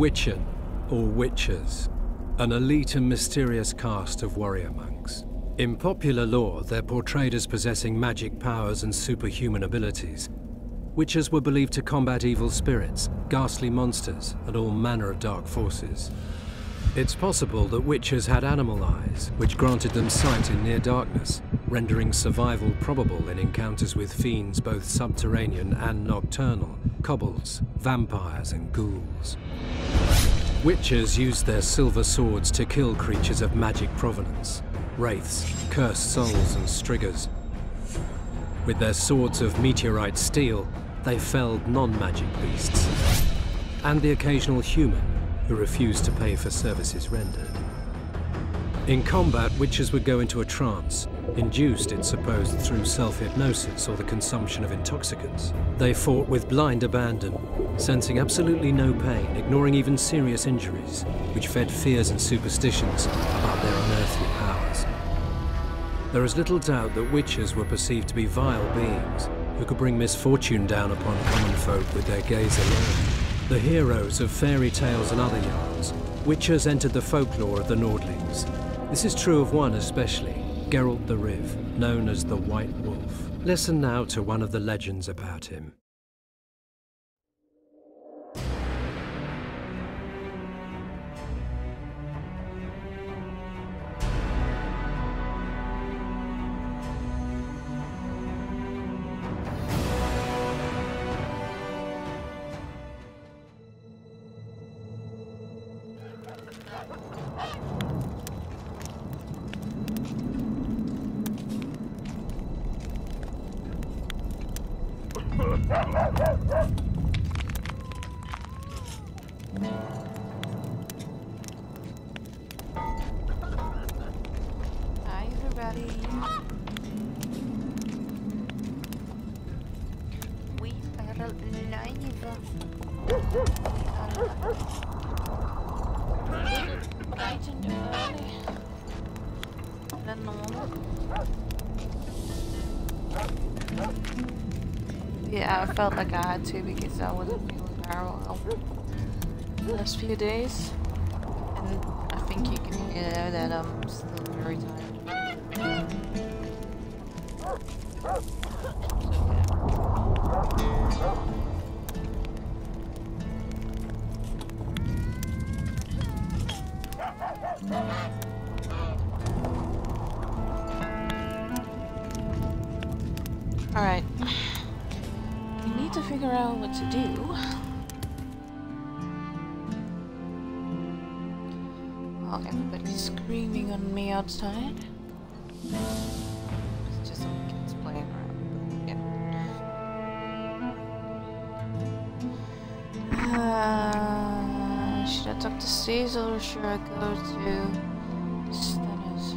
Witchen, or Witchers, an elite and mysterious caste of warrior monks. In popular lore, they're portrayed as possessing magic powers and superhuman abilities. Witchers were believed to combat evil spirits, ghastly monsters, and all manner of dark forces. It's possible that Witchers had animal eyes, which granted them sight in near darkness, rendering survival probable in encounters with fiends both subterranean and nocturnal, kobolds, vampires, and ghouls. Witchers used their silver swords to kill creatures of magic provenance, wraiths, cursed souls, and striggers. With their swords of meteorite steel, they felled non-magic beasts, and the occasional human who refused to pay for services rendered. In combat, Witchers would go into a trance, induced, it's supposed, through self-hypnosis or the consumption of intoxicants. They fought with blind abandon, sensing absolutely no pain, ignoring even serious injuries, which fed fears and superstitions about their unearthly powers. There is little doubt that Witchers were perceived to be vile beings who could bring misfortune down upon common folk with their gaze alone. The heroes of fairy tales and other yarns, Witchers entered the folklore of the Nordlings. This is true of one especially, Geralt the Riv, known as the White Wolf. Listen now to one of the legends about him. Hi everybody. We are live. Bright and early than normal. Yeah, I felt like I had to because I wasn't feeling very well the last few days, and I think you can hear that I'm still very tired. Alright. We need to figure out what to do. While everybody's screaming on me outside. It's just some kids playing around. Yeah. Should I talk to Cecil or should I go to Stennis?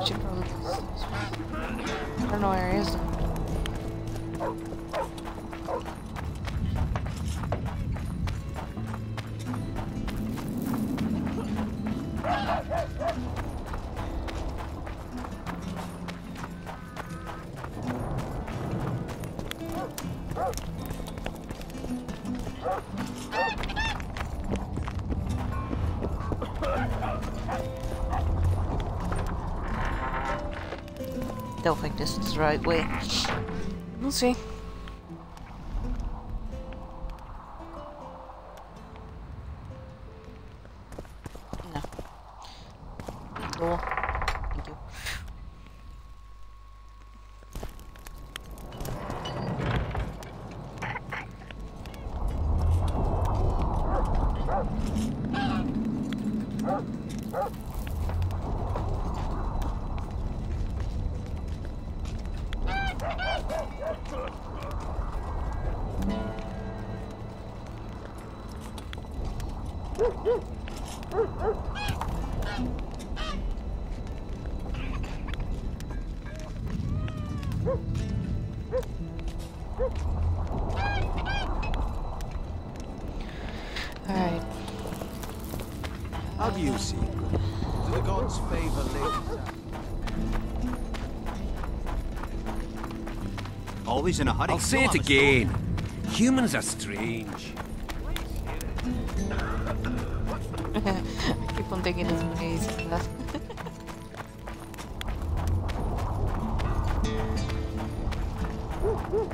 Should probably do this. I don't know where he is though. Don't think this is the right way. We'll see. No. Cool. Thank you. Alright. How do you see? Do the gods favor ladies? Always in a hurry. I'll say it again. Humans are strange. I keep on thinking it's amazing.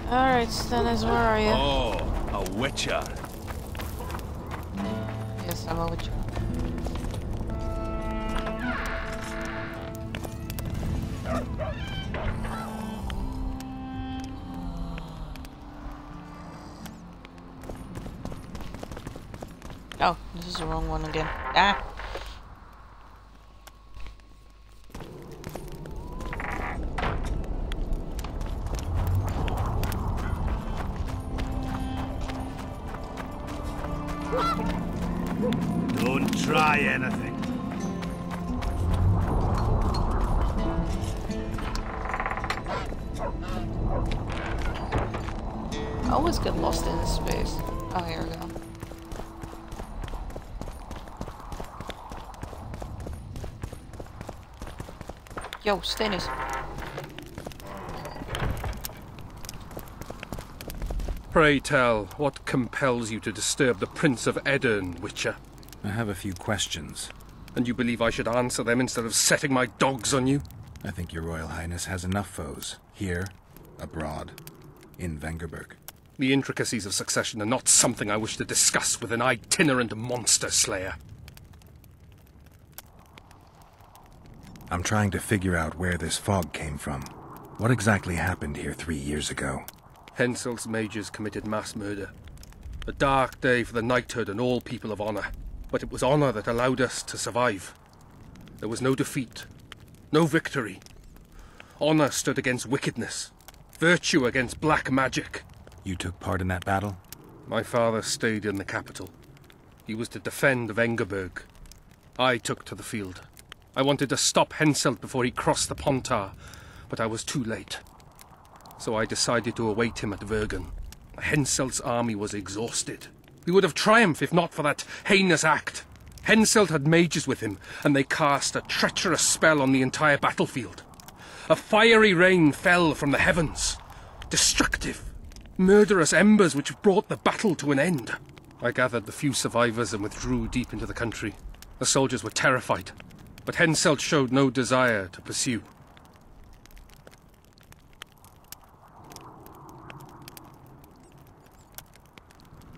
Alright, Stannis, where are you? Oh, a witcher. Yes, I'm a witcher. Oh, this is the wrong one again. Ah! Don't try anything. I always get lost in this space. Oh, here we go. Yo, Stannis. Pray tell, what compels you to disturb the Prince of Edirn, Witcher? I have a few questions. And you believe I should answer them instead of setting my dogs on you? I think your Royal Highness has enough foes. Here, abroad, in Vengerberg. The intricacies of succession are not something I wish to discuss with an itinerant monster slayer. I'm trying to figure out where this fog came from. What exactly happened here 3 years ago? Henselt's mages committed mass murder. A dark day for the knighthood and all people of honor. But it was honor that allowed us to survive. There was no defeat, no victory. Honor stood against wickedness, virtue against black magic. You took part in that battle? My father stayed in the capital. He was to defend Vengerberg. I took to the field. I wanted to stop Henselt before he crossed the Pontar, but I was too late. So I decided to await him at Vergen. Henselt's army was exhausted. We would have triumphed if not for that heinous act. Henselt had mages with him, and they cast a treacherous spell on the entire battlefield. A fiery rain fell from the heavens. Destructive, murderous embers which brought the battle to an end. I gathered the few survivors and withdrew deep into the country. The soldiers were terrified, but Henselt showed no desire to pursue.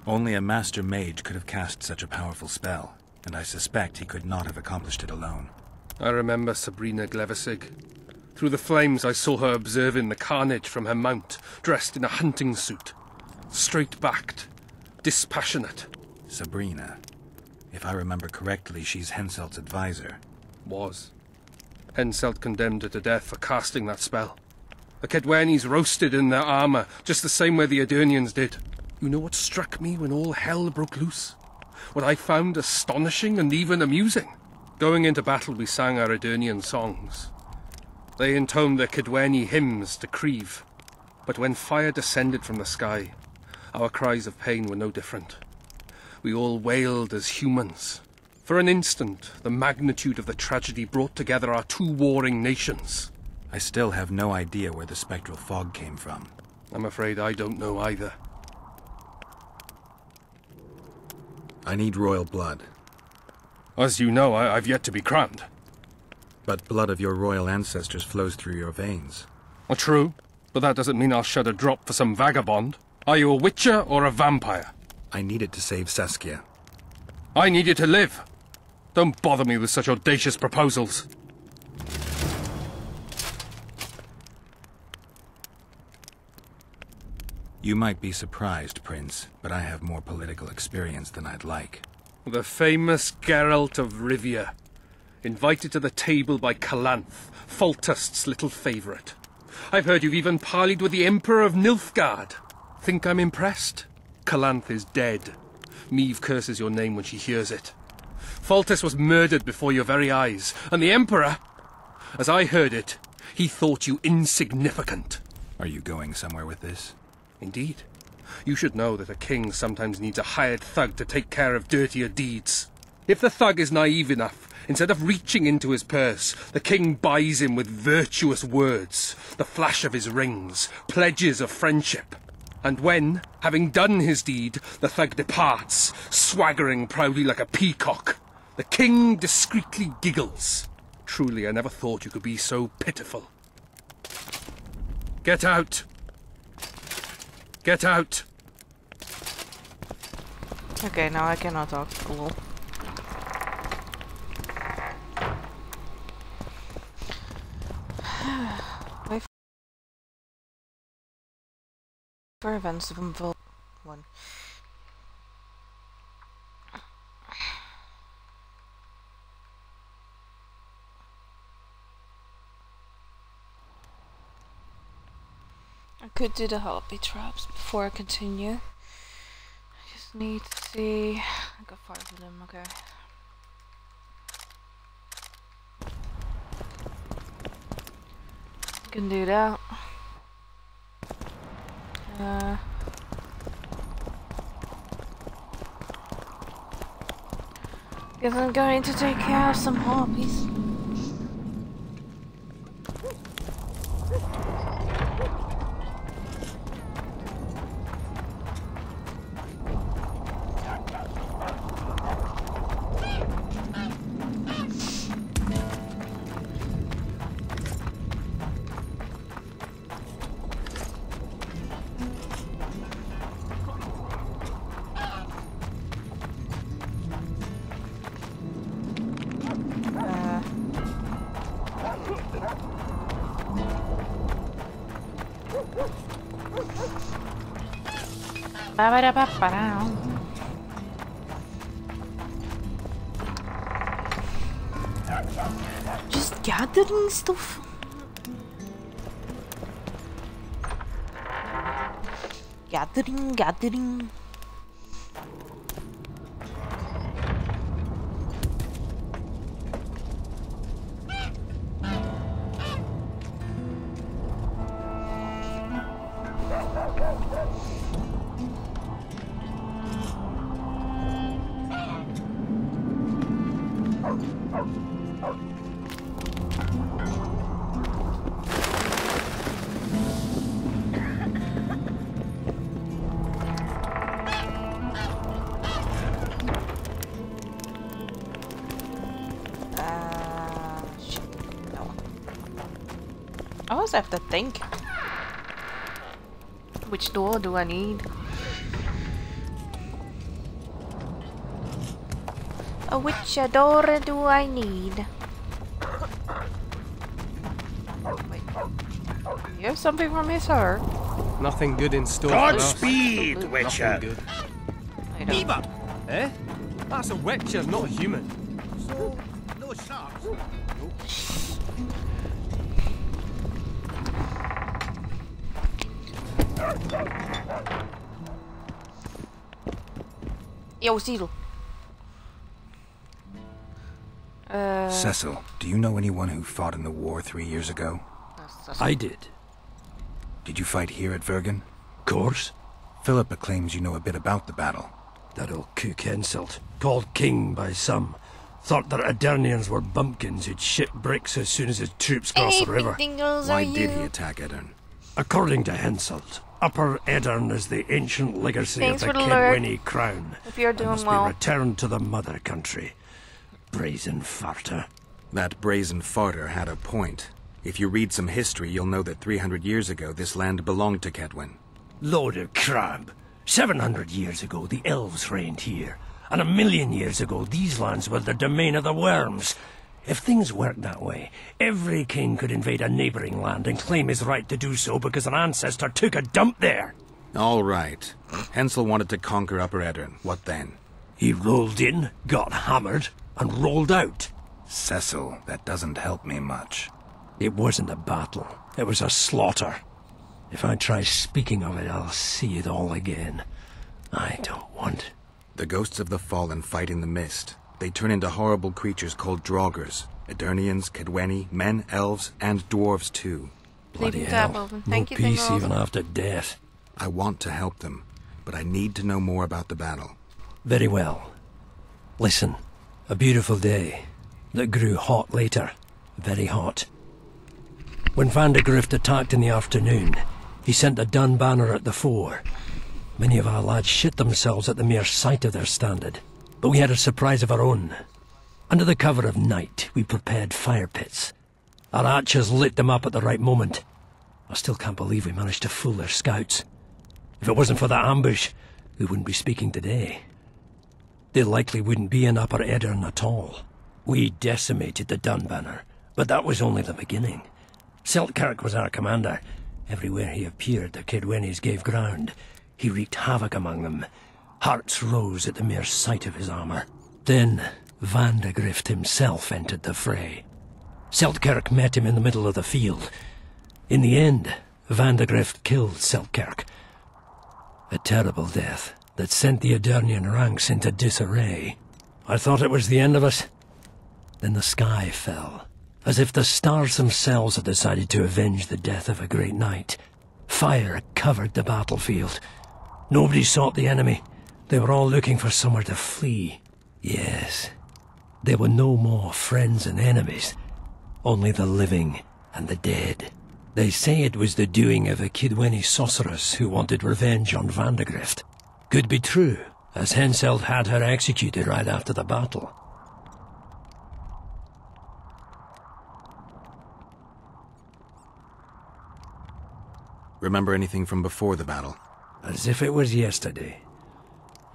Only a master mage could have cast such a powerful spell, and I suspect he could not have accomplished it alone. I remember Sabrina Glevissig. Through the flames I saw her observing the carnage from her mount, dressed in a hunting suit. Straight-backed, dispassionate. Sabrina. If I remember correctly, she's Henselt's advisor. Was. Henselt condemned her to death for casting that spell. The Kedwenis roasted in their armor, just the same way the Edirnians did. You know what struck me when all hell broke loose? What I found astonishing and even amusing? Going into battle we sang our Edirnian songs. They intoned their Kedweni hymns to Kriv. But when fire descended from the sky, our cries of pain were no different. We all wailed as humans. For an instant, the magnitude of the tragedy brought together our two warring nations. I still have no idea where the spectral fog came from. I'm afraid I don't know either. I need royal blood. As you know, I've yet to be crowned. But blood of your royal ancestors flows through your veins. True, but that doesn't mean I'll shed a drop for some vagabond. Are you a witcher or a vampire? I need it to save Saskia. I need you to live. Don't bother me with such audacious proposals. You might be surprised, Prince, but I have more political experience than I'd like. The famous Geralt of Rivia, invited to the table by Calanth, Foltest's little favourite. I've heard you've even parleyed with the Emperor of Nilfgaard. Think I'm impressed? Calanth is dead. Meve curses your name when she hears it. Foltest was murdered before your very eyes, and the Emperor, as I heard it, he thought you insignificant. Are you going somewhere with this? Indeed. You should know that a king sometimes needs a hired thug to take care of dirtier deeds. If the thug is naive enough, Instead of reaching into his purse, the king buys him with virtuous words, the flash of his rings, pledges of friendship. And when, having done his deed, the thug departs, swaggering proudly like a peacock, the king discreetly giggles. Truly, I never thought you could be so pitiful. Get out! Get out! Okay, now I cannot talk. Cool. Wait for events to unfold. One. I could do the heartbeat traps before I continue. I just need to see. I got 5 of them, okay. I can do that. Guess I'm going to take care of some harpies. Just gathering stuff. Gathering. I always have to think. Which door do I need? Which door do I need? Wait. You have something for me, sir? Nothing good in store. Godspeed, Witcher! Nothing good. I don't. Beaver! Eh? That's a Witcher, not a human. So, no sharks? Yo, Cecil. Cecil, do you know anyone who fought in the war 3 years ago? I did. Did you fight here at Vergen? Course. Philippa claims you know a bit about the battle. That old cook Henselt, called king by some, thought that Aedirnians were bumpkins who'd ship bricks as soon as his troops crossed the river. Why did he attack Edirn? According to Henselt, Upper Edirn is the ancient legacy Thanks of the for the alert. Kedwenny crown. If you're and doing must well. be returned to the mother country. Brazen farter. That brazen farter had a point. If you read some history, you'll know that 300 years ago this land belonged to Kedwen. Load of crab. 700 years ago, the elves reigned here. And 1,000,000 years ago, these lands were the domain of the worms. If things worked that way, every king could invade a neighboring land and claim his right to do so because an ancestor took a dump there. All right. Hensel wanted to conquer Upper Edirn. What then? He rolled in, got hammered, and rolled out. Cecil, that doesn't help me much. It wasn't a battle. It was a slaughter. If I try speaking of it, I'll see it all again. I don't want... The ghosts of the fallen fight in the mist. They turn into horrible creatures called Draugrs. Edirnians, Kedwenny, men, elves, and dwarves too. Bloody Leave the tab hell. open. No Thank you, peace Thingolf. even after death. I want to help them, but I need to know more about the battle. Very well. Listen, a beautiful day. that grew hot later. Very hot. When Van de Grift attacked in the afternoon, he sent a Dun banner at the fore. Many of our lads shit themselves at the mere sight of their standard, but we had a surprise of our own. Under the cover of night, we prepared fire pits. Our archers lit them up at the right moment. I still can't believe we managed to fool their scouts. If it wasn't for that ambush, we wouldn't be speaking today. They likely wouldn't be in Upper Eddern at all. We decimated the Dun banner, but that was only the beginning. Seltkirk was our commander. Everywhere he appeared, the Kidwennies gave ground. He wreaked havoc among them. Hearts rose at the mere sight of his armour. Then Van de Grift himself entered the fray. Seltkirk met him in the middle of the field. In the end, Van de Grift killed Seltkirk. A terrible death that sent the Edirnian ranks into disarray. I thought it was the end of us. Then the sky fell, as if the stars themselves had decided to avenge the death of a great knight. Fire covered the battlefield. Nobody sought the enemy. They were all looking for somewhere to flee. Yes, there were no more friends and enemies, only the living and the dead. They say it was the doing of a Kidwenny sorceress who wanted revenge on Van de Grift. Could be true, as Henselt had her executed right after the battle. Remember anything from before the battle? As if it was yesterday.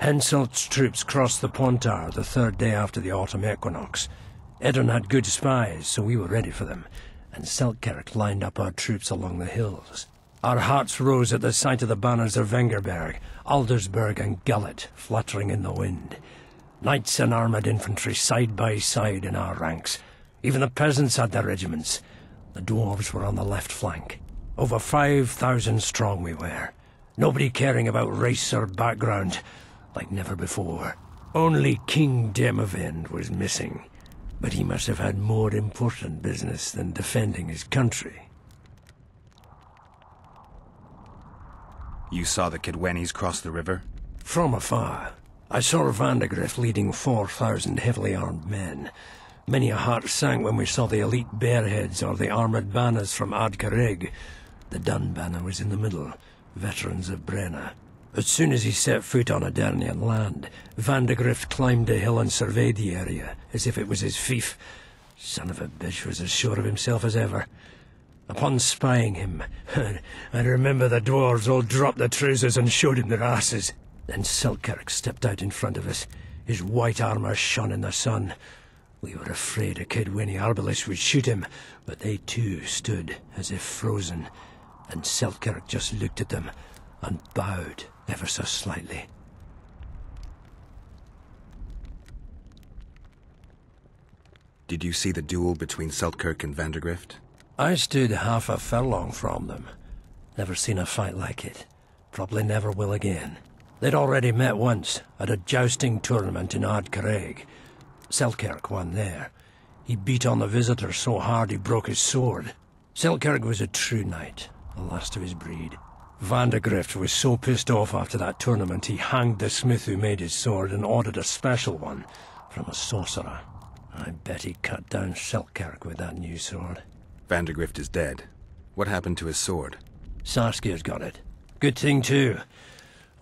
Henselt's troops crossed the Pontar the third day after the autumn equinox. Eddern had good spies, so we were ready for them, and Seltkirk lined up our troops along the hills. Our hearts rose at the sight of the banners of Vengerberg, Aldersberg and Gullet fluttering in the wind. Knights and armoured infantry side by side in our ranks. Even the peasants had their regiments. The dwarves were on the left flank. Over 5,000 strong we were. Nobody caring about race or background, like never before. Only King Demavend was missing, but he must have had more important business than defending his country. You saw the Kidwennies cross the river? From afar. I saw Van de Grift leading 4,000 heavily armed men. Many a heart sank when we saw the elite bearheads or the armoured banners from Ardcarrig. The Dun banner was in the middle, veterans of Brenna. As soon as he set foot on Edirnian land, Van de Grift climbed a hill and surveyed the area, as if it was his fief. Son of a bitch was as sure of himself as ever. Upon spying him, I remember the dwarves all dropped their trousers and showed him their asses. Then Seltkirk stepped out in front of us. His white armour shone in the sun. We were afraid a Kidwenny arbalist would shoot him, but they too stood as if frozen, and Seltkirk just looked at them and bowed ever so slightly. Did you see the duel between Seltkirk and Van de Grift? I stood half a furlong from them. Never seen a fight like it. Probably never will again. They'd already met once, at a jousting tournament in Ardcarrig. Seltkirk won there. He beat on the visitor so hard he broke his sword. Seltkirk was a true knight, the last of his breed. Van de Grift was so pissed off after that tournament he hanged the smith who made his sword and ordered a special one from a sorcerer. I bet he cut down Seltkirk with that new sword. Van de Grift is dead. What happened to his sword? Saskia's got it. Good thing too.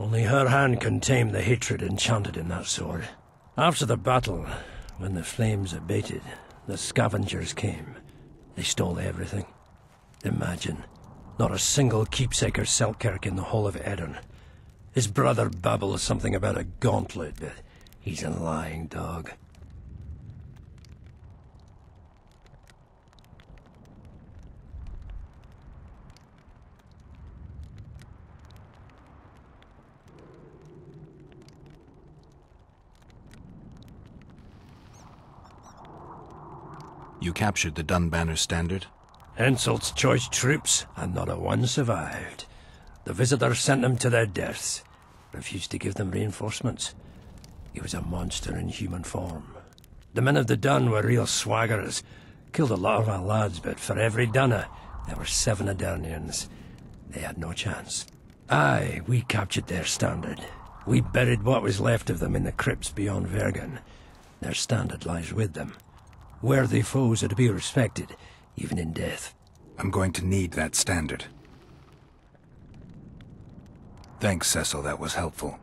Only her hand can tame the hatred enchanted in that sword. After the battle, when the flames abated, the scavengers came. They stole everything. Imagine, not a single keepsake of Seltkirk in the whole of Eddern. His brother babbles something about a gauntlet, but he's a lying dog. You captured the Dun banner standard? Henselt's choice troops, and not a one survived. The visitor sent them to their deaths. Refused to give them reinforcements. He was a monster in human form. The men of the Dun were real swaggerers. Killed a lot of our lads, but for every Dunner, there were 7 Edirnians. They had no chance. Aye, we captured their standard. We buried what was left of them in the crypts beyond Vergen. Their standard lies with them. Worthy foes are to be respected, even in death. I'm going to need that standard. Thanks, Cecil, that was helpful.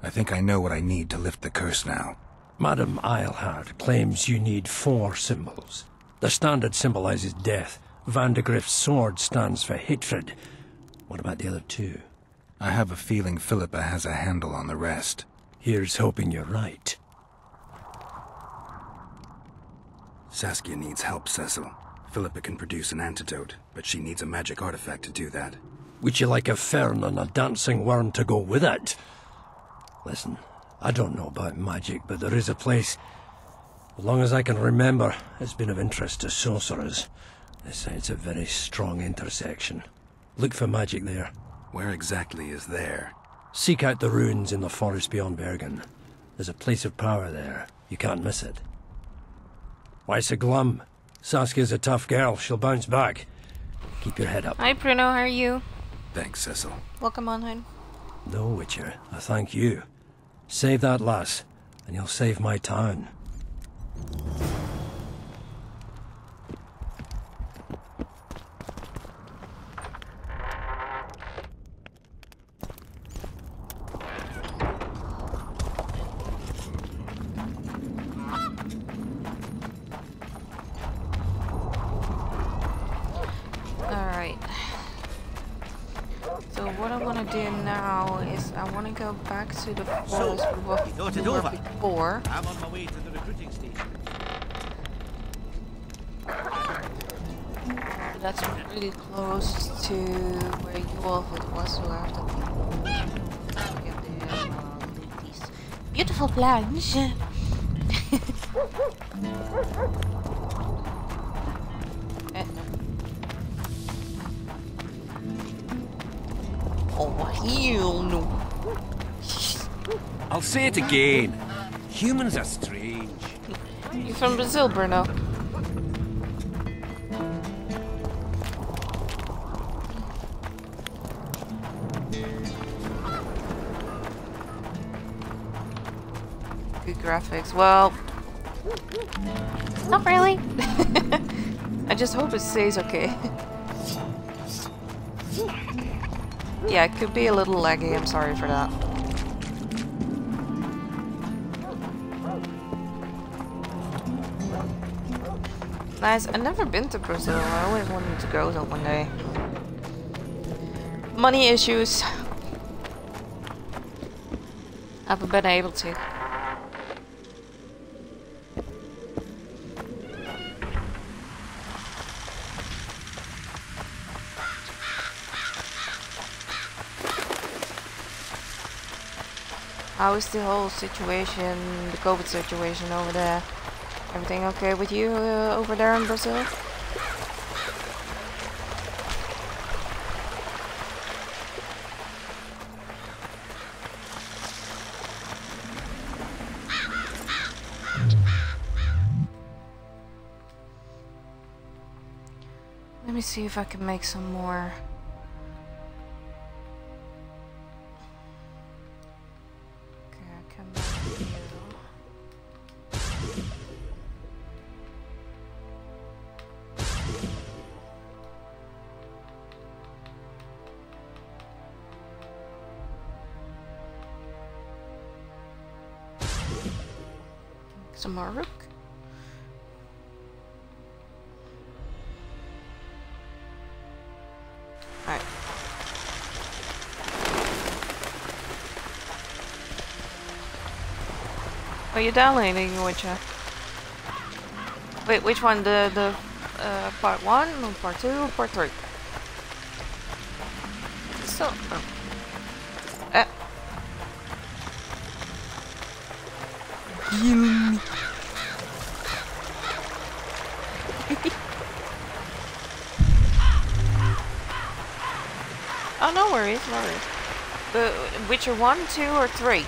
I think I know what I need to lift the curse now. Madame Eilhard claims you need 4 symbols. The standard symbolizes death. Vandegrift's sword stands for hatred. What about the other 2? I have a feeling Philippa has a handle on the rest. Here's hoping you're right. Saskia needs help, Cecil. Philippa can produce an antidote, but she needs a magic artifact to do that. Would you like a fern and a dancing worm to go with it? Listen, I don't know about magic, but there is a place, as long as I can remember, it's been of interest to sorcerers. They say it's a very strong intersection. Look for magic there. Where exactly is there? Seek out the ruins in the forest beyond Bergen. There's a place of power there. You can't miss it. Why so glum? Saskia's a tough girl. She'll bounce back. Keep your head up. Hi Bruno, how are you? Thanks, Cecil. Welcome on home. No, Witcher. I thank you. Save that lass, and you'll save my town. Alright. So what I want to do now is I want to go back to the forest you thought it we were over? before. I'm on my way to the recruiting station. That's really close to where Yulfit was, so I have to get these beautiful plants. Oh, hell no. I'll say it again. Humans are strange. You from Brazil, Bruno? Good graphics. Well, not really. I just hope it stays okay. Yeah, it could be a little laggy. I'm sorry for that. Nice. I've never been to Brazil. I always wanted to go there one day. Money issues. Haven't been able to. How is the whole situation, the COVID situation over there? Everything okay with you over there in Brazil? Let me see if I can make some more. Some more rook. Alright. Are you downloading Witcher? Wait, which one? The part 1 or part 2 or part 3? So oh. Oh, no worries, no worries. The Witcher 1, 2, or 3?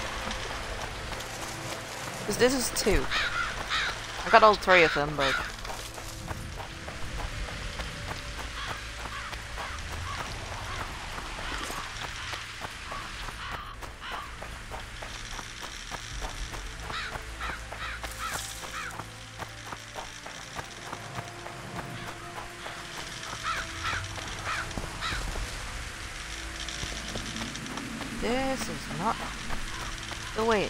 Because this is 2. I got all 3 of them, but... This is not the way.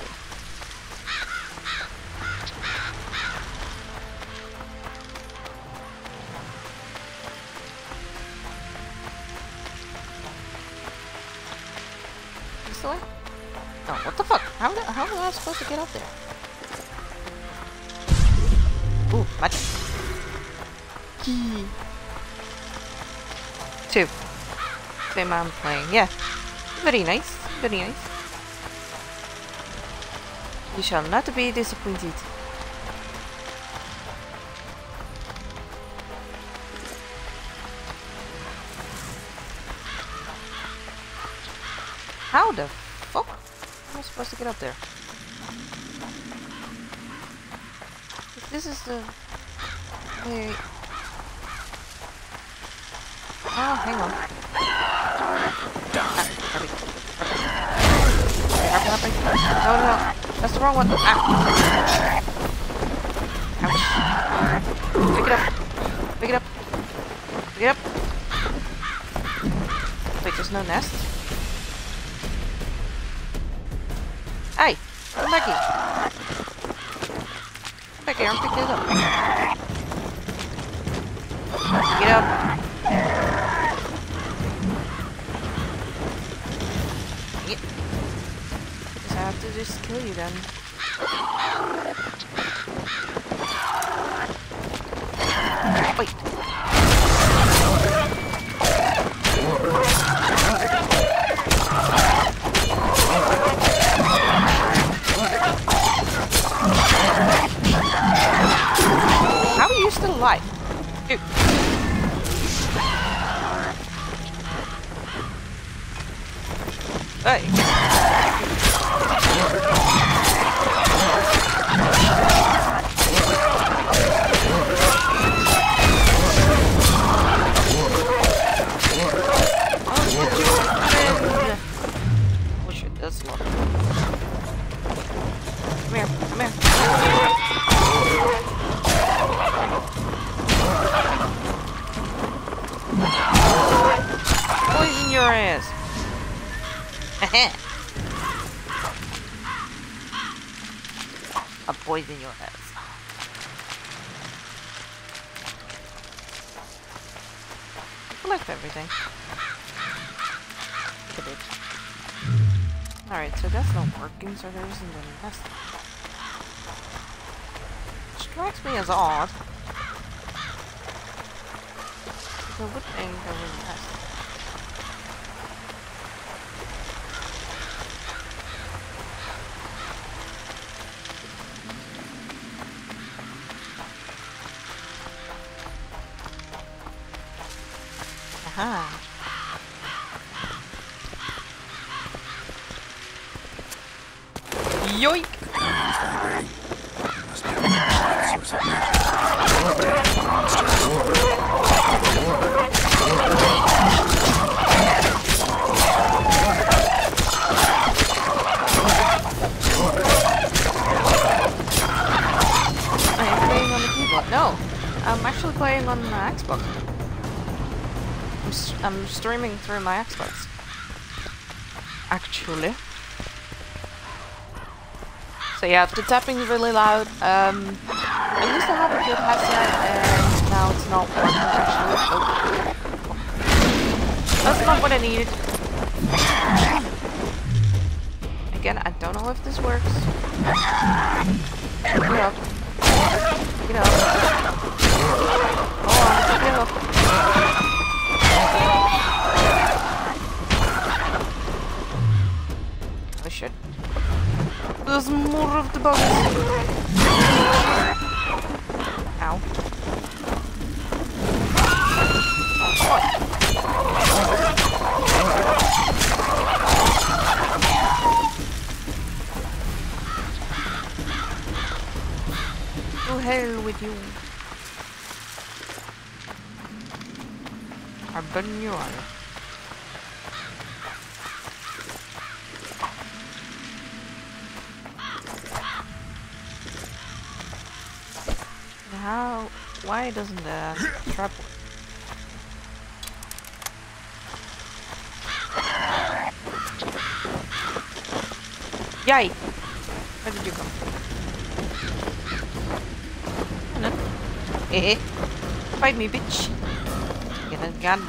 This the way? Oh, what the fuck? How am I supposed to get up there? Ooh, magic. Key. 2. Same I'm playing. Yeah. Very nice. Very nice. You shall not be disappointed. How the fuck am I supposed to get up there? This is the... Wait. Oh, hang on. No, no, that's the wrong one. Ah. Ouch. Pick it up. Pick it up. Pick it up. Wait, there's no nest? Hey, come back here. Come back here and pick this up. Pick it up. I have to just kill you then. Wait. How are you still alive? Dude. Hey. Oh shit, that's a lot. Come here, come here. Poison your ass. I'll poison your ass. Collect everything. Look at it. Alright, so that's not working, so there isn't any nest. Strikes me as odd. So would think there was a nest. Aha. Yoink! I'm playing on the keyboard. No, I'm actually playing on the Xbox. I'm streaming through my Xbox. Actually. So yeah, if the tapping is really loud, I used to have a good headset and now it's not working actually. Oh. That's not what I needed. Again, I don't know if this works. Pick it up. Pick it up. Hold on, pick it up. Oh shit. There's more of the bugs. Ow. What? To hell with you. I'll burn you on. How? Why doesn't the trap work? Yay! Where did you go? No. Eh? Fight me, bitch! Get a gun.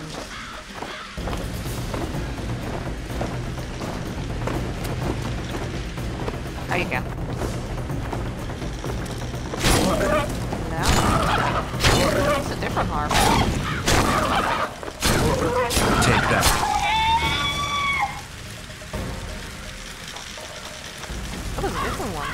Oh, you can. No. It's a different harp. Take that. What is a different one?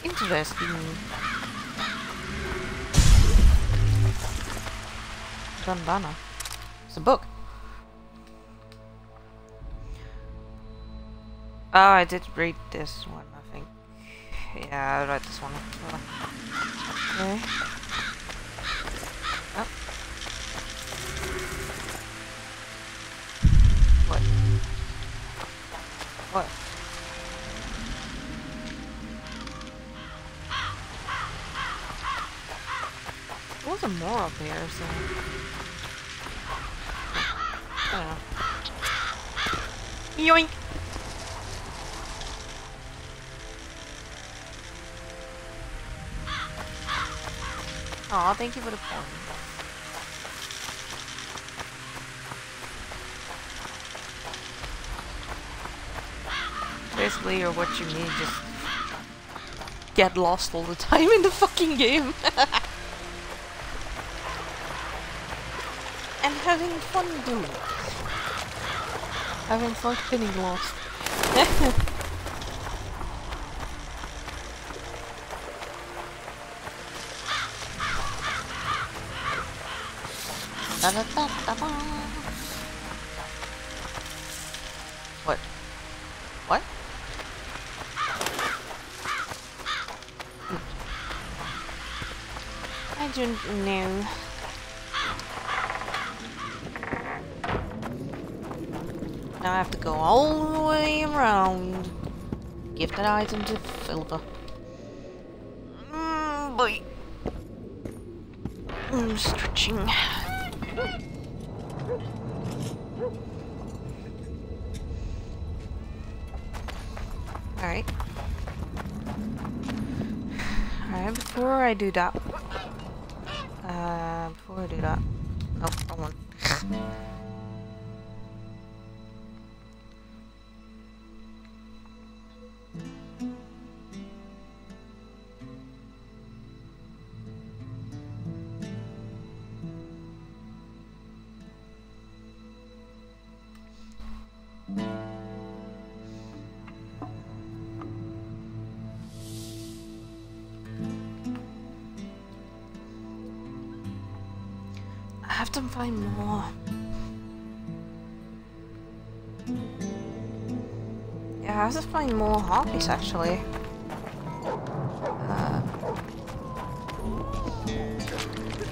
Interesting. Bandana. It's a book. Oh, I did read this one, I think. Yeah, I read this one. Okay. Oh. What? What? There wasn't more up here, so... I don't know. Yoink! Aw, thank you for the point. Basically, you're what you need, just get lost all the time in the fucking game. And having fun doing it. Having fun getting lost. Da -da -da -da -da. What? What? I don't know. Now I have to go all the way around. Give that item to Philippa. Boy. I'm stretching. Alright. Alright, before I do that. Before I do that. Nope, wrong one. I have to find more. Yeah, I have to find more harpies actually.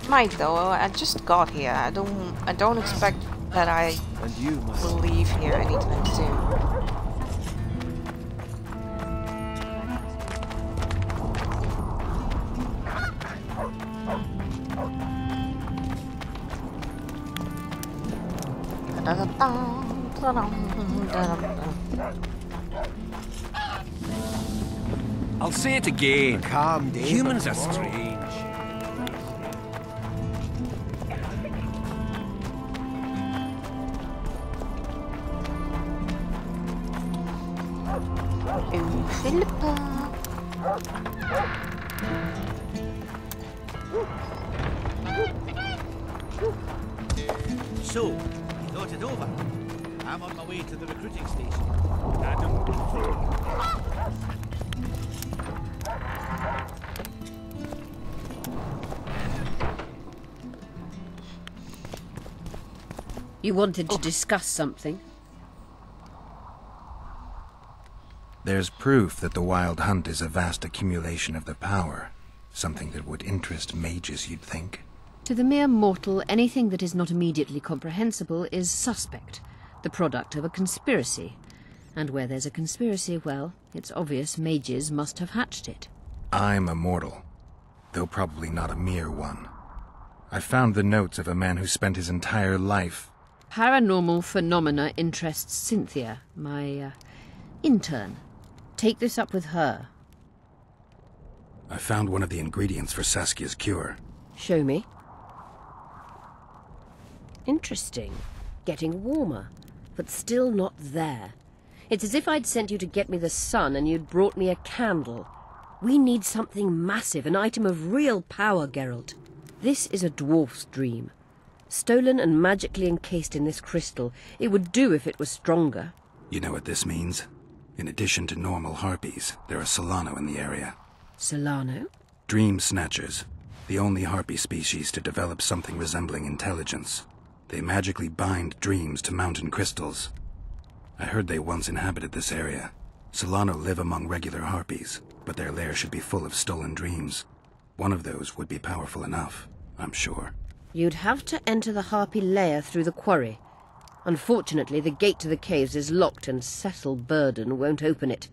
Might though. I just got here. I don't expect that I will leave here anytime soon. I'll say it again. Calm down. Humans are strange. Oh, Philippa. So, you thought it over? I'm on my way to the recruiting station. You wanted to discuss something? There's proof that the Wild Hunt is a vast accumulation of the power. Something that would interest mages, you'd think. To the mere mortal, anything that is not immediately comprehensible is suspect, the product of a conspiracy. And where there's a conspiracy, well, it's obvious mages must have hatched it. I'm a mortal, though probably not a mere one. I found the notes of a man who spent his entire life... Paranormal phenomena interests Cynthia, my intern. Take this up with her. I found one of the ingredients for Saskia's cure. Show me. Interesting. Getting warmer, but still not there. It's as if I'd sent you to get me the sun and you'd brought me a candle. We need something massive, an item of real power, Geralt. This is a dwarf's dream. Stolen and magically encased in this crystal. It would do if it was stronger. You know what this means? In addition to normal harpies, there are Solano in the area. Solano? Dream snatchers. The only harpy species to develop something resembling intelligence. They magically bind dreams to mountain crystals. I heard they once inhabited this area. Solano live among regular harpies, but their lair should be full of stolen dreams. One of those would be powerful enough, I'm sure. You'd have to enter the harpy lair through the quarry. Unfortunately, the gate to the caves is locked and Cecil Burden won't open it.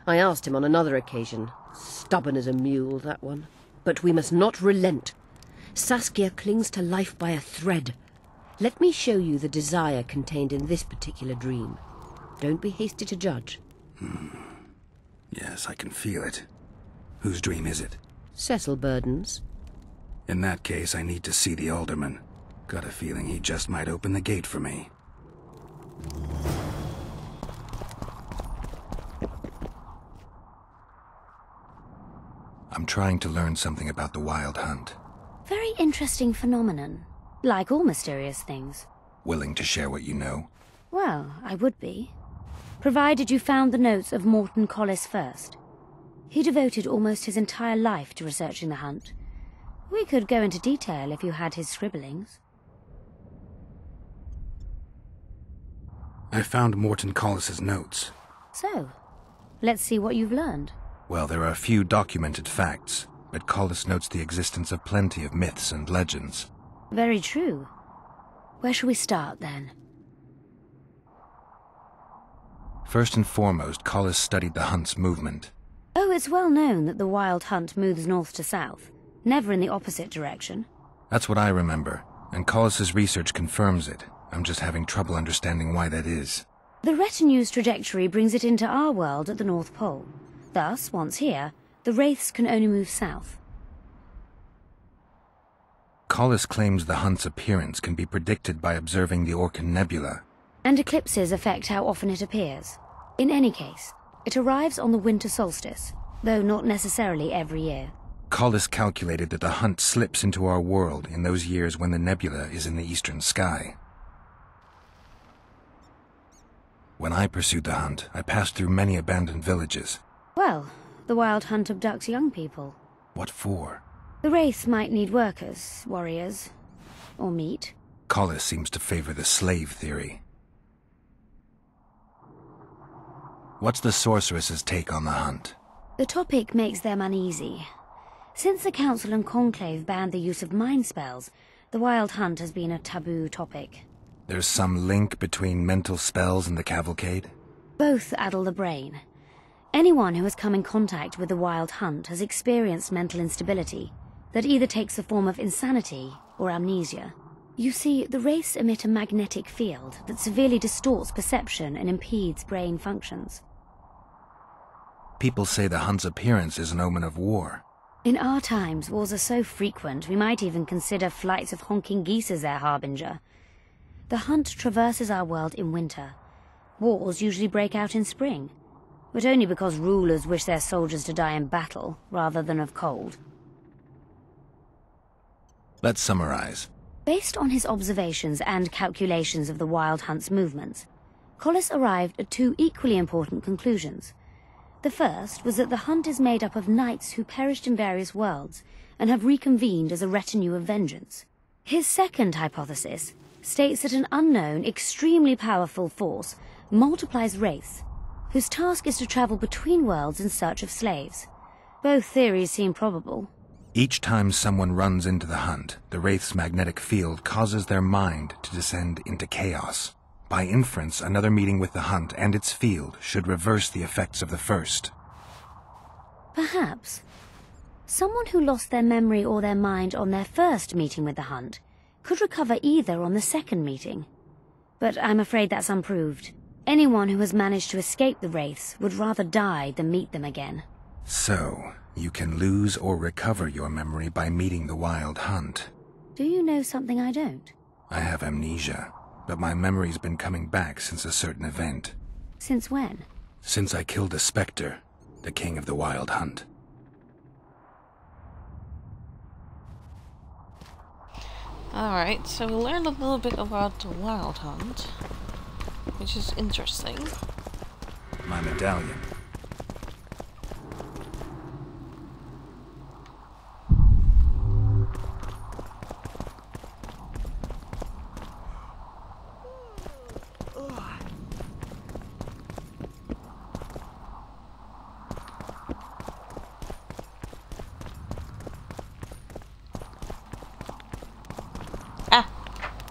I asked him on another occasion. Stubborn as a mule, that one. But we must not relent. Saskia clings to life by a thread. Let me show you the desire contained in this particular dream. Don't be hasty to judge. Yes, I can feel it. Whose dream is it? Cecil Burden's. In that case, I need to see the alderman. Got a feeling he just might open the gate for me. I'm trying to learn something about the Wild Hunt. Very interesting phenomenon. Like all mysterious things. Willing to share what you know? Well, I would be. Provided you found the notes of Morton Collis first. He devoted almost his entire life to researching the hunt. We could go into detail if you had his scribblings. I found Morton Collis's notes. So, let's see what you've learned. Well, there are a few documented facts, but Collis notes the existence of plenty of myths and legends. Very true. Where shall we start, then? First and foremost, Collis studied the hunt's movement. Oh, it's well known that the Wild Hunt moves north to south, never in the opposite direction. That's what I remember, and Collis's research confirms it. I'm just having trouble understanding why that is. The retinue's trajectory brings it into our world at the North Pole. Thus, once here, the wraiths can only move south. Collis claims the hunt's appearance can be predicted by observing the Orcan Nebula. And eclipses affect how often it appears. In any case, it arrives on the winter solstice, though not necessarily every year. Collis calculated that the hunt slips into our world in those years when the nebula is in the eastern sky. When I pursued the hunt, I passed through many abandoned villages. Well, the Wild Hunt abducts young people. What for? The wraiths might need workers, warriors, or meat. Collis seems to favor the slave theory. What's the sorceress's take on the hunt? The topic makes them uneasy. Since the Council and Conclave banned the use of mind spells, the Wild Hunt has been a taboo topic. There's some link between mental spells and the cavalcade? Both addle the brain. Anyone who has come in contact with the Wild Hunt has experienced mental instability that either takes the form of insanity or amnesia. You see, the wraiths emit a magnetic field that severely distorts perception and impedes brain functions. People say the hunt's appearance is an omen of war. In our times, wars are so frequent, we might even consider flights of honking geese as their harbinger. The hunt traverses our world in winter. Wars usually break out in spring, but only because rulers wish their soldiers to die in battle rather than of cold. Let's summarize. Based on his observations and calculations of the Wild Hunt's movements, Collis arrived at two equally important conclusions. The first was that the hunt is made up of knights who perished in various worlds and have reconvened as a retinue of vengeance. His second hypothesis states that an unknown, extremely powerful force multiplies wraiths, whose task is to travel between worlds in search of slaves. Both theories seem probable. Each time someone runs into the hunt, the wraith's magnetic field causes their mind to descend into chaos. By inference, another meeting with the hunt and its field should reverse the effects of the first. Perhaps. Someone who lost their memory or their mind on their first meeting with the Hunt could recover either on the second meeting. But I'm afraid that's unproved. Anyone who has managed to escape the Wraiths would rather die than meet them again. So, you can lose or recover your memory by meeting the Wild Hunt. Do you know something I don't? I have amnesia, but my memory's been coming back since a certain event. Since when? Since I killed a Spectre, the king of the Wild Hunt. Alright, so we learned a little bit about the Wild Hunt, which is interesting. My medallion.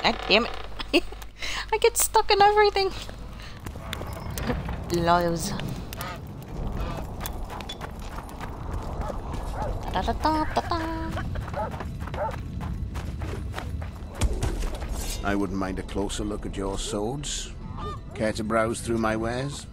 God damn it. I get stuck in everything. Lows. Da da da da da. I wouldn't mind a closer look at your swords. Care to browse through my wares?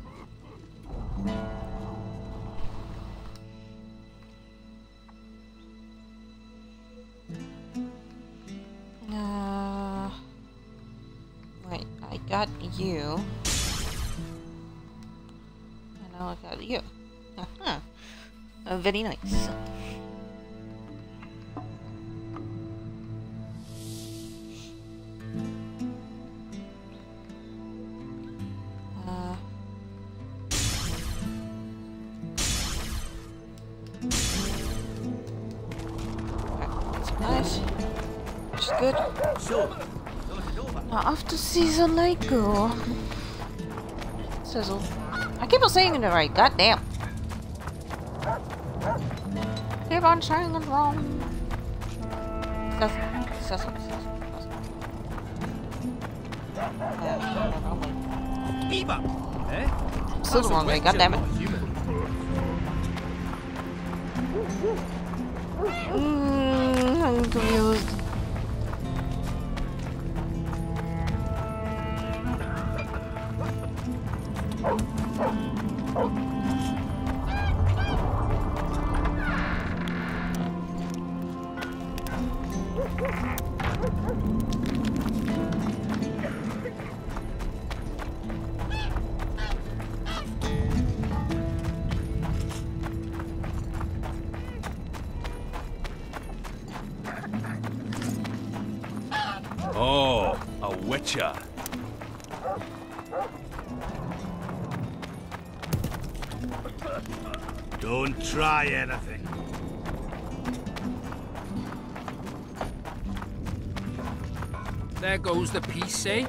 Wait, I got you. And now I got you. Very nice. Nice. Which is good. Now after season I go. Sizzle. I keep on saying it right, goddamn. Keep on saying it wrong. Sizzle. Still the wrong way, goddammit. I'm confused. Oh, a witcher. Don't try anything. There goes the piece, eh?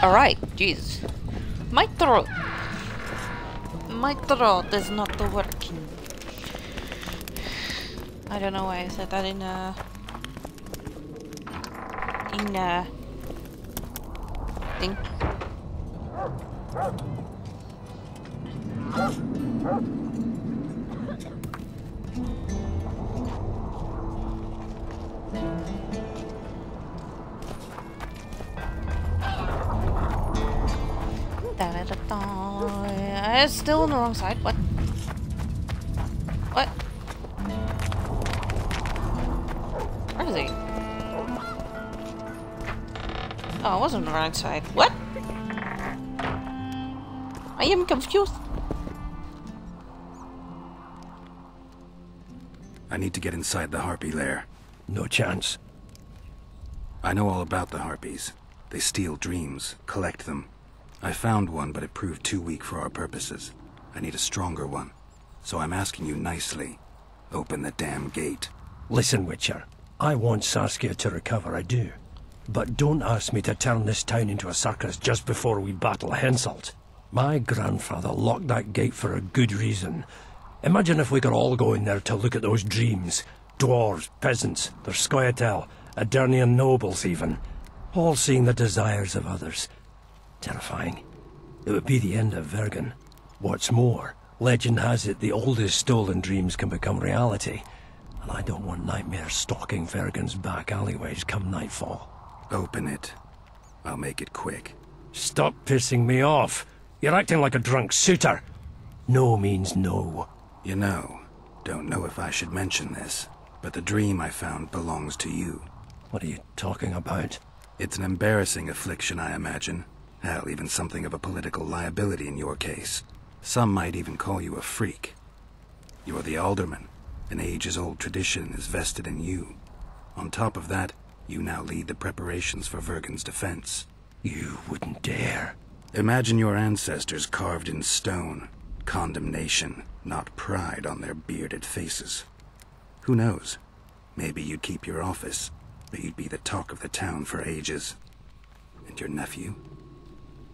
Alright, Jesus. My throat is not working. I don't know why I said that Ding. It's still on the wrong side. What? What? Where is he? Oh, I was on the right side. What? I am confused. I need to get inside the Harpy lair. No chance. I know all about the Harpies. They steal dreams, collect them. I found one, but it proved too weak for our purposes. I need a stronger one. So I'm asking you nicely, open the damn gate. Listen, Witcher. I want Saskia to recover, I do. But don't ask me to turn this town into a circus just before we battle Henselt. My grandfather locked that gate for a good reason. Imagine if we could all go in there to look at those dreams. Dwarves, peasants, their Scoia'tael, Aedirnian nobles even. All seeing the desires of others. Terrifying. It would be the end of Vergen. What's more, legend has it the oldest stolen dreams can become reality. And I don't want nightmares stalking Vergen's back alleyways come nightfall. Open it. I'll make it quick. Stop pissing me off. You're acting like a drunk suitor. No means no. You know, don't know if I should mention this, but the dream I found belongs to you. What are you talking about? It's an embarrassing affliction, I imagine. Hell, even something of a political liability in your case. Some might even call you a freak. You're the alderman. An ages-old tradition is vested in you. On top of that, you now lead the preparations for Vergen's defense. You wouldn't dare. Imagine your ancestors carved in stone. Condemnation, not pride on their bearded faces. Who knows? Maybe you'd keep your office, but you'd be the talk of the town for ages. And your nephew?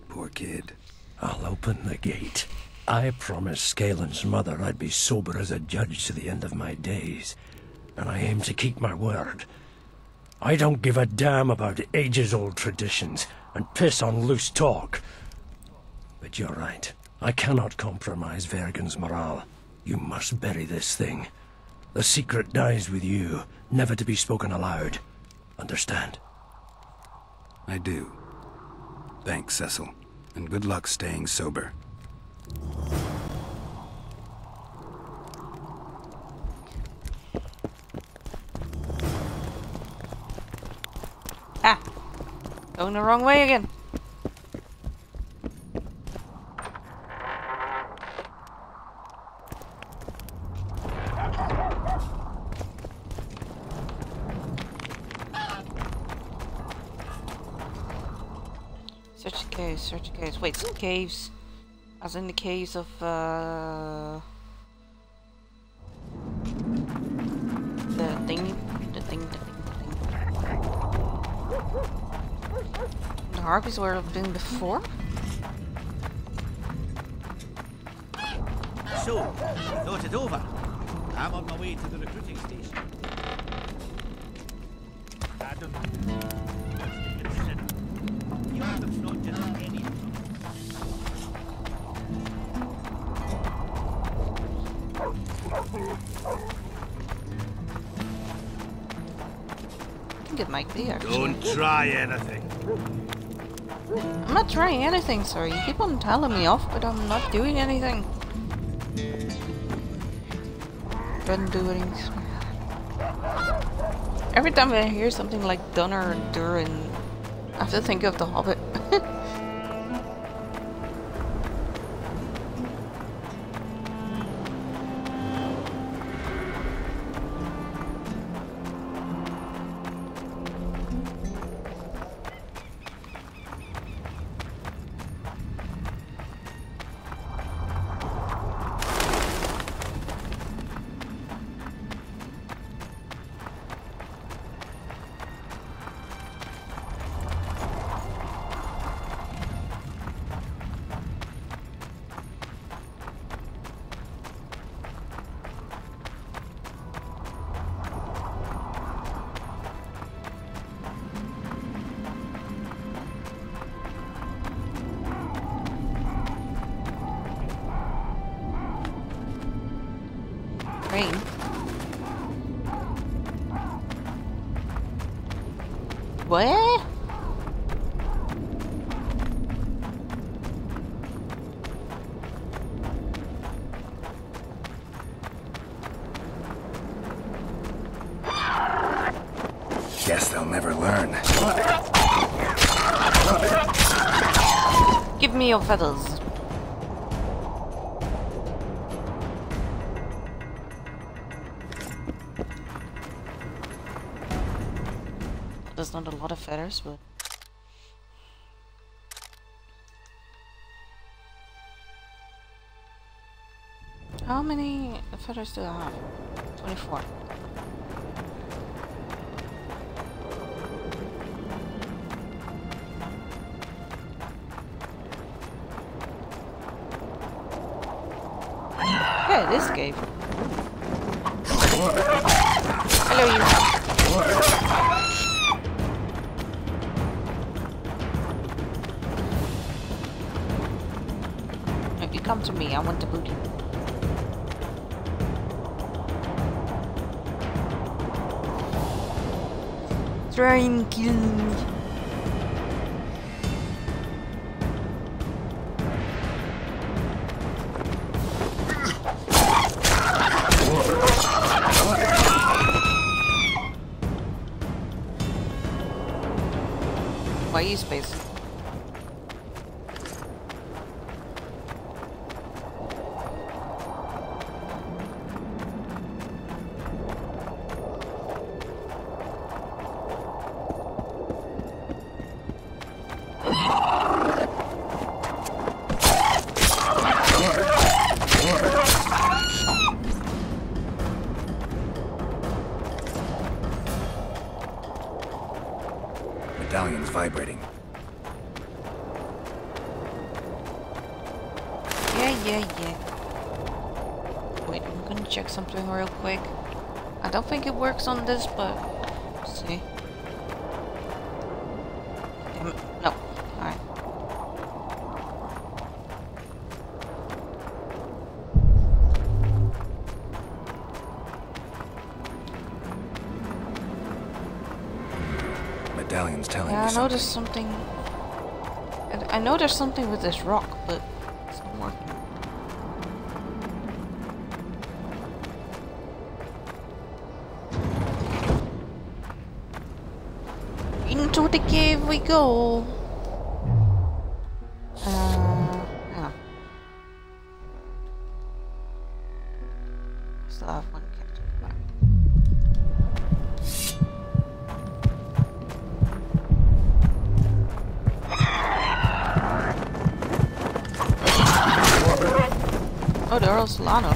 Poor kid. I'll open the gate. I promised Scalen's mother I'd be sober as a judge to the end of my days, and I aim to keep my word. I don't give a damn about ages-old traditions and piss on loose talk. But you're right. I cannot compromise Vergen's morale. You must bury this thing. The secret dies with you, never to be spoken aloud. Understand? I do. Thanks, Cecil. And good luck staying sober. Ah! Going the wrong way again. Search the caves. Wait, some caves. As in the caves of, the thing. The Harpies where I've been before? So, you thought it over? I'm on my way to the recruiting station. Adam. You're not just any. I think it might be, actually. Don't try anything. I'm not trying anything, sir. You keep on telling me off, but I'm not doing anything. Couldn't do anything. Every time I hear something like Dunner or Durin, I have to think of The Hobbit. train. What? Guess they'll never learn. Give me your feathers. There's not a lot of feathers, but... How many feathers do I have? 24. Yeah, this cave. Hello, you. No, you come to me. I want to boot you. Try and kill me. Why are you spacing? Medallion's vibrating. Yeah. Wait, I'm gonna check something real quick. I don't think it works on this, but let's see. Damn it. No. Alright. Medallion's telling me Yeah, I something. know there's something. I know there's something with this rock, but it's not working. Into the cave we go. Yeah. Still have one captain back. Oh, they're all Solano.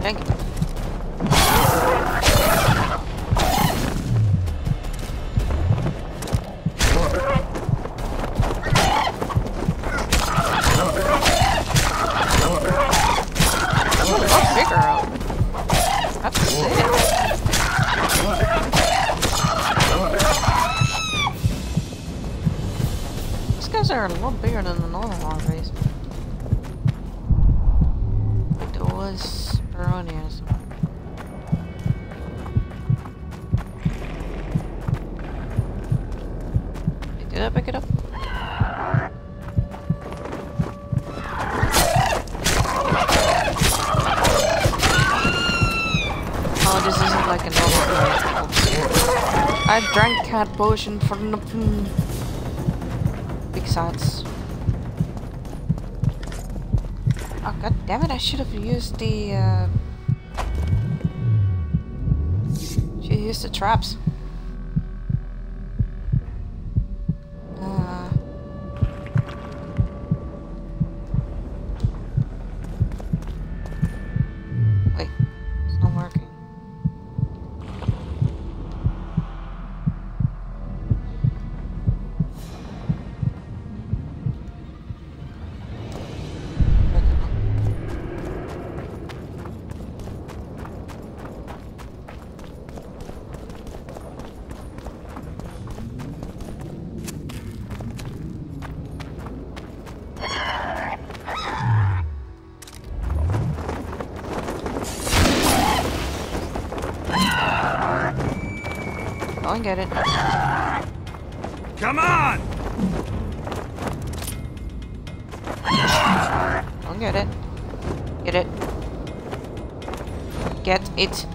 Thank you. Bigger out. That's sick. These guys are a lot bigger than the normal zombies. Like there was Baronias. Did I pick it up? This isn't like a normal I drank cat potion for nothing. Big sides. Oh god damn it, I should have used the should use the traps. Wait, it's not working. and get it. Come on! Go and get it. Get it. Get it.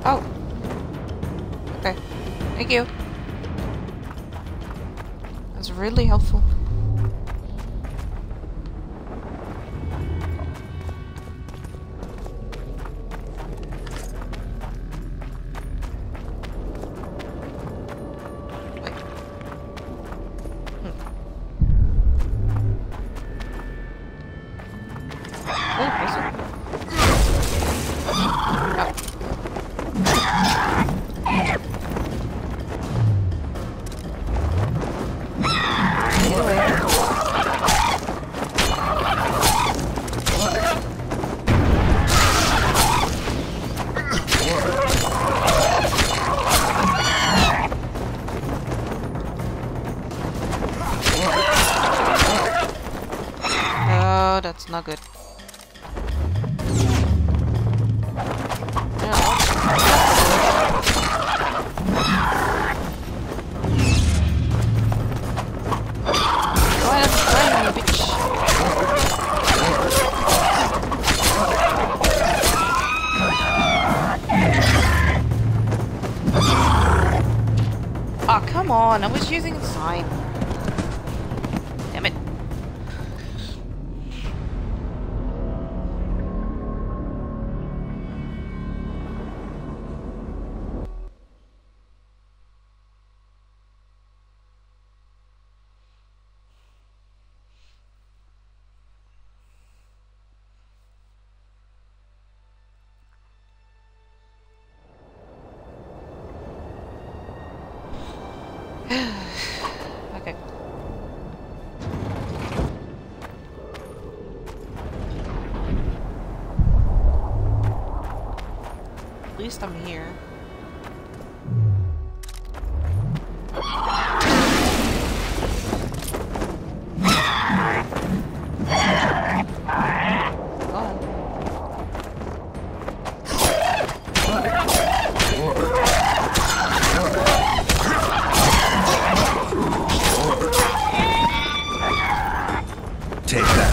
Oh. Okay. Thank you. That's really helpful. That's not good. Oh, come on, I was using a sign. Damn it. Okay. At least I'm here. Take that.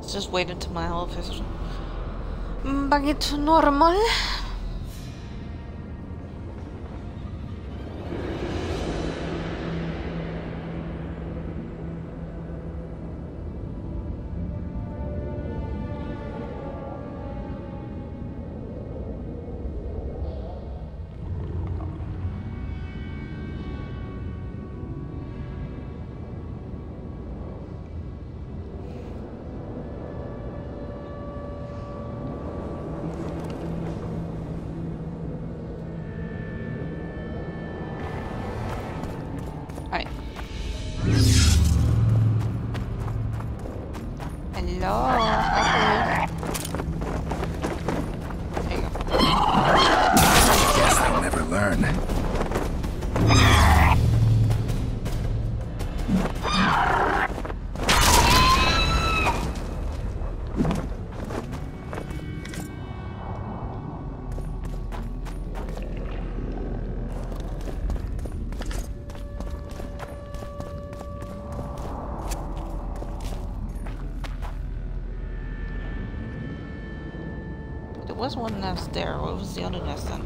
Just wait until my health is back to normal. there was one nest there. What was the other nest then?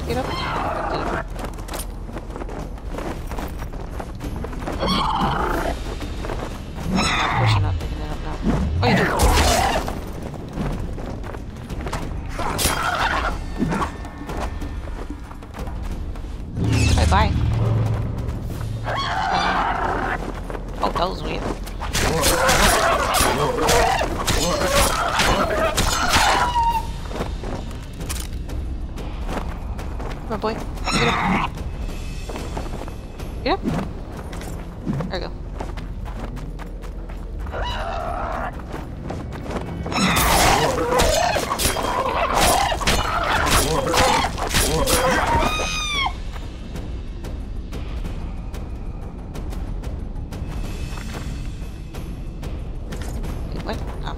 Get up. Pushing up, picking it up now. Oh, you do. Bye. Oh, that was weird. Come on, boy. Get up. Get up. There we go. What? Oh.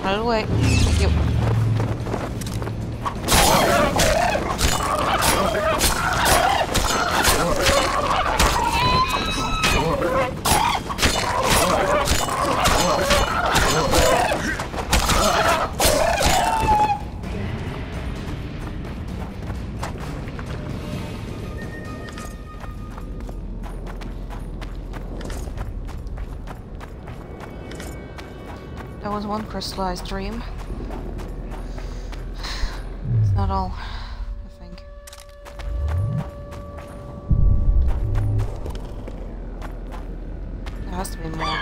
Out of the way. Thank you. That was one crystallized dream. It's not all, I think. There has to be more.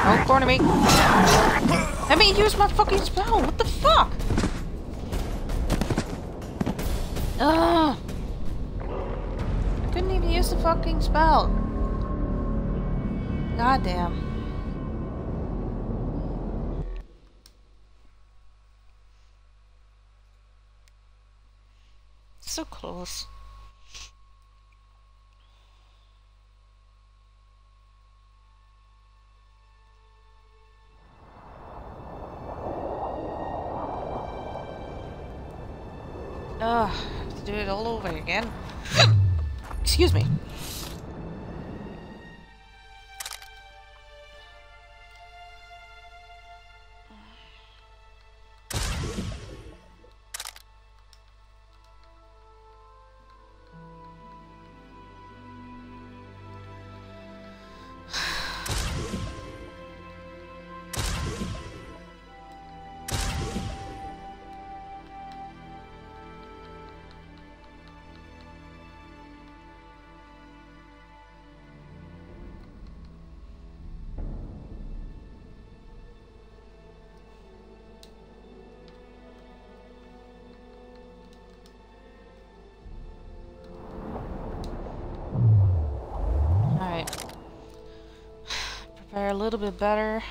Don't corner me. Let me use my fucking spell. What the fuck? Ugh. I couldn't even use the fucking spell. Goddamn. So close. Ugh, have to do it all over again. Excuse me. They're a little bit better.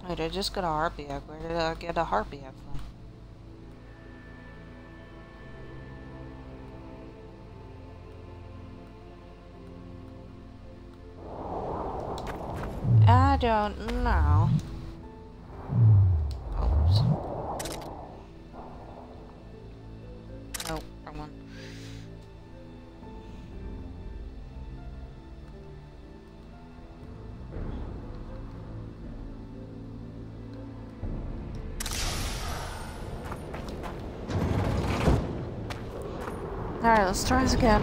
Wait, I just got a harpy egg. Where did I get a harpy egg from? I don't know. Oops. Nope, wrong one. Alright, let's try this again.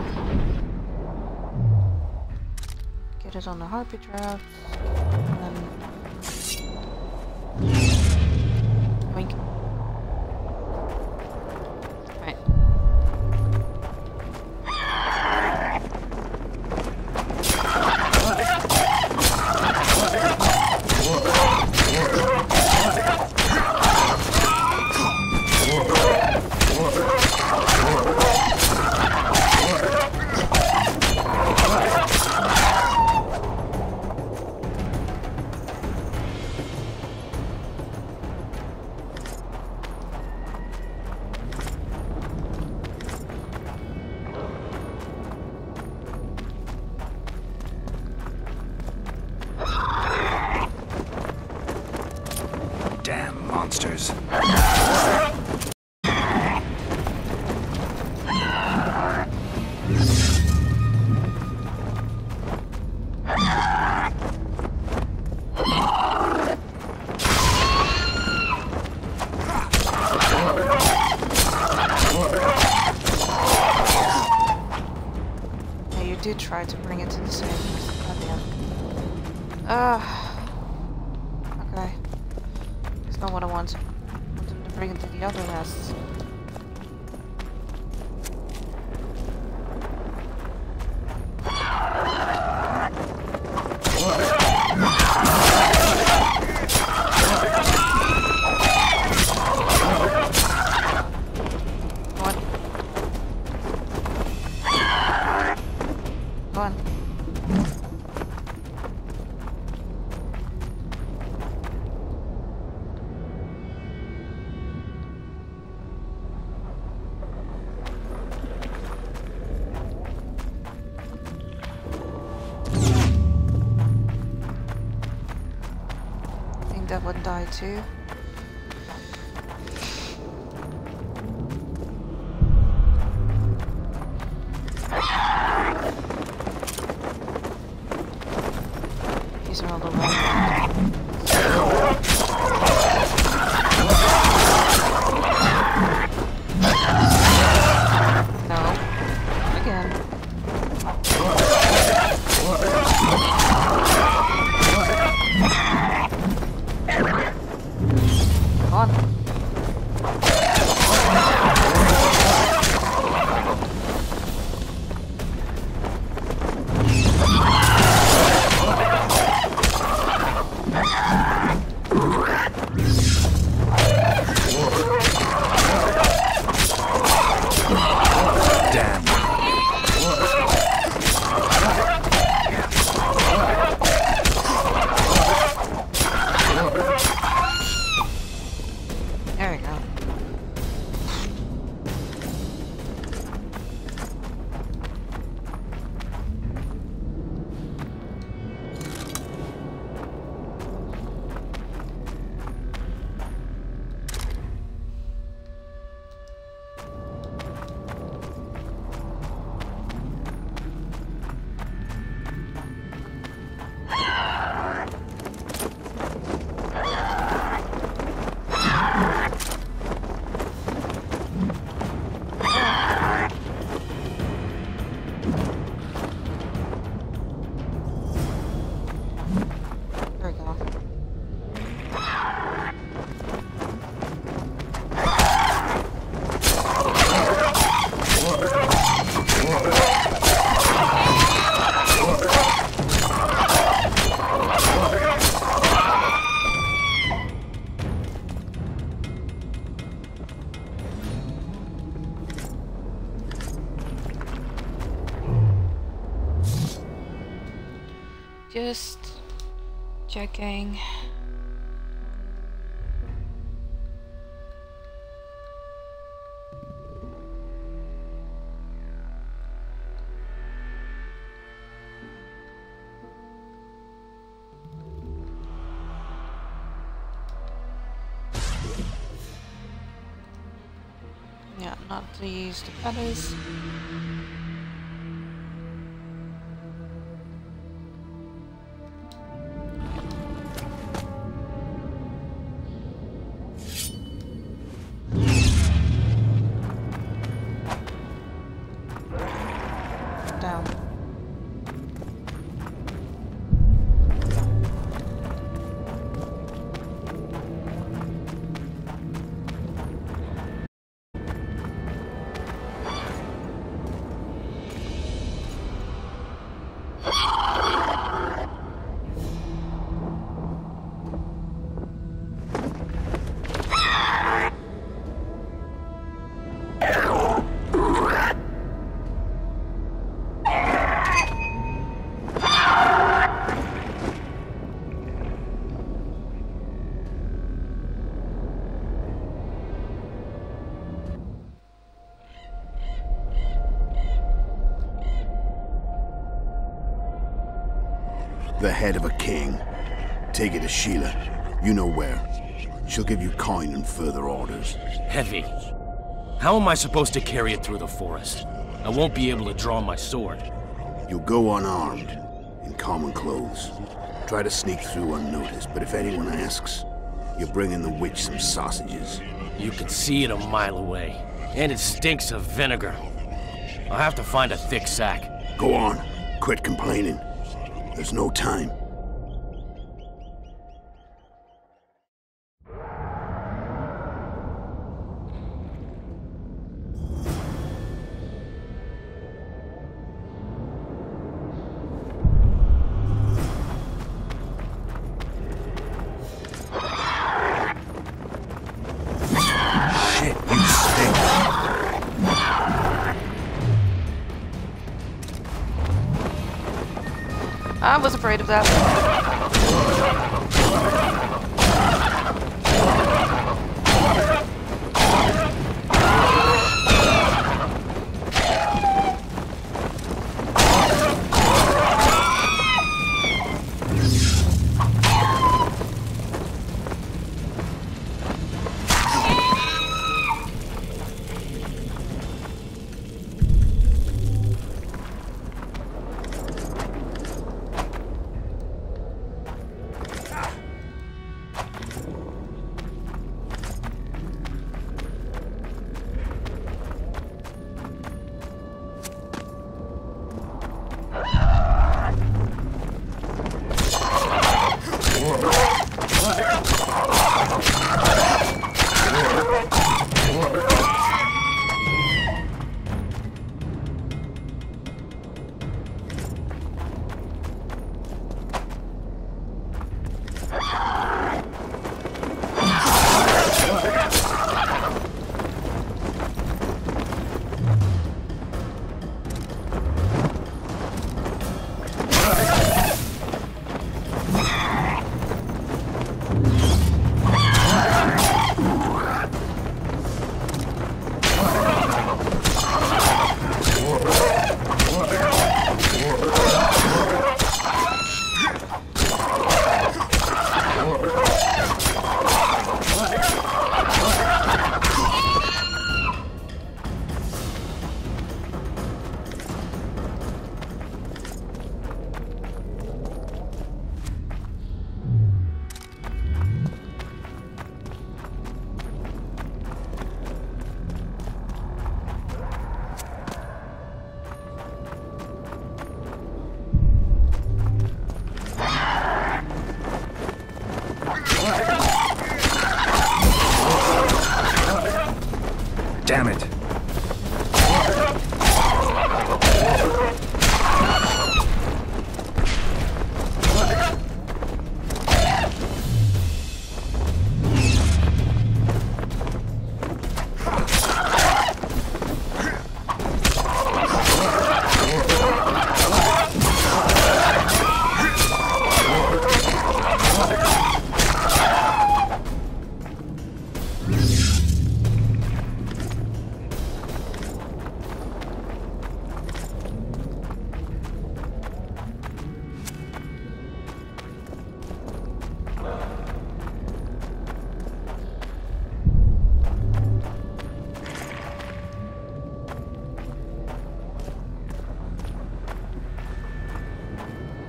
Get it on the harpy traps. And then... Wink. Right. Damn monsters. Yeah, you did try to bring it to the same. Goddamn. Okay. That's not what I want. I want them to bring it to the other nests. Go on. I think that would die too. These are all the ones. No. Again. Come on. Just checking. Yeah, not to use the feathers. Down. The head of a king. Take it to Sheila. You know where. She'll give you coin and further orders. Heavy. How am I supposed to carry it through the forest? I won't be able to draw my sword. You'll go unarmed, in common clothes. Try to sneak through unnoticed, but if anyone asks, you're bringing the witch some sausages. You can see it a mile away, and it stinks of vinegar. I'll have to find a thick sack. Go on. Quit complaining. There's no time. Shit, you stink. I was afraid of that.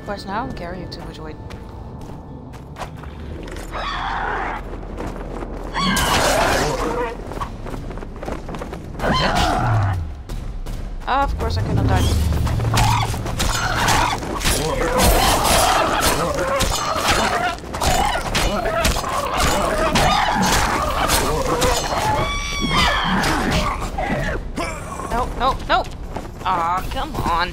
course, now I'm carrying too much weight. Of course I cannot die. No, no, no! Aw, come on.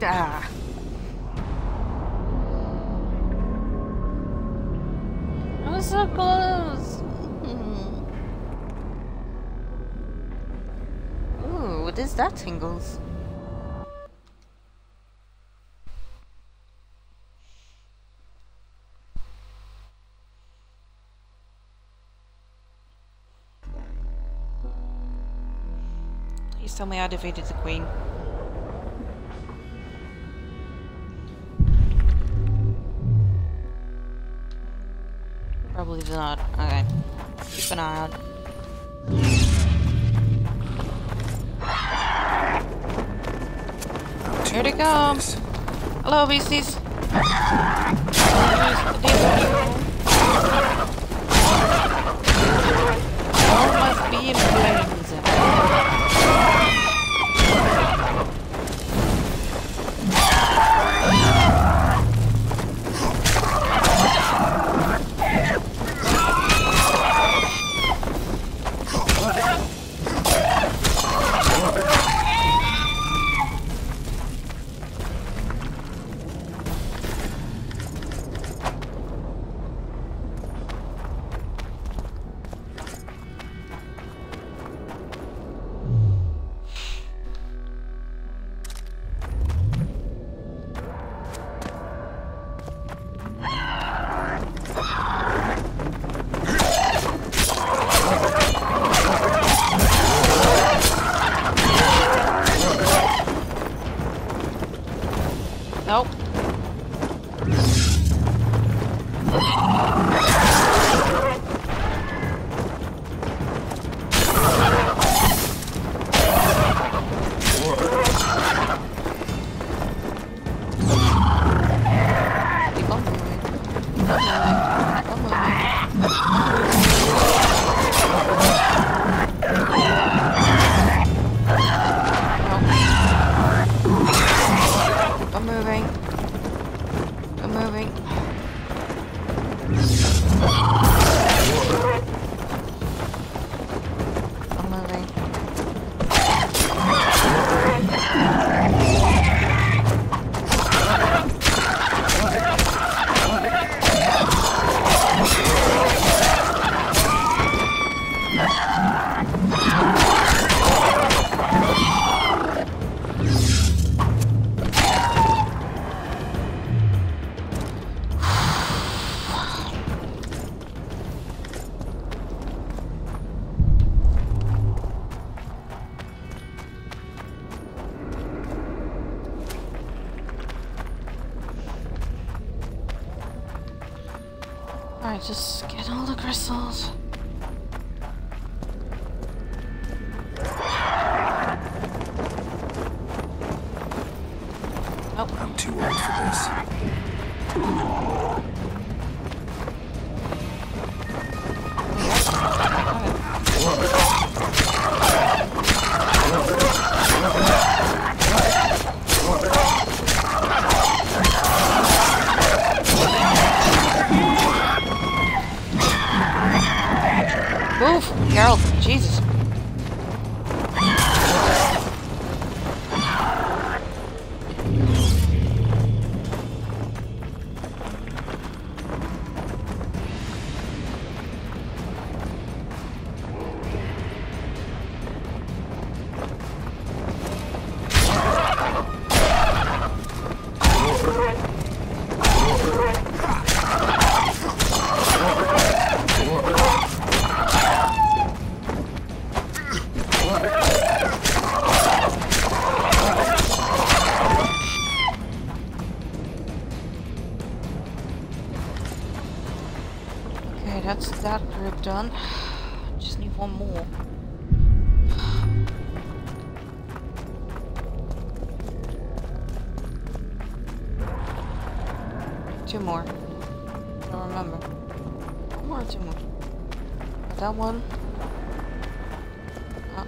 Ah. I was so close. Ooh, what is that, Tingles? Please tell me I defeated the queen. Probably not. Okay. Keep an eye out. Here they come! Hello, beasties! All must be in flames. Nope. Alright, just get all the crystals. Nope. I'm too old for this. Move, Geralt, Jesus. That's that group done. Just need one more. two more. I don't remember. One more or two more? Got that one. Oh.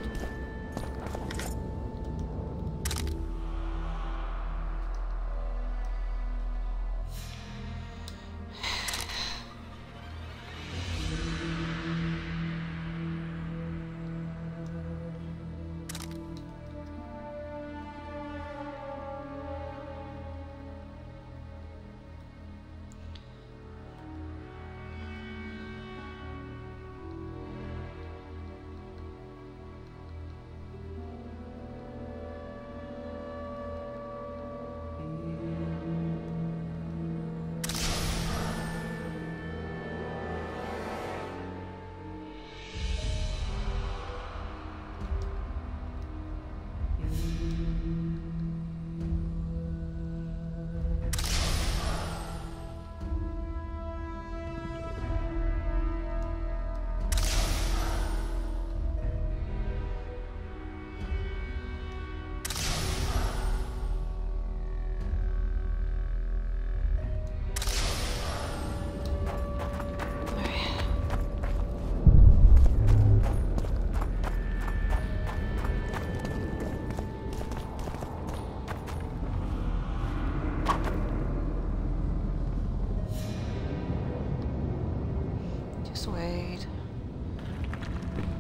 Just wait.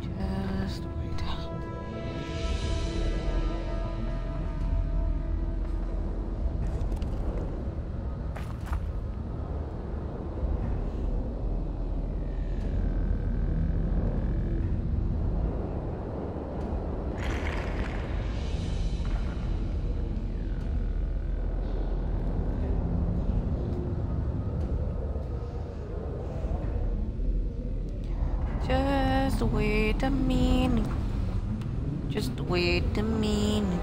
Just wait. Just wait a minute. Just wait a minute.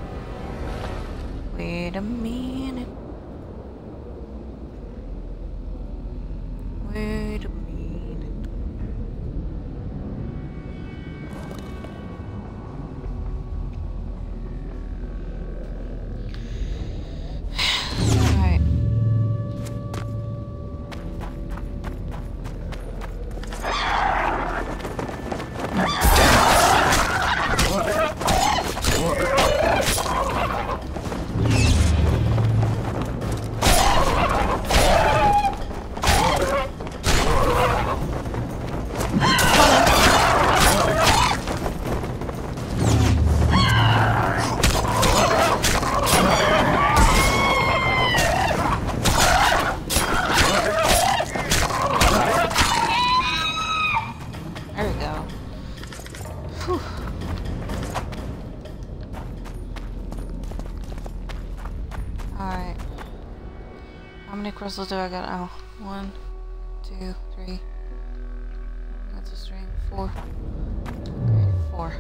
Wait a minute. Wait a minute. Alright. There we go. Whew. Alright. How many crystals do I got? Oh, 1, 2, 3. That's a string. 4. Okay, 4.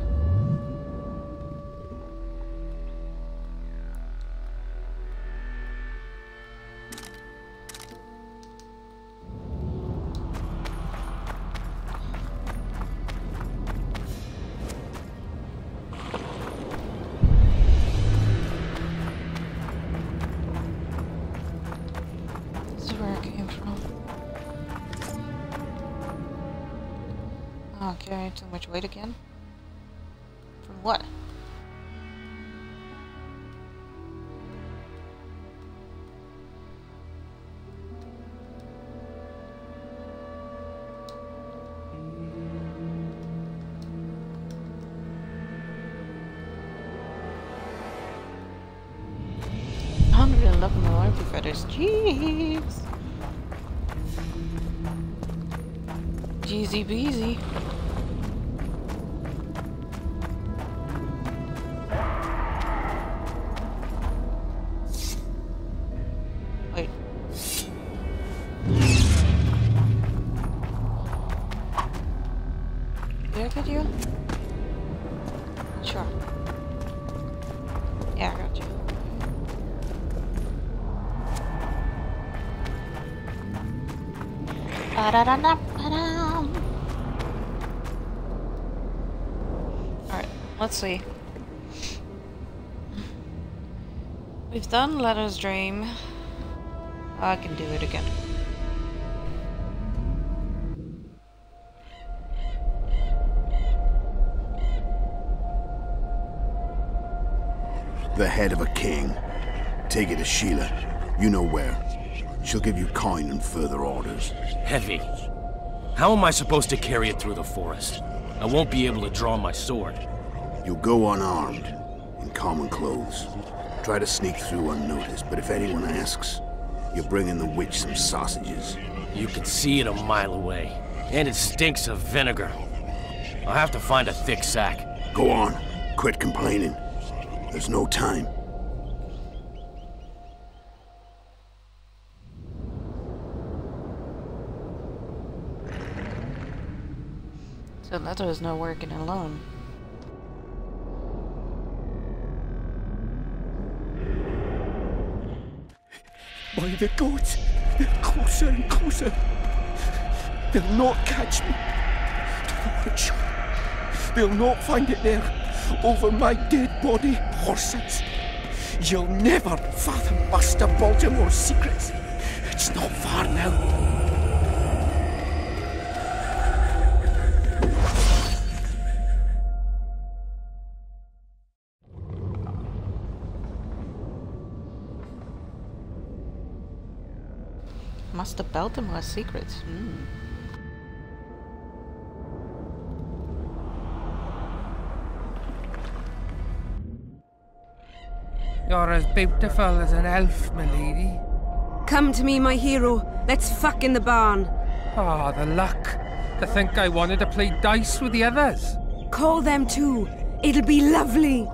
This is where I came from. Oh, carrying too much weight again? From what? My feathers. Jeez. Jeezy beezy. Wait. Did I get you? Sure. Yeah, I got you. Alright, let's see. We've done Letter's Dream. I can do it again. The head of a king. Take it to Sheila. You know where. She'll give you coin and further orders. Heavy. How am I supposed to carry it through the forest? I won't be able to draw my sword. You'll go unarmed, in common clothes. Try to sneak through unnoticed, but if anyone asks, you're bringing the witch some sausages. You can see it a mile away, and it stinks of vinegar. I'll have to find a thick sack. Go on. Quit complaining. There's no time. So Leto is not working alone. By the gods, they're closer and closer. They'll not catch me. To the witch. They'll not find it there, over my dead body, horses. You'll never fathom Master Baltimore's secrets. It's not far now. Master Baltimore's secrets. You're as beautiful as an elf, my lady. Come to me, my hero. Let's fuck in the barn. Ah, the luck. To think I wanted to play dice with the others. Call them too. It'll be lovely.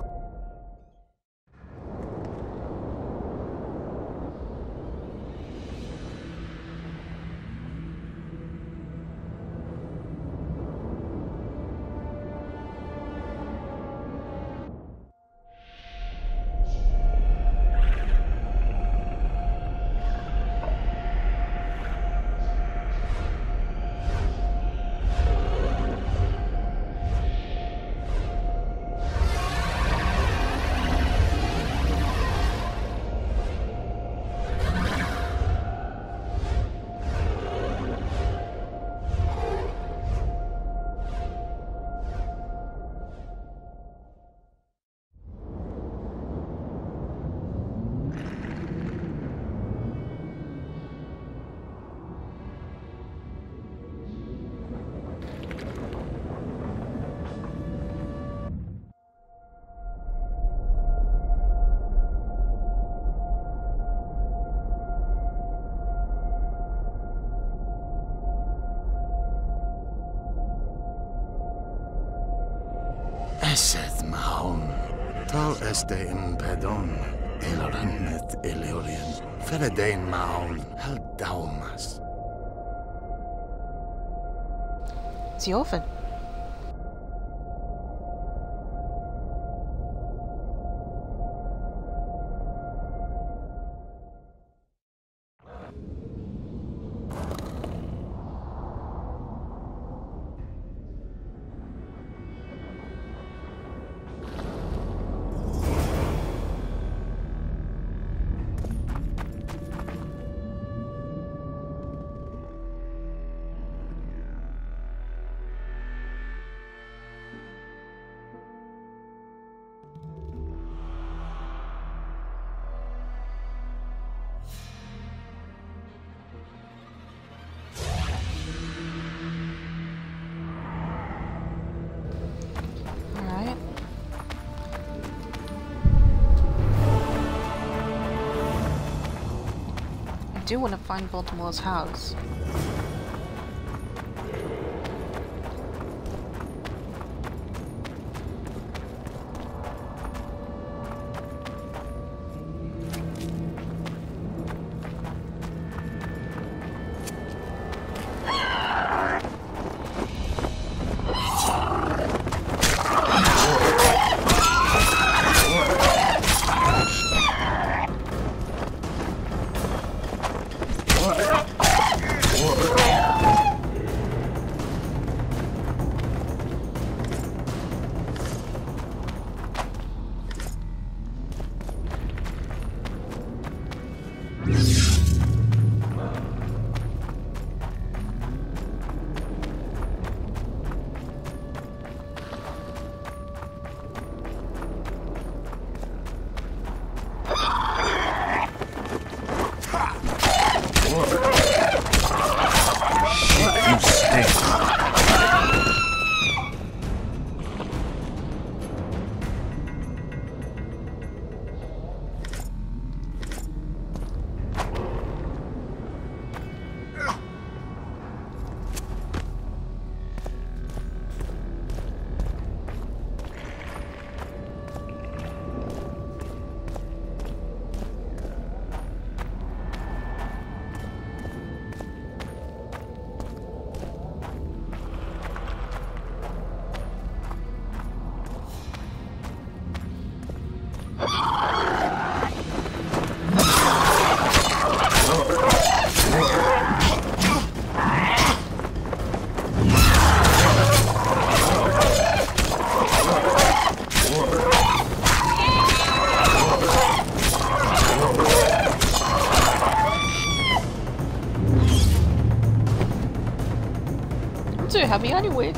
Esed mahon, tal este in pedon, elorannet eleorien, feredein mahon, hel daumas. It's the orphan. I do want to find Baltimore's house. have me anyway.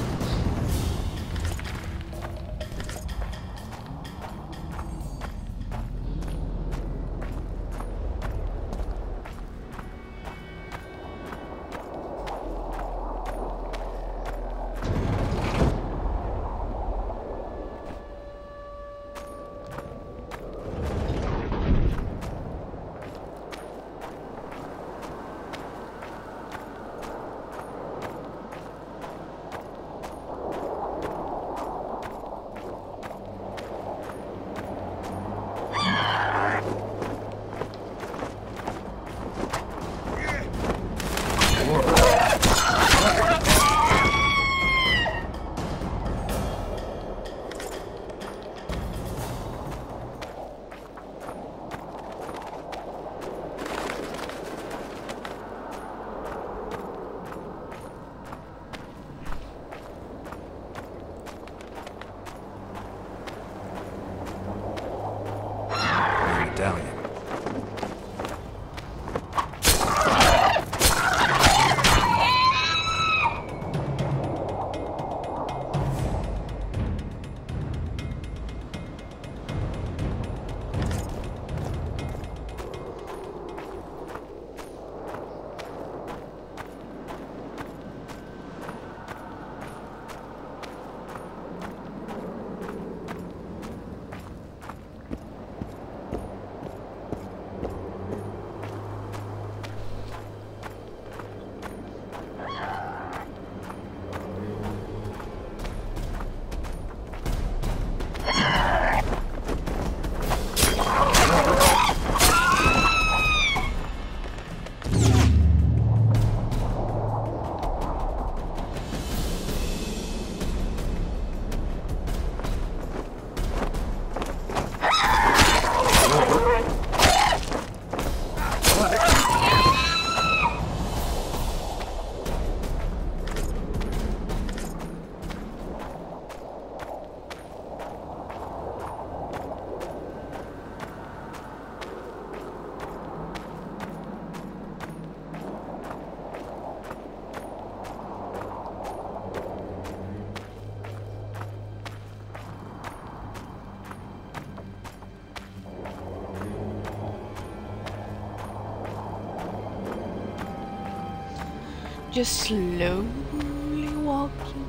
Just slowly walking,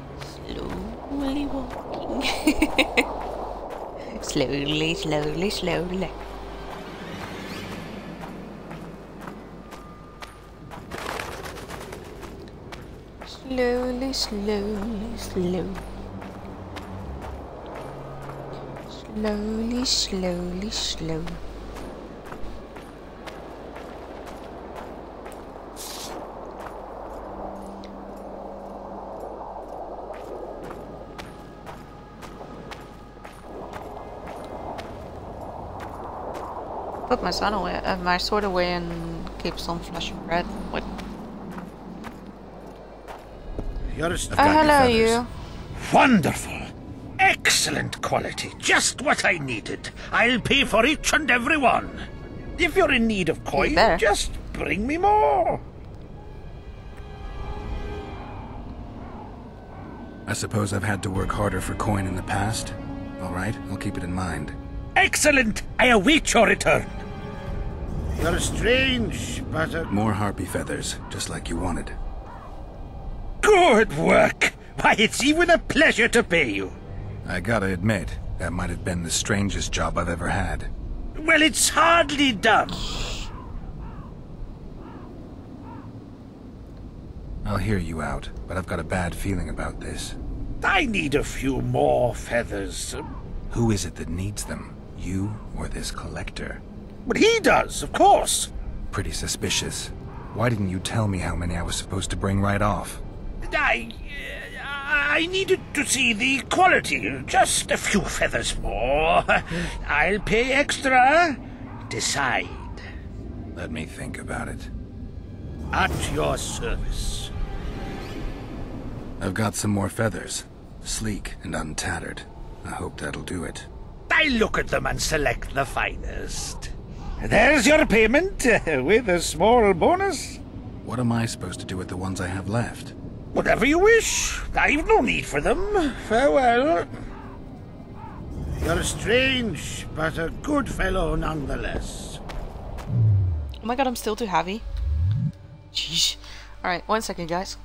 slowly walking. Slowly, slowly, slowly. Slowly, slowly, slowly. Slowly, slowly, slowly. Put my son away, my sword away, and keep some flesh and bread. What? Hello, you. Wonderful, excellent quality, just what I needed. I'll pay for each and every one. If you're in need of coin, just bring me more. I suppose I've had to work harder for coin in the past. All right, I'll keep it in mind. Excellent! I await your return. You're strange, but... More harpy feathers, just like you wanted. Good work! Why, it's even a pleasure to pay you. I gotta admit, that might have been the strangest job I've ever had. Well, it's hardly done. I'll hear you out, but I've got a bad feeling about this. I need a few more feathers. Who is it that needs them? You or this collector? But he does, of course. Pretty suspicious. Why didn't you tell me how many I was supposed to bring right off? I needed to see the quality. Just a few feathers more. I'll pay extra. Decide. Let me think about it. At your service. I've got some more feathers. Sleek and untattered. I hope that'll do it. I look at them and select the finest. There's your payment, with a small bonus. What am I supposed to do with the ones I have left? Whatever you wish. I've no need for them. Farewell. You're strange, but a good fellow nonetheless. Oh my god, I'm still too heavy. Jeez. Alright, 1 second, guys.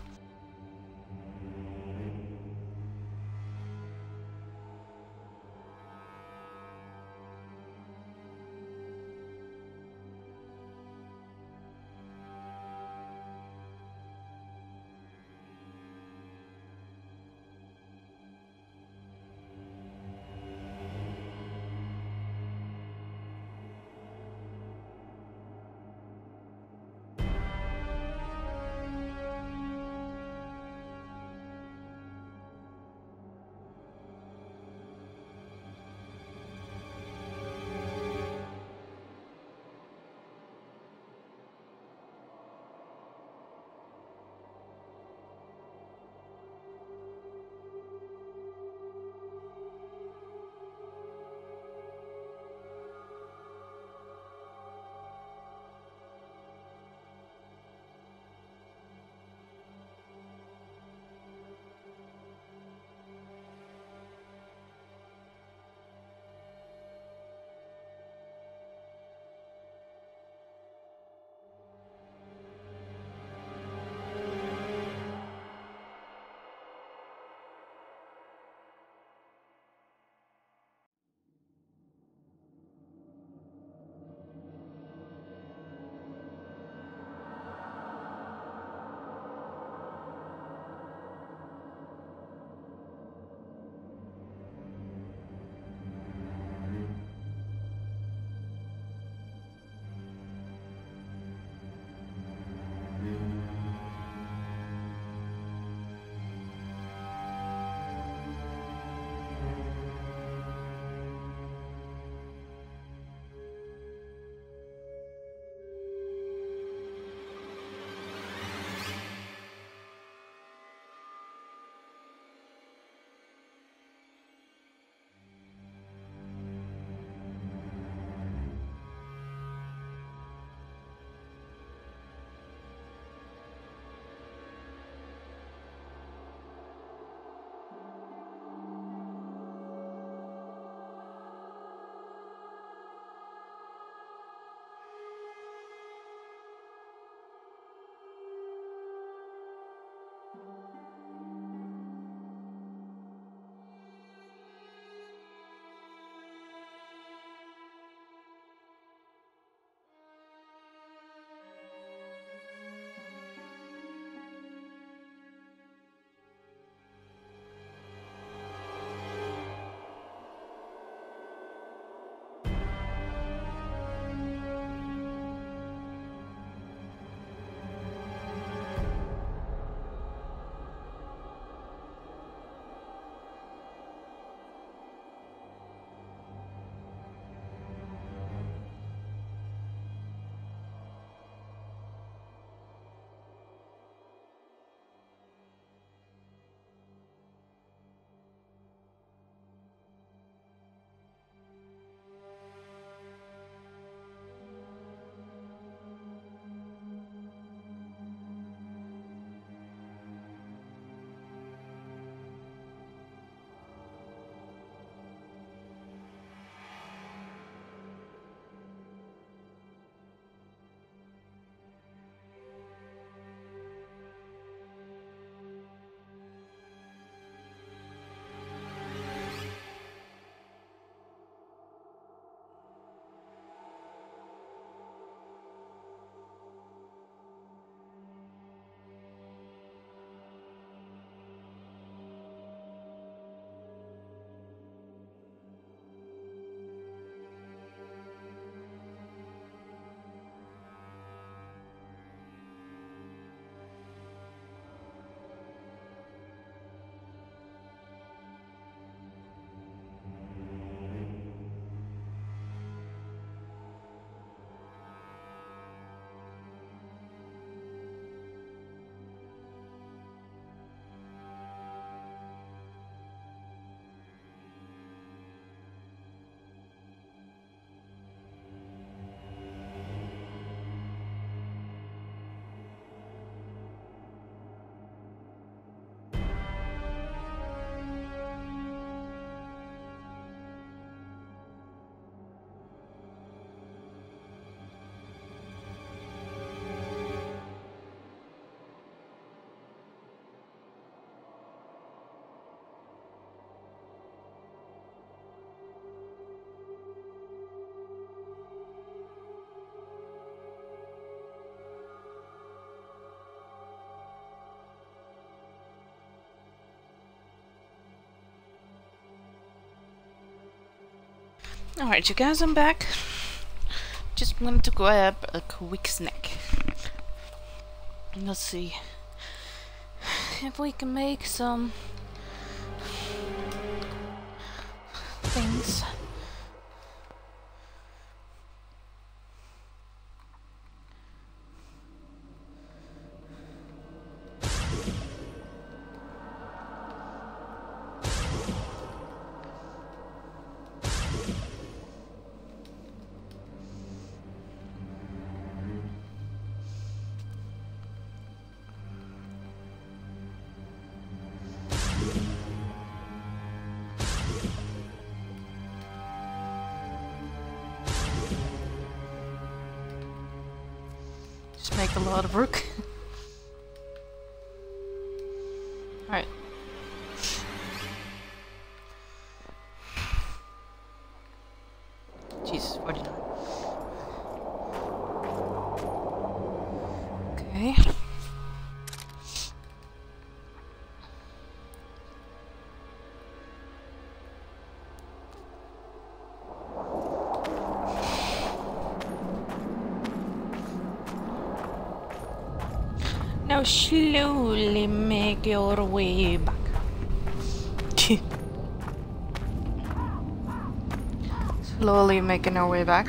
Alright, you guys, I'm back. Just wanted to grab a quick snack. Let's see if we can make some things. Make a lot of work. Alright. Jesus, 49. Okay. Now slowly make your way back. Slowly making our way back.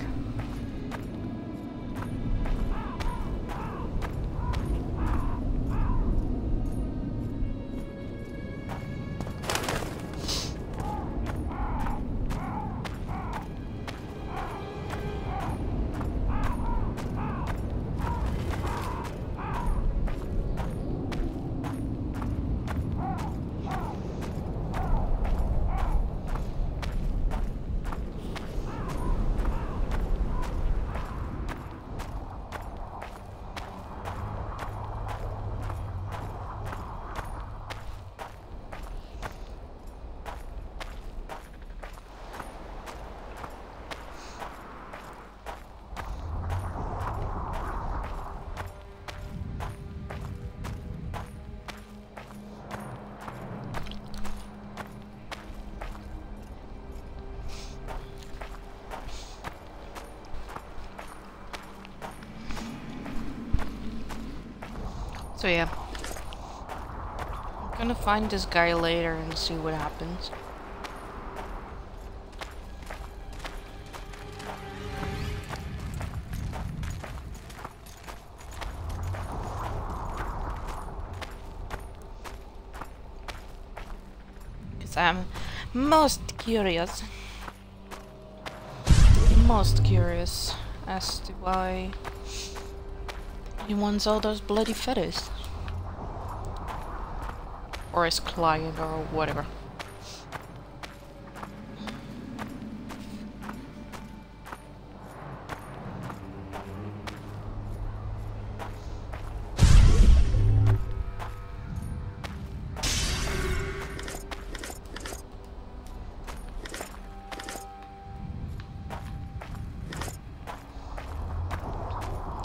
So yeah, I'm gonna find this guy later and see what happens. Because I'm most curious as to why he wants all those bloody feathers. Or his client or whatever.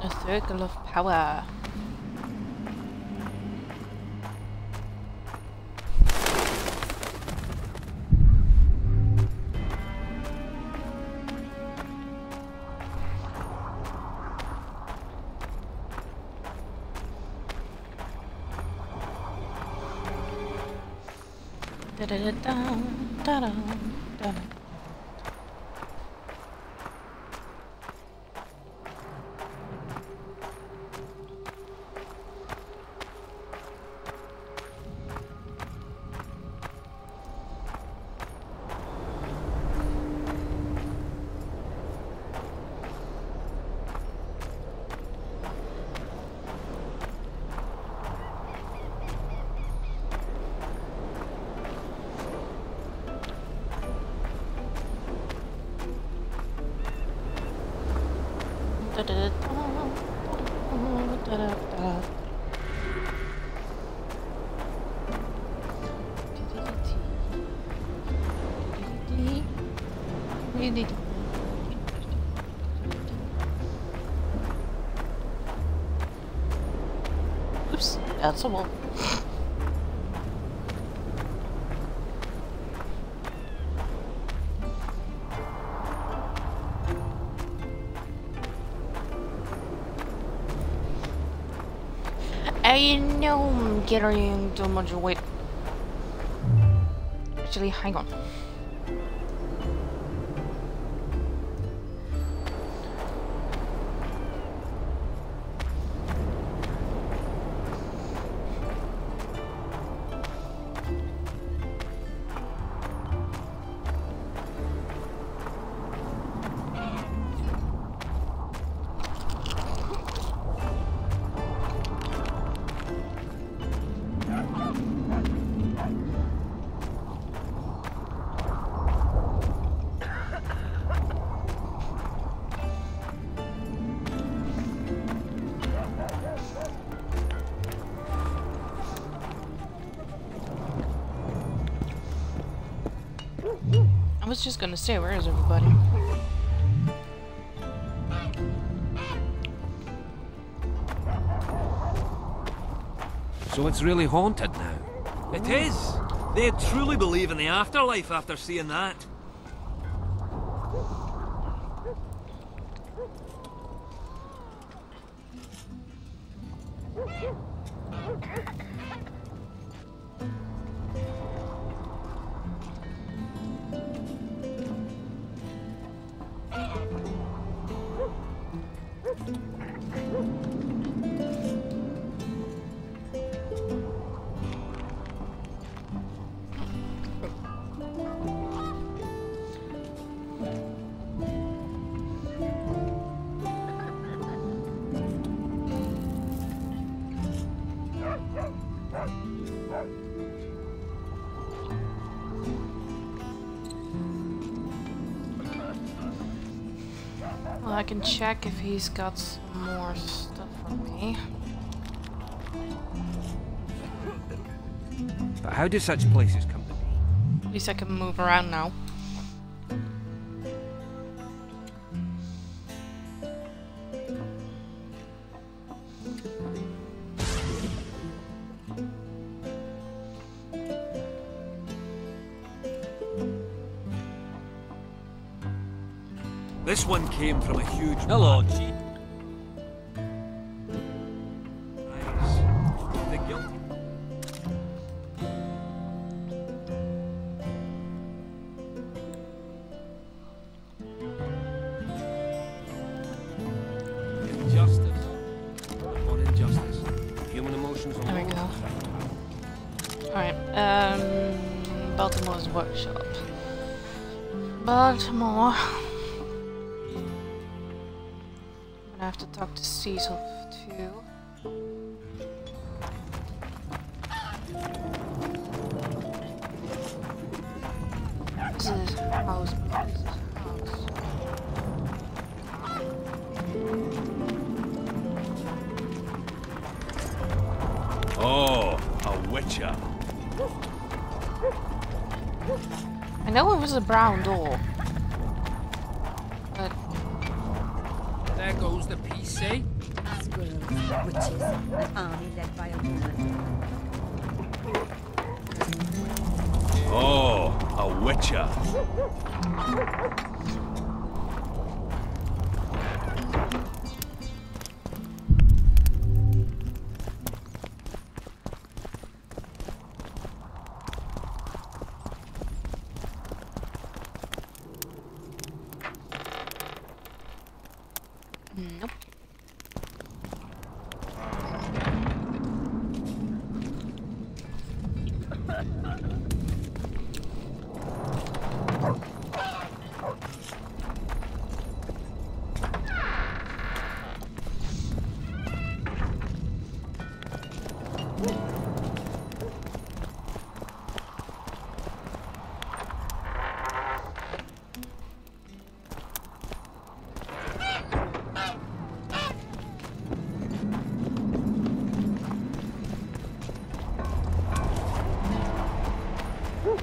A circle of power. Oops, that's a wall. I know I'm carrying too much weight. Actually, hang on. I was just gonna say, where is everybody? So it's really haunted now? It is! They truly believe in the afterlife after seeing that. Well, I can check if he's got some more stuff for me. But how do such places come to be? At least I can move around now. This one came from a huge... Hello, Chief. The guilty... Injustice. Or injustice. Human emotions. There we go. Alright, Baltimore's workshop. Baltimore. I have to talk to Cecil too. This is his house. Oh, a witcher. I know it was a brown door. But there goes the PC. Squirrels, witches, an army led by a woman. Oh, a witcher. nope.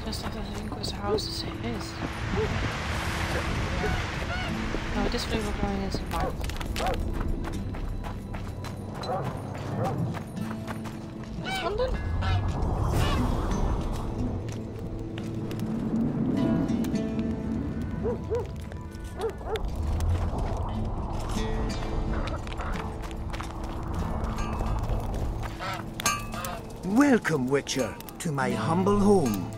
Just like I think was house as it is. No, this way we're going is marked. This one then? Welcome, Witcher, to my humble home.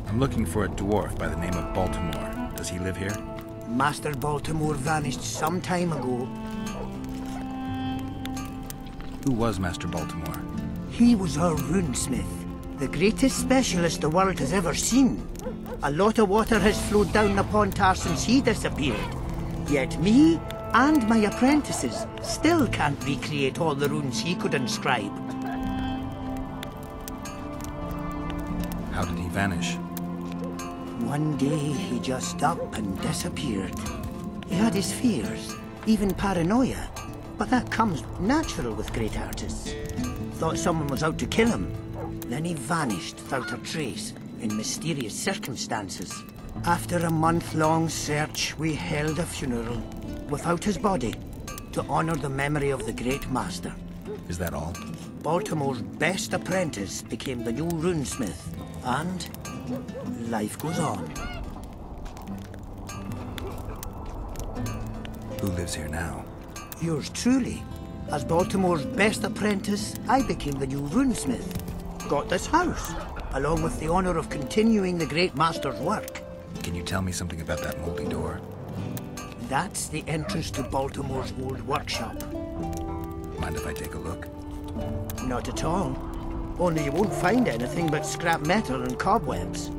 I'm looking for a dwarf by the name of Baltimore. Does he live here? Master Baltimore vanished some time ago. Who was Master Baltimore? He was our runesmith, the greatest specialist the world has ever seen. A lot of water has flowed down the Pontar since he disappeared. Yet me and my apprentices still can't recreate all the runes he could inscribe. How did he vanish? One day he just up and disappeared. He had his fears, even paranoia, but that comes natural with great artists. Thought someone was out to kill him. Then he vanished without a trace, in mysterious circumstances. After a month-long search, we held a funeral, without his body, to honor the memory of the great master. Is that all? Baltimore's best apprentice became the new runesmith, and life goes on. Who lives here now? Yours truly. As Baltimore's best apprentice, I became the new runesmith. Got this house, along with the honor of continuing the great master's work. Can you tell me something about that moldy door? That's the entrance to Baltimore's old workshop. Mind if I take a look? Not at all. Only you won't find anything but scrap metal and cobwebs.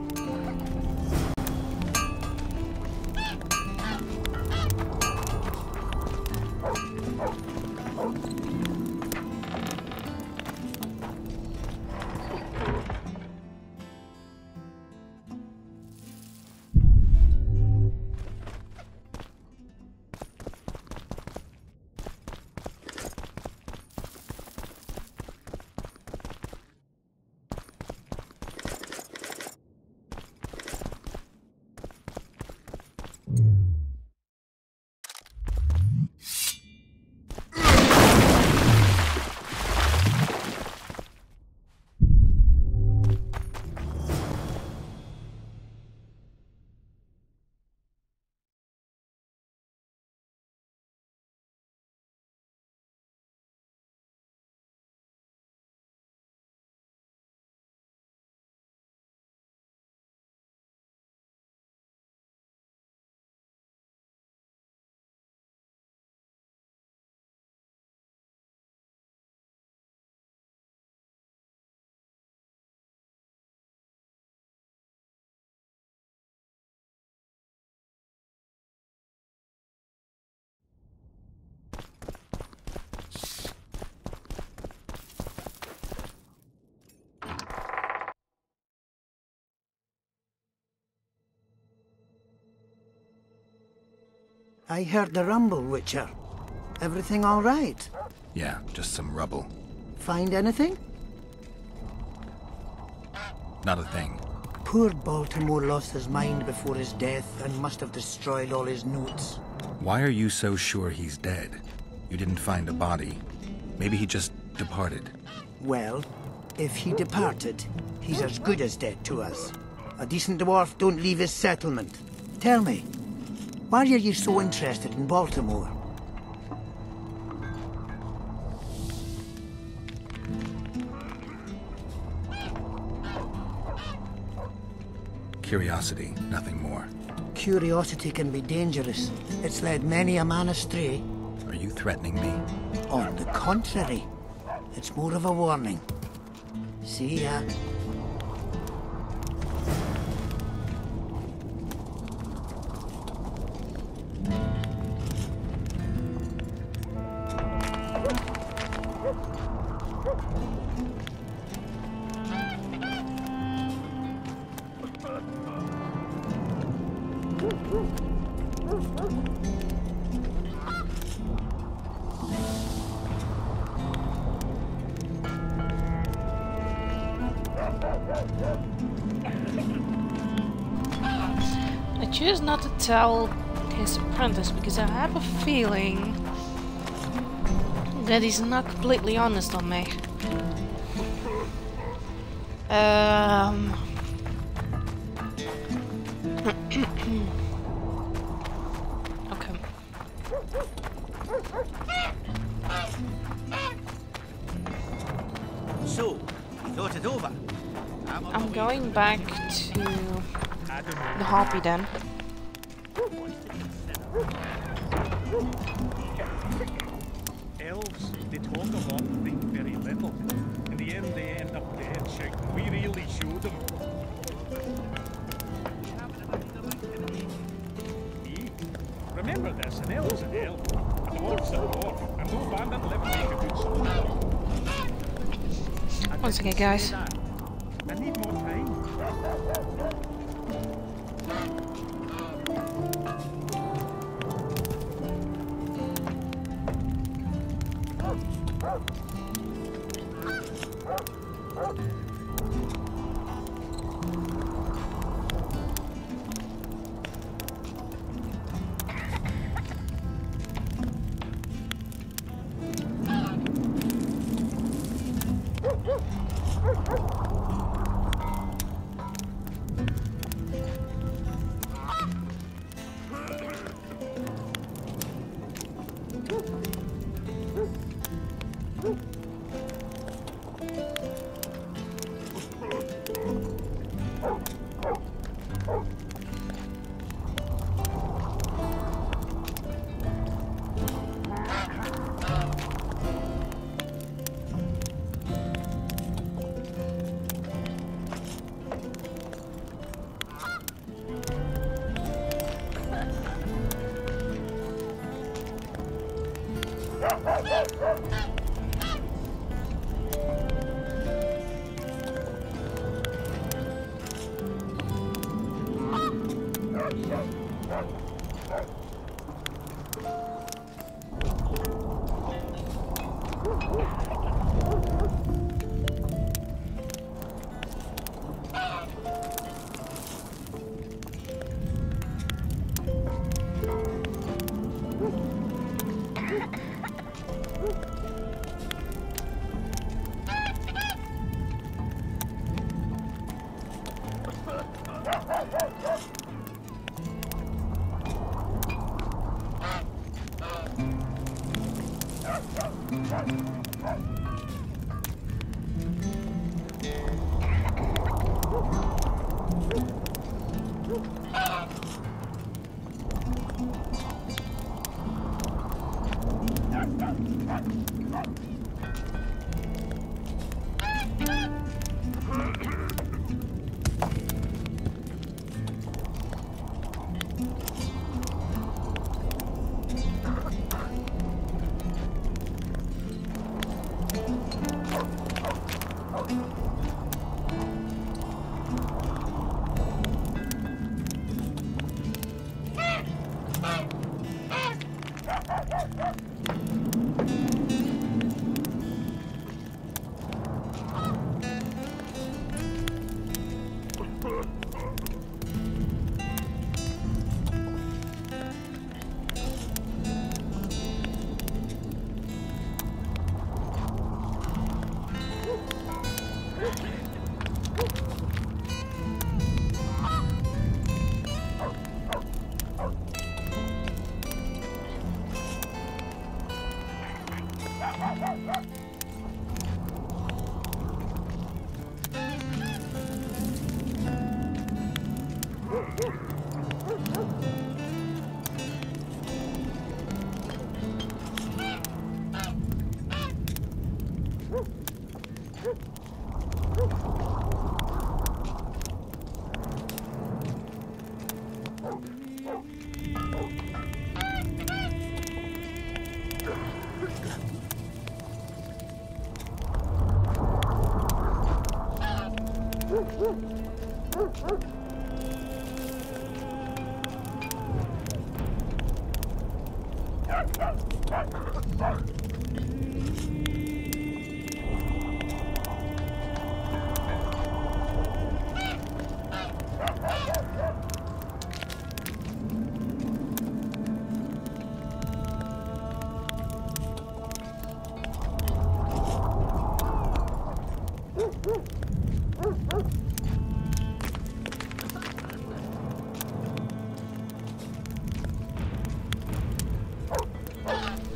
I heard the rumble, Witcher. Everything all right? Yeah, just some rubble. Find anything? Not a thing. Poor Baltimore lost his mind before his death and must have destroyed all his notes. Why are you so sure he's dead? You didn't find a body. Maybe he just departed. Well, if he departed, he's as good as dead to us. A decent dwarf don't leave his settlement. Tell me, why are you so interested in Baltimore? Curiosity, nothing more. Curiosity can be dangerous. It's led many a man astray. Are you threatening me? On the contrary, it's more of a warning. See ya. I choose not to tell his apprentice because I have a feeling that he's not completely honest on me. Okay. headed over. I'm going back to the Harpy Den. Elves, they talk a lot and think very little. In the end, they end up dead shouting, "We really showed them." Remember this, an elf's an elf, a dwarf's a dwarf, and no bandit living make a good soldier. One second, guys. I need more time.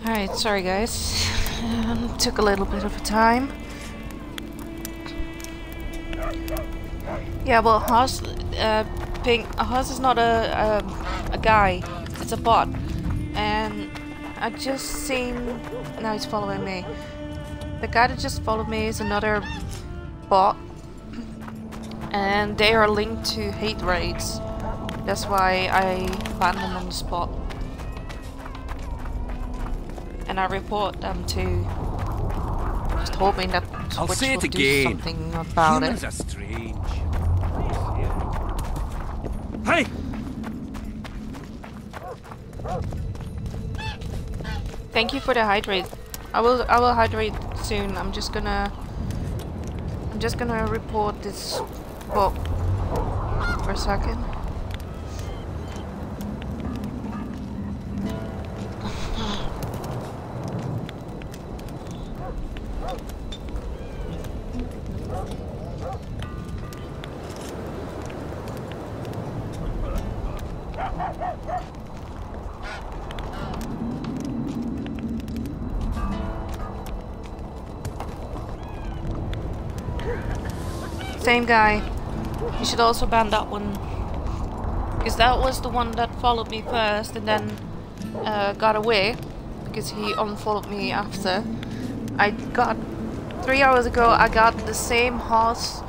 Alright, sorry guys. Took a little bit of time. Yeah, well, Haas, Pink, Haas is not a guy. It's a bot. And I just seen... Now he's following me. The guy that just followed me is another bot. And they are linked to hate raids. That's why I banned them on the spot. And I report them to... Just hoping that I'll Twitch say it will do again. something about Humans it. are strange. Hey! Thank you for the hydrate. I will hydrate soon. I'm just gonna report this book for a second. Same guy. You should also ban that one. Because that was the one that followed me first and then got away. Because he unfollowed me after. 3 hours ago I got the same horse,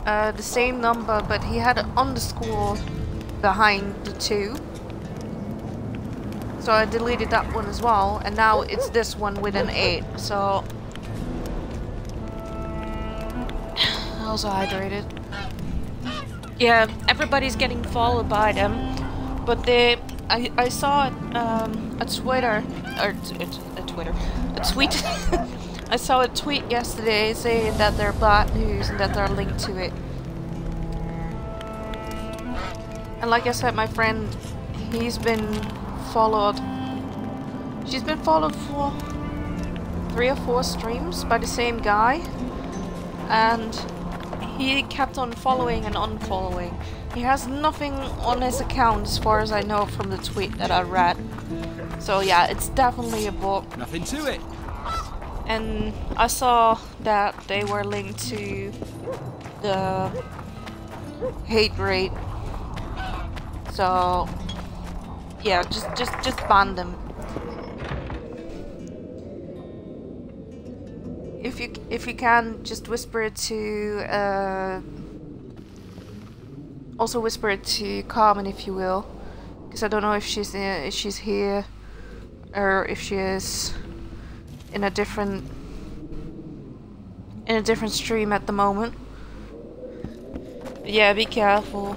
the same number, but he had an underscore behind the 2. So I deleted that one as well, and now it's this one with an 8, so... Also hydrated. Yeah, everybody's getting followed by them, but I saw a Twitter, or a tweet. I saw a tweet yesterday saying that they're bad news and that they're linked to it. And like I said, my friend, he's been followed. She's been followed for 3 or 4 streams by the same guy, and he kept on following and unfollowing. He has nothing on his account as far as I know from the tweet that I read. So yeah, it's definitely a bot. Nothing to it. And I saw that they were linked to the hate raid. So yeah, just ban them. If you can, just whisper it to also whisper it to Carmen, if you will, because I don't know if she's here or if she is in a different stream at the moment. But yeah, be careful.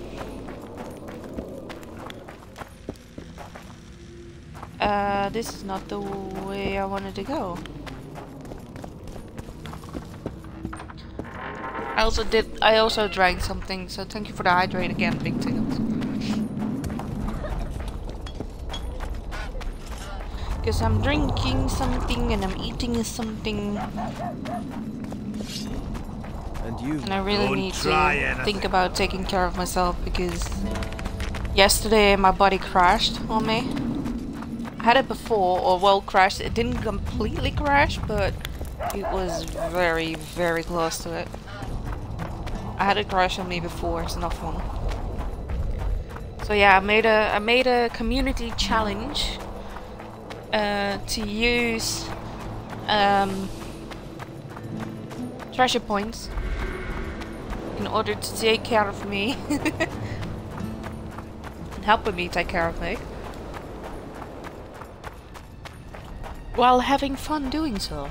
This is not the way I wanted to go. I also drank something, so thank you for the hydrate again, Big Tails. Because I'm drinking something and I'm eating something. And I really need to think about taking care of myself, because yesterday my body crashed on me. I had it before, or well, crashed. It didn't completely crash, but it was very, very close to it. I had it crash on me before, it's not fun. So yeah, I made a community challenge to use treasure points in order to take care of me and helping me take care of me while having fun doing so.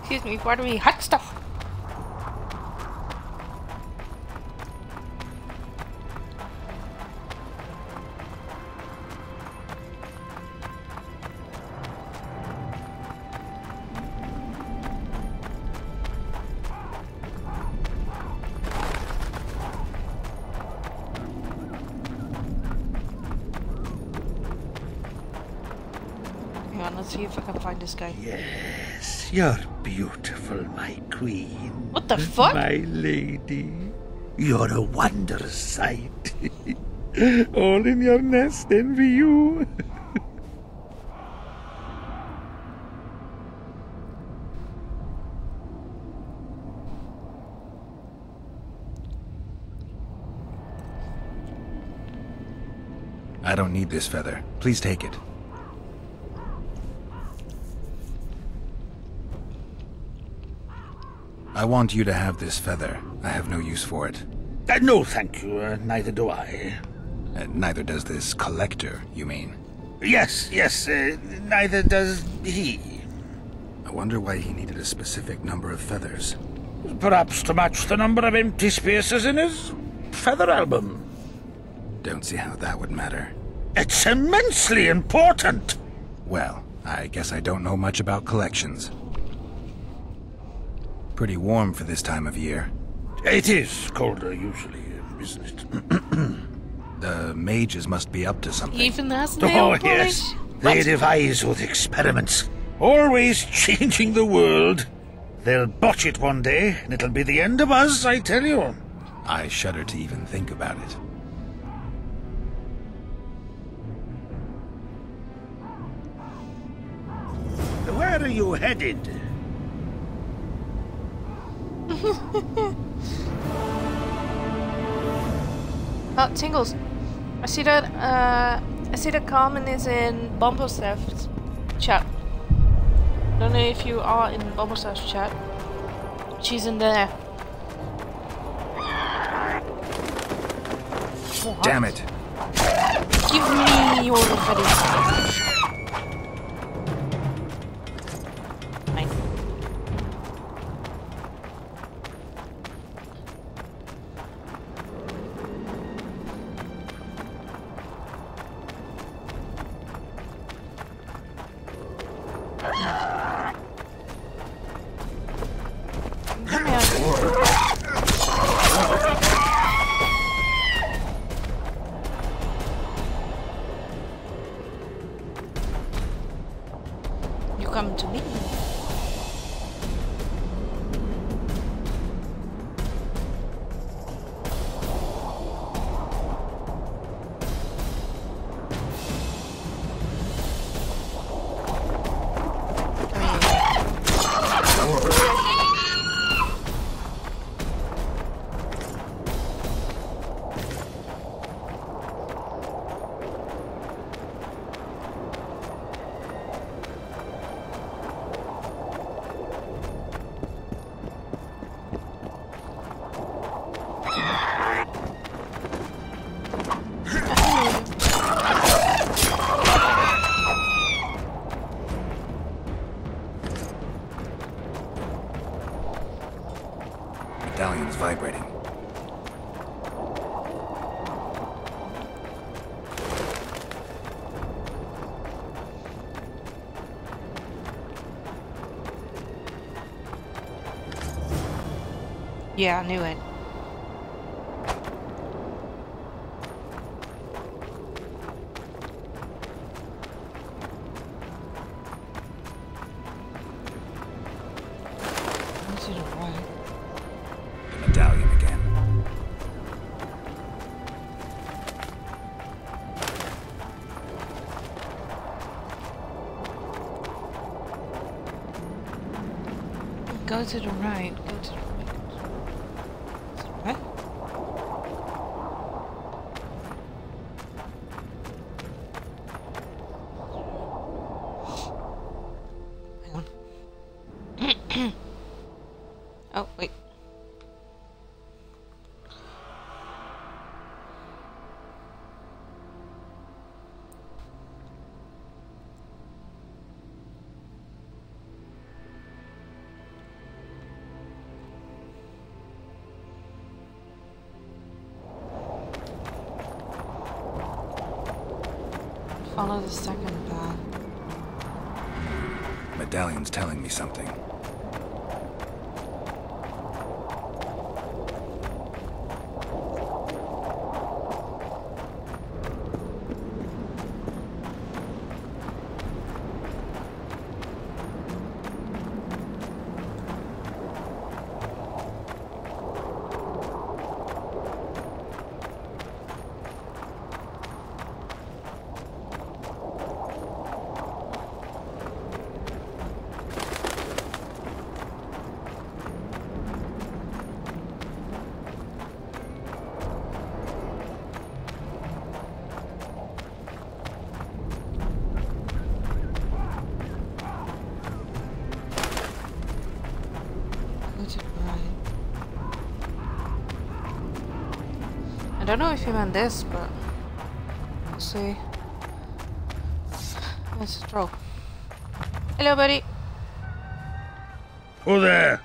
Excuse me, why do we hack stuff? Hang on, let's see if I can find this guy. Yes, you're beautiful, my queen. What the fuck? My lady. You're a wondrous sight. All in your nest envy you. I don't need this feather. Please take it. I want you to have this feather. I have no use for it. No, thank you. Neither do I. Neither does this collector, you mean? Yes, neither does he. I wonder why he needed a specific number of feathers. Perhaps to match the number of empty spaces in his feather album. Don't see how that would matter. It's immensely important. Well, I guess I don't know much about collections. Pretty warm for this time of year. It is colder usually, isn't it? The mages must be up to something. Even as nail polish? Yes. They devise with experiments. Always changing the world. They'll botch it one day, and it'll be the end of us, I tell you. I shudder to even think about it. Where are you headed? Oh, Tingles. I see that Carmen is in Bombostaff's chat. Don't know if you are in Bombostaff's chat. She's in there. Oh, damn it. Give me your confetti. Medallion's vibrating. Yeah, I knew it. Medallion again. Go to the right. Go to the right. What? Hang on. Oh, wait. Follow the second path. Medallion's telling me something. don't know if he meant this, but we'll see. There's a troll. Hello, buddy. Who there?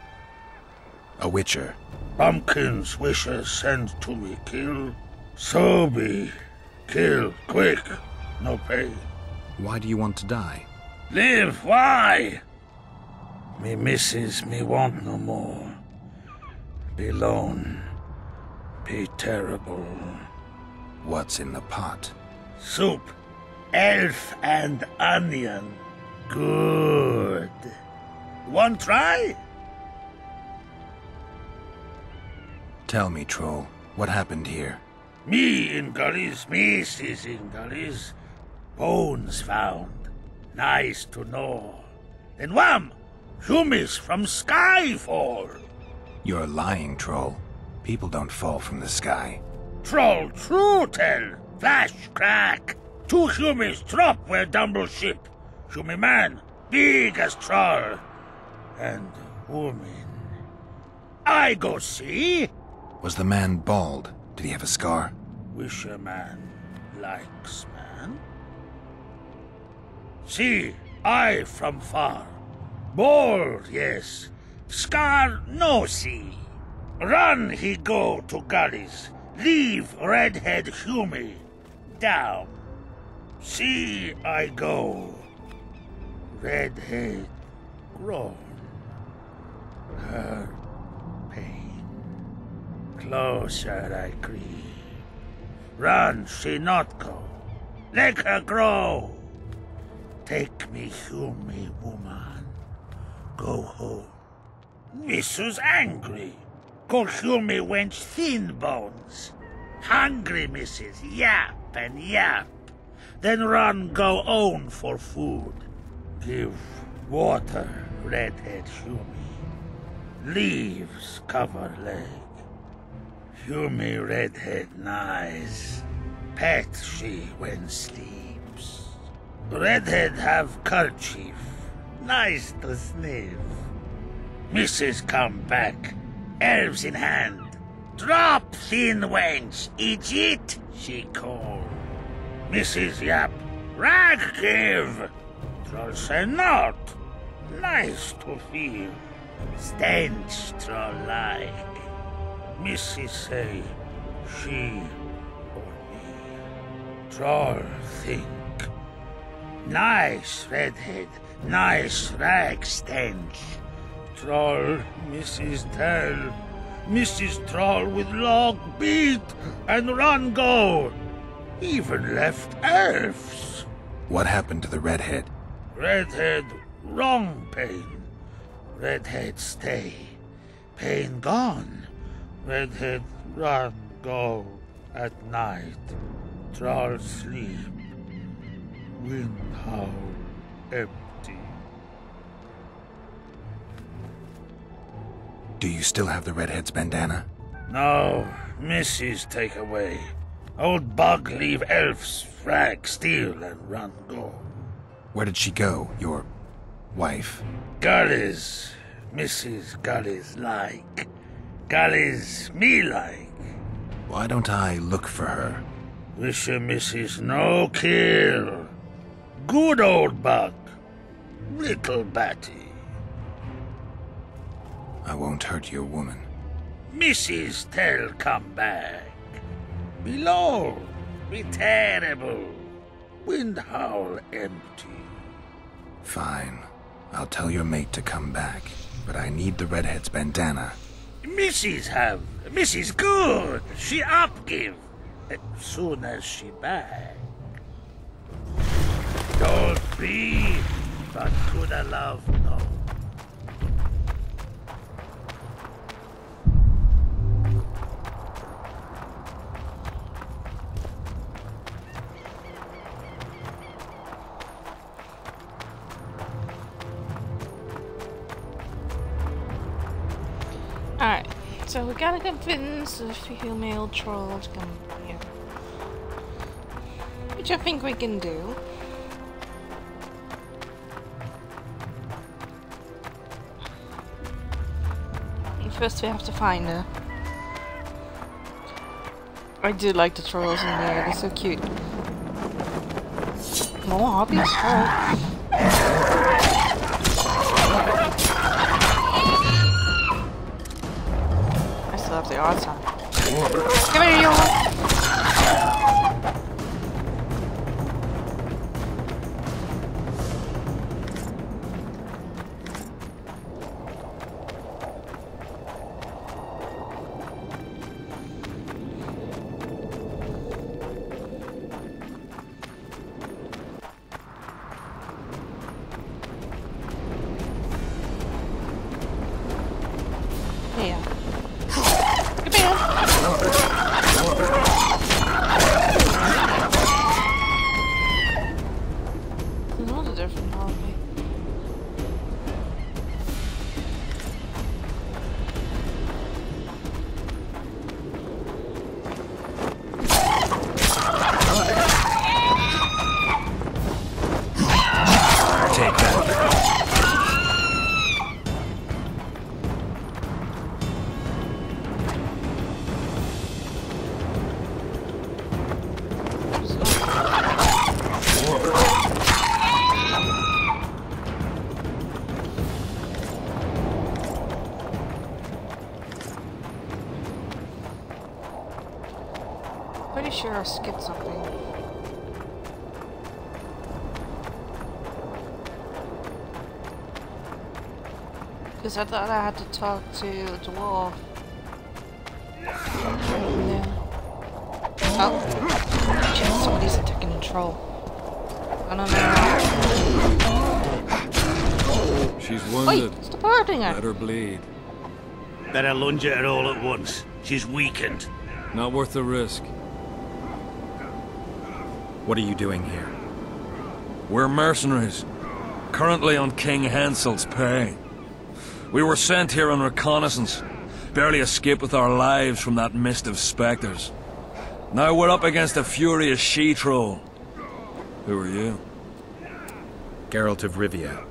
A witcher. Pumpkin's wishes sent to me kill. So be. Kill, quick. No pain. Why do you want to die? Live, why? Me missus me want no more. Be lone. Be terrible. What's in the pot? Soup. Elf and onion. Good. Want try? Tell me, troll, what happened here? Me in gullies, missus in gullies. Bones found. Nice to know. Then wham! Humis from sky fall. You're lying, troll. People don't fall from the sky. Troll true tell. Flash crack. 2 humis drop where dumble ship. Humi man, big as troll. And woman. I go see. Was the man bald? Did he have a scar? Wish a man likes man. See, I from far. Bald, yes. Scar no see. Run he go to gullies. Leave redhead Humi down. See I go. Redhead grown. Her pain. Closer I creep. Run she not go. Let her grow. Take me Humi woman. Go home. Missus angry. Call Humi wench thin bones. Hungry missus yap and yap. Then run go own for food. Give water redhead Humi. Leaves cover leg. Humi redhead nice. Pet she when sleeps. Redhead have kerchief. Nice to sniff. Missus come back. Elves in hand. Drop thin wench. Idiot she call. Mrs. Yap. Rag give. Troll say not. Nice to feel. Stench troll like. Mrs. say she or me. Troll think. Nice redhead. Nice rag stench. Troll, Mrs. tell. Mrs. Troll with log beat and run go. Even left elves. What happened to the redhead? Redhead wrong pain. Redhead stay. Pain gone. Redhead run go at night. Troll sleep. Wind howl empty. Do you still have the redhead's bandana? No, Missus take away. Old bug leave elves frag steal and run go. Where did she go, your wife? Gullies. Mrs. Gullies like. Gullies me like. Why don't I look for her? Wish a Mrs. no kill. Good old bug. Little batty. I won't hurt your woman. Mrs. tell come back. Below. Be terrible. Wind howl empty. Fine. I'll tell your mate to come back. But I need the redhead's bandana. Mrs. have. Mrs. good. She up give. As soon as she back. Don't be, but to the love no. Alright, so we gotta convince the female troll to come here. Which I think we can do. And first we have to find her. I do like the trolls in there, they're so cute. More hobbies? Oh. I still have the art time. Come here, you! Pretty sure I skipped something. Because I thought I had to talk to a dwarf. Yeah. Oh. Shit, somebody's attacking a troll. I don't know. She's wounded. Wait, stop hurting her. Let her bleed. Better lunge at her all at once. She's weakened. Not worth the risk. What are you doing here? We're mercenaries, currently on King Henselt's pay. We were sent here on reconnaissance, barely escaped with our lives from that mist of spectres. Now we're up against a furious she-troll. Who are you? Geralt of Rivia.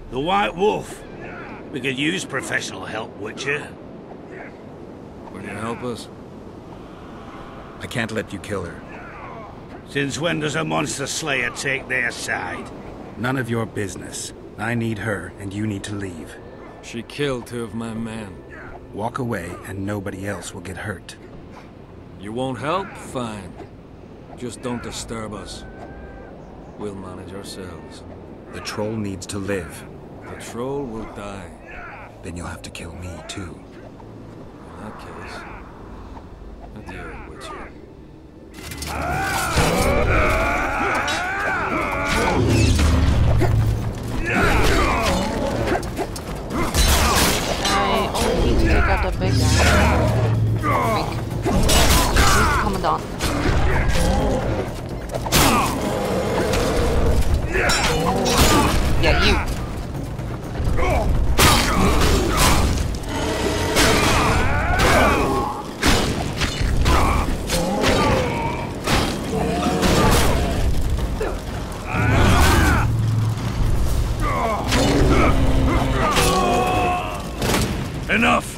The White Wolf. We could use professional help, Witcher. Will you help us? I can't let you kill her. Since when does a monster slayer take their side? None of your business. I need her, and you need to leave. She killed 2 of my men. Walk away, and nobody else will get hurt. You won't help? Fine. Just don't disturb us. We'll manage ourselves. The troll needs to live. The troll will die. Then you'll have to kill me, too. In that case... adieu, Witcher. I only need to take out the big guy. He's coming down. Yeah, you. Enough!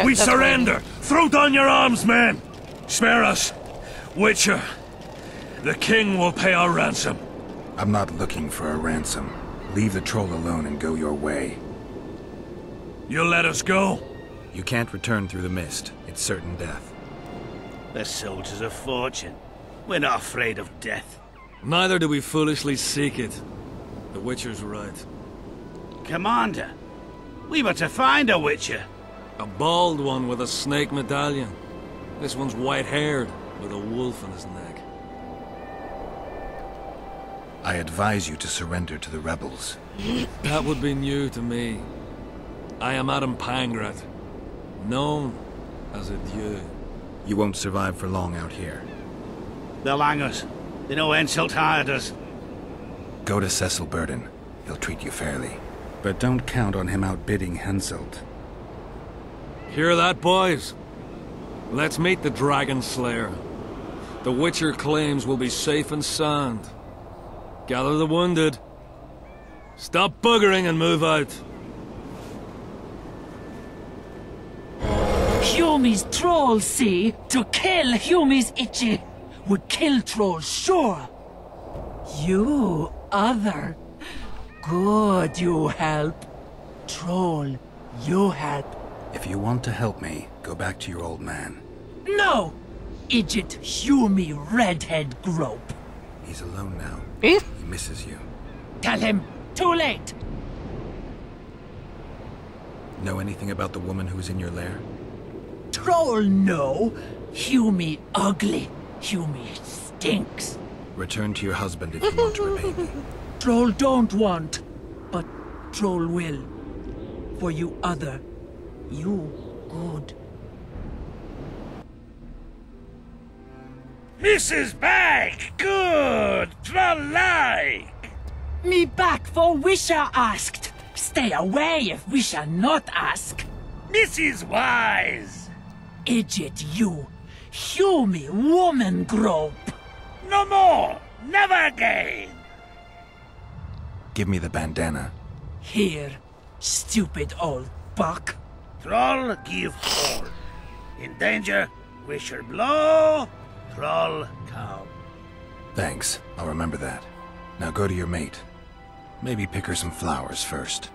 We surrender! Right. Throw down your arms, men! Spare us! Witcher, the king will pay our ransom. I'm not looking for a ransom. Leave the troll alone and go your way. You'll let us go? You can't return through the mist. It's certain death. The soldiers of fortune. We're not afraid of death. Neither do we foolishly seek it. The Witcher's right. Commander, we were to find a Witcher. A bald one with a snake medallion. This one's white-haired, with a wolf in his neck. I advise you to surrender to the rebels. That would be new to me. I am Adam Pangrat, known as a Dieu. You won't survive for long out here. They'll hang us. They know Henselt hired us. Go to Cecil Burden. He'll treat you fairly. But don't count on him outbidding Henselt. Hear that, boys? Let's meet the Dragon Slayer. The Witcher claims we'll be safe and sound. Gather the wounded. Stop buggering and move out. You Humi's trolls, see? To kill Humi's itchy would kill trolls, sure. You, other. Good, you help. Troll, you help. If you want to help me, go back to your old man. No! Idjit Humi redhead grope. He's alone now. He misses you. Tell him, too late. Know anything about the woman who's in your lair? Troll, no. Humi ugly. Humi stinks. Return to your husband if you want to remain. Troll don't want, but Troll will. For you other, you good. Mrs. Back! Good! Troll-like! Me back for Wisha asked. Stay away if Wisha not ask. Mrs. Wise! Idjit you. Humi woman grope. No more! Never again! Give me the bandana. Here, stupid old buck. Troll give all. In danger, Wisher blow, Troll come. Thanks. I'll remember that. Now go to your mate. Maybe pick her some flowers first.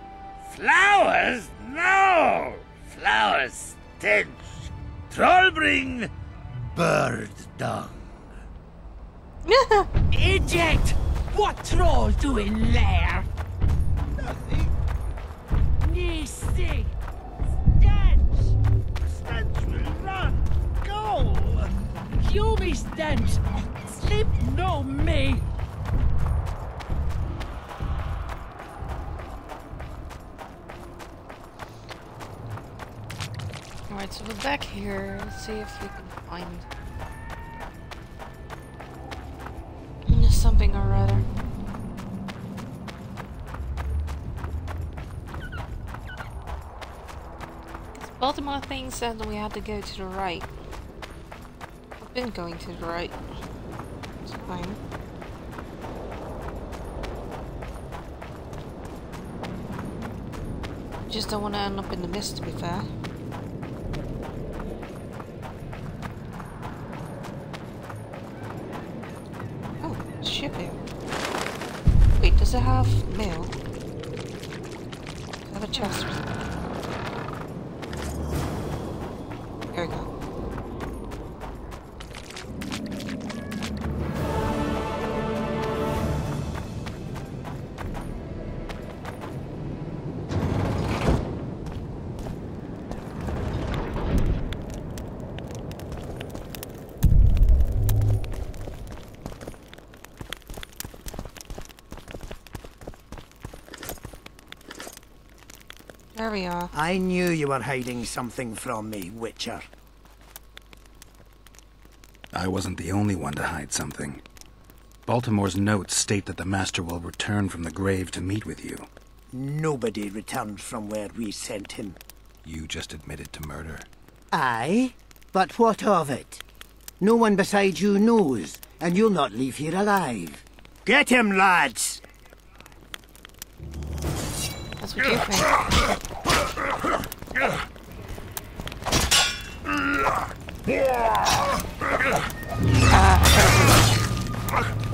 Flowers? No! Flowers stench. Troll bring bird dung. Eject! What troll doing there? Nothing. Nisi! Stench! Stench will run. Go! Humi stench! Sleep no me! Alright, so we're back here. Let's see if we can find something or other. Baltimore thing said we had to go to the right. I've been going to the right. It's fine. Just don't want to end up in the mist, to be fair. Oh, ship here. Wait, does it have mail? Does it have a chest or something? There we go. There we are. I knew you were hiding something from me, Witcher. I wasn't the only one to hide something. Baltimore's notes state that the Master will return from the grave to meet with you. Nobody returned from where we sent him. You just admitted to murder. Aye, but what of it? No one beside you knows, and you'll not leave here alive. Get him, lads! That's what you think.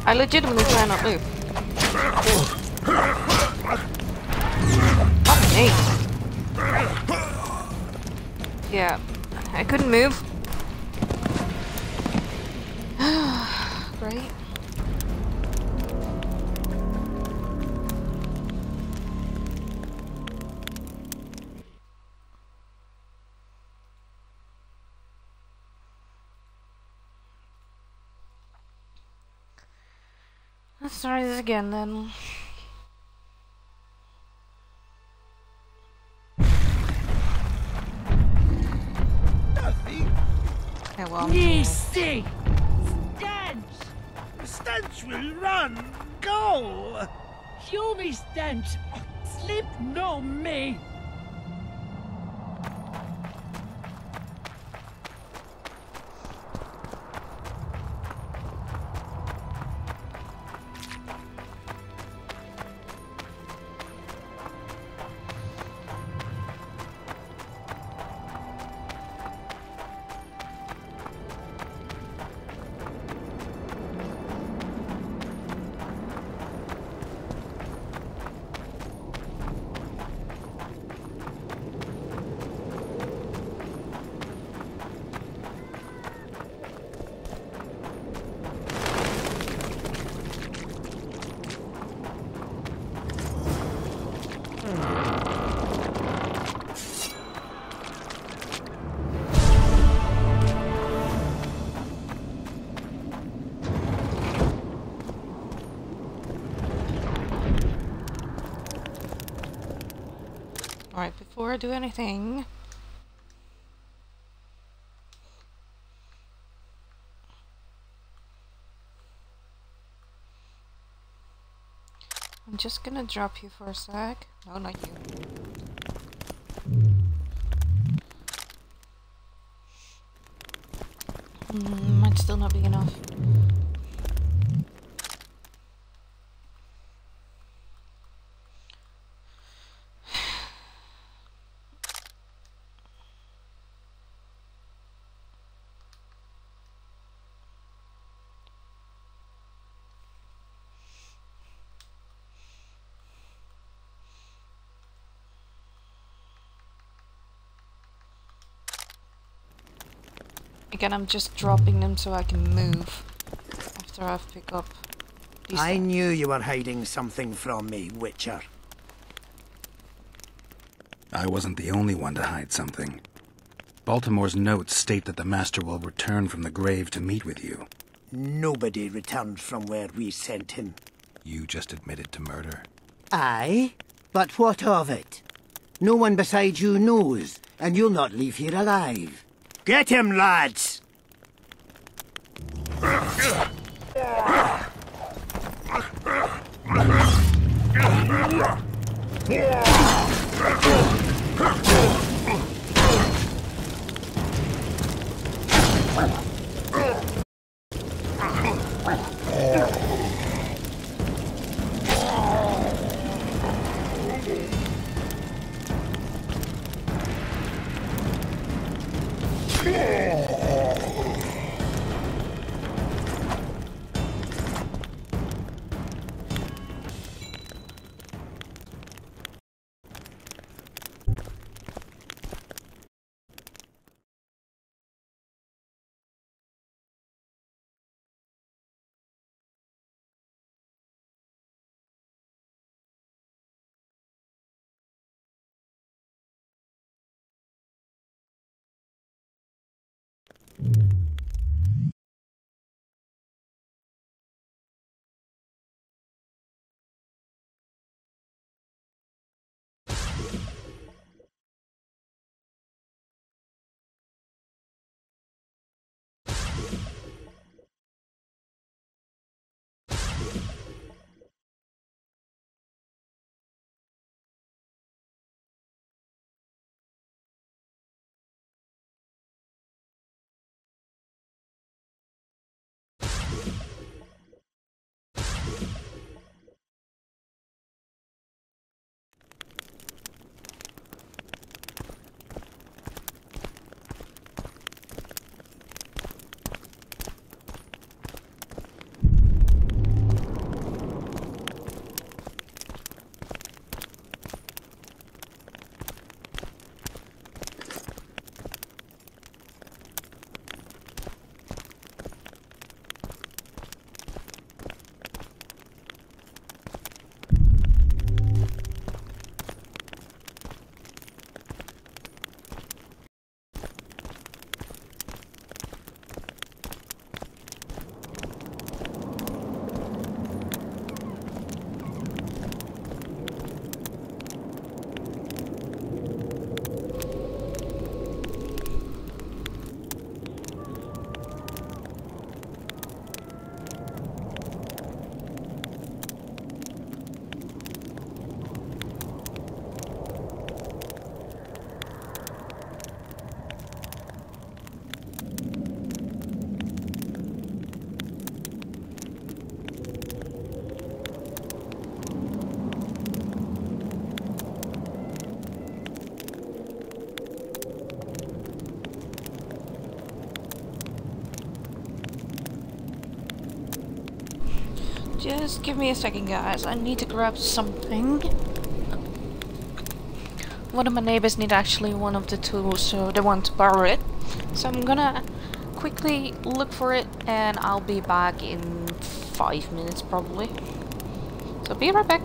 I legitimately cannot move. Oh, me. Yeah, I couldn't move. Great. Let's try this again then. Nothing. Okay, well. Nisi! Stench! Stench will run. Go! Humi stench! Sleep no me! Alright, before I do anything, I'm just gonna drop you for a sec. No, not you. Might still not be enough. Again, I'm just dropping them so I can move after I've picked up these. I knew you were hiding something from me, Witcher. I wasn't the only one to hide something. Baltimore's notes state that the Master will return from the grave to meet with you. Nobody returned from where we sent him. You just admitted to murder. Aye? But what of it? No one besides you knows, and you'll not leave here alive. Get him, lads! Just give me a second, guys. I need to grab something. One of my neighbors need actually one of the tools, so they want to borrow it. So I'm gonna quickly look for it, and I'll be back in 5 minutes probably. So be right back.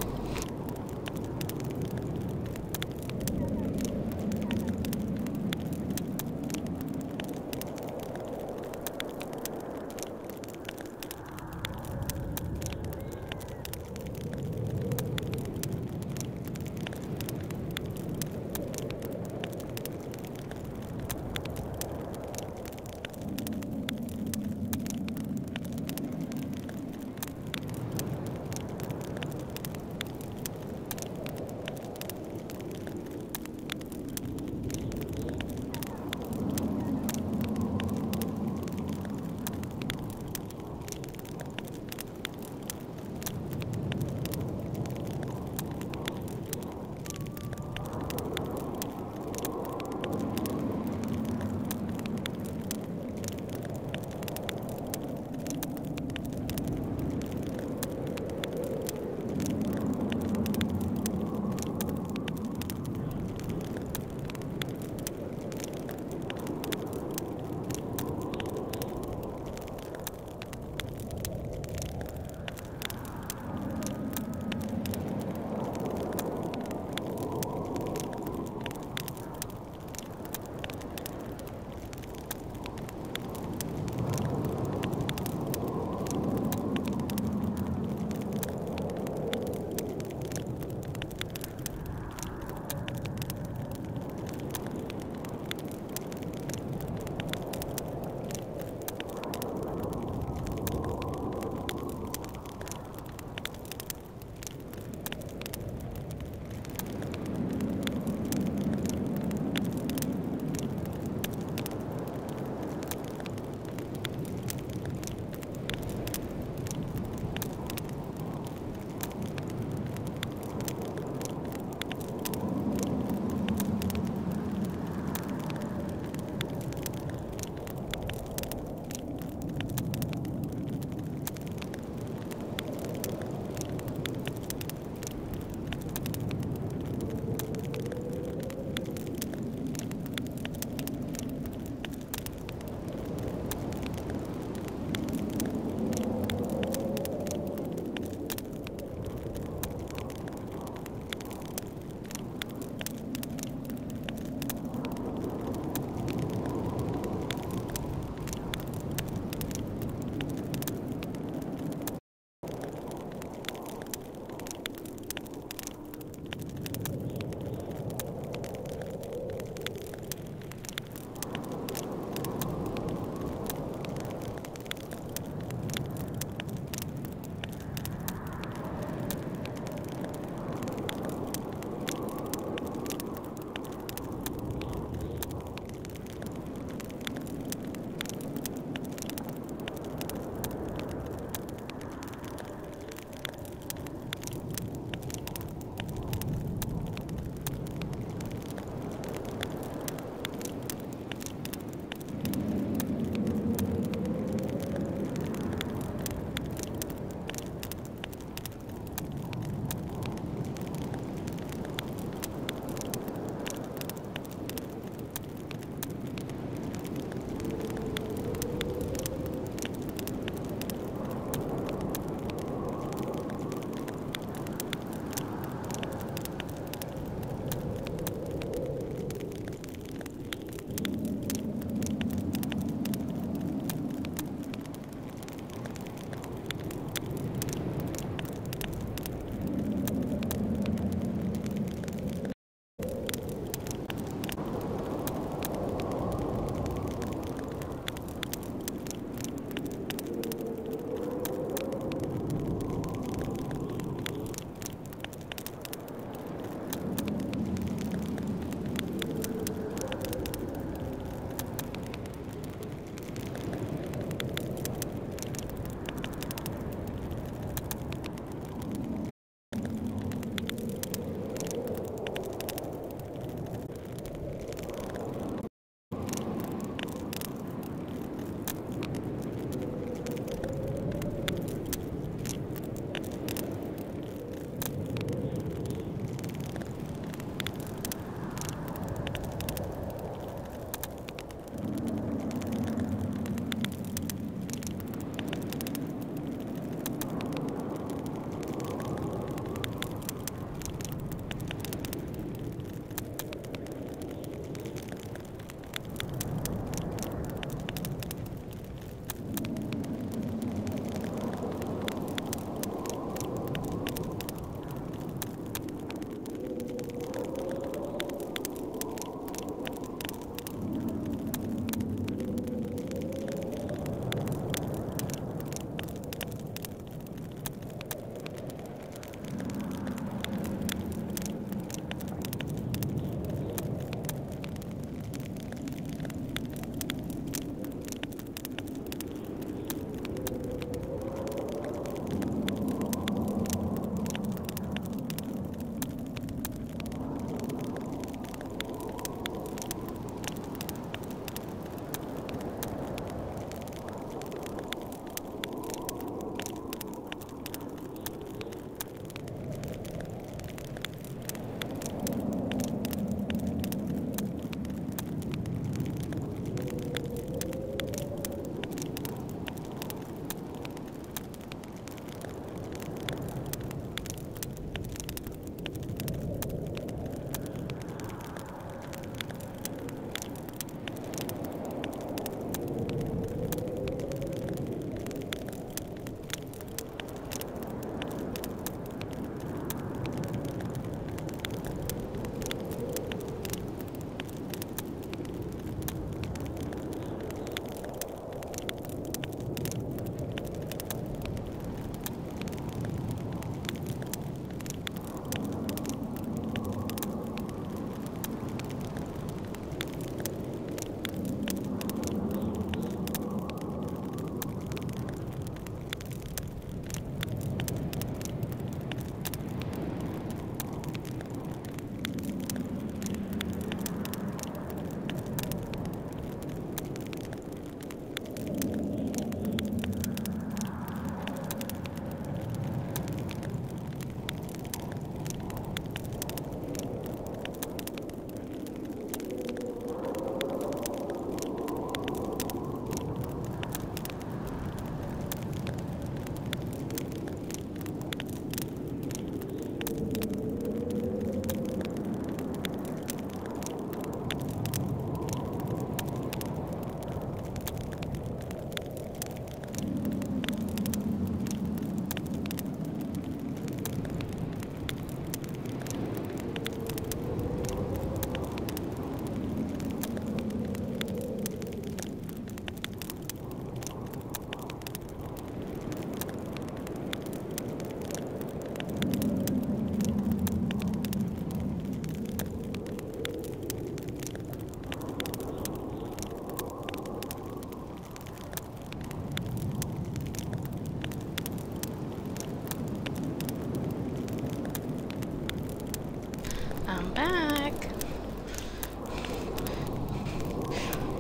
I'm back.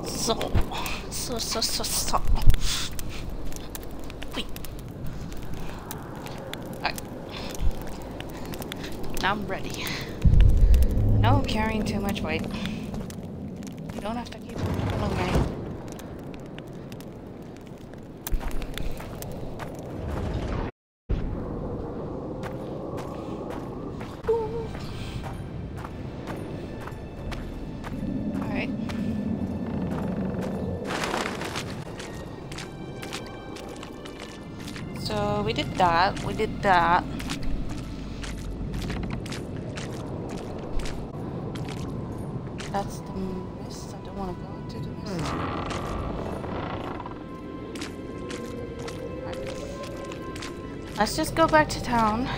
So. Wait. Alright. Now I'm ready. No, I'm carrying too much weight. You don't have to keep pulling me. So we did that, we did that. That's the mist, I don't want to go into the mist. Right. Let's just go back to town.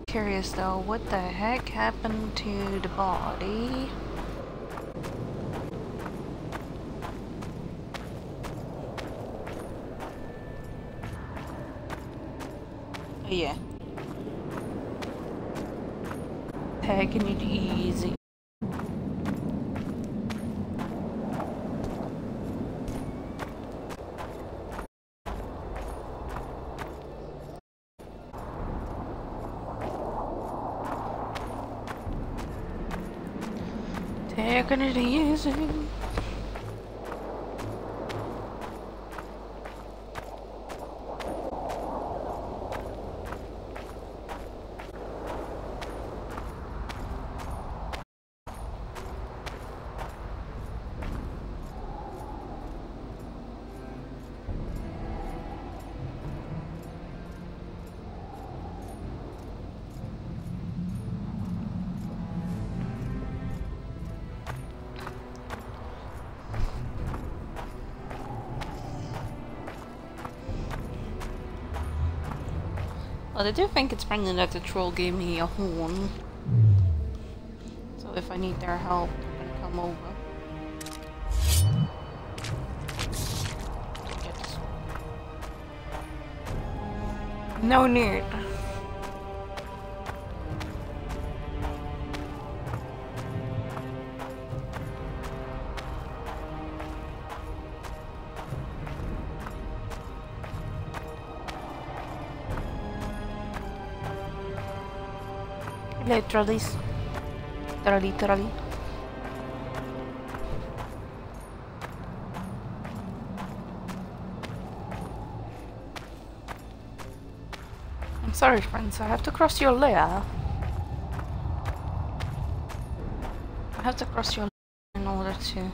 Curious though, what the heck happened to the body? Oh yeah. Taking it easy. Taking it easy. Well, I do think it's friendly that the troll gave me a horn. So if I need their help, they can come over. No need. Literally. Literally. I'm sorry, friends. I have to cross your layer. I have to cross your layer in order to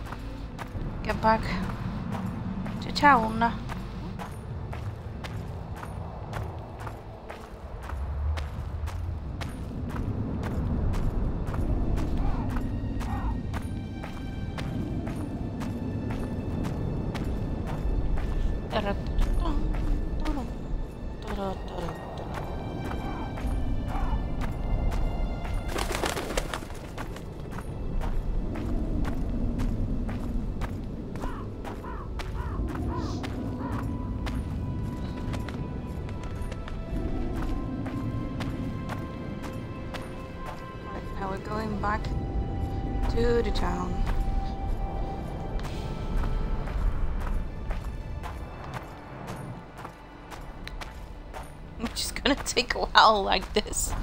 get back to town. Now we're going back to the town. Which is gonna take a while like this.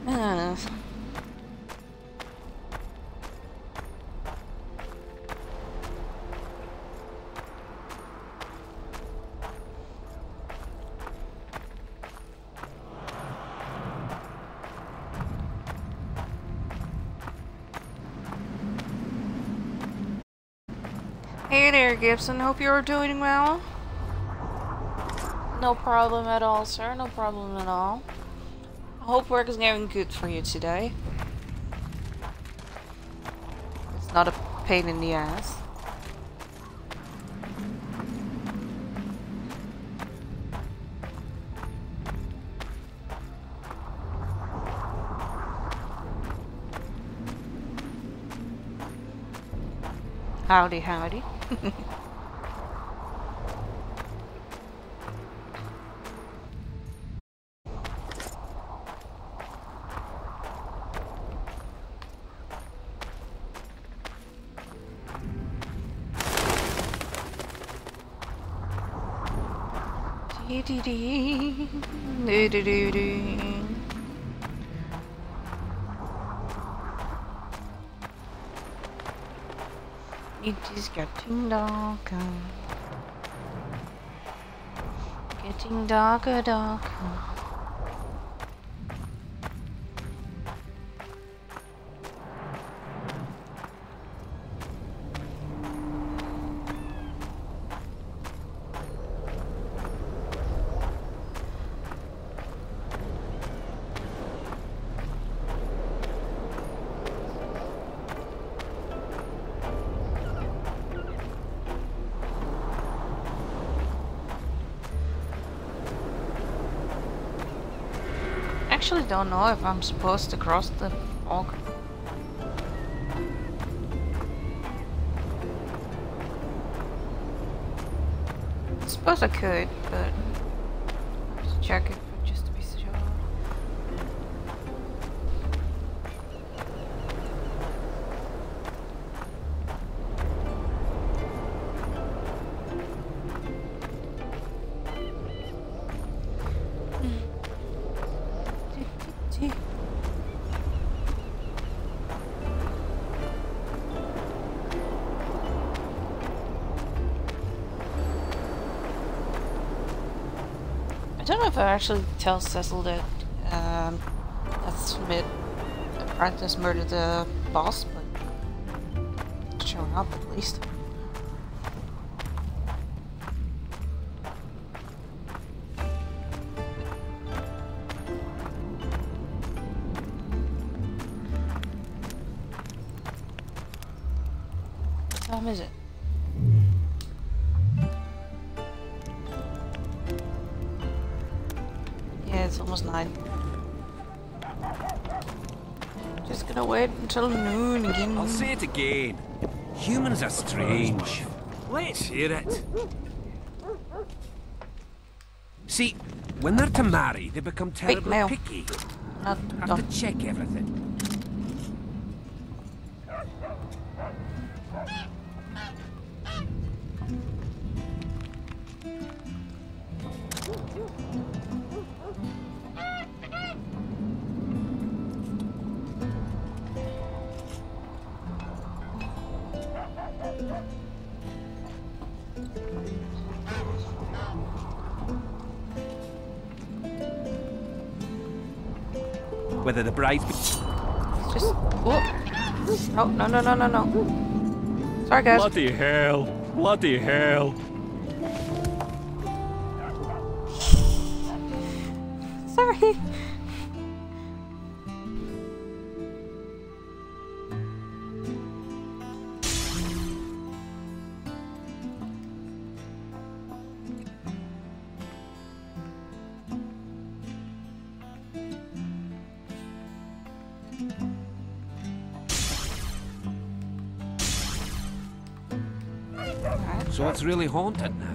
I don't know. Hey there, Gibson. Hope you're doing well. No problem at all, sir. No problem at all. I hope work is going good for you today. It's not a pain in the ass. Howdy, howdy. It is getting darker. Getting darker, darker. I actually don't know if I'm supposed to cross the fog. I suppose I could, but I have to check it just to be sure. I don't know if I actually tell Cecil that that Smith apprentice murdered the boss, but showing up at least. What time is it? Yeah, it's almost 9. Just gonna wait until noon again. I'll say it again. Humans are strange. Let's hear it. See, when they're to marry, they become terribly picky. Have to check everything. Whether the bride's... Just... Oh. Oh, no, no, no, no, no. Sorry, guys. Bloody hell. Bloody hell. Sorry. So it's really haunted now.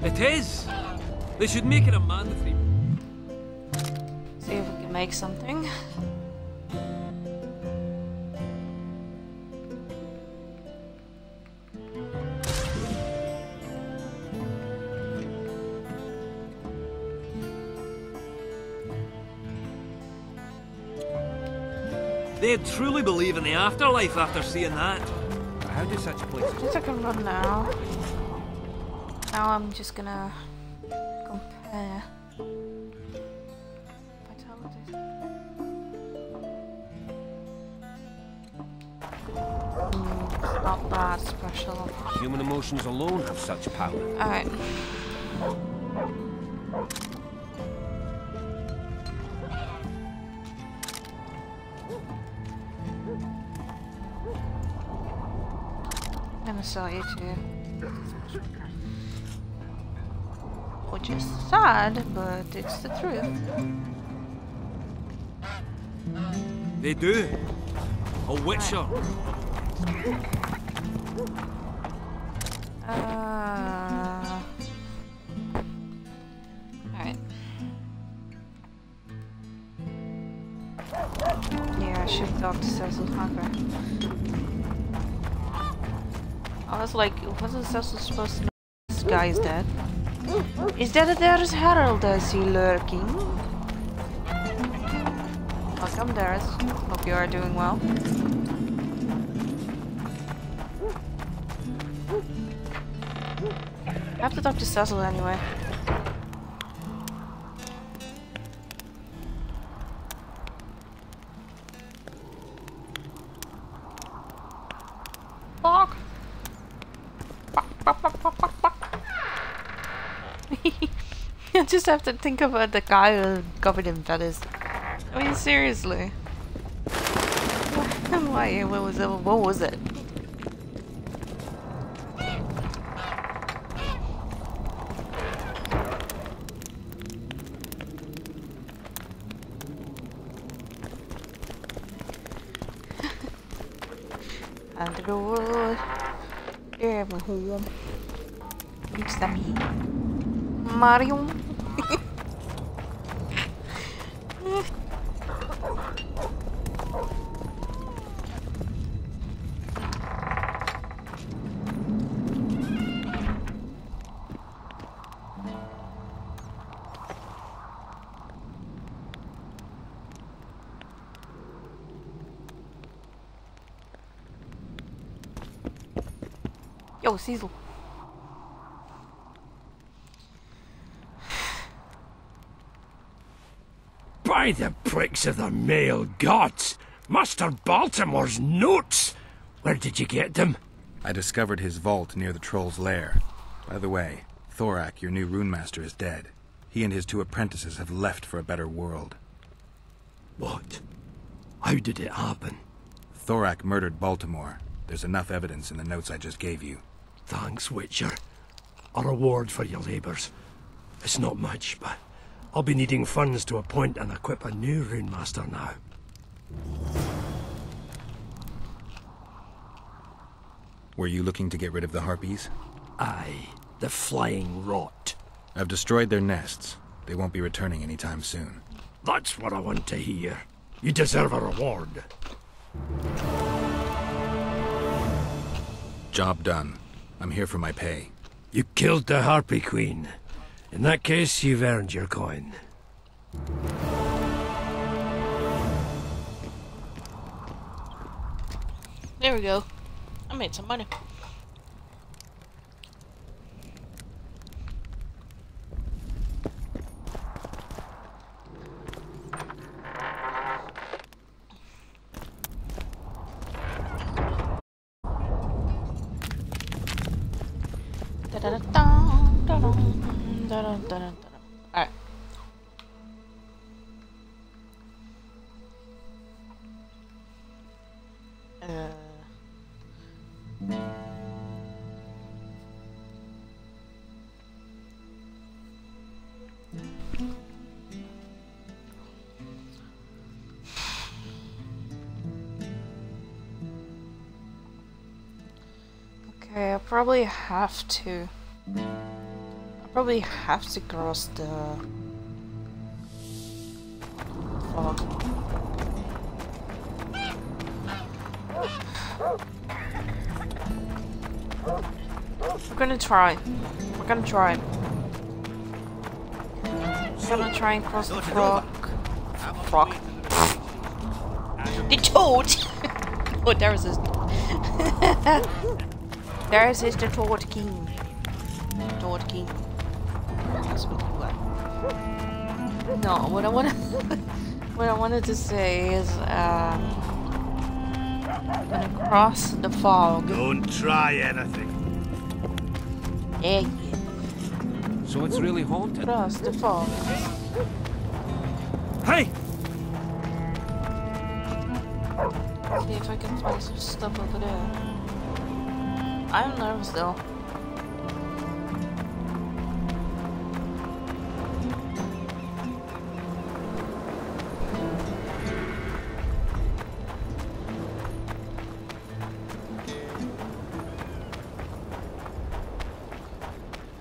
It is! They should make it a mandatory. See if we can make something. They truly believe in the afterlife after seeing that. How do such places... I guess I can run now. Now I'm just gonna compare vitalities. Not that special. Human emotions alone have such power. Alright. I'm gonna sell you too. Which is sad, but it's the truth. They do. A witcher. Alright. Yeah, I should talk to Cecil Hunger. I was like, wasn't Cecil supposed to know this guy is dead? Is that there's Harold? Is he lurking? Welcome, Darius. Hope you are doing well. I have to talk to Cecil anyway. Fuck. You just have to think about the guy covered in feathers. I mean, seriously. Why? What was it? What was it? Under the wood. Yeah, my home. It's the me. Mario. Yo, Cecil. By the pricks of the male gods! Master Baltimore's notes! Where did you get them? I discovered his vault near the troll's lair. By the way, Thorak, your new runemaster, is dead. He and his 2 apprentices have left for a better world. What? How did it happen? Thorak murdered Baltimore. There's enough evidence in the notes I just gave you. Thanks, Witcher. A reward for your labours. It's not much, but I'll be needing funds to appoint and equip a new runemaster now. Were you looking to get rid of the Harpies? Aye, the flying rot. I've destroyed their nests. They won't be returning anytime soon. That's what I want to hear. You deserve a reward. Job done. I'm here for my pay. You killed the Harpy Queen. In that case, you've earned your coin. There we go. I made some money. Alright. Okay, I probably have to. Probably have to cross the fog. We're gonna try. We're gonna try. We're gonna try and cross the frog. Frog. The toad! Oh, there's his. There's his the Toad King. Toad King. No, what I wanted to say is I'm gonna cross the fog. Don't try anything. Yeah. So it's really haunted? Cross the fog. Hey! See if I can find some stuff over there. I'm nervous though.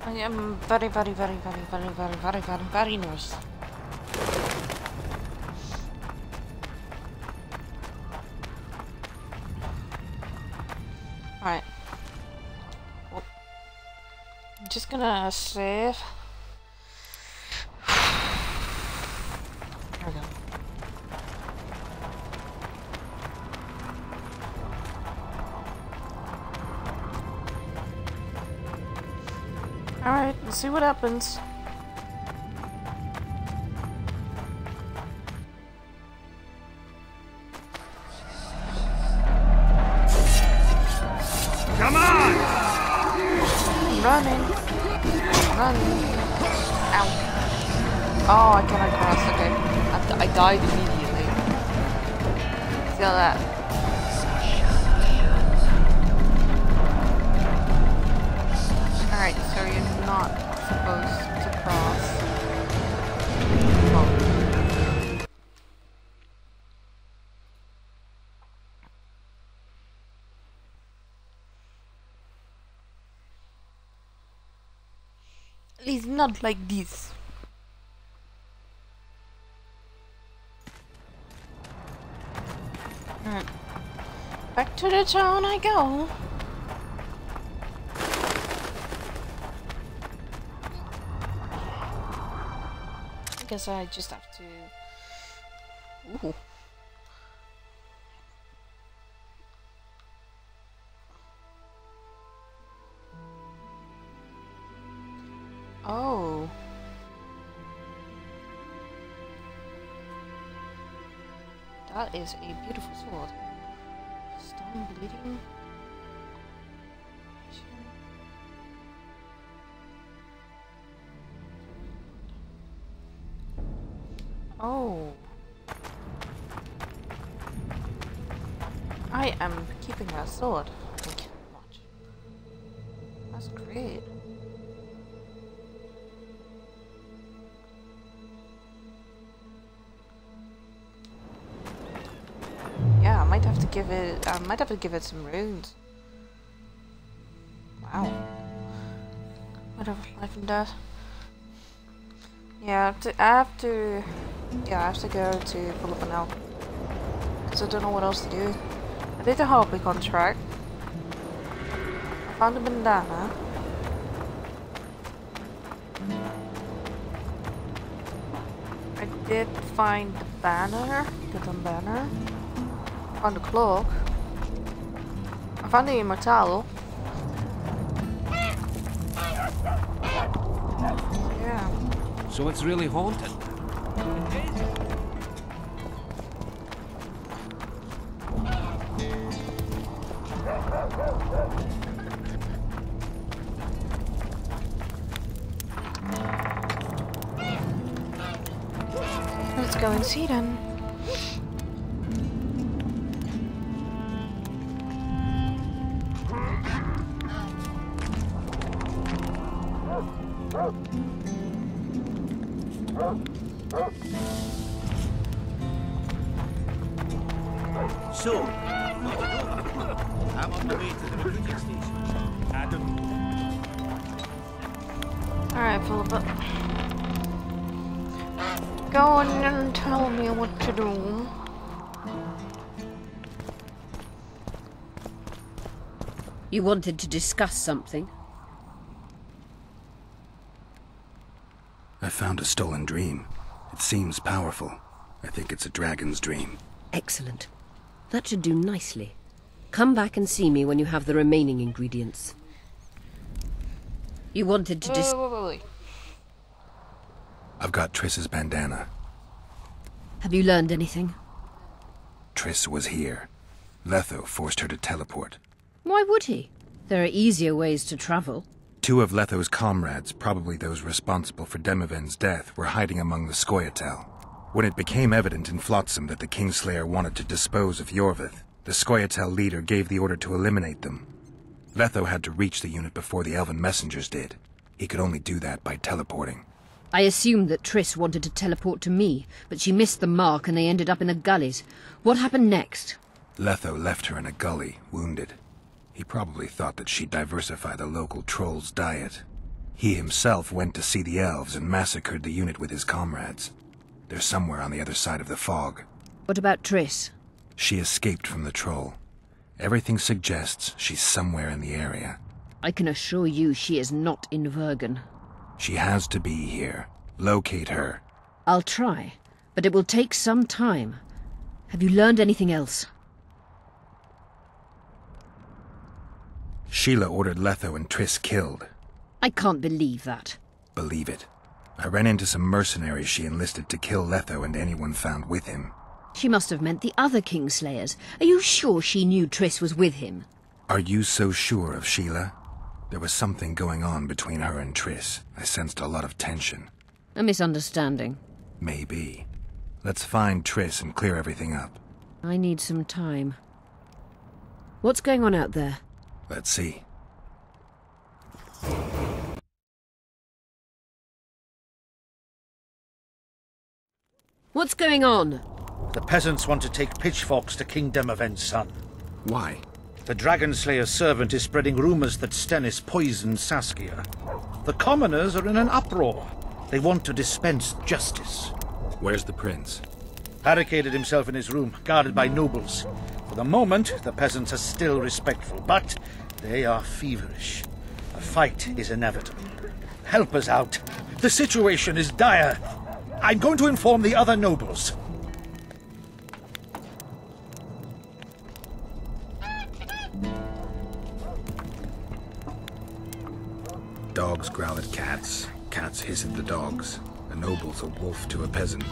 I am very nervous. Alright. Well, I'm just gonna save. There we go. Alright, let's see what happens. Come on! Running. Ow. Oh, I cannot cross. Okay. I died immediately. See all that? Alright, so you're not supposed to cross. Oh. At least not like this. Alright. Back to the town I go. I guess I just have to... Ooh. Oh. That is a beautiful sword. Stone bleeding. Oh. I am keeping that sword. Thank you very much. That's great. Yeah, I might have to give it some runes. Wow. Matter of life and death. Yeah, I have to go to Philippa now. Because I don't know what else to do. I did a Harpy contract. I found a bandana. I did find the banner. The banner. I found the cloak. I found the immortal. Yeah. So it's really haunted. Let's go and see then. So, I'm on the way to the recruiting station. Adam. Alright, Philippa. Go on and tell me what to do. You wanted to discuss something? I found a stolen dream. It seems powerful. I think it's a dragon's dream. Excellent. That should do nicely. Come back and see me when you have the remaining ingredients. You wanted to Wait. I've got Triss's bandana. Have you learned anything? Triss was here. Letho forced her to teleport. Why would he? There are easier ways to travel. 2 of Letho's comrades, probably those responsible for Demoven's death, were hiding among the Scoia'tael. When it became evident in Flotsam that the Kingslayer wanted to dispose of Iorveth, the Scoia'tael leader gave the order to eliminate them. Letho had to reach the unit before the Elven messengers did. He could only do that by teleporting. I assumed that Triss wanted to teleport to me, but she missed the mark and they ended up in the gullies. What happened next? Letho left her in a gully, wounded. He probably thought that she'd diversify the local trolls' diet. He himself went to see the elves and massacred the unit with his comrades. They're somewhere on the other side of the fog. What about Triss? She escaped from the troll. Everything suggests she's somewhere in the area. I can assure you she is not in Vergen. She has to be here. Locate her. I'll try, but it will take some time. Have you learned anything else? Sheila ordered Letho and Triss killed. I can't believe that. Believe it. I ran into some mercenaries she enlisted to kill Letho and anyone found with him. She must have meant the other Kingslayers. Are you sure she knew Triss was with him? Are you so sure of Sheila? There was something going on between her and Triss. I sensed a lot of tension. A misunderstanding. Maybe. Let's find Triss and clear everything up. I need some time. What's going on out there? Let's see. What's going on? The peasants want to take pitchforks to King Demoven's son. Why? The Dragonslayer's servant is spreading rumors that Stennis poisoned Saskia. The commoners are in an uproar. They want to dispense justice. Where's the prince? Barricaded himself in his room, guarded by nobles. For the moment, the peasants are still respectful, but they are feverish. A fight is inevitable. Help us out. The situation is dire. I'm going to inform the other nobles. Dogs growl at cats. Cats hiss at the dogs. A noble's a wolf to a peasant.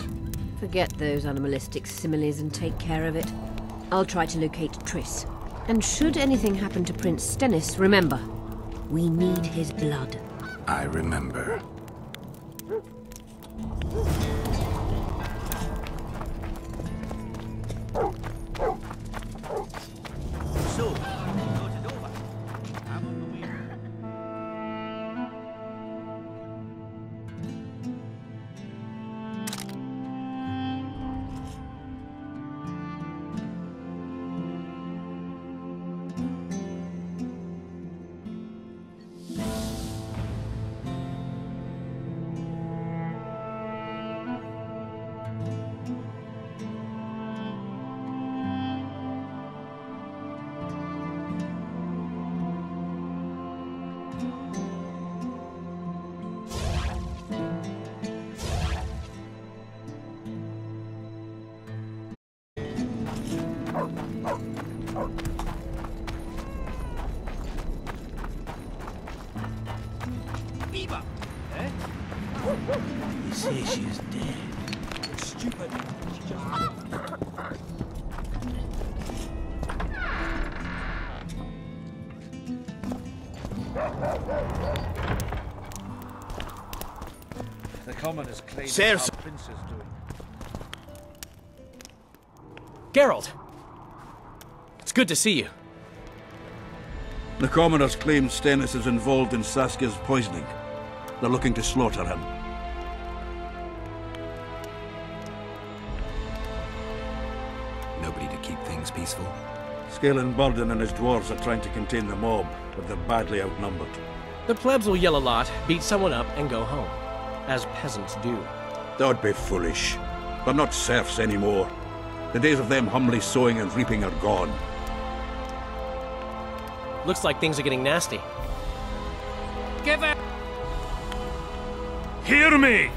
Forget those animalistic similes and take care of it. I'll try to locate Triss. And should anything happen to Prince Stennis, remember, we need his blood. I remember. So, You say she is dead. Stupid. She just... the commoners claim Sirs. our prince is doing. Geralt! It's good to see you. The commoners claim Stennis is involved in Saskia's poisoning. They're looking to slaughter him. Nobody to keep things peaceful? Scalen Burden and his dwarves are trying to contain the mob, but they're badly outnumbered. The plebs will yell a lot, beat someone up, and go home. As peasants do. That'd be foolish. They're not serfs anymore. The days of them humbly sowing and reaping are gone. Looks like things are getting nasty. Give it! Hear me!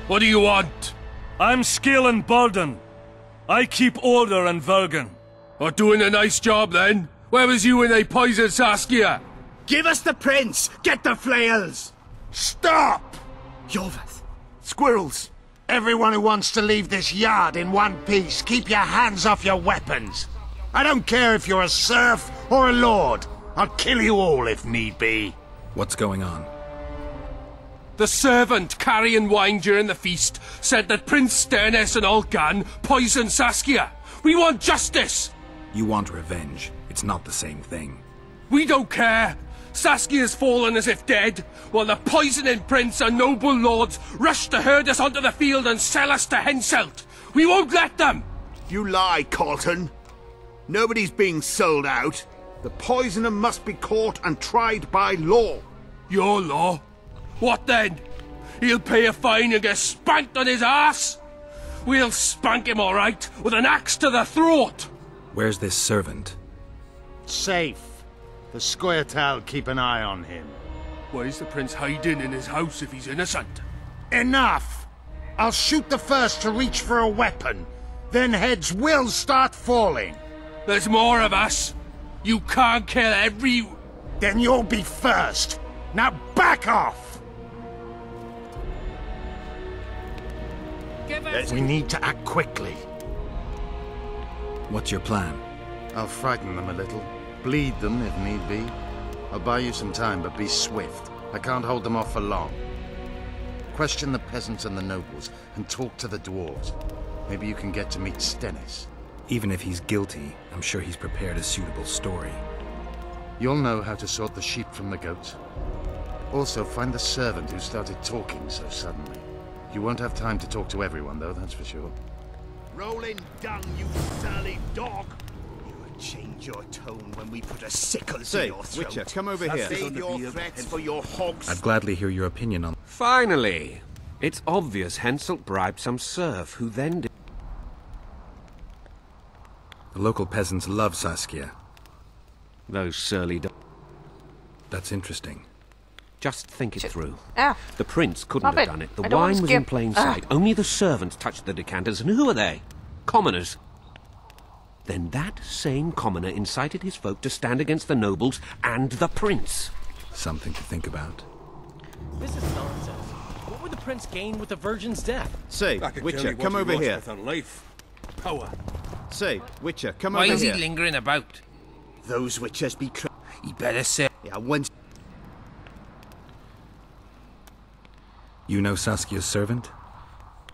What do you want? I'm Scalen Burden. I keep order in Vergen. Or doing a nice job then? Where was you when they poisoned Saskia? Give us the prince! Get the flails! Stop! Iorveth! Squirrels! Everyone who wants to leave this yard in one piece, keep your hands off your weapons! I don't care if you're a serf or a lord. I'll kill you all if need be. What's going on? The servant carrying wine during the feast said that Prince Stennis and Olgan poisoned Saskia. We want justice! You want revenge. It's not the same thing. We don't care. Saskia's fallen as if dead, while the poisoning prince and noble lords rush to herd us onto the field and sell us to Henselt. We won't let them! You lie, Colton. Nobody's being sold out. The poisoner must be caught and tried by law. Your law? What then? He'll pay a fine and get spanked on his ass? We'll spank him all right, with an axe to the throat! Where's this servant? Safe. The Squirtal keep an eye on him. Why is the prince hiding in his house if he's innocent? Enough! I'll shoot the first to reach for a weapon. Then heads will start falling. There's more of us. You can't kill every... Then you'll be first. Now back off! We need to act quickly. What's your plan? I'll frighten them a little. Bleed them if need be. I'll buy you some time, but be swift. I can't hold them off for long. Question the peasants and the nobles, and talk to the dwarves. Maybe you can get to meet Stennis. Even if he's guilty, I'm sure he's prepared a suitable story. You'll know how to sort the sheep from the goats. Also, find the servant who started talking so suddenly. You won't have time to talk to everyone, though, that's for sure. Rolling dung, you surly dog! You'll change your tone when we put a sickle to your throat. Witcher, come over here. Save your threats for your hogs. I'd gladly hear your opinion on... Finally! It's obvious Henselt bribed some serf, who then did... The local peasants love Saskia. Those surly... That's interesting. Just think it through. Ah. The prince couldn't have done it. The wine was in plain sight. Only the servants touched the decanters, and who are they? Commoners. Then that same commoner incited his folk to stand against the nobles and the prince. Something to think about. This is nonsense. What would the prince gain with the virgin's death? Say, Witcher, come over here. Life. Power. Say, Witcher, come Why over is here. he lingering about? Those witches be... He better say... Yeah, once... You know Saskia's servant?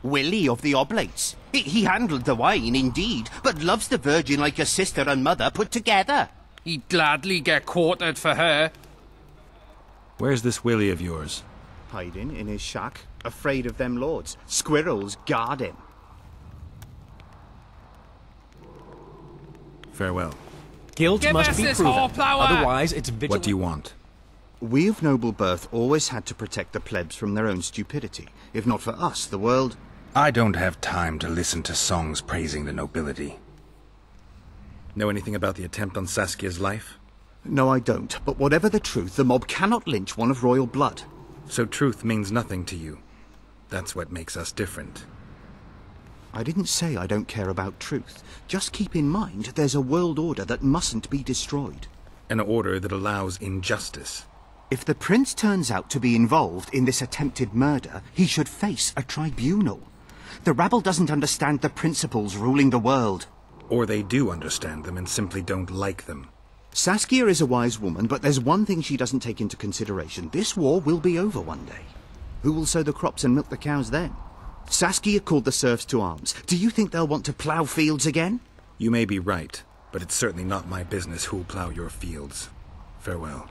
Willie of the Oblates. He handled the wine, indeed, but loves the Virgin like a sister and mother put together. He'd gladly get quartered for her. Where's this Willie of yours? Hiding in his shack, afraid of them lords. Squirrels guard him. Farewell. Guilt must be proven, otherwise it's vigilant. What do you want? We of noble birth always had to protect the plebs from their own stupidity. If not for us, the world... I don't have time to listen to songs praising the nobility. Know anything about the attempt on Saskia's life? No, I don't. But whatever the truth, the mob cannot lynch one of royal blood. So truth means nothing to you. That's what makes us different. I didn't say I don't care about truth. Just keep in mind there's a world order that mustn't be destroyed. An order that allows injustice. If the prince turns out to be involved in this attempted murder, he should face a tribunal. The rabble doesn't understand the principles ruling the world. Or they do understand them and simply don't like them. Saskia is a wise woman, but there's one thing she doesn't take into consideration. This war will be over one day. Who will sow the crops and milk the cows then? Saskia called the serfs to arms. Do you think they'll want to plough fields again? You may be right, but it's certainly not my business who'll plough your fields. Farewell.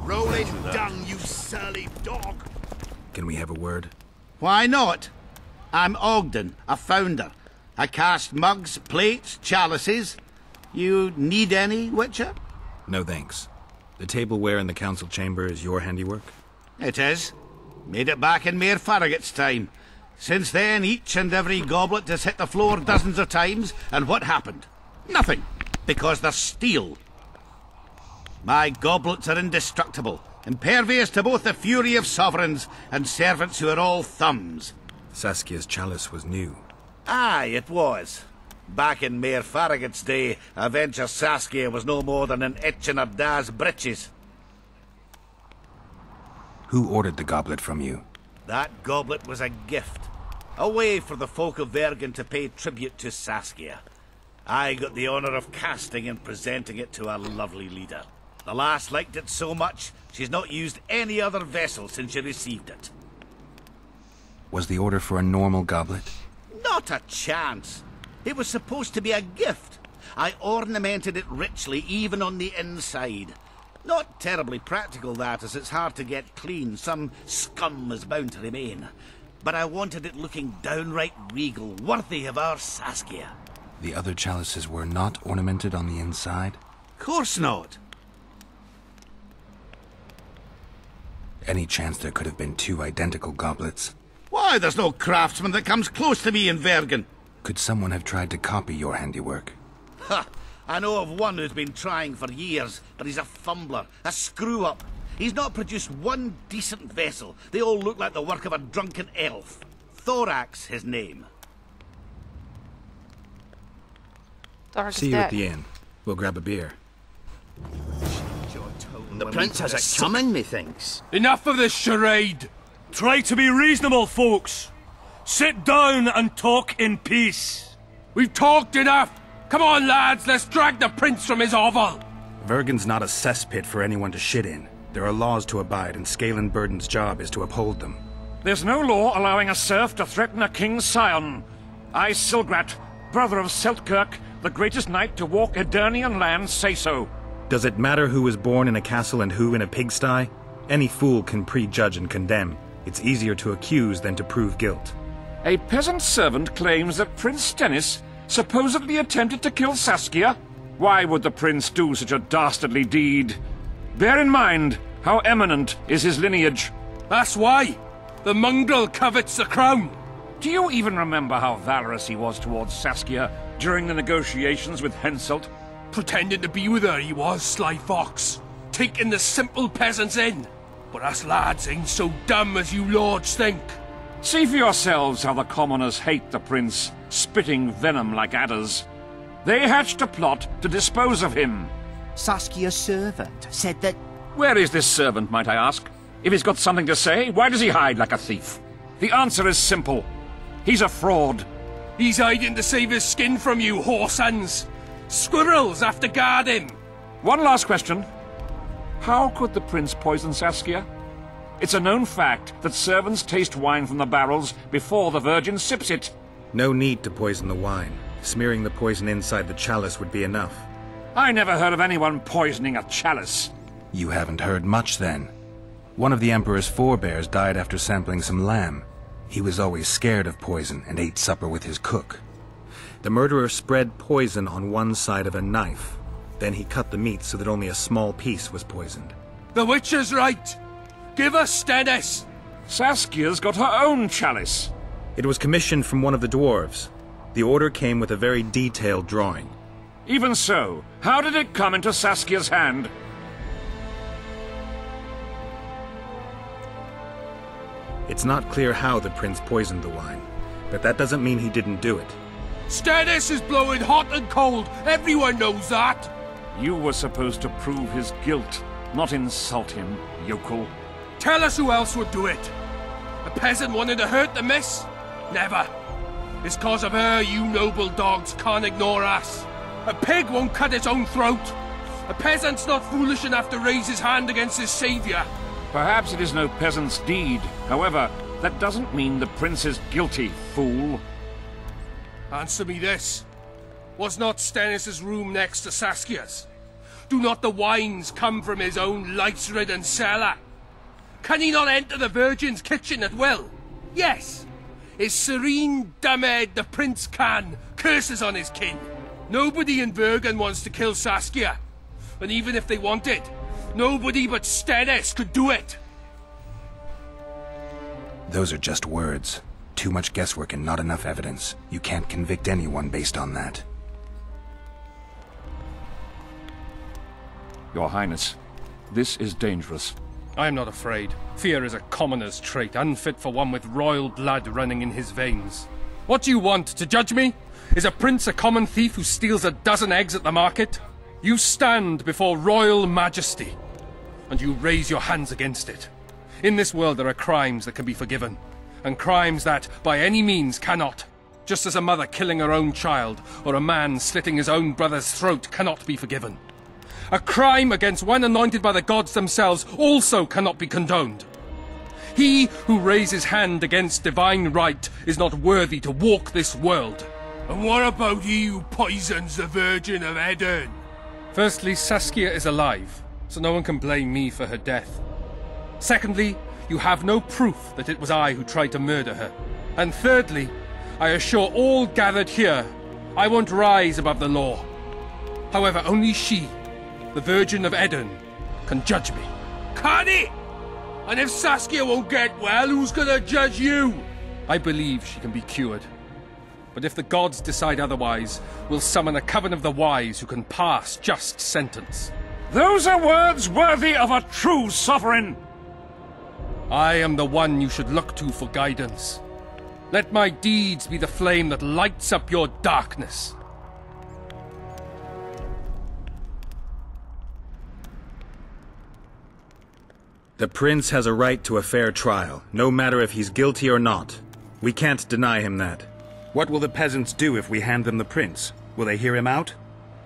Rolling dung, you surly dog! Can we have a word? Why not? I'm Ogden, a founder. I cast mugs, plates, chalices. You need any, Witcher? No thanks. The tableware in the council chamber is your handiwork? It is. Made it back in Mayor Farragut's time. Since then, each and every goblet has hit the floor dozens of times, and what happened? Nothing, because they're steel. My goblets are indestructible, impervious to both the fury of sovereigns and servants who are all thumbs. Saskia's chalice was new. Aye, it was. Back in Mayor Farragut's day, a venture Saskia was no more than an itch in her da's breeches. Who ordered the goblet from you? That goblet was a gift. A way for the folk of Vergen to pay tribute to Saskia. I got the honor of casting and presenting it to our lovely leader. The lass liked it so much, she's not used any other vessel since she received it. Was the order for a normal goblet? Not a chance. It was supposed to be a gift. I ornamented it richly, even on the inside. Not terribly practical, that, as it's hard to get clean. Some scum is bound to remain. But I wanted it looking downright regal, worthy of our Saskia. The other chalices were not ornamented on the inside? Course not. Any chance there could have been two identical goblets? Why, there's no craftsman that comes close to me in Vergen. Could someone have tried to copy your handiwork? Ha! I know of one who's been trying for years, but he's a fumbler, a screw-up. He's not produced one decent vessel. They all look like the work of a drunken elf. Thorax, his name. See you at the inn. We'll grab a beer. The prince has it coming, methinks. Enough of this charade! Try to be reasonable, folks. Sit down and talk in peace. We've talked enough! Come on, lads, let's drag the prince from his hovel! Vergen's not a cesspit for anyone to shit in. There are laws to abide, and Scalen Burden's job is to uphold them. There's no law allowing a serf to threaten a king's scion. I, Silgrat, brother of Seltkirk, the greatest knight to walk Edirnian land, say so. Does it matter who was born in a castle and who in a pigsty? Any fool can prejudge and condemn. It's easier to accuse than to prove guilt. A peasant servant claims that Prince Stennis supposedly attempted to kill Saskia. Why would the prince do such a dastardly deed? Bear in mind how eminent is his lineage. That's why! The mongrel covets the crown! Do you even remember how valorous he was towards Saskia during the negotiations with Henselt? Pretending to be with her he was, sly fox. Taking the simple peasants in. But us lads ain't so dumb as you lords think. See for yourselves how the commoners hate the prince, spitting venom like adders. They hatched a plot to dispose of him. Saskia's servant said that... Where is this servant, might I ask? If he's got something to say, why does he hide like a thief? The answer is simple. He's a fraud. He's hiding to save his skin from you, whoresons. Squirrels have to guard him. One last question. How could the prince poison Saskia? It's a known fact that servants taste wine from the barrels before the virgin sips it. No need to poison the wine. Smearing the poison inside the chalice would be enough. I never heard of anyone poisoning a chalice. You haven't heard much, then. One of the Emperor's forebears died after sampling some lamb. He was always scared of poison and ate supper with his cook. The murderer spread poison on one side of a knife. Then he cut the meat so that only a small piece was poisoned. The witch is right! Give us Stennis! Saskia's got her own chalice. It was commissioned from one of the dwarves. The order came with a very detailed drawing. Even so, how did it come into Saskia's hand? It's not clear how the prince poisoned the wine, but that doesn't mean he didn't do it. Stennis is blowing hot and cold. Everyone knows that. You were supposed to prove his guilt, not insult him, yokel. Tell us who else would do it. A peasant wanted to hurt the miss? Never. It's cause of her you noble dogs can't ignore us. A pig won't cut its own throat. A peasant's not foolish enough to raise his hand against his savior. Perhaps it is no peasant's deed. However, that doesn't mean the prince is guilty, fool. Answer me this. Was not Stennis' room next to Saskia's? Do not the wines come from his own lice-ridden cellar? Can he not enter the Virgin's kitchen at will? Yes. His serene Damed the prince can. Curses on his kin. Nobody in Vergen wants to kill Saskia. And even if they wanted, nobody but Stennis could do it. Those are just words. Too much guesswork and not enough evidence. You can't convict anyone based on that. Your Highness, this is dangerous. I am not afraid. Fear is a commoner's trait, unfit for one with royal blood running in his veins. What do you want, to judge me? Is a prince a common thief who steals a dozen eggs at the market? You stand before royal majesty, and you raise your hands against it. In this world there are crimes that can be forgiven, and crimes that, by any means, cannot. Just as a mother killing her own child, or a man slitting his own brother's throat cannot be forgiven. A crime against one anointed by the gods themselves also cannot be condoned. He who raises hand against divine right is not worthy to walk this world. And what about he who poisons the Virgin of Eden? Firstly, Saskia is alive, so no one can blame me for her death. Secondly, you have no proof that it was I who tried to murder her. And thirdly, I assure all gathered here, I won't rise above the law. However, only she, the Virgin of Eden, can judge me. Can it? And if Saskia won't get well, who's gonna judge you? I believe she can be cured. But if the gods decide otherwise, we'll summon a coven of the wise who can pass just sentence. Those are words worthy of a true sovereign! I am the one you should look to for guidance. Let my deeds be the flame that lights up your darkness. The prince has a right to a fair trial, no matter if he's guilty or not. We can't deny him that. What will the peasants do if we hand them the prince? Will they hear him out?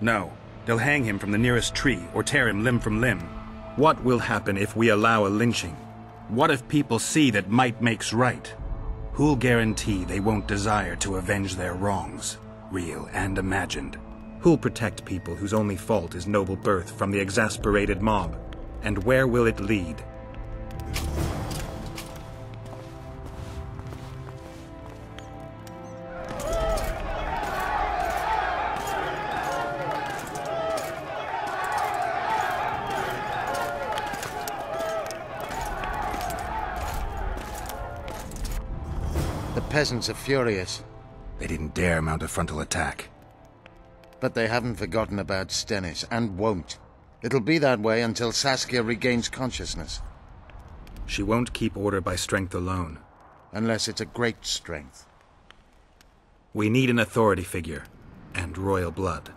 No. They'll hang him from the nearest tree or tear him limb from limb. What will happen if we allow a lynching? What if people see that might makes right? Who'll guarantee they won't desire to avenge their wrongs, real and imagined? Who'll protect people whose only fault is noble birth from the exasperated mob? And where will it lead? The peasants are furious. They didn't dare mount a frontal attack. But they haven't forgotten about Stennis, and won't. It'll be that way until Saskia regains consciousness. She won't keep order by strength alone. Unless it's a great strength. We need an authority figure, and royal blood.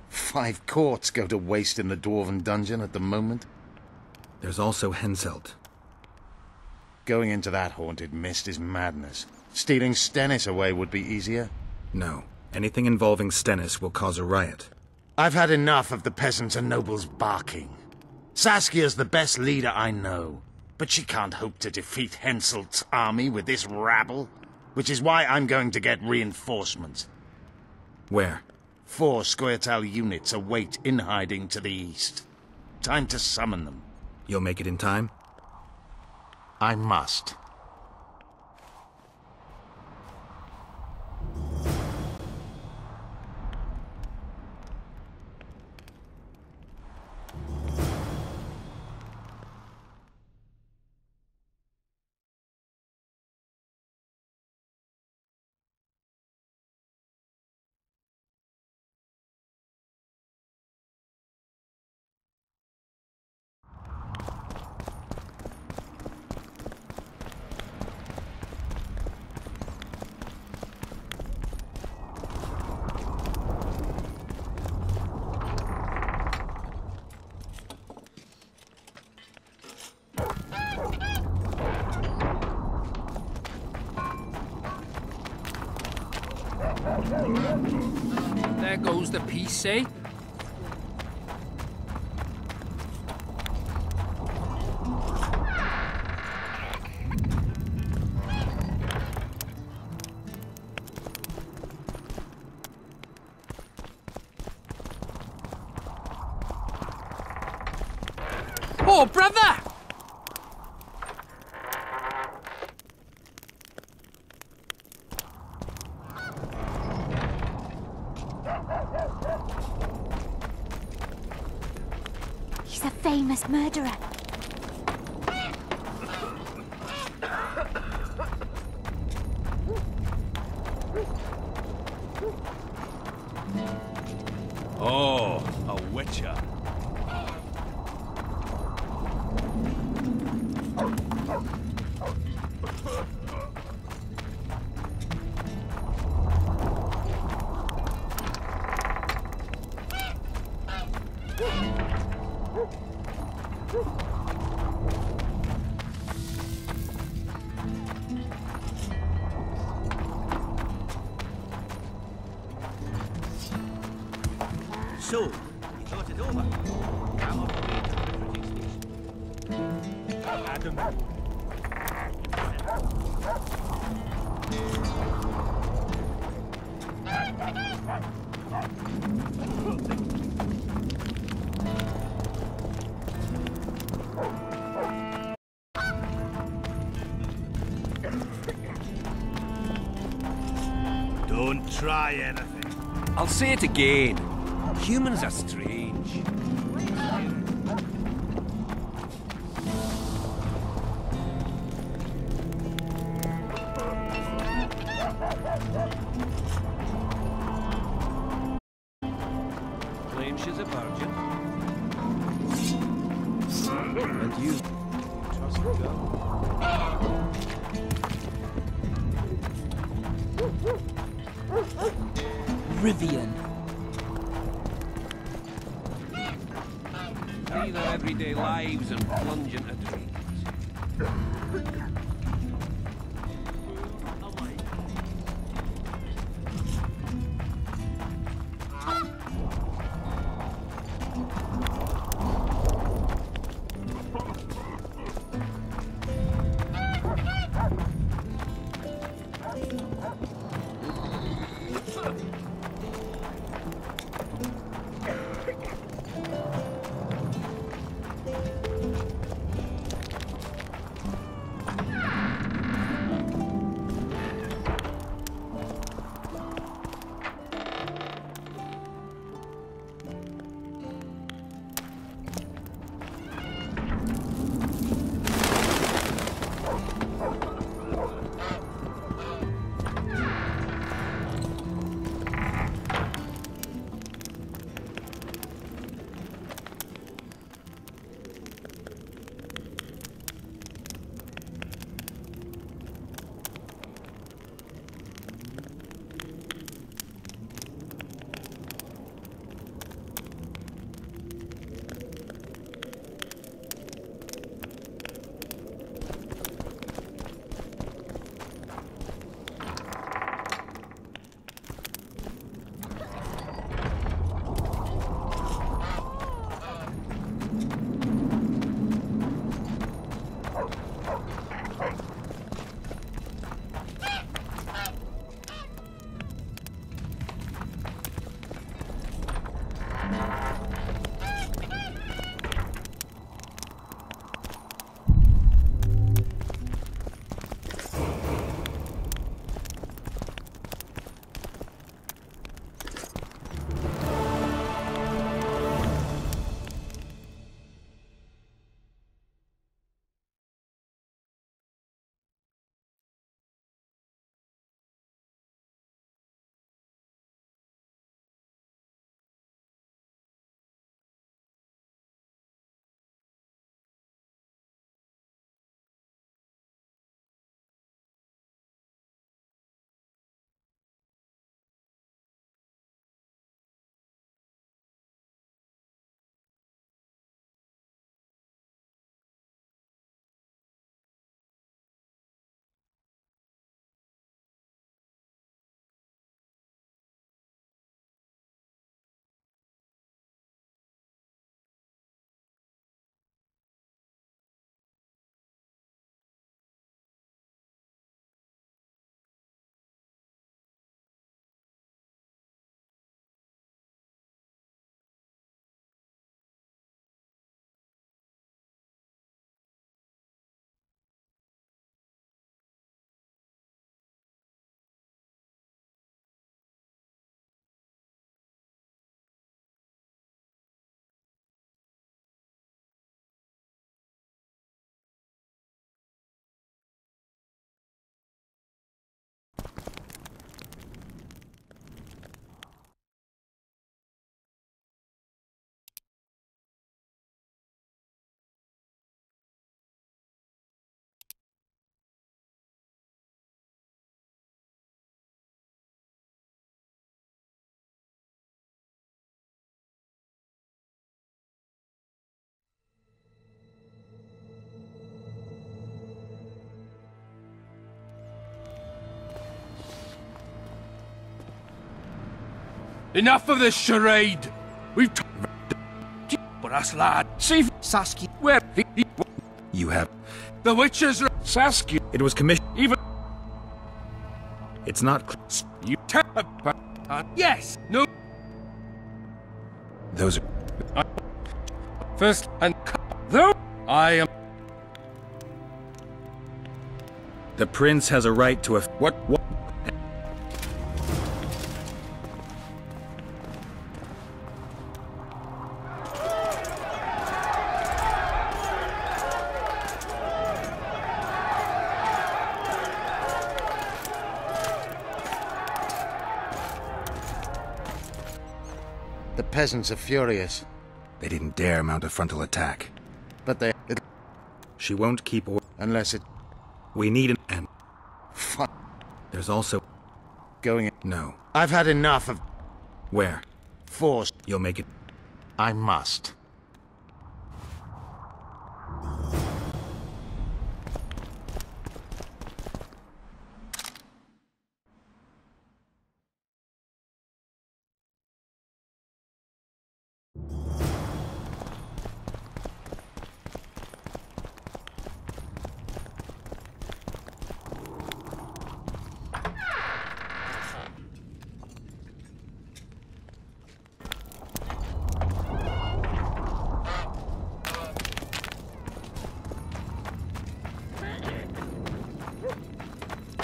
5 courts go to waste in the Dwarven dungeon at the moment. There's also Henselt. Going into that haunted mist is madness. Stealing Stennis away would be easier. No. Anything involving Stennis will cause a riot. I've had enough of the peasants and nobles barking. Saskia's the best leader I know, but she can't hope to defeat Henselt's army with this rabble, which is why I'm going to get reinforcements. Where? 4 Scoia'tael units await in hiding to the east. Time to summon them. You'll make it in time? I must. There goes the peace, eh? Oh, brother! He's a famous murderer. Oh, a witcher. So, you thought it over? I'm on the way to the refugee station. Adam. Don't try anything. I'll say it again. Humans are strange. Claims she's a virgin. And you trust her girl? Rivian. Leave their everyday lives and plunge into dreams. Enough of this charade! We've but us, lad. See, Saskia. Where You have... The witches... Saskia. It was commissioned... Even... It's not... You yes. No. Those are... First and... Though I am... The prince has a right to a... What? The peasants are furious. They didn't dare mount a frontal attack. But they... She won't keep... Unless it... We need an... And... Fuck. There's also... Going... No. I've had enough of... Where? Forced. You'll make it... I must.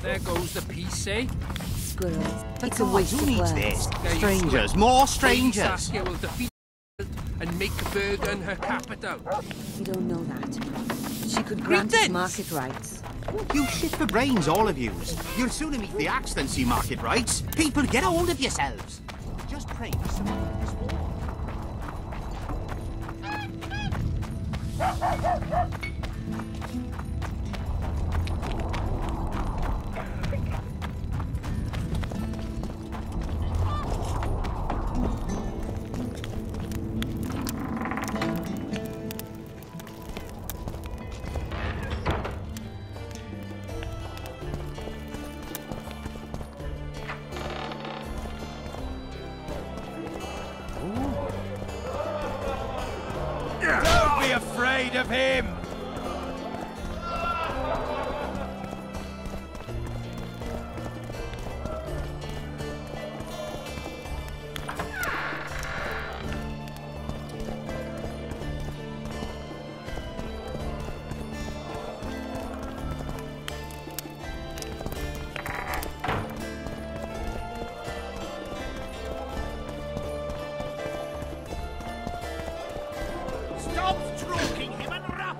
There goes the piece, eh? Squirrels. It's a waste of words. Strangers, more strangers. Saskia will defeat and make Bergen her capital. You don't know that. She could grant us market rights. You shit for brains, all of yous. You'll sooner meet the axe than see market rights. People, get a hold of yourselves. Just pray for someone in this war. Don't be afraid of him!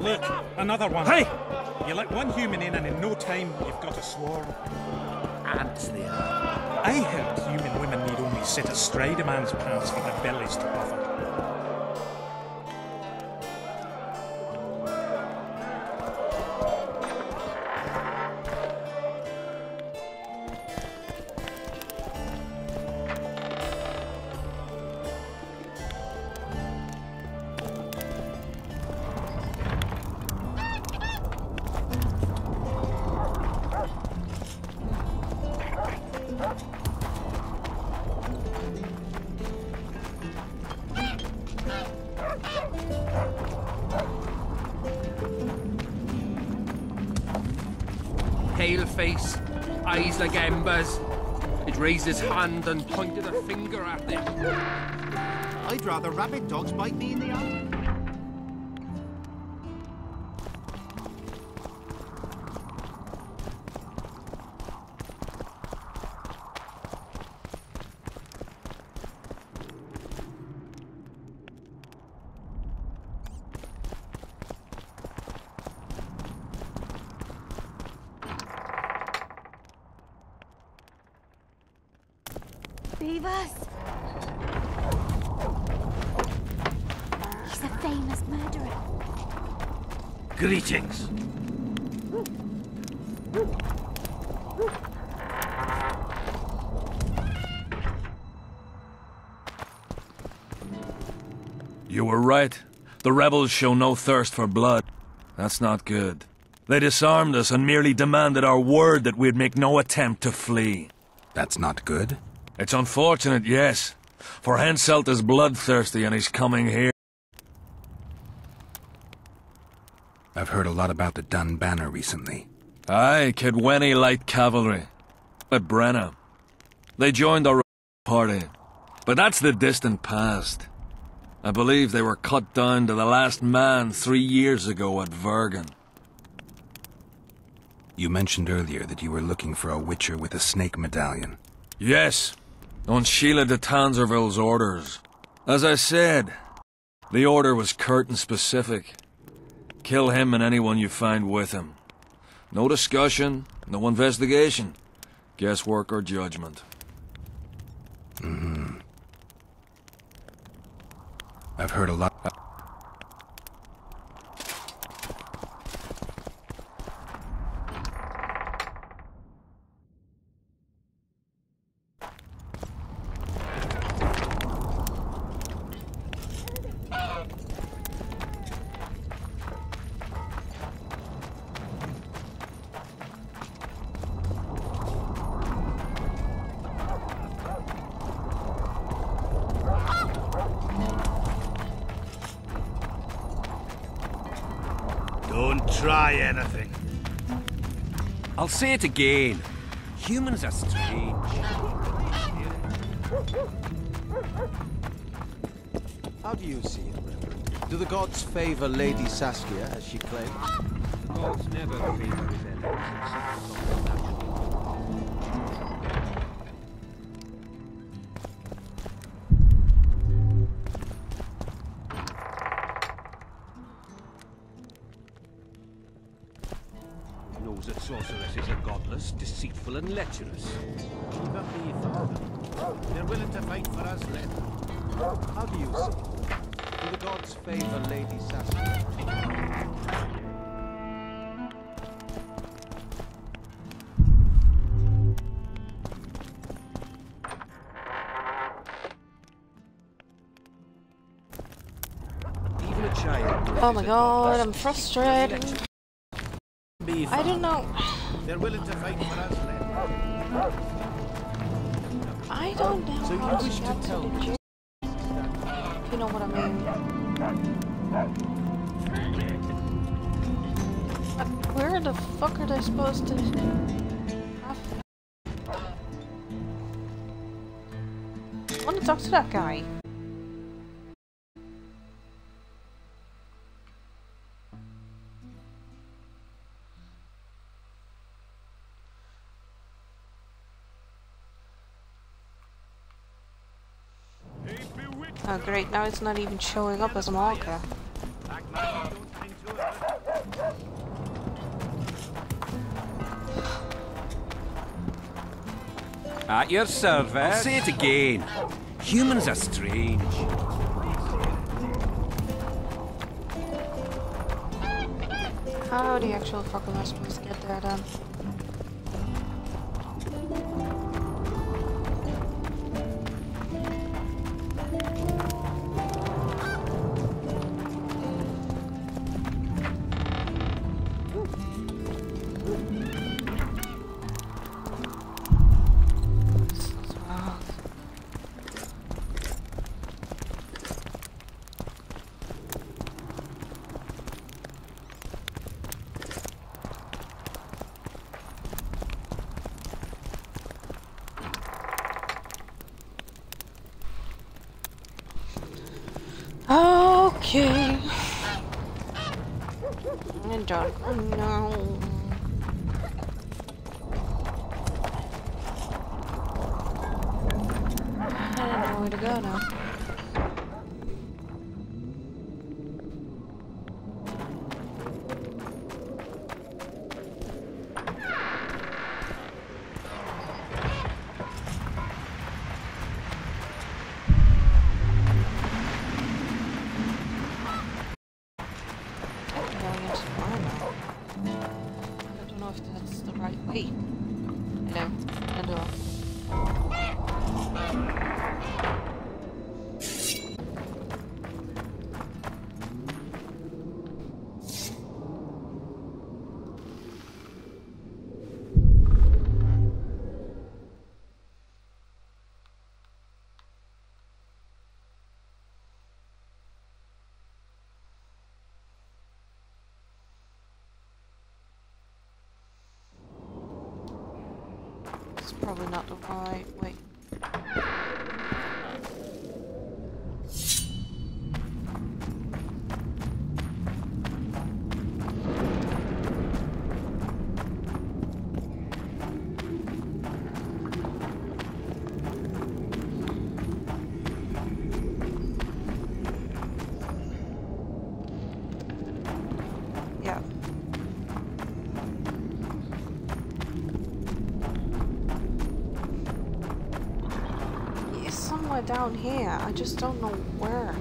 Look, another one. Hey! You let one human in and in no time you've got a swarm. Ants they are. I heard human women need only sit astride a man's pants for their bellies to puff up. Pale face, eyes like embers. It raised his hand and pointed a finger at them. I'd rather rabbit dogs bite me in the eye. Beavers! He's a famous murderer. Greetings. You were right. The rebels show no thirst for blood. That's not good. They disarmed us and merely demanded our word that we'd make no attempt to flee. That's not good? It's unfortunate, yes. For Henselt is bloodthirsty and he's coming here. I've heard a lot about the Dun Banner recently. Aye, Kidweni Light Cavalry. At Brenna. They joined our party. But that's the distant past. I believe they were cut down to the last man 3 years ago at Vergen. You mentioned earlier that you were looking for a witcher with a snake medallion. Yes, on Sheila de Tanzerville's orders. As I said, the order was curt and specific. Kill him and anyone you find with him. No discussion, no investigation. Guesswork or judgment. Mm-hmm. I've heard a lot... Don't try anything. I'll say it again. Humans are strange. How do you see it, Reverend? Do the gods favor Lady Saskia, as she claims? The gods never favor his enemies. Knows that sorceresses are godless, deceitful, and lecherous. Keep up the father. They're willing to fight for us, then. How do you see it? Do the gods favor Lady Saskia? Even a child. Oh my god, I'm frustrated. I don't know. They're willing to fight for us, then. I don't know. So you wish to tell me? If you know what I mean. Where the fuck are they supposed to have? I want to talk to that guy. Oh great, now it's not even showing up as a marker. At your service. I'll say it again. Humans are strange. How the actual fuck am I supposed to get there then? Okay. I'm done. Oh no. I don't know where to go now. That's probably not the right way. Down here, I just don't know where.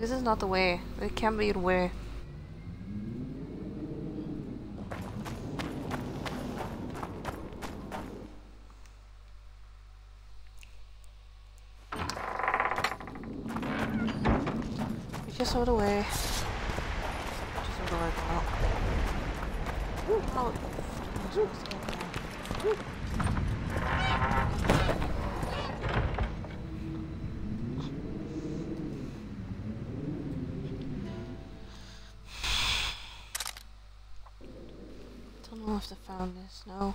This is not the way. It can't be the way. It's just all the way. Just all the way. Oh. Don't know if I found this, no.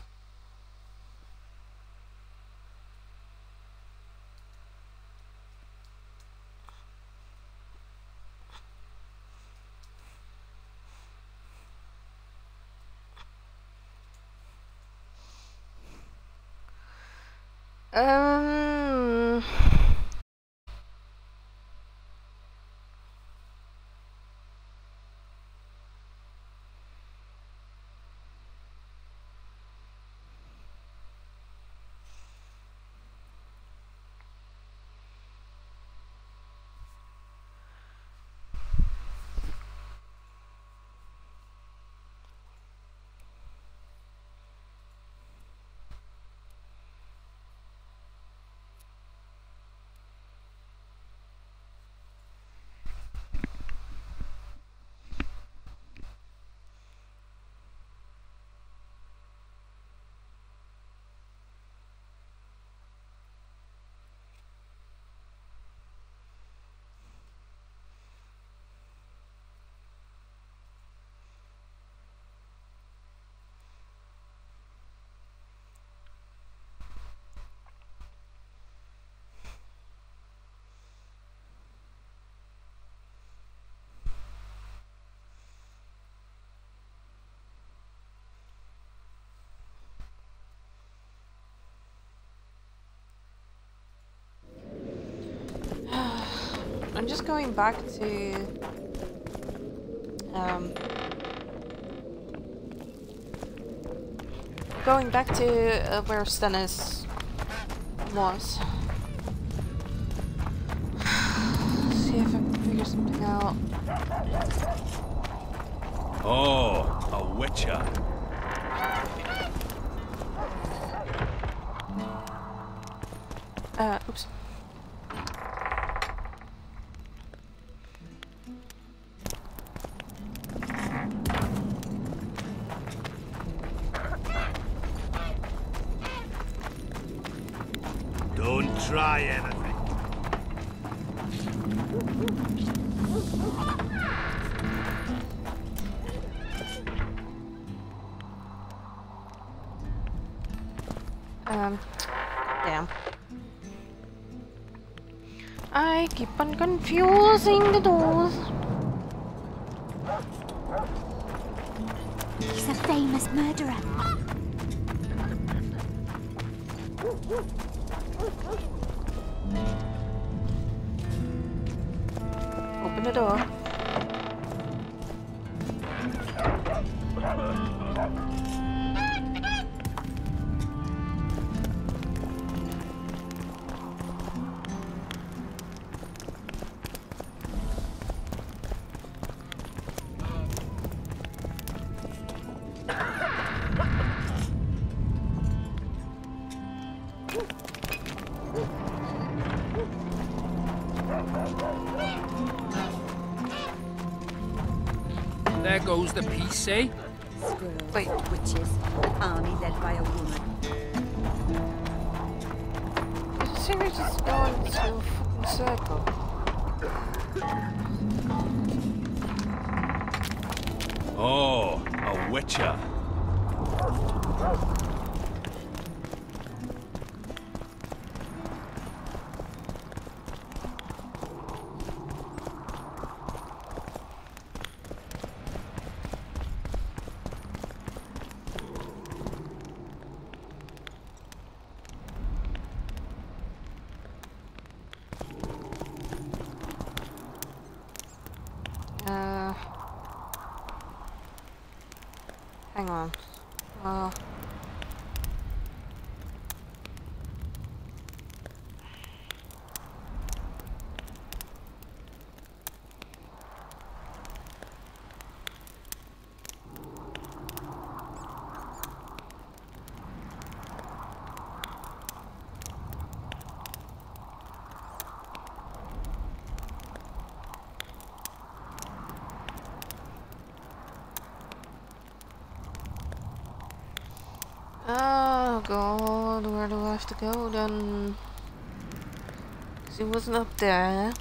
I'm just going back to where Stennis was. See if I can figure something out. Oh, a witcher. Oops. Don't try anything. Damn. I keep on confusing the doors. He's a famous murderer. Open the door. There goes the piece, eh? Squirrels, witches, an army led by a woman. Is it seriously just going to a fucking circle? Oh, a witcher. Hang on. Oh god, where do I have to go then? 'Cause he wasn't up there.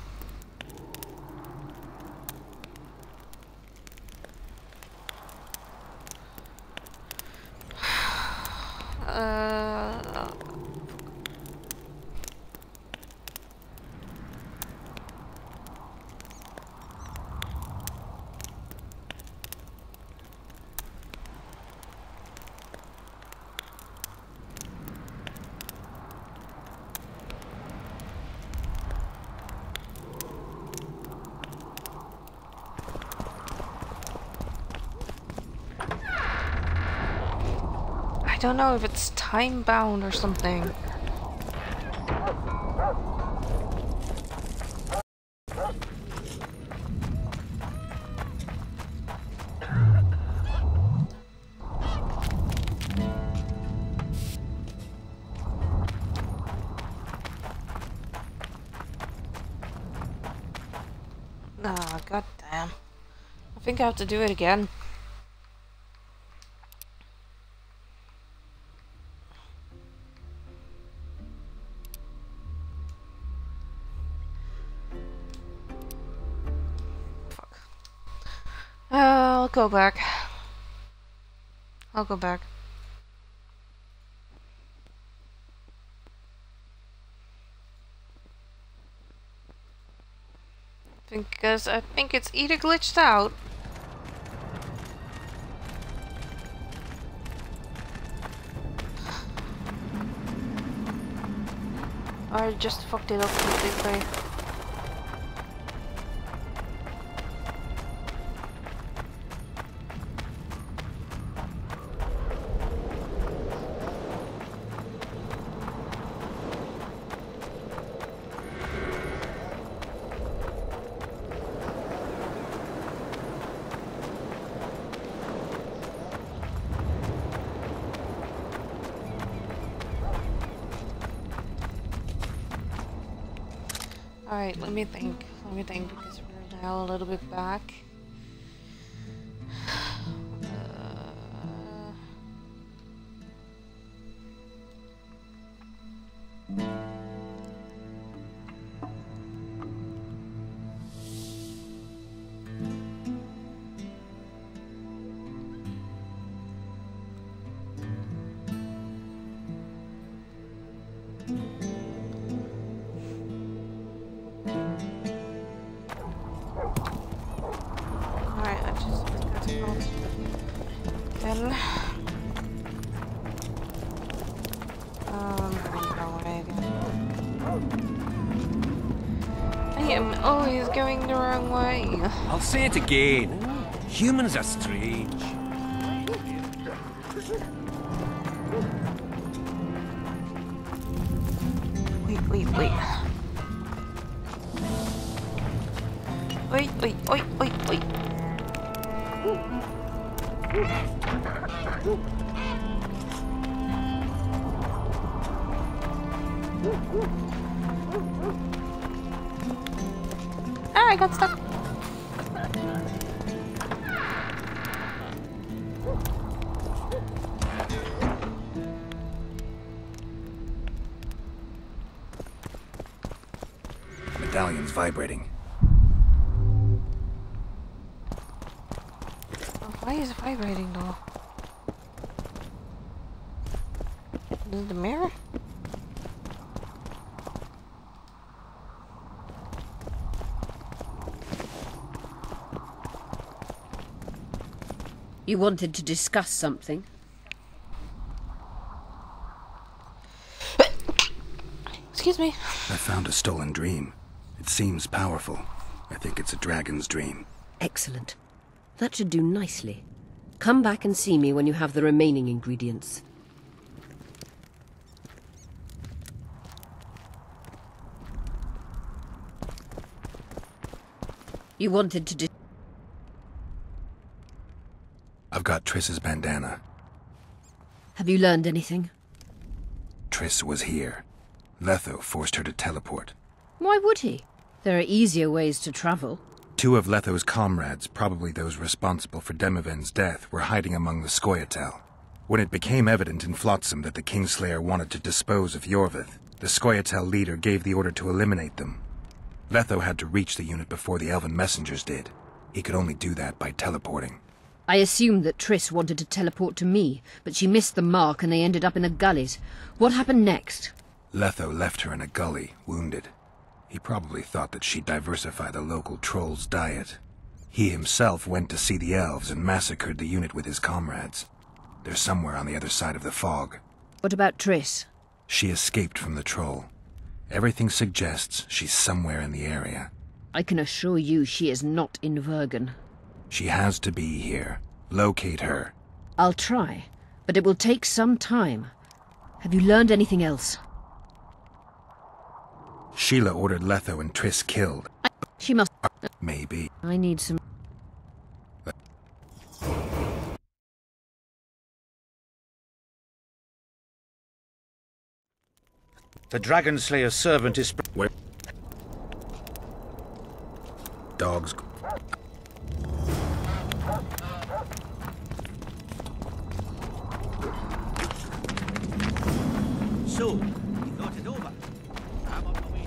I don't know if it's time bound or something. Ah, god damn. I think I have to do it again. I'll go back. I'll go back. Because I think it's either glitched out or I just fucked it up completely. Alright, let me think because we're now a little bit back. Oh, he's going the wrong way. I'll say it again. Humans are strange. Wait. Wait. Ah, I got stuck. Medallion's vibrating. Why is it vibrating though? Is it the mirror? You wanted to discuss something? Excuse me. I found a stolen dream. It seems powerful. I think it's a dragon's dream. Excellent. That should do nicely. Come back and see me when you have the remaining ingredients. You wanted to I've got Triss's bandana. Have you learned anything? Triss was here. Letho forced her to teleport. Why would he? There are easier ways to travel. 2 of Letho's comrades, probably those responsible for Demoven's death, were hiding among the Scoia'tael. When it became evident in Flotsam that the Kingslayer wanted to dispose of Iorveth, the Scoia'tael leader gave the order to eliminate them. Letho had to reach the unit before the Elven messengers did. He could only do that by teleporting. I assumed that Triss wanted to teleport to me, but she missed the mark and they ended up in the gullies. What happened next? Letho left her in a gully, wounded. He probably thought that she'd diversify the local trolls' diet. He himself went to see the elves and massacred the unit with his comrades. They're somewhere on the other side of the fog. What about Triss? She escaped from the troll. Everything suggests she's somewhere in the area. I can assure you she is not in Vergen. She has to be here. Locate her. I'll try, but it will take some time. Have you learned anything else? Sheila ordered Letho and Triss killed. She must... Maybe. I need some... The Dragon Slayer's servant is... Where? Dogs... So, you thought it over. I'm on my way.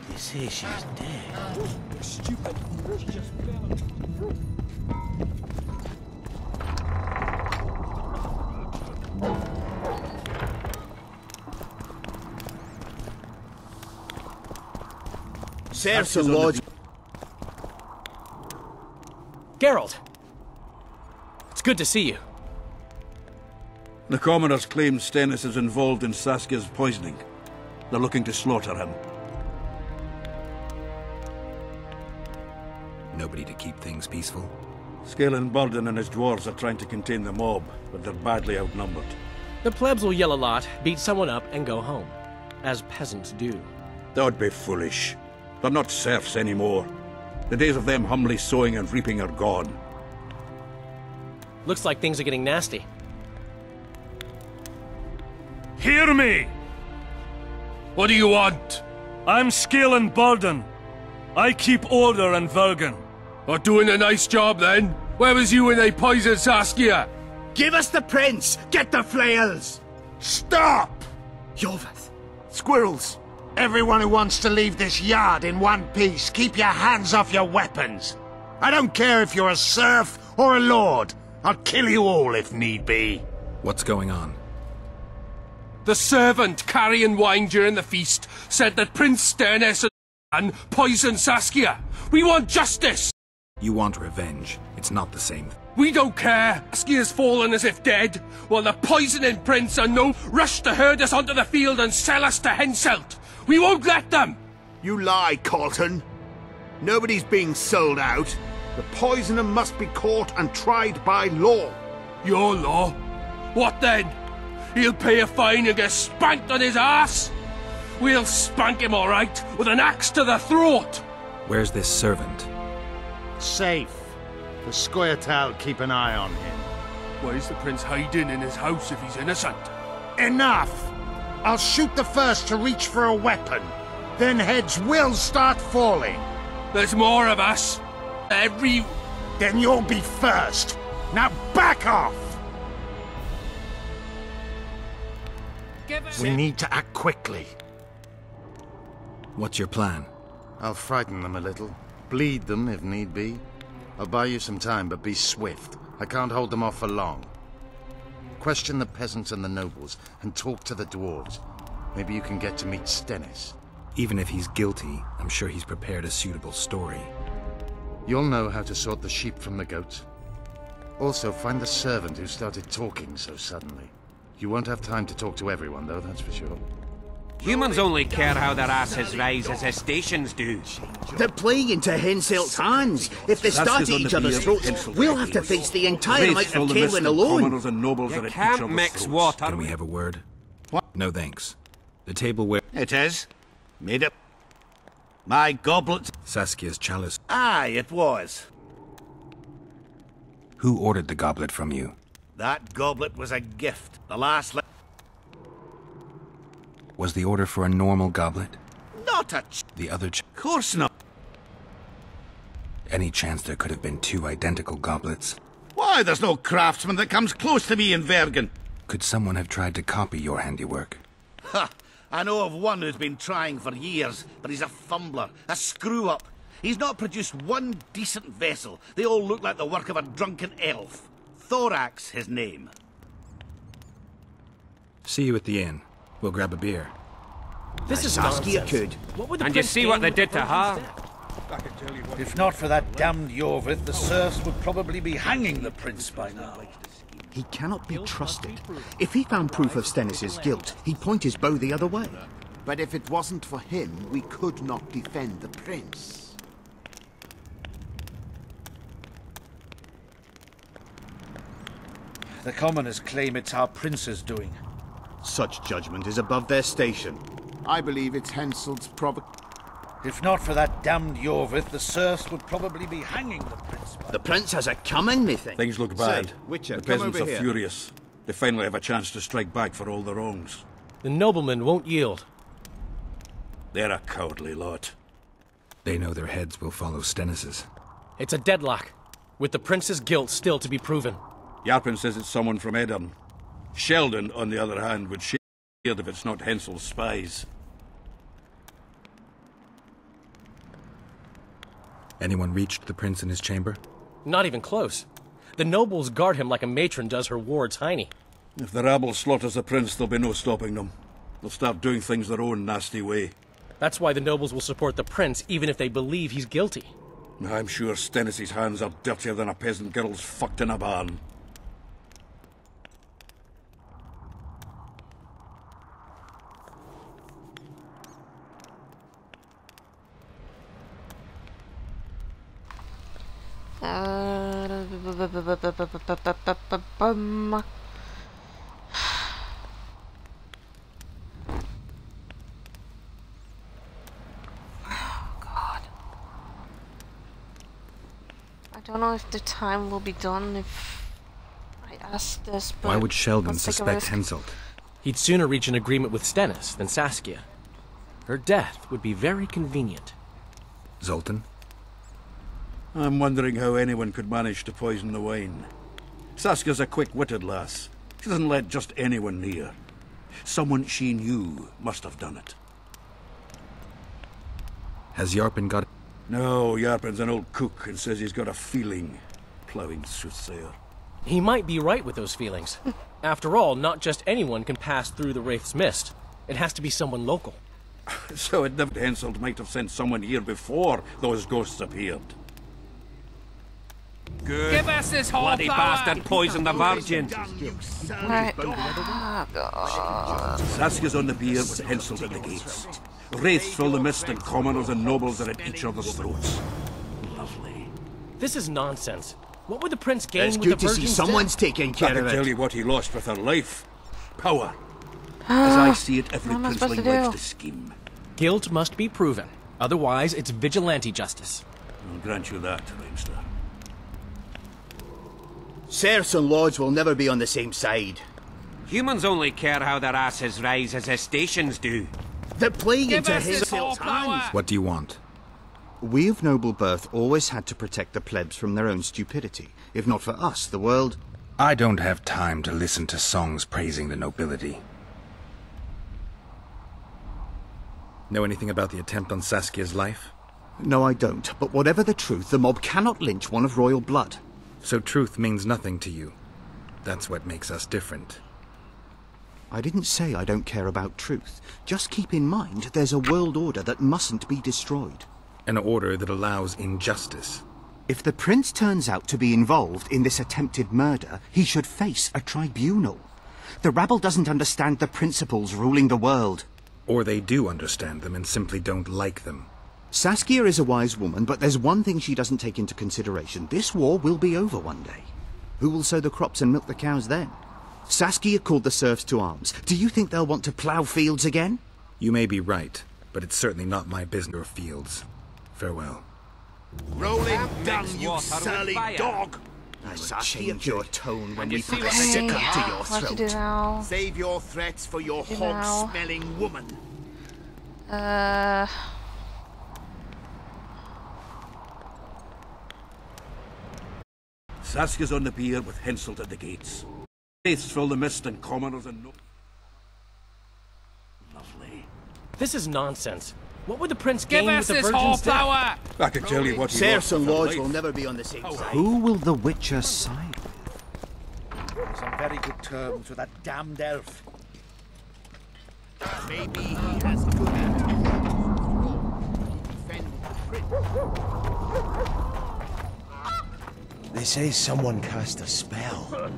They say she's dead. You're stupid. She just fell. Sir Lord. Geralt! It's good to see you. The commoners claim Stennis is involved in Saskia's poisoning. They're looking to slaughter him. Nobody to keep things peaceful? Scalen Burden and his dwarves are trying to contain the mob, but they're badly outnumbered. The plebs will yell a lot, beat someone up, and go home. As peasants do. That would be foolish. They're not serfs anymore. The days of them humbly sowing and reaping are gone. Looks like things are getting nasty. Hear me! What do you want? I'm Scalen Burden. I keep order in Vergen. Or doing a nice job then? Where was you when they poisoned Saskia? Give us the prince! Get the flails! Stop! Iorveth! Squirrels! Everyone who wants to leave this yard in one piece, keep your hands off your weapons. I don't care if you're a serf or a lord. I'll kill you all if need be. What's going on? The servant carrying wine during the feast said that Prince Stennis and poisoned Saskia. We want justice! You want revenge. It's not the same. We don't care. Saskia's fallen as if dead, while the poisoning prince and no rush to herd us onto the field and sell us to Henselt. We won't let them! You lie, Colton. Nobody's being sold out. The poisoner must be caught and tried by law. Your law? What then? He'll pay a fine and get spanked on his ass? We'll spank him all right, with an axe to the throat! Where's this servant? Safe. The Scoia'tael keep an eye on him. Why's the prince hiding in his house if he's innocent? Enough! I'll shoot the first to reach for a weapon. Then heads will start falling. There's more of us. Then you'll be first. Now back off! We need to act quickly. What's your plan? I'll frighten them a little. Bleed them if need be. I'll buy you some time, but be swift. I can't hold them off for long. Question the peasants and the nobles, and talk to the dwarves. Maybe you can get to meet Stennis. Even if he's guilty, I'm sure he's prepared a suitable story. You'll know how to sort the sheep from the goats. Also, find the servant who started talking so suddenly. You won't have time to talk to everyone, though, that's for sure. Humans only care how their asses rise as their stations do. They're playing into Henselt's hands. If they start at each other's throats, we'll have to face the entire might of Caelwyn alone. You can't mix water. Can we have a word? What? No thanks. The table where... It is. Made it. My goblet. Saskia's chalice. Aye, it was. Who ordered the goblet from you? That goblet was a gift. The last... Was the order for a normal goblet? Not a The other course not. Any chance there could have been two identical goblets? Why, there's no craftsman that comes close to me in Vergen. Could someone have tried to copy your handiwork? Ha! I know of one who's been trying for years, but he's a fumbler, a screw-up. He's not produced one decent vessel. They all look like the work of a drunken elf. Thorax, his name. See you at the inn. We'll grab a beer. This is Saskia nonsense. could. What would the And you prince see gain what they with did to Percy's her? death? If not for that damned Yorvith, the serfs would probably be hanging the prince by now. He cannot be trusted. If he found proof of Stennis's guilt, he'd point his bow the other way. But if it wasn't for him, we could not defend the prince. The commoners claim it's our prince's doing. Such judgment is above their station. I believe it's Henselt's If not for that damned Yorvith, the serfs would probably be hanging the prince. The prince has a coming, methinks. Things look bad. Say, Witcher, the come peasants over are here. furious. They finally have a chance to strike back for all the wrongs. The noblemen won't yield. They're a cowardly lot. They know their heads will follow Stennis's. It's a deadlock, with the prince's guilt still to be proven. Yarpen says it's someone from Edern. Sheldon, on the other hand, would share if it's not Hensel's spies. Anyone reached the prince in his chamber? Not even close. The nobles guard him like a matron does her ward's hiney. If the rabble slaughters the prince, there'll be no stopping them. They'll start doing things their own nasty way. That's why the nobles will support the prince, even if they believe he's guilty. I'm sure Stennis's hands are dirtier than a peasant girl's fucked in a barn. I don't know if the time will be done if I ask this, but Why would Sheldon let's take a suspect risk. Henselt? He'd sooner reach an agreement with Stennis than Saskia. Her death would be very convenient. Zoltan? I'm wondering how anyone could manage to poison the wine. Saskia's a quick-witted lass. She doesn't let just anyone near. Someone she knew must have done it. Has Yarpen got... No, Yarpen's an old cook and says he's got a feeling. Ploughing soothsayer. He might be right with those feelings. After all, not just anyone can pass through the Wraith's mist. It has to be someone local. So it never Henselt might have sent someone here before those ghosts appeared. Good. Give us this whole bloody bastard poisoned the virgin. Right. Oh, God. Saskia's on the bier with Henselt at the gates. Wraiths fill the mist and commoners and nobles are at each other's throats. Lovely. This is nonsense. What would the prince gain It's with good the to see virgin's someone's death? taking care I of can it. tell you what he lost with her life. Power. As I see it, every What am I supposed princeling to do? likes to scheme. Guilt must be proven. Otherwise, it's vigilante justice. I'll grant you that, Reinster. Serfs and lords will never be on the same side. Humans only care how their asses rise as their stations do. They're playing Give into us this Henselt's horsepower. hands. What do you want? We of noble birth always had to protect the plebs from their own stupidity. If not for us, the world... I don't have time to listen to songs praising the nobility. Know anything about the attempt on Saskia's life? No, I don't. But whatever the truth, the mob cannot lynch one of royal blood. So truth means nothing to you. That's what makes us different. I didn't say I don't care about truth. Just keep in mind there's a world order that mustn't be destroyed. An order that allows injustice. If the prince turns out to be involved in this attempted murder, he should face a tribunal. The rabble doesn't understand the principles ruling the world. Or they do understand them and simply don't like them. Saskia is a wise woman, but there's one thing she doesn't take into consideration. This war will be over one day. Who will sow the crops and milk the cows then? Saskia called the serfs to arms. Do you think they'll want to plough fields again? You may be right, but it's certainly not my business or fields. Farewell. Rolling down, you surly dog! Change your tone when we put a Okay, stick up to your what to do throat. now? Save your threats for your Do now. hog-smelling woman. Saskia's on the pier with Henselt at the gates. Faiths fill the mist and commoners and no... Lovely. This is nonsense. What would the prince Give gain us with the this virgin's death? flower! I can tell you what he Serfs and lords life. will never be on the same side. Who will the Witcher side with? He's on very good terms with that damned elf. Maybe he has good intentions. Defend the prince. They say someone cast a spell,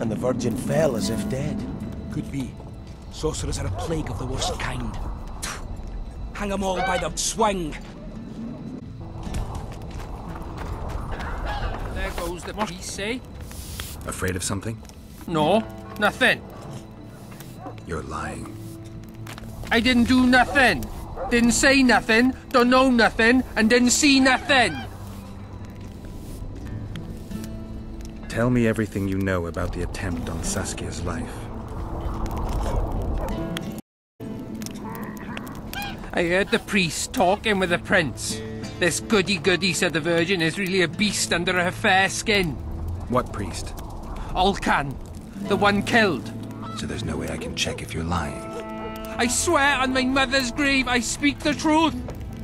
and the Virgin fell as if dead. Could be. Sorcerers are a plague of the worst kind. Hang 'em all by the swing. There goes the priest, eh? Afraid of something? No, nothing. You're lying. I didn't do nothing. Didn't say nothing, don't know nothing, and didn't see nothing. Tell me everything you know about the attempt on Saskia's life. I heard the priest talking with the prince. This goody-goody, said the Virgin, is really a beast under her fair skin. What priest? Olcan, the one killed. So there's no way I can check if you're lying. I swear on my mother's grave, I speak the truth.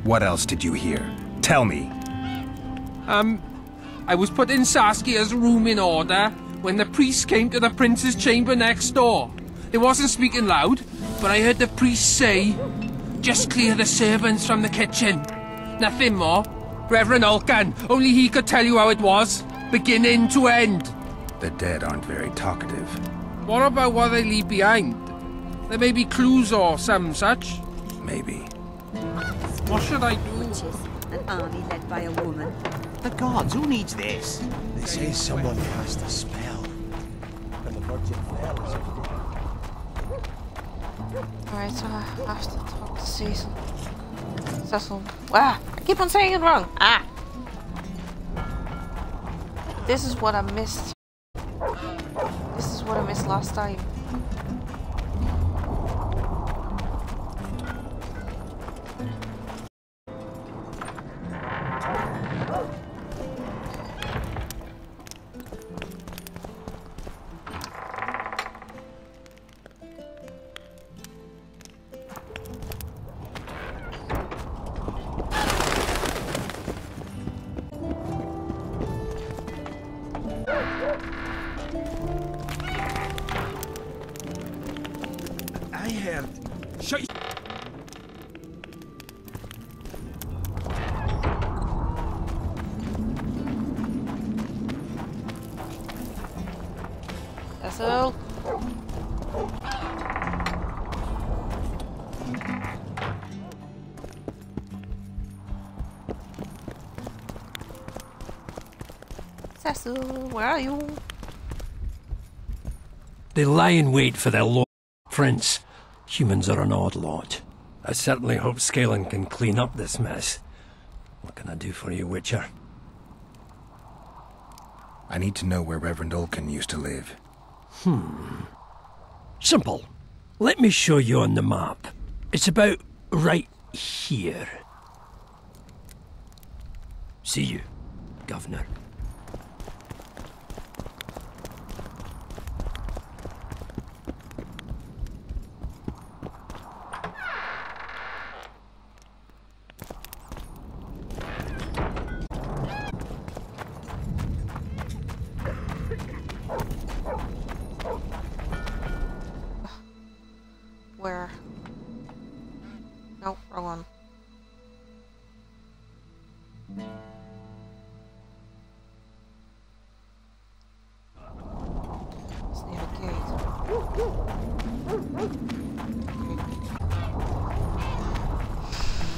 What else did you hear? Tell me. I was putting Saskia's room in order when the priest came to the prince's chamber next door. They wasn't speaking loud, but I heard the priest say, "Just clear the servants from the kitchen." Nothing more. Reverend Olcan, only he could tell you how it was, beginning to end. The dead aren't very talkative. What about what they leave behind? There may be clues or some such. Maybe. What should I do? Witches, an army led by a woman. The gods, who needs this? They say someone cast a spell, and the Virgin fell as if dead. Alright, so I have to talk to Cecil. Cecil. Ah! I keep on saying it wrong! Ah! This is what I missed. This is what I missed last time. I heard. Shut your... Cecil. Cecil, where are you? They lie in wait for their lord prince. Humans are an odd lot. I certainly hope Scalen can clean up this mess. What can I do for you, Witcher? I need to know where Reverend Olcan used to live. Simple. Let me show you on the map. It's about right here. See you, Governor.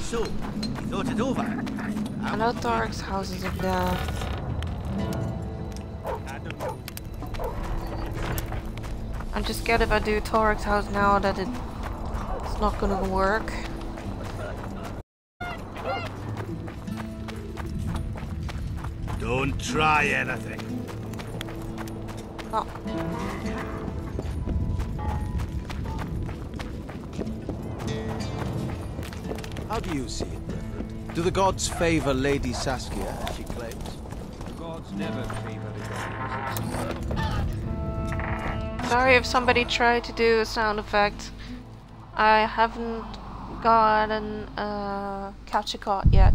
So, you thought it over? I know Thorek's house is up there. I'm just scared if I do Thorek's house now that it's not gonna work. Don't try anything. Oh. How do you see it, Reverend? Do the gods favor Lady Saskia, as she claims? The gods never favor the gods. Sorry if somebody tried to do a sound effect. I haven't gotten a capture card yet.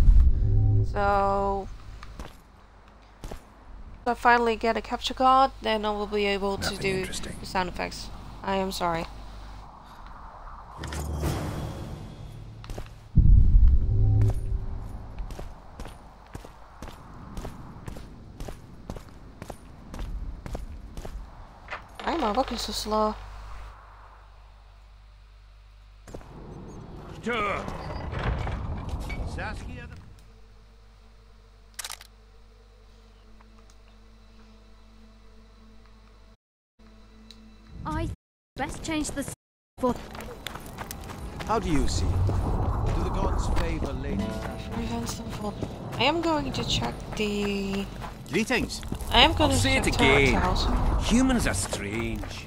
So if I finally get a capture card, then I will be able to do the sound effects. I am sorry. Why am I walking so slow? Saskia. I best change the for. How do you see it? Do the gods favor Lady Saskia? I am going to check the. Greetings. I am going I'll to say check it Thorek's again. house. Humans are strange.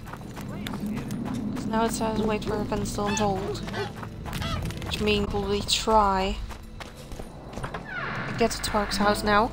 Now it says wait for a pencil and hold. Which means we try to get to Thorek's house now.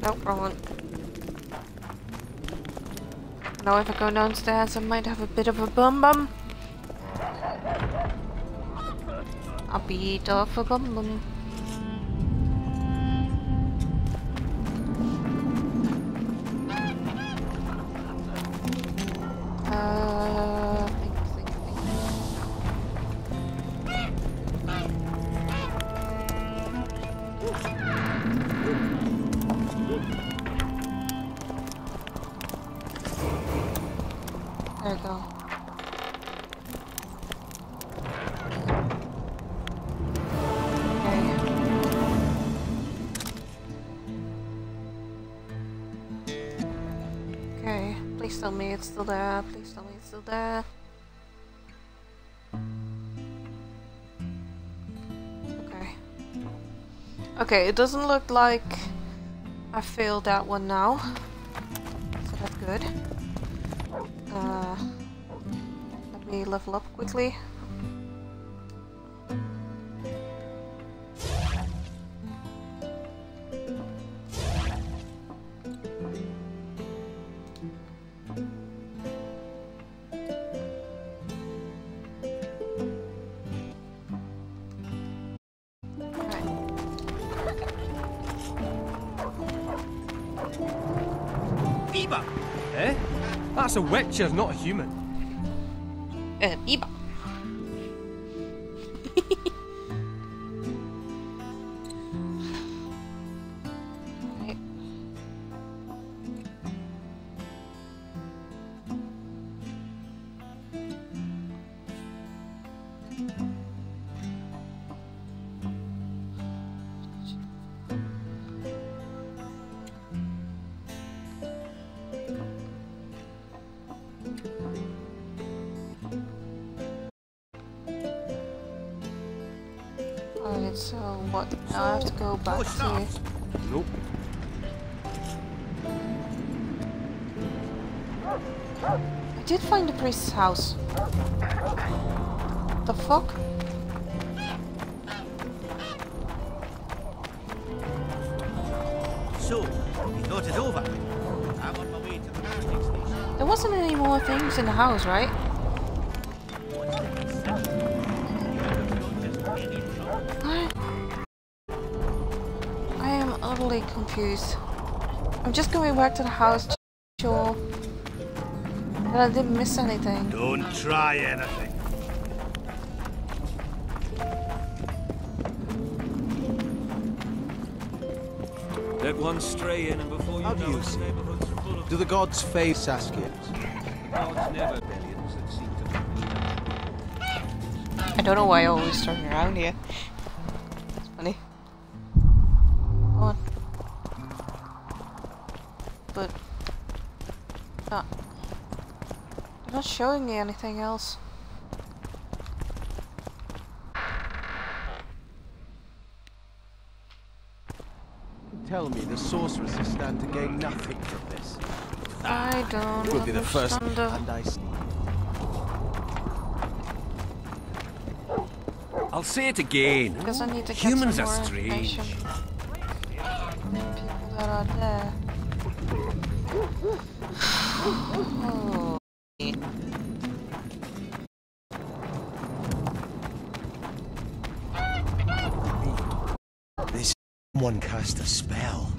Nope, wrong one. Now if I go downstairs I might have a bit of a bum. A bit of a bum. There we go. Okay, please tell me it's still there. Please tell me it's still there. Okay. Okay, it doesn't look like I failed that one now. So that's good. Let me level up quickly. Eba! Eh? That's a witcher, not a human. Eba. Alright, so what? Now I have to go back to... Nope. I did find the priest's house. The fuck? So, you thought it over? I'm on my way to the marketing station. There wasn't any more things in the house, right? I am utterly confused. I'm just going back to the house Sure. But I didn't miss anything. Don't try anything. Let one stray in and before you How do know you it, the see? neighborhood's full of Do the gods favor Saskia? gods never billions that seem to I don't know why I always turn around here. That's funny. Come on. But... they're not showing me anything else. Tell me the sorceresses stand to gain nothing from this. I don't Will be the first, understand. and I... I'll say it again. Because I need to get Humans some are more strange. information. People that are there. Oh. This one cast a spell,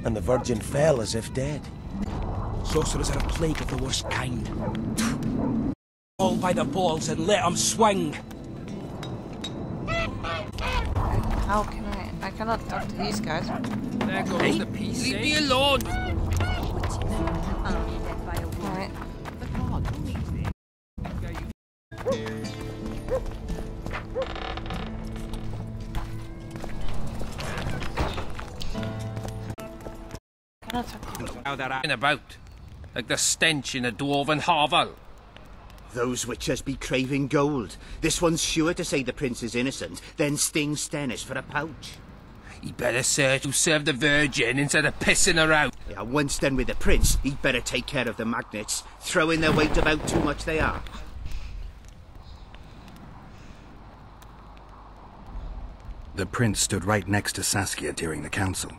and the Virgin fell as if dead. Sorcerers are a plague of the worst kind. All by the balls and let them swing. How can I cannot talk to these guys. There goes the PC. Leave me alone! Alright. Cannot talk to How they're acting about. Like the stench in a dwarven hovel. Those witches be craving gold. This one's sure to say the prince is innocent, then sting Stennis for a pouch. He'd better search who served the Virgin instead of pissing her out. Yeah, once done with the prince, he'd better take care of the magnets. Throwing their weight about too much they are. The prince stood right next to Saskia during the council.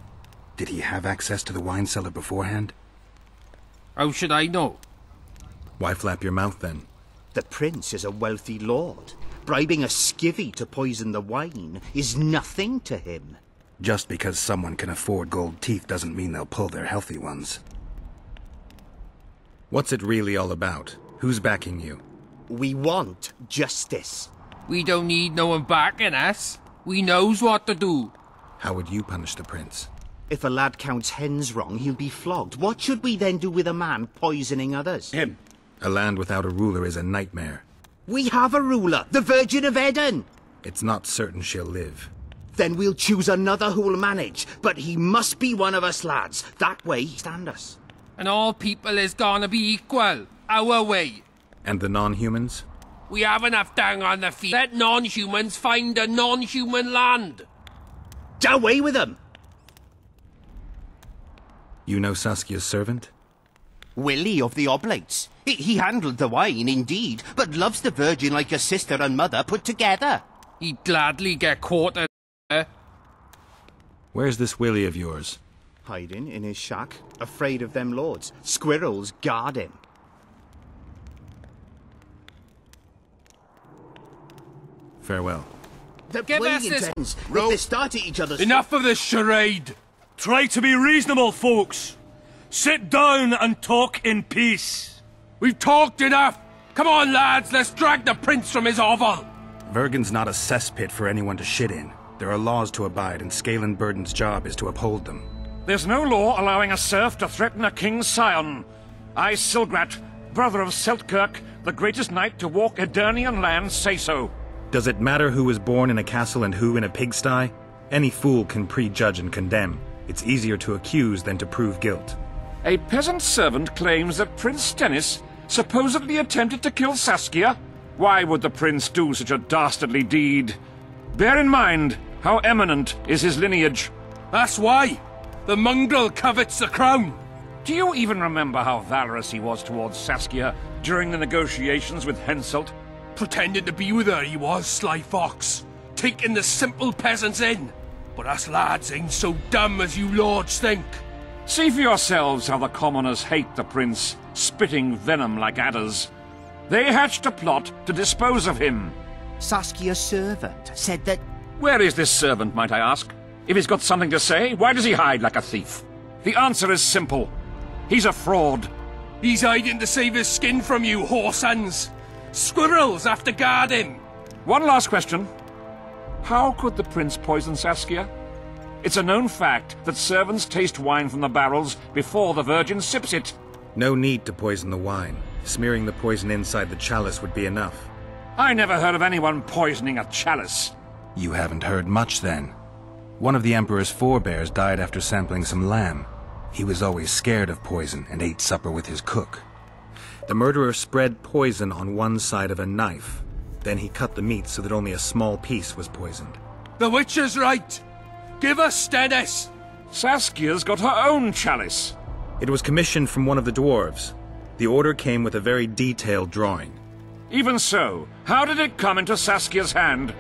Did he have access to the wine cellar beforehand? How should I know? Why flap your mouth then? The prince is a wealthy lord. Bribing a skivvy to poison the wine is nothing to him. Just because someone can afford gold teeth doesn't mean they'll pull their healthy ones. What's it really all about? Who's backing you? We want justice. We don't need no one backing us. We knows what to do. How would you punish the prince? If a lad counts hens wrong, he'll be flogged. What should we then do with a man poisoning others? Him. A land without a ruler is a nightmare. We have a ruler, the Virgin of Eden. It's not certain she'll live. Then we'll choose another who'll manage. But he must be one of us lads. That way, stand us. And all people is gonna be equal. Our way. And the non-humans? We have enough down on the feet. Let non-humans find a non-human land. Away with them! You know Saskia's servant? Willie of the Oblates. He handled the wine, indeed, but loves the Virgin like a sister and mother put together. He'd gladly get quartered. Where's this Willie of yours? Hiding in his shack, afraid of them lords. Squirrels guard him. Farewell. They're Give playing us this- intense. If they start at each other's... Enough of this charade. Try to be reasonable, folks. Sit down and talk in peace. We've talked enough. Come on, lads. Let's drag the prince from his hovel. Vergen's not a cesspit for anyone to shit in. There are laws to abide, and Scalen Burden's job is to uphold them. There's no law allowing a serf to threaten a king's scion. I, Silgrat, brother of Seltkirk, the greatest knight to walk Edirnian land, say so. Does it matter who was born in a castle and who in a pigsty? Any fool can prejudge and condemn. It's easier to accuse than to prove guilt. A peasant servant claims that Prince Stennis supposedly attempted to kill Saskia. Why would the prince do such a dastardly deed? Bear in mind how eminent is his lineage. That's why. The mongrel covets the crown. Do you even remember how valorous he was towards Saskia during the negotiations with Henselt? Pretending to be with her, he was, sly fox. Taking the simple peasants in. But us lads ain't so dumb as you lords think. See for yourselves how the commoners hate the prince, spitting venom like adders. They hatched a plot to dispose of him. Saskia's servant said that... Where is this servant, might I ask? If he's got something to say, why does he hide like a thief? The answer is simple. He's a fraud. He's hiding to save his skin from you, whoresons. Squirrels have to guard him. One last question. How could the prince poison Saskia? It's a known fact that servants taste wine from the barrels before the Virgin sips it. No need to poison the wine. Smearing the poison inside the chalice would be enough. I never heard of anyone poisoning a chalice. You haven't heard much, then. One of the Emperor's forebears died after sampling some lamb. He was always scared of poison and ate supper with his cook. The murderer spread poison on one side of a knife. Then he cut the meat so that only a small piece was poisoned. The witch is right. Give us Stennis. Saskia's got her own chalice. It was commissioned from one of the dwarves. The order came with a very detailed drawing. Even so, how did it come into Saskia's hand?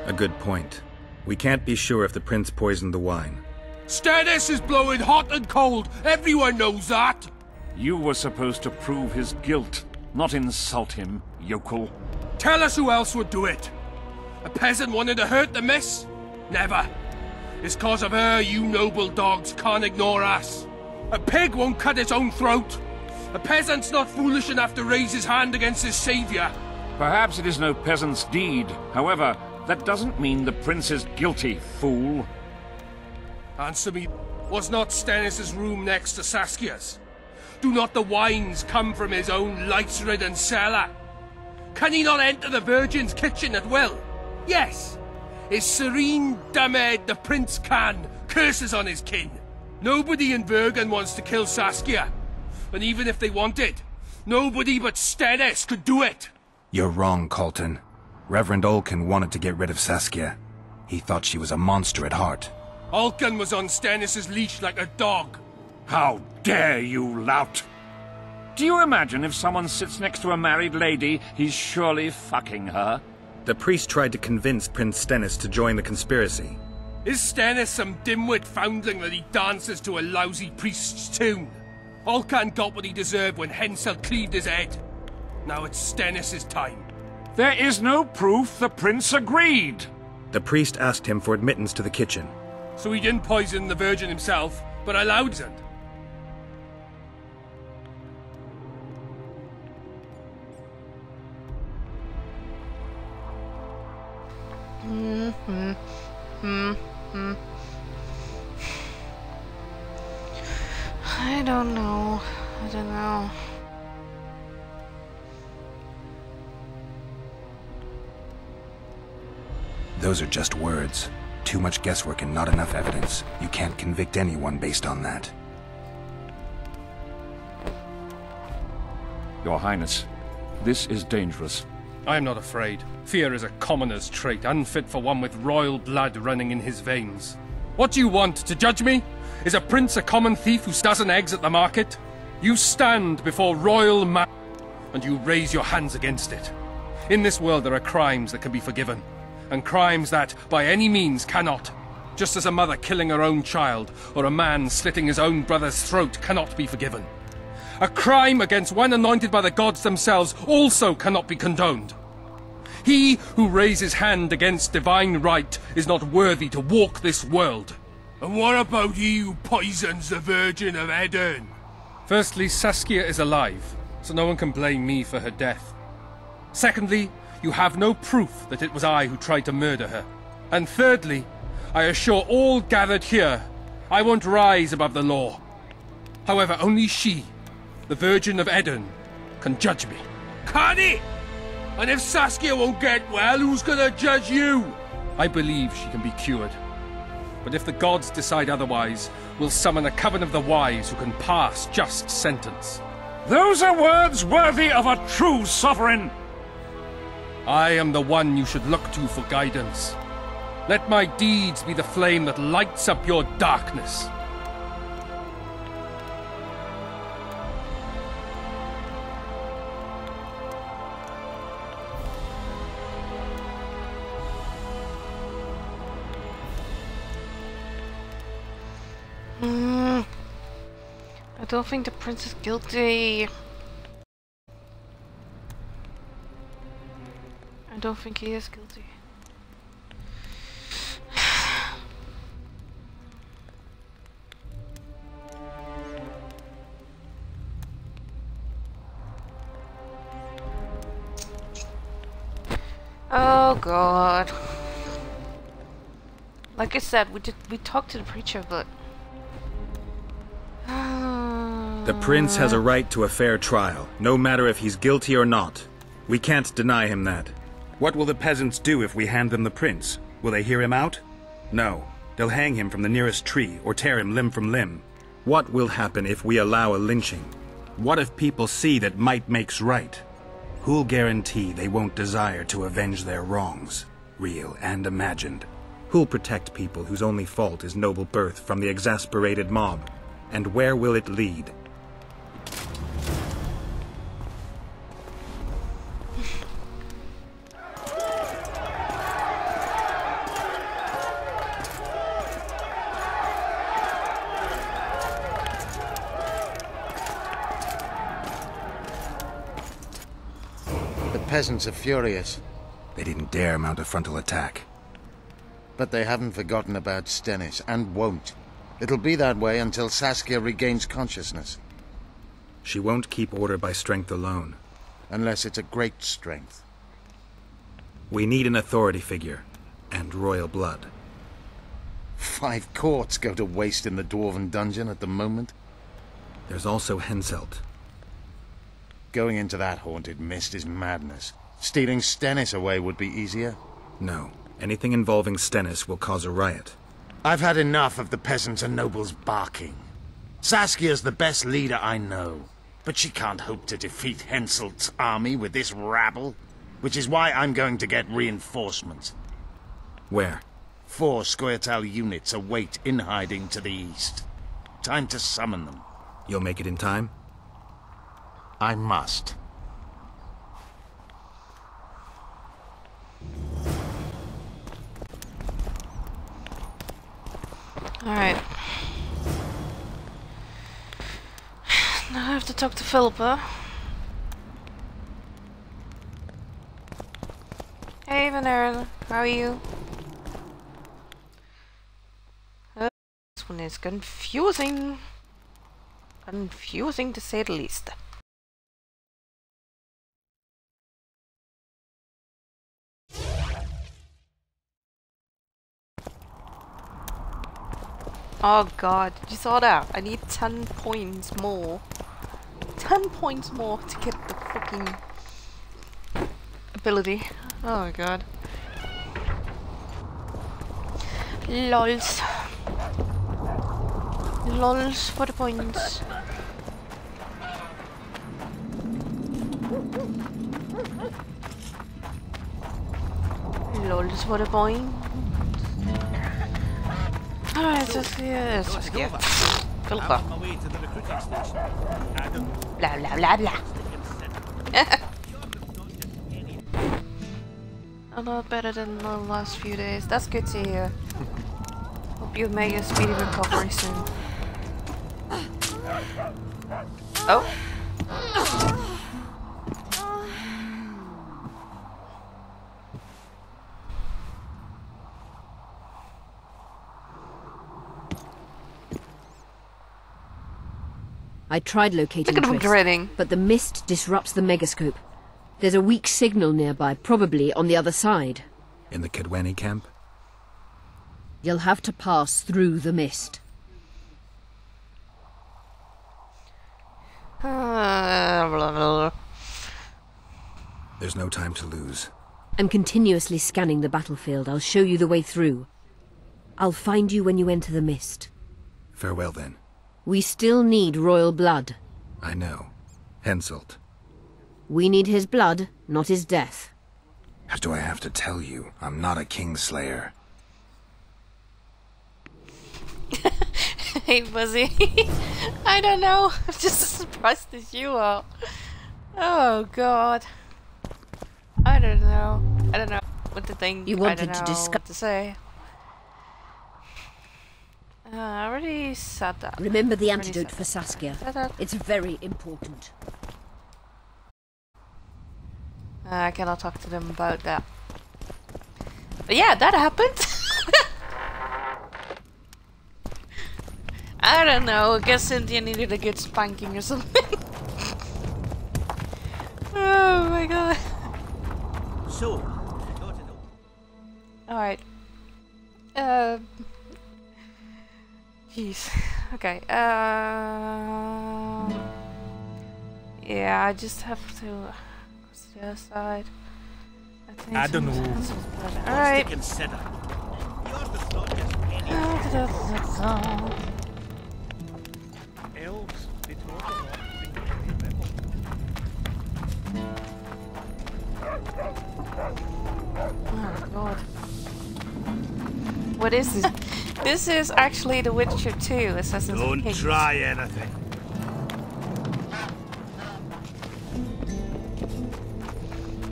A good point. We can't be sure if the prince poisoned the wine. Stennis is blowing hot and cold. Everyone knows that. You were supposed to prove his guilt, not insult him, yokel. Tell us who else would do it. A peasant wanted to hurt the miss? Never. It's cause of her you noble dogs can't ignore us. A pig won't cut its own throat. A peasant's not foolish enough to raise his hand against his saviour. Perhaps it is no peasant's deed. However, that doesn't mean the prince is guilty, fool. Answer me. Was not Stennis's room next to Saskia's? Do not the wines come from his own lice-ridden cellar? Can he not enter the Virgin's kitchen at will? Yes. His serene Damed the prince can. Curses on his kin. Nobody in Bergen wants to kill Saskia. And even if they wanted, nobody but Stennis could do it. You're wrong, Colton. Reverend Olkin wanted to get rid of Saskia. He thought she was a monster at heart. Olkin was on Stennis's leash like a dog. How dare you, lout! Do you imagine if someone sits next to a married lady, he's surely fucking her? The priest tried to convince Prince Stennis to join the conspiracy. Is Stennis some dimwit foundling that he dances to a lousy priest's tune? Olcan got what he deserved when Hensel cleaved his head. Now it's Stennis's time. There is no proof the prince agreed. The priest asked him for admittance to the kitchen. So he didn't poison the Virgin himself, but allowed it. I don't know. Those are just words. Too much guesswork and not enough evidence. You can't convict anyone based on that. Your Highness, this is dangerous. I am not afraid. Fear is a commoner's trait, unfit for one with royal blood running in his veins. What do you want, to judge me? Is a prince a common thief who doesn't eggs at the market? You stand before royal and you raise your hands against it. In this world there are crimes that can be forgiven, and crimes that, by any means, cannot. Just as a mother killing her own child, or a man slitting his own brother's throat cannot be forgiven. A crime against one anointed by the gods themselves also cannot be condoned. He who raises hand against divine right is not worthy to walk this world. And what about he who poisons the Virgin of Eden? Firstly, Saskia is alive, so no one can blame me for her death. Secondly, you have no proof that it was I who tried to murder her. And thirdly, I assure all gathered here, I won't rise above the law. However, only she, the Virgin of Eden, can judge me. Can he? And if Saskia won't get well, who's gonna judge you? I believe she can be cured. But if the gods decide otherwise, we'll summon a coven of the wise who can pass just sentence. Those are words worthy of a true sovereign. I am the one you should look to for guidance. Let my deeds be the flame that lights up your darkness. I don't think the prince is guilty. I don't think he is guilty. Oh God. Like I said, we talked to the preacher, but the prince has a right to a fair trial, no matter if he's guilty or not. We can't deny him that. What will the peasants do if we hand them the prince? Will they hear him out? No. They'll hang him from the nearest tree or tear him limb from limb. What will happen if we allow a lynching? What if people see that might makes right? Who'll guarantee they won't desire to avenge their wrongs, real and imagined? Who'll protect people whose only fault is noble birth from the exasperated mob? And where will it lead? The peasants are furious. They didn't dare mount a frontal attack. But they haven't forgotten about Stennis, and won't. It'll be that way until Saskia regains consciousness. She won't keep order by strength alone. Unless it's a great strength. We need an authority figure, and royal blood. 5 courts go to waste in the Dwarven dungeon at the moment. There's also Henselt. Going into that haunted mist is madness. Stealing Stennis away would be easier. No. Anything involving Stennis will cause a riot. I've had enough of the peasants and nobles barking. Saskia's the best leader I know, but she can't hope to defeat Henselt's army with this rabble, which is why I'm going to get reinforcements. Where? 4 Scoia'tael units await in hiding to the east. Time to summon them. You'll make it in time? I must. Alright. Now I have to talk to Philippa. Hey Venerin, how are you? This one is confusing. Confusing to say the least. Oh god, did you saw that? I need 10 points more. 10 points more to get the fucking ability. Oh my god. Lols. Lols for the points. Lols for the points. Alright, Saskia. Saskia. Philippa. I'm on my way to the recruiting station. Adam. Blah blah blah blah. A lot better than the last few days. That's good to hear. Hope you make a speedy recovery soon. Oh. I tried locating Look at him Triss, grinning. but the mist disrupts the megascope. There's a weak signal nearby, probably on the other side. In the Kedweni camp? You'll have to pass through the mist. Blah, blah. There's no time to lose. I'm continuously scanning the battlefield. I'll show you the way through. I'll find you when you enter the mist. Farewell, then. We still need royal blood. I know. Henselt. We need his blood, not his death. Do I have to tell you? I'm not a Kingslayer. Hey, Buzzy. I don't know. I'm just as surprised as you are. Oh, God. I don't know. I don't know what to think. You wanted I don't to know discuss what to say. I already said that. Remember the Already antidote said for Saskia. Said that. It's very important. I cannot talk to them about that. But yeah, that happened. I don't know. I guess Cynthia needed a good spanking or something. Oh my god. So, I got it all. Alright. Jeez. Okay. Yeah, I just have to go to the other side. I don't know. Alright. Consider. Yours is not just any elves. They talk a lot. Oh god. What is this? This is actually The Witcher 2 Assassin's Creed. Don't try anything.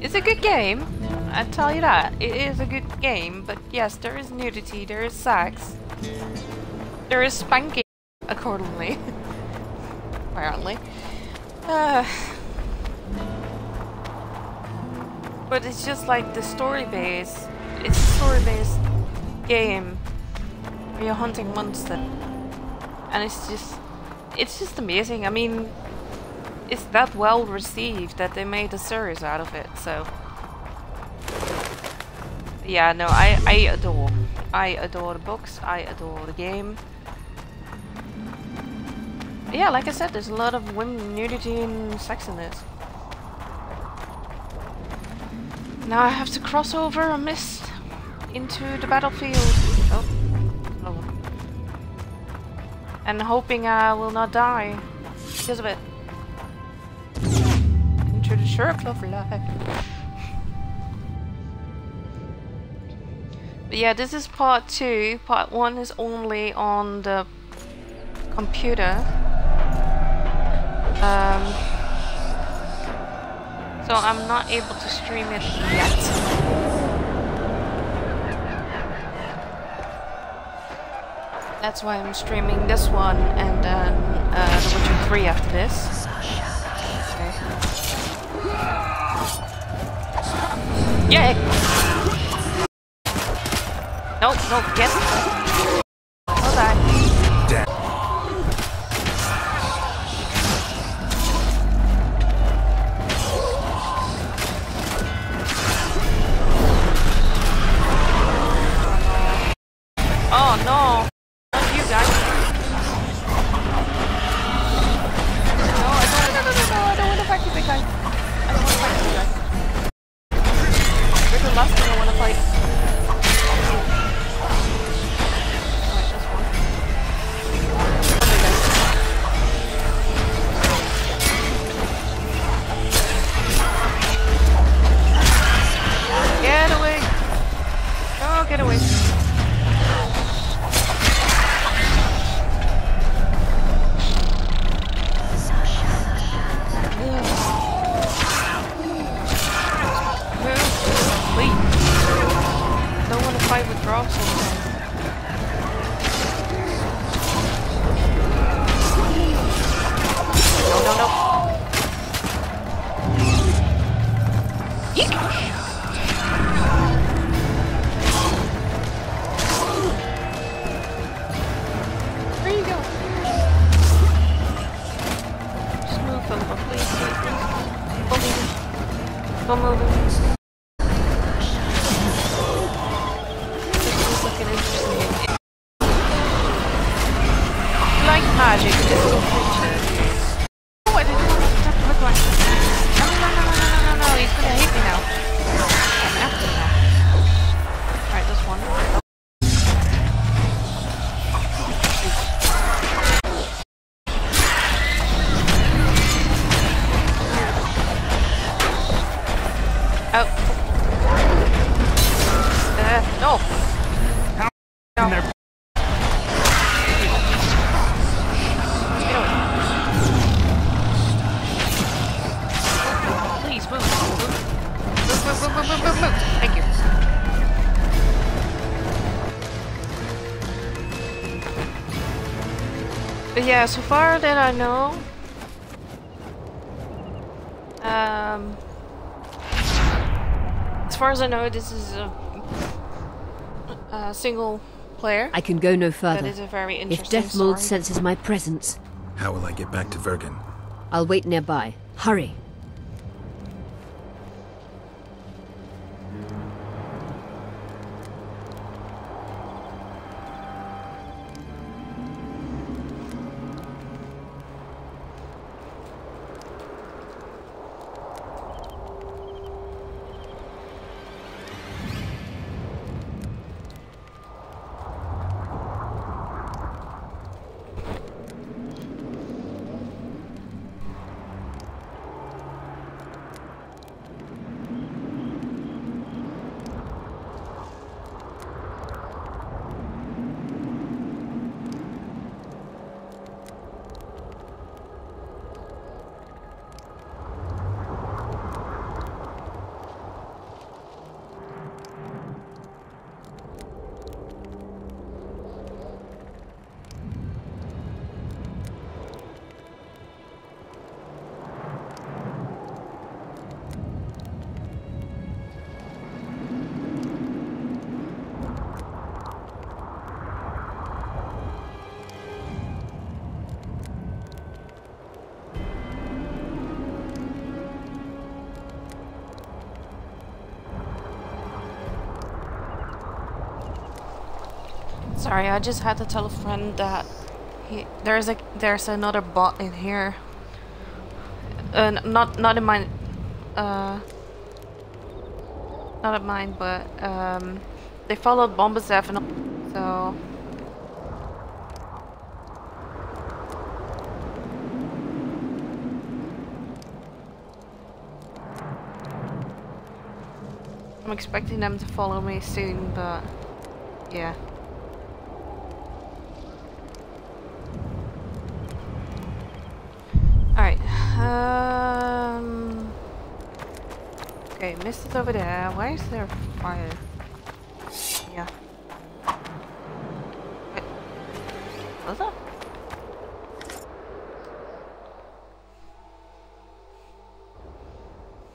It's a good game, I tell you that. It is a good game, but yes, there is nudity, there is sex. There is spanking, accordingly. Apparently. But it's just like the story base. It's a story based game where you're hunting monsters. And it's just amazing. I mean, it's that well received that they made a series out of it, so yeah, no, I adore the books, I adore the game. But yeah, like I said, there's a lot of women, nudity and sex in it. Now I have to cross over a mist into the battlefield. Oh. And hoping I will not die because of it. Into the circle of life. But yeah, this is part 2. Part 1 is only on the computer. So I'm not able to stream it yet. That's why I'm streaming this one and then The Witcher 3 after this. Okay. Yay! No, get it! Don't die. Oh no! Not you guys. No, I don't want to fight you big guy. I don't want to fight you big guy. You're the last thing I want to fight. There you go. Just move a little, please. Go moving. This is looking interesting. Like magic, physical creatures. Oh, I didn't want to step to the ground. No, he's gonna hate me now. I'm after him now. Alright, this one. Oh. No. No. Please move. Move. Thank you. But yeah, so far that I know, as far as I know, this is a single player. I can go no further. That is a very interesting If Deathmold story. senses my presence, How will I get back to Vergen? I'll wait nearby. Hurry. Sorry, I just had to tell a friend that there's another bot in here. Not in mine. Not at mine, but they followed Bombazev and so. I'm expecting them to follow me soon, but yeah. Alright, okay, mist is over there. Why is there fire? Yeah. Wait. What's that?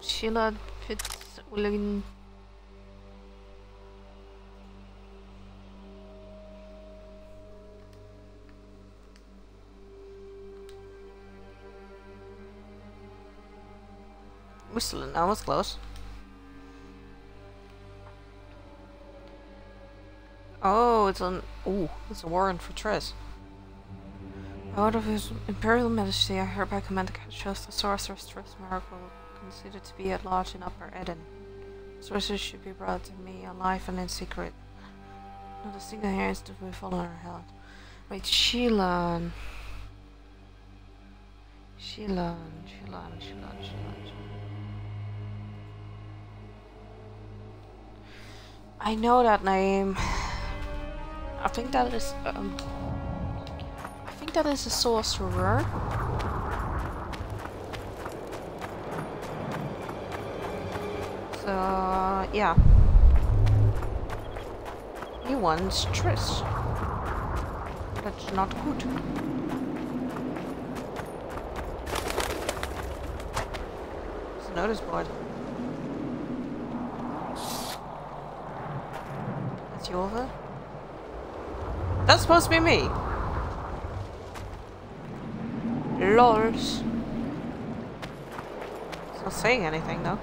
Sheila Fitzwilliam. Whistling, that was close. Oh, it's an it's a warrant for Triss. Out of His Imperial Majesty, I hereby command the catch the sorceress Triss Miracle, considered to be at large in Upper Eden. Sorceress should be brought to me alive and in secret. Not a single hair is to be fallen or held. Wait, Sheelan. I know that name. I think that is a sorcerer. So yeah. He wants Triss. That's not good. There's a notice board. Get you over. That's supposed to be me. Lols. It's not saying anything though.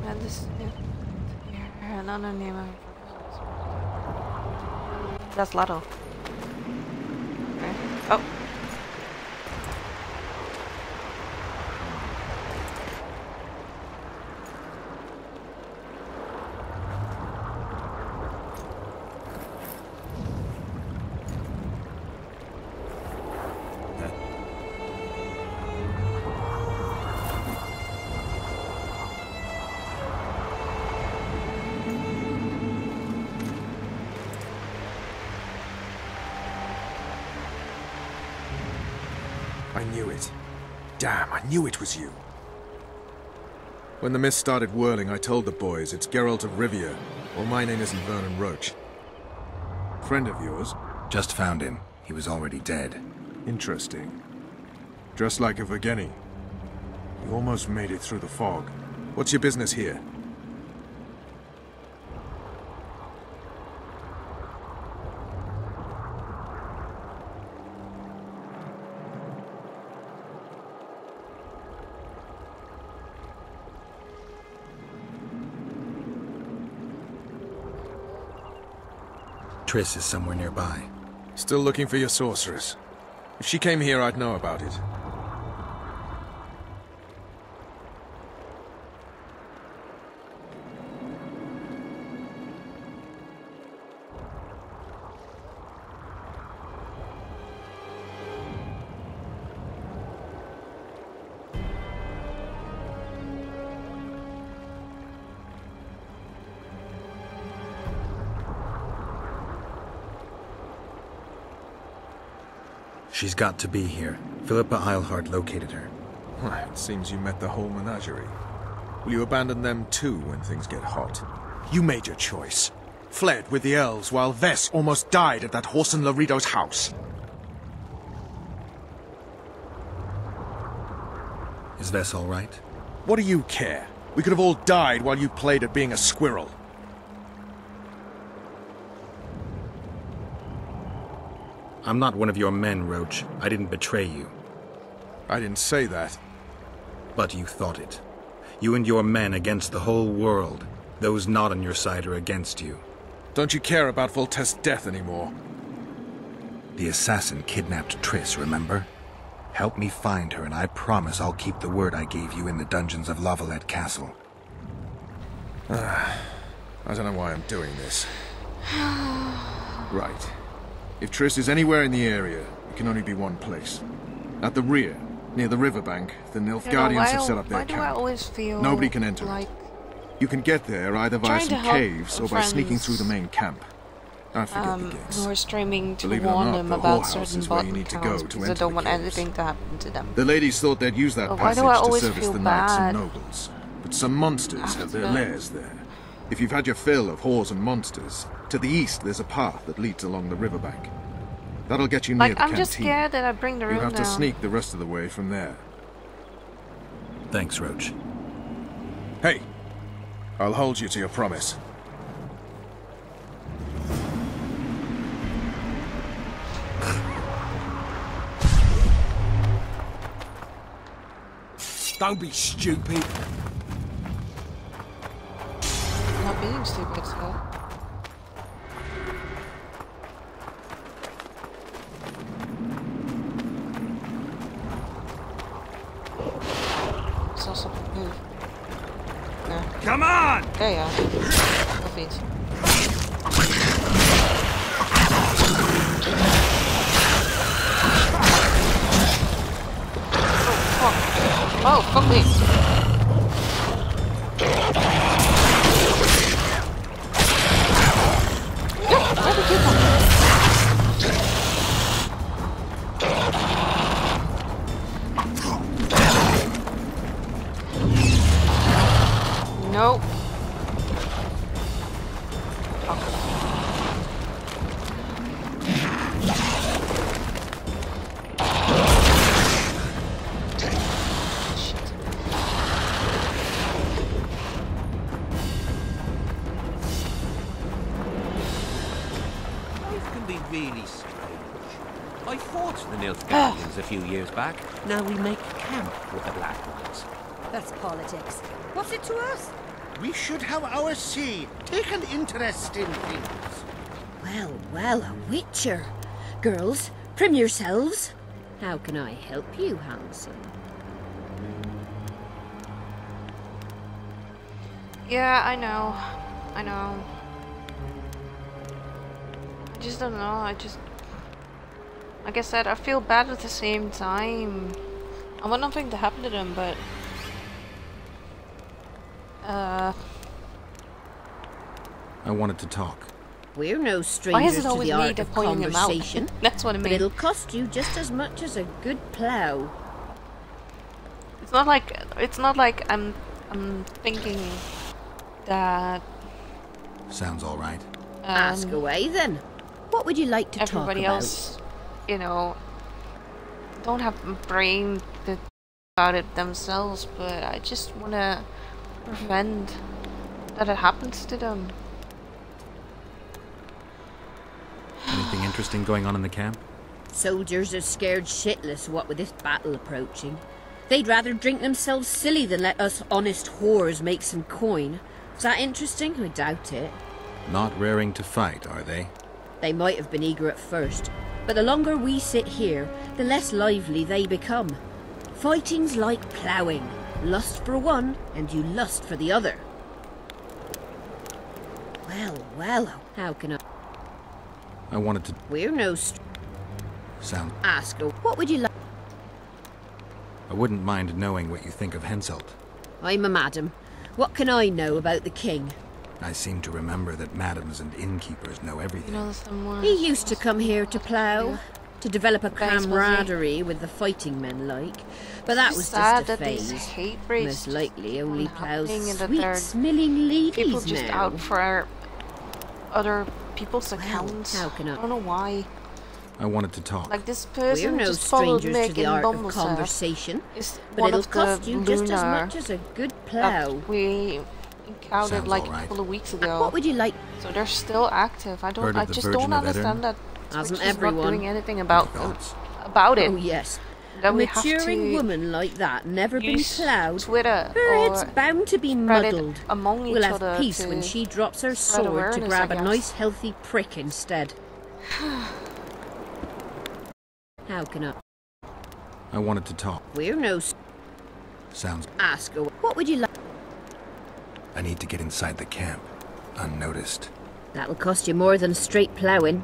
And this. Yeah, anonymous. That's Lotto. Okay. Oh. I knew it. Damn, I knew it was you. When the mist started whirling, I told the boys it's Geralt of Rivia, or my name isn't Vernon Roach. Friend of yours? Just found him. He was already dead. Interesting. Dressed like a Vergenni. You almost made it through the fog. What's your business here? Triss is somewhere nearby. Still looking for your sorceress. If she came here, I'd know about it. She's got to be here. Philippa Eilhart located her. Well, it seems you met the whole menagerie. Will you abandon them too when things get hot? You made your choice. Fled with the elves while Vess almost died at that Horson Laredo's house. Is Vess all right? What do you care? We could have all died while you played at being a squirrel. I'm not one of your men, Roach. I didn't betray you. I didn't say that. But you thought it. You and your men against the whole world. Those not on your side are against you. Don't you care about Voltest's death anymore? The assassin kidnapped Triss, remember? Help me find her, and I promise I'll keep the word I gave you in the dungeons of La Valette Castle. I don't know why I'm doing this. Right. If Triss is anywhere in the area, it can only be one place. At the rear, near the riverbank, the Nilfgaardians have set up their camp. Why do I always feel Nobody can enter like it. You can get there either via some caves or by sneaking through the main camp. I forget the gigs. who are streaming to Believe it or warn not, them the about whorehouse certain is where you bottom need to go towns to because I enter don't the want caves. anything to happen to them. The ladies thought they'd use that But why passage do I to always service feel the knights and bad nobles. But some monsters have their after? lairs there. If you've had your fill of whores and monsters, to the east there's a path that leads along the riverbank. That'll get you near Like, the I'm canteen. just scared that I bring the room You'll have to down. sneak the rest of the way from there. Thanks, Roach. Hey! I'll hold you to your promise. Don't be stupid. Not being stupid, so. Saw something move. No. Come on! There you are. No feet. Oh, fuck me. Yeah, where did you come from? Nope. I fought the Nilfgaardians a few years back. Now we make camp with the Black Ones. That's politics. What's it to us? We should have our say. Take an interest in things. Well, well, a witcher. Girls, prim yourselves. How can I help you, Hansen? Yeah, I know. I know. I just don't know. Like I said, I feel bad at the same time. I want nothing to happen to them, but I wanted to talk. We're no why is strangers it to always the me art to of pointing him out? conversation. That's what I But mean. it'll cost you just as much as a good plough. It's not like I'm thinking that Sounds all right. Ask away then. What would you like to talk about? everybody else, you know, don't have a brain to think about it themselves, but I just want to prevent that it happens to them. Anything interesting going on in the camp? Soldiers are scared shitless what with this battle approaching. They'd rather drink themselves silly than let us honest whores make some coin. Is that interesting? I doubt it. Not raring to fight, are they? They might have been eager at first, but the longer we sit here, the less lively they become. Fighting's like ploughing. Lust for one, and you lust for the other. Well, well, how can I wanted to... We're no Sound... Ask her, what would you like? I wouldn't mind knowing what you think of Henselt. I'm a madam. What can I know about the king? I seem to remember that madams and innkeepers know everything. You know, someone He used to come here to plough, to develop a Thanks, camaraderie with the fighting men like. But that It's was sad just a that these phase. hate raids Most likely only plows happening and that sweet they're smelling ladies people just now. out for other people's accounts. how can I don't know why. I wanted to talk. Like this We're person no just followed strangers Mick to the in art of Bumblesaw. conversation, Is but one it'll of the cost you just as lunar much as a good that plough. we encountered Sounds like all a right. couple of weeks ago. What would you like? So they're still active. I Heard of the just Virgin don't of understand Edirne? that Hasn't Twitch is not everyone? doing anything about it. Oh yes. That A we have maturing to woman like that never been use ploughed. Twitter Her or head's bound to be spread it muddled. among each We'll have other peace to when she drops her spread sword to awareness, grab I a guess. nice healthy prick instead. How can I wanted to talk. We're no Sounds... Ask her, what would you like? I need to get inside the camp, unnoticed. That'll cost you more than straight ploughing.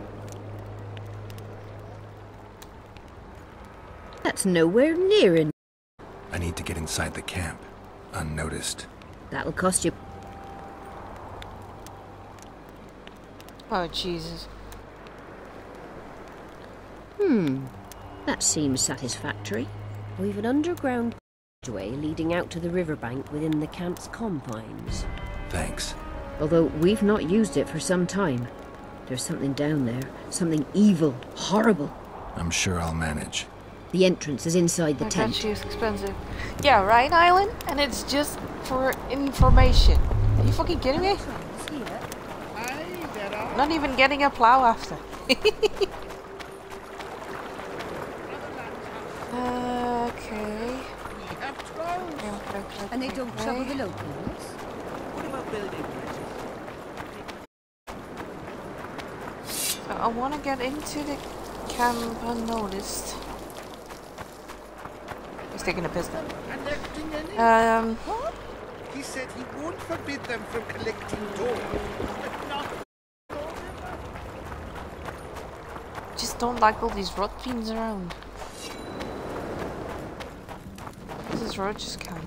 That's nowhere near in. I need to get inside the camp, unnoticed. That'll cost you. Oh Jesus. That seems satisfactory. We've an underground passageway leading out to the riverbank within the camp's confines. Thanks. Although we've not used it for some time. There's something down there. Something evil, horrible. I'm sure I'll manage. The entrance is inside the My tent. country is expensive. Yeah, right, Island? And it's just for information. Are you fucking kidding me? Not even getting a plow after. Okay. And they don't trouble the locals? What about building bridges? So I want to get into the camp unnoticed. He's taking a piss. He said he won't forbid them from collecting gold, but not... Just don't like all these rot fiends around. This is Roach's camp.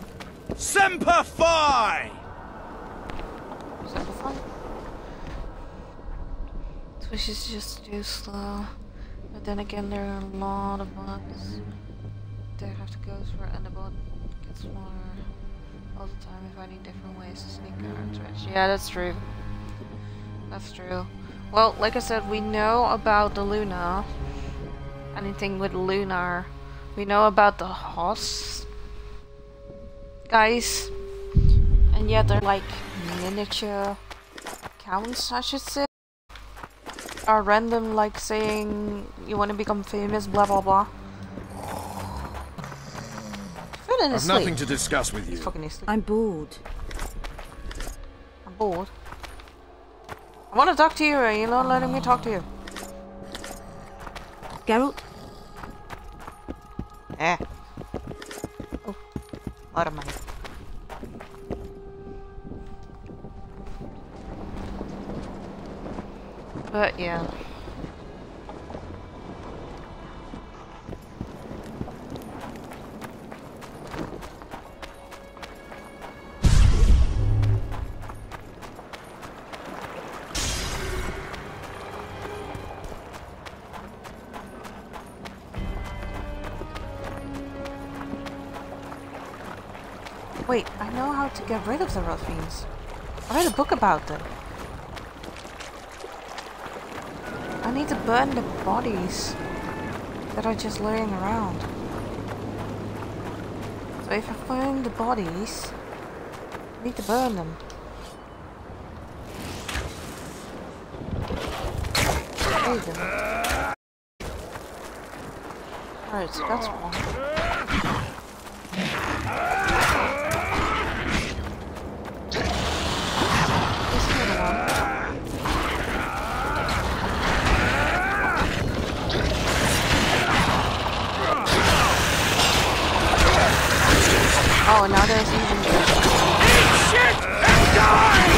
Semper Fi! Semper Fi? Twitch is just too slow. But then again, there are a lot of bugs. They have to go for it, and the bot gets smaller all the time, finding different ways to sneak around Twitch. Yeah, that's true. That's true. Well, like I said, we know about the Luna. Anything with Lunar. We know about the Hoss guys. And yeah, they're like miniature counts, I should say. are random, like saying you want to become famous, blah blah blah. I've nothing to discuss with you. I'm bored. I'm bored. I want to talk to you, and you're not letting me talk to you. Geralt? Eh. Oh, a lot of money. But yeah. Wait, I know how to get rid of the Rotfiends. I read a book about them. I need to burn the bodies that are just laying around. So if I find the bodies, I need to burn them. There you go. Alright, so that's one. Oh, now there's even... Eat shit and die!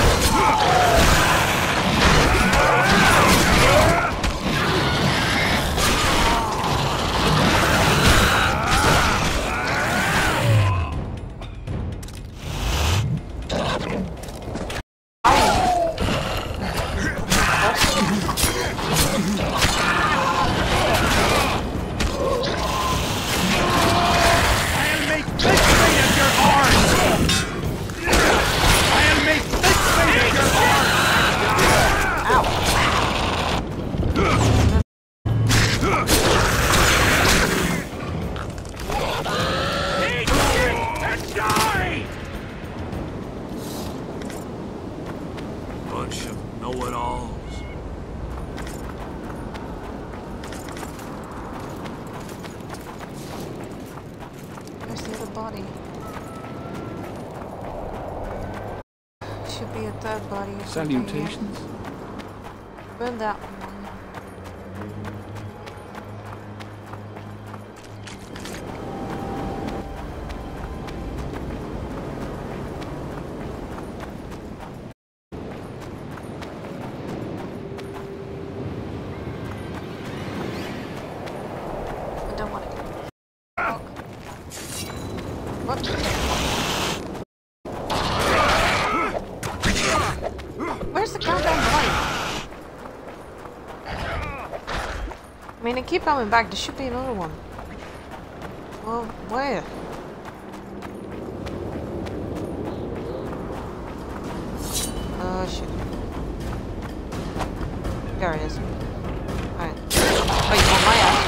Bunch of know-it-alls. Where's the other body? Should be a third body or something. Salutations. Burn that one. I don't want to. What? Where's the countdown button? I mean, I keep coming back. There should be another one. Well, where? Oh, shit. There it is. Alright. Oh, you want my ass?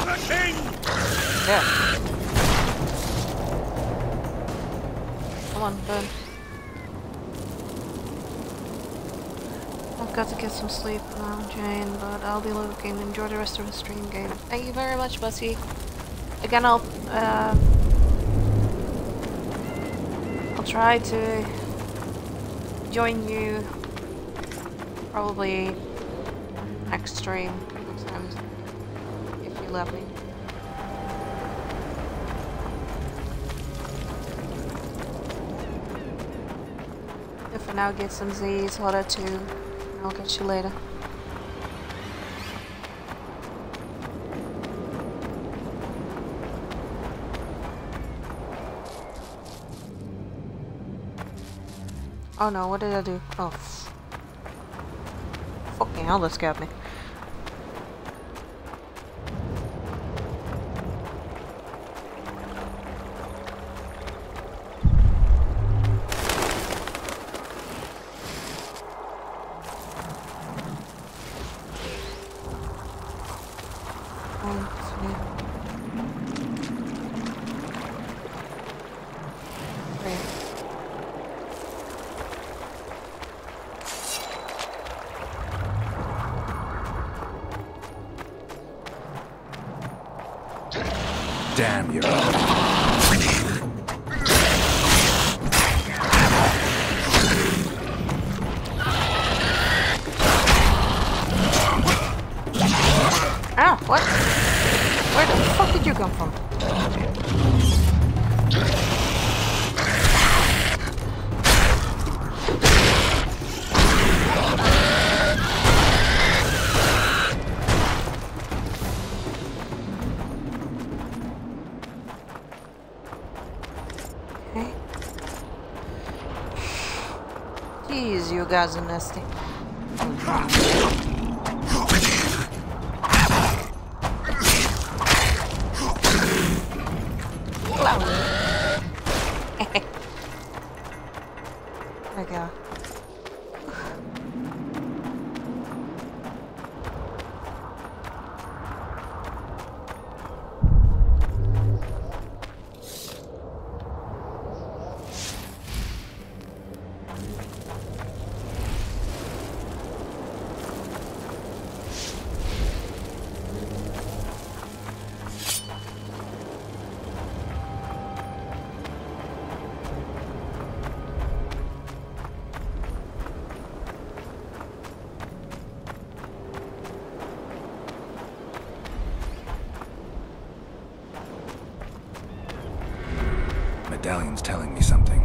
Yeah. Come on, burn. I've got to get some sleep now, Jane, but I'll be looking. Enjoy the rest of the stream game. Thank you very much, Bussy. Again, I'll try to join you probably next stream next time if you let me. And for now, get some Z's, Hoda 2, and I'll catch you later. Oh no, what did I do? Oh. Fucking hell, that scared me. Damn you. Ow, what? Where the fuck did you come from? Okay. Jeez, you guys are nasty. There we go. Medallion's telling me something.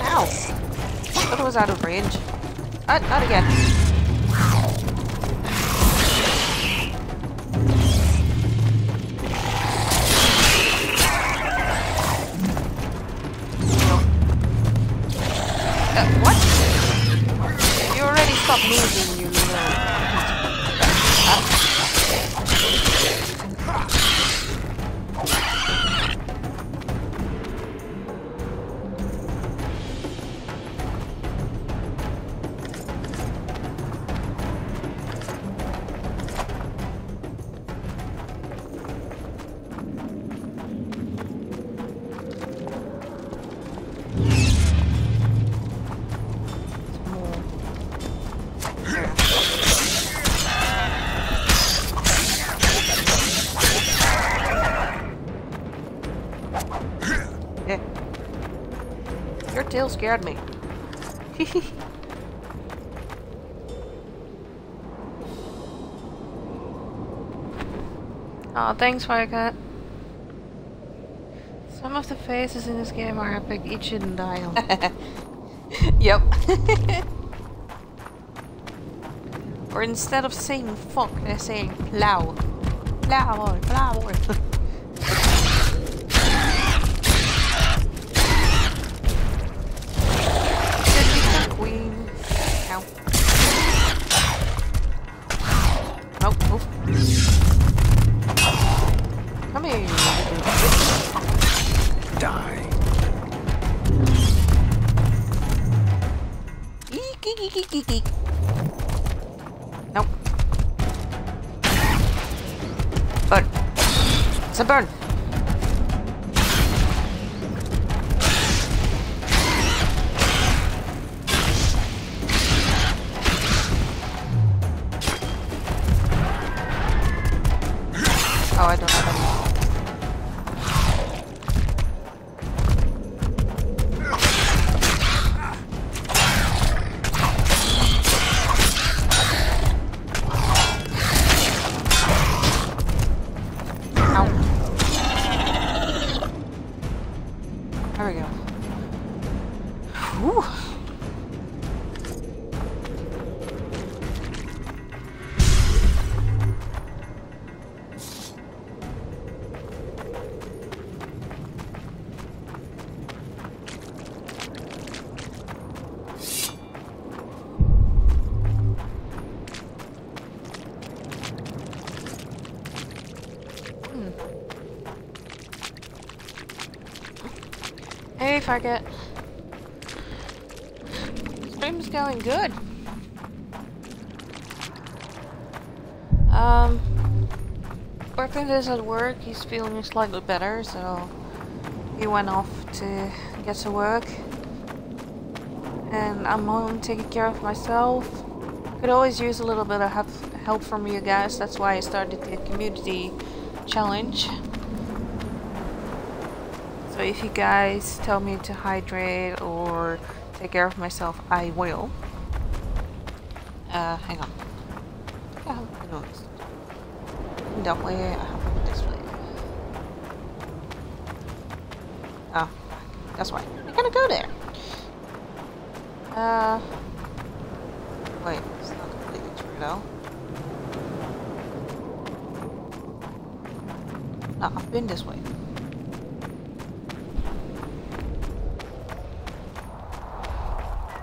Ow! That was out of range. Not again. What? You already stopped moving, you know. Your tail scared me. Aw, thanks, Firecat. Some of the faces in this game are epic, each hidden dial. Yep. Or instead of saying fuck, they're saying plow. Plow, plow. Queen. Ow. Oh, oof. Come here, you little bitch. Die. Eek, eek, eek, eek, eek. Nope. Burn. It's a burn. Oh, I don't have any. Ow. There we go. Whew. Hey, Fargate. Stream's going good. Barton is at work. He's feeling slightly better, so he went off to get to work. And I'm home taking care of myself. Could always use a little bit of help from you guys. That's why I started the community challenge. So if you guys tell me to hydrate or take care of myself, I will. Hang on. I have notes. That way I have it this way. Oh, that's why. I gotta go there. Wait, it's not completely true though. No, I've been this way.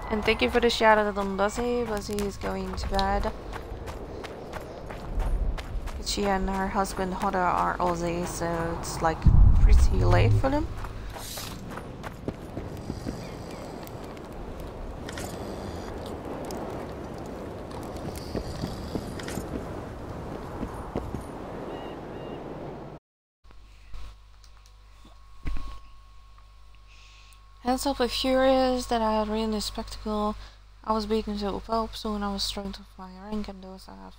And thank you for the shout out on Buzzy. Buzzy is going to bed. She and her husband Hoda are Aussie, so it's like pretty late for them. Hands up with furious that I had ruined this spectacle. I was beaten to a pulp, soon I was stripped of my rank, and those I had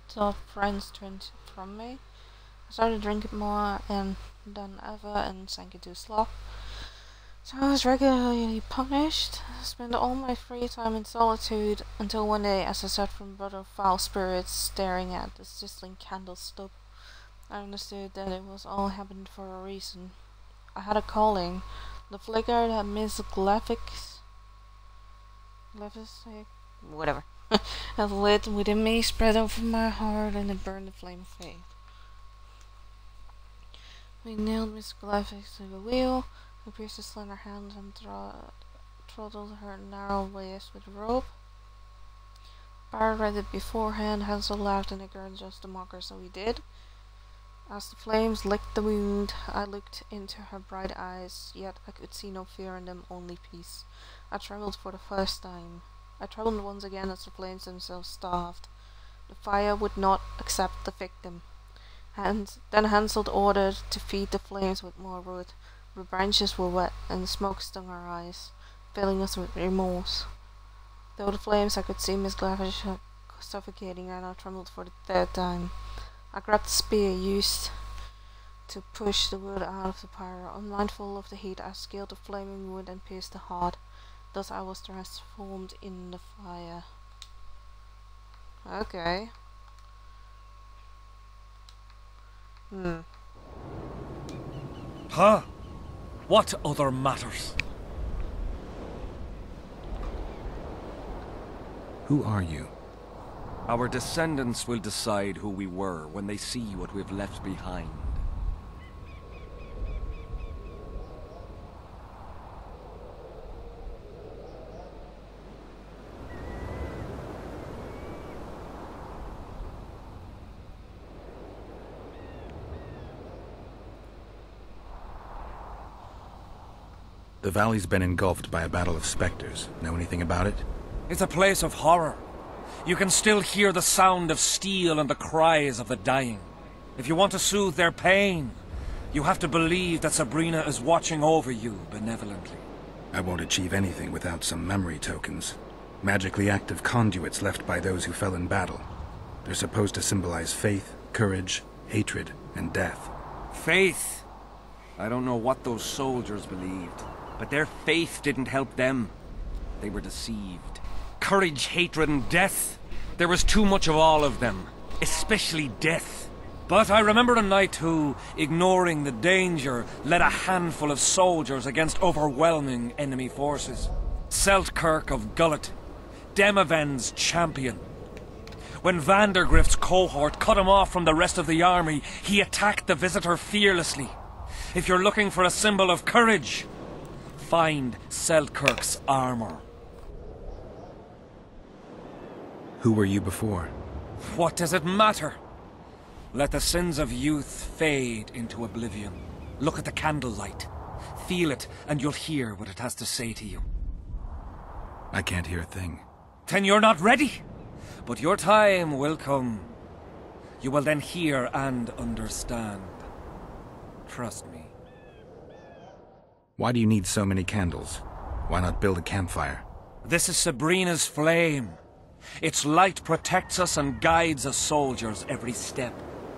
thought friends turned from me. I started drinking more than ever and sank into sloth. So I was regularly punished. I spent all my free time in solitude until one day, as I sat from brother foul spirits staring at the sizzling candle stub, I understood that it was all happened for a reason. I had a calling. The flicker that Miss Glevis, whatever, had lit within me spread over my heart, and it burned the flame of faith. We nailed Miss Glevis to the wheel. We pierced her slender hands and throttled her narrow waist with a rope. Bar read it beforehand. Hansel laughed and encouraged us to mock her, so we did. As the flames licked the wound, I looked into her bright eyes, yet I could see no fear in them, only peace. I trembled for the first time. I trembled once again as the flames themselves starved. The fire would not accept the victim. And then Hansel ordered to feed the flames with more wood. The branches were wet, and the smoke stung our eyes, filling us with remorse. Through the flames I could see Miss Glevis suffocating, and I trembled for the third time. I grabbed the spear used to push the wood out of the pyre. Unmindful of the heat, I scaled the flaming wood and pierced the heart. Thus I was transformed in the fire. Okay. Huh? What other matters? Who are you? Our descendants will decide who we were when they see what we've left behind. The valley's been engulfed by a battle of specters. Know anything about it? It's a place of horror. You can still hear the sound of steel and the cries of the dying. If you want to soothe their pain, you have to believe that Sabrina is watching over you benevolently. I won't achieve anything without some memory tokens. Magically active conduits left by those who fell in battle. They're supposed to symbolize faith, courage, hatred, and death. Faith? I don't know what those soldiers believed, but their faith didn't help them. They were deceived. Courage, hatred, and death. There was too much of all of them, especially death. But I remember a knight who, ignoring the danger, led a handful of soldiers against overwhelming enemy forces. Seltkirk of Gullet, Demaven's champion. When Vandergrift's cohort cut him off from the rest of the army, he attacked the visitor fearlessly. If you're looking for a symbol of courage, find Seltkirk's armor. Who were you before? What does it matter? Let the sins of youth fade into oblivion. Look at the candlelight. Feel it, and you'll hear what it has to say to you. I can't hear a thing. Then you're not ready. But your time will come. You will then hear and understand. Trust me. Why do you need so many candles? Why not build a campfire? This is Sabrina's flame. Its light protects us and guides us soldiers every step.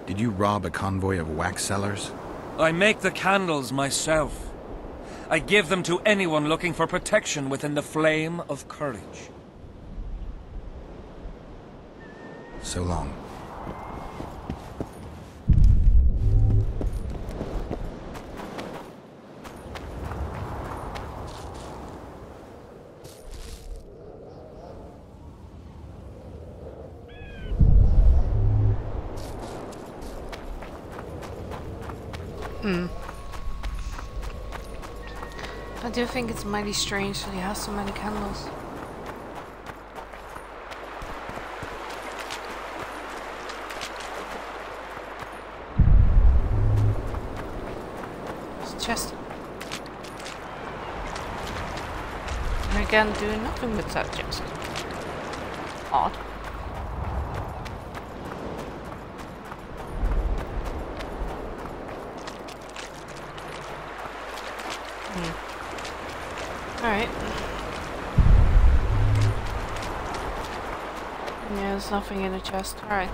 Did you rob a convoy of wax sellers? I make the candles myself. I give them to anyone looking for protection within the flame of courage. So long. I do think it's mighty strange that he has so many candles. It's a chest. And again, doing nothing with that chest. Odd. Alright. Yeah, there's nothing in the chest. Alright.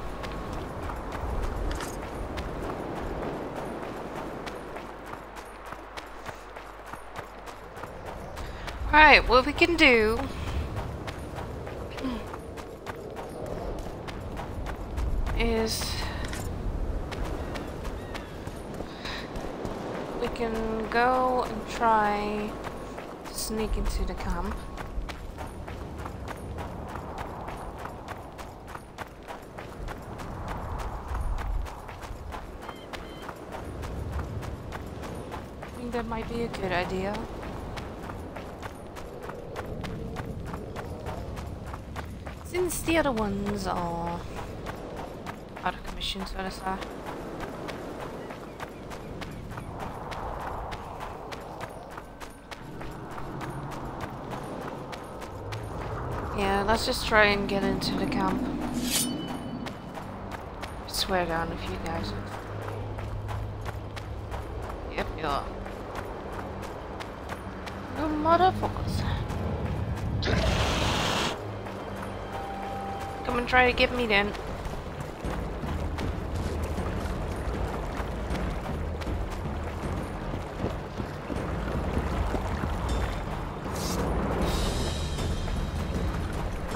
Alright, what we can do is we can go and try to sneak into the camp. I think that might be a good idea. Since the other ones are out of commission, so to say. Yeah, let's just try and get into the camp. Swear down if you guys. Yep, you are. You motherfuckers. Come and try to get me then.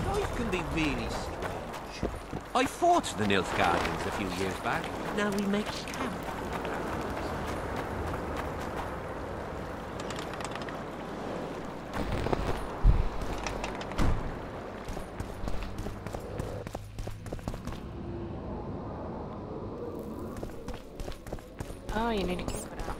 Life can be really strange. I fought the Nilfgaardians a few years back. Now we make camp. Oh, you need to keep it out.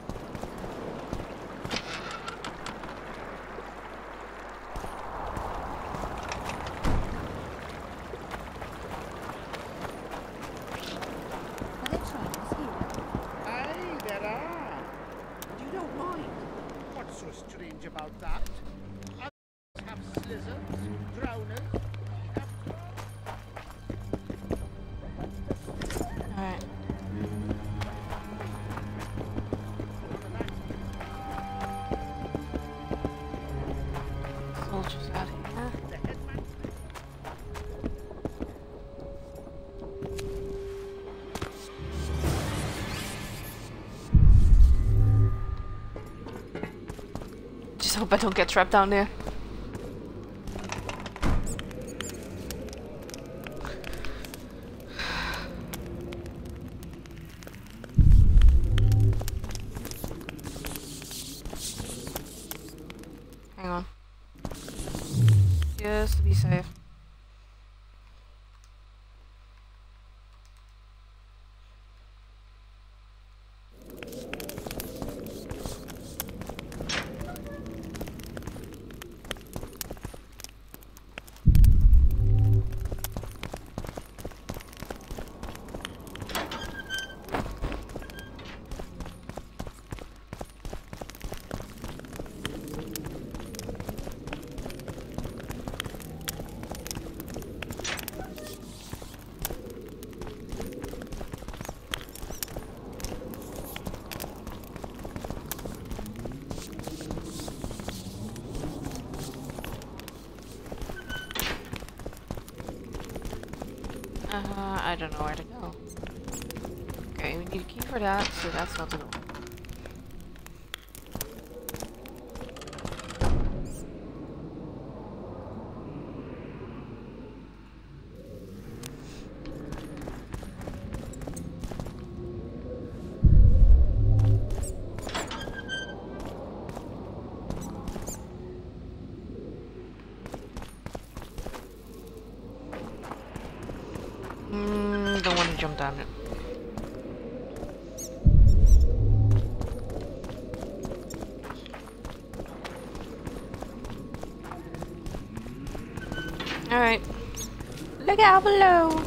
Aye, there are. You don't mind. What's so strange about that? Others have slizzards, drowners. Alright. Soldiers out here. Just hope I don't get trapped down there. Hang on. Just to be safe. I don't know where to go. Okay, we need a key for that, so that's not the door. Don't want to jump down it. Alright. Look out below!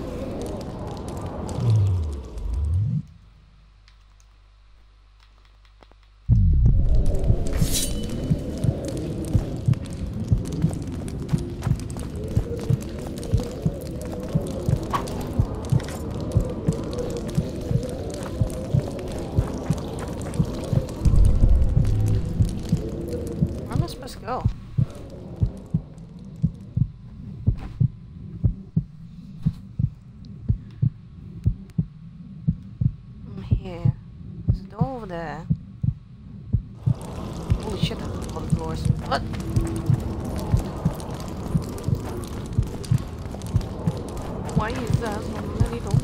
Where am I supposed to go? I'm here. There's a door over there. Holy shit, that's a lot of doors. What? Why is that so many doors?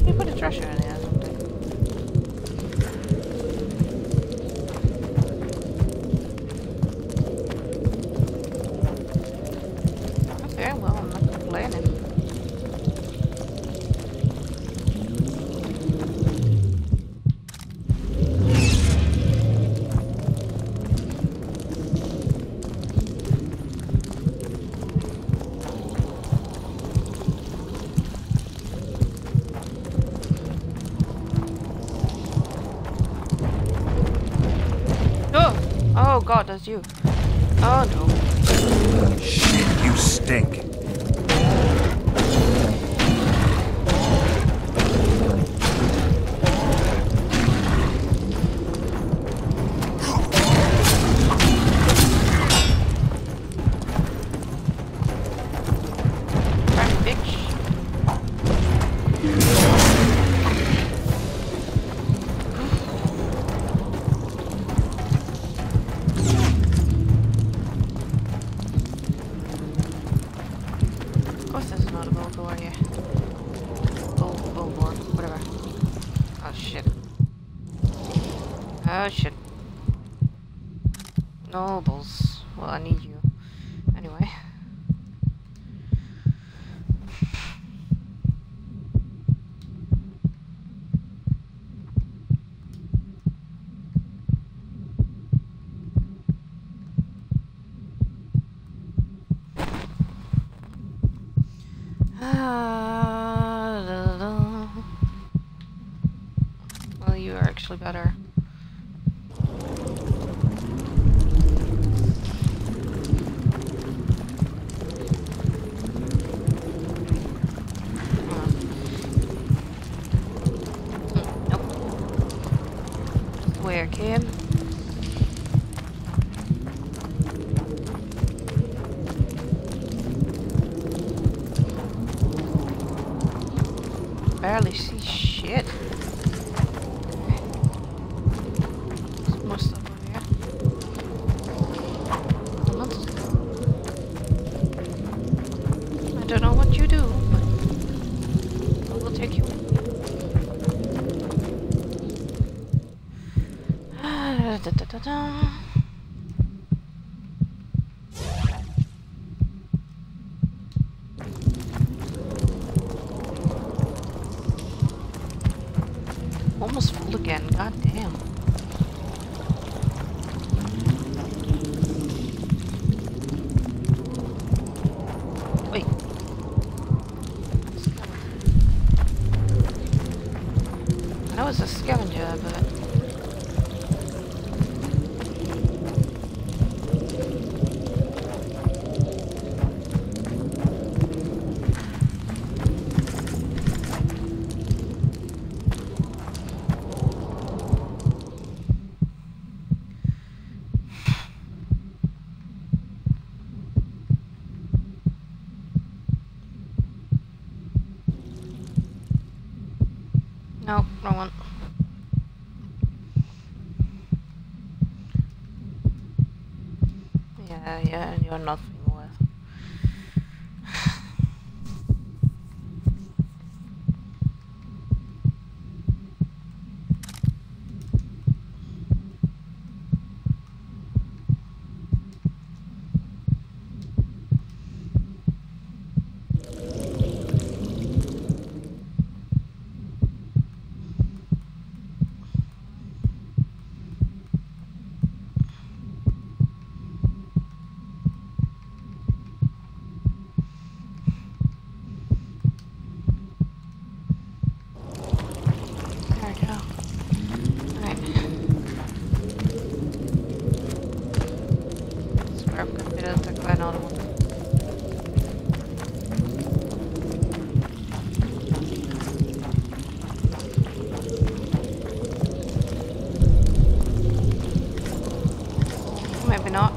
You put a treasure in there or something. Okay, well, I'm not complaining. Oh god, that's you. Oh no. Shit, you stink. Of course there's not a bolt door here. Bolt door, whatever. Oh shit. Oh shit. Nobles. Well, I need you. Anyway. Well, you are actually better. Nope. Just the way I came. Barely see shit. There's more stuff over here. I don't know what you do, but I will take you. Da-da-da-da. Almost full again, god damn. Wait. That was a scavenger, but... No, wrong one. Yeah, and you're nothing worth. Maybe not.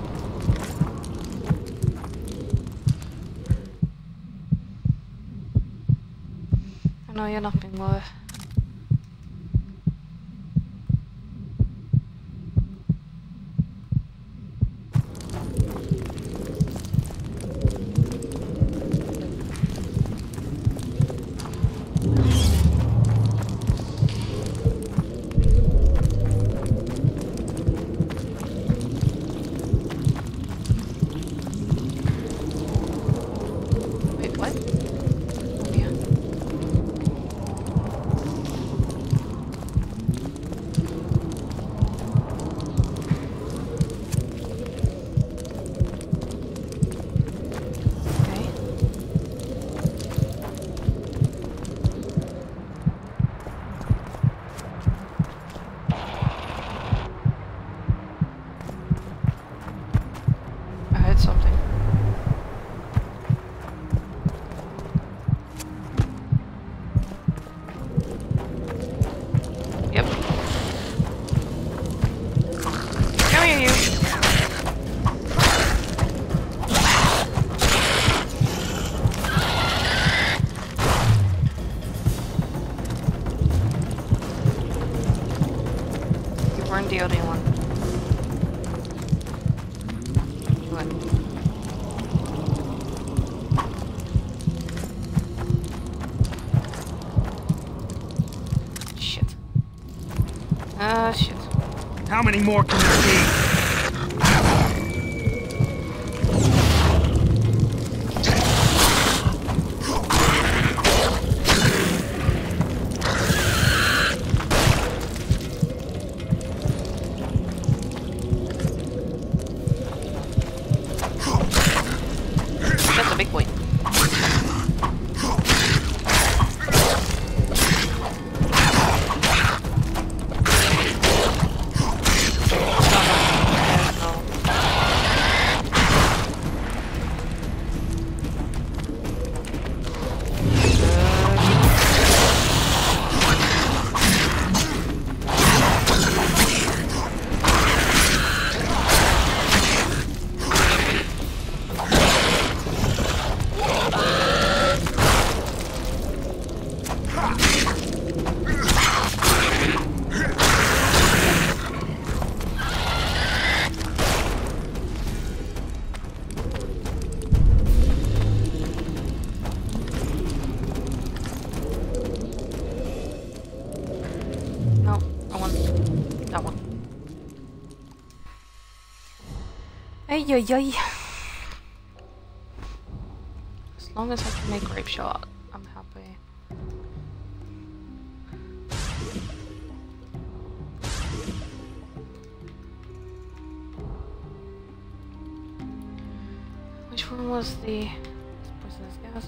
I know you're nothing worth. The only one. What? Shit. Shit. How many more can there be? Ay, ay, ay. As long as I can make grape shot, I'm happy. Which one was the poisonous gas?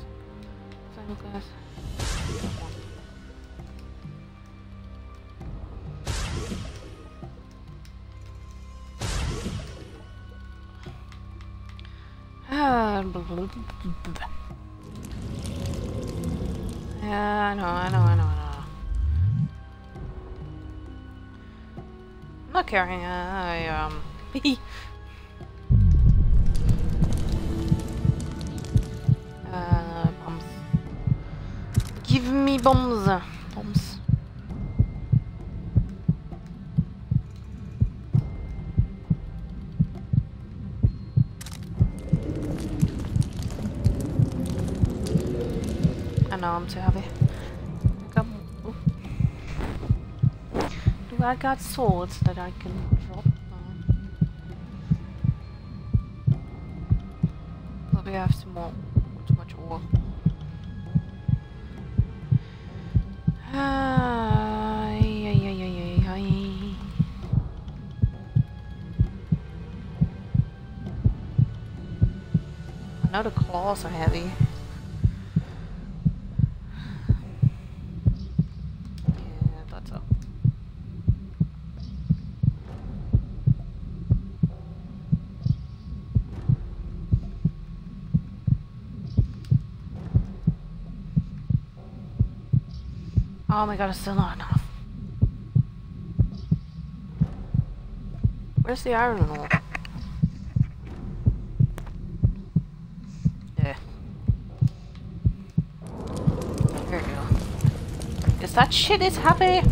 Final gas. That one. Yeah, I know. I'm not caring. Bombs. Give me bombs. Bombs. I know I'm too heavy. Do I got swords that I can drop on? Probably have some more. Too much ore. I know the claws are heavy. Oh my god, it's still not enough. Where's the iron ore? Yeah. There we go. Is that shit is happy?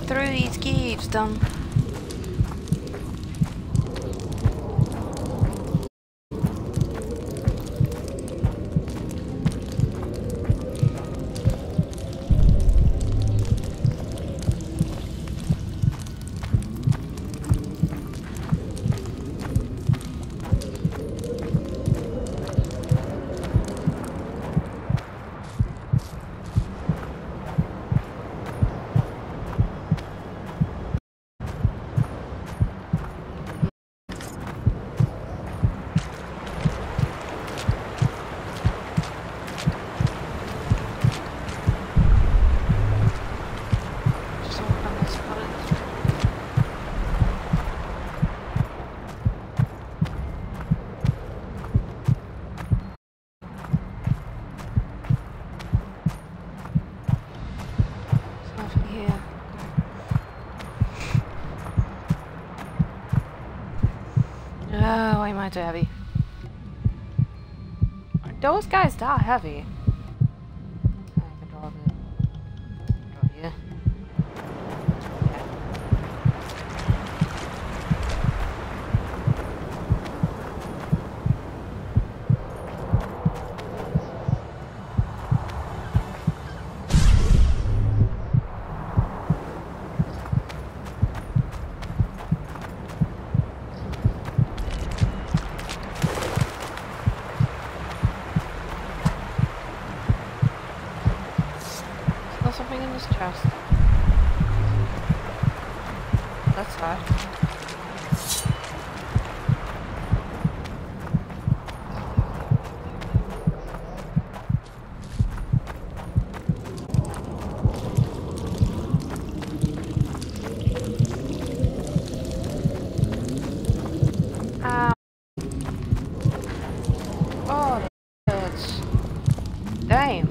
Through these caves, dumb. Oh, why am I too heavy? Are those guys that heavy? I can draw a bit. Draw you. Something in this chest. That's hot. Oh, that's... Damn.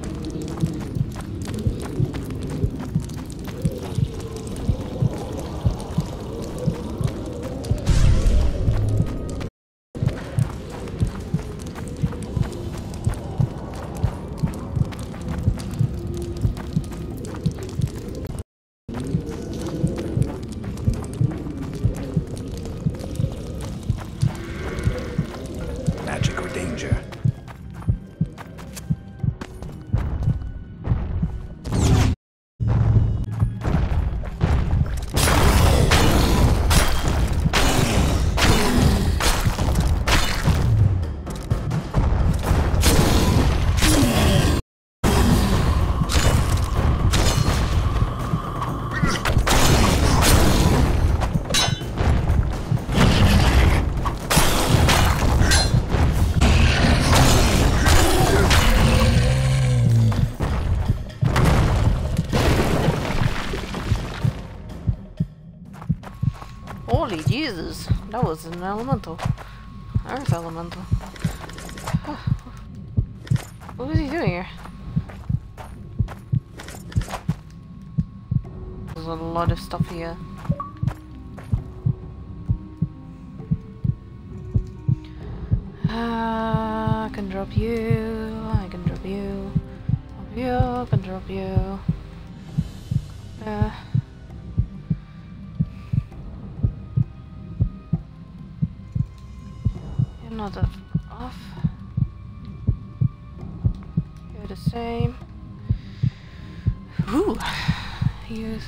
Holy Jesus, that was an elemental. Earth elemental. What was he doing here? There's a lot of stuff here. I can drop you. I can drop you. Drop you. I can drop you. You're not that off. You're the same. Ooh. Use.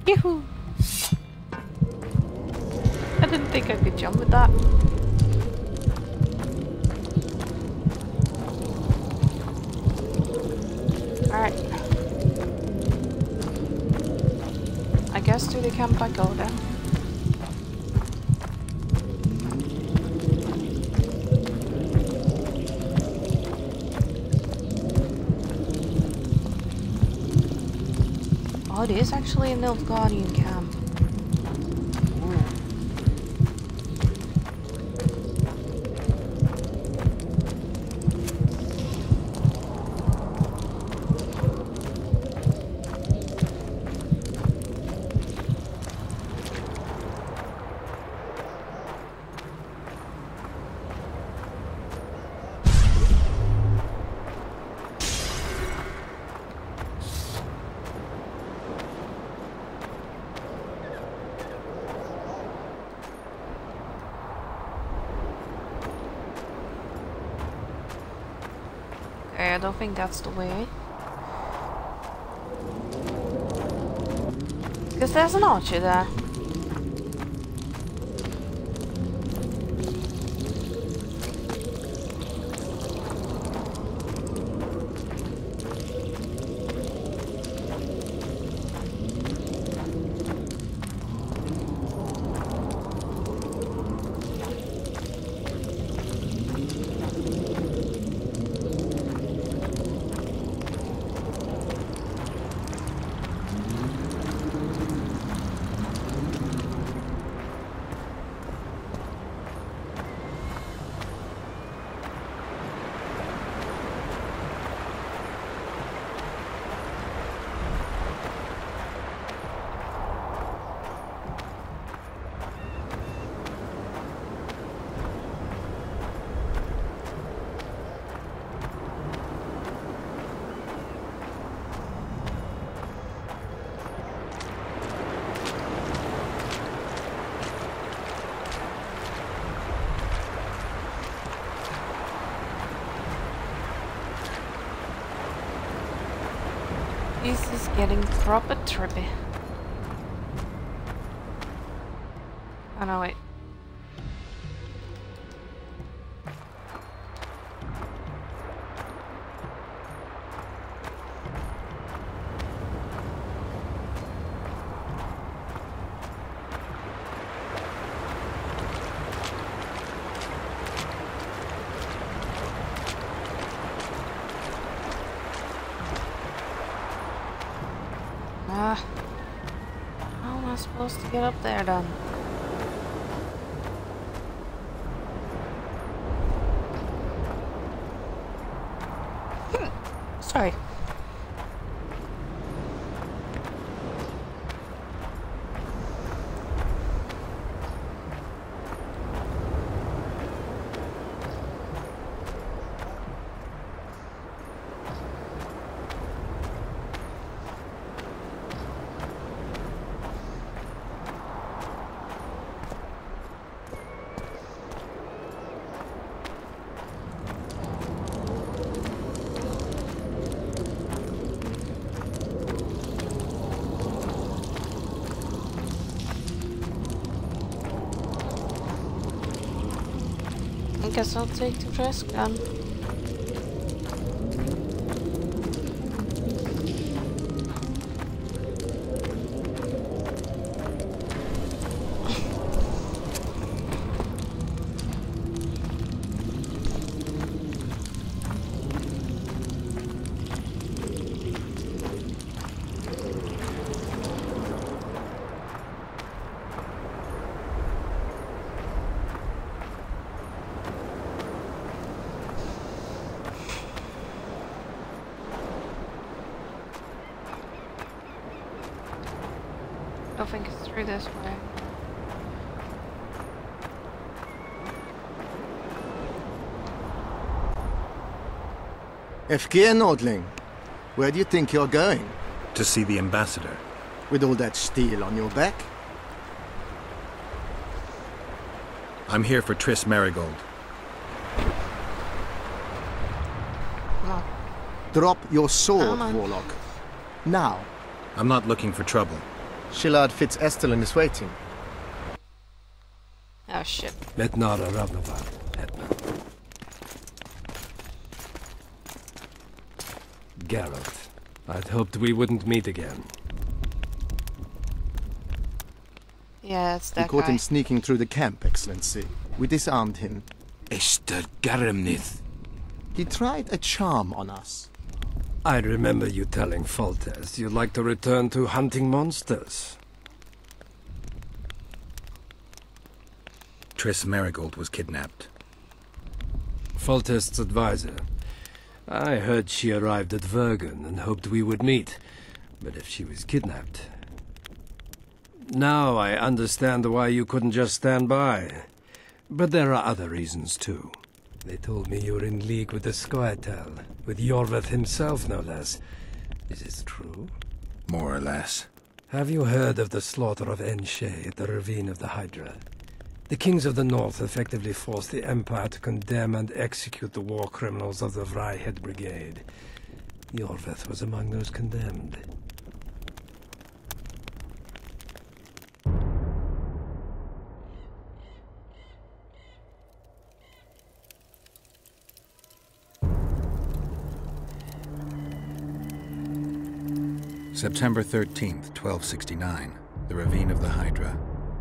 Yoo-hoo! I didn't think I could jump with that. Alright. I guess to the camp I go then. Oh, it is actually a Nilfgaardian camp. I don't think that's the way. Because there's an archer there. This is getting proper trippy. Oh no, wait. How am I supposed to get up there then? Sorry. I guess I'll take the risk then. I think it's through this way. Efkir Nordling, where do you think you're going? To see the ambassador. With all that steel on your back? I'm here for Triss Merigold. Drop your sword, Warlock. Now. I'm not looking for trouble. Shillard Fitz-Estelin is waiting. Oh shit. Metnara Ravnavar, Hetman. Geralt, I'd hoped we wouldn't meet again. Yeah, it's that We caught guy. him sneaking through the camp, Excellency. We disarmed him. Esther Garamnith. He tried a charm on us. I remember you telling Foltest you'd like to return to hunting monsters. Triss Merigold was kidnapped. Foltest's advisor. I heard she arrived at Vergen and hoped we would meet. But if she was kidnapped... Now I understand why you couldn't just stand by. But there are other reasons too. They told me you were in league with the Scoia'tael, with Iorveth himself no less. Is this true? More or less. Have you heard of the slaughter of Enshe at the Ravine of the Hydra? The kings of the north effectively forced the Empire to condemn and execute the war criminals of the Vryhed Brigade. Iorveth was among those condemned. September 13th, 1269, the Ravine of the Hydra.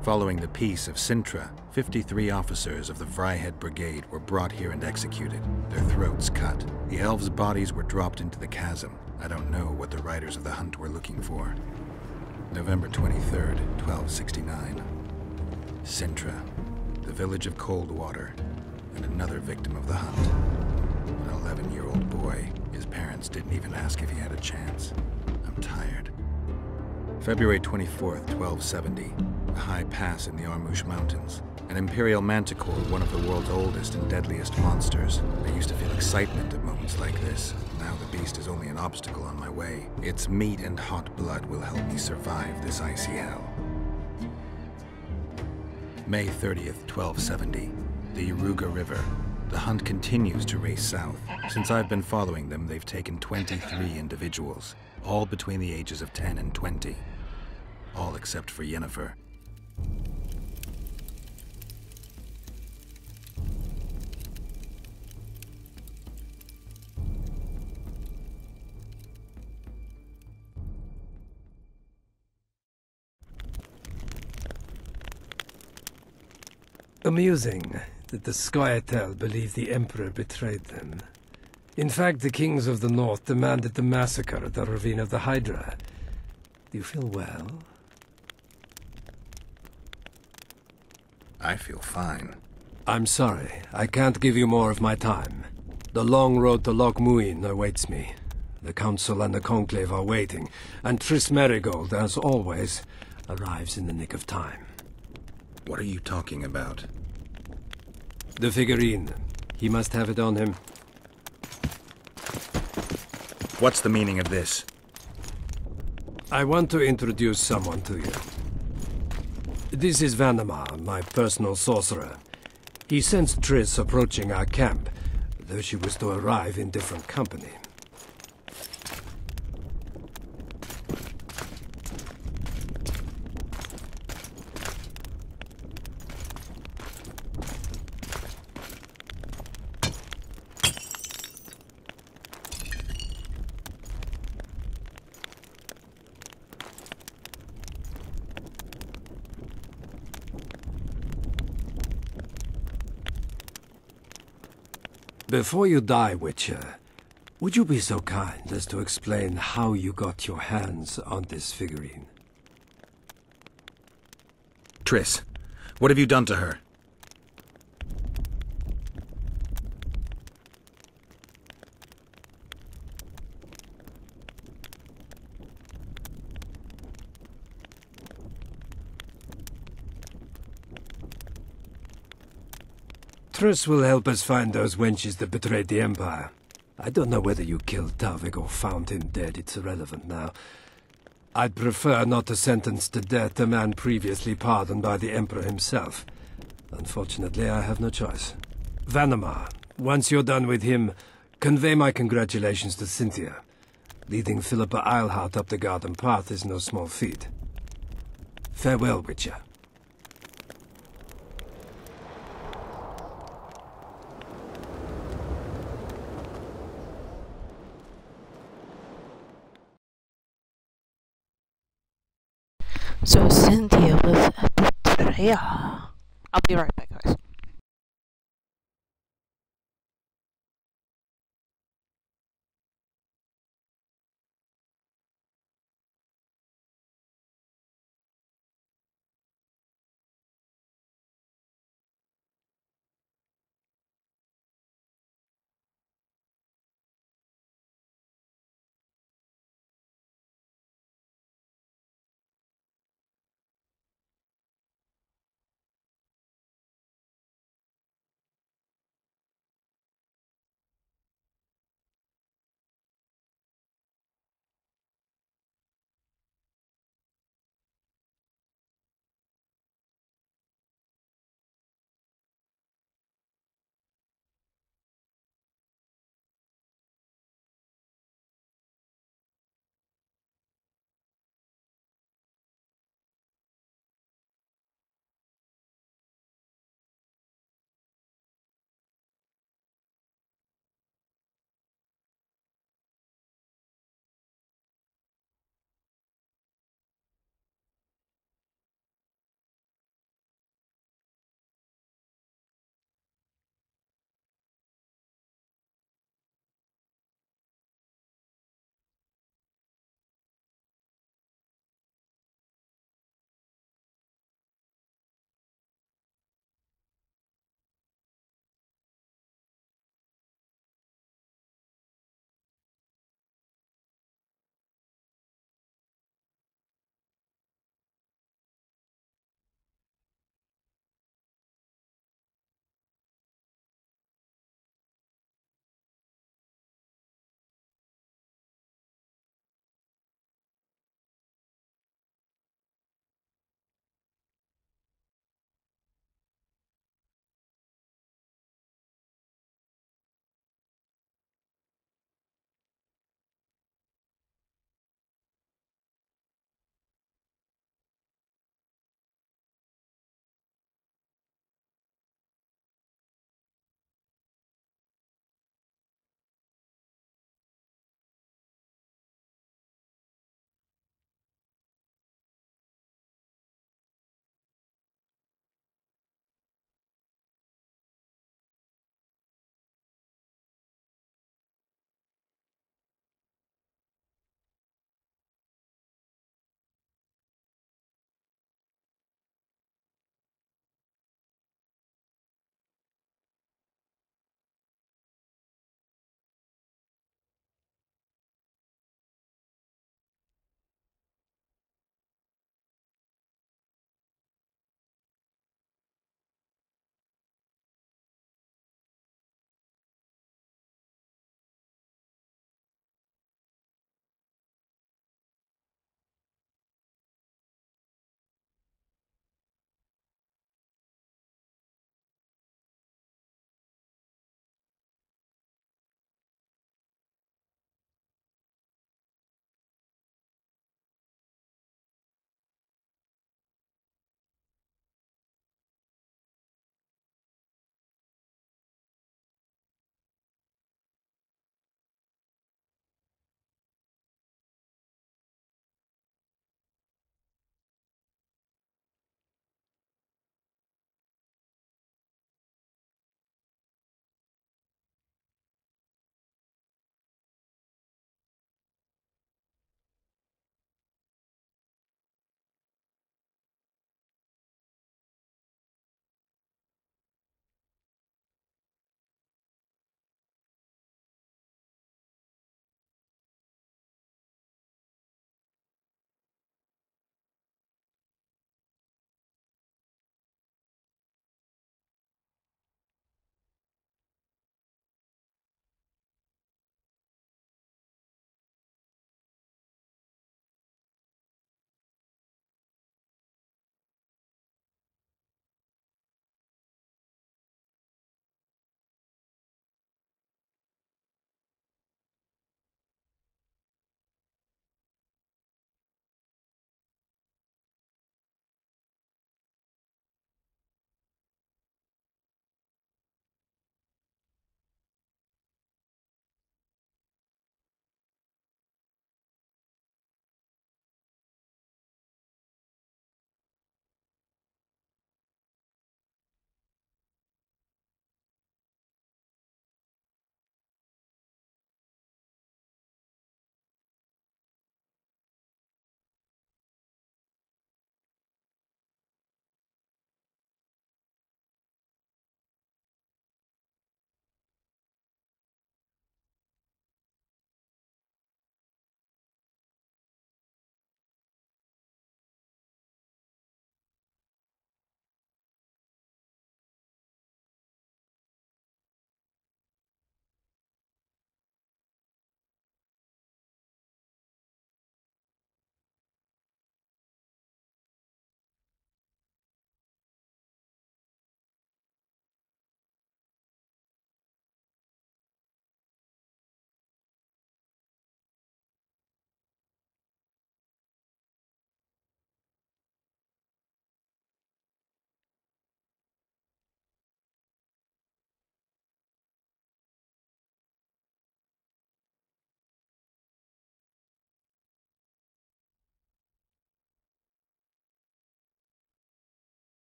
Following the Peace of Sintra, 53 officers of the Vryhed Brigade were brought here and executed, their throats cut. The elves' bodies were dropped into the chasm. I don't know what the riders of the hunt were looking for. November 23rd, 1269. Sintra, the village of Coldwater, and another victim of the hunt. An 11-year-old boy. His parents didn't even ask if he had a chance. I'm tired. February 24th, 1270. A high pass in the Armouche Mountains. An Imperial Manticore, one of the world's oldest and deadliest monsters. I used to feel excitement at moments like this. Now the beast is only an obstacle on my way. Its meat and hot blood will help me survive this icy hell. May 30th, 1270. The Yaruga River. The hunt continues to race south. Since I've been following them, they've taken 23 individuals, all between the ages of 10 and 20. All except for Yennefer. Amusing that the Scoia'tael believe the Emperor betrayed them. In fact, the kings of the north demanded the massacre at the Ravine of the Hydra. Do you feel well? I feel fine. I'm sorry. I can't give you more of my time. The long road to Loch Muin awaits me. The Council and the Conclave are waiting, and Triss Merigold, as always, arrives in the nick of time. What are you talking about? The figurine. He must have it on him. What's the meaning of this? I want to introduce someone to you. This is Vanamar, my personal sorcerer. He sensed Triss approaching our camp, though she was to arrive in different company. Before you die, Witcher, would you be so kind as to explain how you got your hands on this figurine? Triss, what have you done to her? Triss will help us find those wenches that betrayed the Empire. I don't know whether you killed Talvik or found him dead. It's irrelevant now. I'd prefer not to sentence to death a man previously pardoned by the Emperor himself. Unfortunately, I have no choice. Vanamar, once you're done with him, convey my congratulations to Cynthia. Leading Philippa Eilhart up the garden path is no small feat. Farewell, Witcher. So Cynthia was a betrayer. I'll be right back, guys.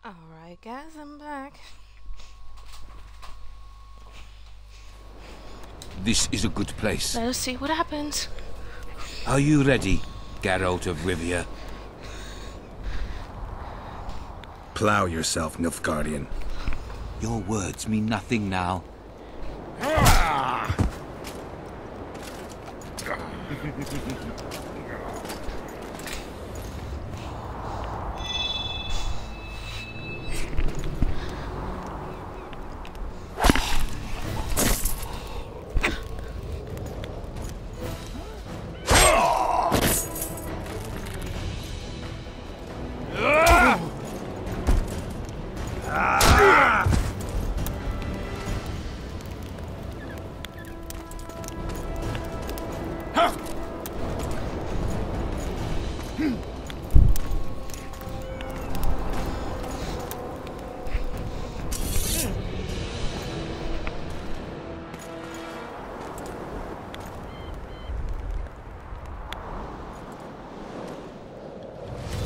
Alright guys, I'm back. This is a good place. Let us see what happens. Are you ready, Geralt of Rivia? Plow yourself, Nilfgaardian. Your words mean nothing now.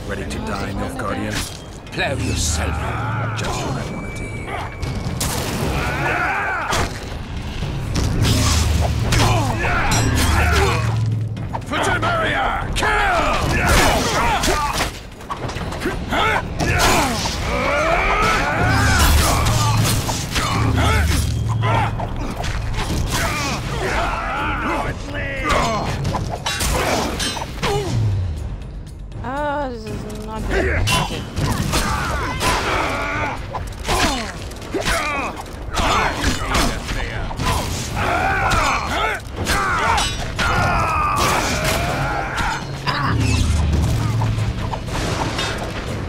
Ready to die, Nilfgaardian? Plow yourself. Just what I wanted to hear. Maria! Kill! Oh, this is not good.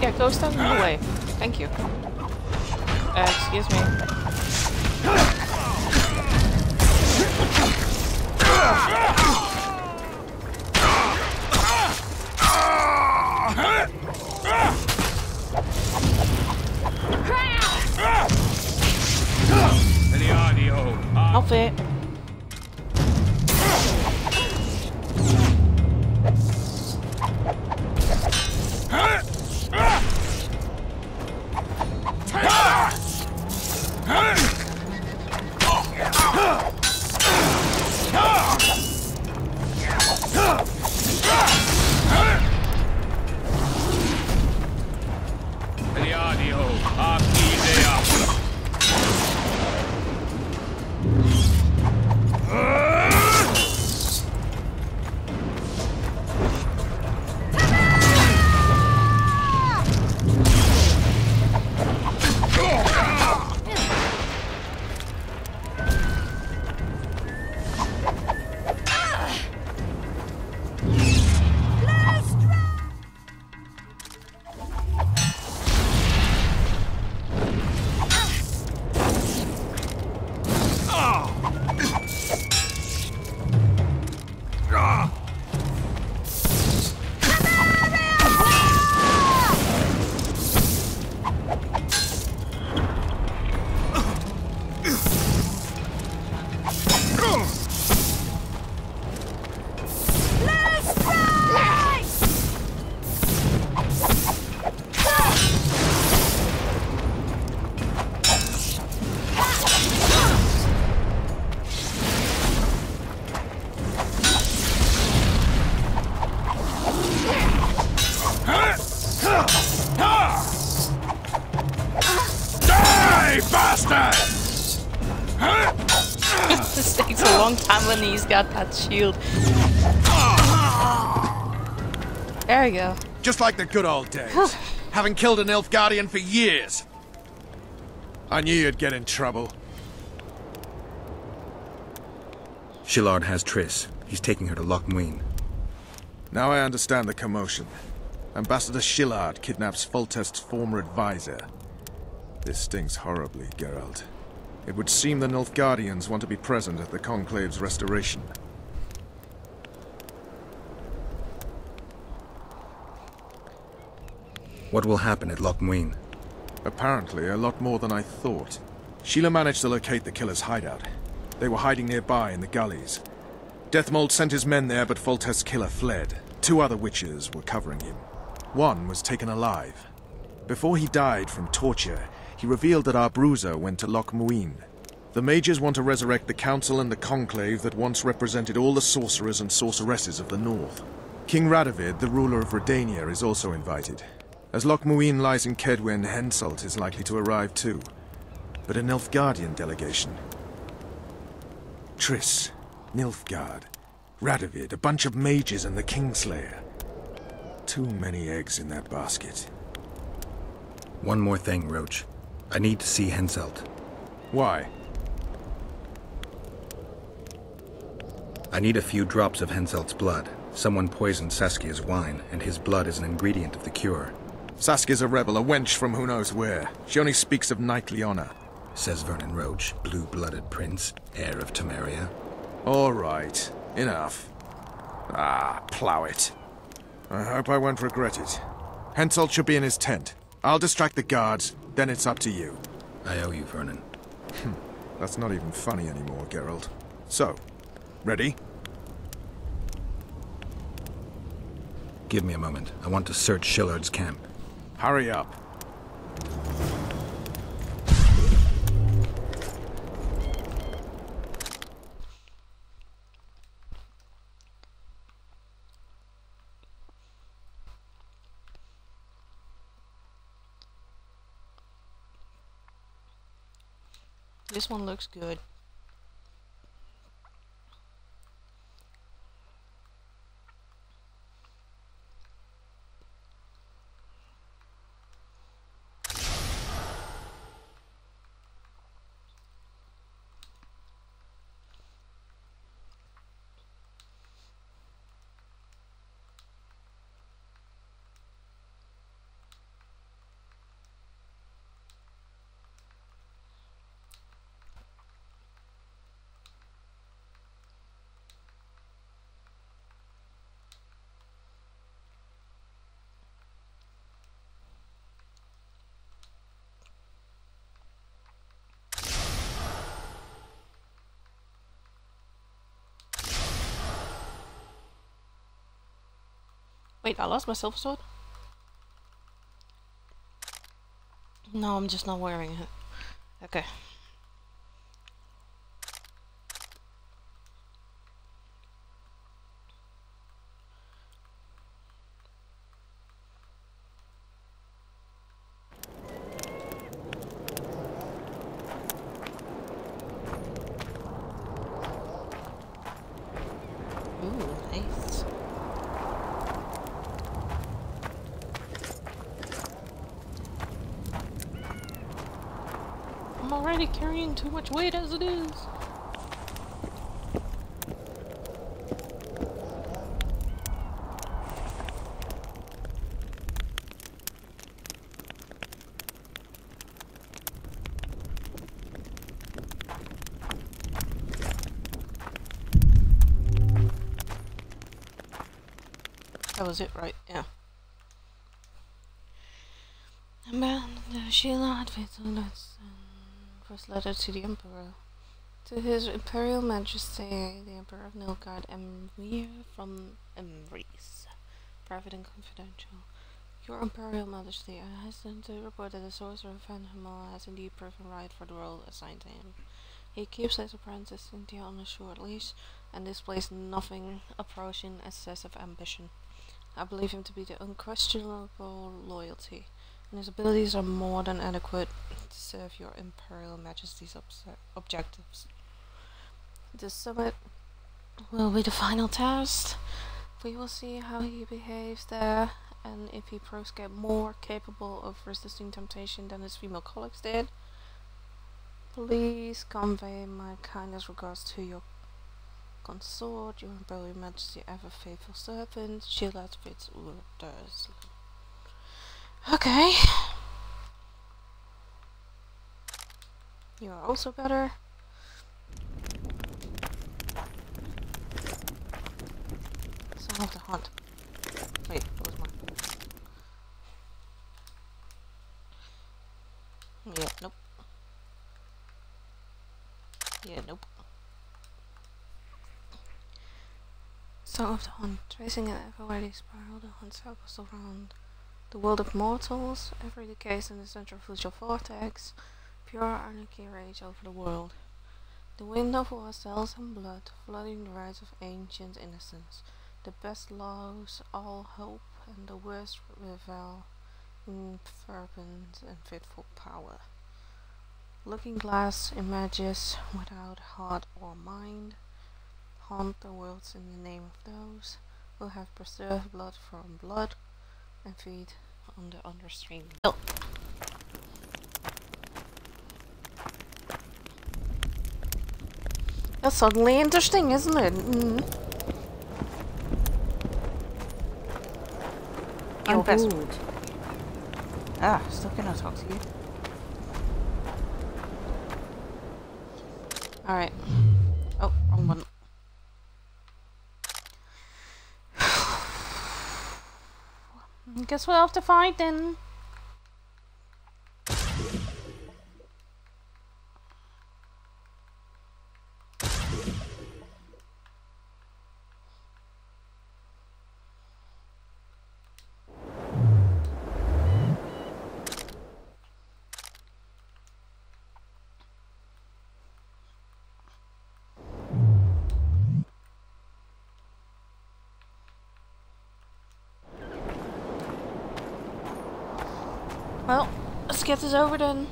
Yeah, go stand in the way. Thank you. Excuse me. Not fit. This takes a long time when he's got that shield. There we go. Just like the good old days. Having killed an Nilfgaardian for years. I knew you'd get in trouble. Shillard has Triss. He's taking her to Loch Muin. Now I understand the commotion. Ambassador Shillard kidnaps Foltest's former advisor. This stings horribly, Geralt. It would seem the Nilfgaardians want to be present at the Conclave's restoration. What will happen at Loch Muin? Apparently, a lot more than I thought. Sheila managed to locate the killer's hideout. They were hiding nearby in the gullies. Deathmold sent his men there, but Foltest's killer fled. 2 other witches were covering him. One was taken alive. Before he died from torture, he revealed that our bruiser went to Loch Muin. The mages want to resurrect the council and the conclave that once represented all the sorcerers and sorceresses of the north. King Radovid, the ruler of Redania, is also invited. As Loch Muin lies in Kedwen, Henselt is likely to arrive too. But a Nilfgaardian delegation. Triss, Nilfgaard, Radovid, a bunch of mages and the Kingslayer. Too many eggs in that basket. One more thing, Roach. I need to see Henselt. Why? I need a few drops of Henselt's blood. Someone poisoned Saskia's wine, and his blood is an ingredient of the cure. Saskia's a rebel, a wench from who knows where. She only speaks of knightly honor. Says Vernon Roach, blue-blooded prince, heir of Temeria. All right, enough. Ah, plow it. I hope I won't regret it. Henselt should be in his tent. I'll distract the guards, then it's up to you. I owe you, Vernon. That's not even funny anymore, Geralt. So, ready? Give me a moment. I want to search Shillard's camp. Hurry up. This one looks good. Wait, I lost my silver sword? No, I'm just not wearing it. Okay. Ooh, nice. I'm already carrying too much weight as it is. That was it, right? Yeah. Man, Sheila first letter to the Emperor. To His Imperial Majesty, the Emperor of Nilfgaard, Emir from Emrys. Private and confidential. Your Imperial Majesty, I hasten to report that the sorcerer Van Hummel has indeed proven right for the role assigned to him. He keeps his apprentice Cynthia on a short leash and displays nothing approaching excessive ambition. I believe him to be the unquestionable loyalty, and his abilities are more than adequate to serve your Imperial Majesty's objectives. The summit will be the final test. We will see how he behaves there, and if he proves more capable of resisting temptation than his female colleagues did. Please convey my kindest regards to your consort, your Imperial Majesty, ever faithful servant, Sheila Fitz Urders. Okay. You are also better. Song of the Hunt. Wait, what was mine? Yeah, nope. Yeah, nope. Song of the Hunt. Tracing an ever-wide spiral, the hunt circles around The world of mortals, every decay in the centrifugal vortex, pure anarchy rage over the world. The wind of war cells and blood, flooding the rights of ancient innocence. The best loves all hope, and the worst revel in fervent and fitful power. Looking glass images without heart or mind haunt the worlds in the name of those who have preserved blood from blood and feed on the understream milk. That's suddenly interesting, isn't it? I'm Best. bored. Still cannot talk to you. Alright. Oh, wrong one. Guess we'll have to fight then. Well, let's get this over then.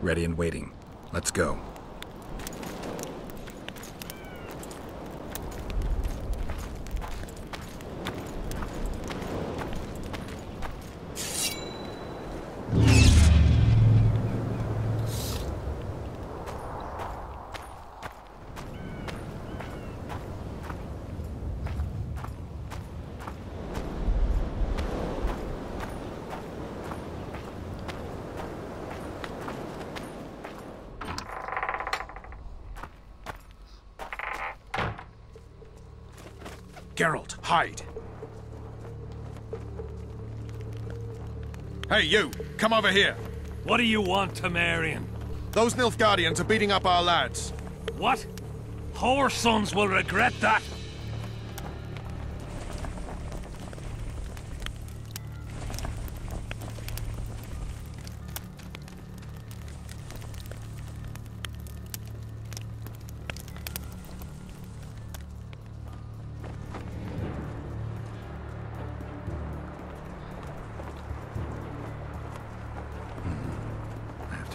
Ready and waiting. Let's go. Geralt, hide! Hey, you! Come over here! What do you want, Temerian? Those Nilfgaardians are beating up our lads. What? Our sons will regret that!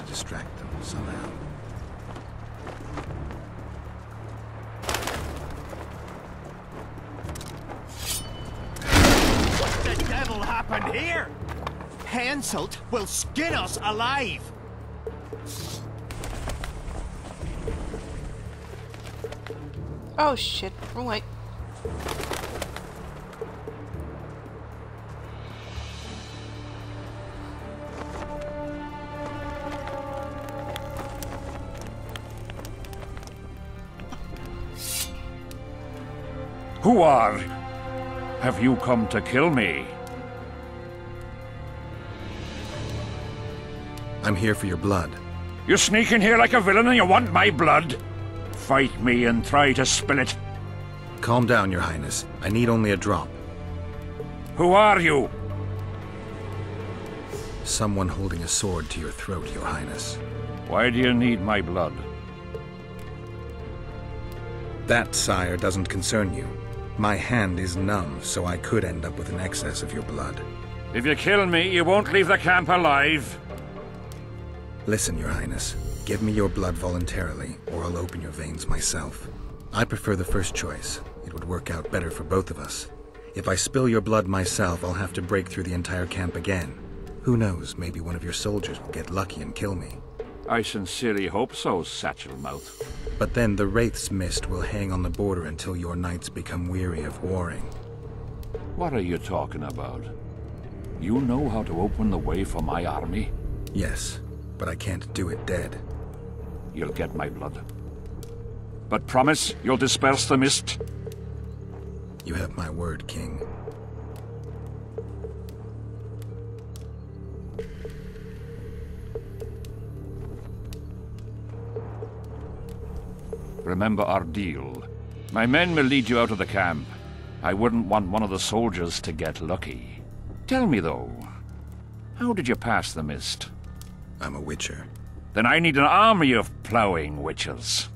Distract them somehow. What the devil happened here? Henselt will skin us alive! Oh shit, wrong way. Who are? Have you come to kill me? I'm here for your blood. You sneak in here like a villain and you want my blood? Fight me and try to spill it. Calm down, Your Highness. I need only a drop. Who are you? Someone holding a sword to your throat, Your Highness. Why do you need my blood? That, sire, doesn't concern you. My hand is numb, so I could end up with an excess of your blood. If you kill me, you won't leave the camp alive. Listen, Your Highness. Give me your blood voluntarily, or I'll open your veins myself. I prefer the first choice. It would work out better for both of us. If I spill your blood myself, I'll have to break through the entire camp again. Who knows, maybe one of your soldiers will get lucky and kill me. I sincerely hope so, Satchelmouth. But then the Wraith's mist will hang on the border until your knights become weary of warring. What are you talking about? You know how to open the way for my army? Yes, but I can't do it dead. You'll get my blood. But promise you'll disperse the mist? You have my word, King. remember our deal. My men will lead you out of the camp. I wouldn't want one of the soldiers to get lucky. Tell me, though, how did you pass the mist? I'm a witcher. Then I need an army of ploughing witches.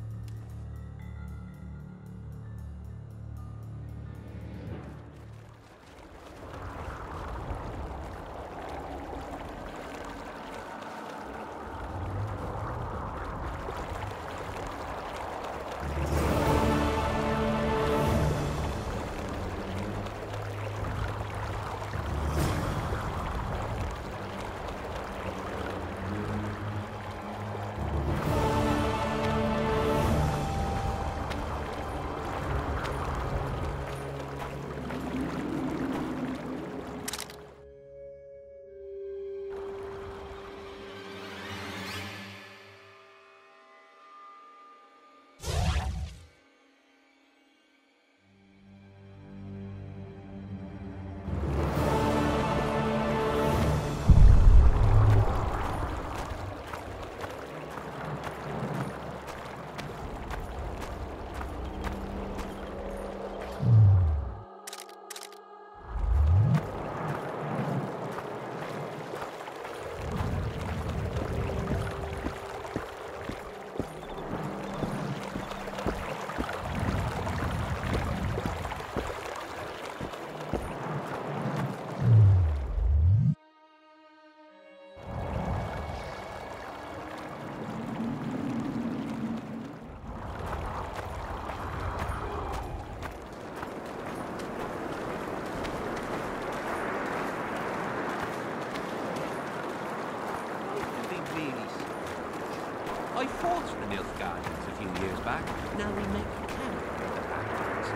I fought the Nilfgaardians a few years back. Now we make camp with the Blacklands.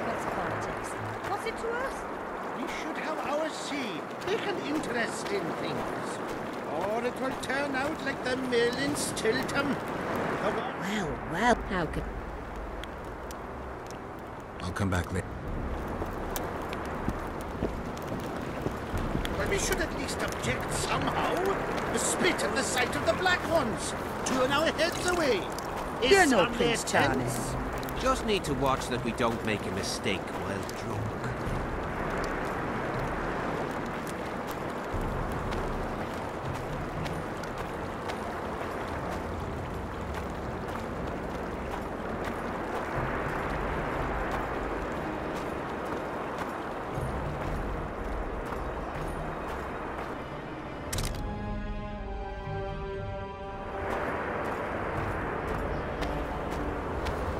What's politics? What's it to us? We should have our say. Take an interest in things. Or it will turn out like the mill in Stilton. Well, how could... I'll come back later. Well, we should at least object somehow. Spit at the sight of the Black Ones. Turn our heads away. You're no Prince Charles. Just need to watch that we don't make a mistake while drunk.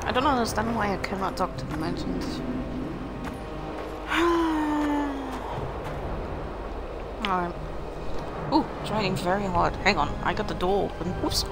I don't understand why I cannot talk to the mountains. Alright. Ooh, it's raining very hard. Hang on, I got the door open. Oops.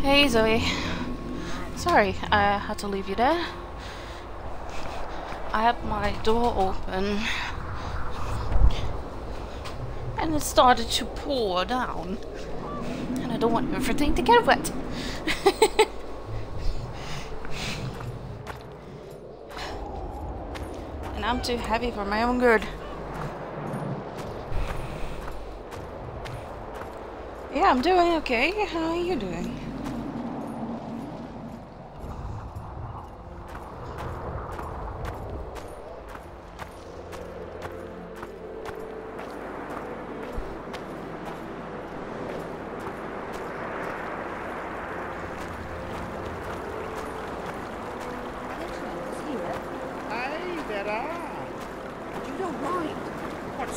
Hey Zoe. Sorry, I had to leave you there. I had my door open and it started to pour down. And I don't want everything to get wet. And I'm too heavy for my own good. Yeah, I'm doing okay. How are you doing?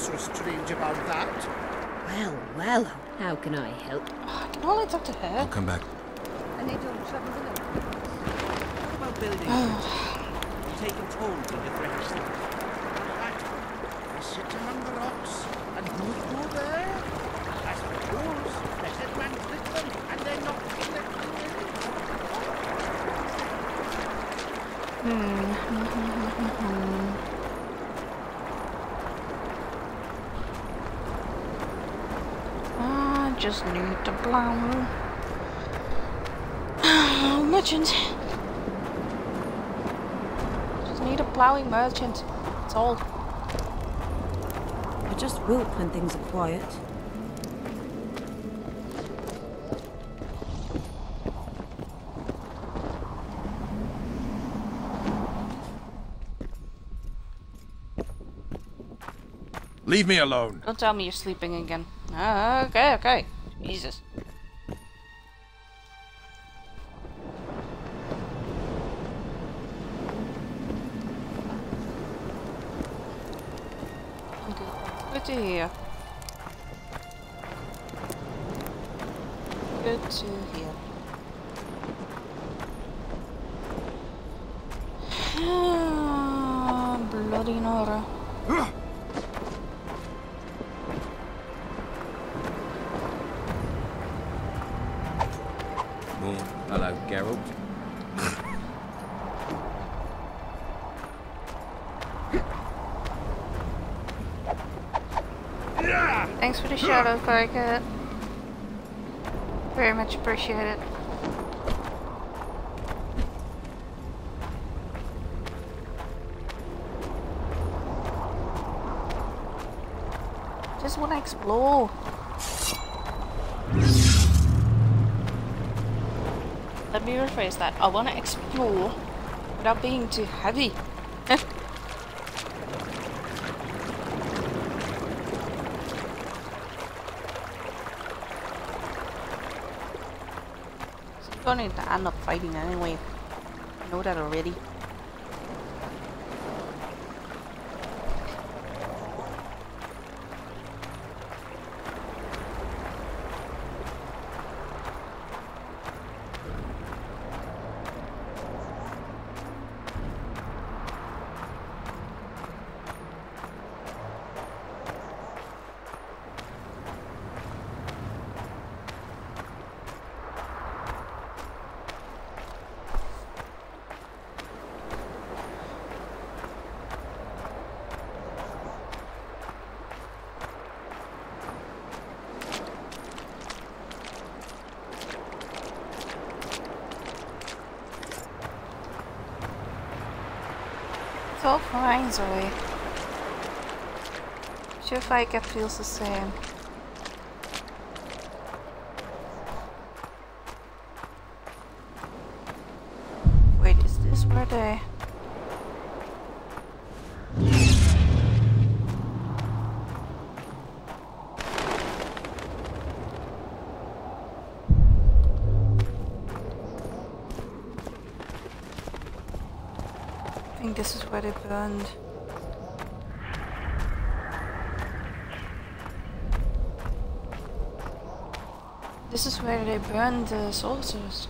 so strange about that? Well, well, how can I help? Can all I talk to her? I'll come back. And they don't trouble the locals. What about building taking tolls on the fresh stuff? They sit among the rocks, and who'd go there? I suppose the headman click them, and they're not in the I just need to plow. Merchant. Just need a plowing merchant. That's all. I just wilt when things are quiet. Leave me alone. Don't tell me you're sleeping again. Okay, okay. Jesus. Good to hear. Good to hear. Bloody Nora. Oh, hello, Geralt. Thanks for the shadow, Firecat. Very much appreciated. Just want to explore. Let me rephrase that. I want to explore without being too heavy. I'm going to end up fighting anyway. I know that already. It's all fine, Zoe. Sure if I get feels the same. Wait, is this where they... I think this is where they burned. This is where they burned the sorcerers.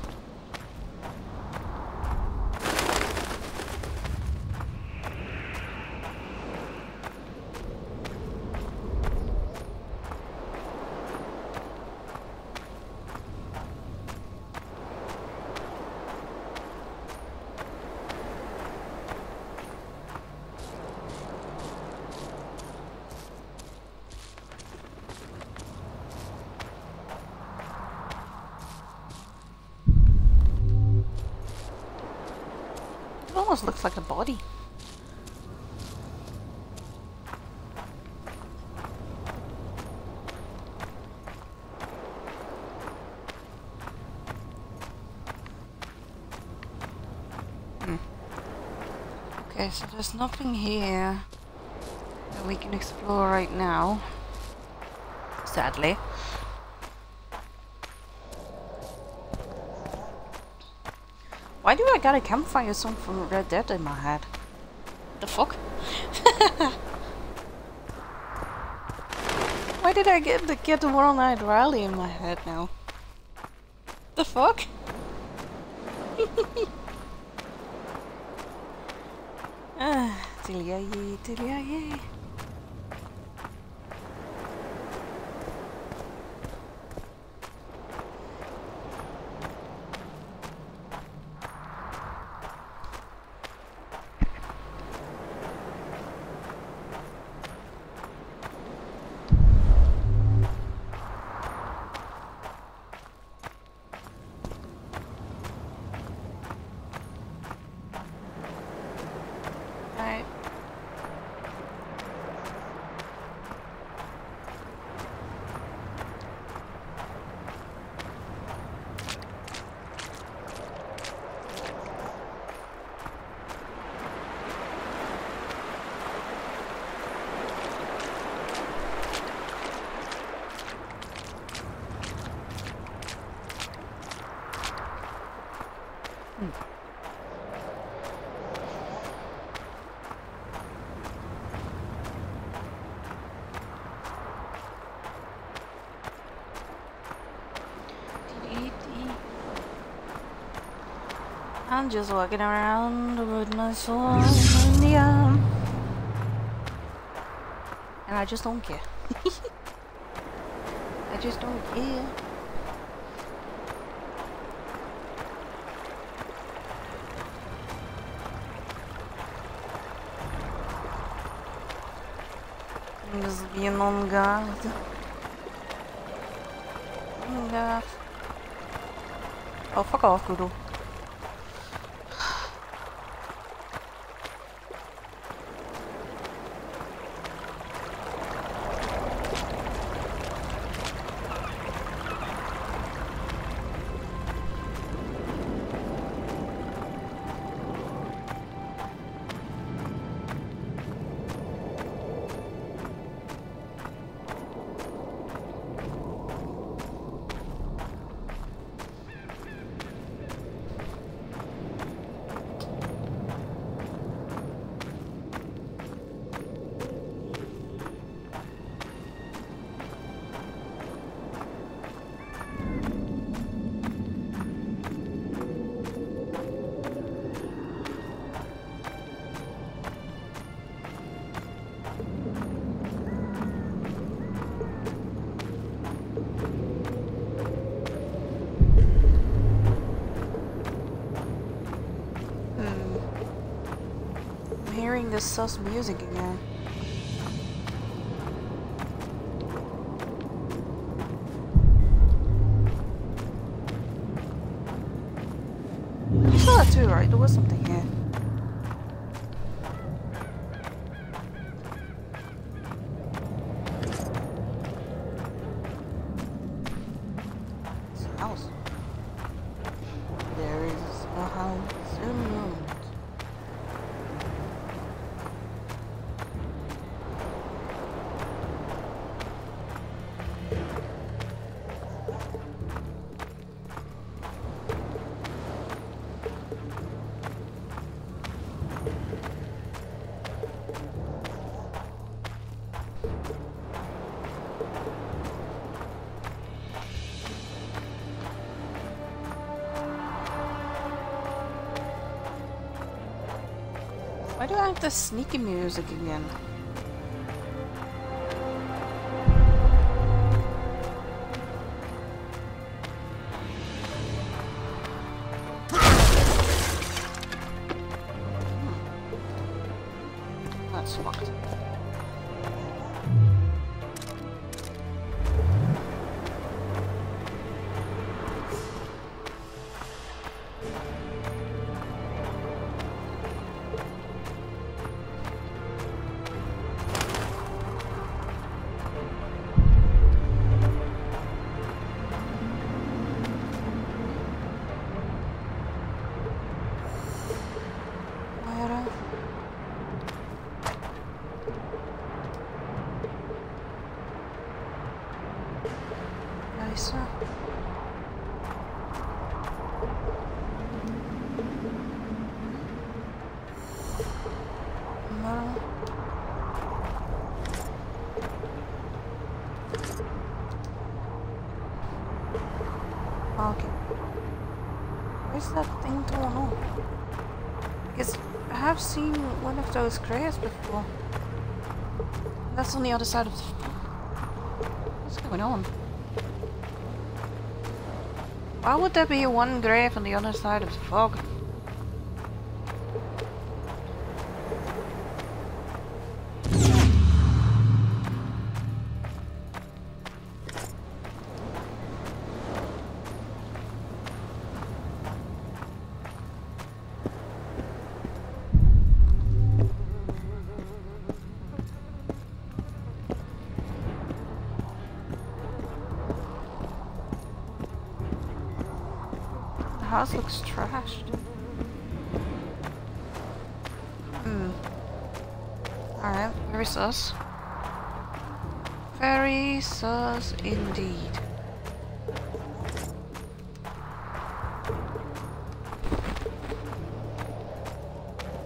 Almost looks like a body. Okay, so there's nothing here that we can explore right now, sadly. Why do I got a campfire song from Red Dead in my head? The fuck? Why did I get the World Night Rally in my head now? The fuck? Tilly-yay. I'm just walking around with my soul in the arm. And I just don't care. I just don't care. I'm just being on guard. On guard. Oh, fuck off, Google. Hearing this sus music again. You saw that too, right? There was something here. It's a house. There is a house in the room. Why do I have the sneaky music again? That's locked. Nicer. No. Okay. Where's that thing going on? Because I have seen one of those graves before. That's on the other side of the... What's going on? Why would there be one grave on the other side of the fog? The house looks trashed. Alright, very sus. Very sus indeed.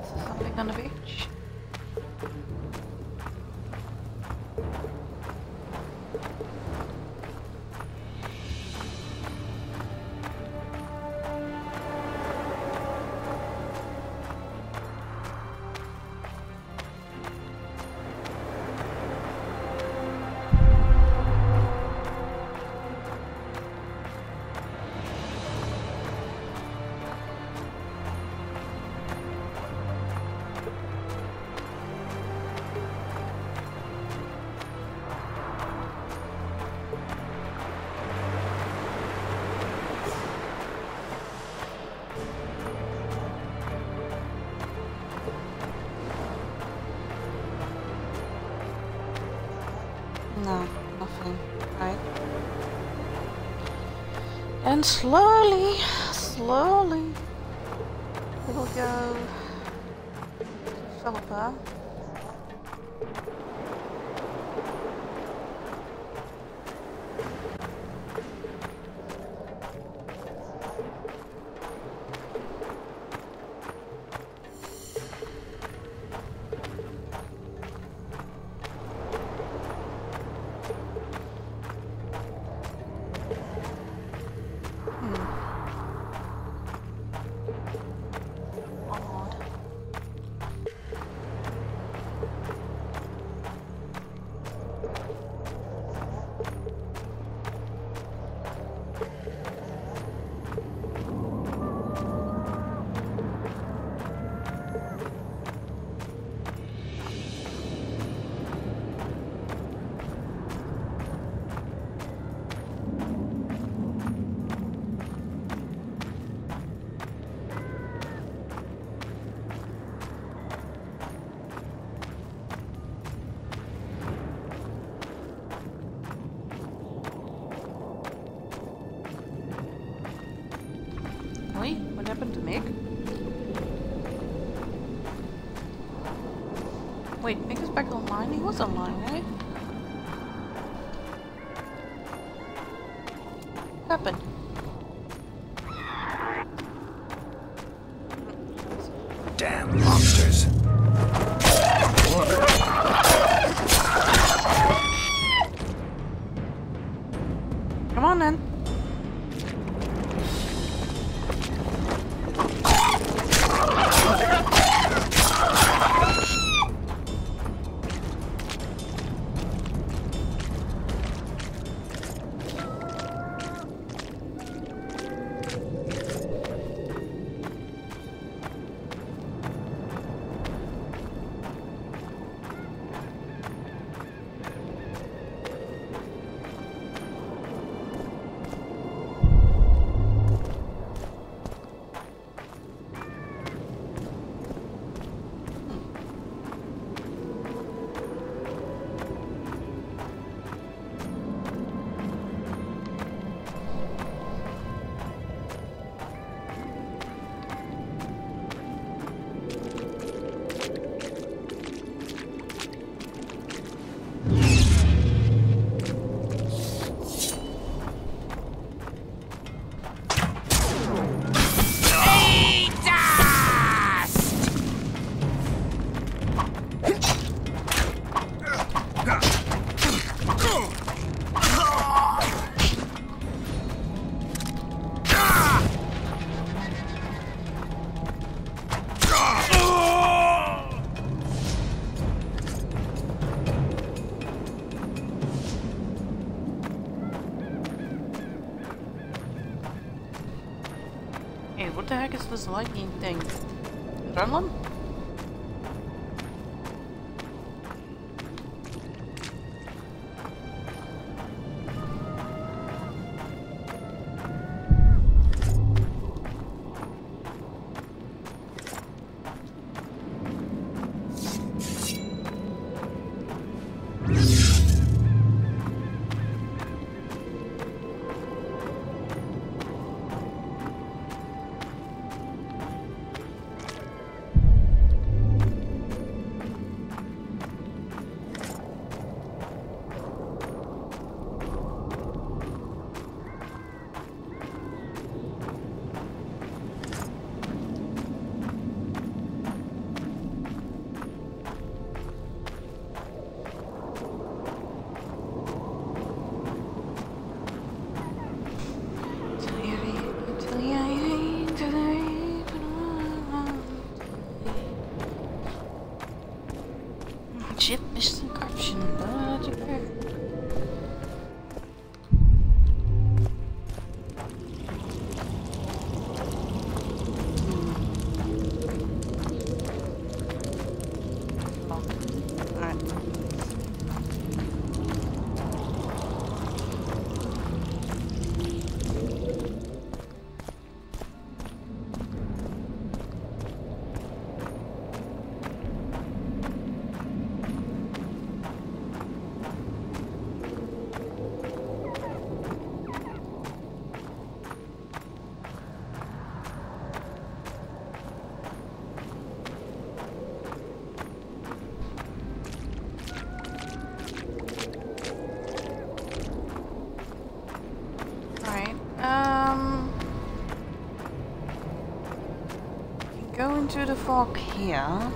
Is there something on the beach? No, nothing. Right. And slowly, we will go to Philippa. Wait, what happened to Mick? Wait, Mick is back online? He was online, right? What happened? Damn monsters. Come on then. Wait, what the heck is this lightning thing? Adrenaline? Chip is the corruption, but you go into the fog here. I'm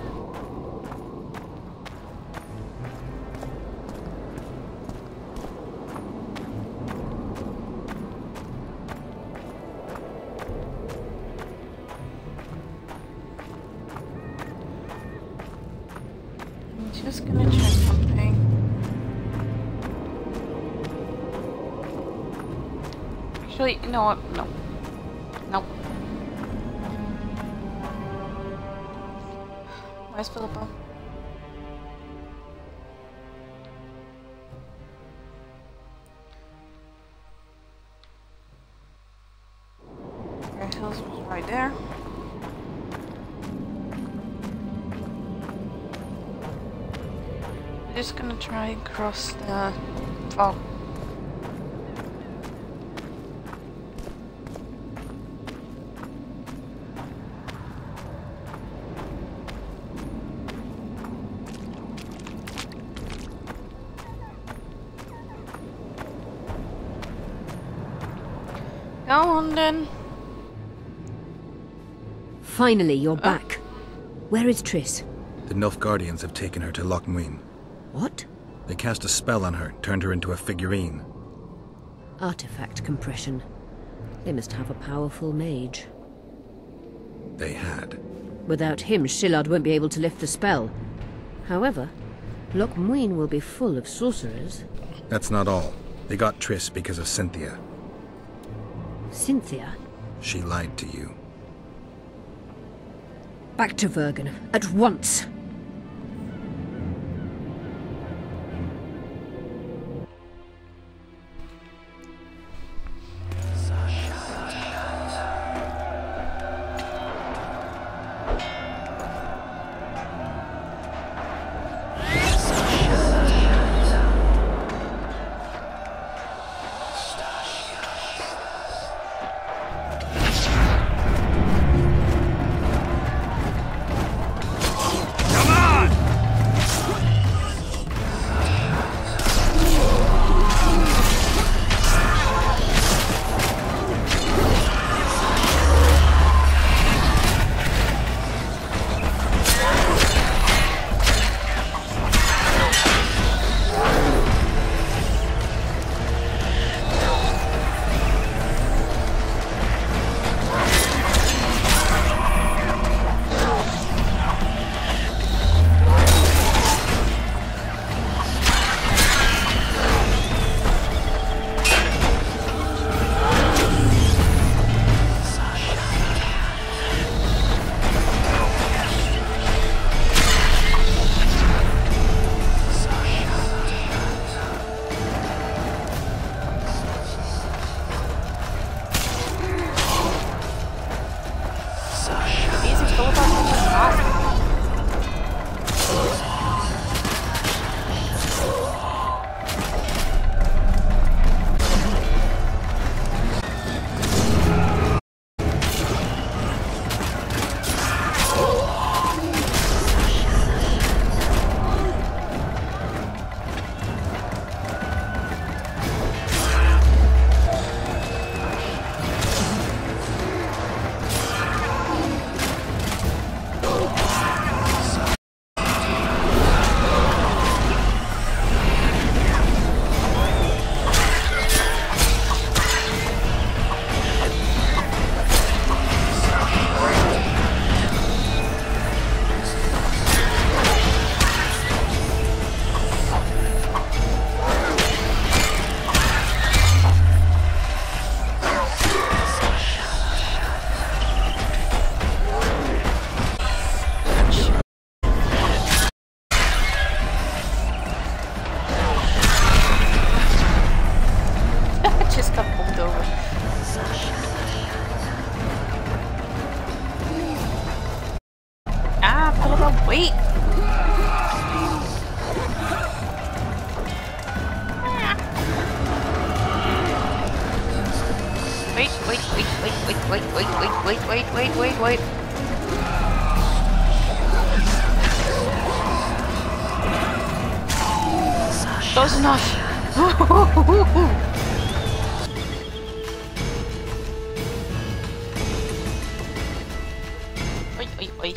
just gonna check something. Actually, you know what? No. Nope. Where's Philippa? Grey Hills was right there. I'm just gonna try and cross the fog. Go on then. Finally, you're back. Where is Triss? The Nilfgaardians have taken her to Loch Muin. What? They cast a spell on her, turned her into a figurine. Artifact compression. They must have a powerful mage. They had. Without him, Shilard won't be able to lift the spell. However, Loch Muin will be full of sorcerers. That's not all. They got Triss because of Cynthia. Cynthia? She lied to you. Back to Vergen, at once! Wait. Close enough. Wait.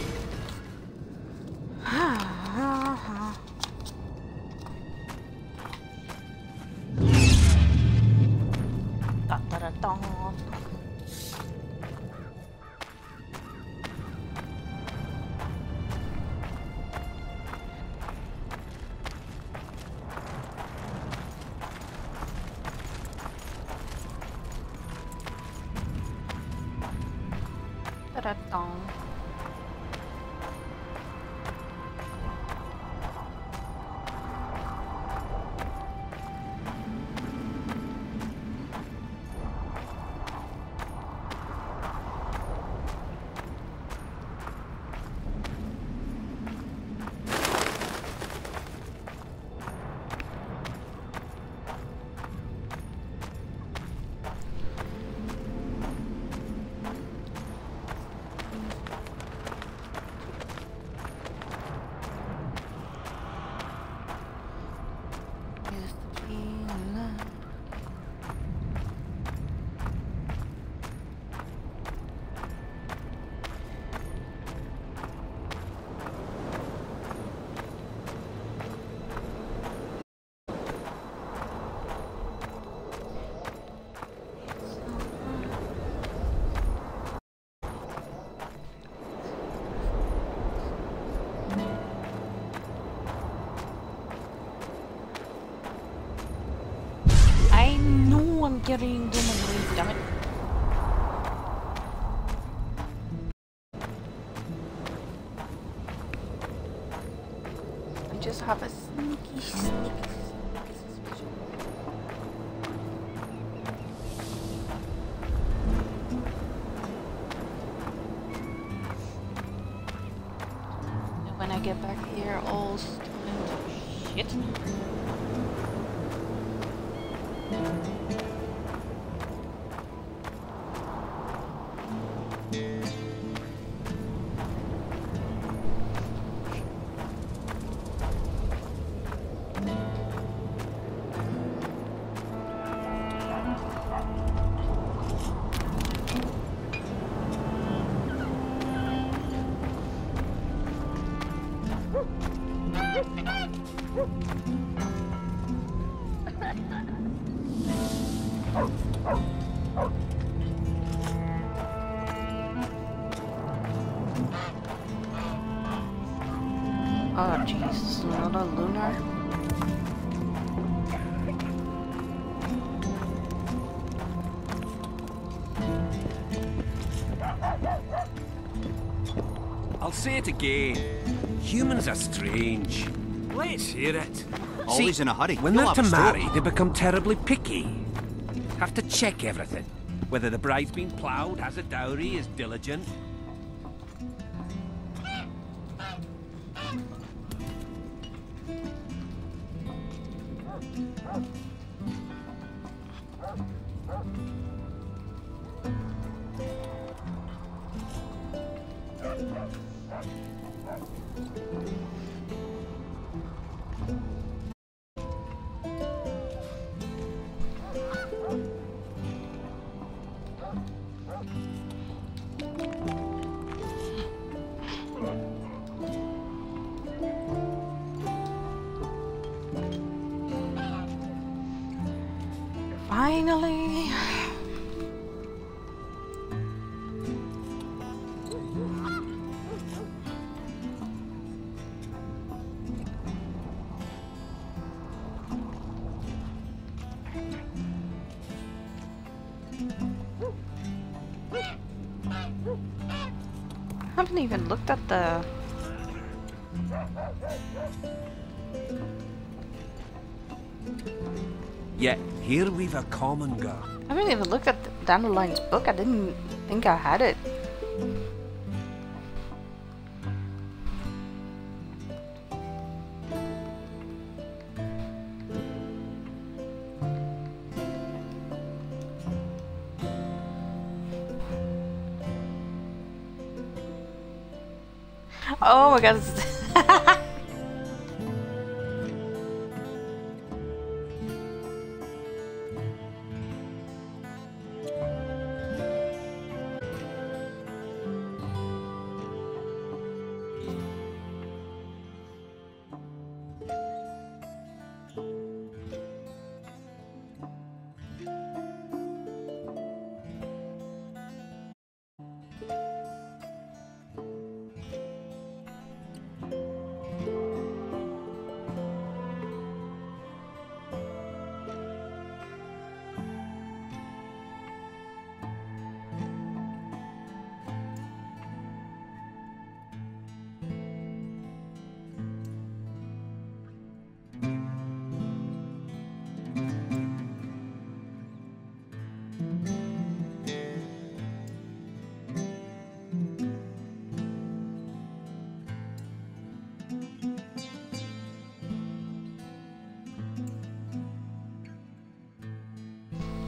I'm getting them away, damn it. I just have a sneaky suspicion. And when I get back here, all shit. Oh jeez, another lunar. I'll say it again. Humans are strange. Let's hear it. Always in a hurry. When You'll they're have to a story. marry, they become terribly picky. Have to check everything. Whether the bride's been ploughed, has a dowry, is diligent. Finally. I haven't even looked at the... Yet, here we've a common girl. I haven't even looked at Dandelion's book. I didn't think I had it. Oh my god. It's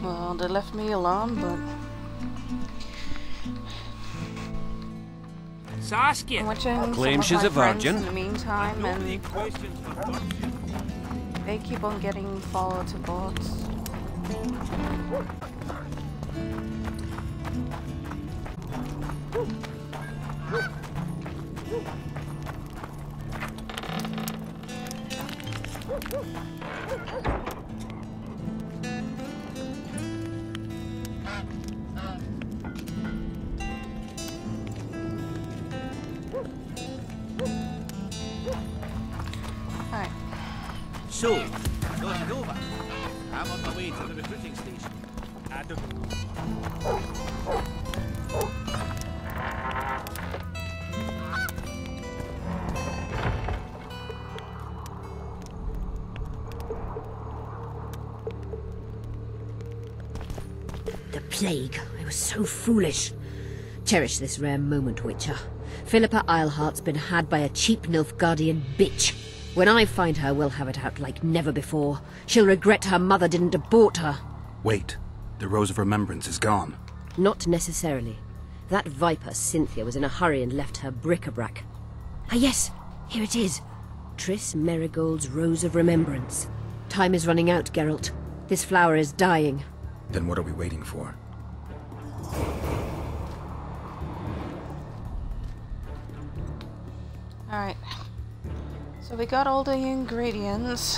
well, they left me alone, but Saskia! I'm watching Claims some she's of a my friends virgin. in the meantime, and they keep on getting followed to boats. Alright. So, got it over. I'm on my way to the recruiting station. The plague. I was so foolish. Cherish this rare moment, Witcher. Philippa Eilhart's been had by a cheap Nilfgaardian bitch. When I find her, we'll have it out like never before. She'll regret her mother didn't abort her. Wait. The Rose of Remembrance is gone. Not necessarily. That viper, Cynthia, was in a hurry and left her bric-a-brac. Ah yes, here it is. Triss Merigold's Rose of Remembrance. Time is running out, Geralt. This flower is dying. Then what are we waiting for? Alright. So we got all the ingredients.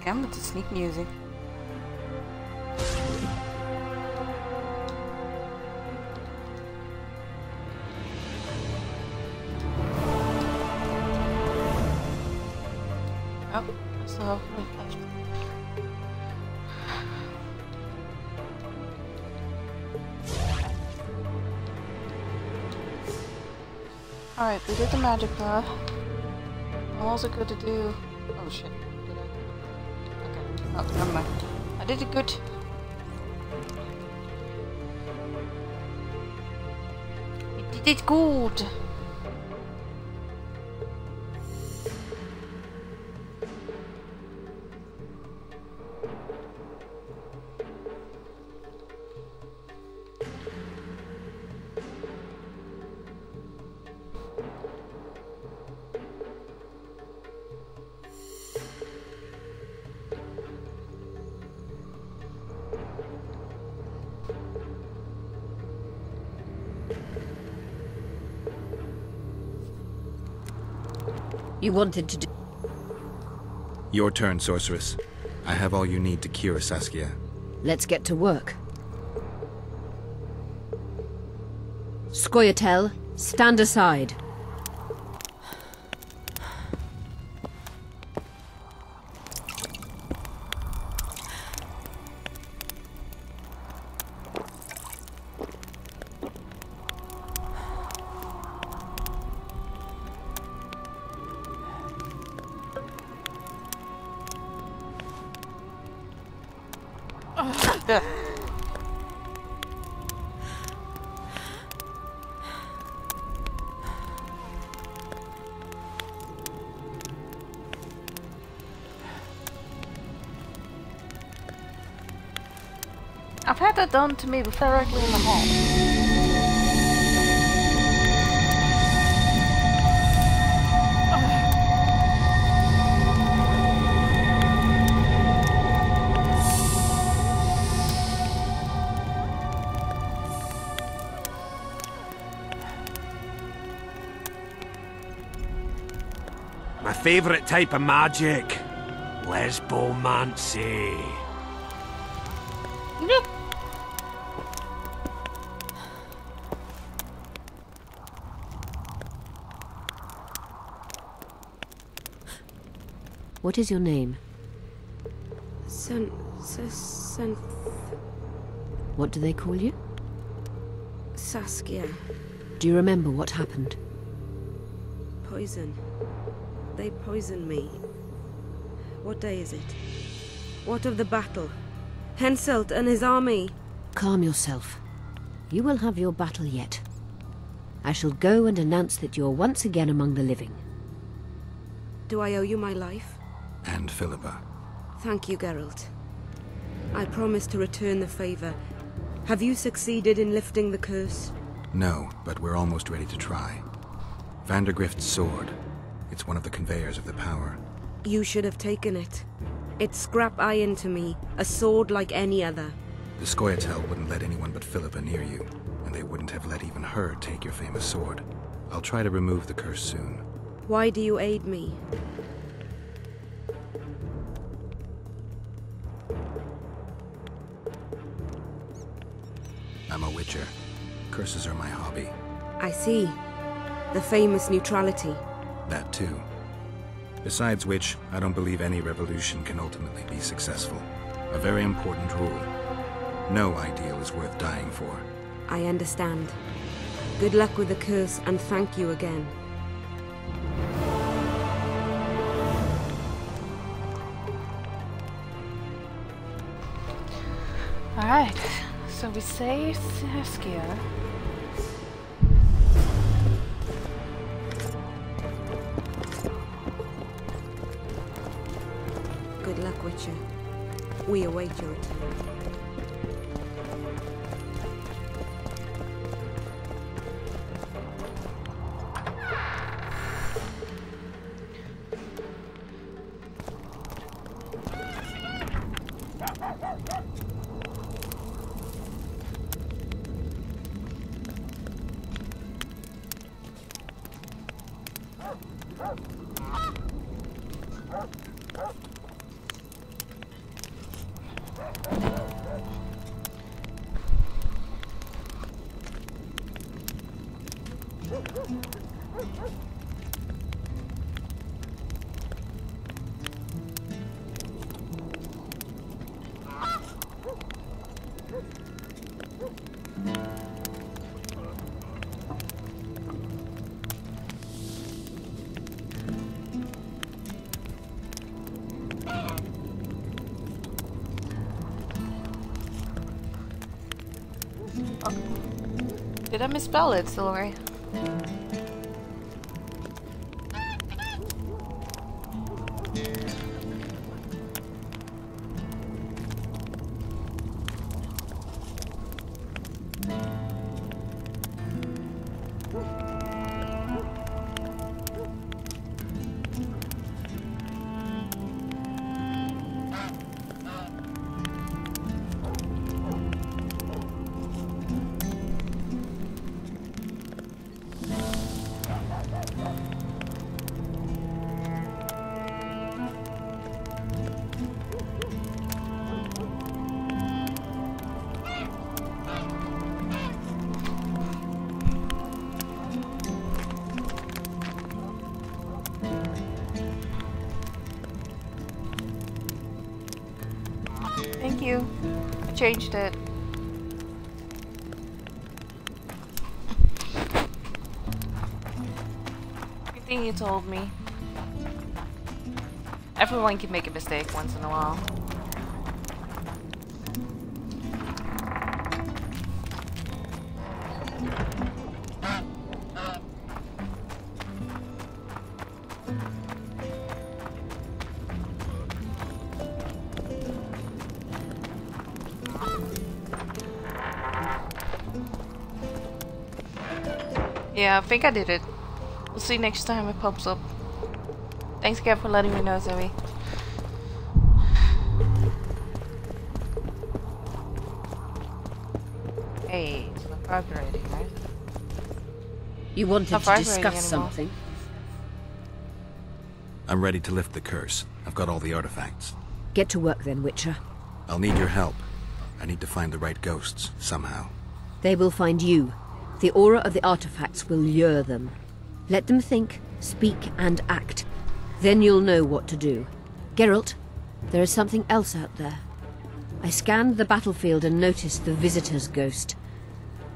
Again with the sneak music. Oh, so alright, we did the magic bar. I'm also good to do. Oh shit. Did I? Okay. Oh, never mind. I did it good. I did it good. You wanted to do... Your turn, sorceress. I have all you need to cure Saskia. Let's get to work. Scoia'tael, stand aside. Ugh. I've had that done to me before, directly in the hall. My favourite type of magic. Lesbomancy. Yep. What is your name? What do they call you? Saskia. Do you remember what happened? Poison. They poisoned me. What day is it? What of the battle? Henselt and his army. Calm yourself. You will have your battle yet. I shall go and announce that you are once again among the living. Do I owe you my life? And Philippa. Thank you, Geralt. I promise to return the favor. Have you succeeded in lifting the curse? No, but we're almost ready to try. Vandergrift's sword. It's one of the conveyors of the power. You should have taken it. It's scrap iron to me, a sword like any other. The Scoia'tael wouldn't let anyone but Philippa near you, and they wouldn't have let even her take your famous sword. I'll try to remove the curse soon. Why do you aid me? I'm a witcher. Curses are my hobby. I see. The famous neutrality. That too. Besides which, I don't believe any revolution can ultimately be successful. A very important rule. No ideal is worth dying for. I understand. Good luck with the curse, and thank you again. Alright, so we saved Saskia. Good luck, Witcher. We await your return. Did I misspell it, Silvery? Thank you. I changed it. Good thing you told me. Everyone can make a mistake once in a while. Yeah, I think I did it. We'll see next time it pops up. Thanks again for letting me know, Zoe. Hey, it's not vibrating, right? You wanted to discuss something? I'm ready to lift the curse. I've got all the artifacts. Get to work then, Witcher. I'll need your help. I need to find the right ghosts, somehow. They will find you. The aura of the artifacts will lure them. Let them think, speak, and act. Then you'll know what to do. Geralt, there is something else out there. I scanned the battlefield and noticed the Visitor's ghost.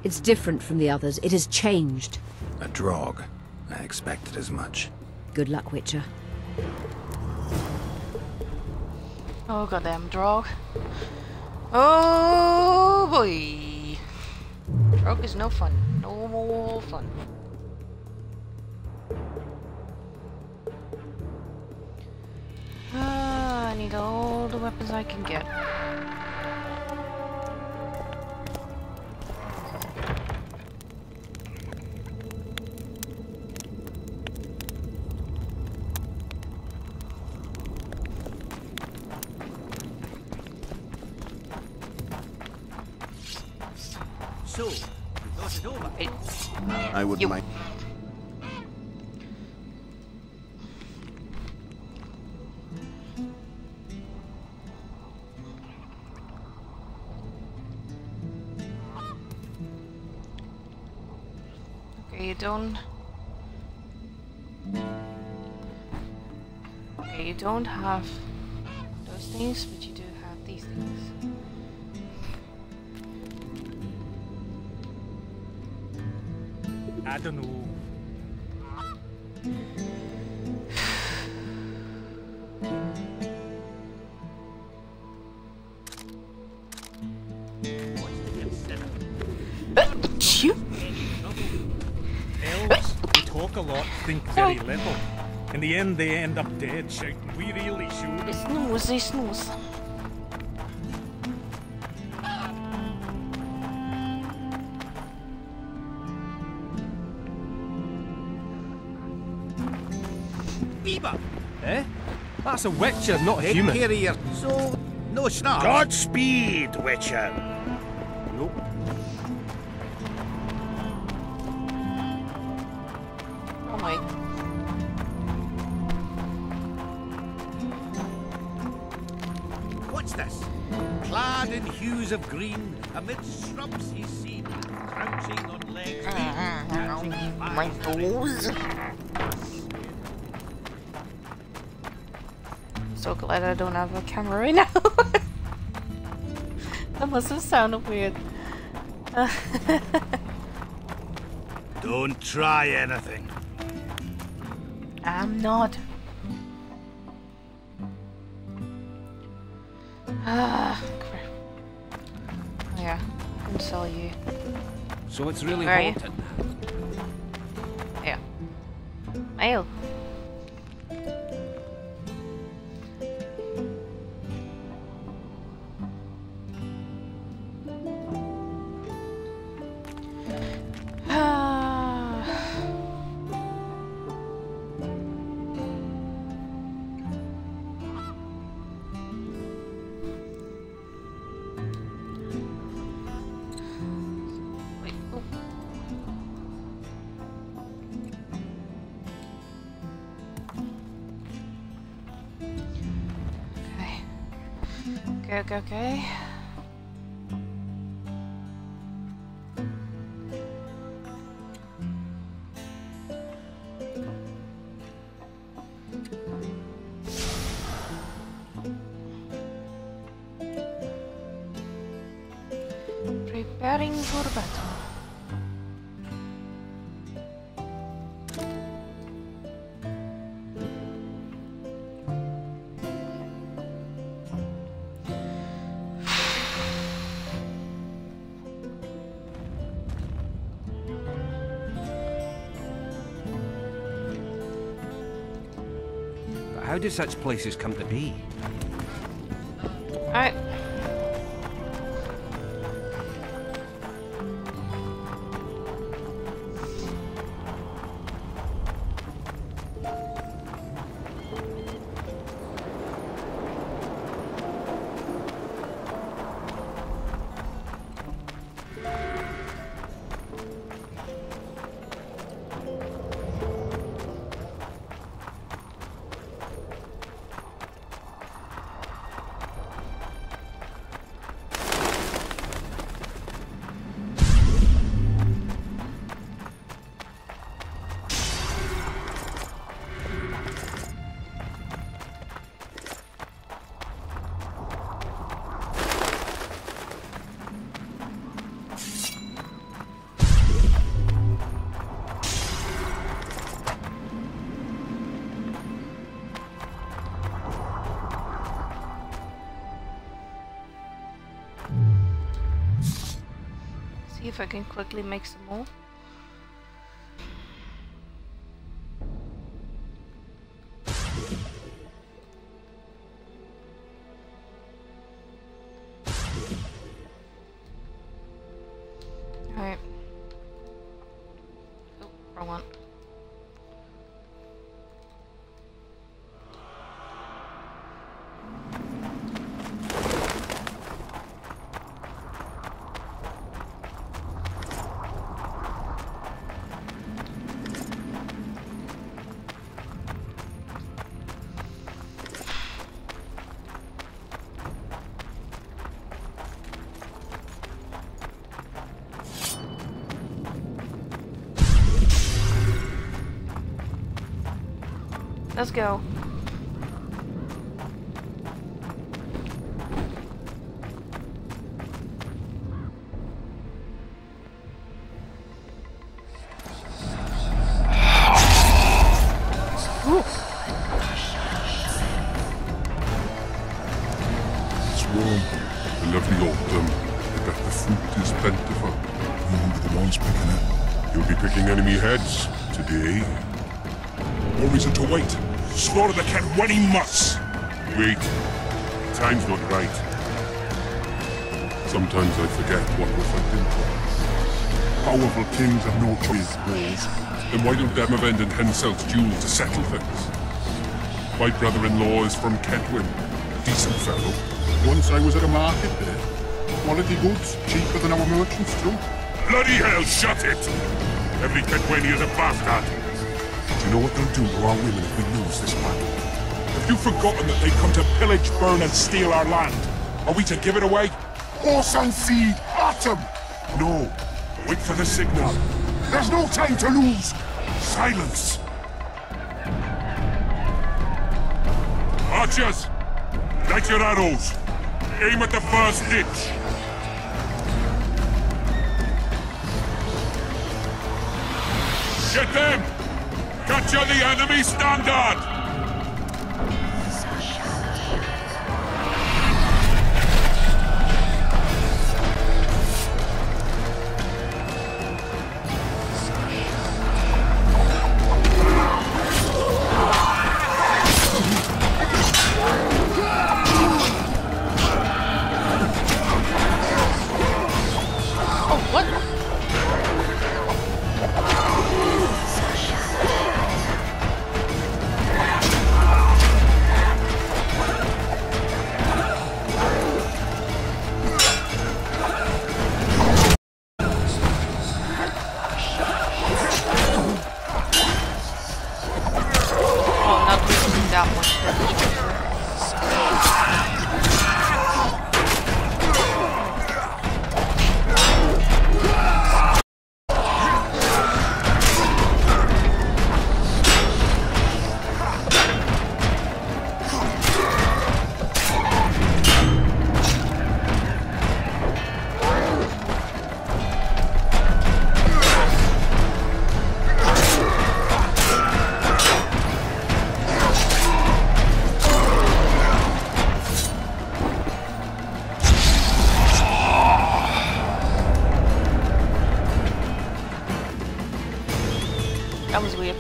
It's different from the others. It has changed. A Draug. I expected as much. Good luck, Witcher. Oh, goddamn Draug. Oh, boy. Draug is no fun. No more fun. I need all the weapons I can get. So, we got it over. I wouldn't mind. Okay, you don't... Okay, you don't have those things, but you do have these things. I don't know. Elves, they talk a lot, think very little. In the end, they end up dead, shouting, "We really should." They snooze, they snooze. Bieber! Eh? That's a Witcher, not a Take human. care of your... So, no schnapps. Godspeed, Witcher! Nope. Oh my. What's this? Clad in hues of green, amidst shrubs he's seen, crouching on legs, my toes. So glad I don't have a camera right now. That must have sounded weird. Don't try anything. I'm not. Ah, crap. Oh, yeah, I can sell you. So it's really Where are you? haunted. Yeah. Mail. Okay. Preparing for battle. How do such places come to be? Alright. See if I can quickly make some more. Alright. Oh, wrong one. Let's go. It's warm. A lovely autumn. I bet the fruit is plentiful. You'll be the ones picking it. You'll be picking enemy heads today. No reason to wait. Slaughter the cat when he must. Wait. Time's not right. Sometimes I forget what we're fighting for. Powerful kings have no choice wars. Then why don't Demavend and Henselt's duel to settle things? My brother-in-law is from Kedwin. A decent fellow. Once I was at a market there. Quality goods, cheaper than our merchants too. Bloody hell, shut it! Every Kedwini is a bastard. Do you know what they'll do to our women if we lose this battle? Have you forgotten that they come to pillage, burn, and steal our land? Are we to give it away? Horse and seed, autumn! No. Wait for the signal. There's no time to lose. Silence! Archers! Light your arrows! Aim at the first ditch! Get them! Capture the enemy standard! That was weird.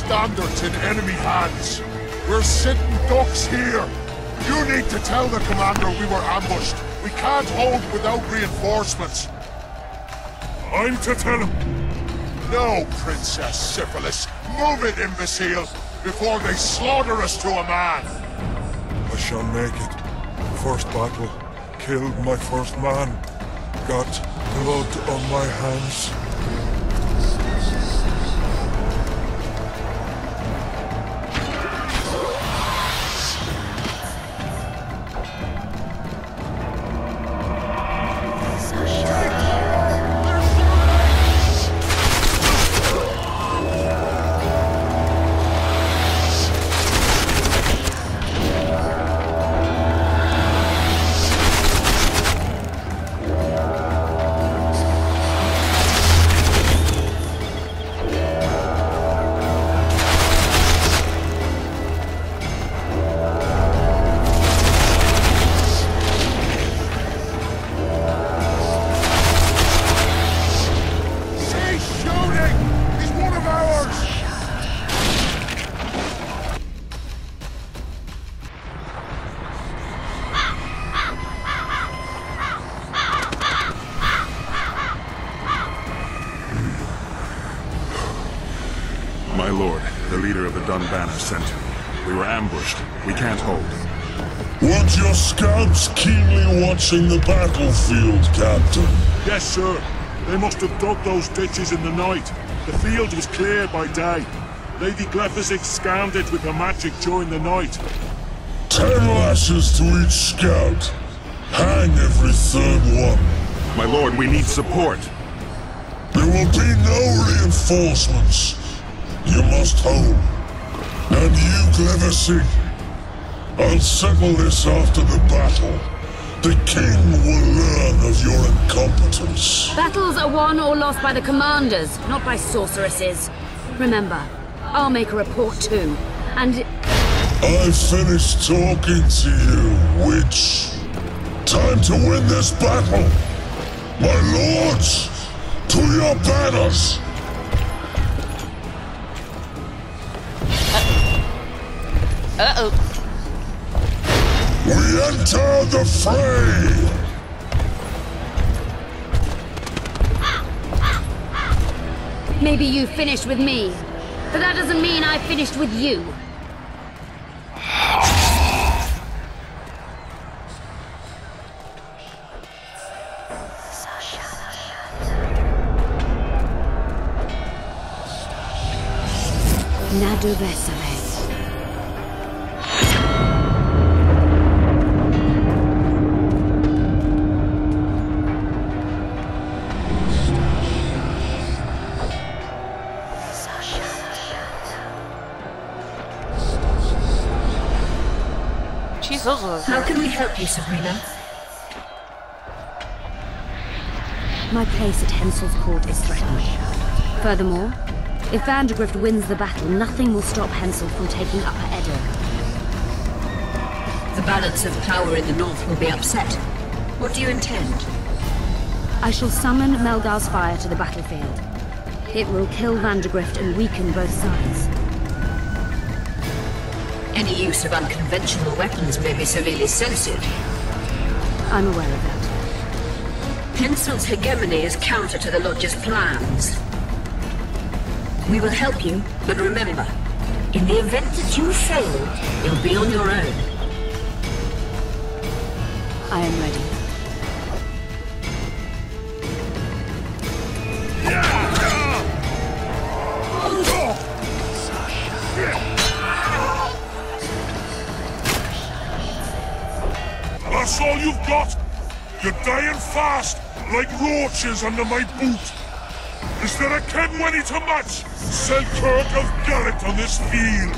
standards in enemy hands. We're sitting ducks here. You need to tell the commander we were ambushed. We can't hold without reinforcements. I'm to tell him. No, Princess Syphilis. Move it, imbecile, before they slaughter us to a man. I shall make it. First battle. Killed my first man. Got blood on my hands. My lord, the leader of the Dunbanner sent me. We were ambushed. We can't hold. Weren't your scouts keenly watching the battlefield, Captain? Yes, sir. They must have dug those ditches in the night. The field was clear by day. Lady Glephisic scanned it with her magic during the night. 10 lashes to each scout. Hang every third one. My lord, we need support. There will be no reinforcements. You must hold. And you, Glephisic, I'll settle this after the battle. The king will learn of your incompetence. Battles are won or lost by the commanders, not by sorceresses. Remember, I'll make a report too, and... I've finished talking to you, witch. Time to win this battle. My lords, to your banners! Uh-oh. We enter the fray! Maybe you finished with me, but that doesn't mean I finished with you. Nadu Vesale. How can we help you, Sabrina? My place at Hensel's court is threatened. Furthermore, if Vandegrift wins the battle, nothing will stop Hensel from taking Upper Edo. The balance of power in the north will be upset. What do you intend? I shall summon Melgar's fire to the battlefield. It will kill Vandegrift and weaken both sides. Any use of unconventional weapons may be severely censored. I'm aware of that. Hensel's hegemony is counter to the Lodge's plans. We will help you, but remember, in the event that you fail, you'll be on your own. I am ready. That's all you've got? You're dying fast, like roaches under my boot. Is there a Kenwenny to match Selkirk of Gallet on this field?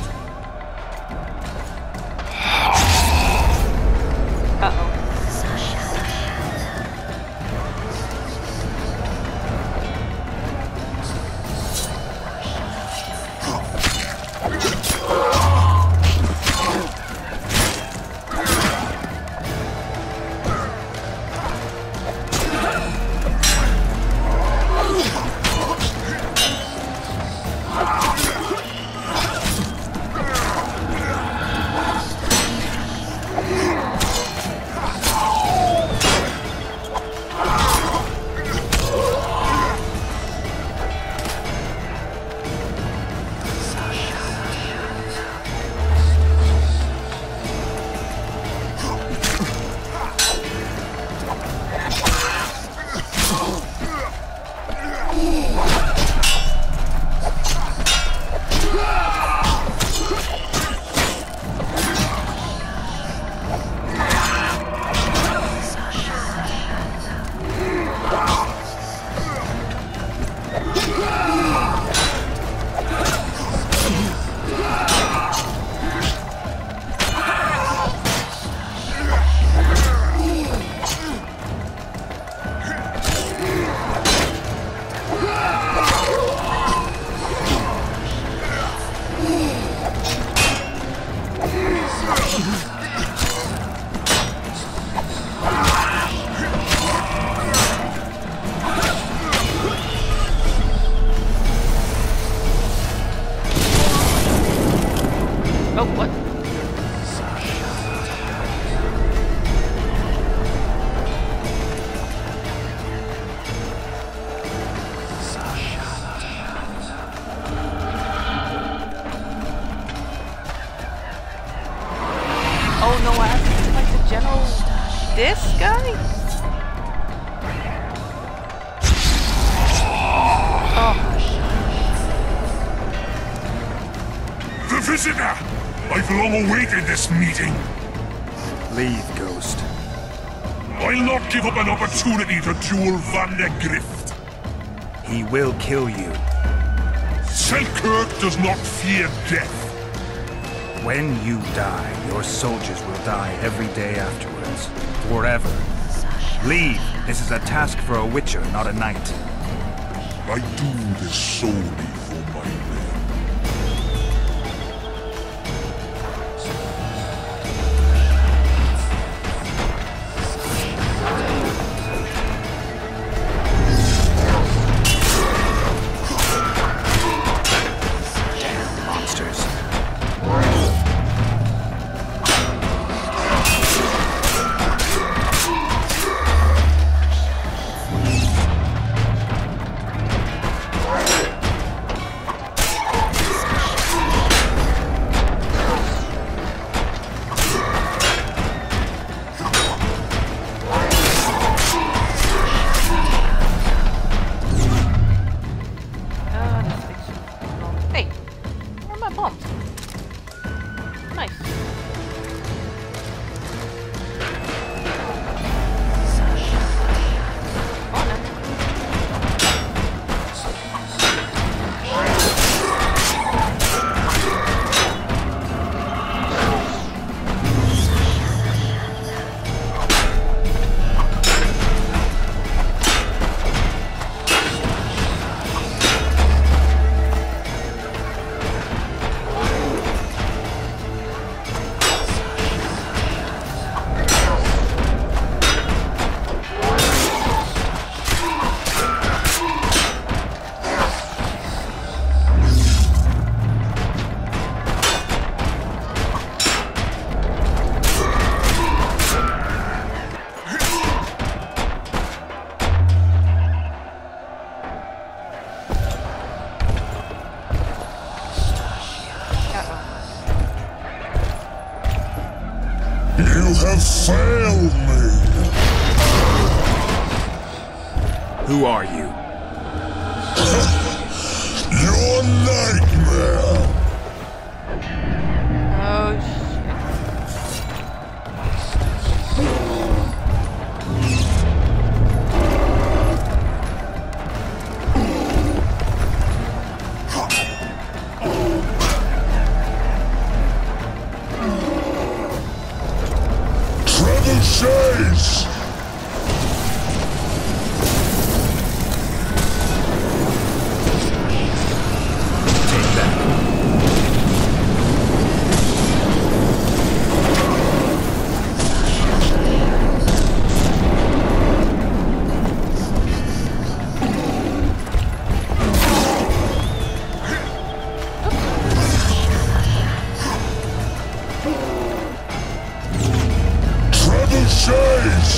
guy? Oh. The visitor! I've long awaited this meeting. Leave, Ghost. I'll not give up an opportunity to duel Van der Grift. He will kill you. Selkirk does not fear death. When you die, your soldiers will die every day afterwards. Forever. Leave. This is a task for a witcher, not a knight. I do this solely for my men. You have failed me! Who are you? Your nightmare! Oh, Chase! Take that. Chase!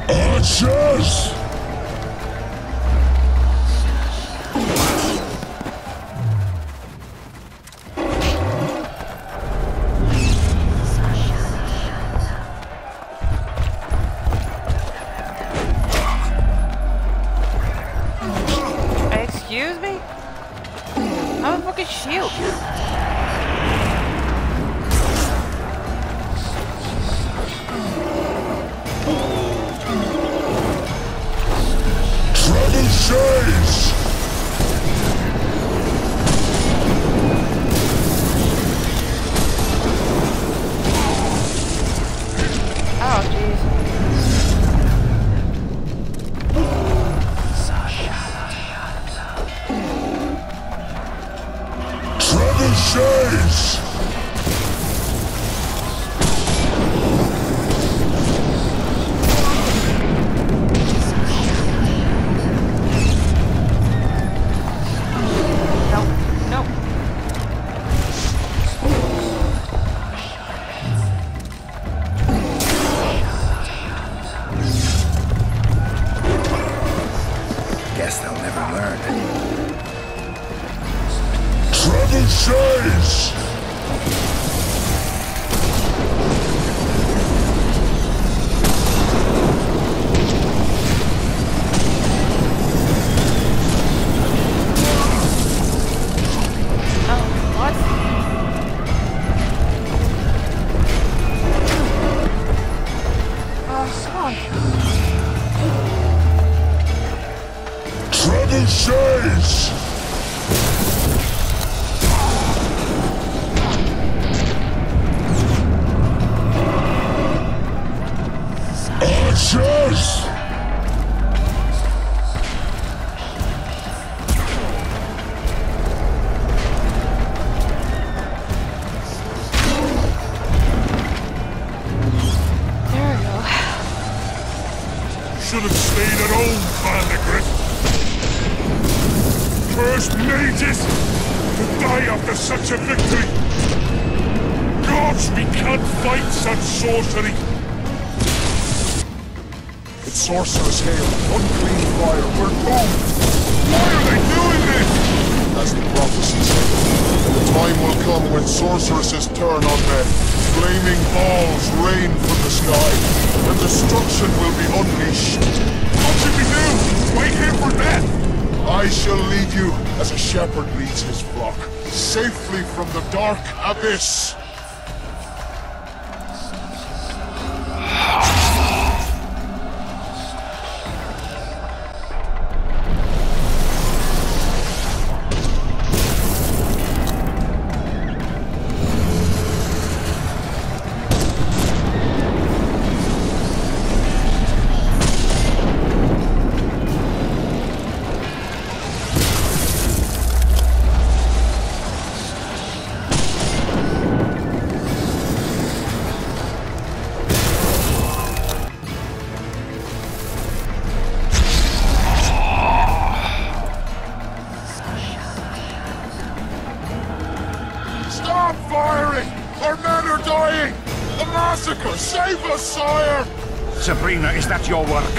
Archers! excuse me? I'm a fucking shield. Chase! Oh, jeez. Chase! Trebuchets! Trebuchets! Archers! Should have stayed at home, Vandegrift. First mages to die after such a victory. Gods, we can't fight such sorcery. It's sorcerer's hail, unclean fire, we're doomed! Why are they doing this? As the prophecy said, the time will come when sorceresses turn on men. Flaming balls rain from the sky, and destruction will be unleashed. What should we do? Wait here for death? I shall lead you as a shepherd leads his flock, safely from the dark abyss. Stop firing! Our men are dying! A massacre! Save us, sire! Sabrina, is that your work?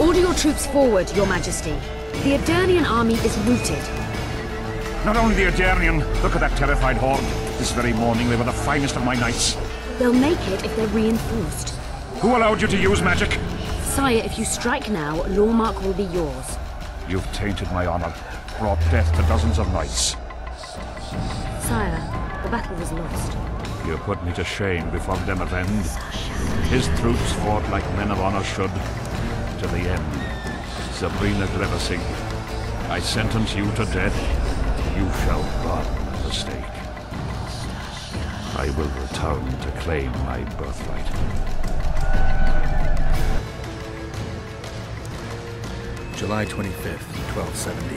Order your troops forward, Your Majesty. The Aedirnian army is routed. Not only the Aedirnian, look at that terrified horde. This very morning they were the finest of my knights. They'll make it if they're reinforced. Who allowed you to use magic? Sire, if you strike now, Lormark will be yours. You've tainted my honor, brought death to dozens of knights. Sire, the battle was lost. You put me to shame before Demavend. His troops fought like men of honor should, to the end. Sabrina Grevesing, I sentence you to death. You shall burn at the stake. I will return to claim my birthright. July 25th, 1270.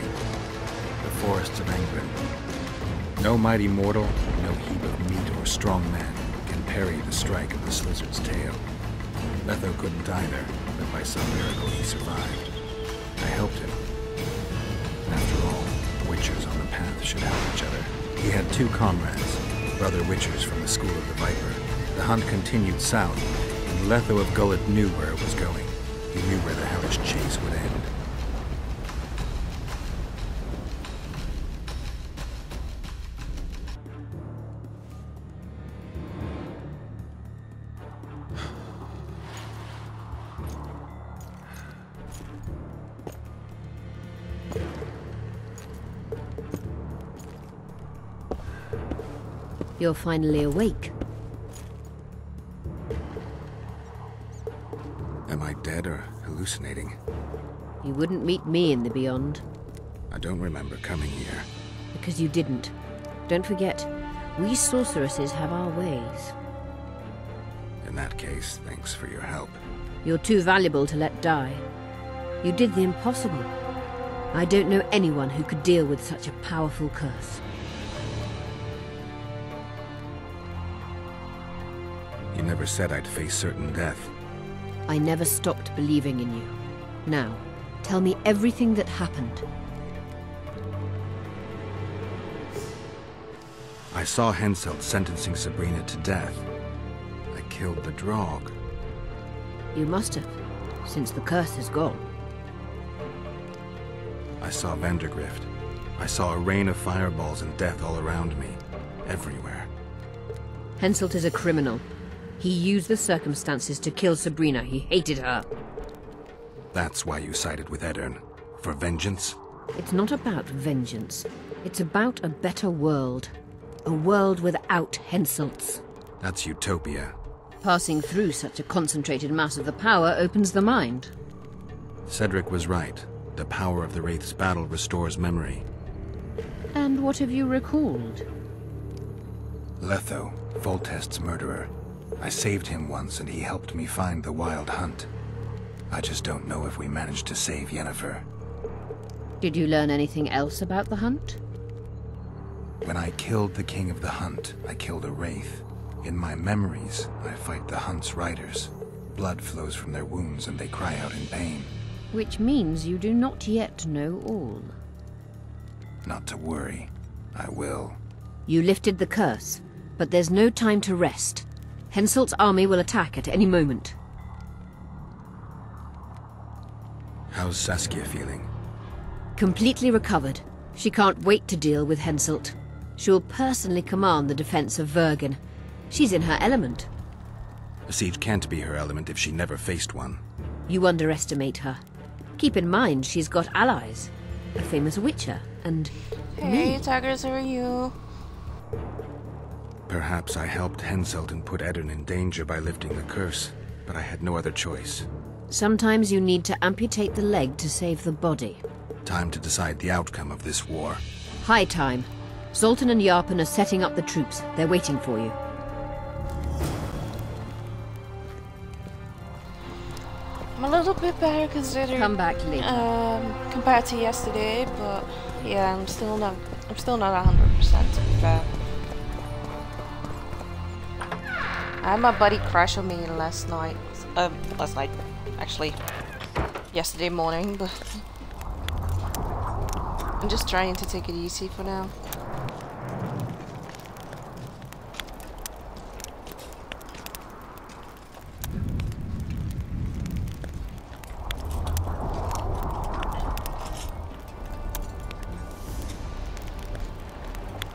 The forests of Angren. No mighty mortal, no heap of meat or strong man can parry the strike of the Slizzard's tail. Letho couldn't either, but by some miracle he survived. I helped him. After all, Witchers on the path should help each other. He had two comrades, brother Witchers from the School of the Viper. The hunt continued south, and Letho of Gullet knew where it was going. He knew where the hellish chase would end. You're finally awake. Am I dead or hallucinating? You wouldn't meet me in the Beyond. I don't remember coming here. Because you didn't. Don't forget, we sorceresses have our ways. In that case, thanks for your help. You're too valuable to let die. You did the impossible. I don't know anyone who could deal with such a powerful curse. You never said I'd face certain death. I never stopped believing in you. Now, tell me everything that happened. I saw Henselt sentencing Sabrina to death. I killed the Draug. You must have, since the curse is gone. I saw Vandergrift. I saw a rain of fireballs and death all around me, everywhere. Henselt is a criminal. He used the circumstances to kill Sabrina. He hated her. That's why you sided with Eddern. For vengeance? It's not about vengeance. It's about a better world. A world without Henselts. That's utopia. Passing through such a concentrated mass of the power opens the mind. Cedric was right. The power of the Wraith's battle restores memory. And what have you recalled? Letho, Voltest's murderer. I saved him once and he helped me find the Wild Hunt. I just don't know if we managed to save Yennefer. Did you learn anything else about the hunt? When I killed the King of the Hunt, I killed a Wraith. In my memories, I fight the Hunt's riders. Blood flows from their wounds and they cry out in pain. Which means you do not yet know all. Not to worry. I will. You lifted the curse, but there's no time to rest. Henselt's army will attack at any moment. How's Saskia feeling? Completely recovered. She can't wait to deal with Henselt. She'll personally command the defense of Vergen. She's in her element. A siege can't be her element if she never faced one. You underestimate her. Keep in mind she's got allies. A famous witcher, and Hey, me. Tigers, who are you? Perhaps I helped Henselt and put Eddern in danger by lifting the curse, but I had no other choice. Sometimes you need to amputate the leg to save the body. Time to decide the outcome of this war. High time. Zoltan and Yarpen are setting up the troops. They're waiting for you. I'm a little bit better considering. Come back later. Compared to yesterday, but yeah, I'm still not 100% to be fair. I had my buddy crash on me last night. Actually, yesterday morning, but I'm just trying to take it easy for now.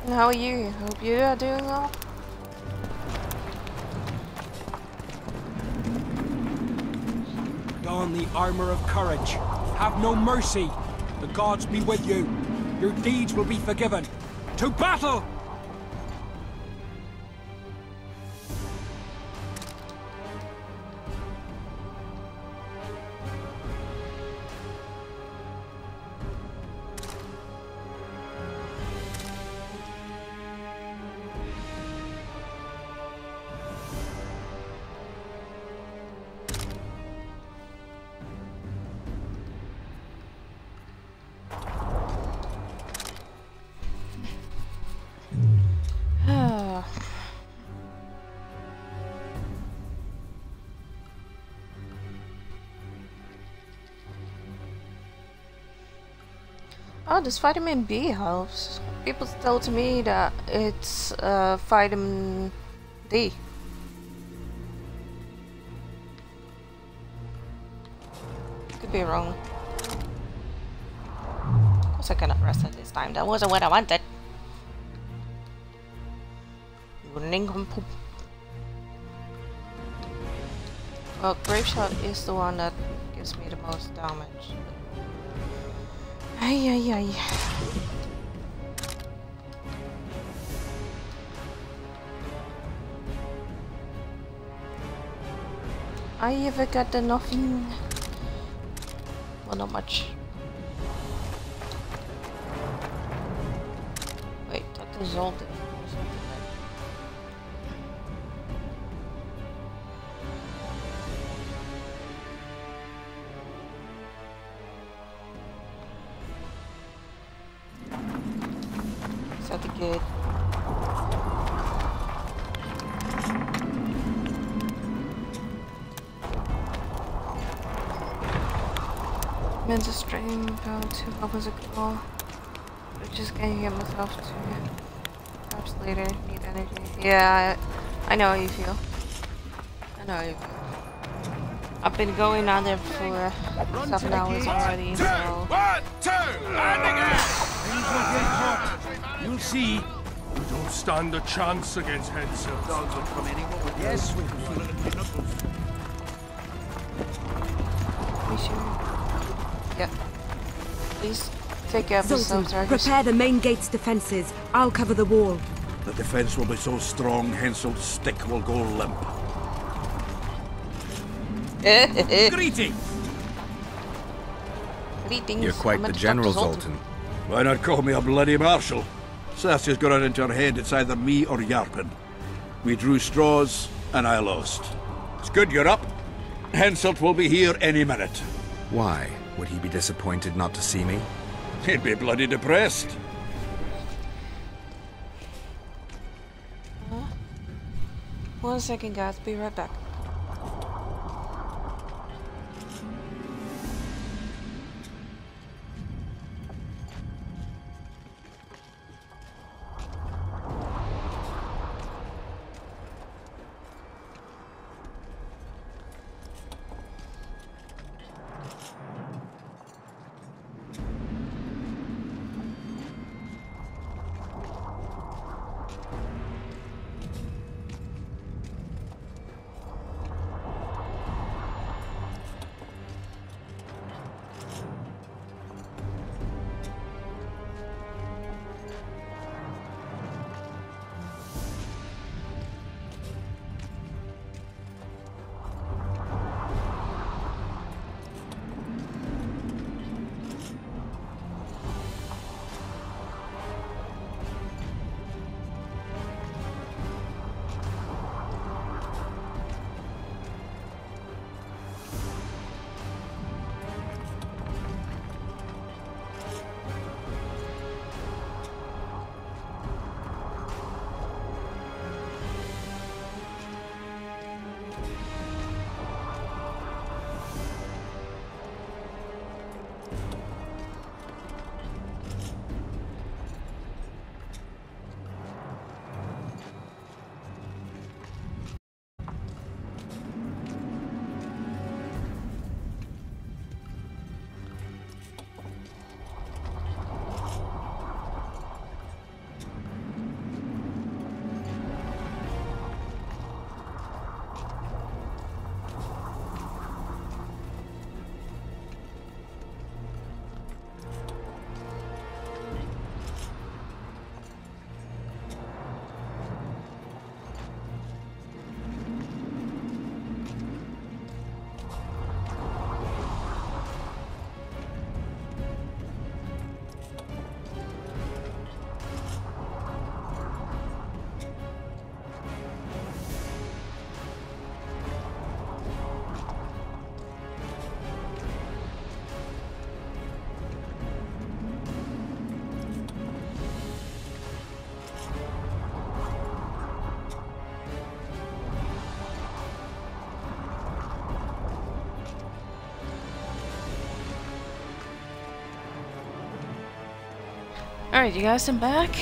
And how are you? Hope you are doing well. Don the armor of courage. Have no mercy. The gods be with you. Your deeds will be forgiven. To battle! Oh, this vitamin B helps. People tell to me that it's vitamin D. Could be wrong. Of course I cannot rest at this time. That wasn't what I wanted. You nincompoop. Well, Graveshot is the one that gives me the most damage. Ay, ay, ay. I ever got nothing. Well, not much. Wait, that is all. Is that the gate? Meant to stream about 2 hours ago. But just can't get myself to. Perhaps later, need energy. Yeah, I know how you feel. I know how you feel. I've been going on there for 7 hours already, so. 1, 2, landing out! We'll see. We don't stand a chance against Henselt. Dogs will come anywhere. Yes, we can feel it in your knuckles. We sure? Yeah. Please take care of yourselves, Zoltan, prepare the main gate's defenses. I'll cover the wall. The defense will be so strong, Henselt's stick will go limp. Greetings! Greetings. You're quite the general, Zoltan. Why not call me a bloody marshal? Saskia's got it into her head it's either me or Yarpen. We drew straws, and I lost. It's good you're up. Henselt will be here any minute. Why? Would he be disappointed not to see me? He'd be bloody depressed. Huh? 1 second, guys. Be right back. Alright, you guys, I'm back.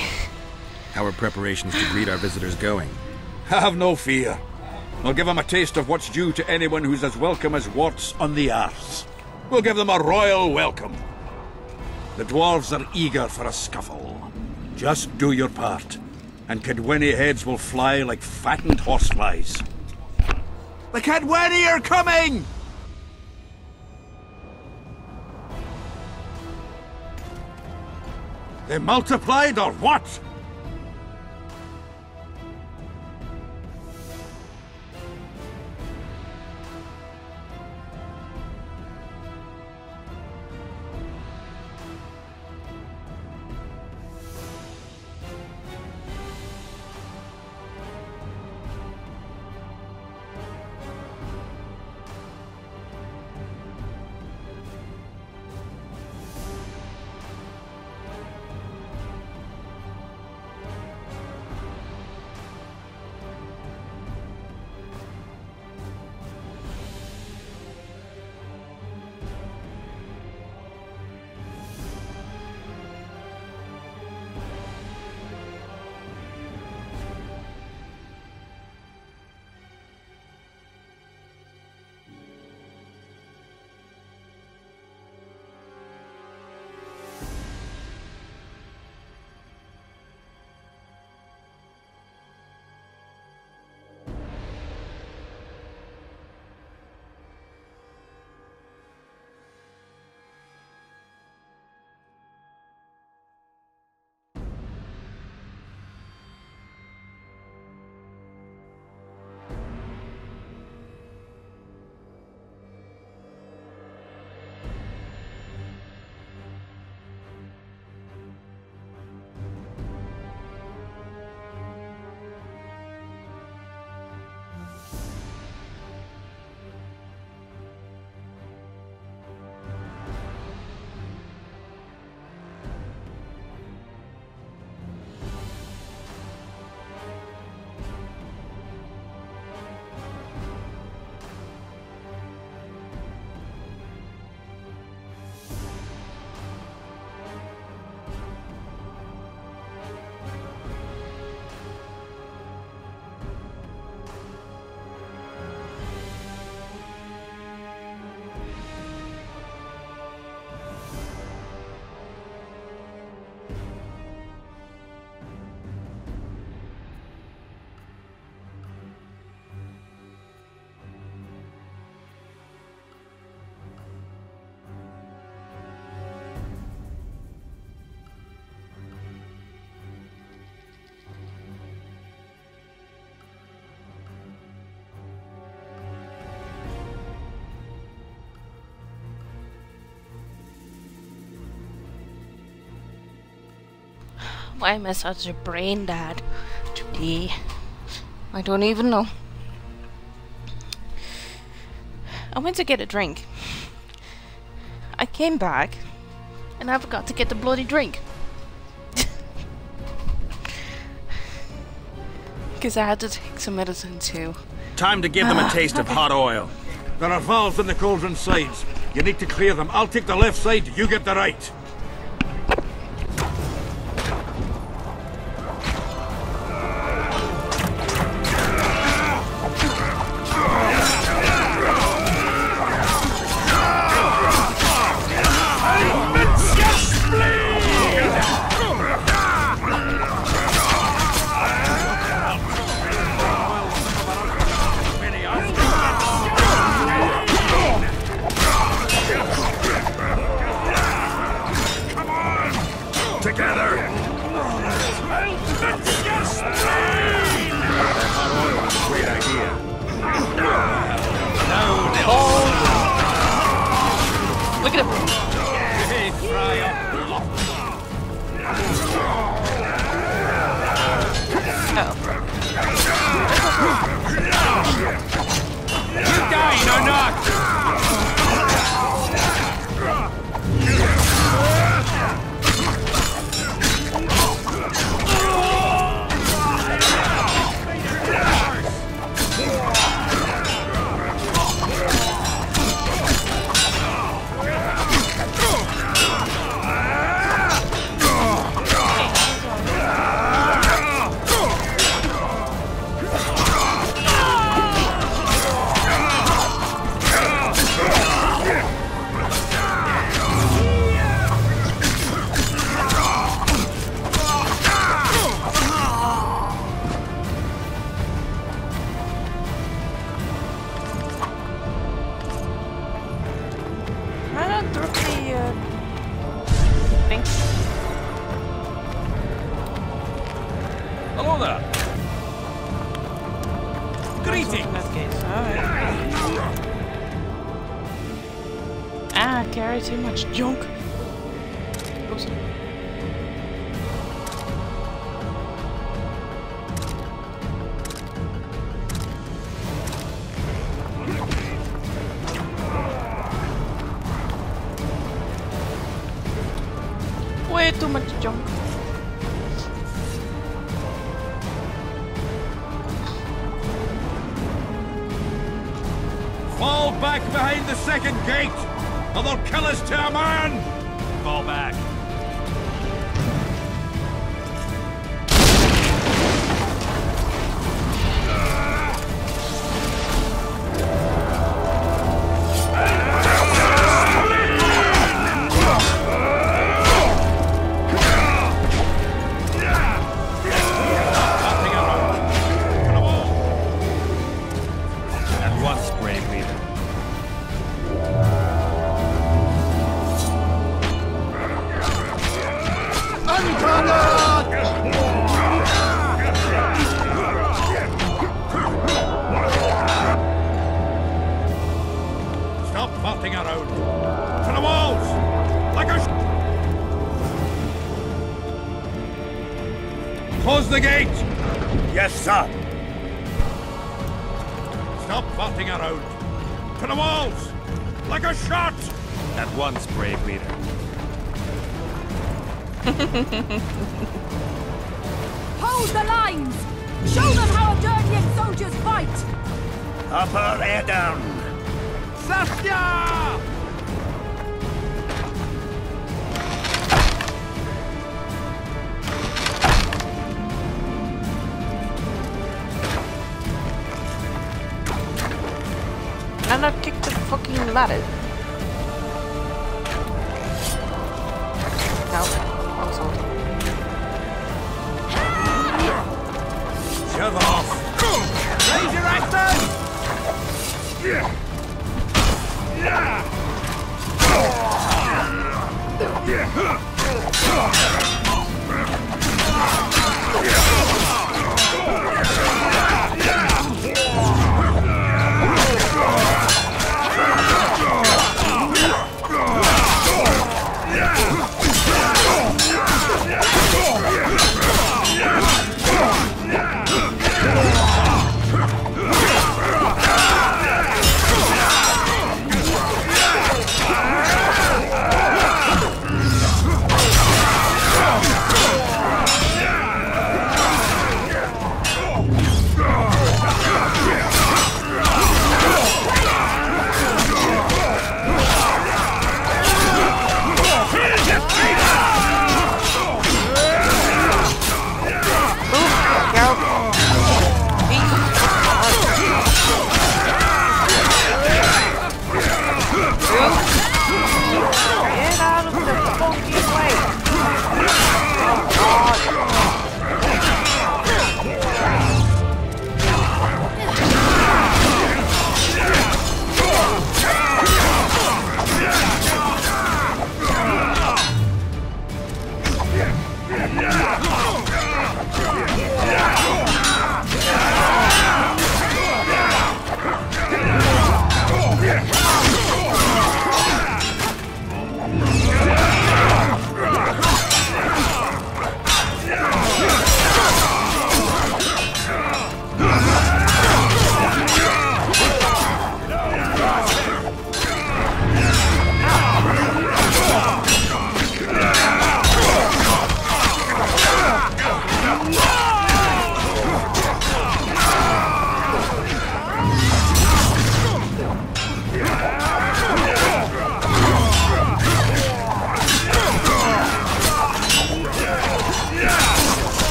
How are preparations to greet our visitors going? Have no fear. I'll give them a taste of what's due to anyone who's as welcome as warts on the arse. We'll give them a royal welcome. The dwarves are eager for a scuffle. Just do your part, and Cadweni heads will fly like fattened horseflies. The Cadweni are coming! They multiplied or what? Why am I such a brain dad today? I don't even know. I went to get a drink. I came back and I forgot to get the bloody drink. Because I had to take some medicine too. Time to give them a taste of hot oil. There are valves in the cauldron sides. You need to clear them. I'll take the left side, you get the right. Look at him. You dying or not? Hello there. Greeting. Ah, carry too much junk. Oops. Way too much junk. Fall back behind the second gate, or they'll kill us to a man! Fall back. Stop farting around! To the walls! Like a Close the gate! Yes, sir. Stop farting around! To the walls! Like a shot! At once, brave leader. Hold the lines! Show them how Edirnian soldiers fight! Upper air down! Saskia! And I've kicked the fucking ladder. No, wrong sword. Shove off! Raise your axes!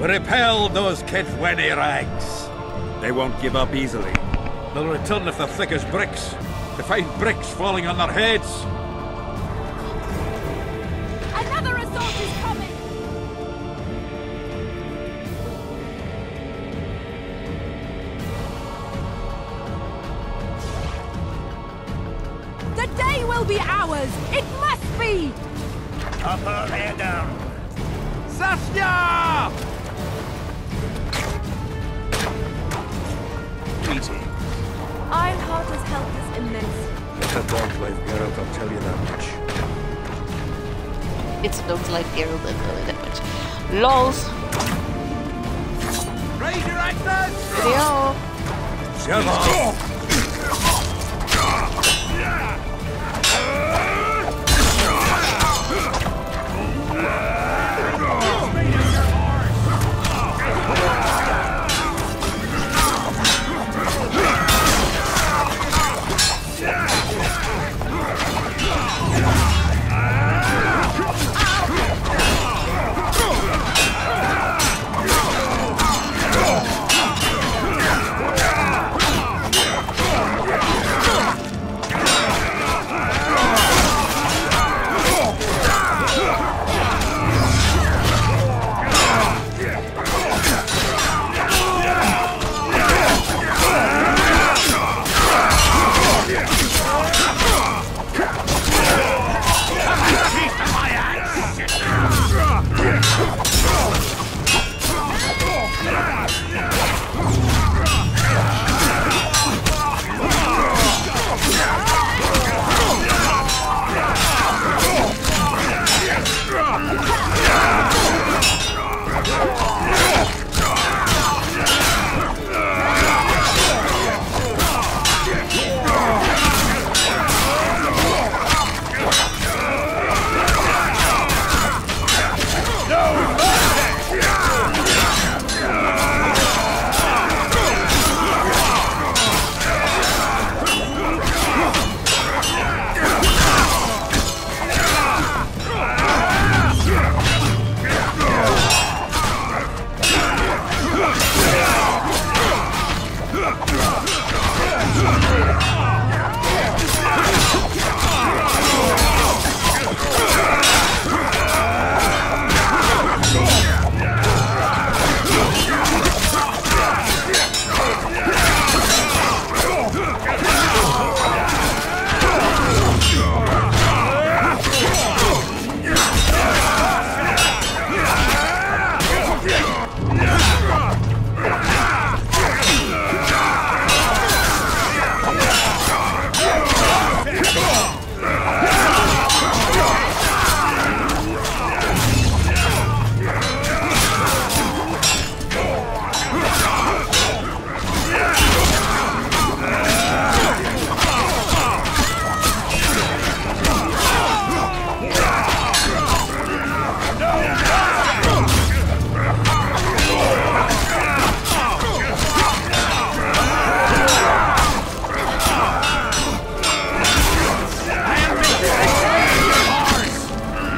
We repelled those Kitwini rags. They won't give up easily. They'll return if they're thick as bricks, to find bricks falling on their heads. Another assault is coming! The day will be ours! It must be! Upper header! Saskia! Easy. Ironheart has helped us immensely. It's a dog's life, Geralt, I'll tell you that much. It's a dog's life, Geralt, I'll tell you that much. LOLs. Raise your axes! Video. Shut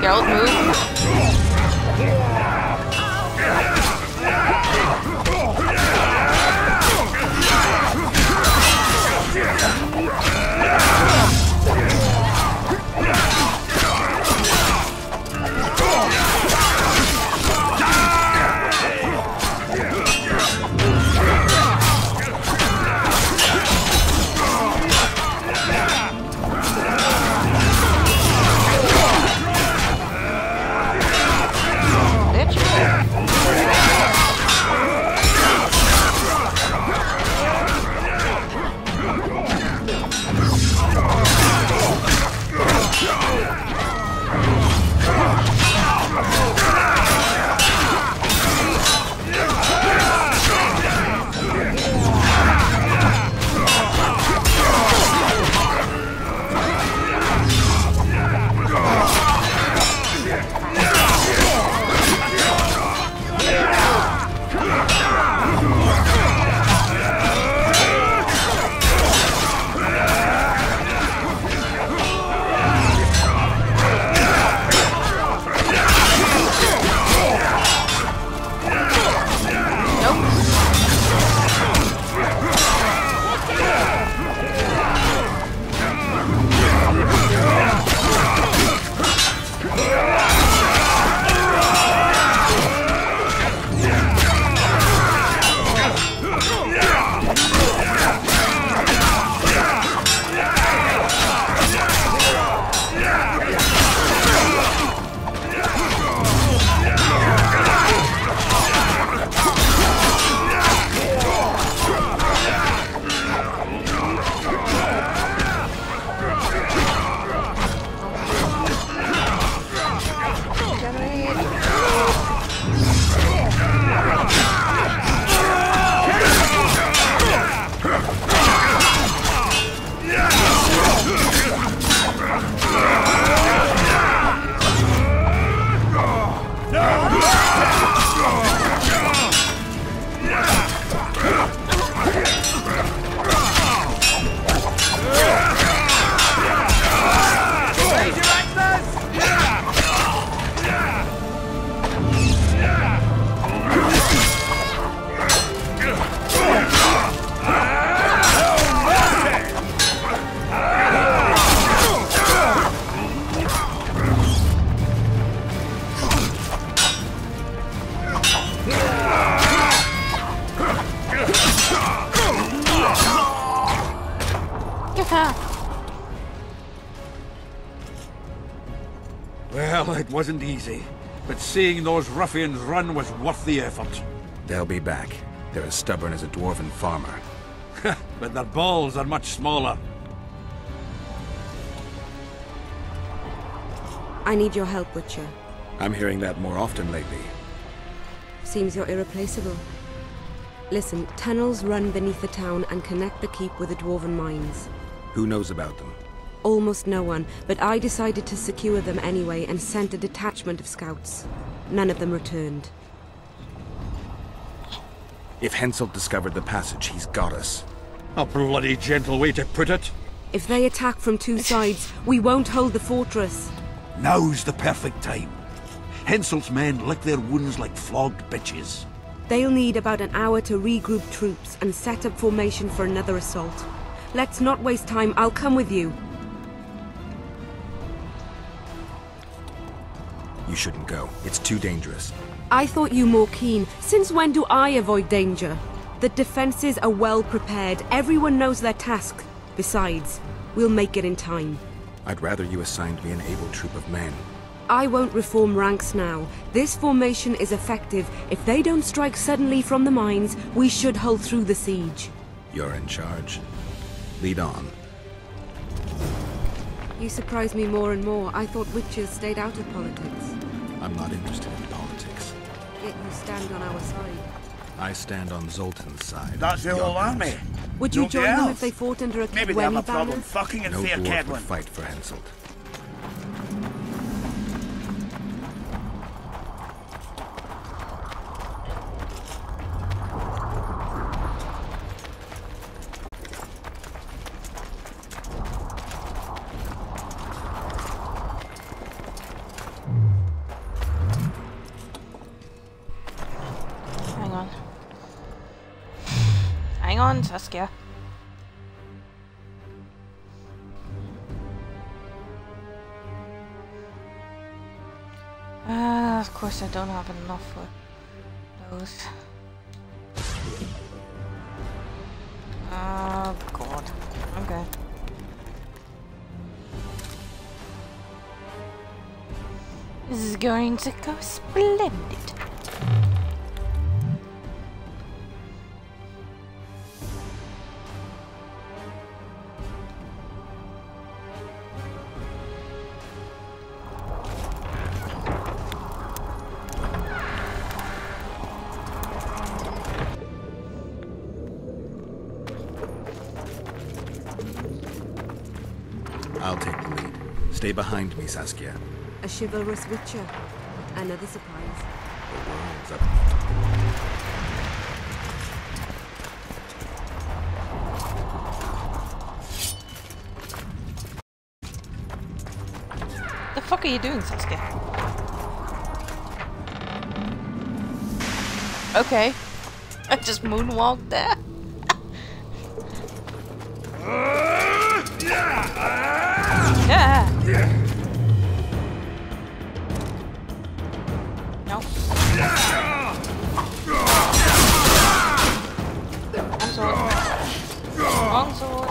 Geralt, move. Well, it wasn't easy, but seeing those ruffians run was worth the effort. They'll be back. They're as stubborn as a dwarven farmer. But their balls are much smaller. I need your help, Witcher. I'm hearing that more often lately. Seems you're irreplaceable. Listen, tunnels run beneath the town and connect the keep with the dwarven mines. Who knows about them? Almost no one, but I decided to secure them anyway and sent a detachment of scouts. None of them returned. If Henselt discovered the passage, he's got us. A bloody gentle way to put it. If they attack from two sides, we won't hold the fortress. Now's the perfect time. Henselt's men lick their wounds like flogged bitches. They'll need about an hour to regroup troops and set up formation for another assault. Let's not waste time. I'll come with you. You shouldn't go. It's too dangerous. I thought you more keen. Since when do I avoid danger? The defenses are well prepared. Everyone knows their task. Besides, we'll make it in time. I'd rather you assigned me an able troop of men. I won't reform ranks now. This formation is effective. If they don't strike suddenly from the mines, we should hold through the siege. You're in charge. Lead on. You surprise me more and more. I thought witches stayed out of politics. I'm not interested in politics. Yet you stand on our side. I stand on Zoltan's side. That's the whole army. Would you Nobody join them else. if they fought under a Maybe they have Kedweni a problem banner? fucking in No Fair dwarf would Kedwin. fight for Henselt. Hang on, Saskia. Of course I don't have enough for those. Oh god. Okay. This is going to go splendid. I'll take the lead. Stay behind me, Saskia. A chivalrous witcher. Another surprise. The world's up. The fuck are you doing, Saskia? Okay. I just moonwalked there. Yeah. No. Wrong sword. Wrong sword.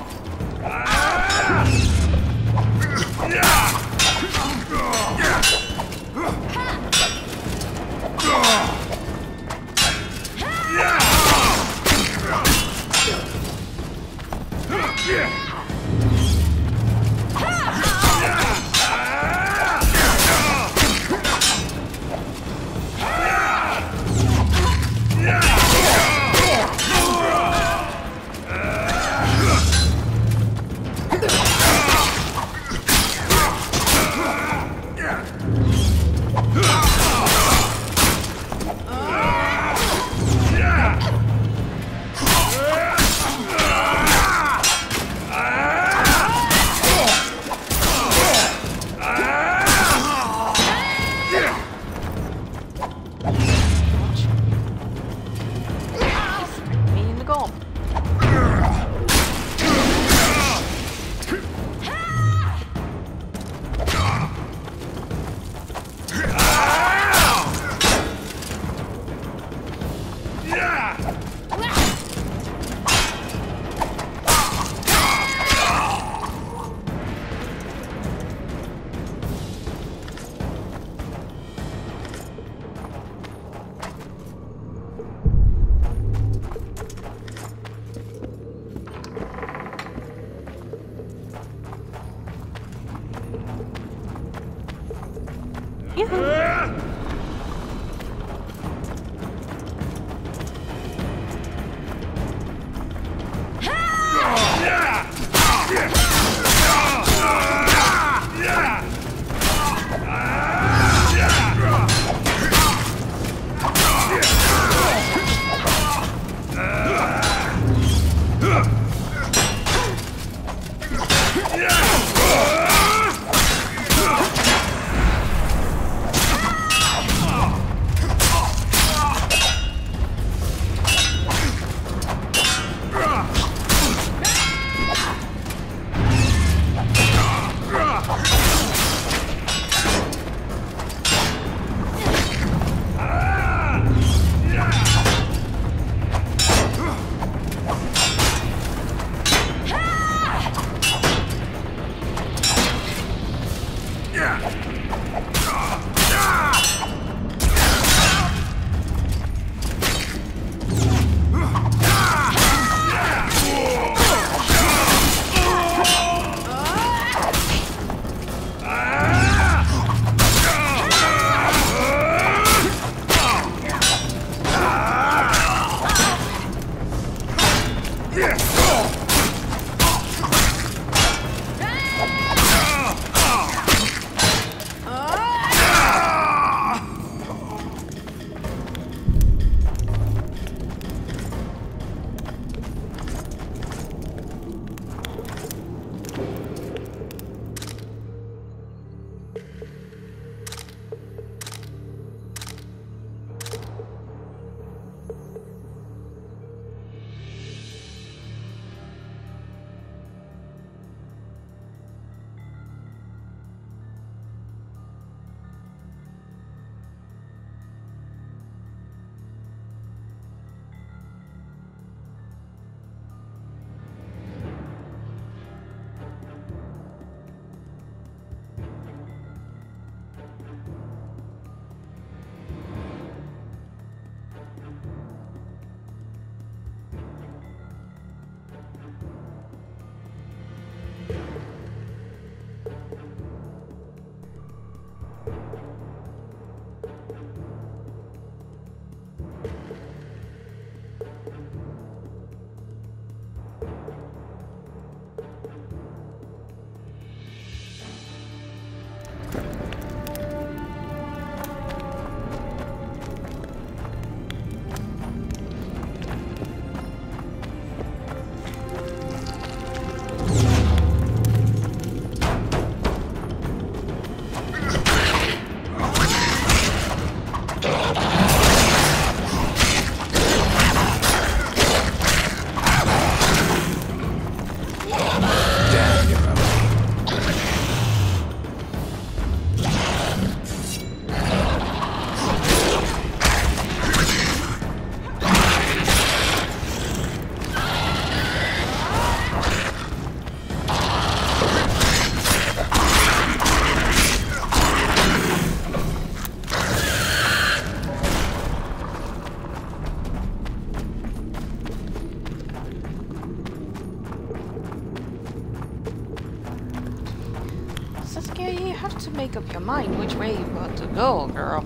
have to make up your mind which way you want to go, girl.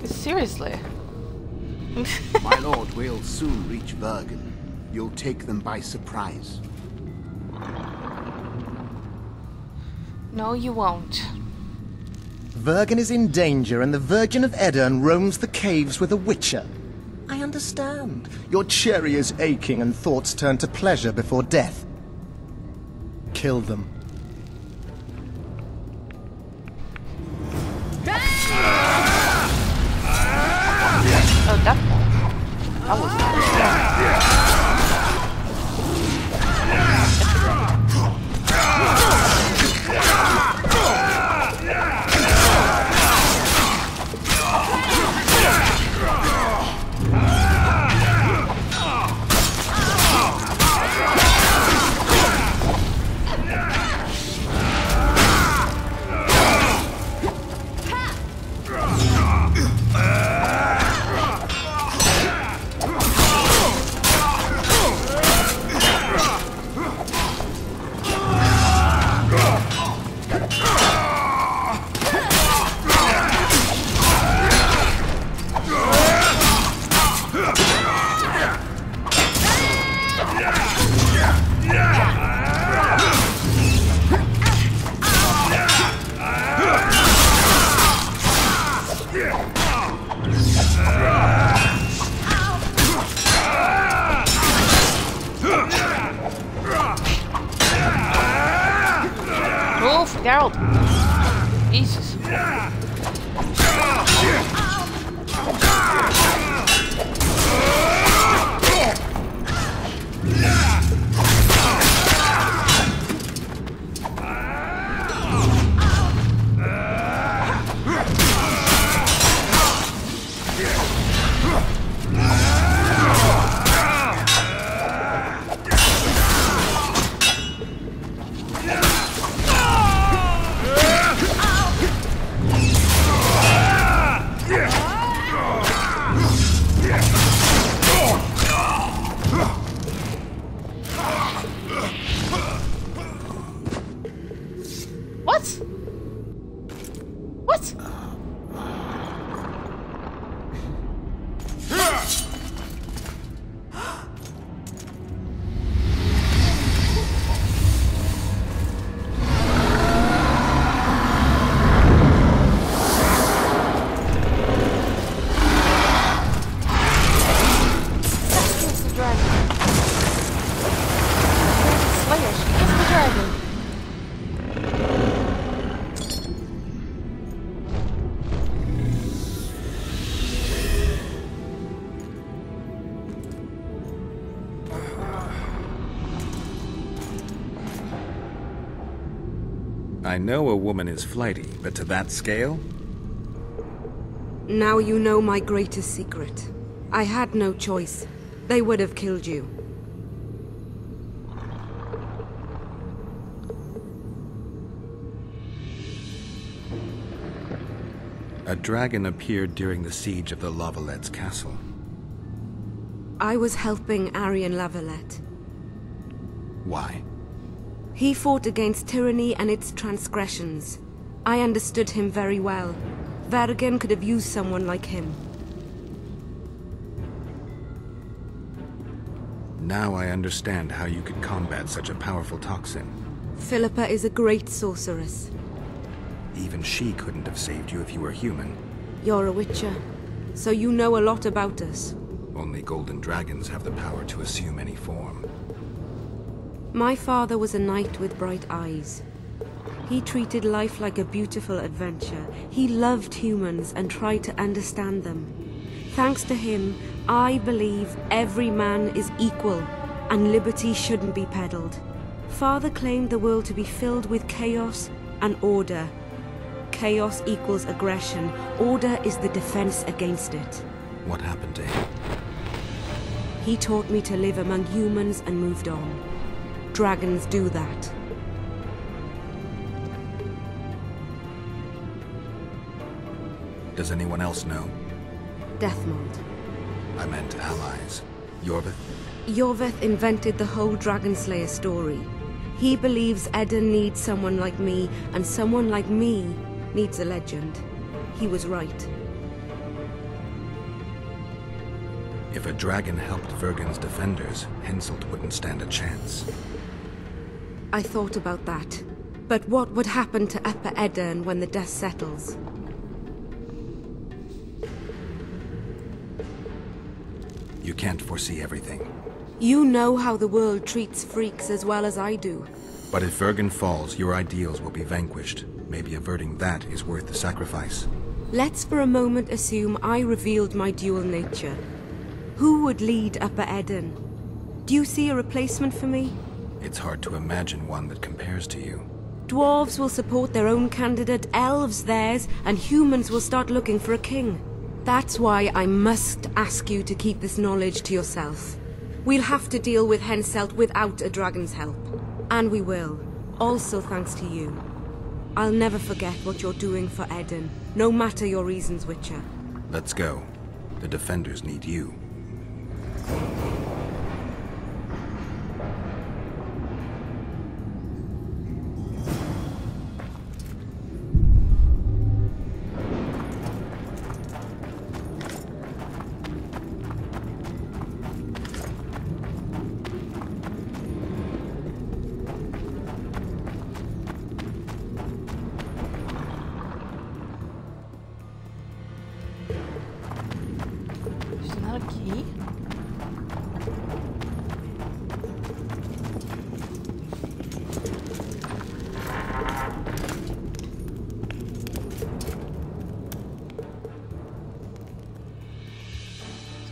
Seriously. My lord, we'll soon reach Vergen. You'll take them by surprise. No, you won't. Vergen is in danger, and the Virgin of Aedirn roams the caves with a witcher. I understand. Your cherry is aching, and thoughts turn to pleasure before death. Kill them. Oh, that was move, Geralt. Jesus. I know a woman is flighty, but to that scale? Now you know my greatest secret. I had no choice. They would have killed you. A dragon appeared during the siege of the La Valettes castle. I was helping Aryan La Valette. Why? He fought against tyranny and its transgressions. I understood him very well. Vergen could have used someone like him. Now I understand how you could combat such a powerful toxin. Philippa is a great sorceress. Even she couldn't have saved you if you were human. You're a witcher, so you know a lot about us. Only golden dragons have the power to assume any form. My father was a knight with bright eyes. He treated life like a beautiful adventure. He loved humans and tried to understand them. Thanks to him, I believe every man is equal and liberty shouldn't be peddled. Father claimed the world to be filled with chaos and order. Chaos equals aggression. Order is the defense against it. What happened to him? He taught me to live among humans and moved on. Dragons do that. Does anyone else know? Deathmold. I meant allies. Yorvith? Yorvith invented the whole Dragonslayer story. He believes Eden needs someone like me, and someone like me needs a legend. He was right. If a dragon helped Vergen's defenders, Henselt wouldn't stand a chance. I thought about that. But what would happen to Upper Edirn when the dust settles? You can't foresee everything. You know how the world treats freaks as well as I do. But if Vergen falls, your ideals will be vanquished. Maybe averting that is worth the sacrifice. Let's for a moment assume I revealed my dual nature. Who would lead Upper Edirn? Do you see a replacement for me? It's hard to imagine one that compares to you. Dwarves will support their own candidate, elves theirs, and humans will start looking for a king. That's why I must ask you to keep this knowledge to yourself. We'll have to deal with Henselt without a dragon's help. And we will. Also thanks to you. I'll never forget what you're doing for Edirn, no matter your reasons, Witcher. Let's go. The defenders need you. There's another key.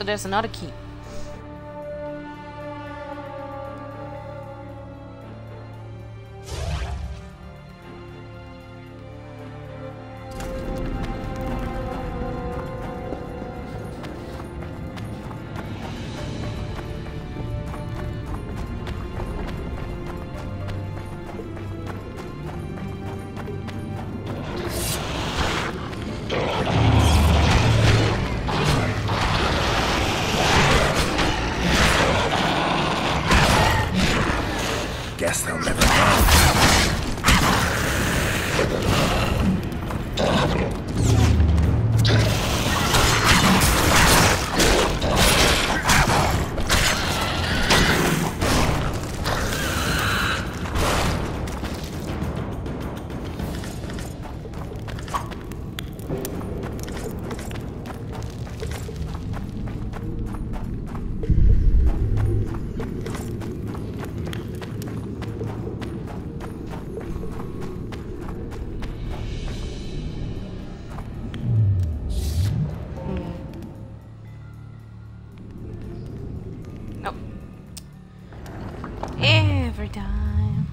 So there's another key. Guess they'll never know. Every time.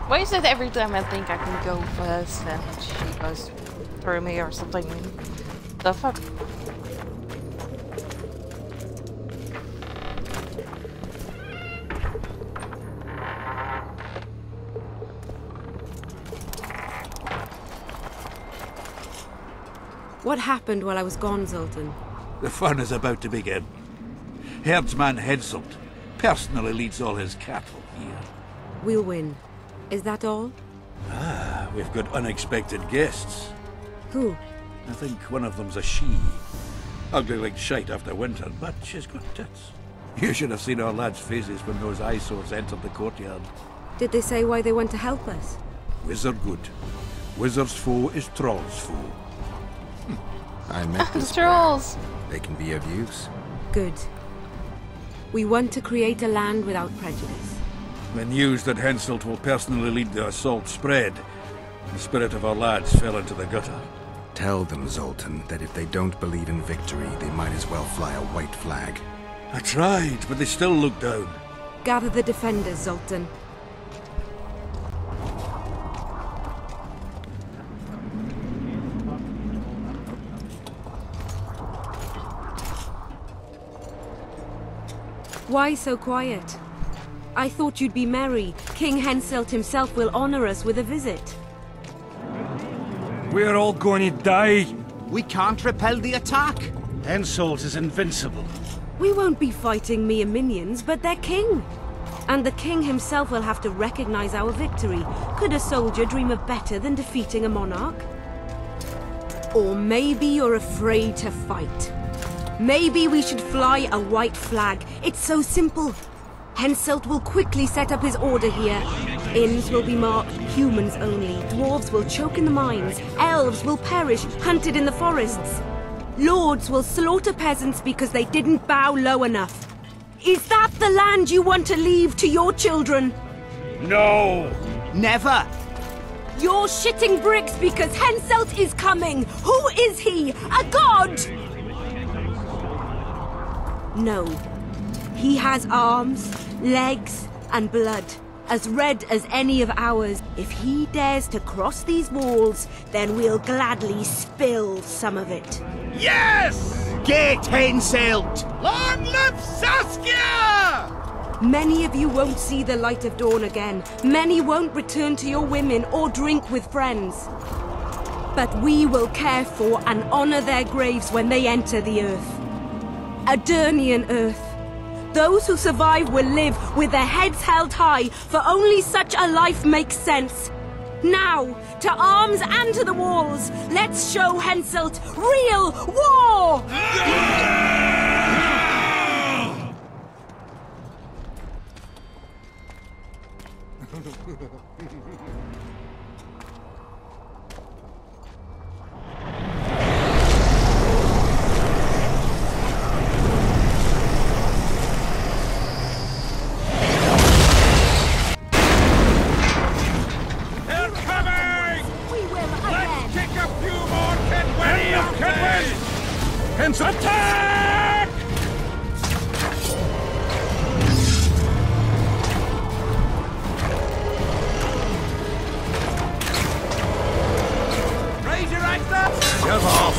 Why is it every time I think I can go first and she goes through me or something? The fuck? What happened while I was gone, Zoltan? The fun is about to begin. Herdsman Henselt personally leads all his cattle here. We'll win. Is that all? Ah, we've got unexpected guests. Who? I think one of them's a she. Ugly like shite after winter, but she's got tits. You should have seen our lads' faces when those eyesores entered the courtyard. Did they say why they want to help us? Wizard good. Wizard's foe is Troll's foe. I met this Trolls. They can be of use. Good. We want to create a land without prejudice. The news that Henselt will personally lead the assault spread. The spirit of our lads fell into the gutter. Tell them, Zoltan, that if they don't believe in victory, they might as well fly a white flag. I tried, but they still look down. Gather the defenders, Zoltan. Why so quiet? I thought you'd be merry. King Henselt himself will honor us with a visit. We're all going to die. We can't repel the attack. Henselt is invincible. We won't be fighting mere minions, but their king. And the king himself will have to recognize our victory. Could a soldier dream of better than defeating a monarch? Or maybe you're afraid to fight. Maybe we should fly a white flag. It's so simple. Henselt will quickly set up his order here. Inns will be marked humans only. Dwarves will choke in the mines. Elves will perish, hunted in the forests. Lords will slaughter peasants because they didn't bow low enough. Is that the land you want to leave to your children? No! Never! You're shitting bricks because Henselt is coming! Who is he? A god? No. He has arms, legs, and blood, as red as any of ours. If he dares to cross these walls, then we'll gladly spill some of it. Yes! Get Henselt! Long live Saskia! Many of you won't see the light of dawn again. Many won't return to your women or drink with friends. But we will care for and honor their graves when they enter the earth. Aedirnian earth. Those who survive will live with their heads held high, for only such a life makes sense. Now, to arms and to the walls, let's show Henselt real war! Attack! Raise your axe up! Shove off!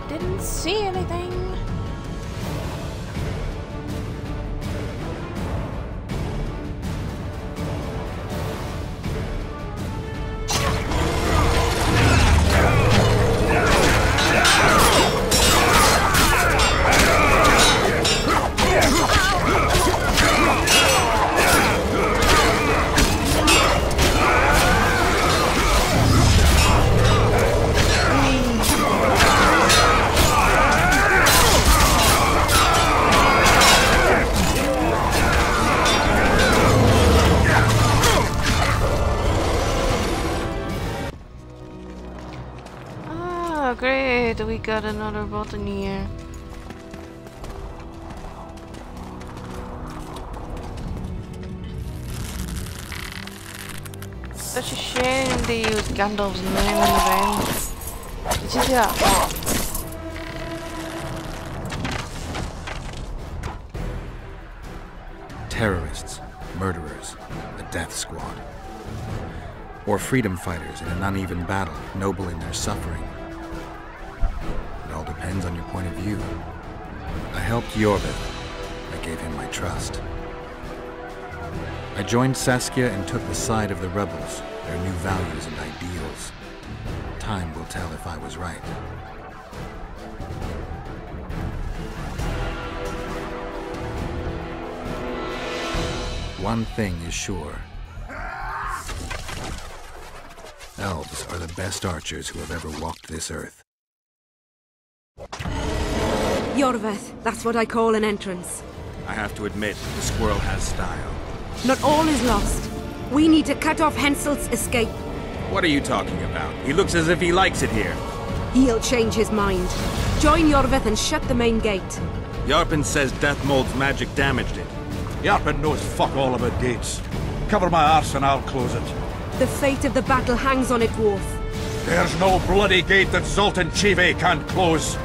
Didn't see anything. Great, we got another button here. Such a shame they used Gandalf's name in the vain. Did you see that? terrorists, murderers, the Death Squad. Or freedom fighters in an uneven battle, noble in their suffering. It all depends on your point of view. I helped Yorvith. I gave him my trust. I joined Saskia and took the side of the rebels, their new values and ideals. Time will tell if I was right. One thing is sure. Elves are the best archers who have ever walked this earth. Yorvith, that's what I call an entrance. I have to admit, the squirrel has style. Not all is lost. We need to cut off Henselt's escape. What are you talking about? He looks as if he likes it here. He'll change his mind. Join Yorvith and shut the main gate. Yarpen says Deathmold's magic damaged it. Yarpen knows fuck all about gates. Cover my arse and I'll close it. The fate of the battle hangs on it, Dwarf. There's no bloody gate that Zoltan Chive can't close.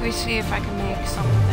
See if I can make something.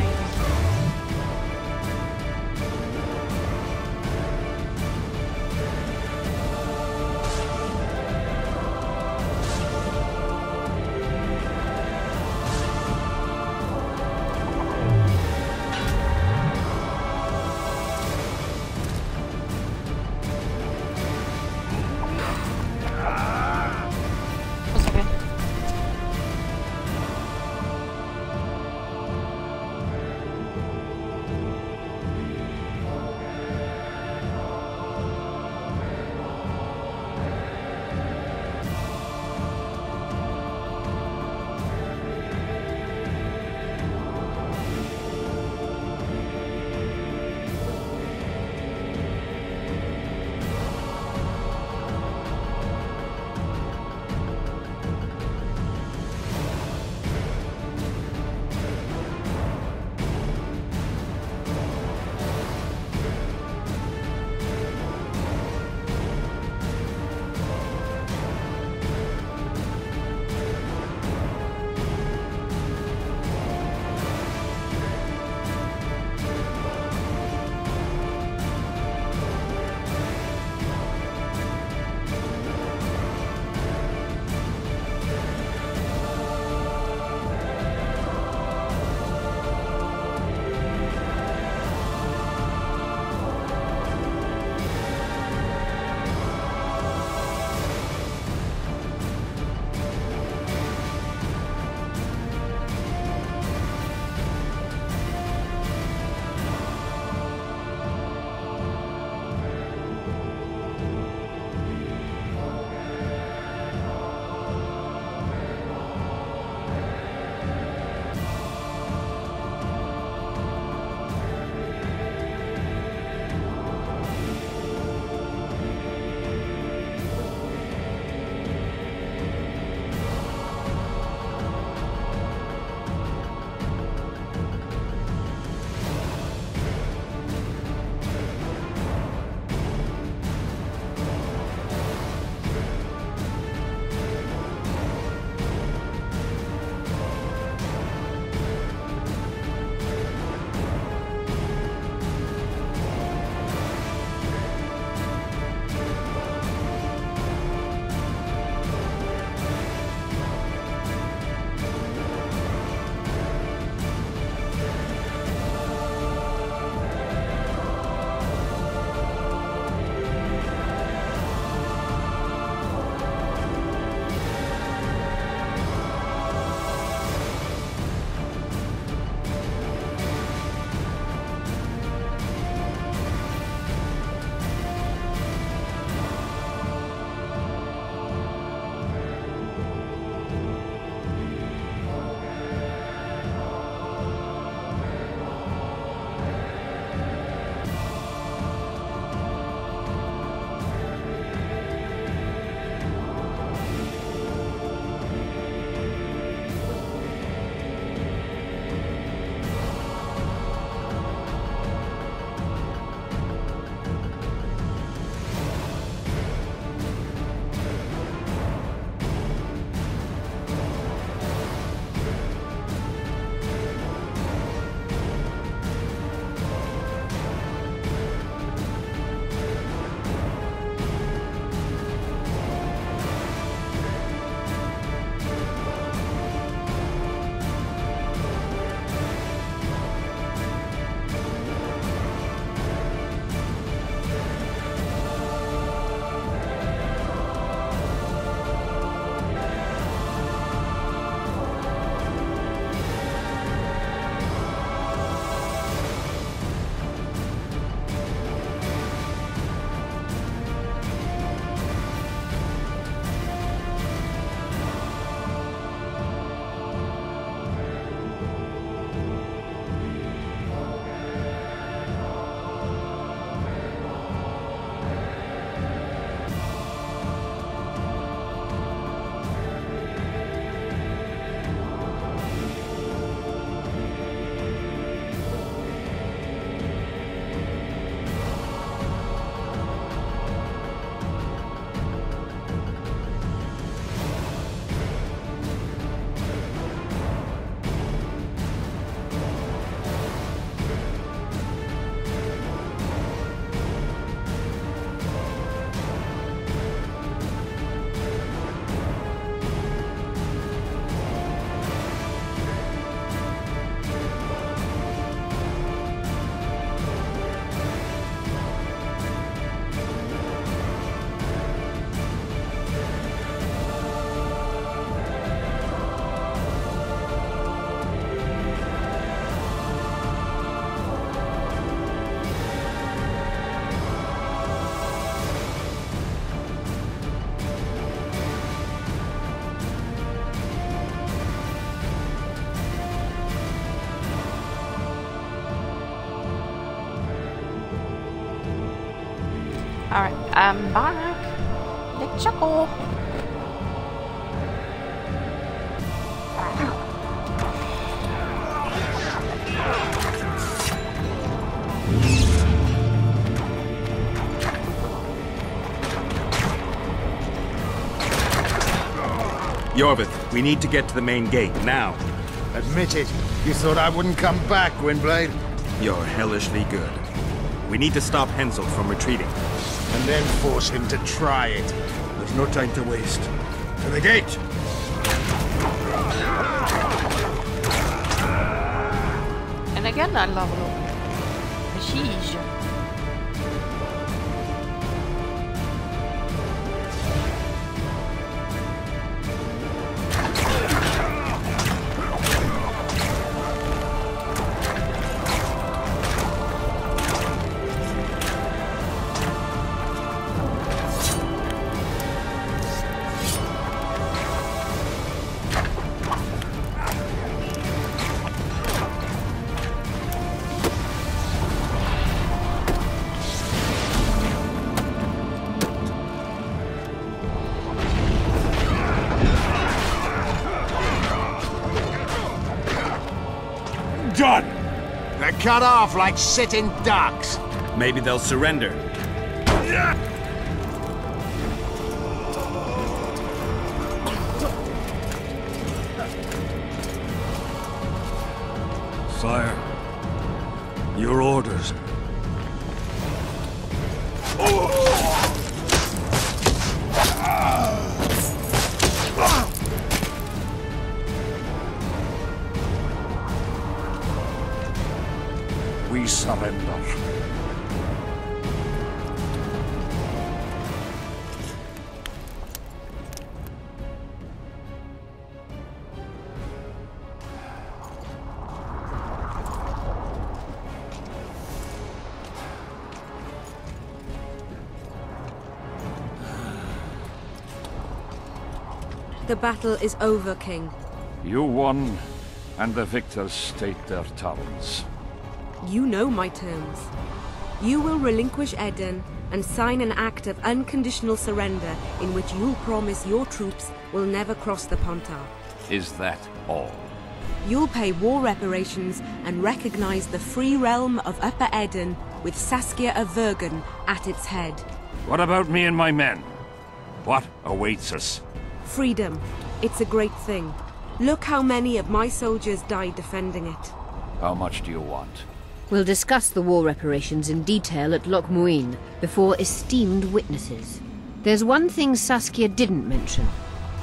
I'm back. Let's go. Yorvith, we need to get to the main gate, now. Admit it. You thought I wouldn't come back, Gwynblade? You're hellishly good. We need to stop Henselt from retreating. And then force him to try it. There's no time to waste. To the gate! And again I level up. Sheesh. Done! They're cut off like sitting ducks. Maybe they'll surrender. Sire, your orders. We surrender. The battle is over, King. You won, and the victors state their terms. You know my terms. You will relinquish Eden and sign an act of unconditional surrender in which you'll promise your troops will never cross the Pontar. Is that all? You'll pay war reparations and recognize the free realm of Upper Eden with Saskia of Vergen at its head. What about me and my men? What awaits us? Freedom. It's a great thing. Look how many of my soldiers died defending it. How much do you want? We'll discuss the war reparations in detail at Loch Muin before esteemed witnesses. There's one thing Saskia didn't mention.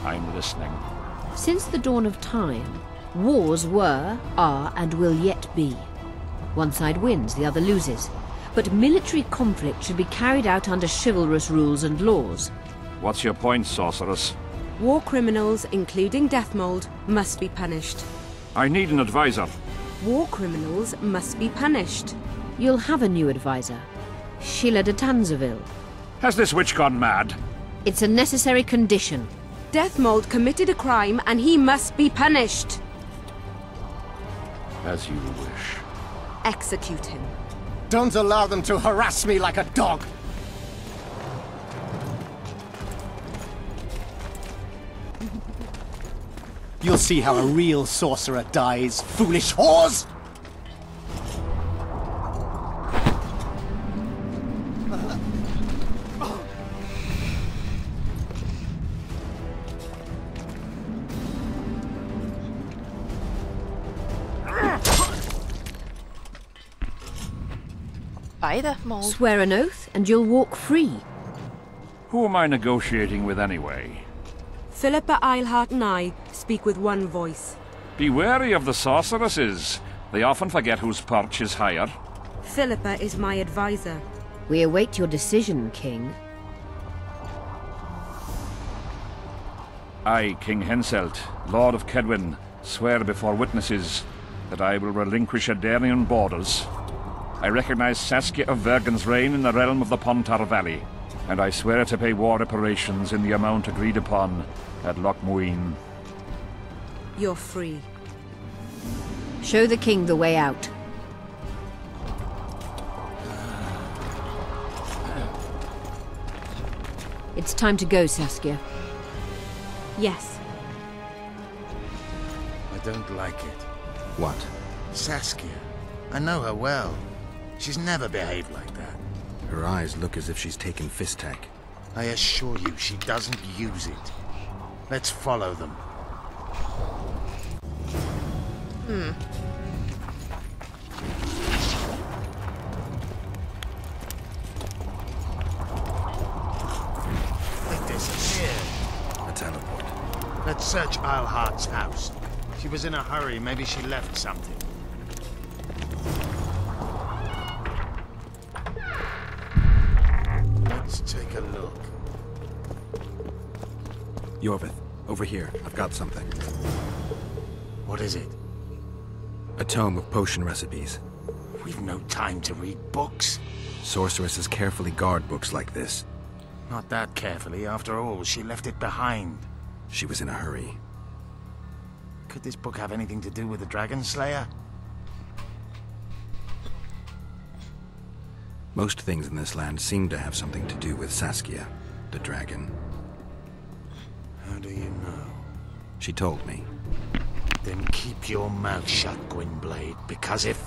I'm listening. Since the dawn of time, wars were, are, and will yet be. One side wins, the other loses. But military conflict should be carried out under chivalrous rules and laws. What's your point, sorceress? War criminals, including Deathmold, must be punished. I need an advisor. War criminals must be punished. You'll have a new advisor. Sheila de Tanzaville. Has this witch gone mad? It's a necessary condition. Deathmold committed a crime and he must be punished. As you wish. Execute him. Don't allow them to harass me like a dog! You'll see how a real sorcerer dies, foolish whores! By the mold. Swear an oath and you'll walk free. Who am I negotiating with anyway? Philippa Eilhart and I speak with one voice. Be wary of the sorceresses. They often forget whose perch is higher. Philippa is my advisor. We await your decision, King. I, King Henselt, Lord of Kedwin, swear before witnesses that I will relinquish Edenian borders. I recognize Saskia of Vergen's reign in the realm of the Pontar Valley, and I swear to pay war reparations in the amount agreed upon at Loch Muin. You're free. Show the king the way out. It's time to go, Saskia. Yes. I don't like it. What? Saskia. I know her well. She's never behaved like that. Her eyes look as if she's taken Fistek. I assure you, she doesn't use it. Let's follow them. They disappeared. A teleport. Let's search Eilhart's house. She was in a hurry. Maybe she left something. Let's take a look. Yorvith, over here. I've got something. What is it? A tome of potion recipes. We've no time to read books. Sorceresses carefully guard books like this. Not that carefully. After all, she left it behind. She was in a hurry. Could this book have anything to do with the Dragon Slayer? Most things in this land seem to have something to do with Saskia, the dragon. How do you know? She told me. Then keep your mouth shut, Gwynblade, because if...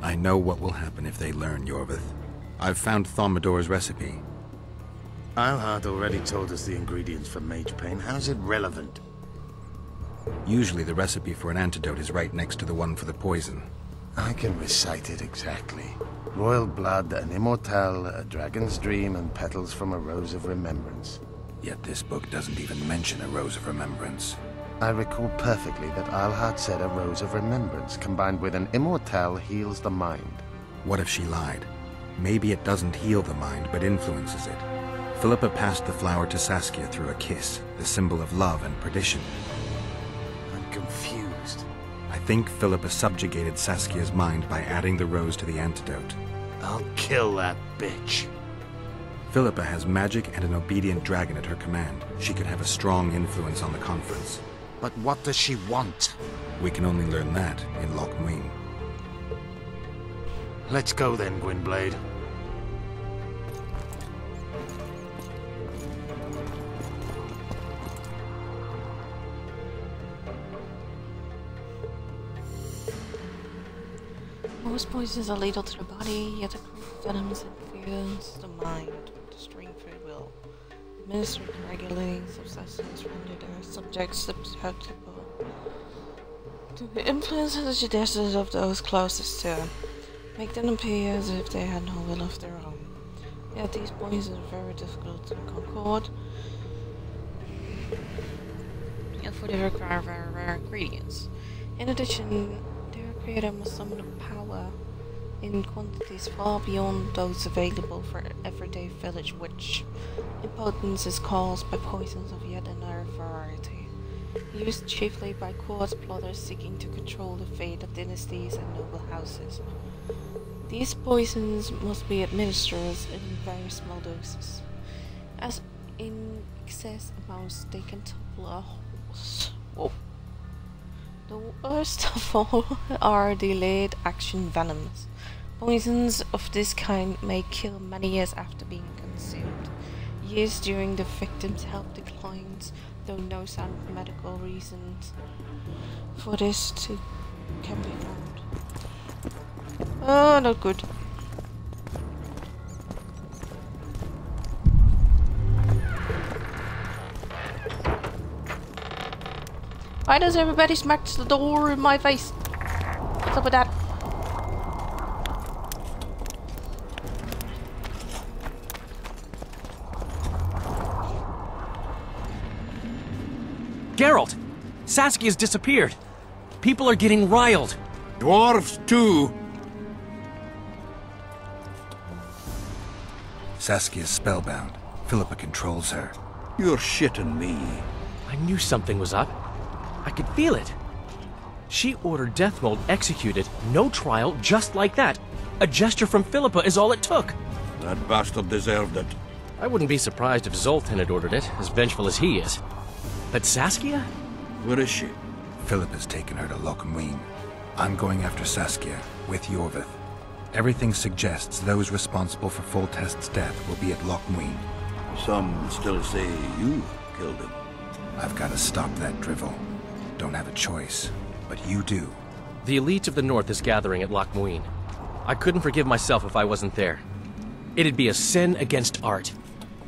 I know what will happen if they learn, Yorvith. I've found Thaumadour's recipe. Eilhart already told us the ingredients for Mage Pain. How's it relevant? Usually the recipe for an antidote is right next to the one for the poison. I can recite it exactly. Royal blood, an immortal, a dragon's dream, and petals from a rose of remembrance. Yet this book doesn't even mention a rose of remembrance. I recall perfectly that Eilhart said a rose of remembrance combined with an immortal heals the mind. What if she lied? Maybe it doesn't heal the mind, but influences it. Philippa passed the flower to Saskia through a kiss, the symbol of love and perdition. I'm confused. I think Philippa subjugated Saskia's mind by adding the rose to the antidote. I'll kill that bitch. Philippa has magic and an obedient dragon at her command. She could have a strong influence on the conference. But what does she want? We can only learn that in Loch Muin. Let's go then, Gwynblade. Most poisons are lethal to the body, yet the venomous influence the mind, destroying free will. Administered regularly, substances render their subjects susceptible to the influence and the suggestions of those closest to them, make them appear as if they had no will of their own. Yet these poisons are very difficult to concord, and for they require very rare ingredients. In addition, their creator must summon a power in quantities far beyond those available for everyday village witch. Impotence is caused by poisons of yet another variety, used chiefly by court plotters seeking to control the fate of dynasties and noble houses. These poisons must be administered in very small doses, as in excess amounts they can topple a horse. Whoa. The worst of all are delayed action venoms. Poisons of this kind may kill many years after being consumed. Years during the victim's health declines, though no sound medical reasons for this can be found. Oh, not good. Why does everybody smack the door in my face? What's up with that? Geralt! Saskia's disappeared. People are getting riled. Dwarves too. Saskia's spellbound. Philippa controls her. You're shitting me. I knew something was up. I could feel it. She ordered Deathmold executed, no trial, just like that. A gesture from Philippa is all it took. That bastard deserved it. I wouldn't be surprised if Zoltan had ordered it, as vengeful as he is. But Saskia? Where is she? Philippa's taken her to Loch Muin. I'm going after Saskia, with Yorvith. Everything suggests those responsible for Foltest's death will be at Loch Muin. Some still say you killed him. I've got to stop that drivel. Don't have a choice, but you do. The elite of the North is gathering at Loch Muin. I couldn't forgive myself if I wasn't there. It'd be a sin against art.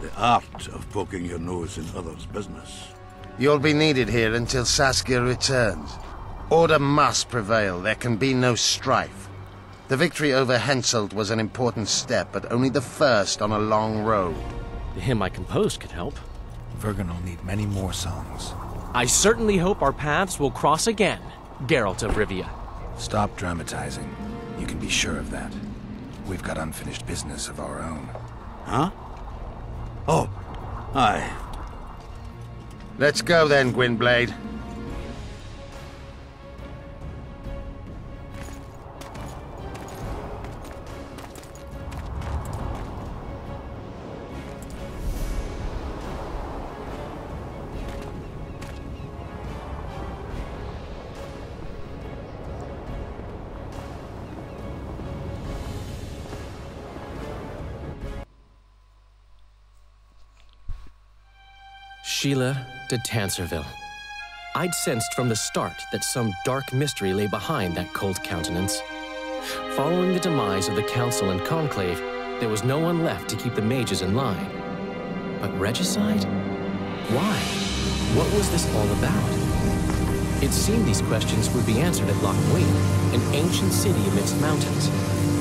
The art of poking your nose in others' business. You'll be needed here until Saskia returns. Order must prevail. There can be no strife. The victory over Henselt was an important step, but only the first on a long road. The hymn I composed could help. Vergen will need many more songs. I certainly hope our paths will cross again, Geralt of Rivia. Stop dramatizing. You can be sure of that. We've got unfinished business of our own. Huh? Oh, aye. Let's go then, Gwynblade. Sheila de Tanserville. I'd sensed from the start that some dark mystery lay behind that cold countenance. Following the demise of the Council and Conclave, there was no one left to keep the mages in line. But regicide? Why? What was this all about? It seemed these questions would be answered at Loch Muin, an ancient city amidst mountains,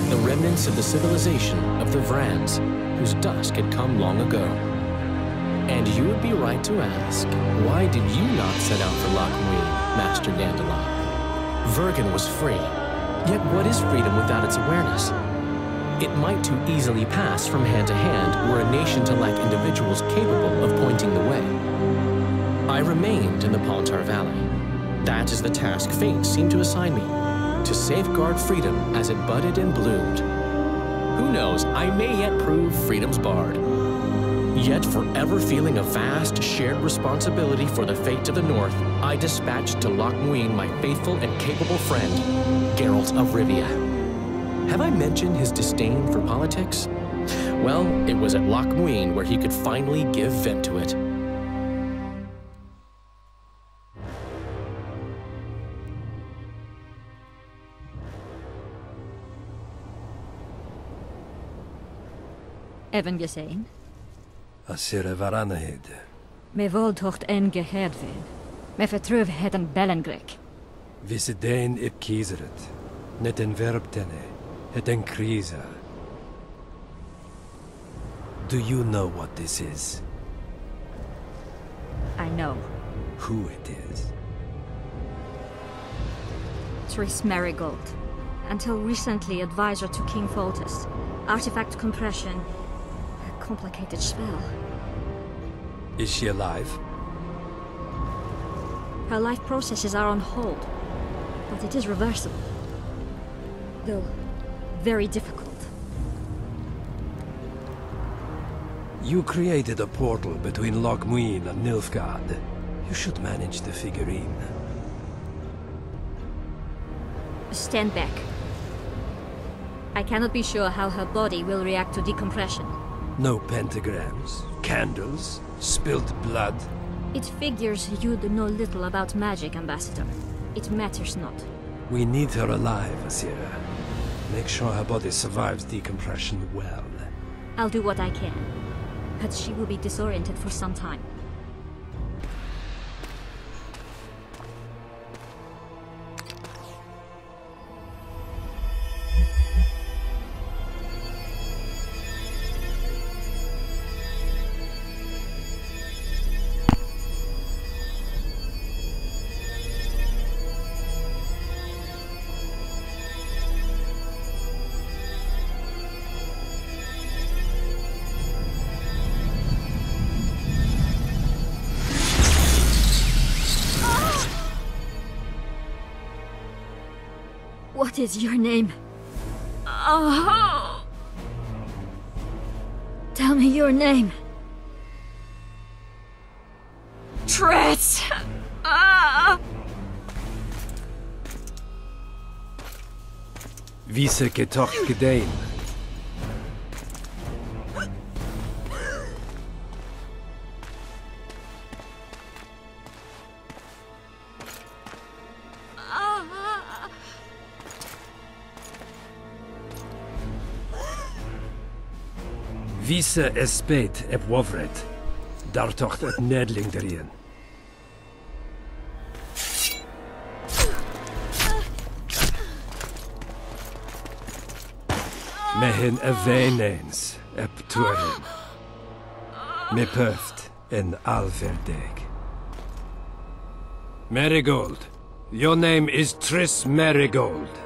the remnants of the civilization of the Vrans, whose dusk had come long ago. And you would be right to ask, why did you not set out for Loch Muin, Master Dandelion? Vergen was free. Yet what is freedom without its awareness? It might too easily pass from hand to hand were a nation to lack individuals capable of pointing the way. I remained in the Pontar Valley. That is the task fate seemed to assign me, to safeguard freedom as it budded and bloomed. Who knows, I may yet prove freedom's bard. Yet forever feeling a vast, shared responsibility for the fate of the North, I dispatched to Loch Muin my faithful and capable friend, Geralt of Rivia. Have I mentioned his disdain for politics? Well, it was at Loch Muin where he could finally give vent to it. Even gezien? Asire Varanahid. Me voltocht en geheerdveen. Me vertrouw het een bellengrek. Visidein ip kiezeret. Net en verbtene. Het en kriza. Do you know what this is? I know. Who it is? Triss Merigold. Until recently advisor to King Foltest. Artifact compression. A complicated spell. Is she alive? Her life processes are on hold. But it is reversible. Though, very difficult. You created a portal between Loch Muin and Nilfgaard. You should manage the figurine. Stand back. I cannot be sure how her body will react to decompression. No pentagrams, candles, spilled blood. It figures you'd know little about magic, Ambassador. It matters not. We need her alive, Asira. Make sure her body survives decompression well. I'll do what I can. But she will be disoriented for some time. What is your name? Oh! Tell me your name. Triss! Ah! Vise Ketoch Gedein. Vise espeit ep wovret. Daar tocht het nedling erin. Mehen eveneens ep tuerin. Me puft en alverdeg. Marigold. Your name is Triss Marigold.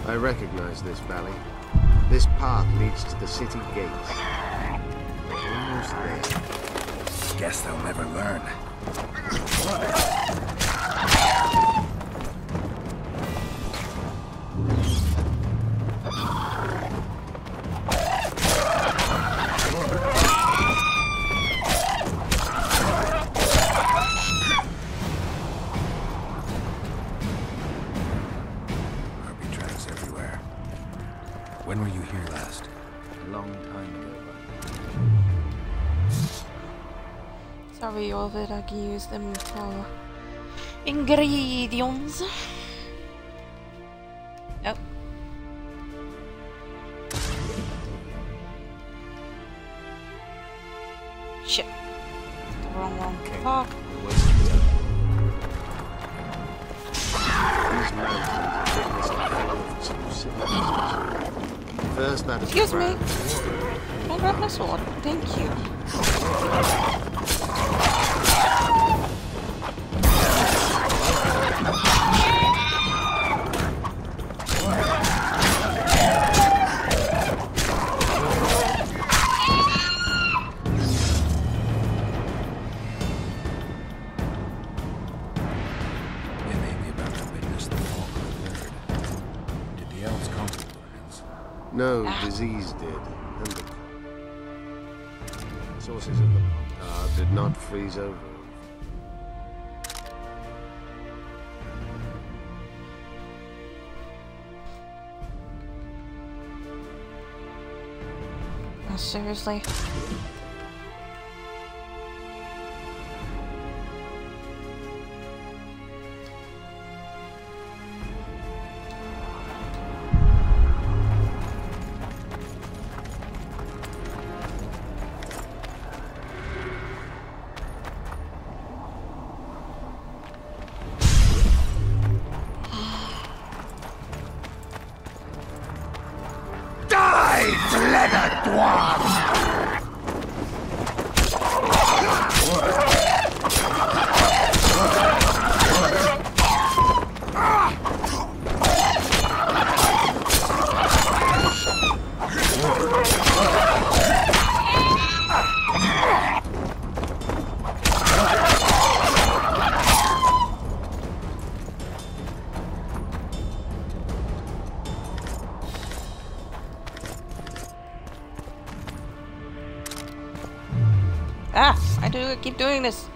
I recognize this valley. This path leads to the city gates. Almost there. Guess they'll never learn. When were you here last? A long time ago. Sorry, Ovid, I can use them for ingredients. Nope. Shit. The wrong one. Fuck. These mountains witnessed a fall of two civilizations. First, that is Excuse me. Can I grab my sword? Thank you. No, disease did. And the sources of the Pomtar did not freeze over. Oh, seriously? I keep doing this.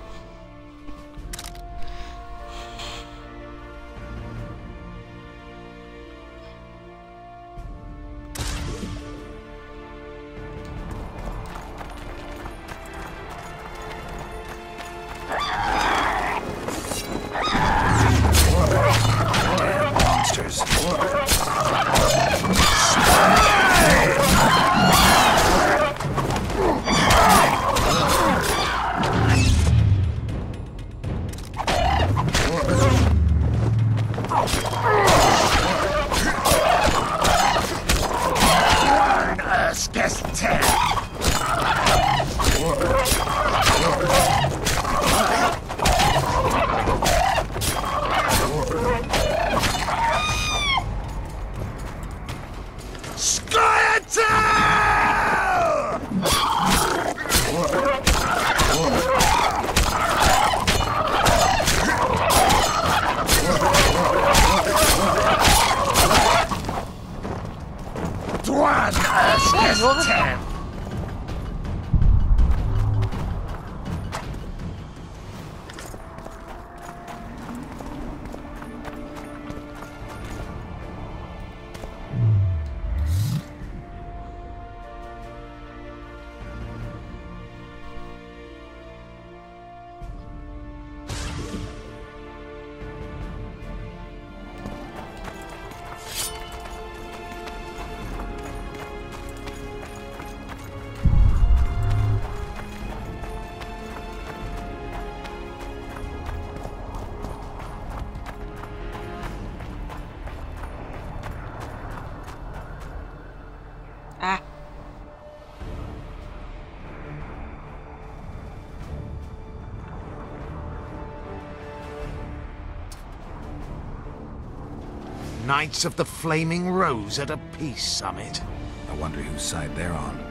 Knights of the Flaming Rose at a peace summit. I wonder whose side they're on.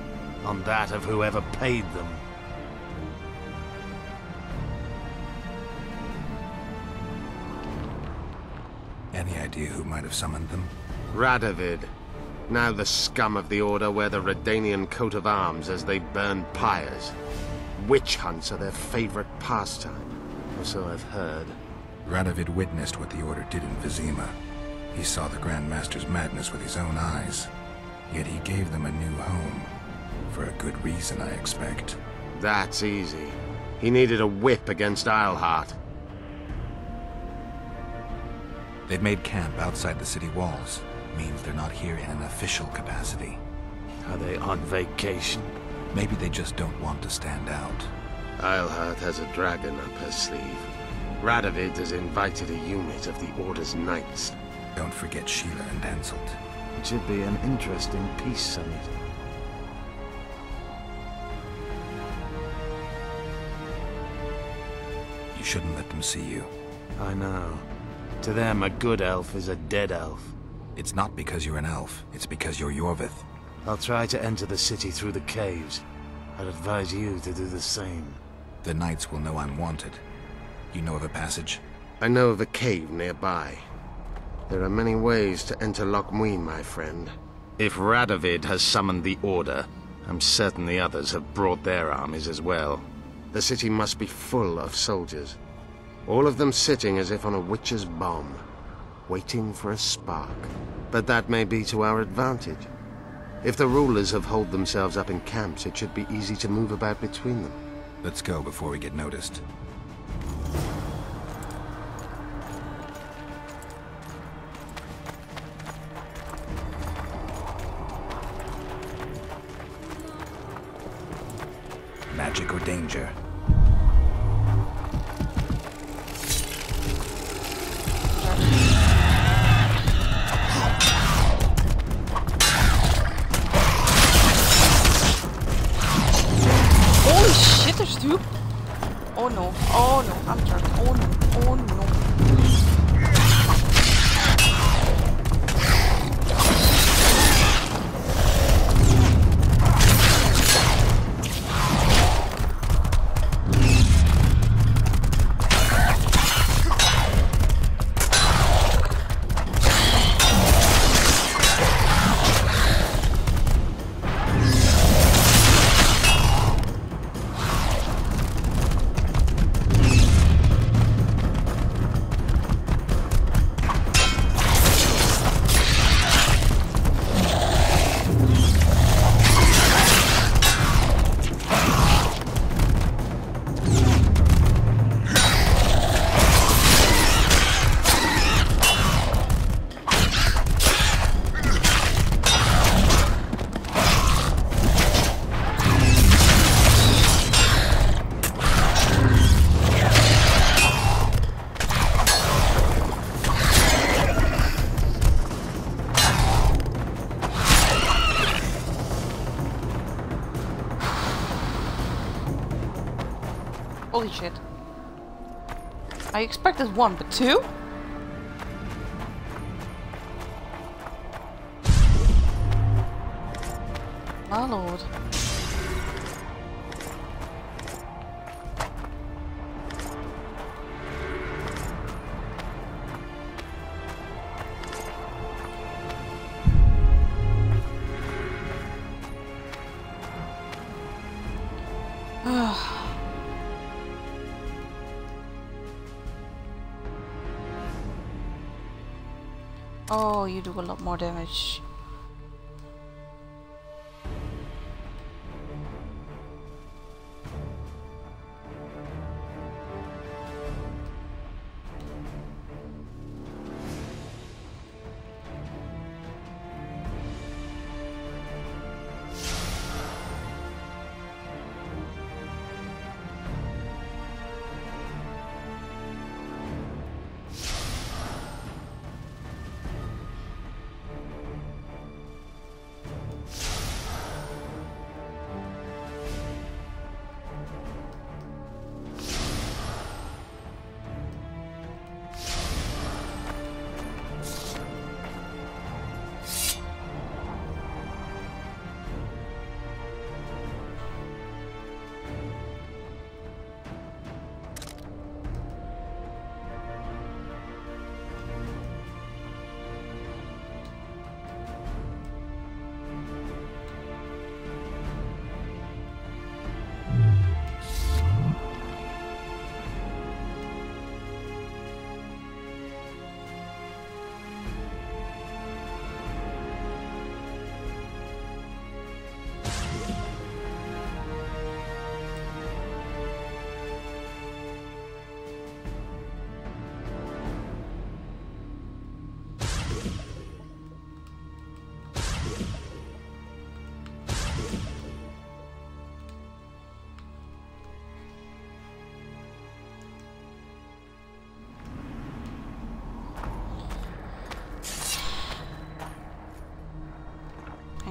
On that of whoever paid them. Any idea who might have summoned them? Radovid. Now the scum of the Order wear the Redanian coat of arms as they burn pyres. Witch hunts are their favorite pastime, or so I've heard. Radovid witnessed what the Order did in Vizima. He saw the Grand Master's madness with his own eyes. Yet he gave them a new home. For a good reason, I expect. That's easy. He needed a whip against Eilhart. They've made camp outside the city walls. Means they're not here in an official capacity. Are they on vacation? Maybe they just don't want to stand out. Eilhart has a dragon up her sleeve. Radovid has invited a unit of the Order's knights. Don't forget Sheila and Henselt. It should be an interesting peace summit. You shouldn't let them see you. I know. To them, a good elf is a dead elf. It's not because you're an elf. It's because you're Yorvith. I'll try to enter the city through the caves. I'd advise you to do the same. The knights will know I'm wanted. You know of a passage? I know of a cave nearby. There are many ways to enter Loch Muin, my friend. If Radovid has summoned the Order, I'm certain the others have brought their armies as well. The city must be full of soldiers. All of them sitting as if on a witch's bomb, waiting for a spark. But that may be to our advantage. If the rulers have holed themselves up in camps, it should be easy to move about between them. Let's go before we get noticed. Magic or danger? Holy shit, there's two. Oh no, I'm drunk. Oh no. Holy shit. I expected one, but two? My lord. Oh, you do a lot more damage.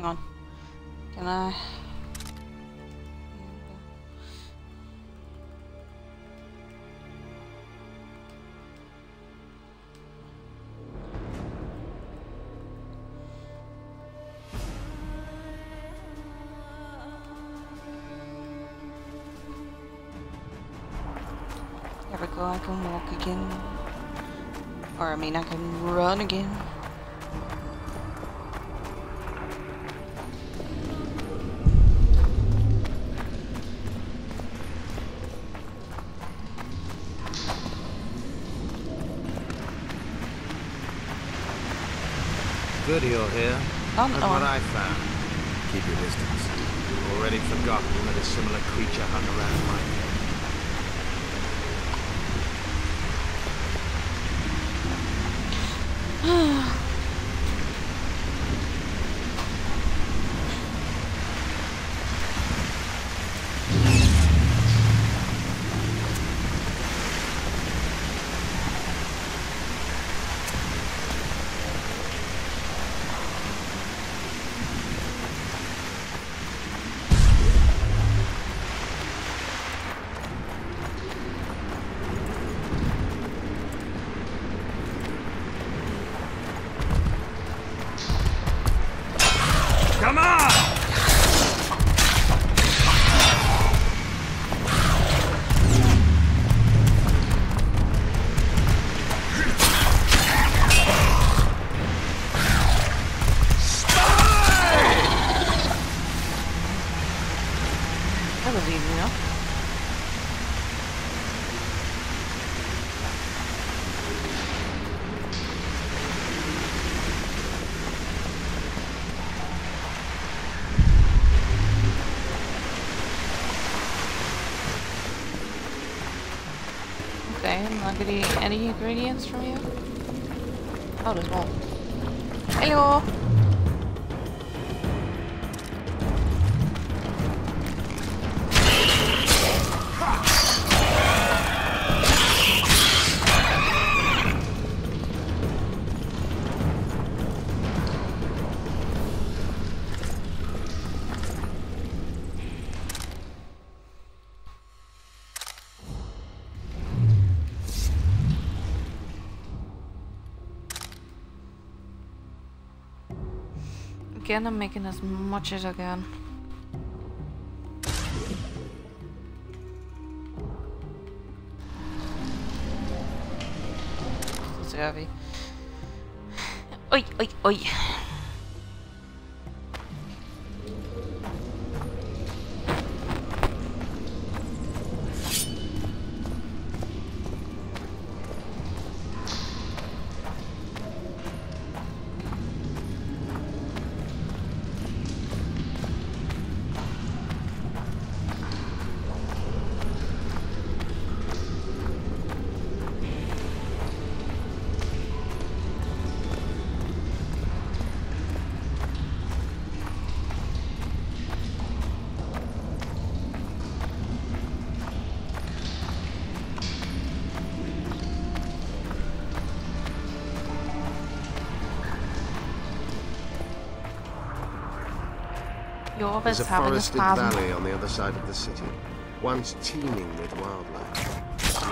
Hang on. Can I? There we go, I can walk again. Or I mean, I can run again. Good you're here. That's what I found. Keep your distance. Already forgotten that a similar creature hung around my head. Come on! That was easy enough. Okay, I'm not getting any ingredients from you. Oh, there's more. Hello! Again, I'm making as much as I can. It's heavy. Oi, oi, oi. There's a forested valley on the other side of the city, once teeming with wildlife. The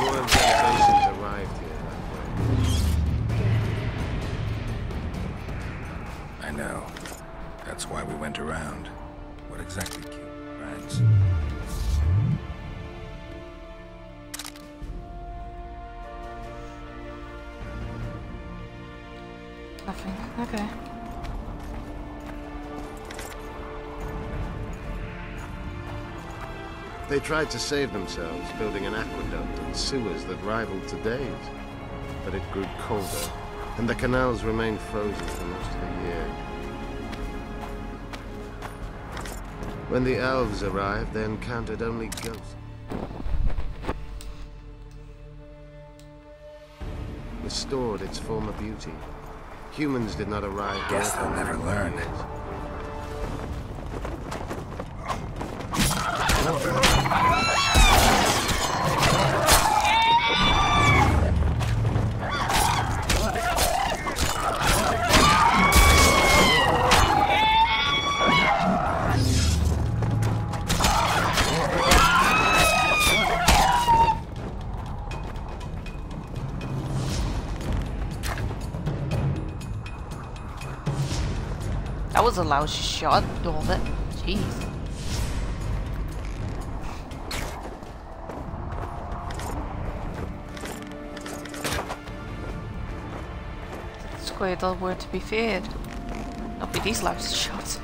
royal delegations arrived here that way. I know. That's why we went around. What exactly killed Rags? Nothing. Okay. They tried to save themselves, building an aqueduct and sewers that rivaled today's. But it grew colder, and the canals remained frozen for most of the year. When the elves arrived, they encountered only ghosts. Restored its former beauty. Humans did not arrive. Guess they'll never learn. That was a lousy shot, all it. Jeez. It's quite a word to be feared. Not be these lousy shots.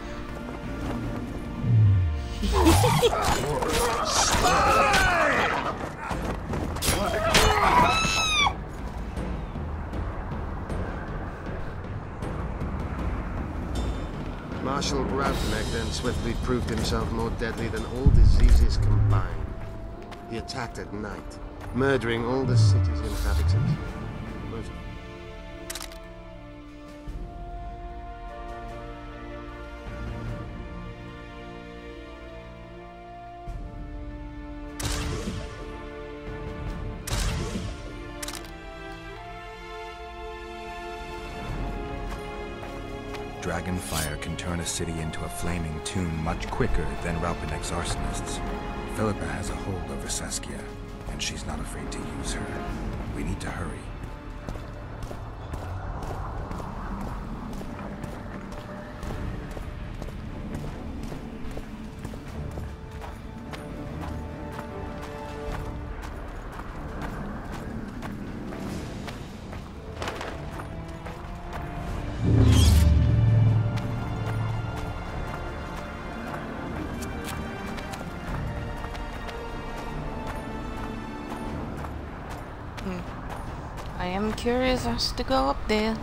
Marshal Ravnek then swiftly proved himself more deadly than all diseases combined. He attacked at night, murdering all the city's inhabitants. Most Dragonfire can turn a city into a flaming tomb much quicker than Raupenek's arsonists. Philippa has a hold over Saskia, and she's not afraid to use her. We need to hurry. I am curious as to go up there.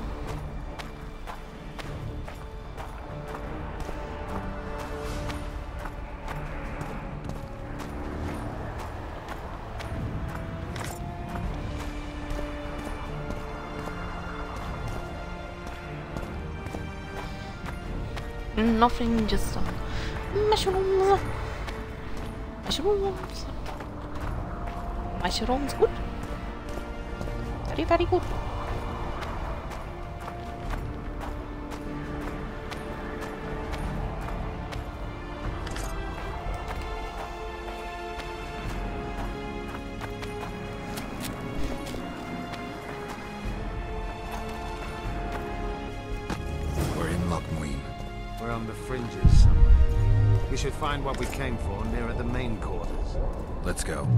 Nothing, just some mushrooms. Mushrooms. Mushrooms, good. Very, very good. We're in Lochmuin. We're on the fringes somewhere. We should find what we came for nearer the main quarters. Let's go.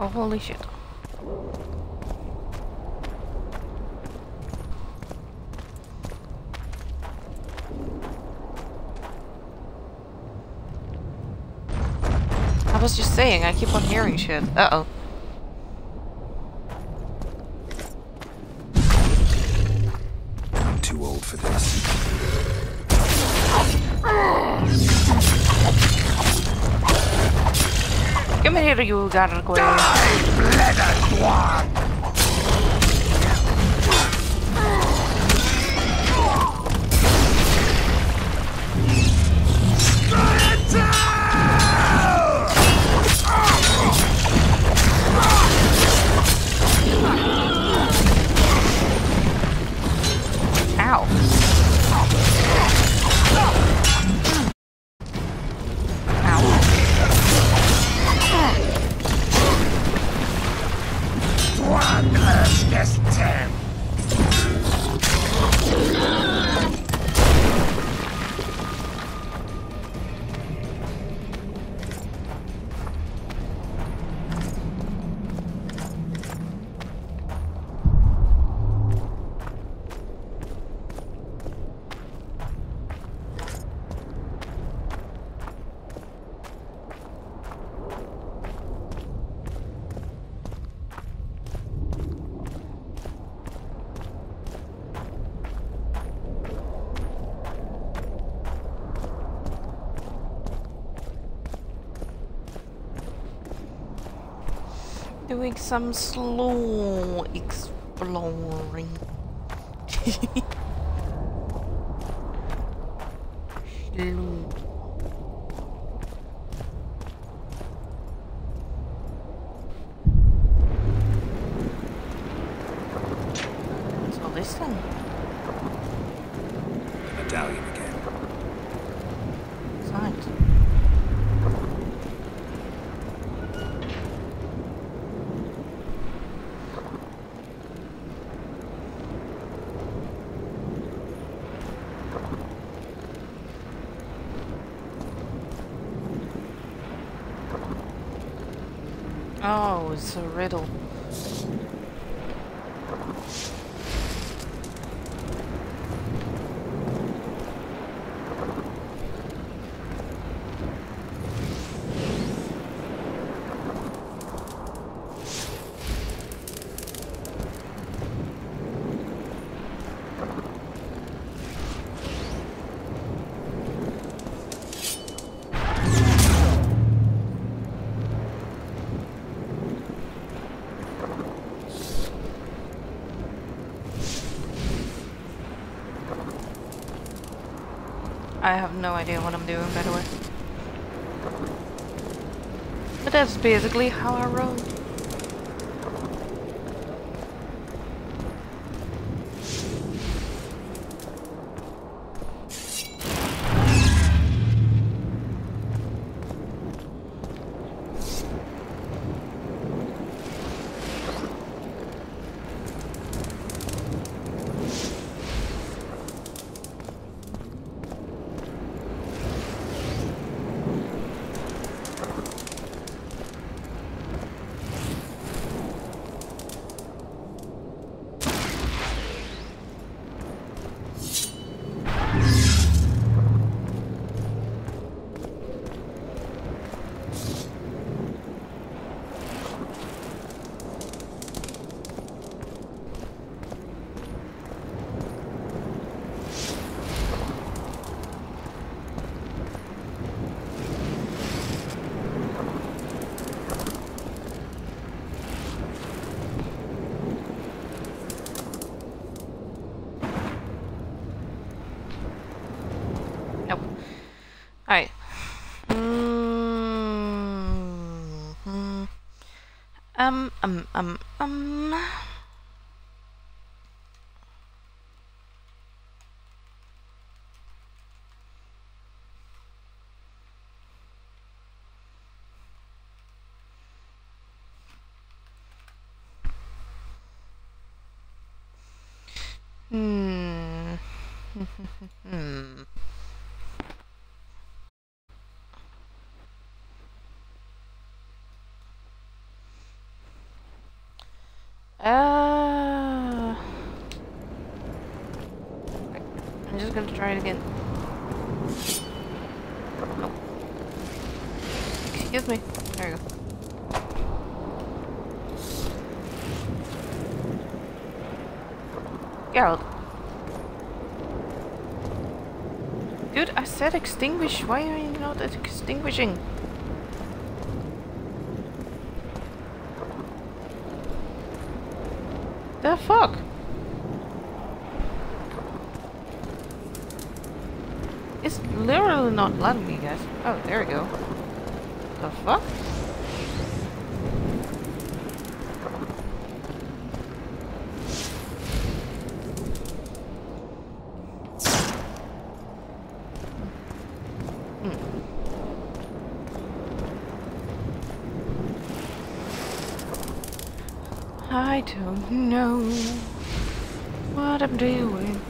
Oh, holy shit. I was just saying, I keep on hearing shit. Uh-oh. I'm too old for this. Come here, you gargoyle. Blooded one! Ow. doing some slow exploring. Slow. What's all this then? Medallion again. Signs. Oh, it's a riddle. I have no idea what I'm doing, by the way. But that's basically how I roll. Alright. I'm just gonna try it again. Nope. Excuse me. There you go. Geralt. Dude, I said extinguish. Why are you not extinguishing? The fuck? It's literally not letting me, guys. Oh, there we go. The fuck? I don't know what I'm doing.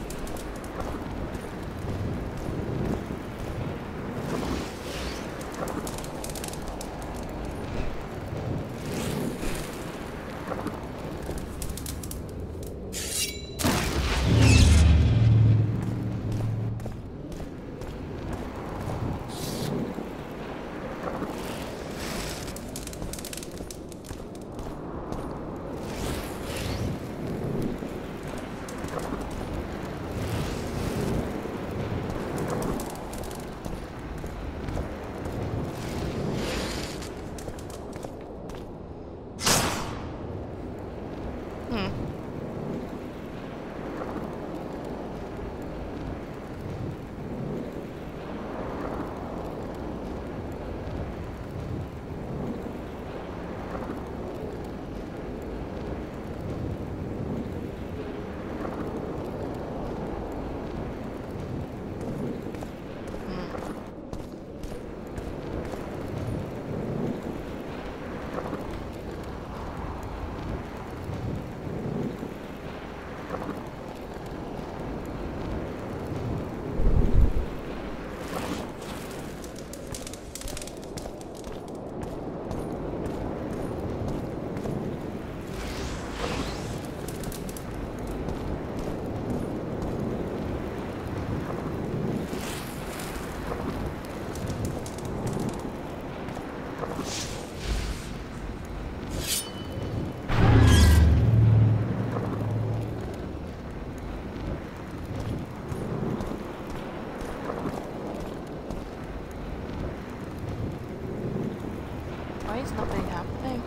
is nothing happening?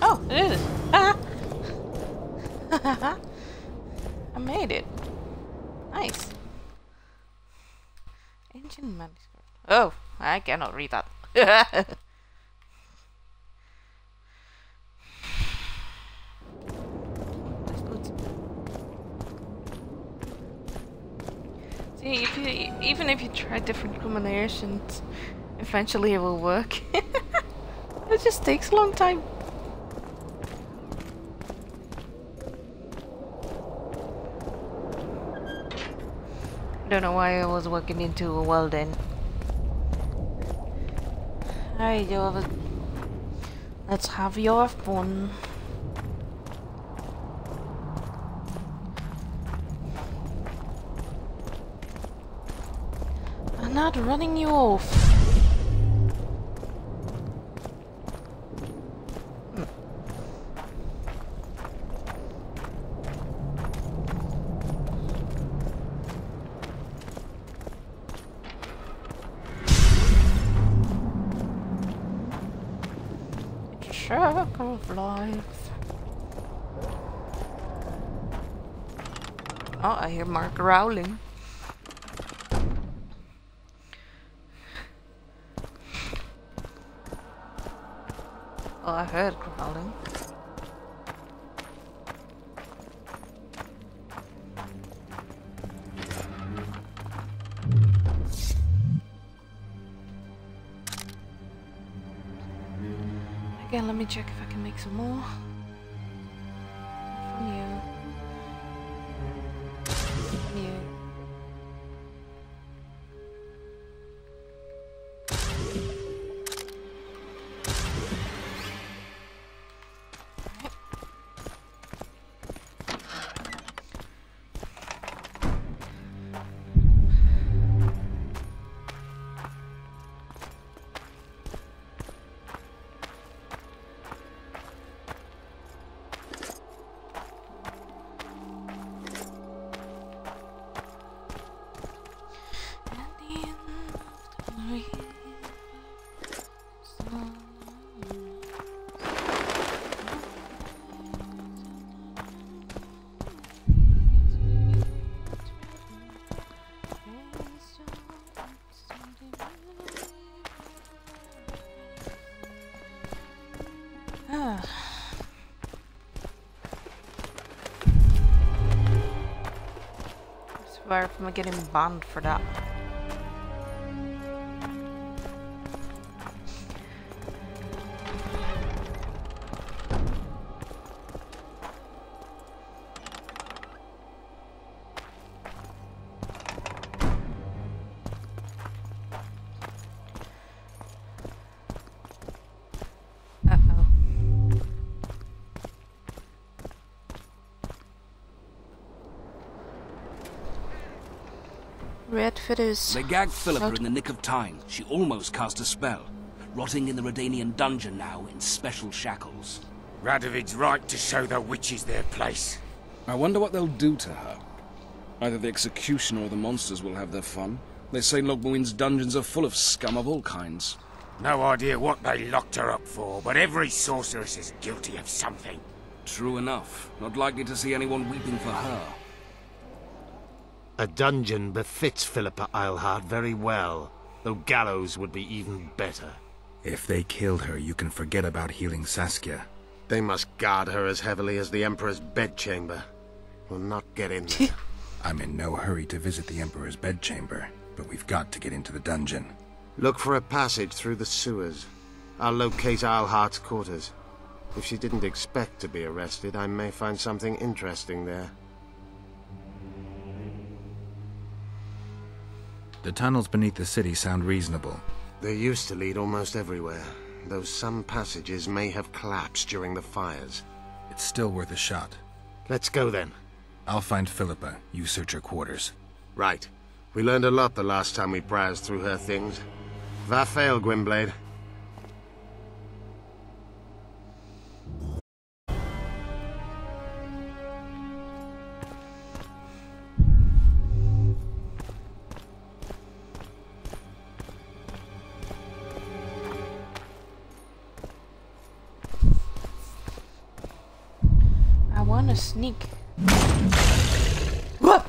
Oh, it is. I made it. Nice. Ancient manuscript. Oh, I cannot read that. See, even if you try different combinations, eventually it will work. It just takes a long time. I don't know why I was walking into a well then. Alright, let's have your fun. I'm not running you off. Circle of life. Oh, I hear Mark growling. Oh, I heard growling. Again, let me check if I can make some more. From you. From you. I swear if I'm getting banned for that. Red feathers. They gagged Philippa in the nick of time. She almost cast a spell. Rotting in the Redanian dungeon now in special shackles. Radovid's right to show the witches their place. I wonder what they'll do to her. Either the executioner or the monsters will have their fun. They say Logmuin's dungeons are full of scum of all kinds. No idea what they locked her up for, but every sorceress is guilty of something. True enough. Not likely to see anyone weeping for her. A dungeon befits Philippa Eilhart very well, though gallows would be even better. If they killed her, you can forget about healing Saskia. They must guard her as heavily as the Emperor's bedchamber. We'll not get in there. I'm in no hurry to visit the Emperor's bedchamber, but we've got to get into the dungeon. Look for a passage through the sewers. I'll locate Eilhart's quarters. If she didn't expect to be arrested, I may find something interesting there. The tunnels beneath the city sound reasonable. They used to lead almost everywhere, though some passages may have collapsed during the fires. It's still worth a shot. Let's go then. I'll find Philippa. You search her quarters. Right. We learned a lot the last time we browsed through her things. Va fail, Gwynblade. wanna sneak. Whoop!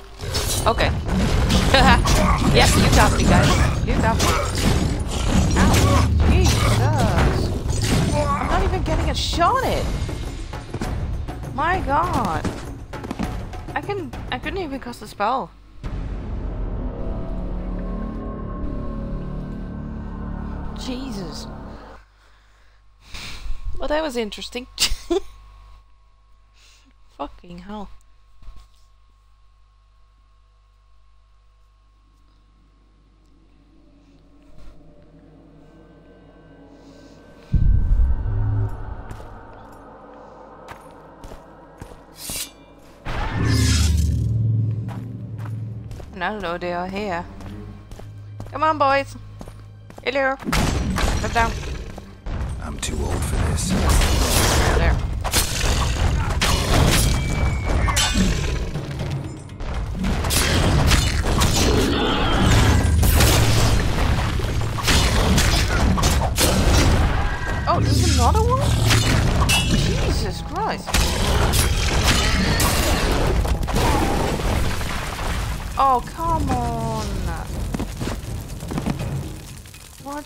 Okay. Yep, you got me, guys. You got me. Ow. Jesus. I'm not even getting a shot at. My god. I couldn't even cast a spell. Jesus. Well, that was interesting. Fucking hell. No, they are here. Come on, boys. Hello. Come down. I'm too old for this. There. Oh, there's another one? Jesus Christ. Oh, come on. What?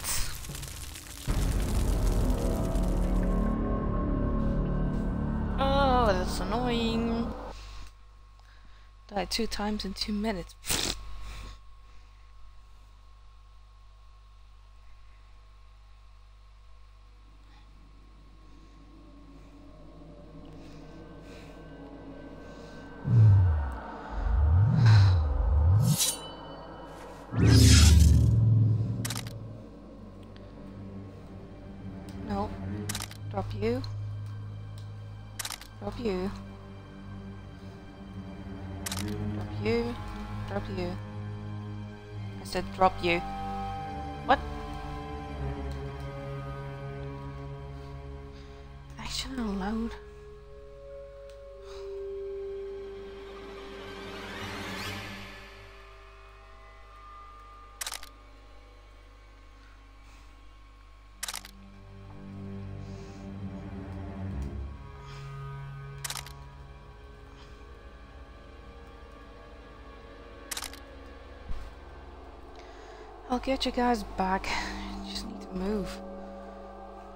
Oh, that's annoying. Died 2 times in 2 minutes. No. Drop you. Drop you. Drop you. Drop you. I said drop you. What? Action allowed. I'll get you guys back. You just need to move.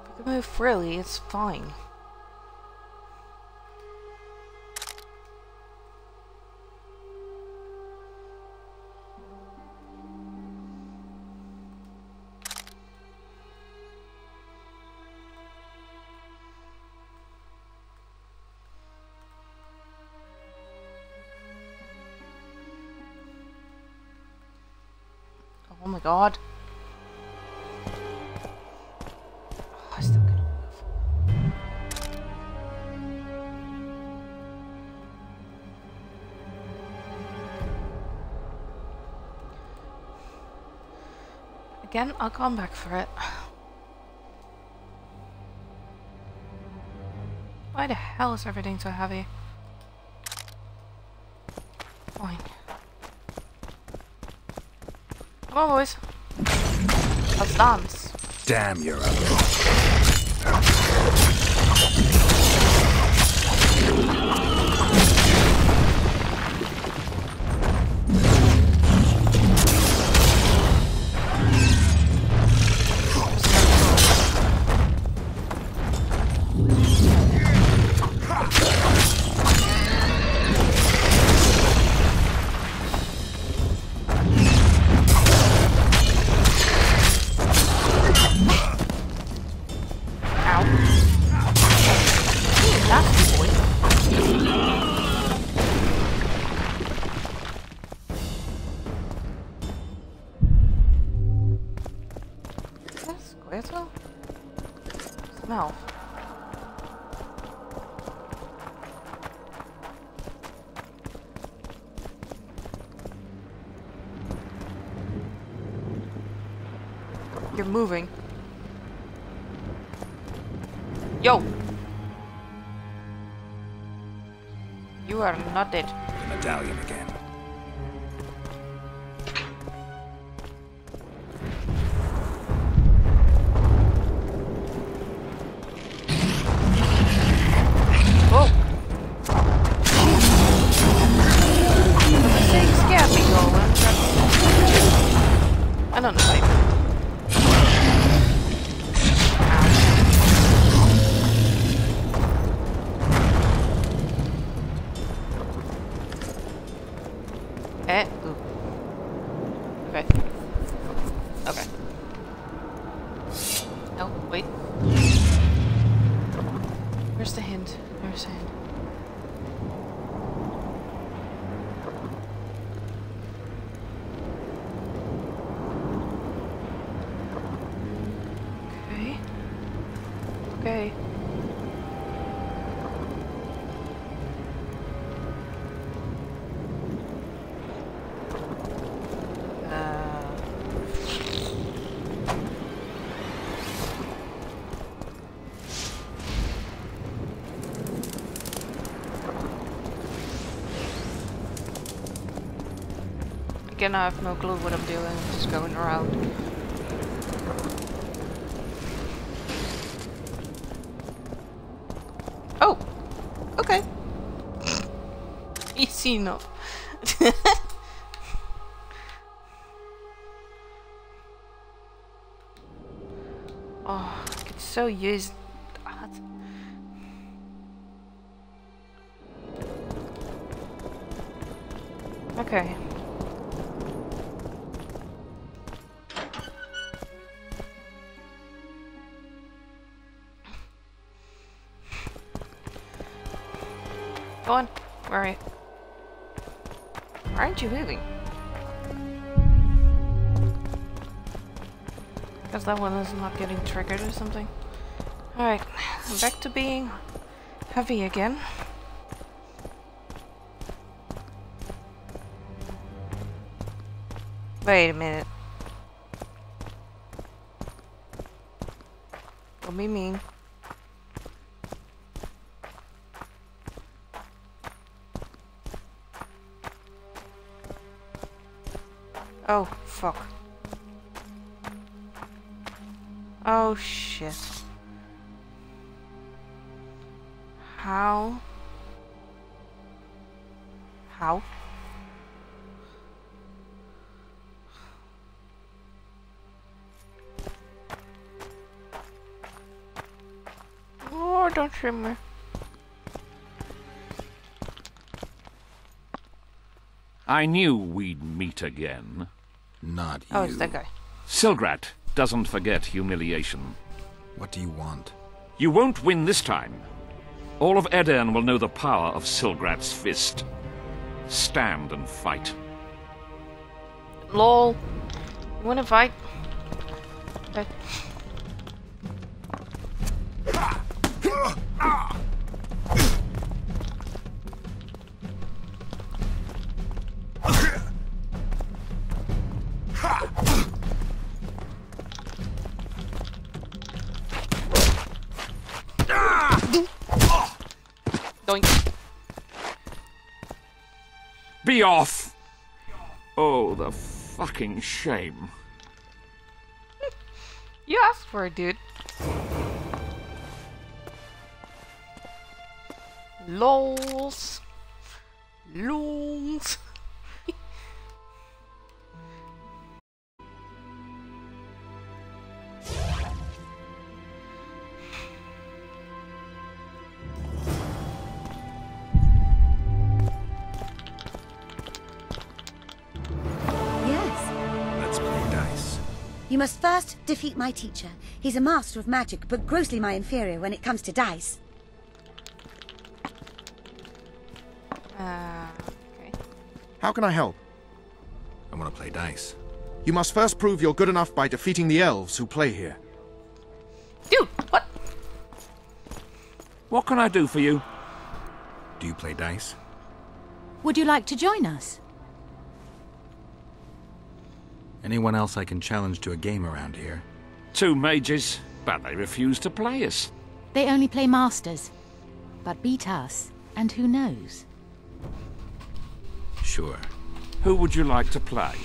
If you can move freely, it's fine. Oh my god. Oh, I still can't move. Again, I'll come back for it. Why the hell is everything so heavy? Fine. Come on, boys. Let's dance. Damn, you're ugly. Smell. You're moving. Yo! You are not dead. The medallion again. Oh! You're saying. Okay. Okay. Again, I have no clue what I'm doing. I'm just going around. Oh! Okay. Easy enough. Oh, I could so use that. Okay. Go on. Where are you? Why aren't you moving? Because that one is not getting triggered or something. Alright, I'm back to being heavy again. Wait a minute. Don't be mean. Oh, fuck. Oh, shit. How? How? Oh, don't shoot me. I knew we'd meet again. Not you. Oh, it's that guy. Silgrat doesn't forget humiliation. What do you want? You won't win this time. All of Aedirn will know the power of Silgrat's fist. Stand and fight. LOL. You wanna fight? Okay. Doink. Be off! Oh, the fucking shame. You asked for it, dude. LOLs. LOLs. You must first defeat my teacher. He's a master of magic, but grossly my inferior when it comes to dice. Okay. How can I help? I want to play dice. You must first prove you're good enough by defeating the elves who play here. Dude, what? What can I do for you? Do you play dice? Would you like to join us? Anyone else I can challenge to a game around here? 2 mages, but they refuse to play us. They only play masters. But beat us, and who knows? Sure. Who would you like to play?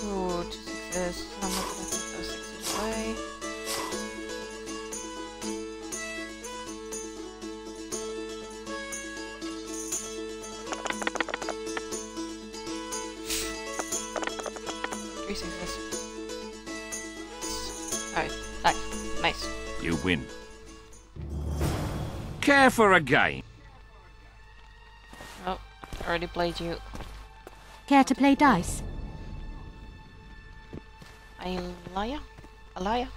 Oh, 2 success. I'm not gonna take those 6s away. Alright, nice. You win. Care for a game? Oh, already played you. Care to play dice? Alaya? Alaya?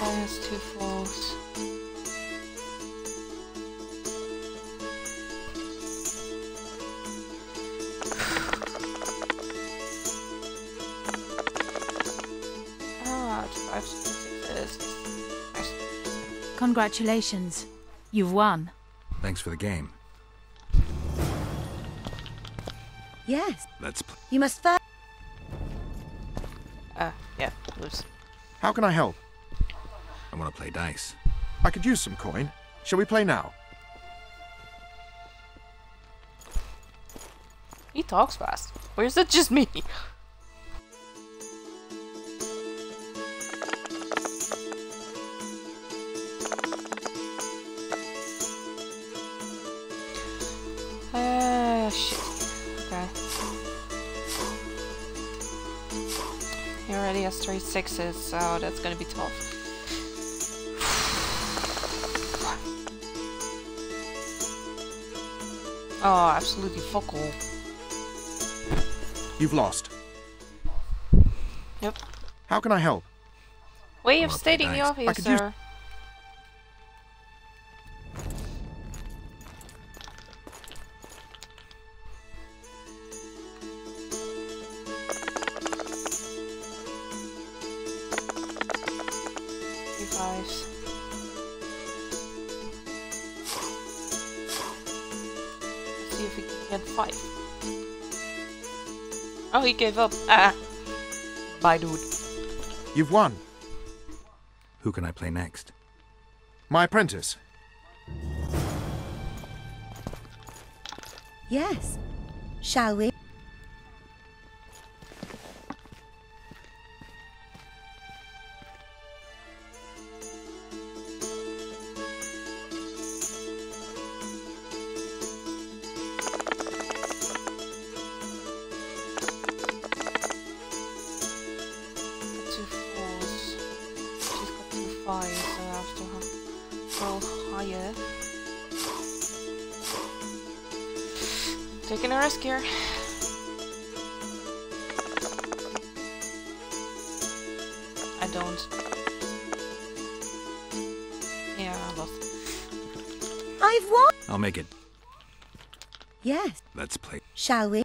Minus 2 fours. Ah, 5 6s. Nice. Congratulations. You've won. Thanks for the game. Yes. Let's You must first... Yeah, lose. How can I help? I want to play dice. I could use some coin. Shall we play now? He talks fast. Or is it just me? Shit. Okay. He already has 3 6s, so that's gonna be tough. Oh, absolutely fuck all. You've lost. Yep. How can I help? Way of stating the obvious, sir. Oh, he gave up. Ah. Bye, dude. You've won. Who can I play next? My apprentice. Yes. Shall we? Taking a risk here. I don't. Yeah, I lost. I've won! I'll make it. Yes. Let's play. Shall we?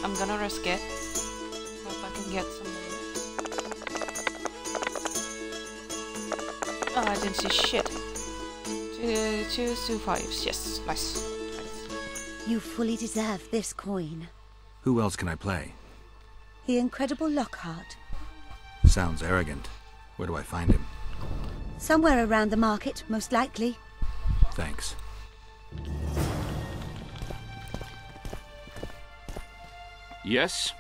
I'm gonna risk it. Hope I can get some more. Oh, I didn't see shit. 2 5s. Yes, nice. You fully deserve this coin. Who else can I play? The incredible Lockhart. Sounds arrogant. Where do I find him? Somewhere around the market, most likely. Thanks. Yes?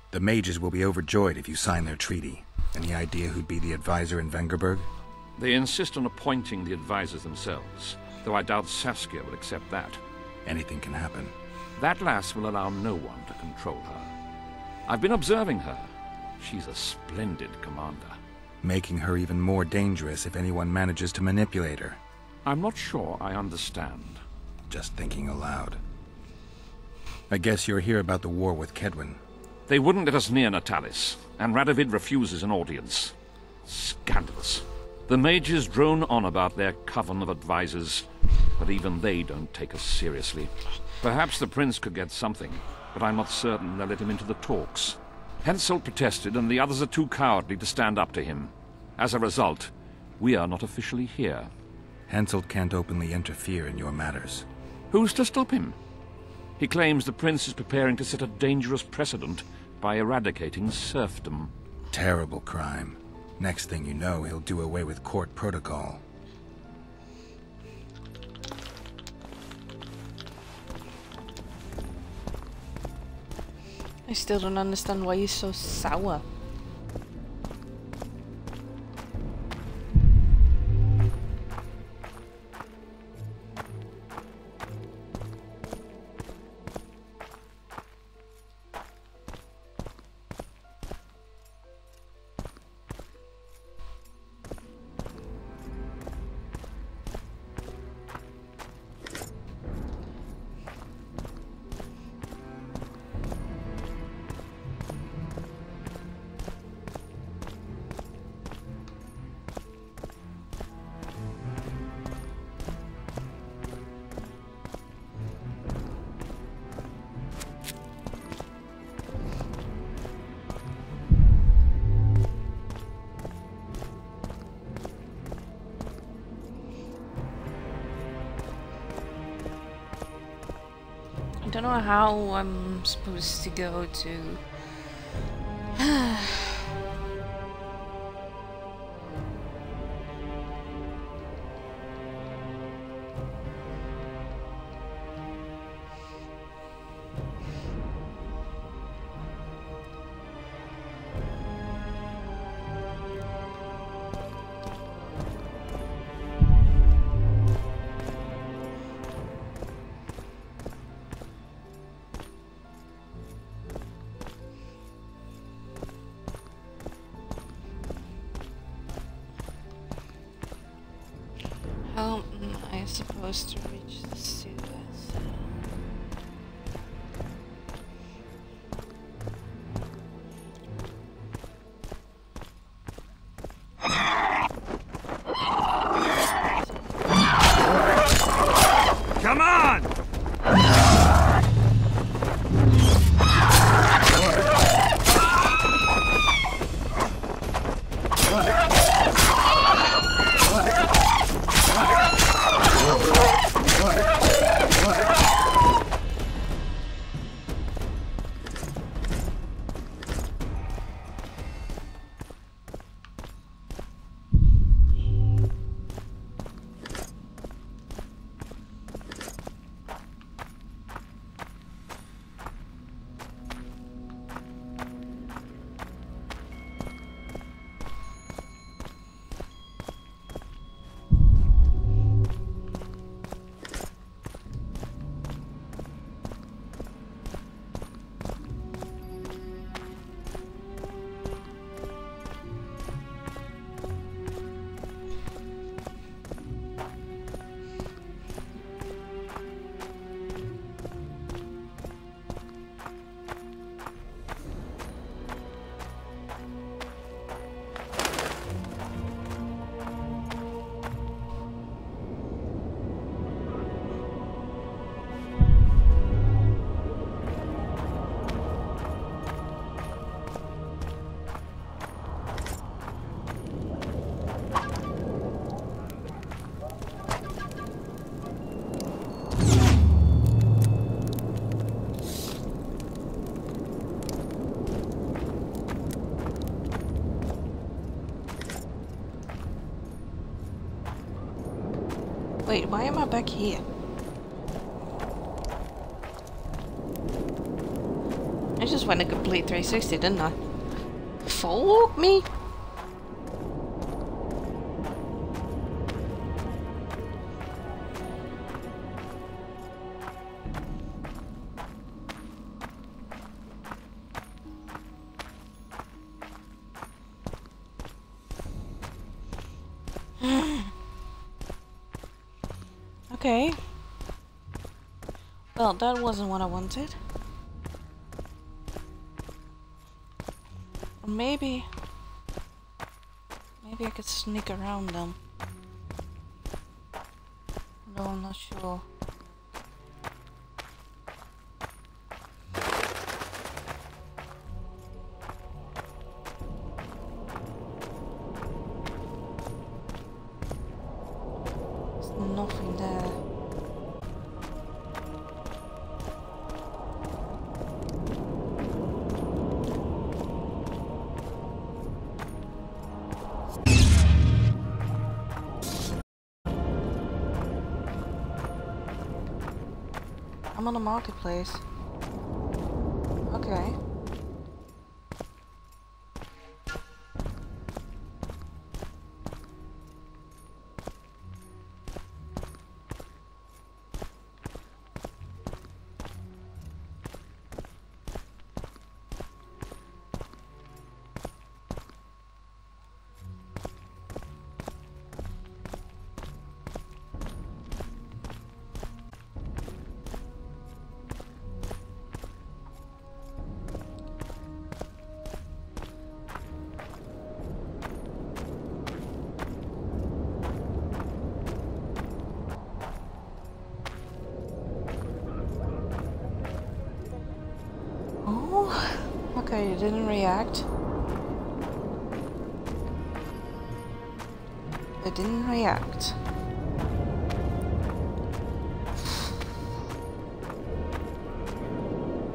The mages will be overjoyed if you sign their treaty. Any idea who'd be the advisor in Vengerberg? They insist on appointing the advisors themselves, though I doubt Saskia will accept that. Anything can happen. That lass will allow no one to control her. I've been observing her. She's a splendid commander. Making her even more dangerous if anyone manages to manipulate her. I'm not sure I understand. Just thinking aloud. I guess you're here about the war with Kedwen. They wouldn't let us near Natalis, and Radovid refuses an audience. Scandalous. The mages drone on about their coven of advisors, but even they don't take us seriously. Perhaps the prince could get something, but I'm not certain they'll let him into the talks. Henselt protested, and the others are too cowardly to stand up to him. As a result, we are not officially here. Henselt can't openly interfere in your matters. Who's to stop him? He claims the prince is preparing to set a dangerous precedent by eradicating serfdom. Terrible crime. Next thing you know, he'll do away with court protocol. I still don't understand why he's so sour. I don't know how I'm supposed to go to... How am I supposed to reach the Suez? Come on! Wait, why am I back here? I just went a complete 360, didn't I? Fuck me! Okay. Well, that wasn't what I wanted. Or maybe I could sneak around them. No, I'm not sure. nothing there. I'm on the marketplace. Okay. Okay, you didn't react. It didn't react.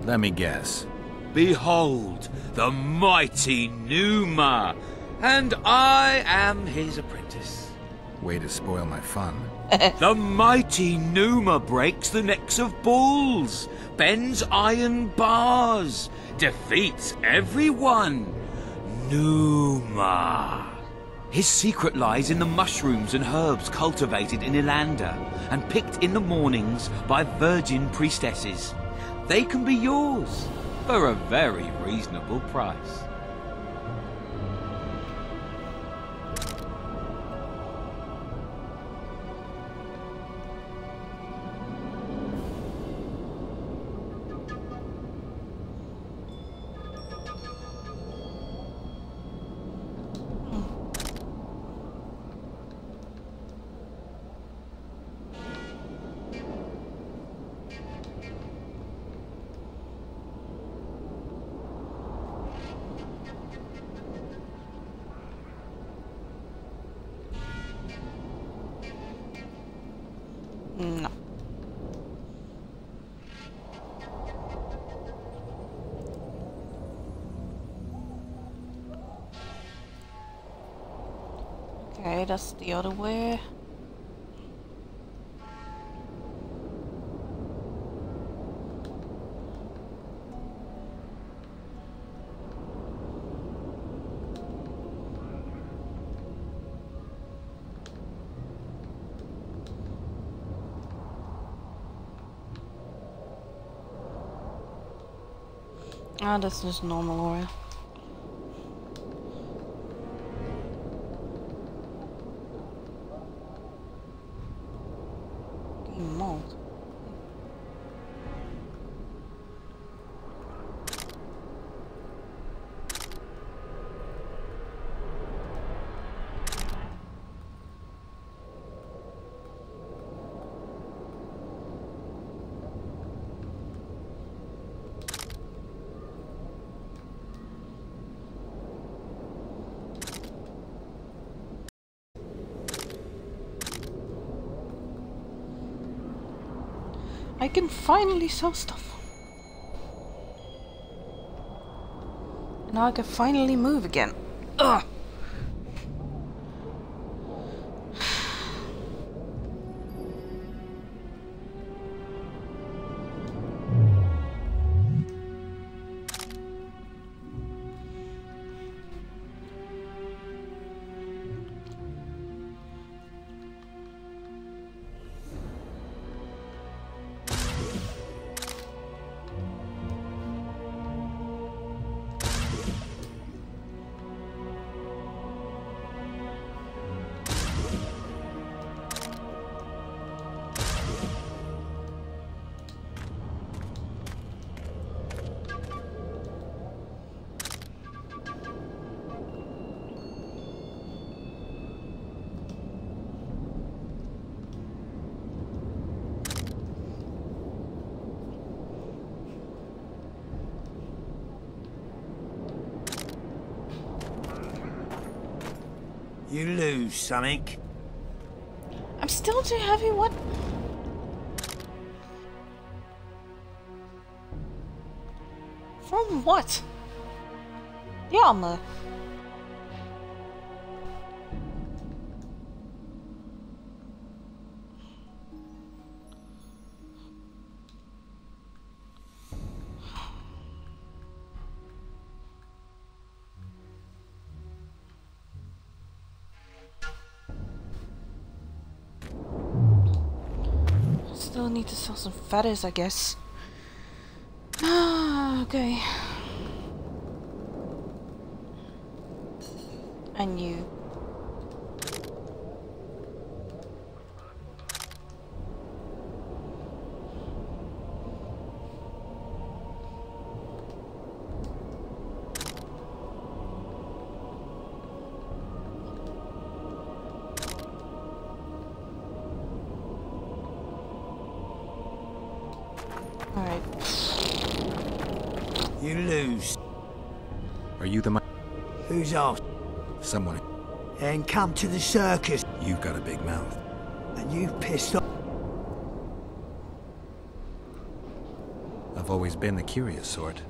Let me guess. Behold, the mighty Numa, and I am his apprentice. Way to spoil my fun. The mighty Numa breaks the necks of bulls, bends iron bars, defeats everyone. Numa. His secret lies in the mushrooms and herbs cultivated in Ilanda and picked in the mornings by virgin priestesses. They can be yours for a very reasonable price. No. Okay, that's the other way. Ah, that's just normal Aura. Mold. I can finally sell stuff. Now I can finally move again. Ugh. You lose something? I'm still too heavy, what? From what? The armor. Still need to sell some feathers, I guess. Ah, okay. And you. Alright. You lose. Are you the Who's off? Someone. And come to the circus. You've got a big mouth. And you pissed off. I've always been the curious sort.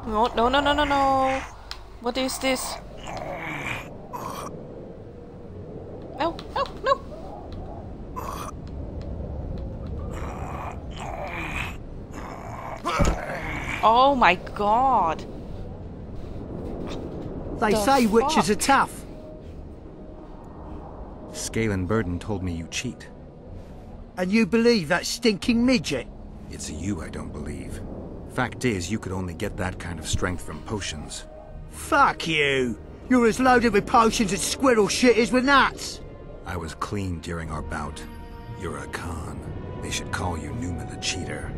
No, no, no, no, no, no. What is this? No, no, no. Oh my god. They say witches are tough. Scale Burden told me you cheat. And you believe that stinking midget? It's you I don't believe. Fact is, you could only get that kind of strength from potions. Fuck you! You're as loaded with potions as squirrel shit is with nuts! I was clean during our bout. You're a con. They should call you Numa the Cheater.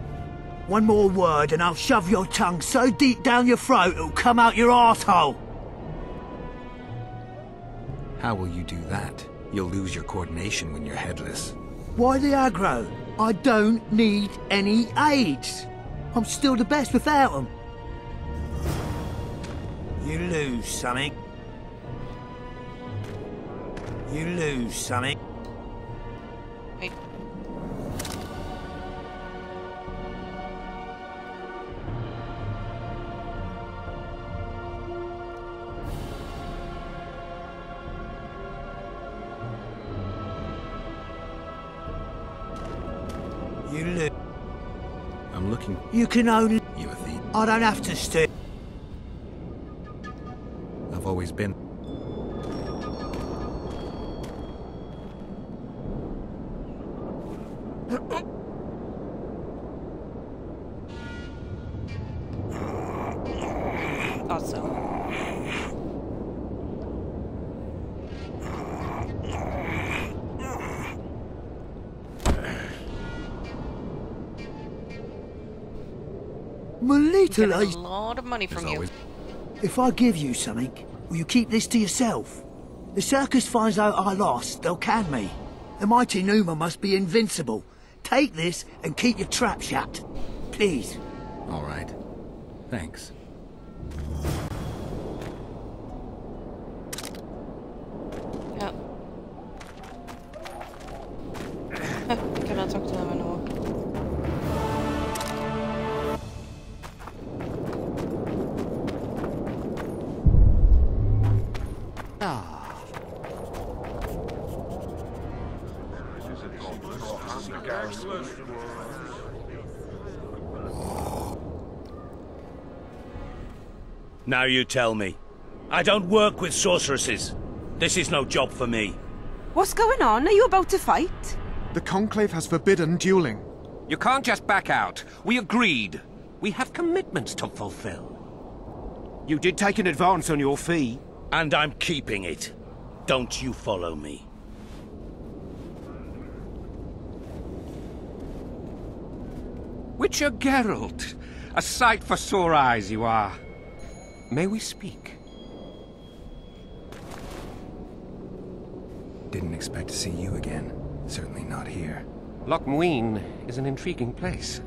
One more word and I'll shove your tongue so deep down your throat it'll come out your arsehole. How will you do that? You'll lose your coordination when you're headless. Why the aggro? I don't need any aids. I'm still the best without them. You lose something. You lose something. Wait. You lose. I'm looking. You can only. You a thief? I don't have to steal. I've always been. Awesome. Melita, Getting a lot of money from you. If I give you something, will you keep this to yourself? The circus finds out I lost, they'll can me. The mighty Numa must be invincible. Take this and keep your trap shut. Please. All right. Thanks. Yeah. I cannot talk to them anymore. Now you tell me. I don't work with sorceresses. This is no job for me. What's going on? Are you about to fight? The Conclave has forbidden dueling. You can't just back out. We agreed. We have commitments to fulfill. You did take an advance on your fee. And I'm keeping it. Don't you follow me. Witcher Geralt. A sight for sore eyes you are. May we speak? Didn't expect to see you again. Certainly not here. Loch Muin is an intriguing place.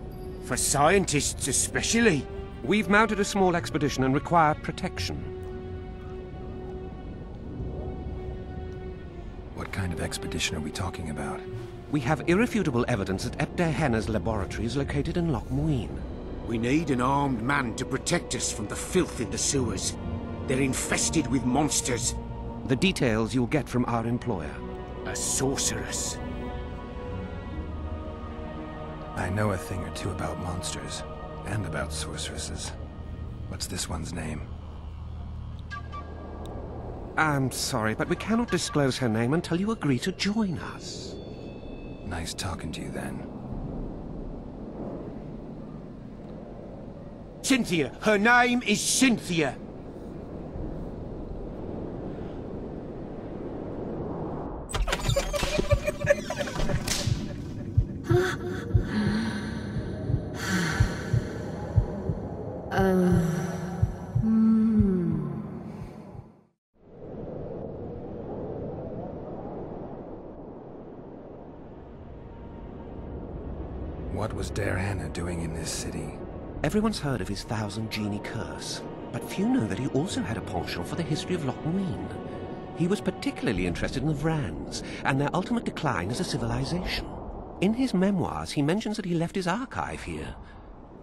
For scientists especially. We've mounted a small expedition and require protection. What kind of expedition are we talking about? We have irrefutable evidence that Ebder Henna's laboratory is located in Loch Muin. We need an armed man to protect us from the filth in the sewers. They're infested with monsters. The details you'll get from our employer. A sorceress. I know a thing or two about monsters, and about sorceresses. What's this one's name? I'm sorry, but we cannot disclose her name until you agree to join us. Nice talking to you then. Cynthia! Her name is Cynthia! What was Der Henna doing in this city? Everyone's heard of his 1,000 genie curse, but few know that he also had a penchant for the history of Loch Muin. He was particularly interested in the Vrans, and their ultimate decline as a civilization. In his memoirs, he mentions that he left his archive here.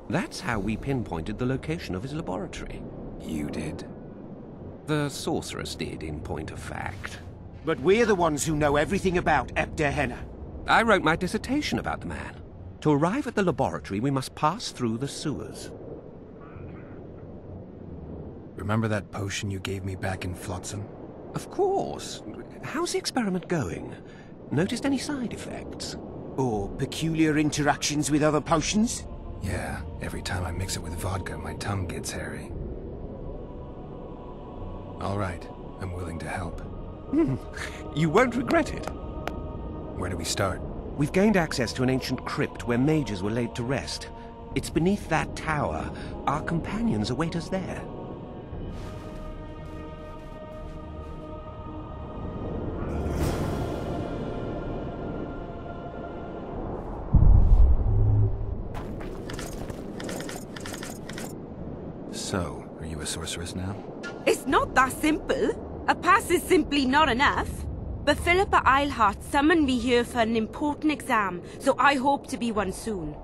That's how we pinpointed the location of his laboratory. You did? The sorceress did, in point of fact. But we're the ones who know everything about Ebder Henna. I wrote my dissertation about the man. To arrive at the laboratory, we must pass through the sewers. Remember that potion you gave me back in Flotsam? Of course. How's the experiment going? Noticed any side effects? Or peculiar interactions with other potions? Yeah, every time I mix it with vodka, my tongue gets hairy. All right, I'm willing to help. You won't regret it. Where do we start? We've gained access to an ancient crypt where mages were laid to rest. It's beneath that tower. Our companions await us there. So, are you a sorceress now? It's not that simple. A pass is simply not enough. But Philippa Eilhart summoned me here for an important exam, so I hope to be one soon.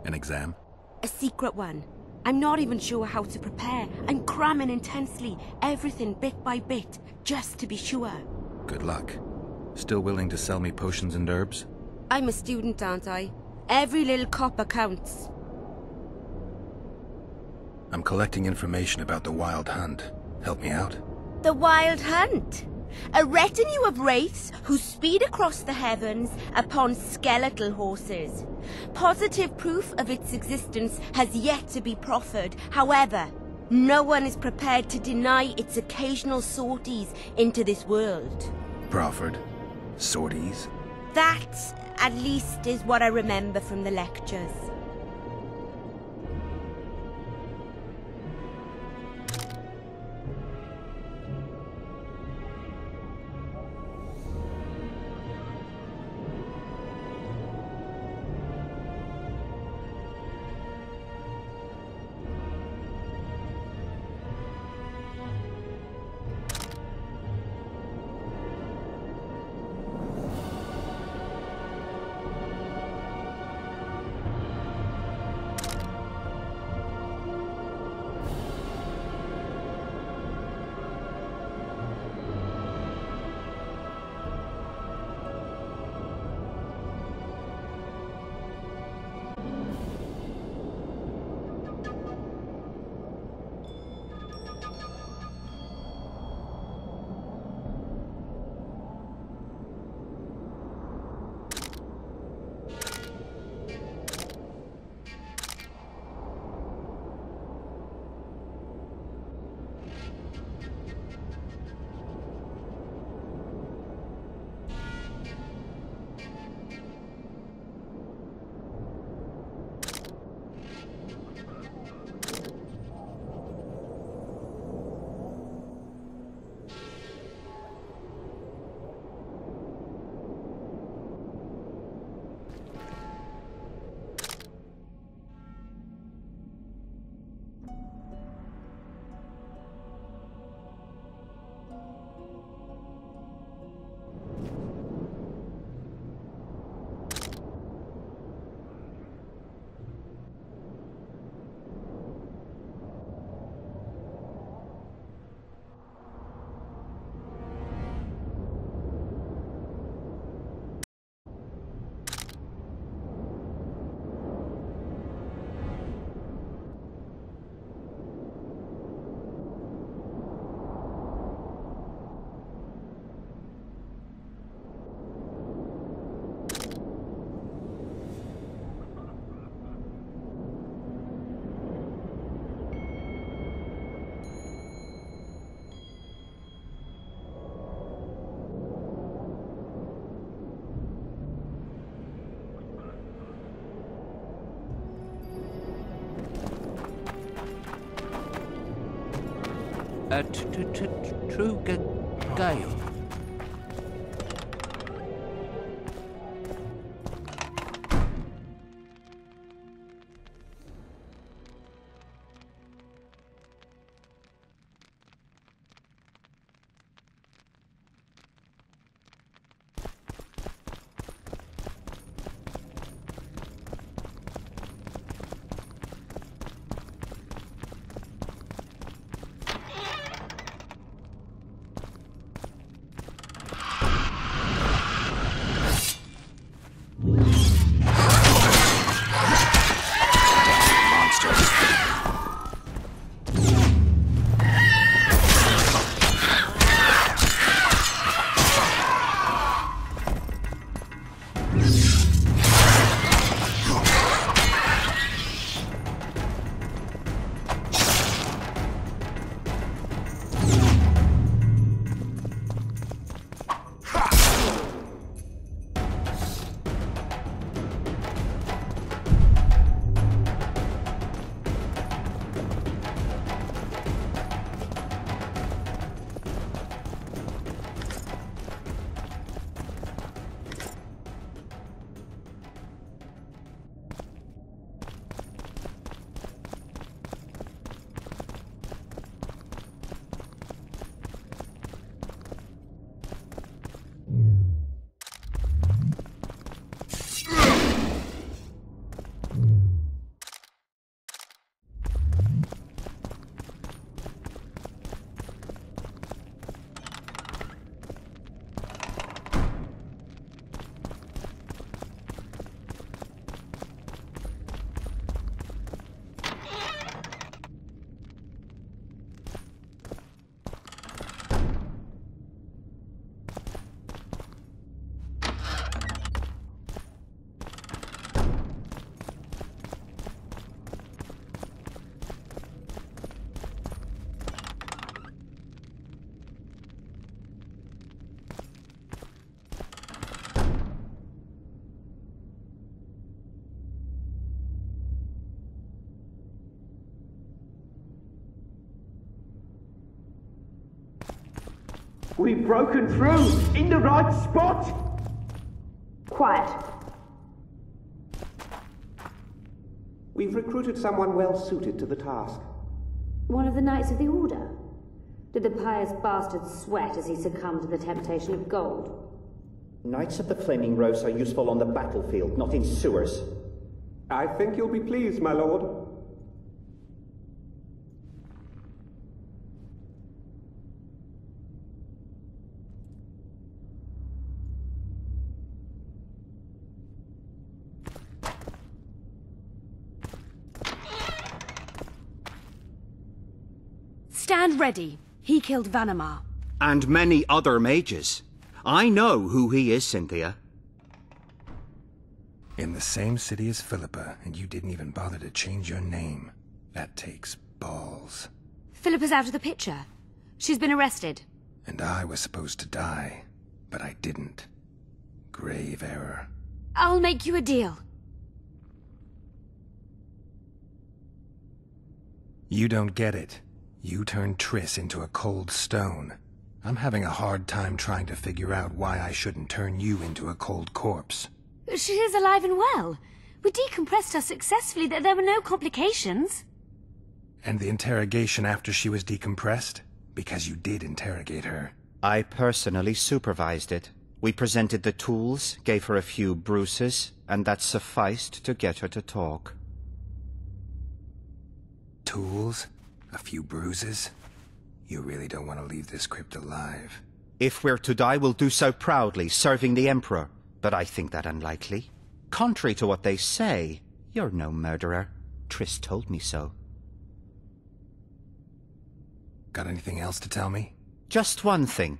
An exam? A secret one. I'm not even sure how to prepare. I'm cramming intensely, everything bit by bit, just to be sure. Good luck. Still willing to sell me potions and herbs? I'm a student, aren't I? Every little copper counts. I'm collecting information about the Wild Hunt. Help me out? The Wild Hunt? A retinue of wraiths who speed across the heavens upon skeletal horses. Positive proof of its existence has yet to be proffered. However, no one is prepared to deny its occasional sorties into this world. Proffered? Sorties? That, at least, is what I remember from the lectures. True Gale. We've broken through! In the right spot! Quiet. We've recruited someone well suited to the task. One of the Knights of the Order? Did the pious bastard sweat as he succumbed to the temptation of gold? Knights of the Flaming Rose are useful on the battlefield, not in sewers. I think you'll be pleased, my lord. Stand ready. He killed Vanamar. And many other mages. I know who he is, Cynthia. In the same city as Philippa, and you didn't even bother to change your name. That takes balls. Philippa's out of the picture. She's been arrested. And I was supposed to die, but I didn't. Grave error. I'll make you a deal. You don't get it. You turned Triss into a cold stone. I'm having a hard time trying to figure out why I shouldn't turn you into a cold corpse. She is alive and well. We decompressed her successfully. There were no complications. And the interrogation after she was decompressed? Because you did interrogate her. I personally supervised it. We presented the tools, gave her a few bruises, and that sufficed to get her to talk. Tools? A few bruises? You really don't want to leave this crypt alive. If we're to die, we'll do so proudly, serving the Emperor. But I think that unlikely. Contrary to what they say, you're no murderer. Triss told me so. Got anything else to tell me? Just one thing.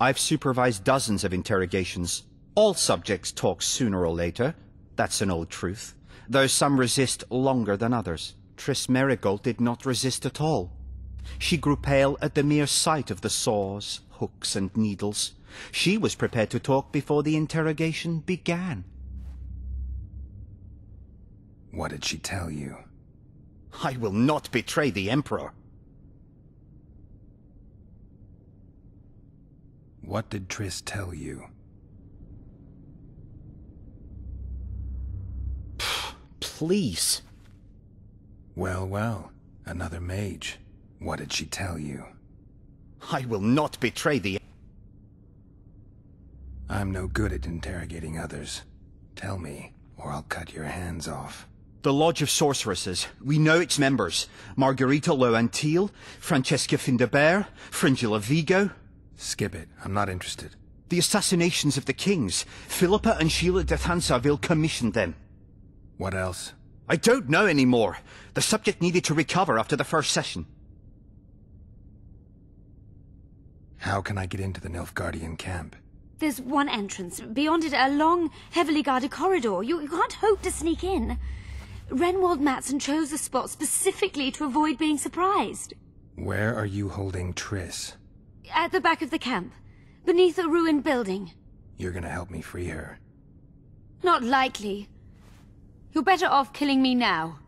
I've supervised dozens of interrogations. All subjects talk sooner or later. That's an old truth. Though some resist longer than others. Triss Merigold did not resist at all. She grew pale at the mere sight of the saws, hooks, and needles. She was prepared to talk before the interrogation began. What did she tell you? I will not betray the Emperor. What did Triss tell you? Please. Well, well. Another mage. What did she tell you? I will not betray the... I'm no good at interrogating others. Tell me, or I'll cut your hands off. The Lodge of Sorceresses. We know its members. Margarita Loantil, Francesca Findabert, Fringilla Vigo. Skip it. I'm not interested. The assassinations of the kings. Philippa and Sheila de Thansarville commissioned them. What else? I don't know anymore. The subject needed to recover after the first session. How can I get into the Nilfgaardian camp? There's one entrance. Beyond it, a long, heavily guarded corridor. You can't hope to sneak in. Renwald Matson chose the spot specifically to avoid being surprised. Where are you holding Triss? At the back of the camp, beneath a ruined building. You're gonna help me free her. Not likely. You're better off killing me now.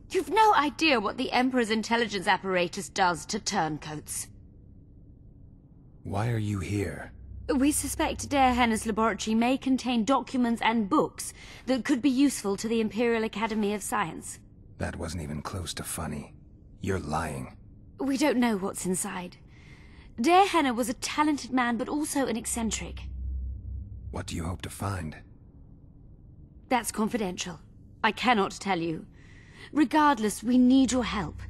You've no idea what the Emperor's intelligence apparatus does to turncoats. Why are you here? We suspect Der Henner's laboratory may contain documents and books that could be useful to the Imperial Academy of Science. That wasn't even close to funny. You're lying. We don't know what's inside. Der Henner was a talented man, but also an eccentric. What do you hope to find? That's confidential. I cannot tell you. Regardless, we need your help.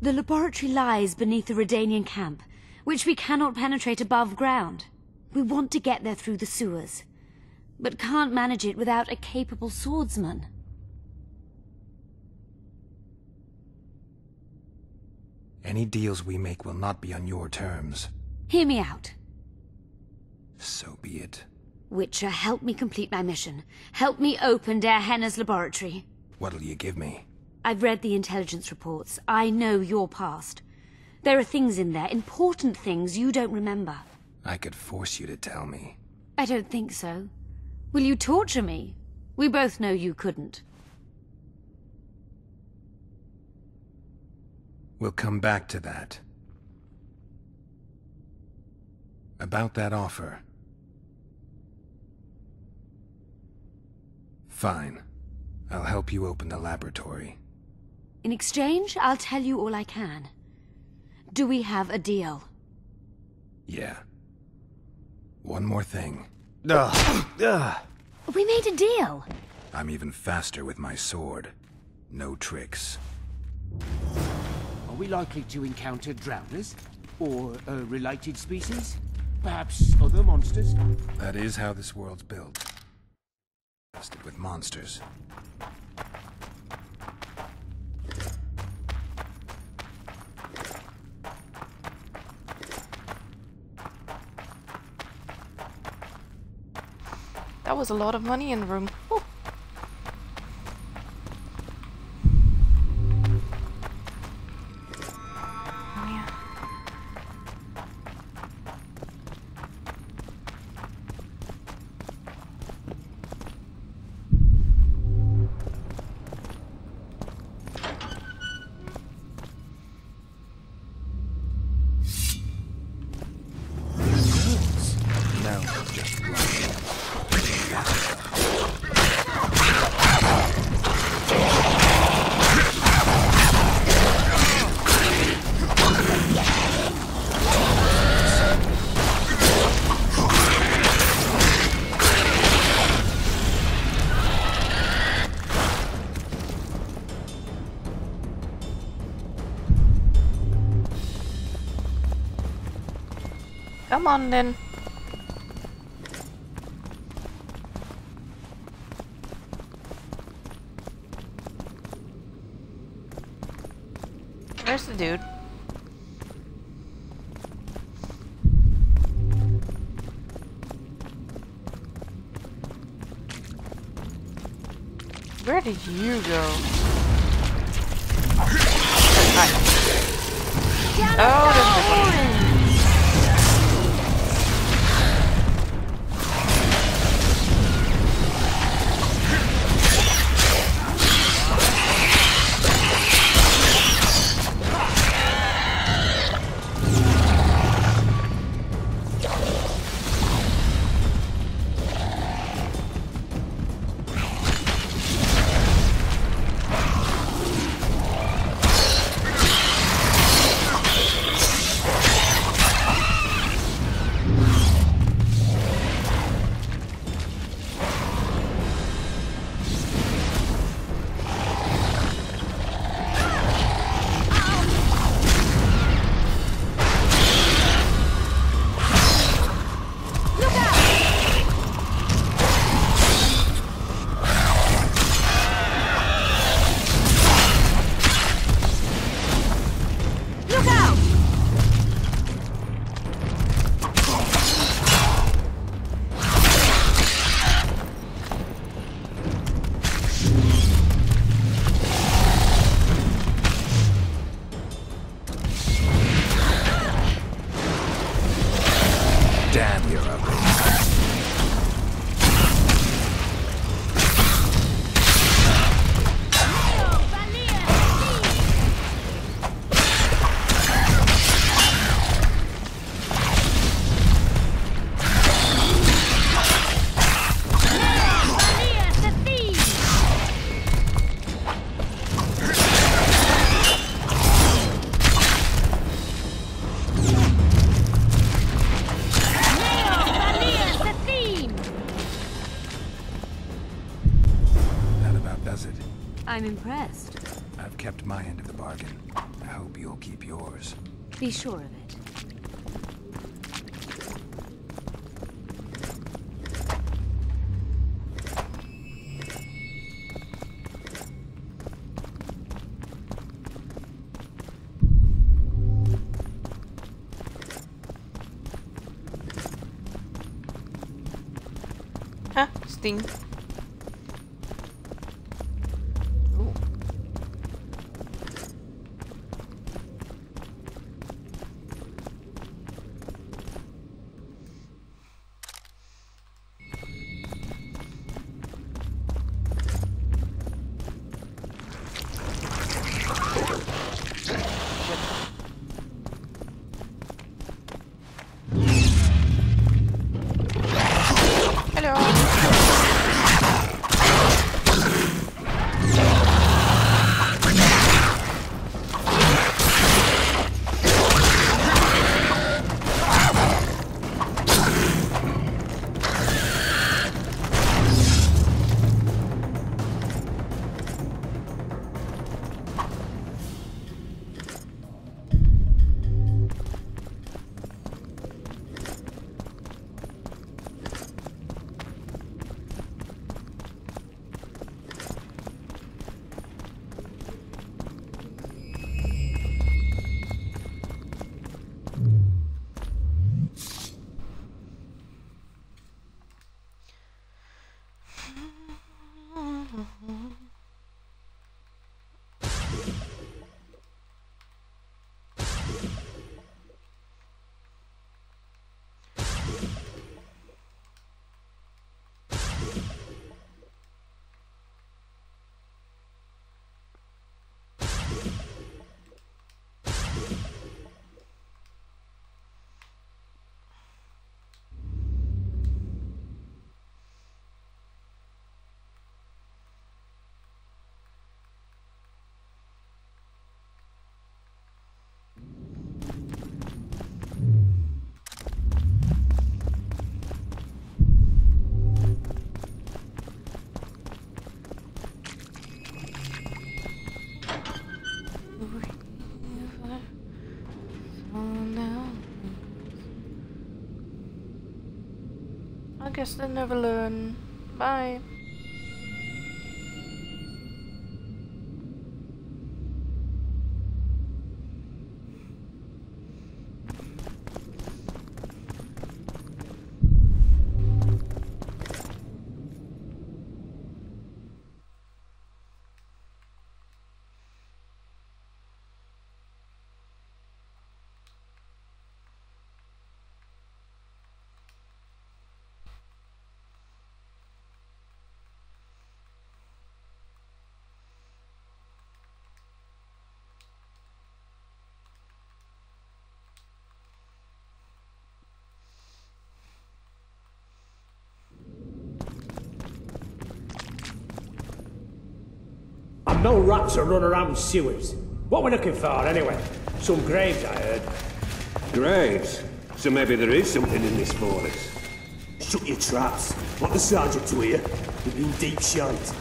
The laboratory lies beneath the Redanian camp, which we cannot penetrate above ground. We want to get there through the sewers, but can't manage it without a capable swordsman. Any deals we make will not be on your terms. Hear me out. So be it. Witcher, help me complete my mission. Help me open Der Henner's laboratory. What'll you give me? I've read the intelligence reports. I know your past. There are things in there, important things you don't remember. I could force you to tell me. I don't think so. Will you torture me? We both know you couldn't. We'll come back to that. About that offer. Fine. I'll help you open the laboratory. In exchange, I'll tell you all I can. Do we have a deal? Yeah. One more thing. We made a deal. I'm even faster with my sword. No tricks. Are we likely to encounter drowners? Or a related species? Perhaps other monsters? That is how this world's built. Infested with monsters. That was a lot of money in the room. Ooh. Yeah. No, just run. Come on then. Where's the dude? Where did you go? Hi. Oh, there's the I'm impressed. I've kept my end of the bargain. I hope you'll keep yours. Be sure of it. Huh? Sting. I guess they never learn. Bye. No rats that run around sewers. What we're looking for, anyway? Some graves, I heard. Graves? So maybe there is something in this forest. Shut your traps. Want the sergeant to hear? We've been deep shite.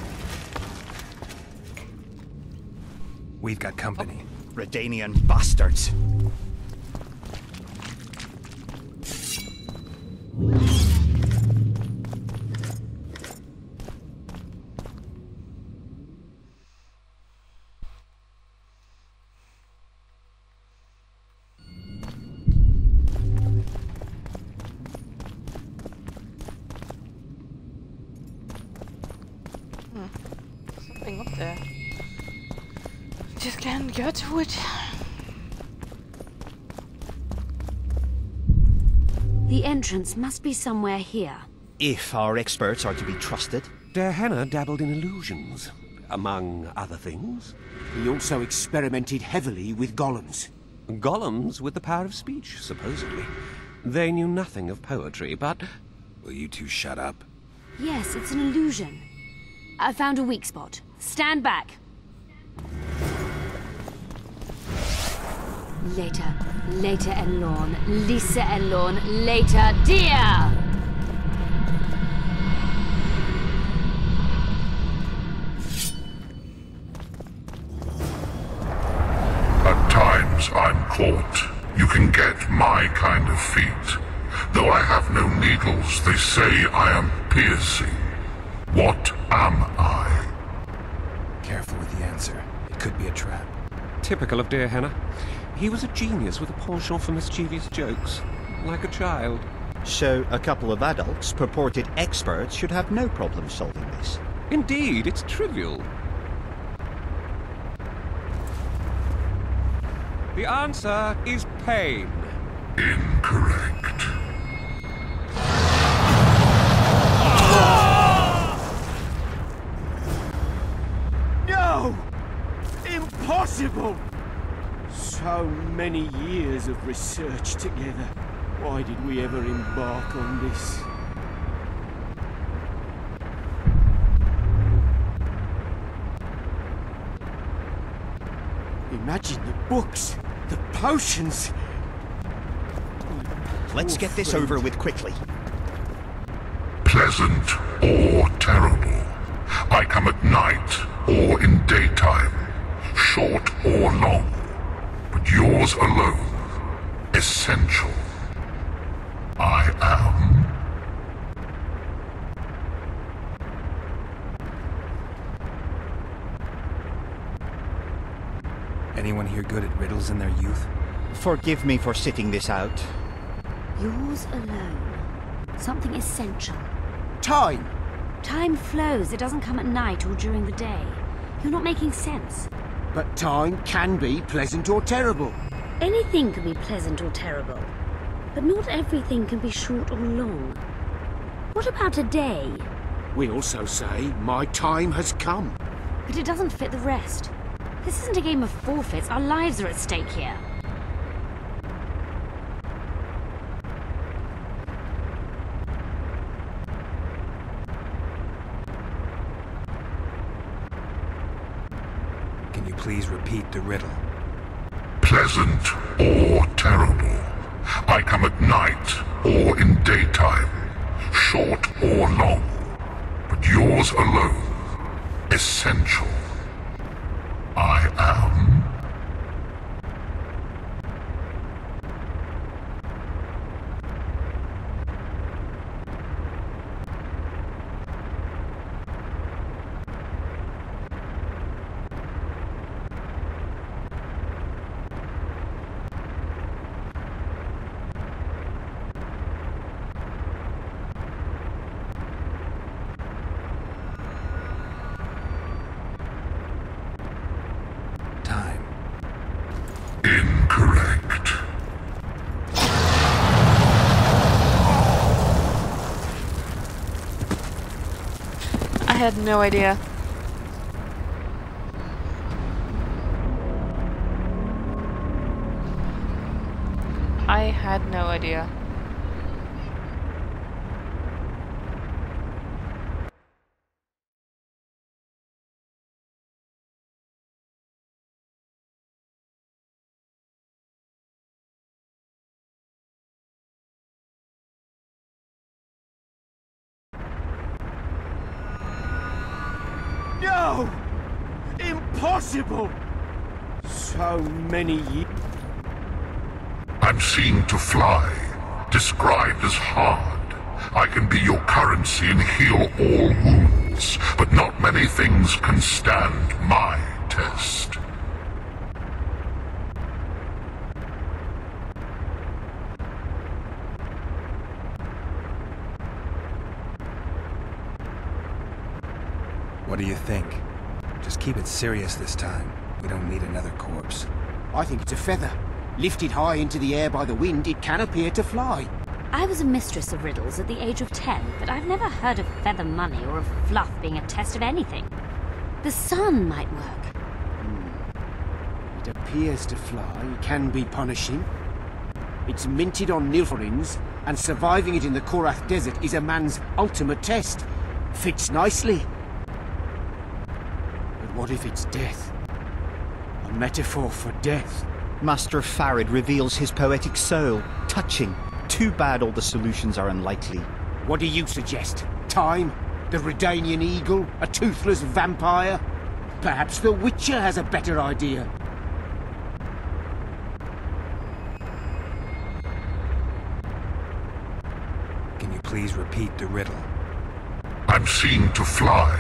We've got company. Redanian bastards. Something up there. Just can't get to it. The entrance must be somewhere here. If our experts are to be trusted. Dehenna dabbled in illusions, among other things. He also experimented heavily with golems. Golems with the power of speech, supposedly. They knew nothing of poetry, but... Will you two shut up? Yes, it's an illusion. I found a weak spot. Stand back. Later. Later, Elorn. Lisa Elorn. Later, dear! Once I'm caught, you can get my kind of feat. Though I have no needles, they say I am piercing. What am I? Careful with the answer. It could be a trap. Typical of dear Henna. He was a genius with a penchant for mischievous jokes. Like a child. So a couple of adults, purported experts, should have no problem solving this. Indeed, it's trivial. The answer is pain. Incorrect. No! Impossible! So many years of research together. Why did we ever embark on this? Imagine the books, the potions. Let's get this over with quickly. Pleasant or terrible. I come at night or in daytime, short or long, but yours alone, essential. I am. Anyone here good at riddles in their youth? Forgive me for sitting this out. Yours alone. Something essential. Time! Time flows. It doesn't come at night or during the day. You're not making sense. But time can be pleasant or terrible. Anything can be pleasant or terrible. But not everything can be short or long. What about a day? We also say, my time has come. But it doesn't fit the rest. This isn't a game of forfeits. Our lives are at stake here. Can you please repeat the riddle? Pleasant or terrible. I come at night or in daytime, short or long, but yours alone, essential. I am. Incorrect. I had no idea. I had no idea. No! Impossible! So many years. I'm seen to fly, described as hard. I can be your currency and heal all wounds, but not many things can stand my test. What do you think? Just keep it serious this time. We don't need another corpse. I think it's a feather. Lifted high into the air by the wind, it can appear to fly. I was a mistress of riddles at the age of 10, but I've never heard of feather money or of fluff being a test of anything. The sun might work. It appears to fly, can be punishing. It's minted on Nilfgaard's, and surviving it in the Korath Desert is a man's ultimate test. Fits nicely. But what if it's death? A metaphor for death. Master Farid reveals his poetic soul. Touching. Too bad all the solutions are unlikely. What do you suggest? Time? The Redanian eagle? A toothless vampire? Perhaps the Witcher has a better idea. please repeat the riddle? I'm seen to fly,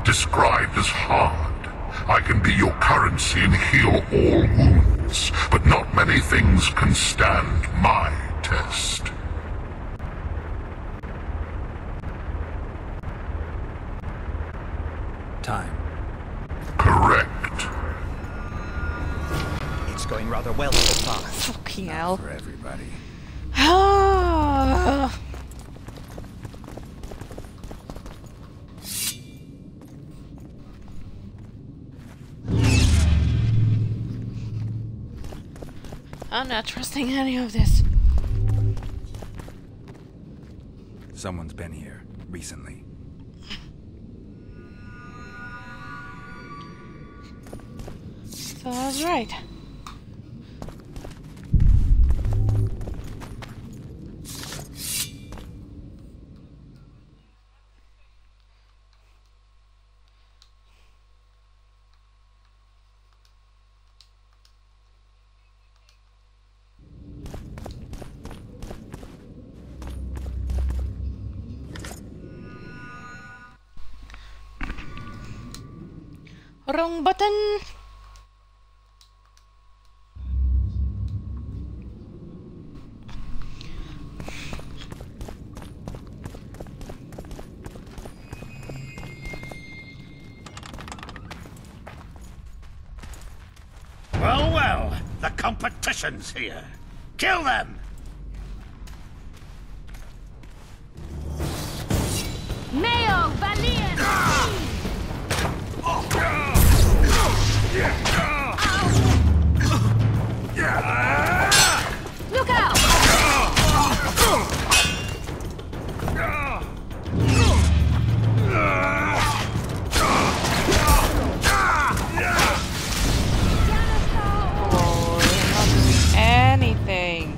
described as hard. I can be your currency and heal all wounds, but not many things can stand my test. Time. Correct. It's going rather well so far. Fucking hell. For everybody. I'm not trusting any of this. Someone's been here recently. So I was right. Wrong button. Well, well, the competition's here. Kill them! Mayo, Valiant! Look out! Anything.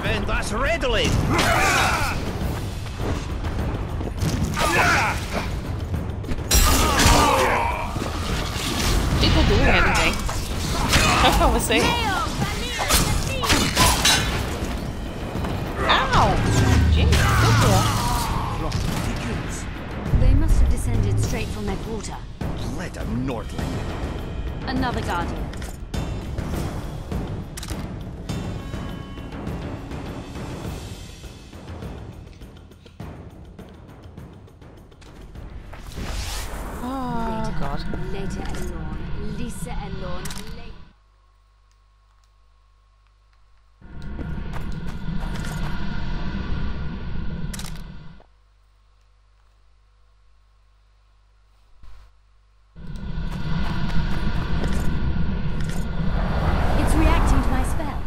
And that's readily. People doing anything. I was saying. Ow! Jeez, They must have descended straight from their quarter. Let a Nordling. Another Guardian. Oh, God. Later Elorn. Lisa Elorn. It's reacting to my spell.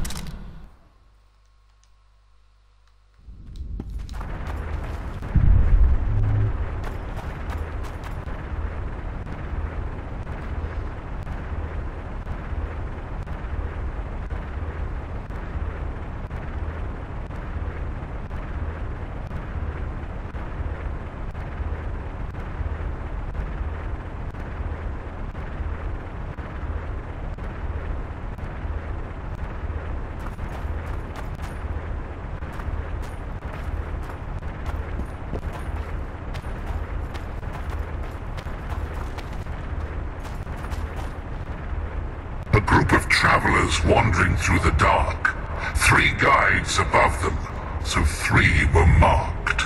A group of travelers wandering through the dark. 3 guides above them, so 3 were marked.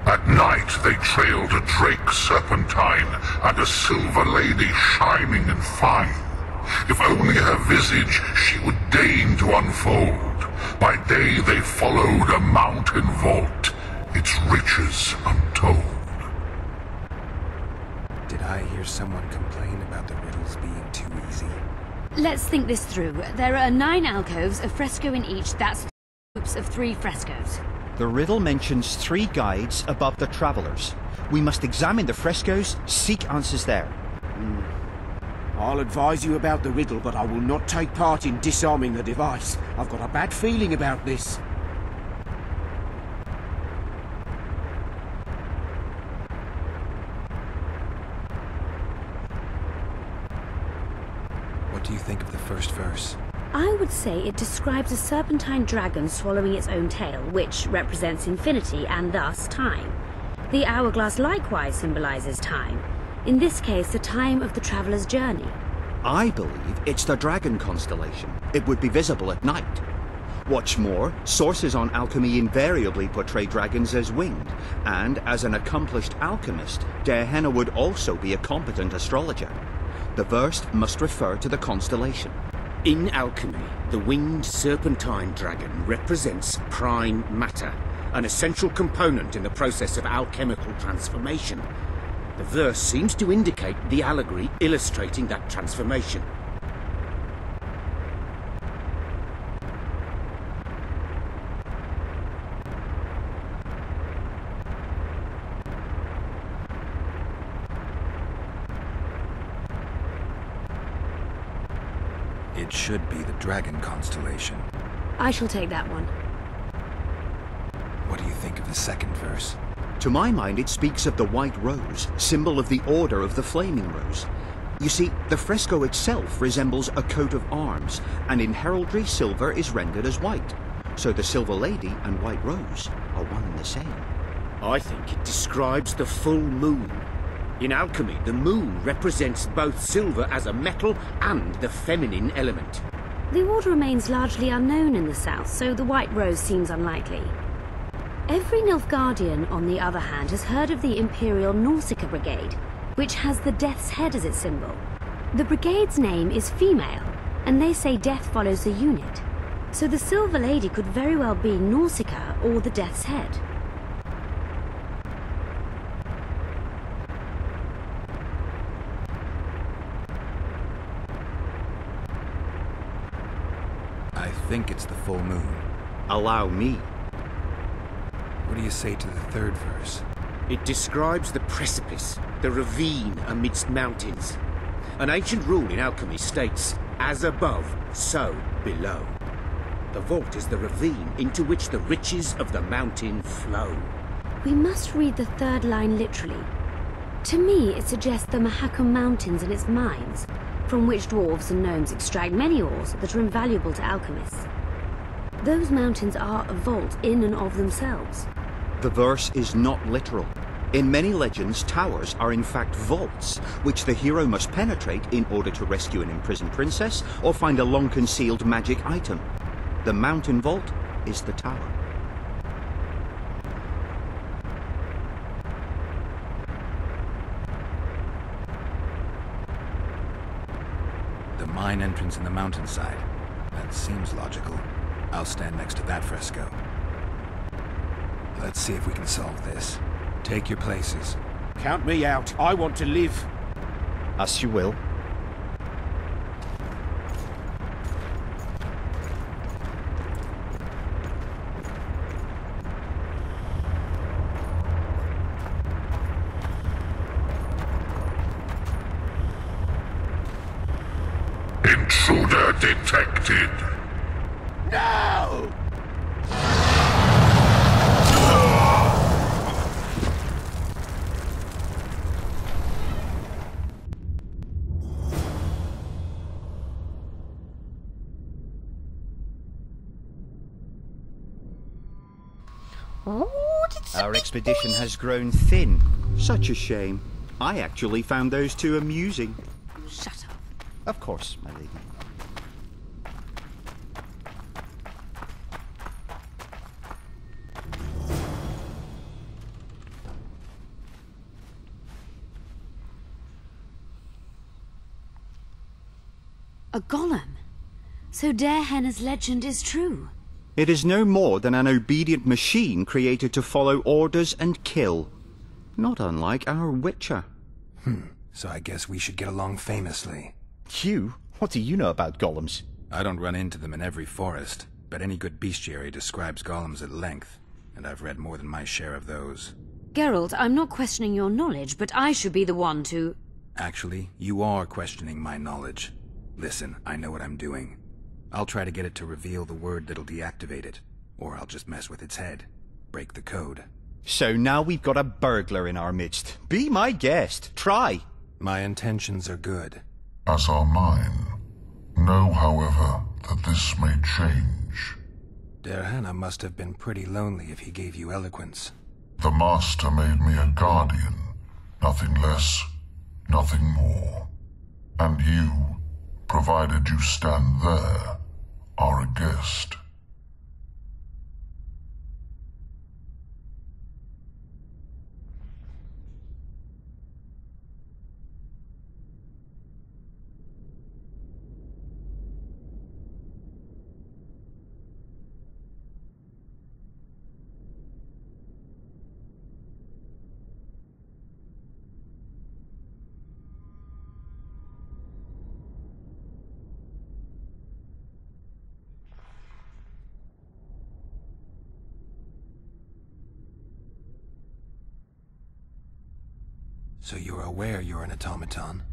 At night they trailed a drake serpentine and a silver lady shining and fine. If only her visage she would deign to unfold, By day they followed a mountain vault, its riches untold. Did I hear someone complain about the riddles being too easy? Let's think this through. There are 9 alcoves, a fresco in each. That's groups of 3 frescoes. The riddle mentions 3 guides above the travelers. We must examine the frescoes, seek answers there. I'll advise you about the riddle, but I will not take part in disarming the device. I've got a bad feeling about this. What do you think of the first verse? I would say it describes a serpentine dragon swallowing its own tail, which represents infinity and thus time. The hourglass likewise symbolizes time. In this case, the time of the traveler's journey. I believe it's the dragon constellation. It would be visible at night. What's more, sources on alchemy invariably portray dragons as winged, and as an accomplished alchemist, Gehenna would also be a competent astrologer. The verse must refer to the constellation. In alchemy, the winged serpentine dragon represents prime matter, an essential component in the process of alchemical transformation. The verse seems to indicate the allegory illustrating that transformation. It should be the dragon constellation. I shall take that one. What do you think of the second verse? To my mind, it speaks of the white rose, symbol of the Order of the Flaming Rose. You see, the fresco itself resembles a coat of arms, and in heraldry, silver is rendered as white. So the Silver Lady and White Rose are one and the same. I think it describes the full moon. In alchemy, the moon represents both silver as a metal and the feminine element. The order remains largely unknown in the south, so the White Rose seems unlikely. Every Nilfgaardian, on the other hand, has heard of the Imperial Nausicaa Brigade, which has the Death's Head as its symbol. The brigade's name is female, and they say death follows the unit. So the Silver Lady could very well be Nausicaa or the Death's Head. I think it's the full moon. Allow me. What do you say to the third verse? It describes the precipice, the ravine amidst mountains. An ancient rule in alchemy states, as above, so below. The vault is the ravine into which the riches of the mountain flow. We must read the third line literally. To me, it suggests the Mahakam Mountains and its mines, from which dwarves and gnomes extract many ores that are invaluable to alchemists. Those mountains are a vault in and of themselves. The verse is not literal. In many legends, towers are in fact vaults, which the hero must penetrate in order to rescue an imprisoned princess or find a long-concealed magic item. The mountain vault is the tower. The mine entrance in the mountainside. That seems logical. I'll stand next to that fresco. Let's see if we can solve this. Take your places. Count me out. I want to live. As you will. Intruder detected. No! Our expedition has grown thin. Such a shame. I actually found those two amusing. Shut up. Of course, my lady. A golem. So Gehenna's legend is true. It is no more than an obedient machine created to follow orders and kill. Not unlike our Witcher. So I guess we should get along famously. You? What do you know about golems? I don't run into them in every forest, but any good bestiary describes golems at length, and I've read more than my share of those. Geralt, I'm not questioning your knowledge, but I should be the one to... Actually, you are questioning my knowledge. Listen, I know what I'm doing. I'll try to get it to reveal the word that'll deactivate it, or I'll just mess with its head. Break the code. So now we've got a burglar in our midst. Be my guest. Try. My intentions are good. As are mine. Know, however, that this may change. Derhana must have been pretty lonely if he gave you eloquence. The Master made me a guardian. Nothing less, nothing more. And you, provided you stand there, are a guest. So you're aware you're an automaton?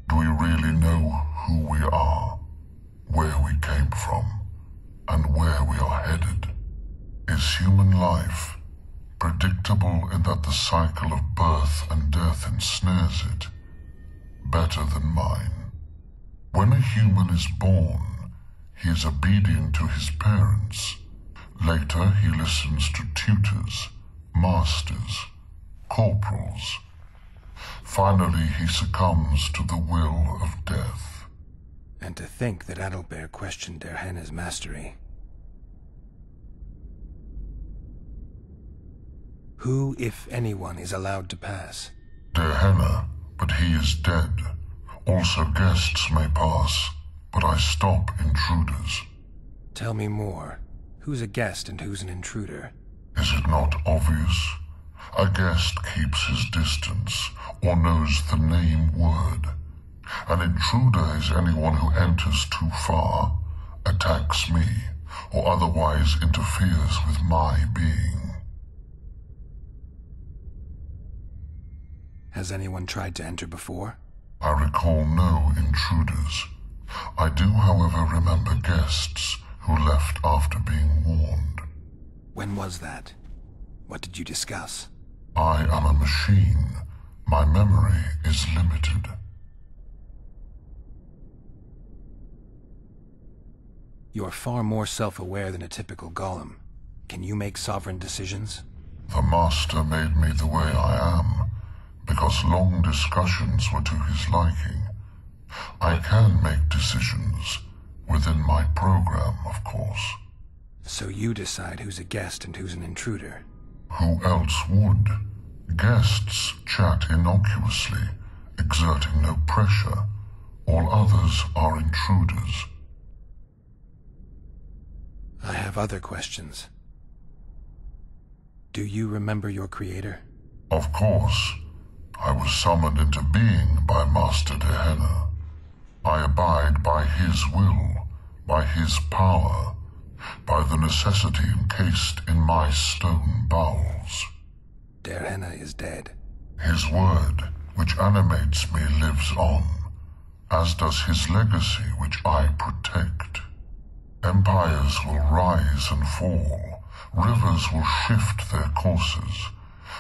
Do we really know who we are, where we came from, and where we are headed? Is human life predictable in that the cycle of birth and death ensnares it? Better than mine. When a human is born, he is obedient to his parents. Later he listens to tutors, masters, corporals. Finally, he succumbs to the will of death. And to think that Adalbert questioned Derhana's mastery. Who, if anyone, is allowed to pass? Derhana, but he is dead. Also guests may pass, but I stop intruders. Tell me more. Who's a guest and who's an intruder? Is it not obvious? A guest keeps his distance, or knows the name word. An intruder is anyone who enters too far, attacks me, or otherwise interferes with my being. Has anyone tried to enter before? I recall no intruders. I do, however, remember guests who left after being warned. When was that? What did you discuss? I am a machine. My memory is limited. You're far more self-aware than a typical golem. Can you make sovereign decisions? The Master made me the way I am, because long discussions were to his liking. I can make decisions, within my program, of course. So you decide who's a guest and who's an intruder? Who else would? Guests chat innocuously, exerting no pressure. All others are intruders. I have other questions. Do you remember your creator? Of course. I was summoned into being by Master Derhana. I abide by his will, by his power, by the necessity encased in my stone bowels. Derhana is dead. His word, which animates me, lives on, as does his legacy, which I protect. Empires will rise and fall, rivers will shift their courses,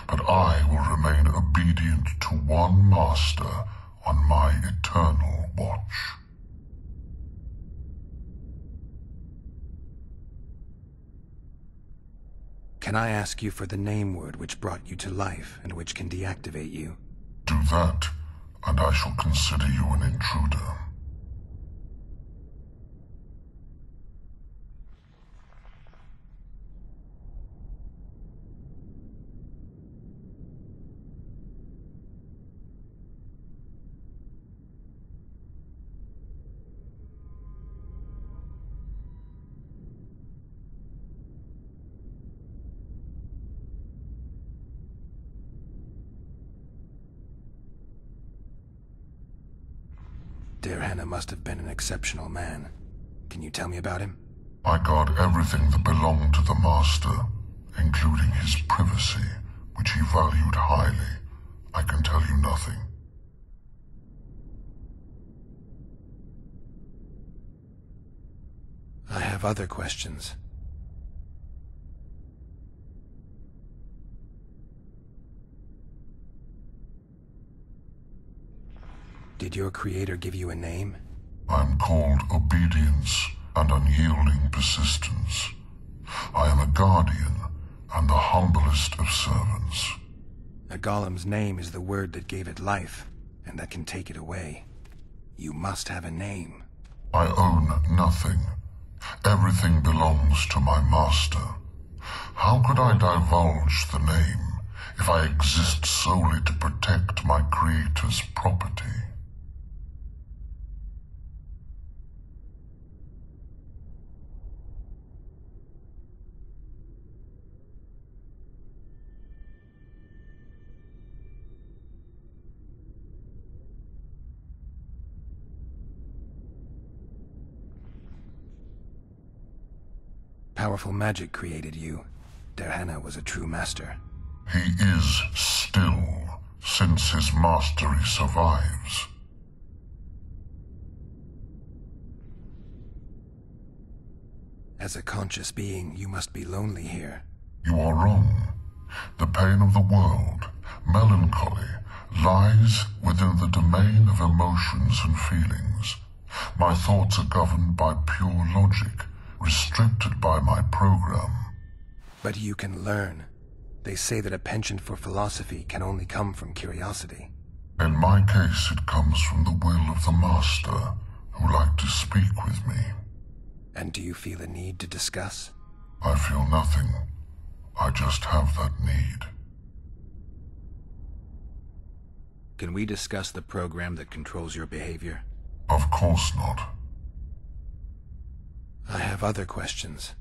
but I will remain obedient to one master on my eternal watch. Can I ask you for the name word which brought you to life and which can deactivate you? Do that, and I shall consider you an intruder. Derhana must have been an exceptional man. Can you tell me about him? I guard everything that belonged to the Master, including his privacy, which he valued highly. I can tell you nothing. I have other questions. Did your creator give you a name? I'm called Obedience and Unyielding Persistence. I am a guardian and the humblest of servants. A golem's name is the word that gave it life, and that can take it away. You must have a name. I own nothing. Everything belongs to my master. How could I divulge the name if I exist solely to protect my creator's property? Powerful magic created you. Derhana was a true master. He is still, since his mastery survives. As a conscious being, you must be lonely here. You are wrong. The pain of the world, melancholy, lies within the domain of emotions and feelings. My thoughts are governed by pure logic, restricted by my program. But you can learn. They say that a penchant for philosophy can only come from curiosity. In my case, it comes from the will of the Master, who liked to speak with me. And do you feel a need to discuss? I feel nothing. I just have that need. Can we discuss the program that controls your behavior? Of course not. I have other questions.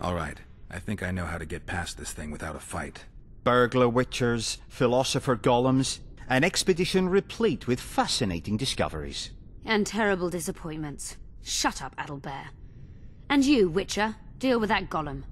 All right. I think I know how to get past this thing without a fight. Burglar witchers, philosopher golems, an expedition replete with fascinating discoveries. And terrible disappointments. Shut up, Adelbear. And you, Witcher, deal with that golem.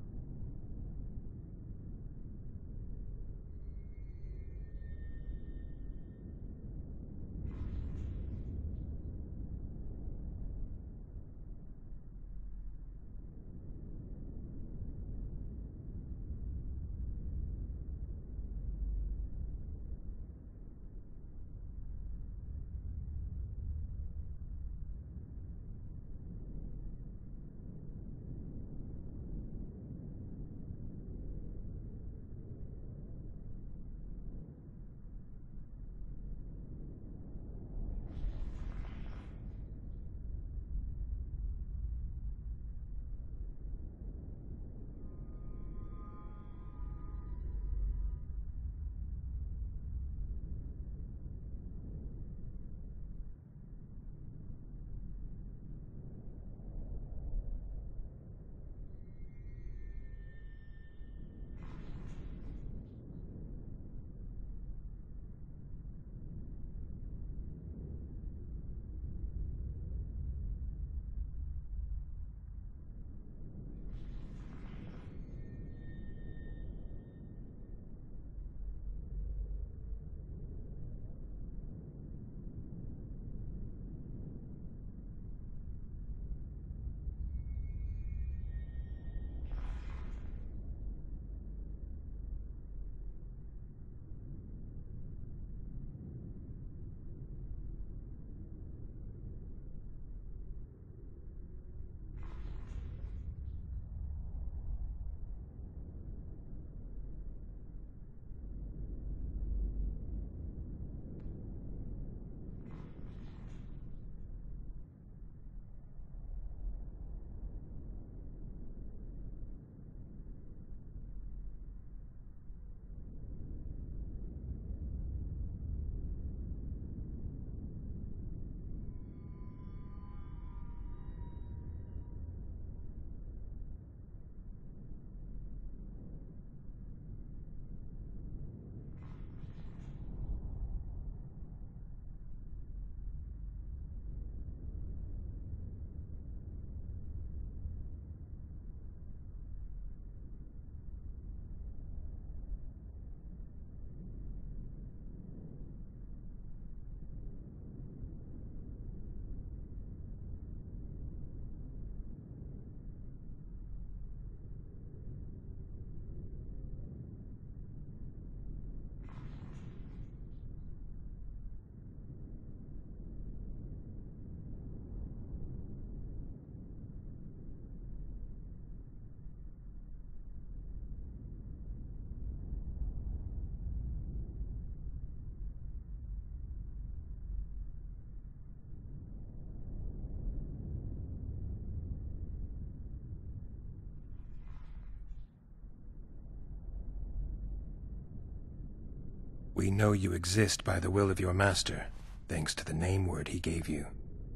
We know you exist by the will of your master, thanks to the name word he gave you.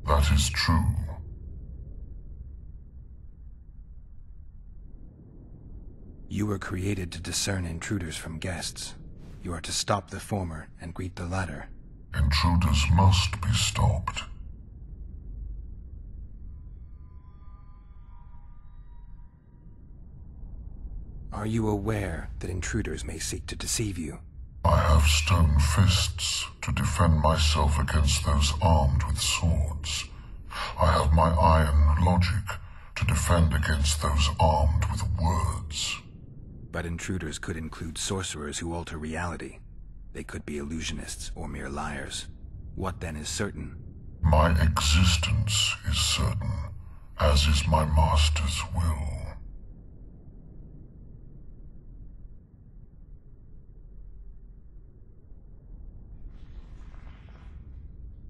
That is true. You were created to discern intruders from guests. You are to stop the former and greet the latter. Intruders must be stopped. Are you aware that intruders may seek to deceive you? I have stone fists to defend myself against those armed with swords. I have my iron logic to defend against those armed with words. But intruders could include sorcerers who alter reality. They could be illusionists or mere liars. What then is certain? My existence is certain, as is my master's will.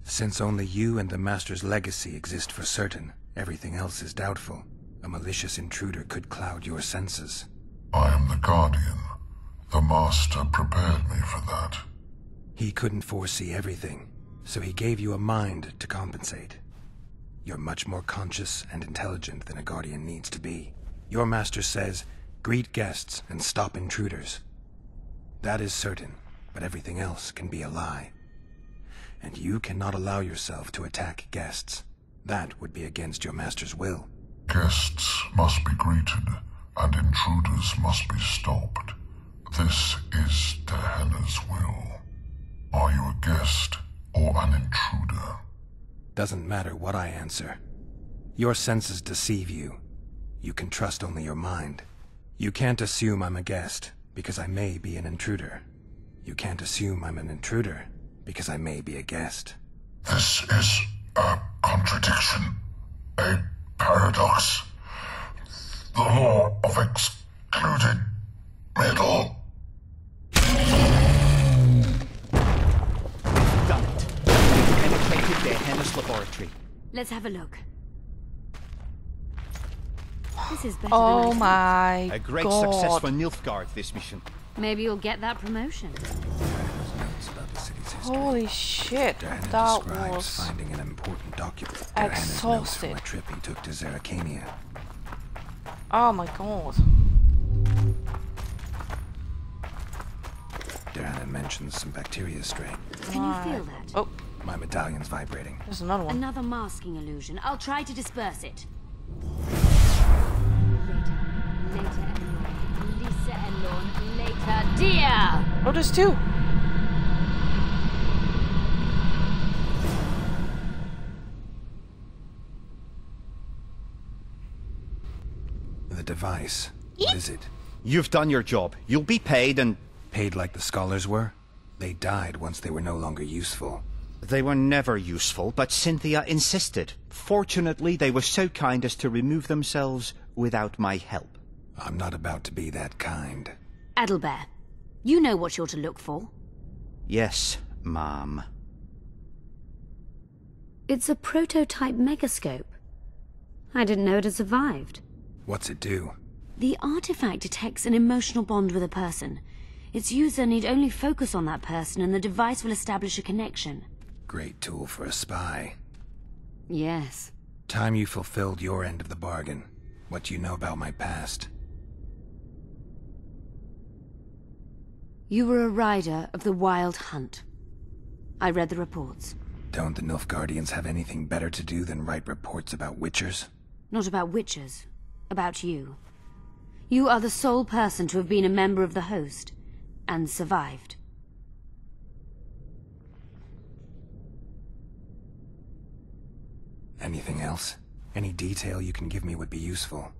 Since only you and the Master's legacy exist for certain, everything else is doubtful. A malicious intruder could cloud your senses. I am the Guardian. The Master prepared me for that. He couldn't foresee everything, so he gave you a mind to compensate. You're much more conscious and intelligent than a Guardian needs to be. Your Master says, greet guests and stop intruders. That is certain, but everything else can be a lie. And you cannot allow yourself to attack guests. That would be against your Master's will. Guests must be greeted, and intruders must be stopped. This is Tehenna's will. Are you a guest or an intruder? Doesn't matter what I answer. Your senses deceive you. You can trust only your mind. You can't assume I'm a guest, because I may be an intruder. You can't assume I'm an intruder, because I may be a guest. This is a contradiction, a paradox. The law of excluded middle. Done it. We've penetrated Tehenna's laboratory. Let's have a look. This is better Oh than my A great God. success for Nilfgaard, this mission. Maybe you'll get that promotion. Holy shit, Diana that describes was finding an important document. Diana's notes from exhausted. a trip he took to Zerrikania. Oh my God. Diana mentions some bacteria strain. Can you feel that? Oh, My medallion's vibrating. there's another one. Another masking illusion. I'll try to disperse it. Later, Lisa and Lorne. Later, dear! Oh, there's two. The device. What is it? You've done your job. You'll be paid and... Paid like the scholars were? They died once they were no longer useful. They were never useful, but Cynthia insisted. Fortunately, they were so kind as to remove themselves without my help. I'm not about to be that kind. Adelbert, you know what you're to look for. Yes, Ma'am. It's a prototype megascope. I didn't know it had survived. What's it do? The artifact detects an emotional bond with a person. Its user need only focus on that person and the device will establish a connection. Great tool for a spy. Yes. Time you fulfilled your end of the bargain. What do you know about my past? You were a rider of the Wild Hunt. I read the reports. Don't the Nilfgaardians have anything better to do than write reports about witchers? Not about witches. About you. You are the sole person to have been a member of the host, and survived. Anything else? Any detail you can give me would be useful.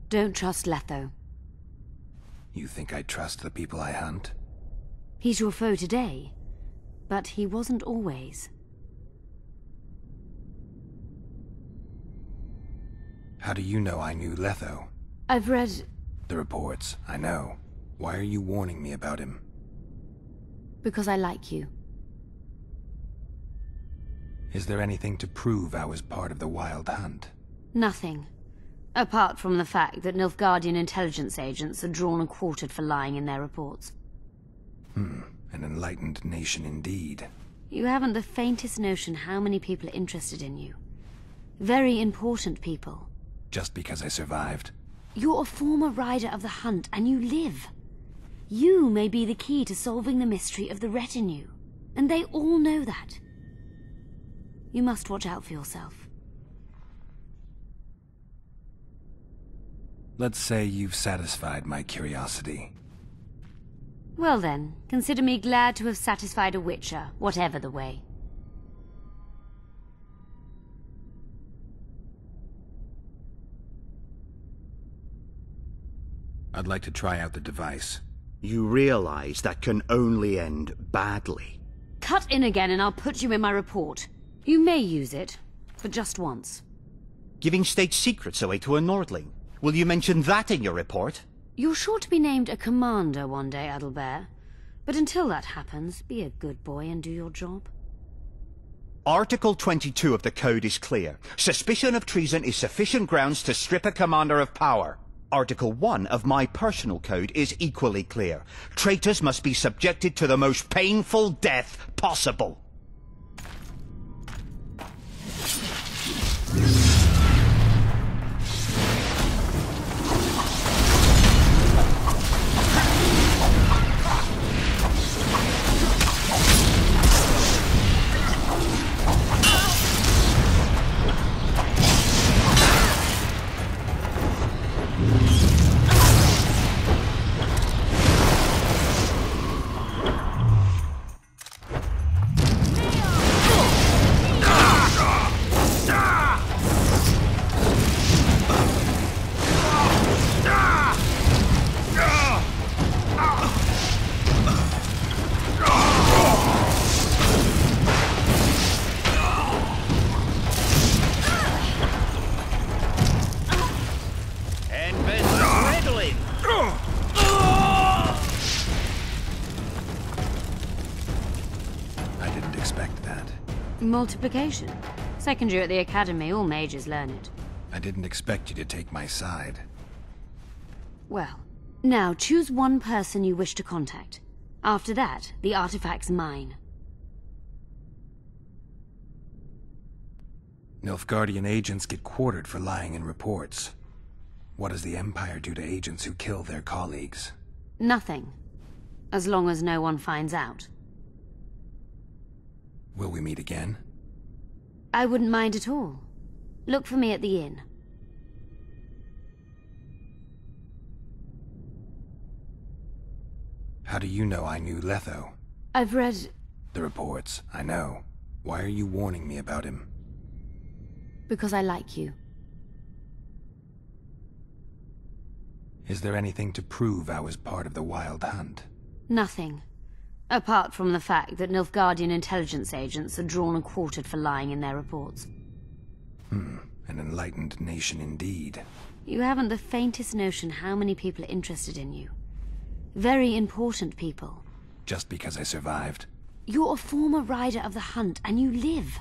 Don't trust Letho. You think I trust the people I hunt? He's your foe today, but he wasn't always. How do you know I knew Letho? I've read... The reports, I know. Why are you warning me about him? because I like you. Is there anything to prove I was part of the Wild Hunt? Nothing. Apart from the fact that Nilfgaardian intelligence agents are drawn and quartered for lying in their reports. an enlightened nation indeed. You haven't the faintest notion how many people are interested in you. Very important people. Just because I survived? You're a former rider of the hunt, and you live. You may be the key to solving the mystery of the retinue, and they all know that. You must watch out for yourself. Let's say you've satisfied my curiosity. Well then, consider me glad to have satisfied a witcher, whatever the way. I'd like to try out the device. You realize that can only end badly. Cut in again and I'll put you in my report. You may use it, but just once. Giving state secrets away to a Nordling. Will you mention that in your report? You're sure to be named a commander one day, Adalbert. But until that happens, be a good boy and do your job. Article 22 of the Code is clear. Suspicion of treason is sufficient grounds to strip a commander of power. Article 1 of my personal code is equally clear. Traitors must be subjected to the most painful death possible. Multiplication. Second year at the academy, all mages learn it. I didn't expect you to take my side. Well, now choose one person you wish to contact. After that, the artifact's mine. Nilfgaardian agents get quartered for lying in reports. What does the Empire do to agents who kill their colleagues? Nothing. As long as no one finds out. Will we meet again? I wouldn't mind at all. Look for me at the inn. How do you know I knew Letho? I've read... The reports, I know. Why are you warning me about him? Because I like you. Is there anything to prove I was part of the Wild Hunt? Nothing. Apart from the fact that Nilfgaardian intelligence agents are drawn and quartered for lying in their reports. An enlightened nation indeed. You haven't the faintest notion how many people are interested in you. Very important people. Just because I survived? You're a former rider of the hunt, and you live.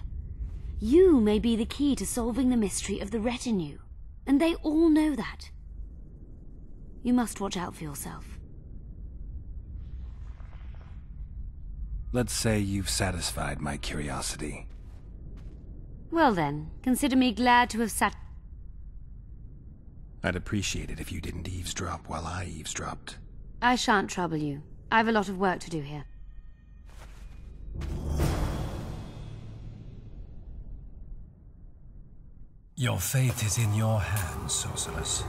You may be the key to solving the mystery of the retinue, and they all know that. You must watch out for yourself. Let's say you've satisfied my curiosity. Well then, consider me glad to have I'd appreciate it if you didn't eavesdrop while I eavesdropped. I shan't trouble you. I've a lot of work to do here. Your fate is in your hands, Sorceress.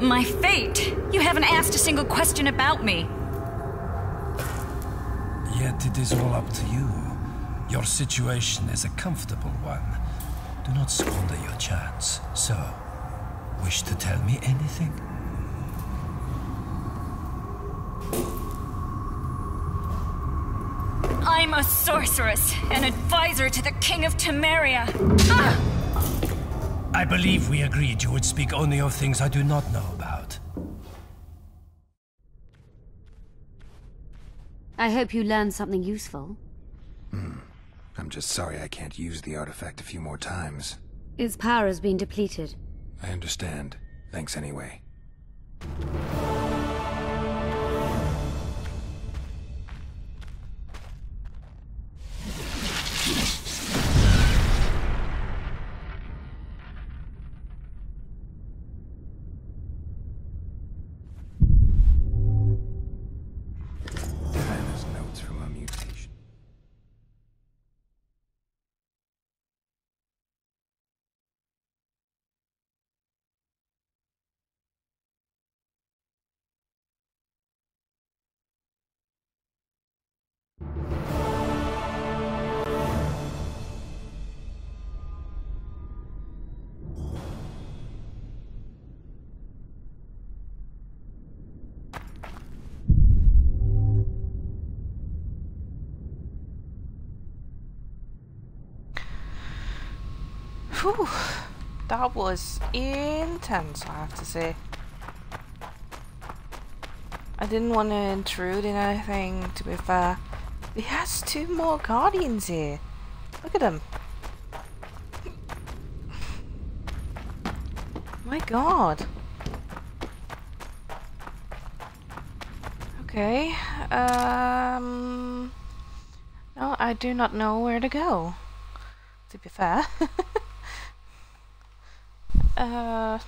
My fate? You haven't asked a single question about me. Yet it is all up to you. Your situation is a comfortable one. Do not squander your chance. So, wish to tell me anything? I'm a sorceress, an advisor to the King of Temeria. I believe we agreed you would speak only of things I do not know about. I hope you learned something useful. I'm just sorry I can't use the artifact a few more times. Its power has been depleted. I understand. Thanks anyway. Whew. That was intense, I have to say. I didn't want to intrude in anything, to be fair. He has 2 more guardians here. Look at them. My god. Okay. No, I do not know where to go, to be fair. I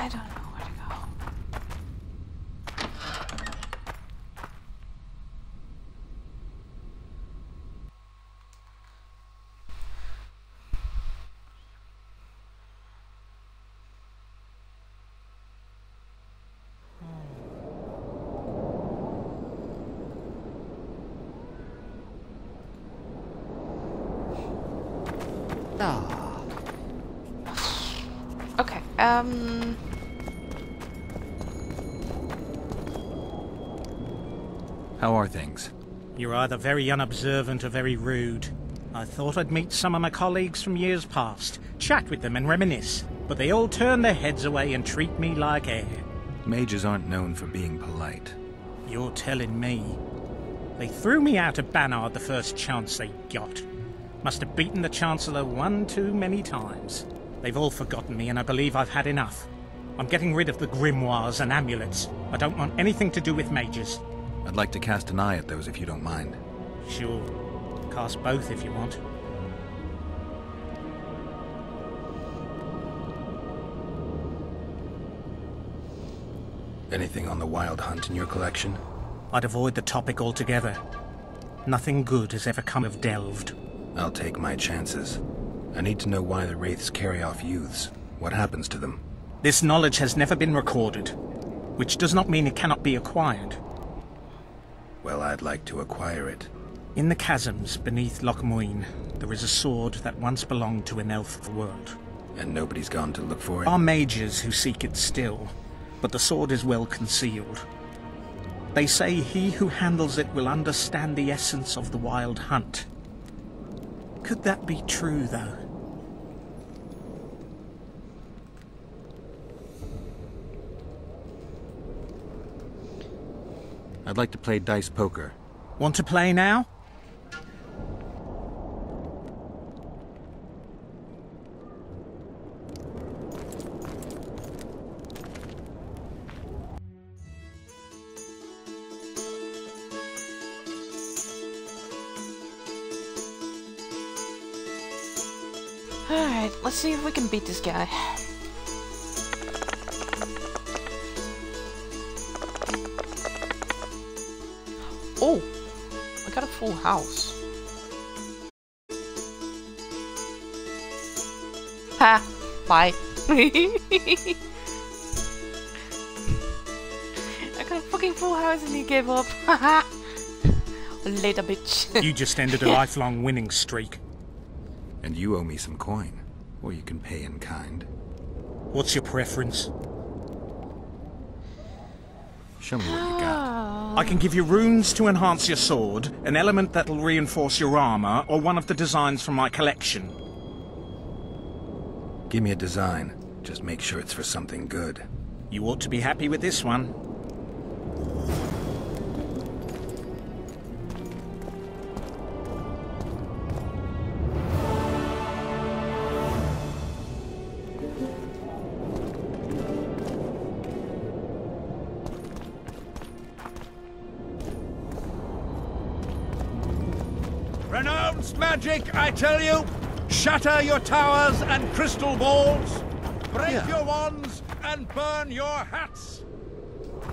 don't know where to go. Okay, How are things? You're either very unobservant or very rude. I thought I'd meet some of my colleagues from years past, chat with them and reminisce, but they all turn their heads away and treat me like air. Mages aren't known for being polite. You're telling me. They threw me out of Banard the first chance they got. Must have beaten the Chancellor 1 too many times. They've all forgotten me and I believe I've had enough. I'm getting rid of the grimoires and amulets. I don't want anything to do with mages. I'd like to cast an eye at those if you don't mind. Sure. Cast both if you want. Anything on the Wild Hunt in your collection? I'd avoid the topic altogether. Nothing good has ever come of Delved. I'll take my chances. I need to know why the Wraiths carry off youths. What happens to them? This knowledge has never been recorded, which does not mean it cannot be acquired. Well, I'd like to acquire it. In the chasms beneath Loch Muin, there is a sword that once belonged to an elf world. And nobody's gone to look for it? There are mages who seek it still, but the sword is well concealed. They say he who handles it will understand the essence of the Wild Hunt. Could that be true, though? I'd like to play dice poker. Want to play now? Alright, let's see if we can beat this guy. Oh! I got a full house. Ha! Bye. I got a fucking full house and he gave up. Haha! Later, bitch. You just ended a lifelong winning streak. And you owe me some coin, or you can pay in kind. What's your preference? Show me what you got. I can give you runes to enhance your sword, an element that'll reinforce your armor, or one of the designs from my collection. Give me a design. Just make sure it's for something good. You ought to be happy with this one. Renounce magic, I tell you! Shatter your towers and crystal balls! Break your wands and burn your hats!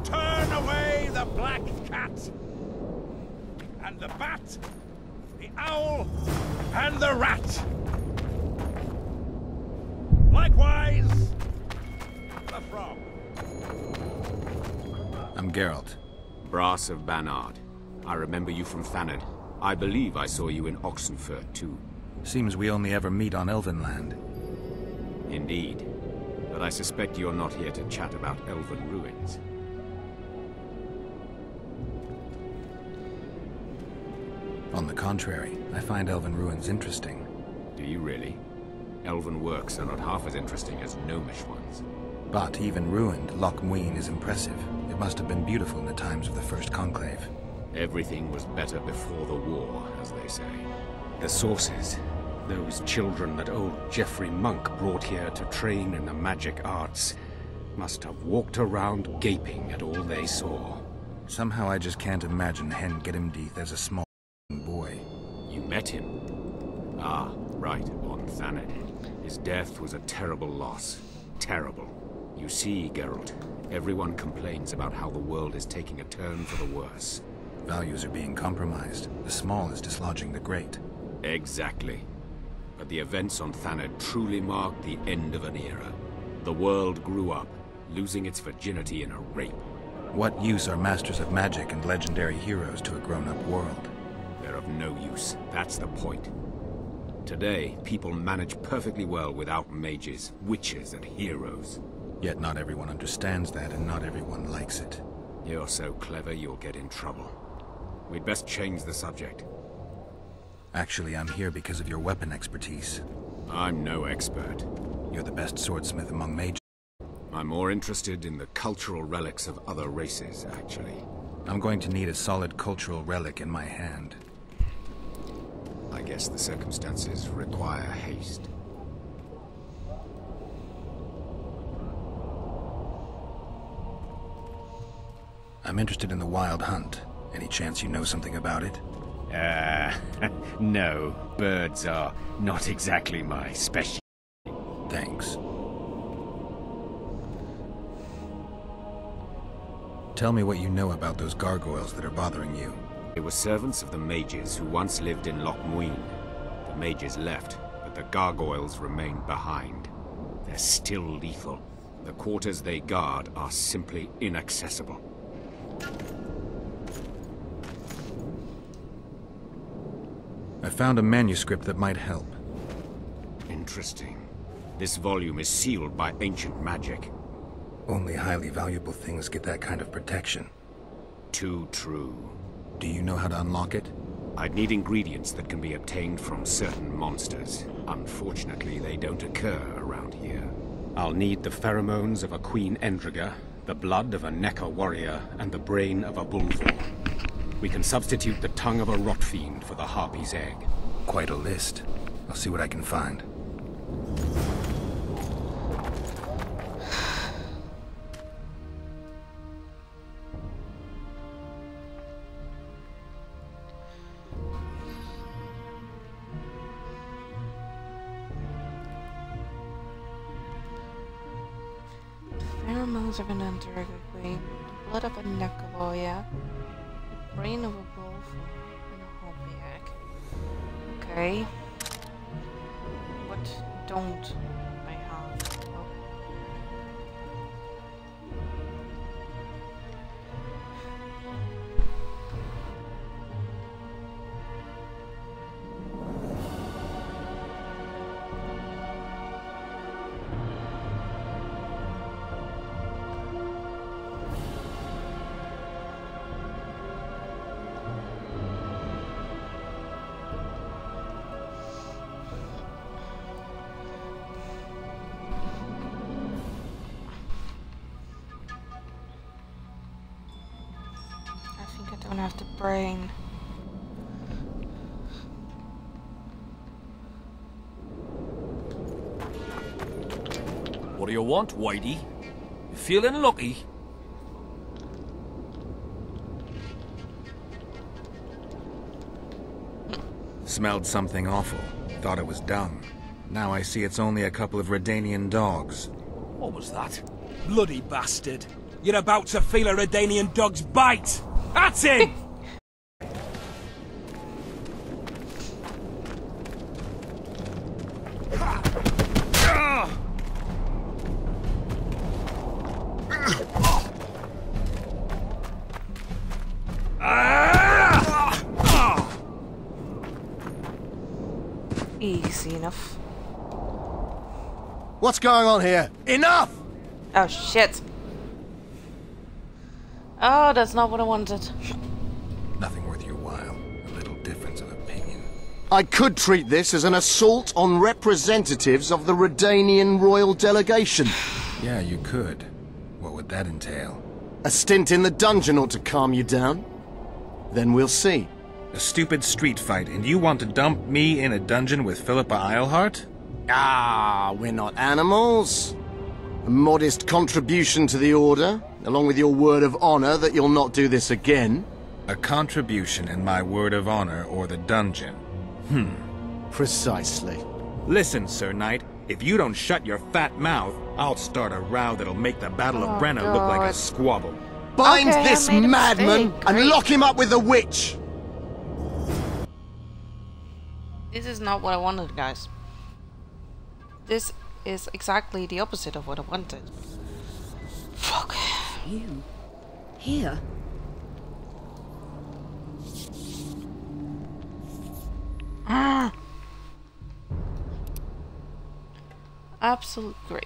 Turn away the black cat! And the bat, the owl, and the rat! Likewise, the frog. I'm Geralt. Brass of Banard. I remember you from Thanedd. I believe I saw you in Oxenfurt, too. Seems we only ever meet on Elvenland. Indeed. But I suspect you're not here to chat about elven ruins. On the contrary, I find elven ruins interesting. Do you really? Elven works are not half as interesting as gnomish ones. But even ruined, Loch Muin is impressive. It must have been beautiful in the times of the First Conclave. Everything was better before the war, as they say. The sources. Those children that old Geoffrey Monk brought here to train in the magic arts must have walked around gaping at all they saw. Somehow I just can't imagine Hen Gedimdeath as a small boy. You met him? Ah, right, on Thanedd. His death was a terrible loss. Terrible. You see, Geralt, everyone complains about how the world is taking a turn for the worse. Values are being compromised. The small is dislodging the great. Exactly. But the events on Thanedd truly marked the end of an era. The world grew up, losing its virginity in a rape. What use are masters of magic and legendary heroes to a grown-up world? They're of no use. That's the point. Today, people manage perfectly well without mages, witches, and heroes. Yet not everyone understands that, and not everyone likes it. You're so clever, you'll get in trouble. We'd best change the subject. Actually, I'm here because of your weapon expertise. I'm no expert. You're the best swordsmith among mages. I'm more interested in the cultural relics of other races, actually. I'm going to need a solid cultural relic in my hand. I guess the circumstances require haste. I'm interested in the Wild Hunt. Any chance you know something about it? No. Birds are not exactly my specialty. Thanks. Tell me what you know about those gargoyles that are bothering you. They were servants of the mages who once lived in Loch Muin. The mages left, but the gargoyles remained behind. They're still lethal. The quarters they guard are simply inaccessible. I found a manuscript that might help. Interesting. This volume is sealed by ancient magic. Only highly valuable things get that kind of protection. Too true. Do you know how to unlock it? I'd need ingredients that can be obtained from certain monsters. Unfortunately, they don't occur around here. I'll need the pheromones of a Queen Endriga, the blood of a Necker warrior, and the brain of a Bulvor. We can substitute the tongue of a rot fiend for the Harpy's egg. Quite a list. I'll see what I can find. Pheromones of an Endriga queen, the blood of a Necker warrior, the brain of a Bulvor, and a Harpy egg. Okay. What don't I have? Oh. I don't have the brain. What do you want, Whitey? You feeling lucky? Smelled something awful. Thought it was dung. Now I see it's only a couple of Redanian dogs. What was that? Bloody bastard! You're about to feel a Redanian dog's bite! That's it! Easy enough. What's going on here? Enough! Oh shit. Oh, that's not what I wanted. Nothing worth your while. A little difference of opinion. I could treat this as an assault on representatives of the Redanian royal delegation. Yeah, you could. What would that entail? A stint in the dungeon ought to calm you down. Then we'll see. A stupid street fight, and you want to dump me in a dungeon with Philippa Eilhart? Ah, we're not animals. A modest contribution to the Order, along with your word of honor that you'll not do this again. A contribution and my word of honor or the dungeon. Precisely. Listen, Sir Knight, if you don't shut your fat mouth, I'll start a row that'll make the Battle of Brenna look like a squabble. Bind this madman and lock him up with the witch! This is not what I wanted, guys. This is exactly the opposite of what I wanted. Fuck. You? Here? Absolute great.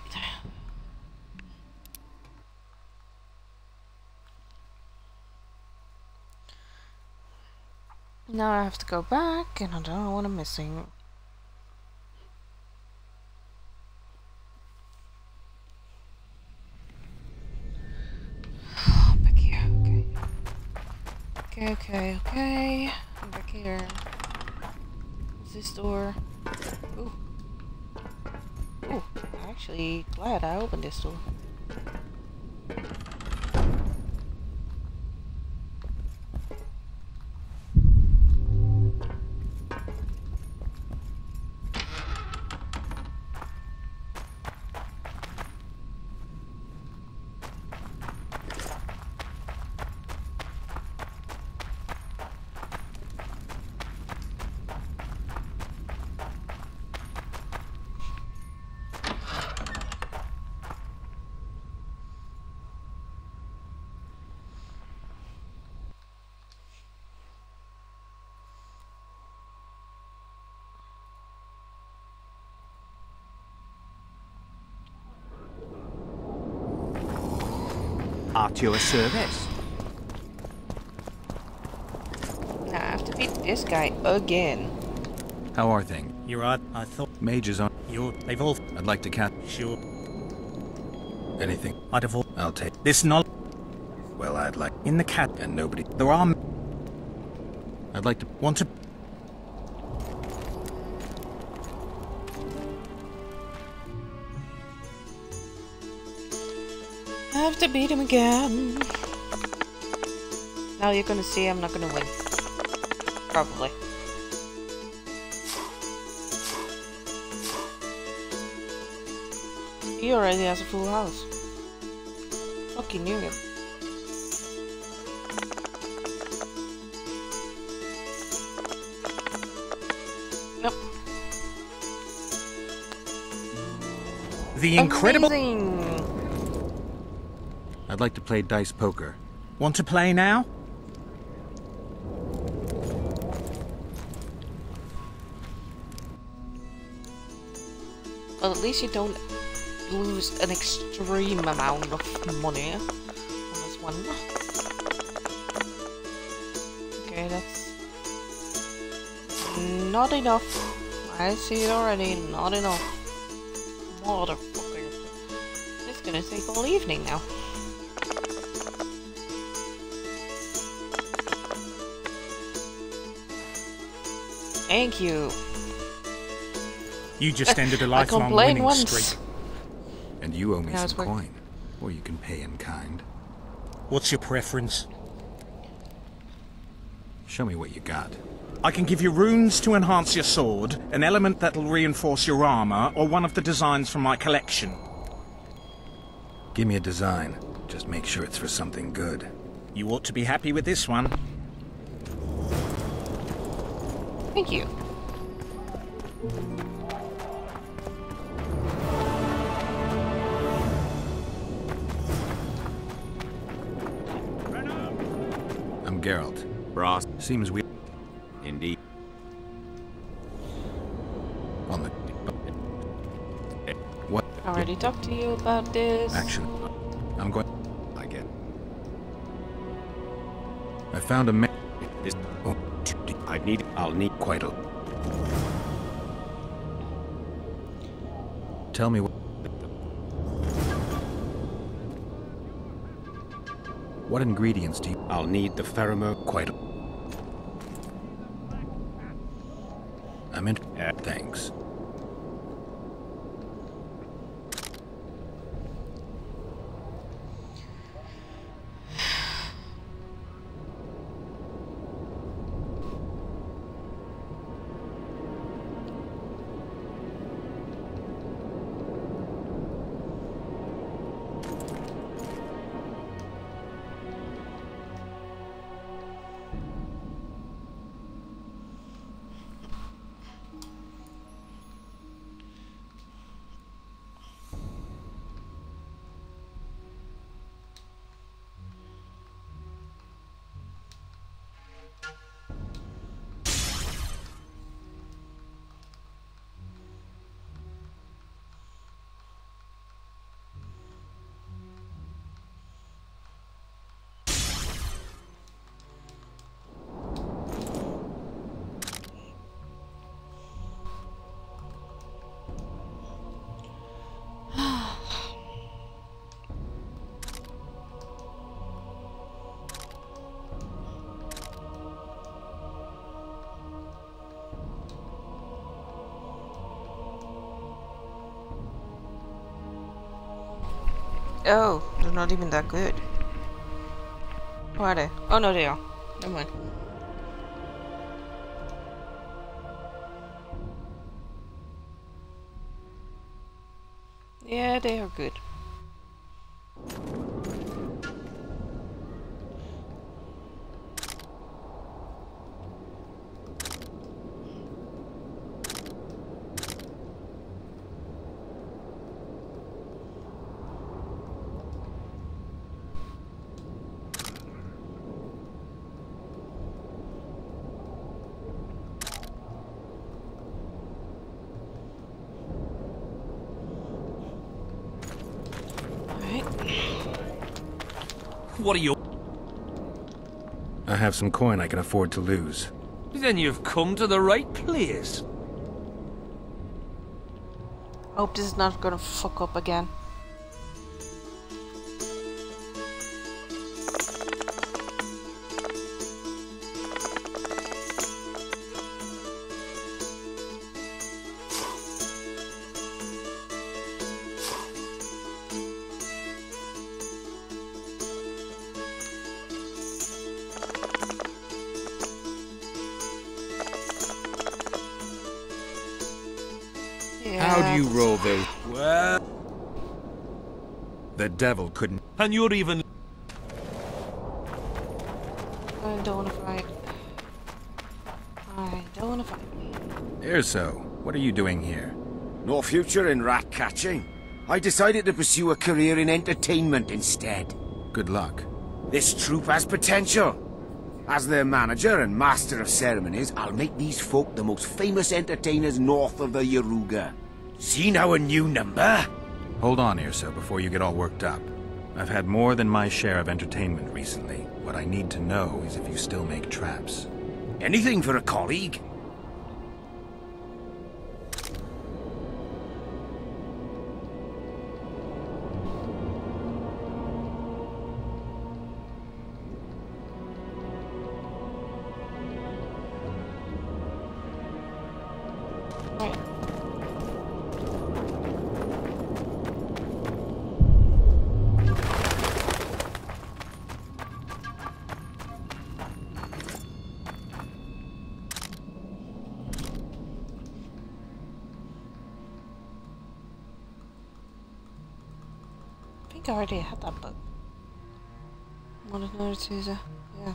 Now I have to go back, and I don't know what I'm missing. Back here, okay. Okay. I'm back here. What's this door? Ooh. Ooh, I'm actually glad I opened this door. At your service. Now I have to beat this guy again. How are things? You're right, I thought... Mage is on. They've all... I'd like to catch... Sure. Anything? I'd have all... I'll take... This knowledge... Well, I'd like... In the cat... And nobody... There are... I'd like to... Want to... I have to beat him again. Now you're gonna see I'm not gonna win. Probably. He already has a full house. Fucking knew him. Nope. The incredible... Amazing. I'd like to play dice poker. Want to play now? Well, at least you don't lose an extreme amount of money on this one. Okay, that's not enough. I see it already, not enough. Motherfucker. It's gonna take all evening now. Thank you. You just ended a lifelong complained winning once. streak. And you owe me Now it's some coin. Or you can pay in kind. What's your preference? Show me what you got. I can give you runes to enhance your sword, an element that'll reinforce your armor, or one of the designs from my collection. Give me a design. Just make sure it's for something good. You ought to be happy with this one. Thank you. I'm Geralt. Brass. Seems weird. Indeed. On the... What? I already talked to you about this. Action. I'm going... I get... I found a man... This... Oh, I'll need quite a... Tell me what ingredients do you... I'll need the pheromone quite a... I'm in... Thanks. Oh, they're not even that good. Or are they? Oh no, they are. Never mind. Yeah, they are good. What are you... I have some coin I can afford to lose. Then you've come to the right place. I hope this is not gonna fuck up again. How do you roll those? Well... The devil couldn't... And you're even... I don't want to fight. I don't want to fight. Erso, what are you doing here? No future in rat catching. I decided to pursue a career in entertainment instead. Good luck. This troupe has potential. As their manager and master of ceremonies, I'll make these folk the most famous entertainers north of the Yaruga. Seen our new number? Hold on, Erso, before you get all worked up. I've had more than my share of entertainment recently. What I need to know is if you still make traps. Anything for a colleague? I already had that book. Wanted another Tuesday. Yeah.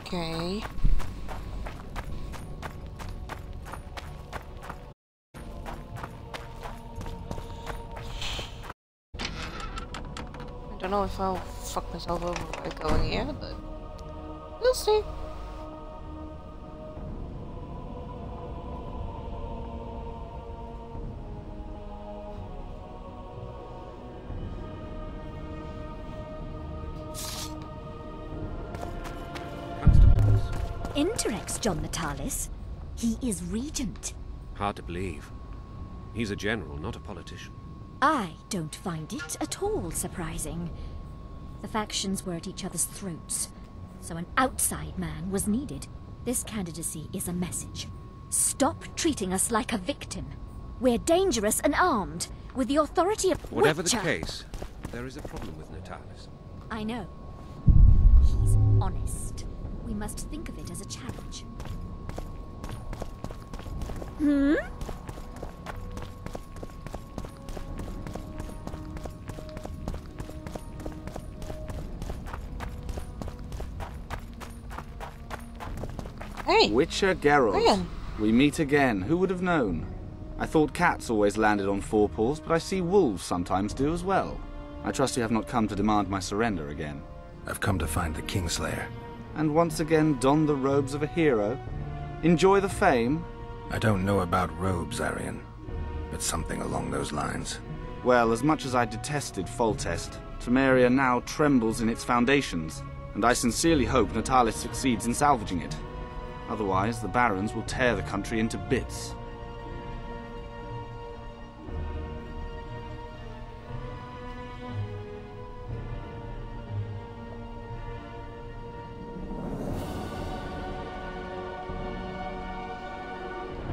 Okay. I don't know if I'll fuck myself over by going here, but we'll see. Interex John Natalis. He is regent. Hard to believe. He's a general, not a politician. I don't find it at all surprising. The factions were at each other's throats, so an outside man was needed. This candidacy is a message. Stop treating us like a victim. We're dangerous and armed, with the authority of Whatever Witcher. the case, there is a problem with Natalis. I know. He's honest. We must think of it as a challenge. Hmm? Hey! Witcher Geralt. Ian. We meet again. Who would have known? I thought cats always landed on four paws, but I see wolves sometimes do as well. I trust you have not come to demand my surrender again. I've come to find the Kingslayer. And once again don the robes of a hero? Enjoy the fame? I don't know about robes, Arian, but something along those lines. Well, as much as I detested Foltest, Temeria now trembles in its foundations, and I sincerely hope Natalis succeeds in salvaging it. Otherwise, the barons will tear the country into bits.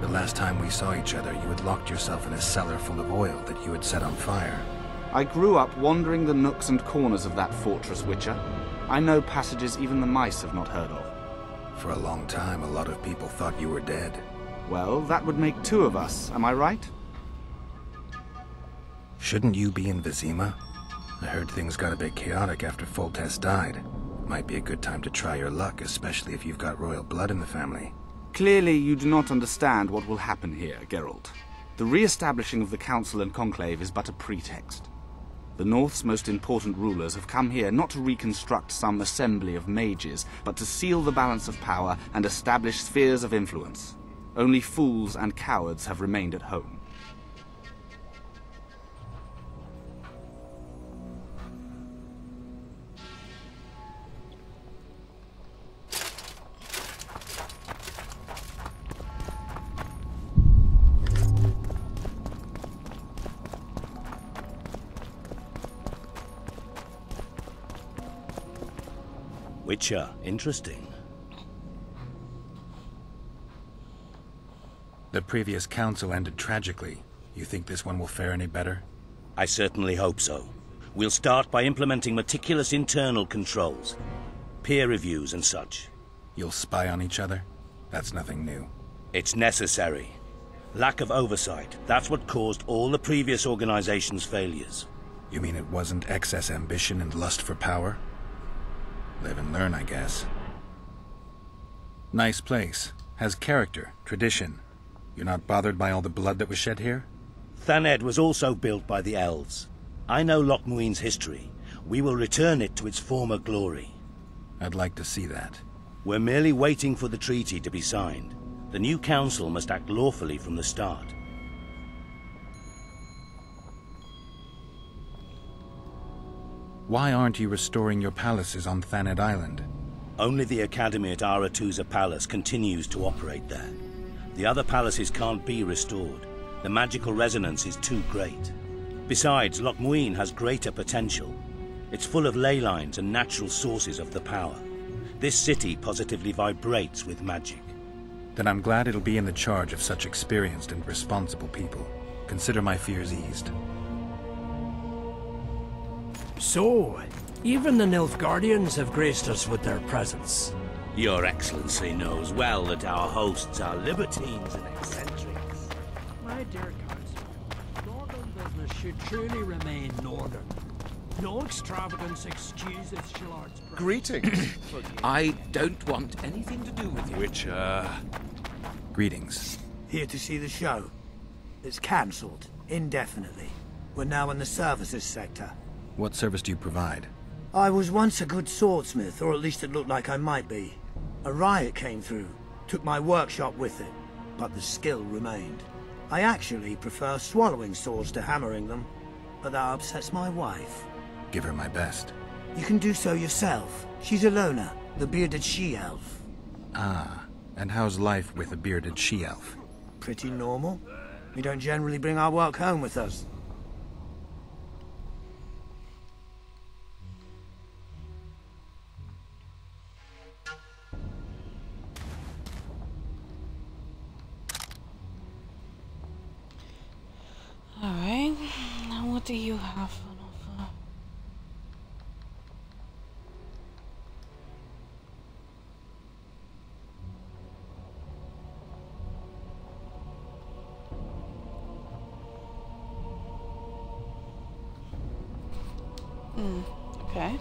The last time we saw each other, you had locked yourself in a cellar full of oil that you had set on fire. I grew up wandering the nooks and corners of that fortress, Witcher. I know passages even the mice have not heard of. For a long time, a lot of people thought you were dead. Well, that would make two of us, am I right? Shouldn't you be in Vizima? I heard things got a bit chaotic after Foltest died. Might be a good time to try your luck, especially if you've got royal blood in the family. Clearly, you do not understand what will happen here, Geralt. The re-establishing of the Council and Conclave is but a pretext. The North's most important rulers have come here not to reconstruct some assembly of mages, but to seal the balance of power and establish spheres of influence. Only fools and cowards have remained at home. Witcher, interesting. The previous council ended tragically. You think this one will fare any better? I certainly hope so. We'll start by implementing meticulous internal controls, peer reviews and such. You'll spy on each other? That's nothing new. It's necessary. Lack of oversight, that's what caused all the previous organization's failures. You mean it wasn't excess ambition and lust for power? Live and learn, I guess. Nice place. Has character, tradition. You're not bothered by all the blood that was shed here? Thaned was also built by the elves. I know Loch Muin's history. We will return it to its former glory. I'd like to see that. We're merely waiting for the treaty to be signed. The new council must act lawfully from the start. Why aren't you restoring your palaces on Thaned Island? Only the Academy at Aretuza Palace continues to operate there. The other palaces can't be restored. The magical resonance is too great. Besides, Loch Muin has greater potential. It's full of ley lines and natural sources of the power. This city positively vibrates with magic. Then I'm glad it'll be in the charge of such experienced and responsible people. Consider my fears eased. So, even the Nilfgaardians have graced us with their presence. Your Excellency knows well that our hosts are libertines and eccentrics. My dear Council, northern business should truly remain northern. No extravagance excuses Shillard's pride. Greetings. I don't want anything to do with you. Witcher. Greetings. Here to see the show. It's cancelled, indefinitely. We're now in the services sector. What service do you provide? I was once a good swordsmith, or at least it looked like I might be. A riot came through, took my workshop with it, but the skill remained. I actually prefer swallowing swords to hammering them, but that upsets my wife. Give her my best. You can do so yourself. She's Ilona, the bearded she-elf. Ah, and how's life with a bearded she-elf? Pretty normal. We don't generally bring our work home with us. Alright, now what do you have on offer? Okay.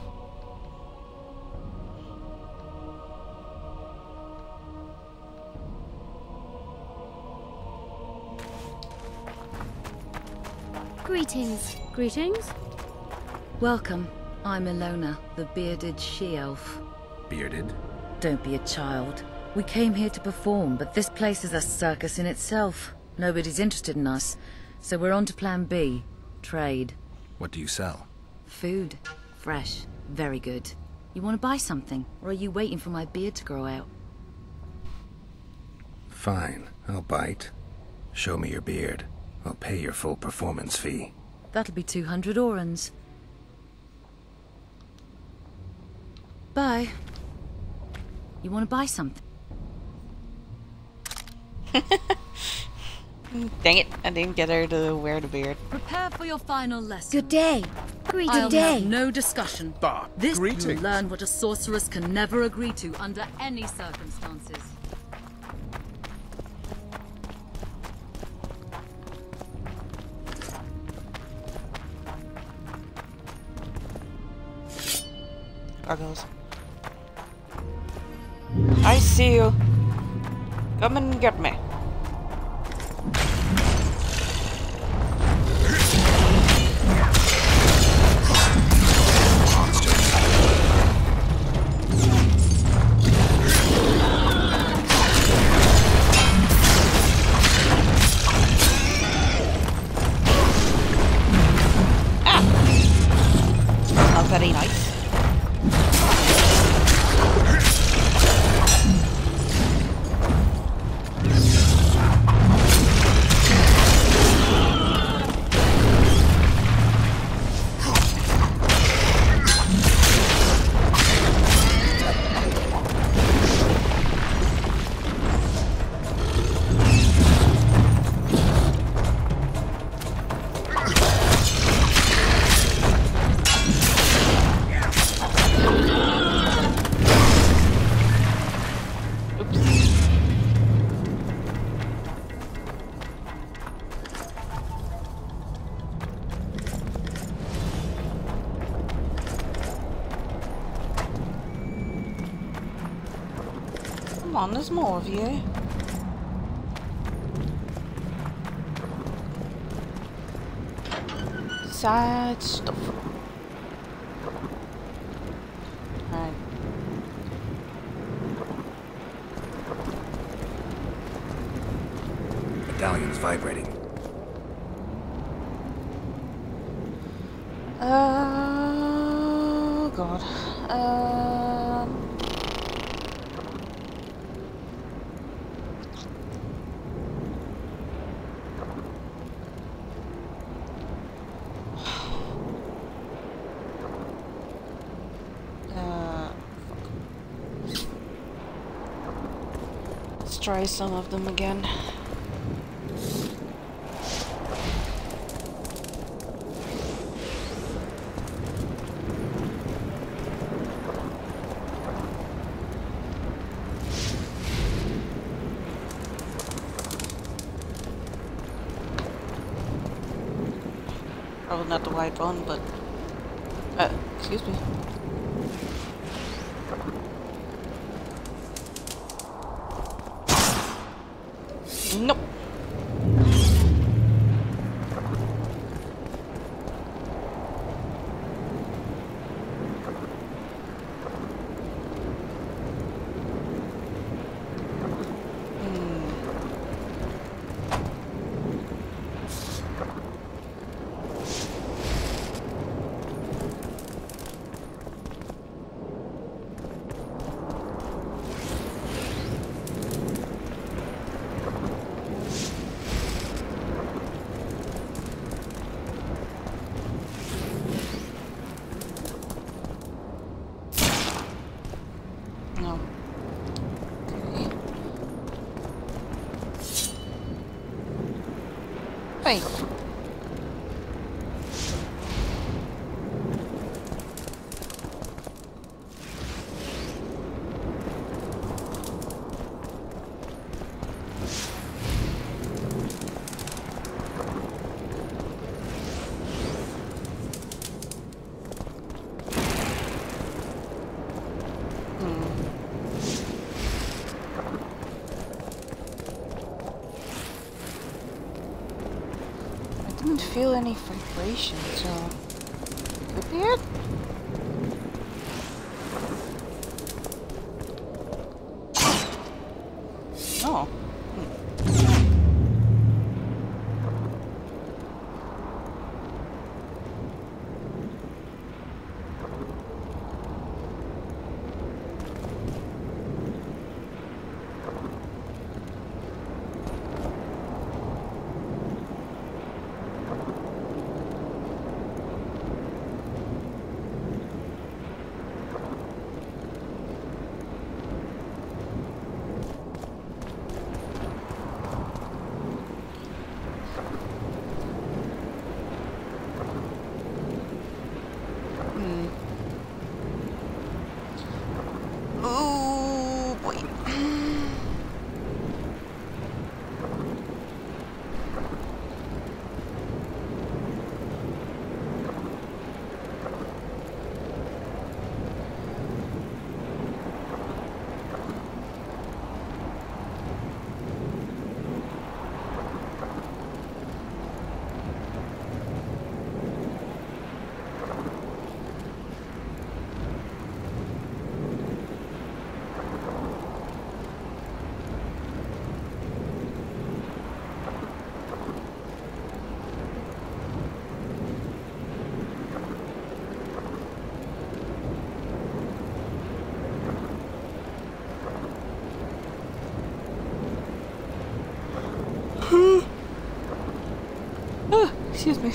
Greetings. Greetings. Welcome. I'm Ilona, the bearded she-elf. Bearded? Don't be a child. We came here to perform, but this place is a circus in itself. Nobody's interested in us, so we're on to plan B. Trade. What do you sell? Food. Fresh. Very good. You want to buy something, or are you waiting for my beard to grow out? Fine, I'll bite. Show me your beard. I'll pay your full performance fee. That'll be 200 orans. Bye. You want to buy something? Dang it, I didn't get her to wear the beard. Prepare for your final lesson. Good day. I'll have no discussion. Bah, This greetings. will learn what a sorceress can never agree to under any circumstances. Gargoyles. I see you. Come and get me. Not very nice. Come on, there's more of you. Side stuff. Alright. Medallion's vibrating. Oh god. Let's try some of them again. Probably not the white one, but Excuse me. Nope. No. Okay. Hey. I didn't feel any vibration, so could be it. Oh. Oh boy. Oh, excuse me.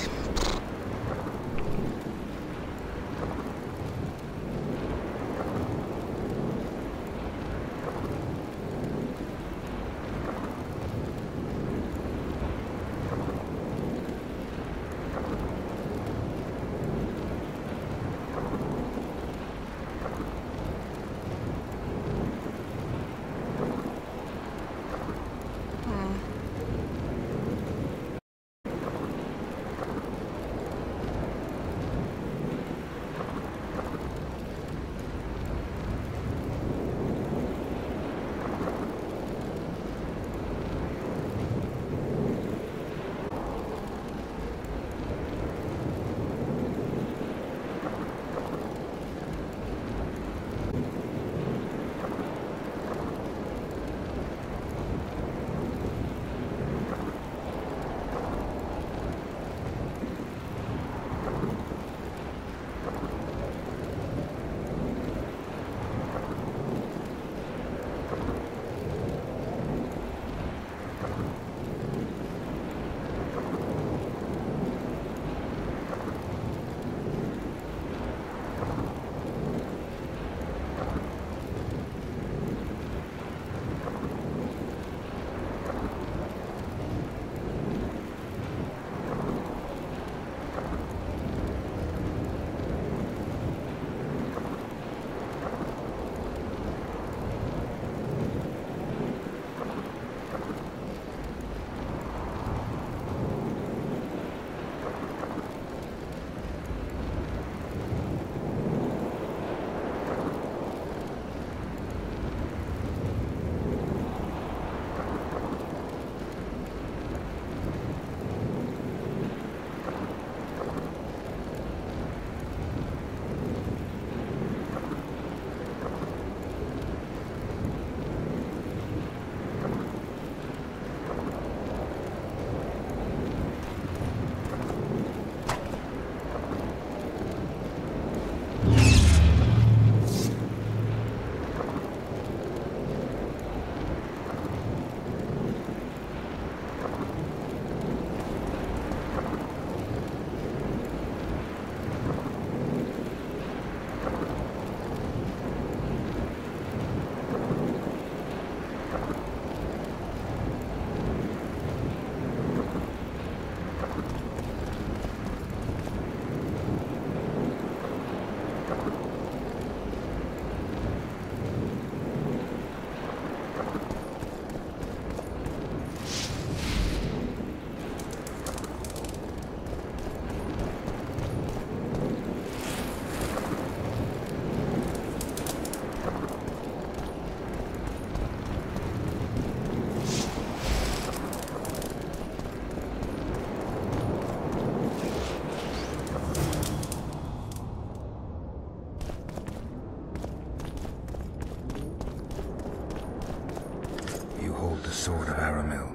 sword of Aramil,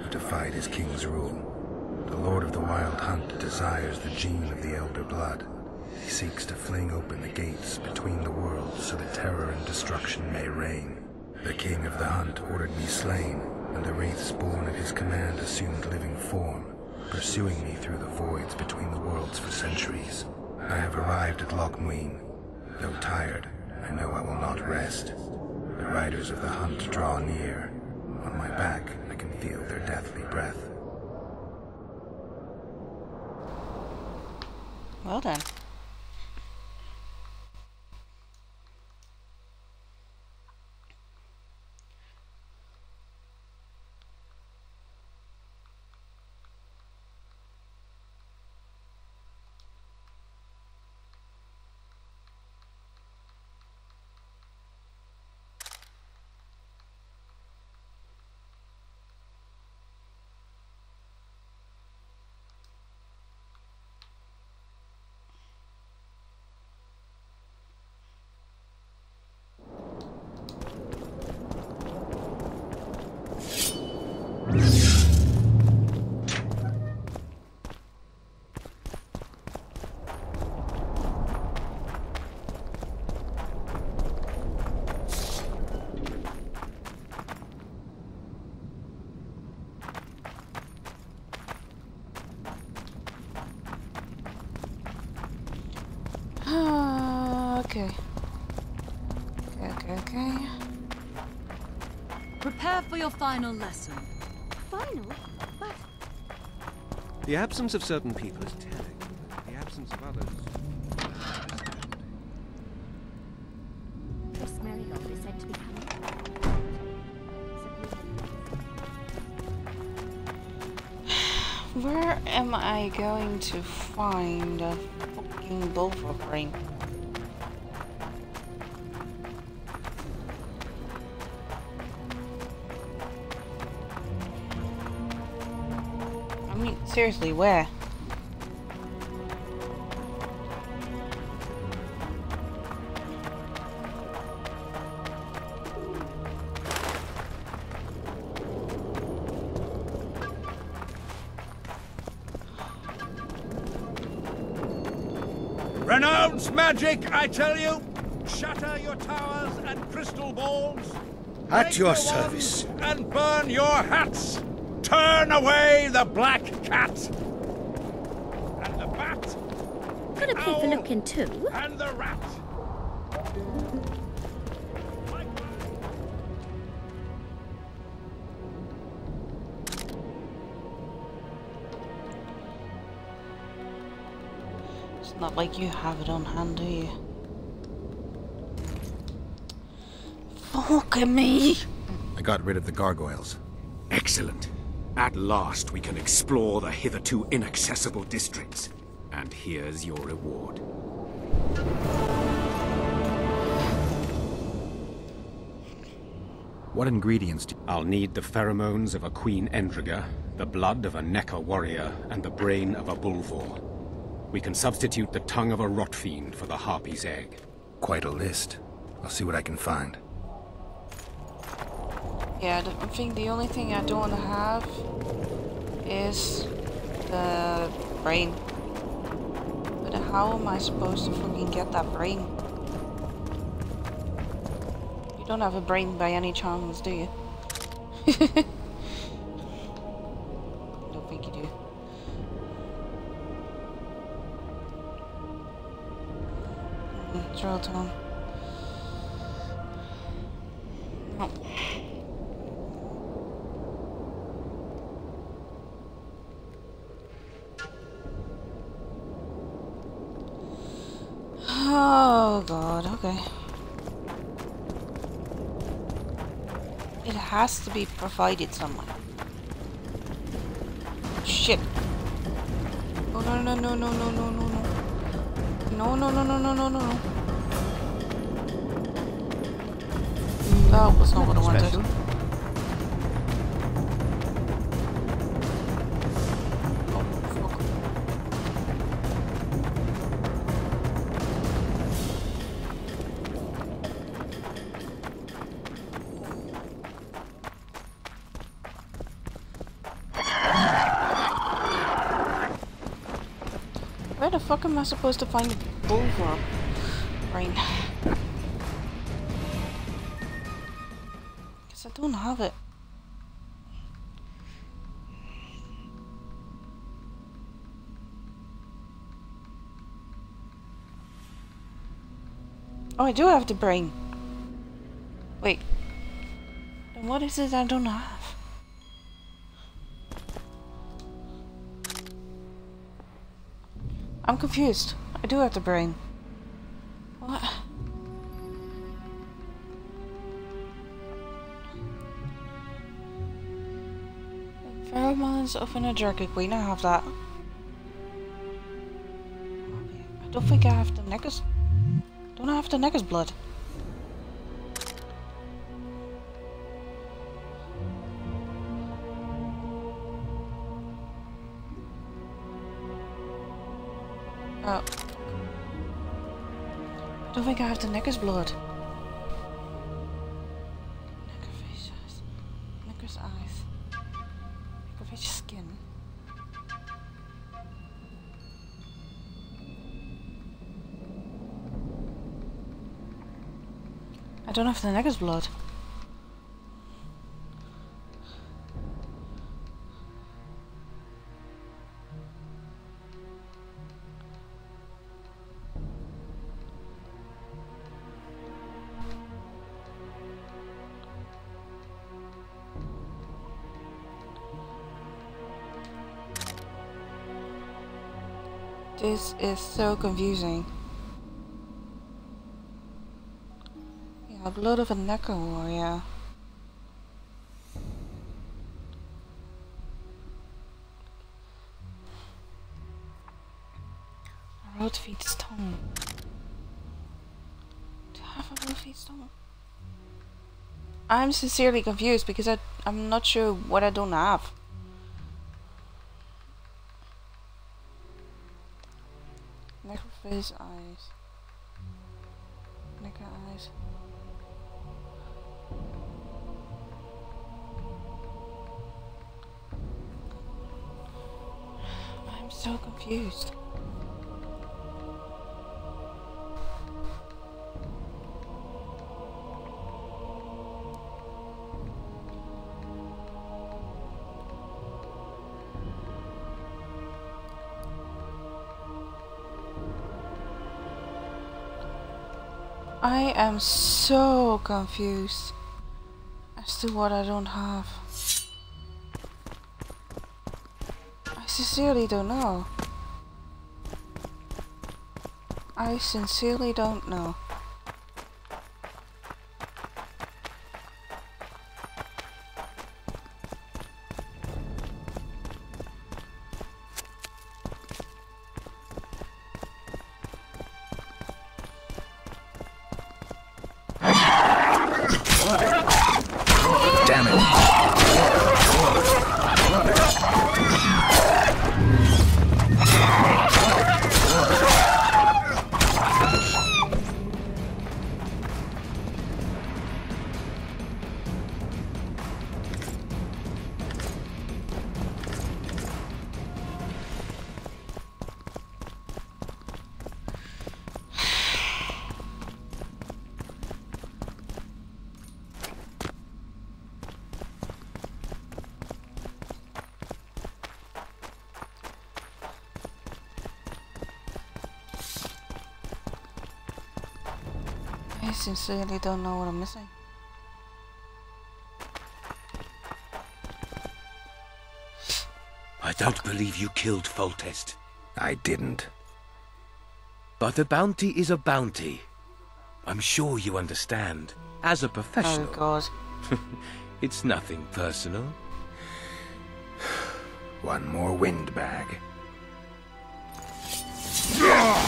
who defied his king's rule. The Lord of the Wild Hunt desires the gene of the Elder Blood. He seeks to fling open the gates between the worlds so that terror and destruction may reign. The King of the Hunt ordered me slain, and the wraiths born at his command assumed living form, pursuing me through the voids between the worlds for centuries. I have arrived at Loch Muin. Though tired, I know I will not rest. The riders of the hunt draw near. On my back, I can feel their deathly breath. Well done. Okay. Prepare for your final lesson. Final? But... The absence of certain people is telling. The absence of others... Triss Merigold is said to be coming. Where am I going to find a fucking Bullfrog ring? I mean, seriously, where? Renounce magic, I tell you! Shatter your towers and crystal balls! At your service. And burn your hats! Turn away the black cat! And the bat! Gonna pay for looking too. And the rat! It's not like you have it on hand, do you? Fuck me! I got rid of the gargoyles. Excellent. At last we can explore the hitherto inaccessible districts. And here's your reward. What ingredients do... I'll need the pheromones of a Queen Endriga, the blood of a Neca warrior, and the brain of a Bulvor. We can substitute the tongue of a rot fiend for the harpy's egg. Quite a list. I'll see what I can find. Yeah, I think the only thing I don't want to have is the brain. But how am I supposed to fucking get that brain? You don't have a brain by any chance, do you? I don't think you do. Drill tone. No. Oh god, okay. It has to be provided somewhere. Shit. Oh no no no no no no no no. No no no no no no no. That was not what I wanted. fuck am I supposed to find a bull for? Brain. Because I don't have it. Oh, I do have the brain. Wait. Then what is it I don't have? I'm confused. I do have the brain. What? Pheromones of an Adurga Queen, I have that. I don't think I have the Negus. Don't I have the Negus blood? Oh. I don't think I have the Negus blood. Necrophagous. Necros eyes. Necrophagous skin. I don't have the Negus blood. This is so confusing. Yeah, blood of a Necro warrior. A Roadfeet's tongue. Do I have a Roadfeet's tongue? I'm sincerely confused because I'm not sure what I don't have. Necrophage eyes. Necro eyes. I'm so confused. I am so confused as to what I don't have. I sincerely don't know. I sincerely don't know. I sincerely don't know what I'm missing. I don't believe you killed Foltest. I didn't. But a bounty is a bounty. I'm sure you understand. As a professional. Oh God. It's nothing personal. One more windbag. Yeah!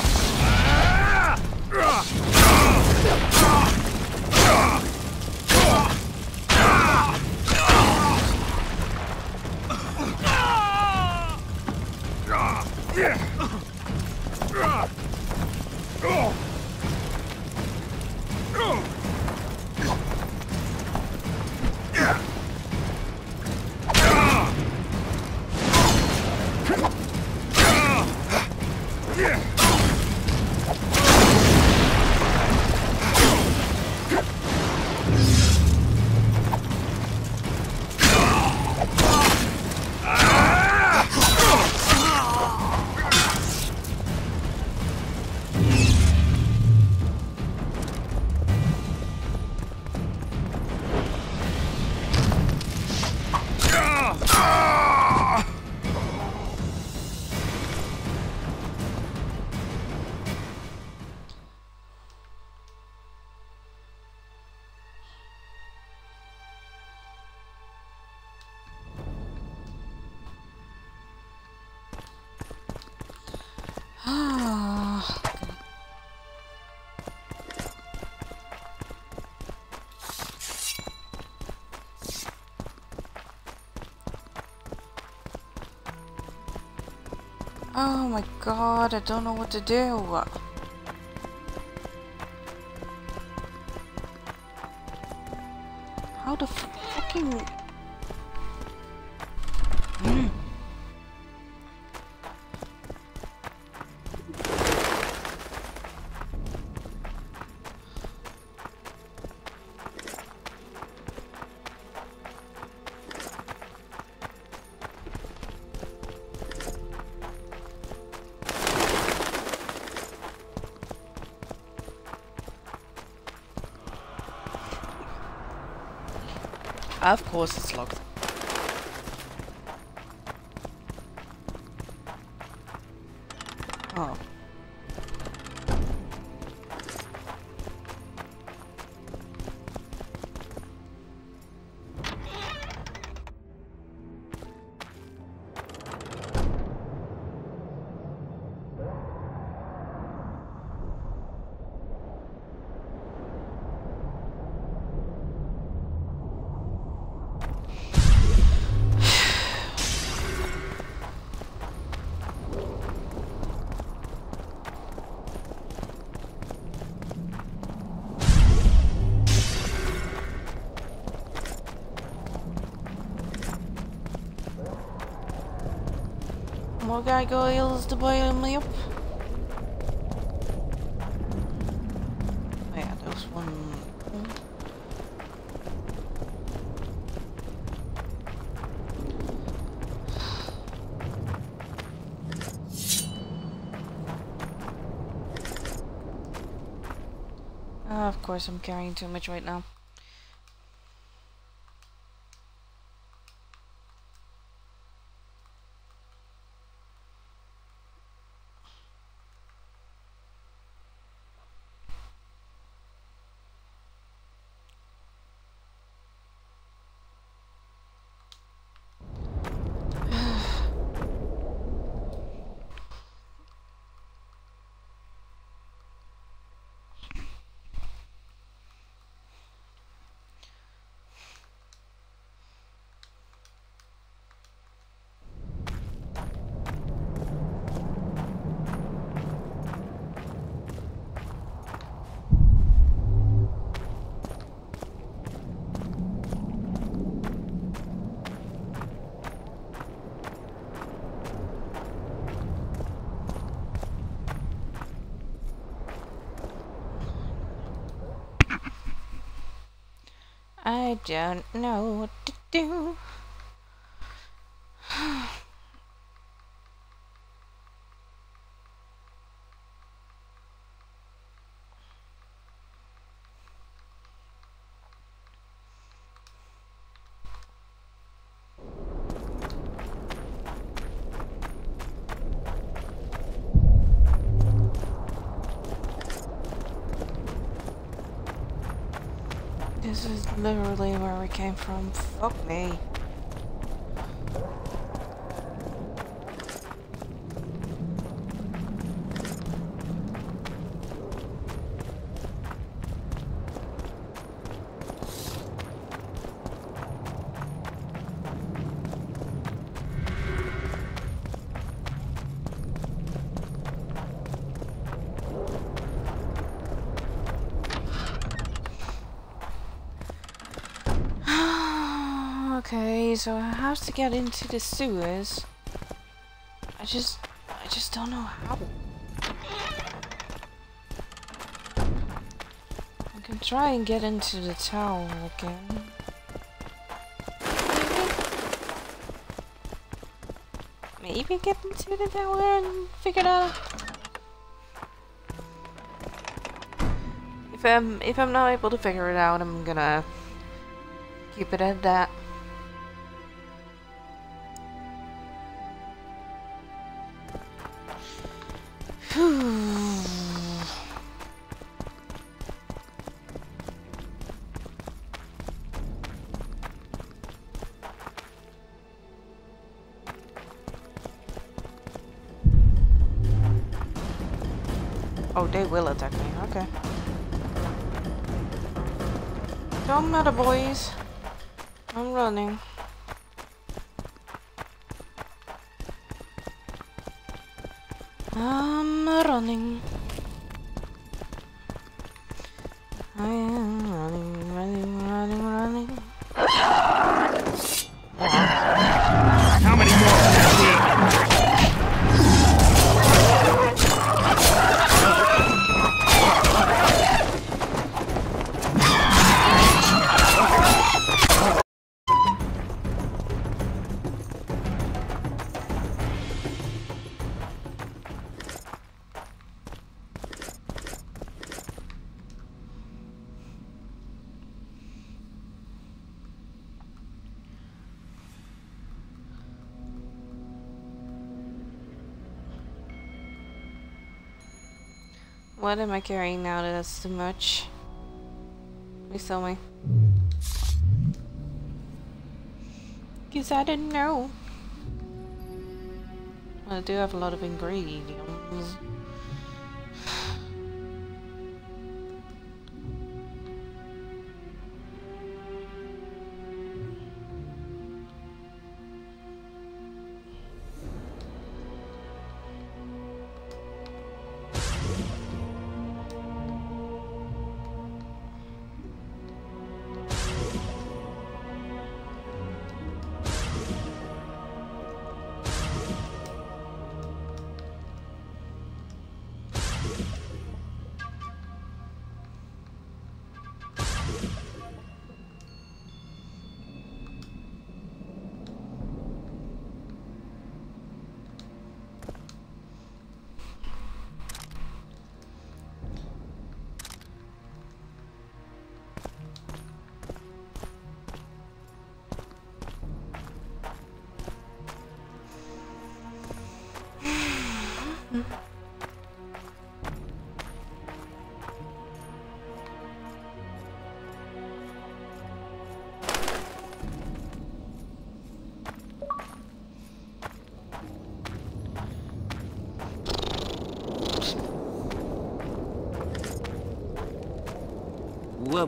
Oh my god, I don't know what to do. How the fucking... Of course it's locked. Oh. More gargoyles to boil me up. Oh yeah, there was one. Of course I'm carrying too much right now. I don't know what to do. This is literally where we came from. Fuck me. Okay, so I have to get into the sewers. I just don't know how. I can try and get into the tower again. Maybe get into the tower and figure it out. If I'm not able to figure it out, I'm gonna keep it at that. Oh, they will attack me. Okay. Don't matter, boys. I'm running. I'm running. I am running. How many more can we? What am I carrying now that's too much? Please tell me. Because I didn't know. I do have a lot of ingredients.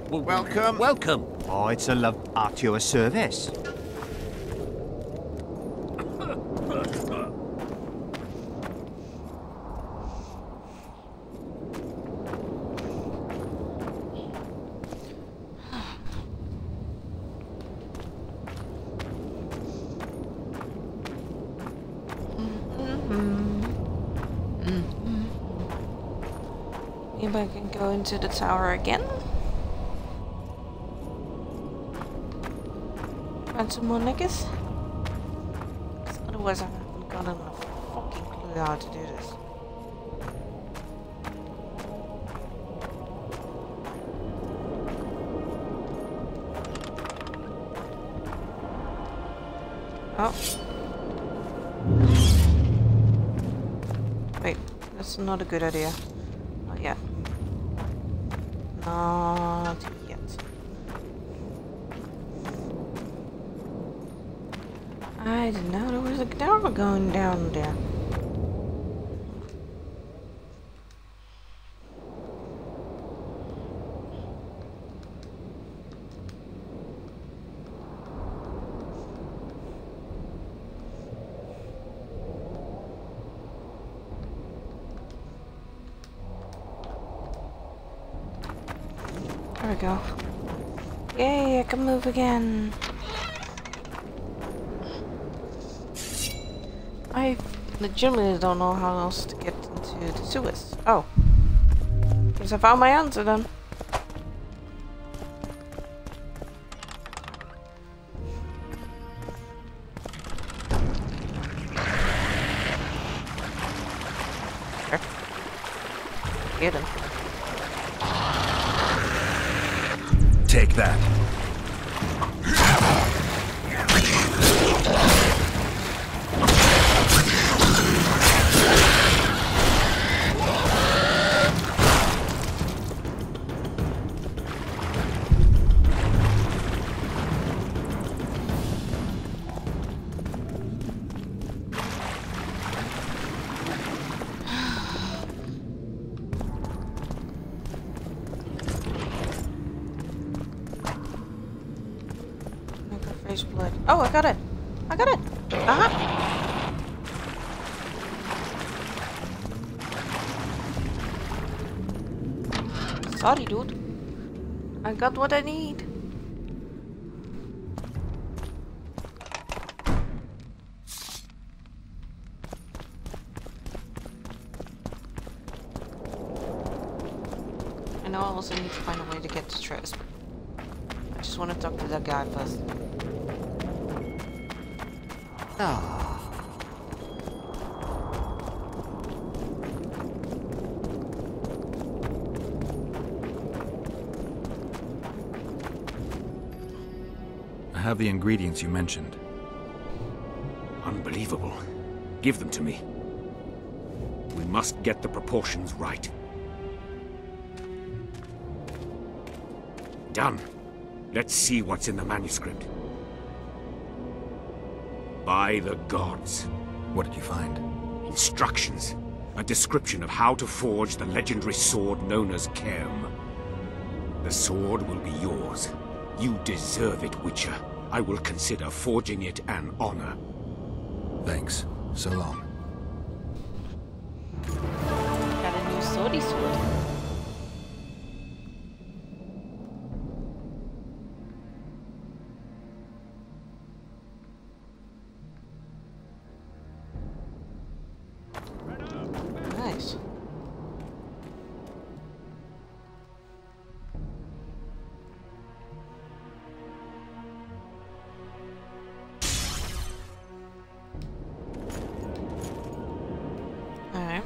Welcome. Welcome. Oh, it's a love at your service. Maybe I can go into the tower again. Find some more niggas. Otherwise I haven't got a fucking clue how to do this. Oh. Wait, that's not a good idea. Not yet. Not yet. I didn't know there was a tower going down there. There we go. Yay, I can move again. I legitimately don't know how else to get into the sewers. Oh. Guess I found my answer then. Sure. Get him. Take that. Blood. Oh, I got it. I got it. Sorry, dude. I got what I need. I know I also need to find a way to get to Triss. I just want to talk to that guy first. Ah. I have the ingredients you mentioned. Unbelievable. Give them to me. We must get the proportions right. Done. Let's see what's in the manuscript. By the gods. What did you find? Instructions. A description of how to forge the legendary sword known as Kerm. The sword will be yours. You deserve it, Witcher. I will consider forging it an honor. Thanks. So long. Got a new swordy sword. Nice. Alright.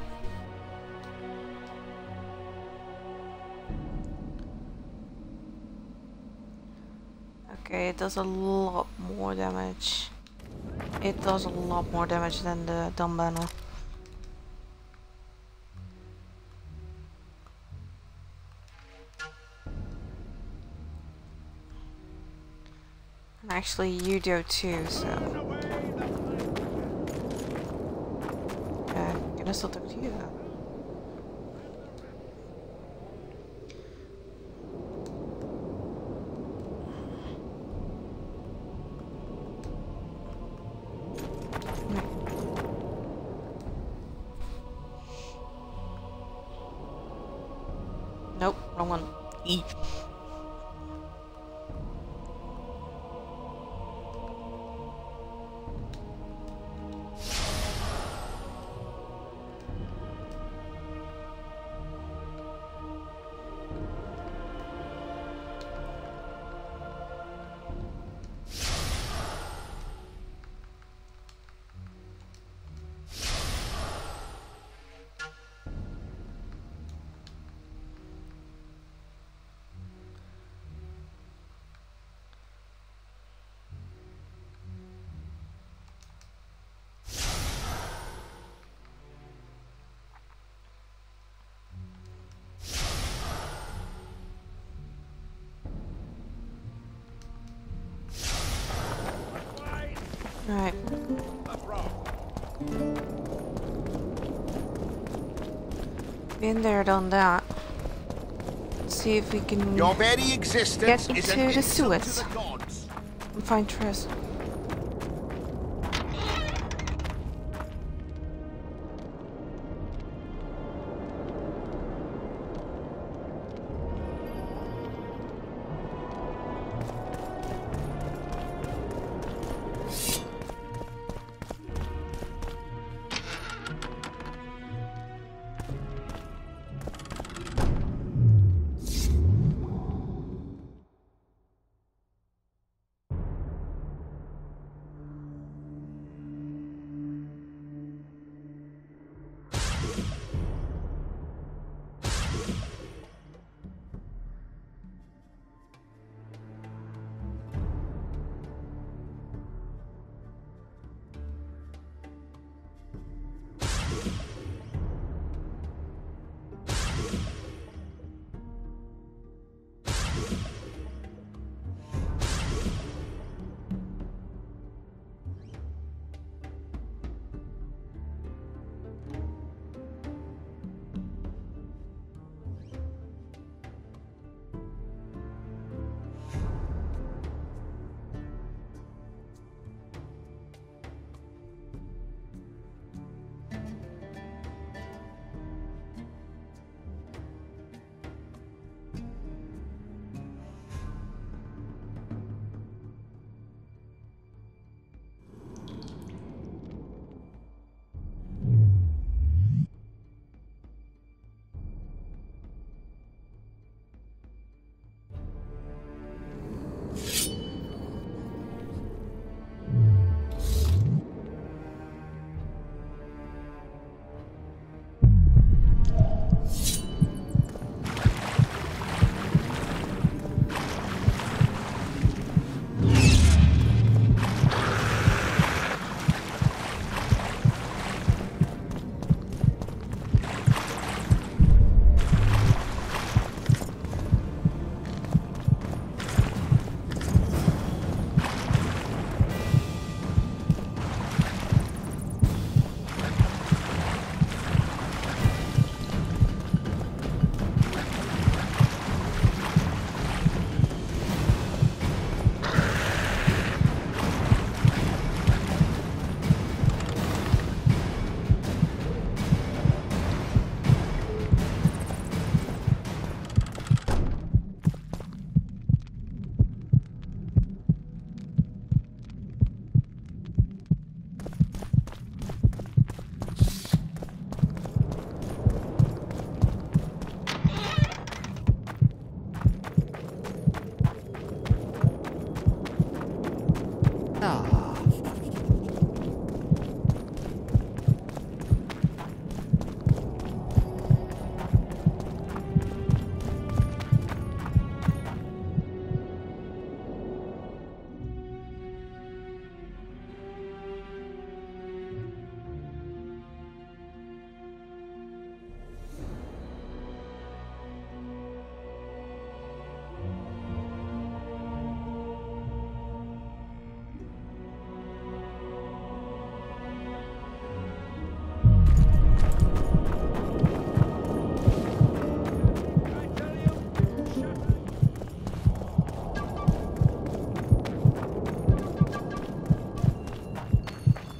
Okay, it does a lot more damage. It does a lot more damage than the dumb banner. And actually you do too, so I'm gonna still talk to you though. Nope, wrong one. E. Alright. Been there, done that. Let's see if we can Your very existence get is to an the insult Suez to the gods. and find Triss.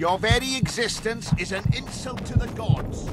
Your very existence is an insult to the gods.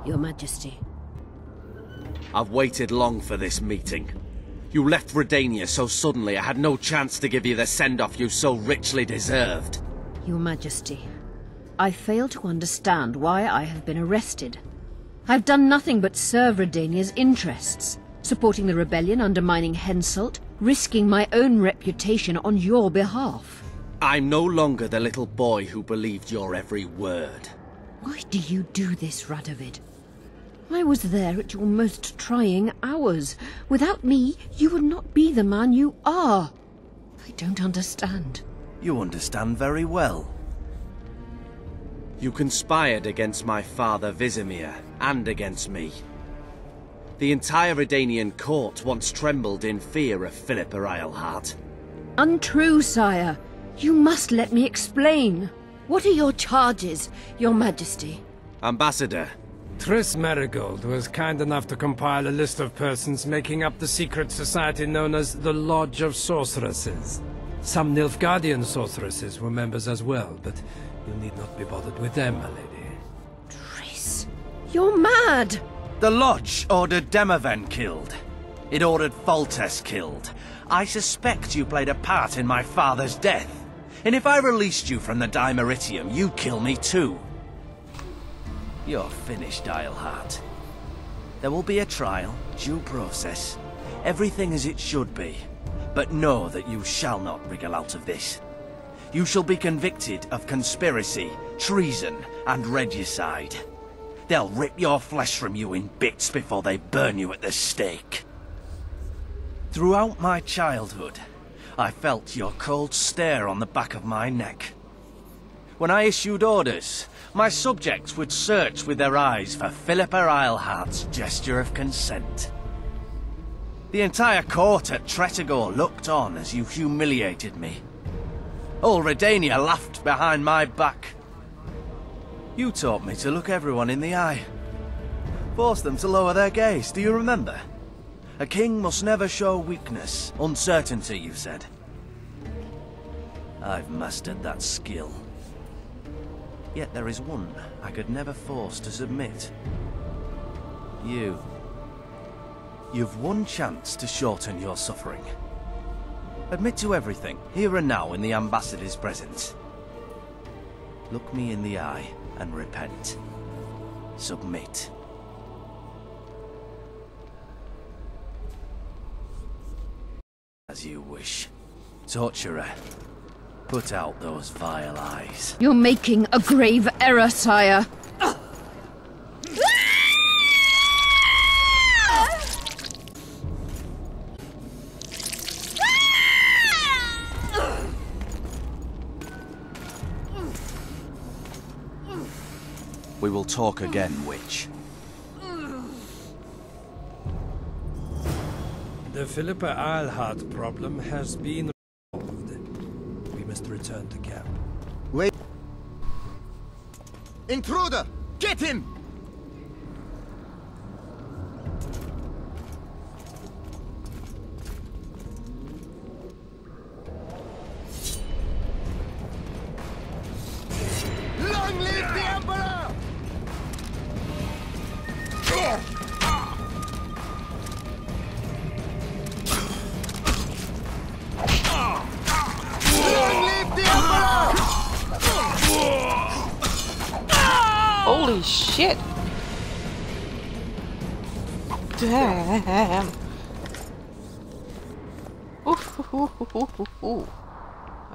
Your Majesty. I've waited long for this meeting. You left Redania so suddenly I had no chance to give you the send-off you so richly deserved. Your Majesty, I fail to understand why I have been arrested. I've done nothing but serve Redania's interests, supporting the rebellion, undermining Henselt, risking my own reputation on your behalf. I'm no longer the little boy who believed your every word. Why do you do this, Radovid? I was there at your most trying hours. Without me, you would not be the man you are. I don't understand. You understand very well. You conspired against my father Vizimir, and against me. The entire Redanian court once trembled in fear of Philippa Eilhart. Untrue, sire. You must let me explain. What are your charges, your Majesty? Ambassador. Triss Merigold was kind enough to compile a list of persons making up the secret society known as the Lodge of Sorceresses. Some Nilfgaardian sorceresses were members as well, but you need not be bothered with them, my lady. Triss, you're mad! The Lodge ordered Demoven killed. It ordered Foltest killed. I suspect you played a part in my father's death. And if I released you from the Dimeritium, you'd kill me too. You're finished, Eilhart. There will be a trial, due process, everything as it should be. But know that you shall not wriggle out of this. You shall be convicted of conspiracy, treason, and regicide. They'll rip your flesh from you in bits before they burn you at the stake. Throughout my childhood, I felt your cold stare on the back of my neck. When I issued orders, my subjects would search with their eyes for Philippa Eilhart's gesture of consent. The entire court at Tretogor looked on as you humiliated me. All Redania laughed behind my back. You taught me to look everyone in the eye. Forced them to lower their gaze, do you remember? A king must never show weakness, uncertainty, you said. I've mastered that skill. Yet there is one I could never force to submit. You. You've one chance to shorten your suffering. Admit to everything, here and now in the Ambassador's presence. Look me in the eye and repent. Submit. As you wish. Torturer, put out those vile eyes. You're making a grave error, sire. We will talk again, witch. The Philippa Eilhart problem has been resolved. We must return to camp. Wait. Intruder! Get him! Long live the Emperor! Holy shit! Damn! Ooh.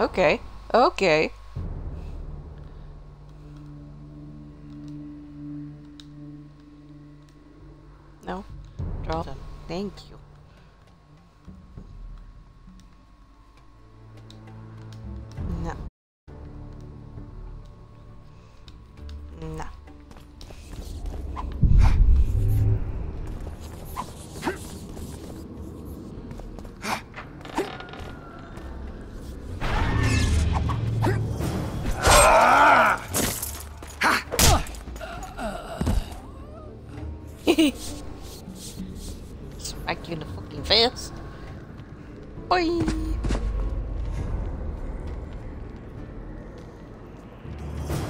Okay, okay. No, drop them. Thank you. No. No. Smack you in the fucking face. Boy.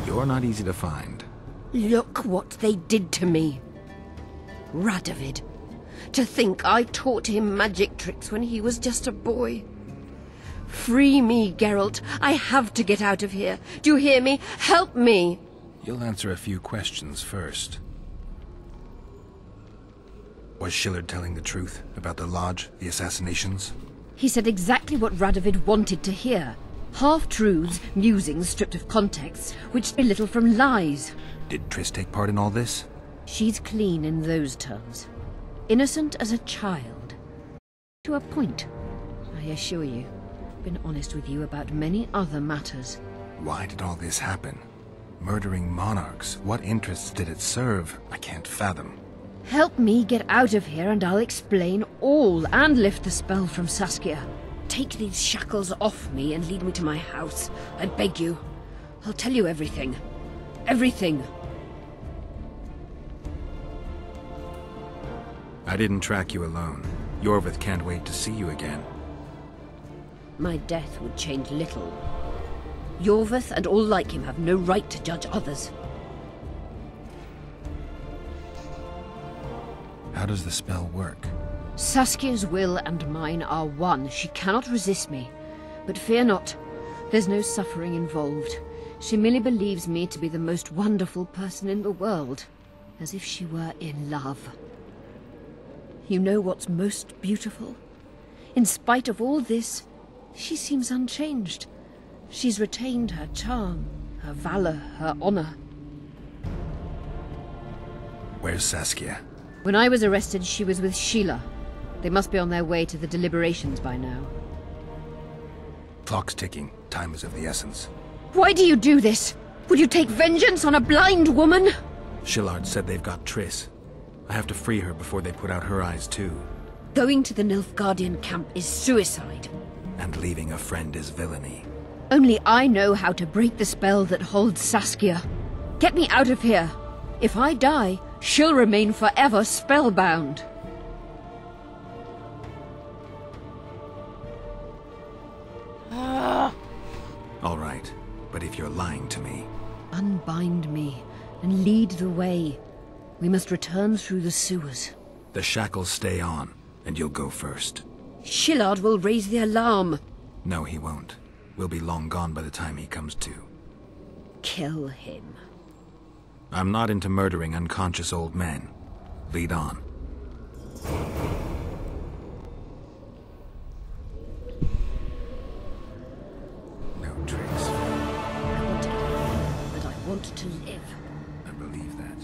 You're not easy to find. Look what they did to me. Radovid. To think I taught him magic tricks when he was just a boy. Free me, Geralt. I have to get out of here. Do you hear me? Help me! You'll answer a few questions first. Was Shillard telling the truth about the Lodge, the assassinations? He said exactly what Radovid wanted to hear. Half-truths, musings stripped of context, which are little from lies. Did Triss take part in all this? She's clean in those terms. Innocent as a child. To a point, I assure you. Been honest with you about many other matters. Why did all this happen? Murdering monarchs, what interests did it serve? I can't fathom. Help me get out of here and I'll explain all and lift the spell from Saskia. Take these shackles off me and lead me to my house. I beg you. I'll tell you everything. Everything. I didn't track you alone. Yorvith can't wait to see you again. My death would change little. Yorvith and all like him have no right to judge others. How does the spell work? Saskia's will and mine are one. She cannot resist me. But fear not. There's no suffering involved. She merely believes me to be the most wonderful person in the world. As if she were in love. You know what's most beautiful? In spite of all this, she seems unchanged. She's retained her charm, her valor, her honor. Where's Saskia? When I was arrested, she was with Sheila. They must be on their way to the deliberations by now. Clock's ticking. Time is of the essence. Why do you do this? Would you take vengeance on a blind woman? Shillard said they've got Triss. I have to free her before they put out her eyes too. Going to the Nilfgaardian camp is suicide. And leaving a friend is villainy. Only I know how to break the spell that holds Saskia. Get me out of here. If I die, she'll remain forever spellbound. All right, but if you're lying to me... Unbind me and lead the way. We must return through the sewers. The shackles stay on, and you'll go first. Shillard will raise the alarm. No, he won't. We'll be long gone by the time he comes to. Kill him. I'm not into murdering unconscious old men. Lead on. No tricks. I want to live, but I want to live. I believe that.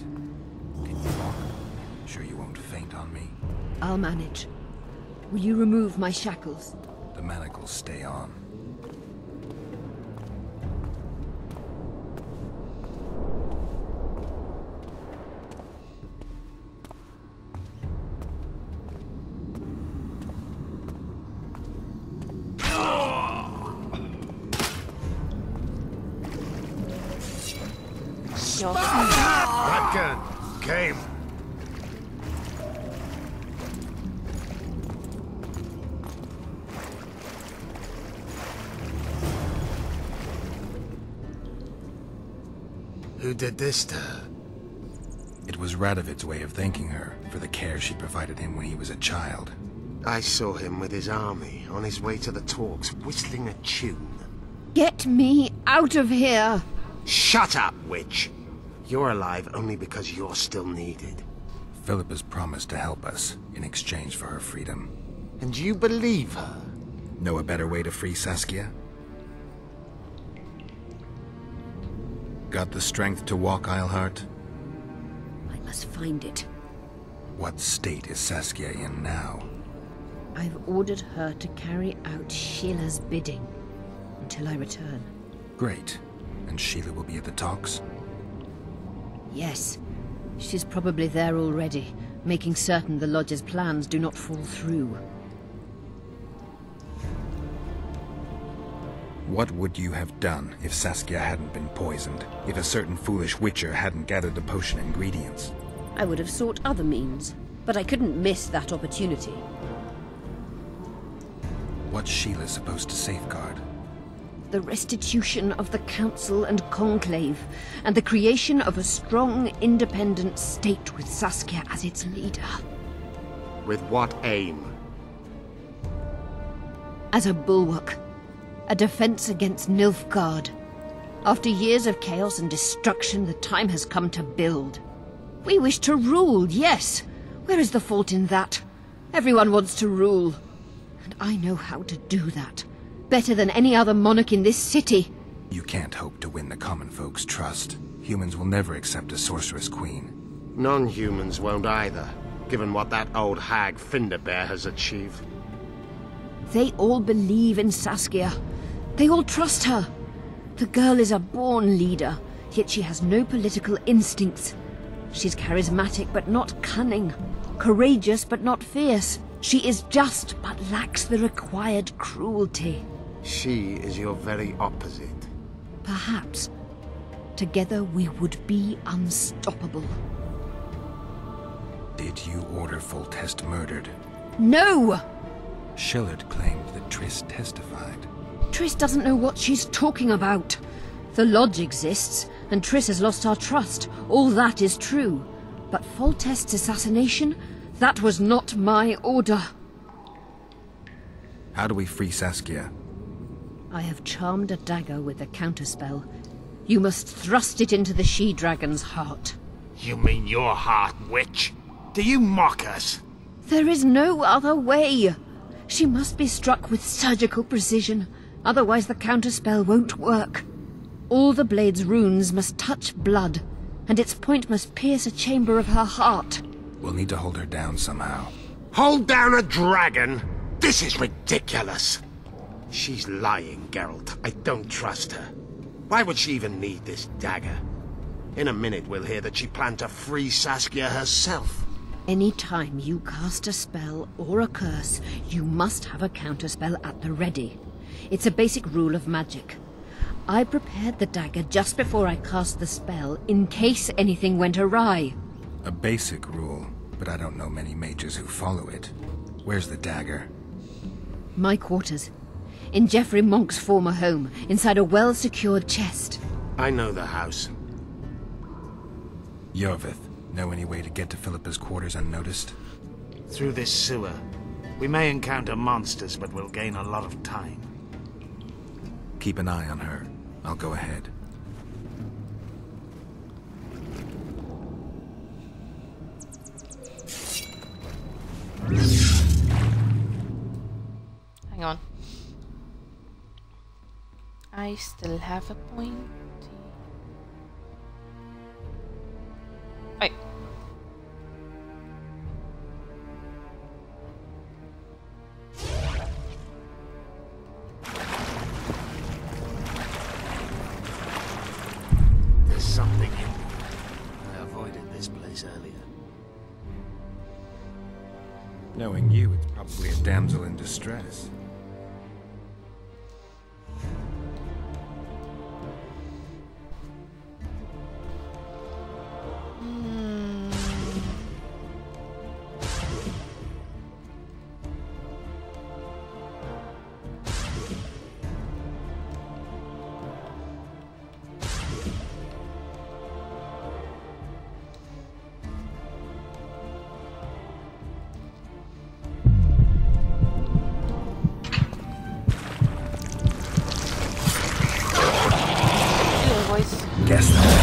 Can you walk? Sure you won't faint on me? I'll manage. Will you remove my shackles? The manacles stay on. That gun came. Who did this to her? It was Radovid's way of thanking her for the care she provided him when he was a child. I saw him with his army on his way to the talks, whistling a tune. Get me out of here! Shut up, witch! You're alive only because you're still needed. Philippa's promised to help us in exchange for her freedom. And you believe her? Know a better way to free Saskia? Got the strength to walk, Eilhart? I must find it. What state is Saskia in now? I've ordered her to carry out Sheila's bidding until I return. Great. And Sheila will be at the talks? Yes. She's probably there already, making certain the Lodge's plans do not fall through. What would you have done if Saskia hadn't been poisoned? If a certain foolish witcher hadn't gathered the potion ingredients? I would have sought other means, but I couldn't miss that opportunity. What's Sheila supposed to safeguard? The restitution of the Council and Conclave, and the creation of a strong, independent state with Saskia as its leader. With what aim? As a bulwark. A defense against Nilfgaard. After years of chaos and destruction, the time has come to build. We wish to rule, yes. Where is the fault in that? Everyone wants to rule. And I know how to do that. Better than any other monarch in this city. You can't hope to win the common folk's trust. Humans will never accept a sorceress queen. Non-humans won't either, given what that old hag Finderbear has achieved. They all believe in Saskia. They all trust her. The girl is a born leader, yet she has no political instincts. She's charismatic but not cunning, courageous but not fierce. She is just but lacks the required cruelty. She is your very opposite. Perhaps. Together we would be unstoppable. Did you order Foltest murdered? No! Shillard claimed that Triss testified. Triss doesn't know what she's talking about. The Lodge exists, and Triss has lost our trust. All that is true. But Foltest's assassination? That was not my order. How do we free Saskia? I have charmed a dagger with a counterspell. You must thrust it into the she-dragon's heart. You mean your heart, witch? Do you mock us? There is no other way. She must be struck with surgical precision, otherwise the counterspell won't work. All the blade's runes must touch blood, and its point must pierce a chamber of her heart. We'll need to hold her down somehow. Hold down a dragon? This is ridiculous. She's lying, Geralt. I don't trust her. Why would she even need this dagger? In a minute we'll hear that she planned to free Saskia herself. Any time you cast a spell or a curse, you must have a counterspell at the ready. It's a basic rule of magic. I prepared the dagger just before I cast the spell, in case anything went awry. A basic rule, but I don't know many mages who follow it. Where's the dagger? My quarters. In Geoffrey Monk's former home, inside a well-secured chest. I know the house. Yorvith, know any way to get to Philippa's quarters unnoticed? Through this sewer. We may encounter monsters, but we'll gain a lot of time. Keep an eye on her. I'll go ahead. Hang on. I still have a point. Wait. There's something in here. I avoided this place earlier. Knowing you, it's probably a damsel in distress. Guess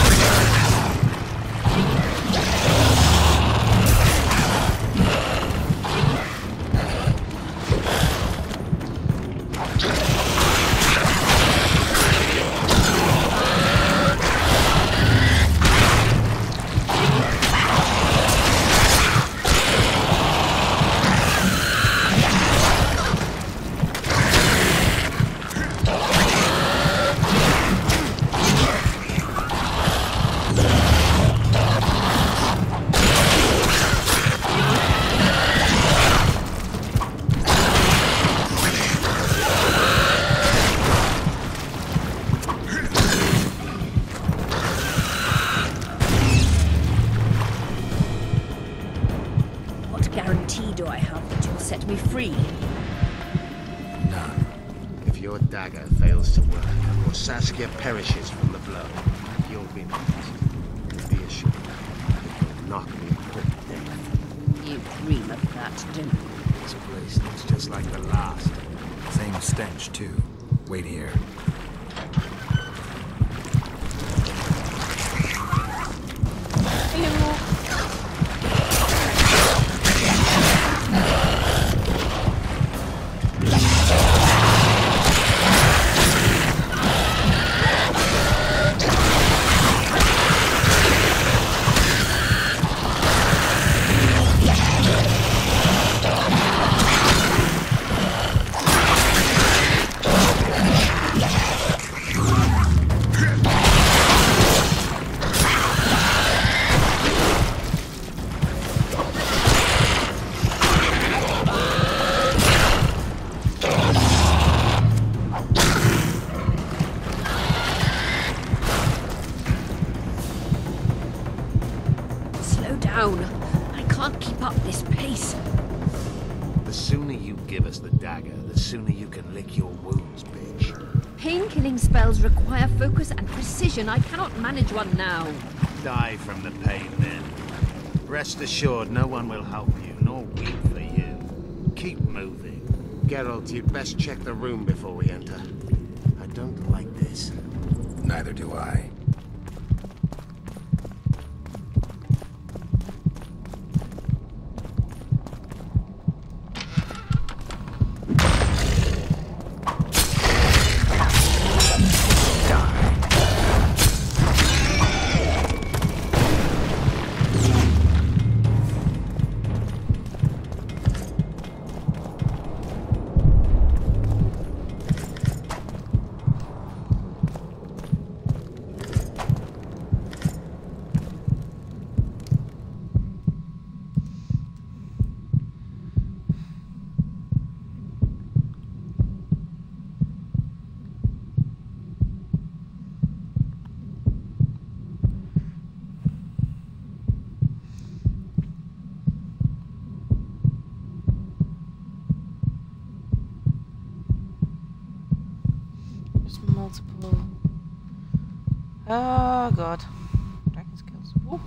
do I have that you'll set me free? None. If your dagger fails to work, or Saskia perishes from the blow, you'll be next. Be assured, it will knock me quick death. You dream of that, don't you? This place looks just like the last. Same stench, too. Wait here. I can't keep up this pace. The sooner you give us the dagger, the sooner you can lick your wounds, bitch. Pain-killing spells require focus and precision. I cannot manage one now. Die from the pain, then. Rest assured, no one will help you, nor weep for you. Keep moving. Geralt, you'd best check the room before we enter. I don't like this. Neither do I. There's multiple. Oh god. Dragon skills. Ooh.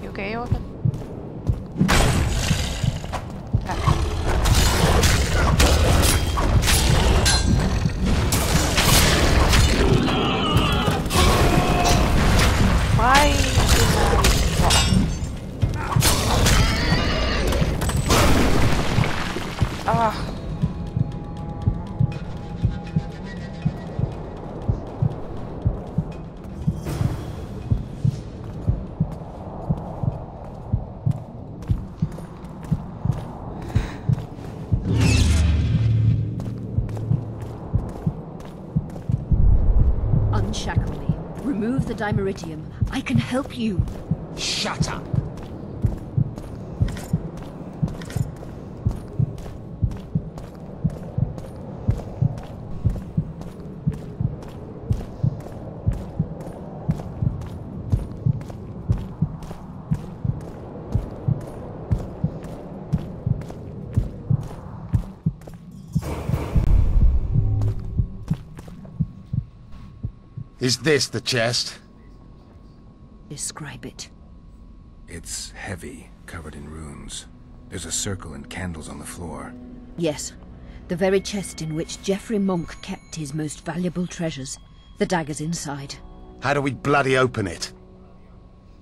You okay, Orphan? Why Unshackle me. Remove the Dimeritium. I can help you. Shut up! Is this the chest? Describe it. It's heavy, covered in runes. There's a circle and candles on the floor. Yes. The very chest in which Geoffrey Monk kept his most valuable treasures. The dagger's inside. How do we bloody open it?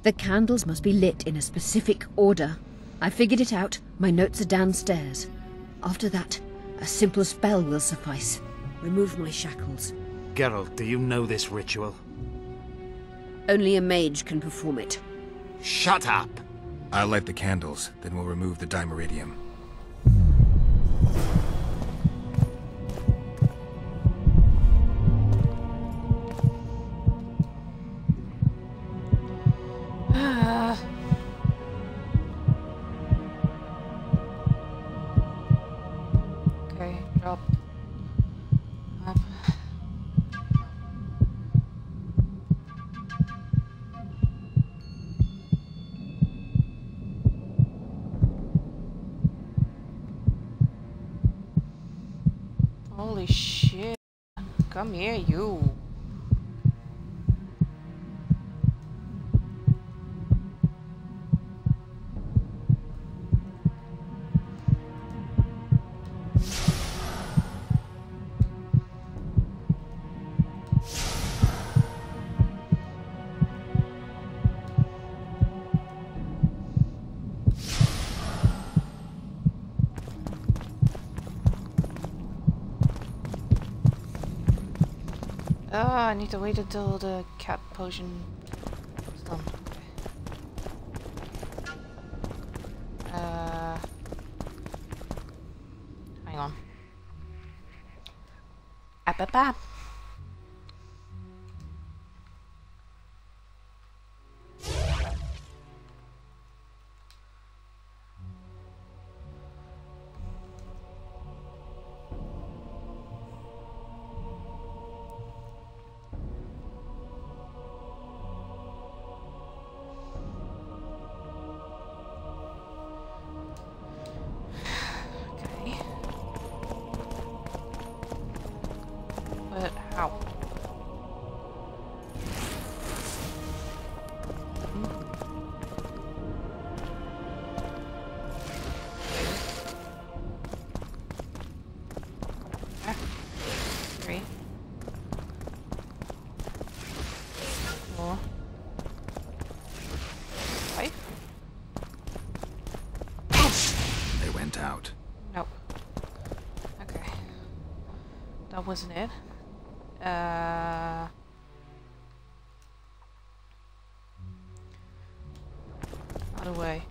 The candles must be lit in a specific order. I figured it out. My notes are downstairs. After that, a simple spell will suffice. Remove my shackles. Geralt, do you know this ritual? Only a mage can perform it. Shut up! I'll light the candles, then we'll remove the Dimeritium. Okay, drop. Up. Holy shit. Come here, you. I need to wait until the cat potion is done. Okay. Hang on. App. But how? Three. 4. 5. They went out. Nope. Okay. That wasn't it. Out of the way.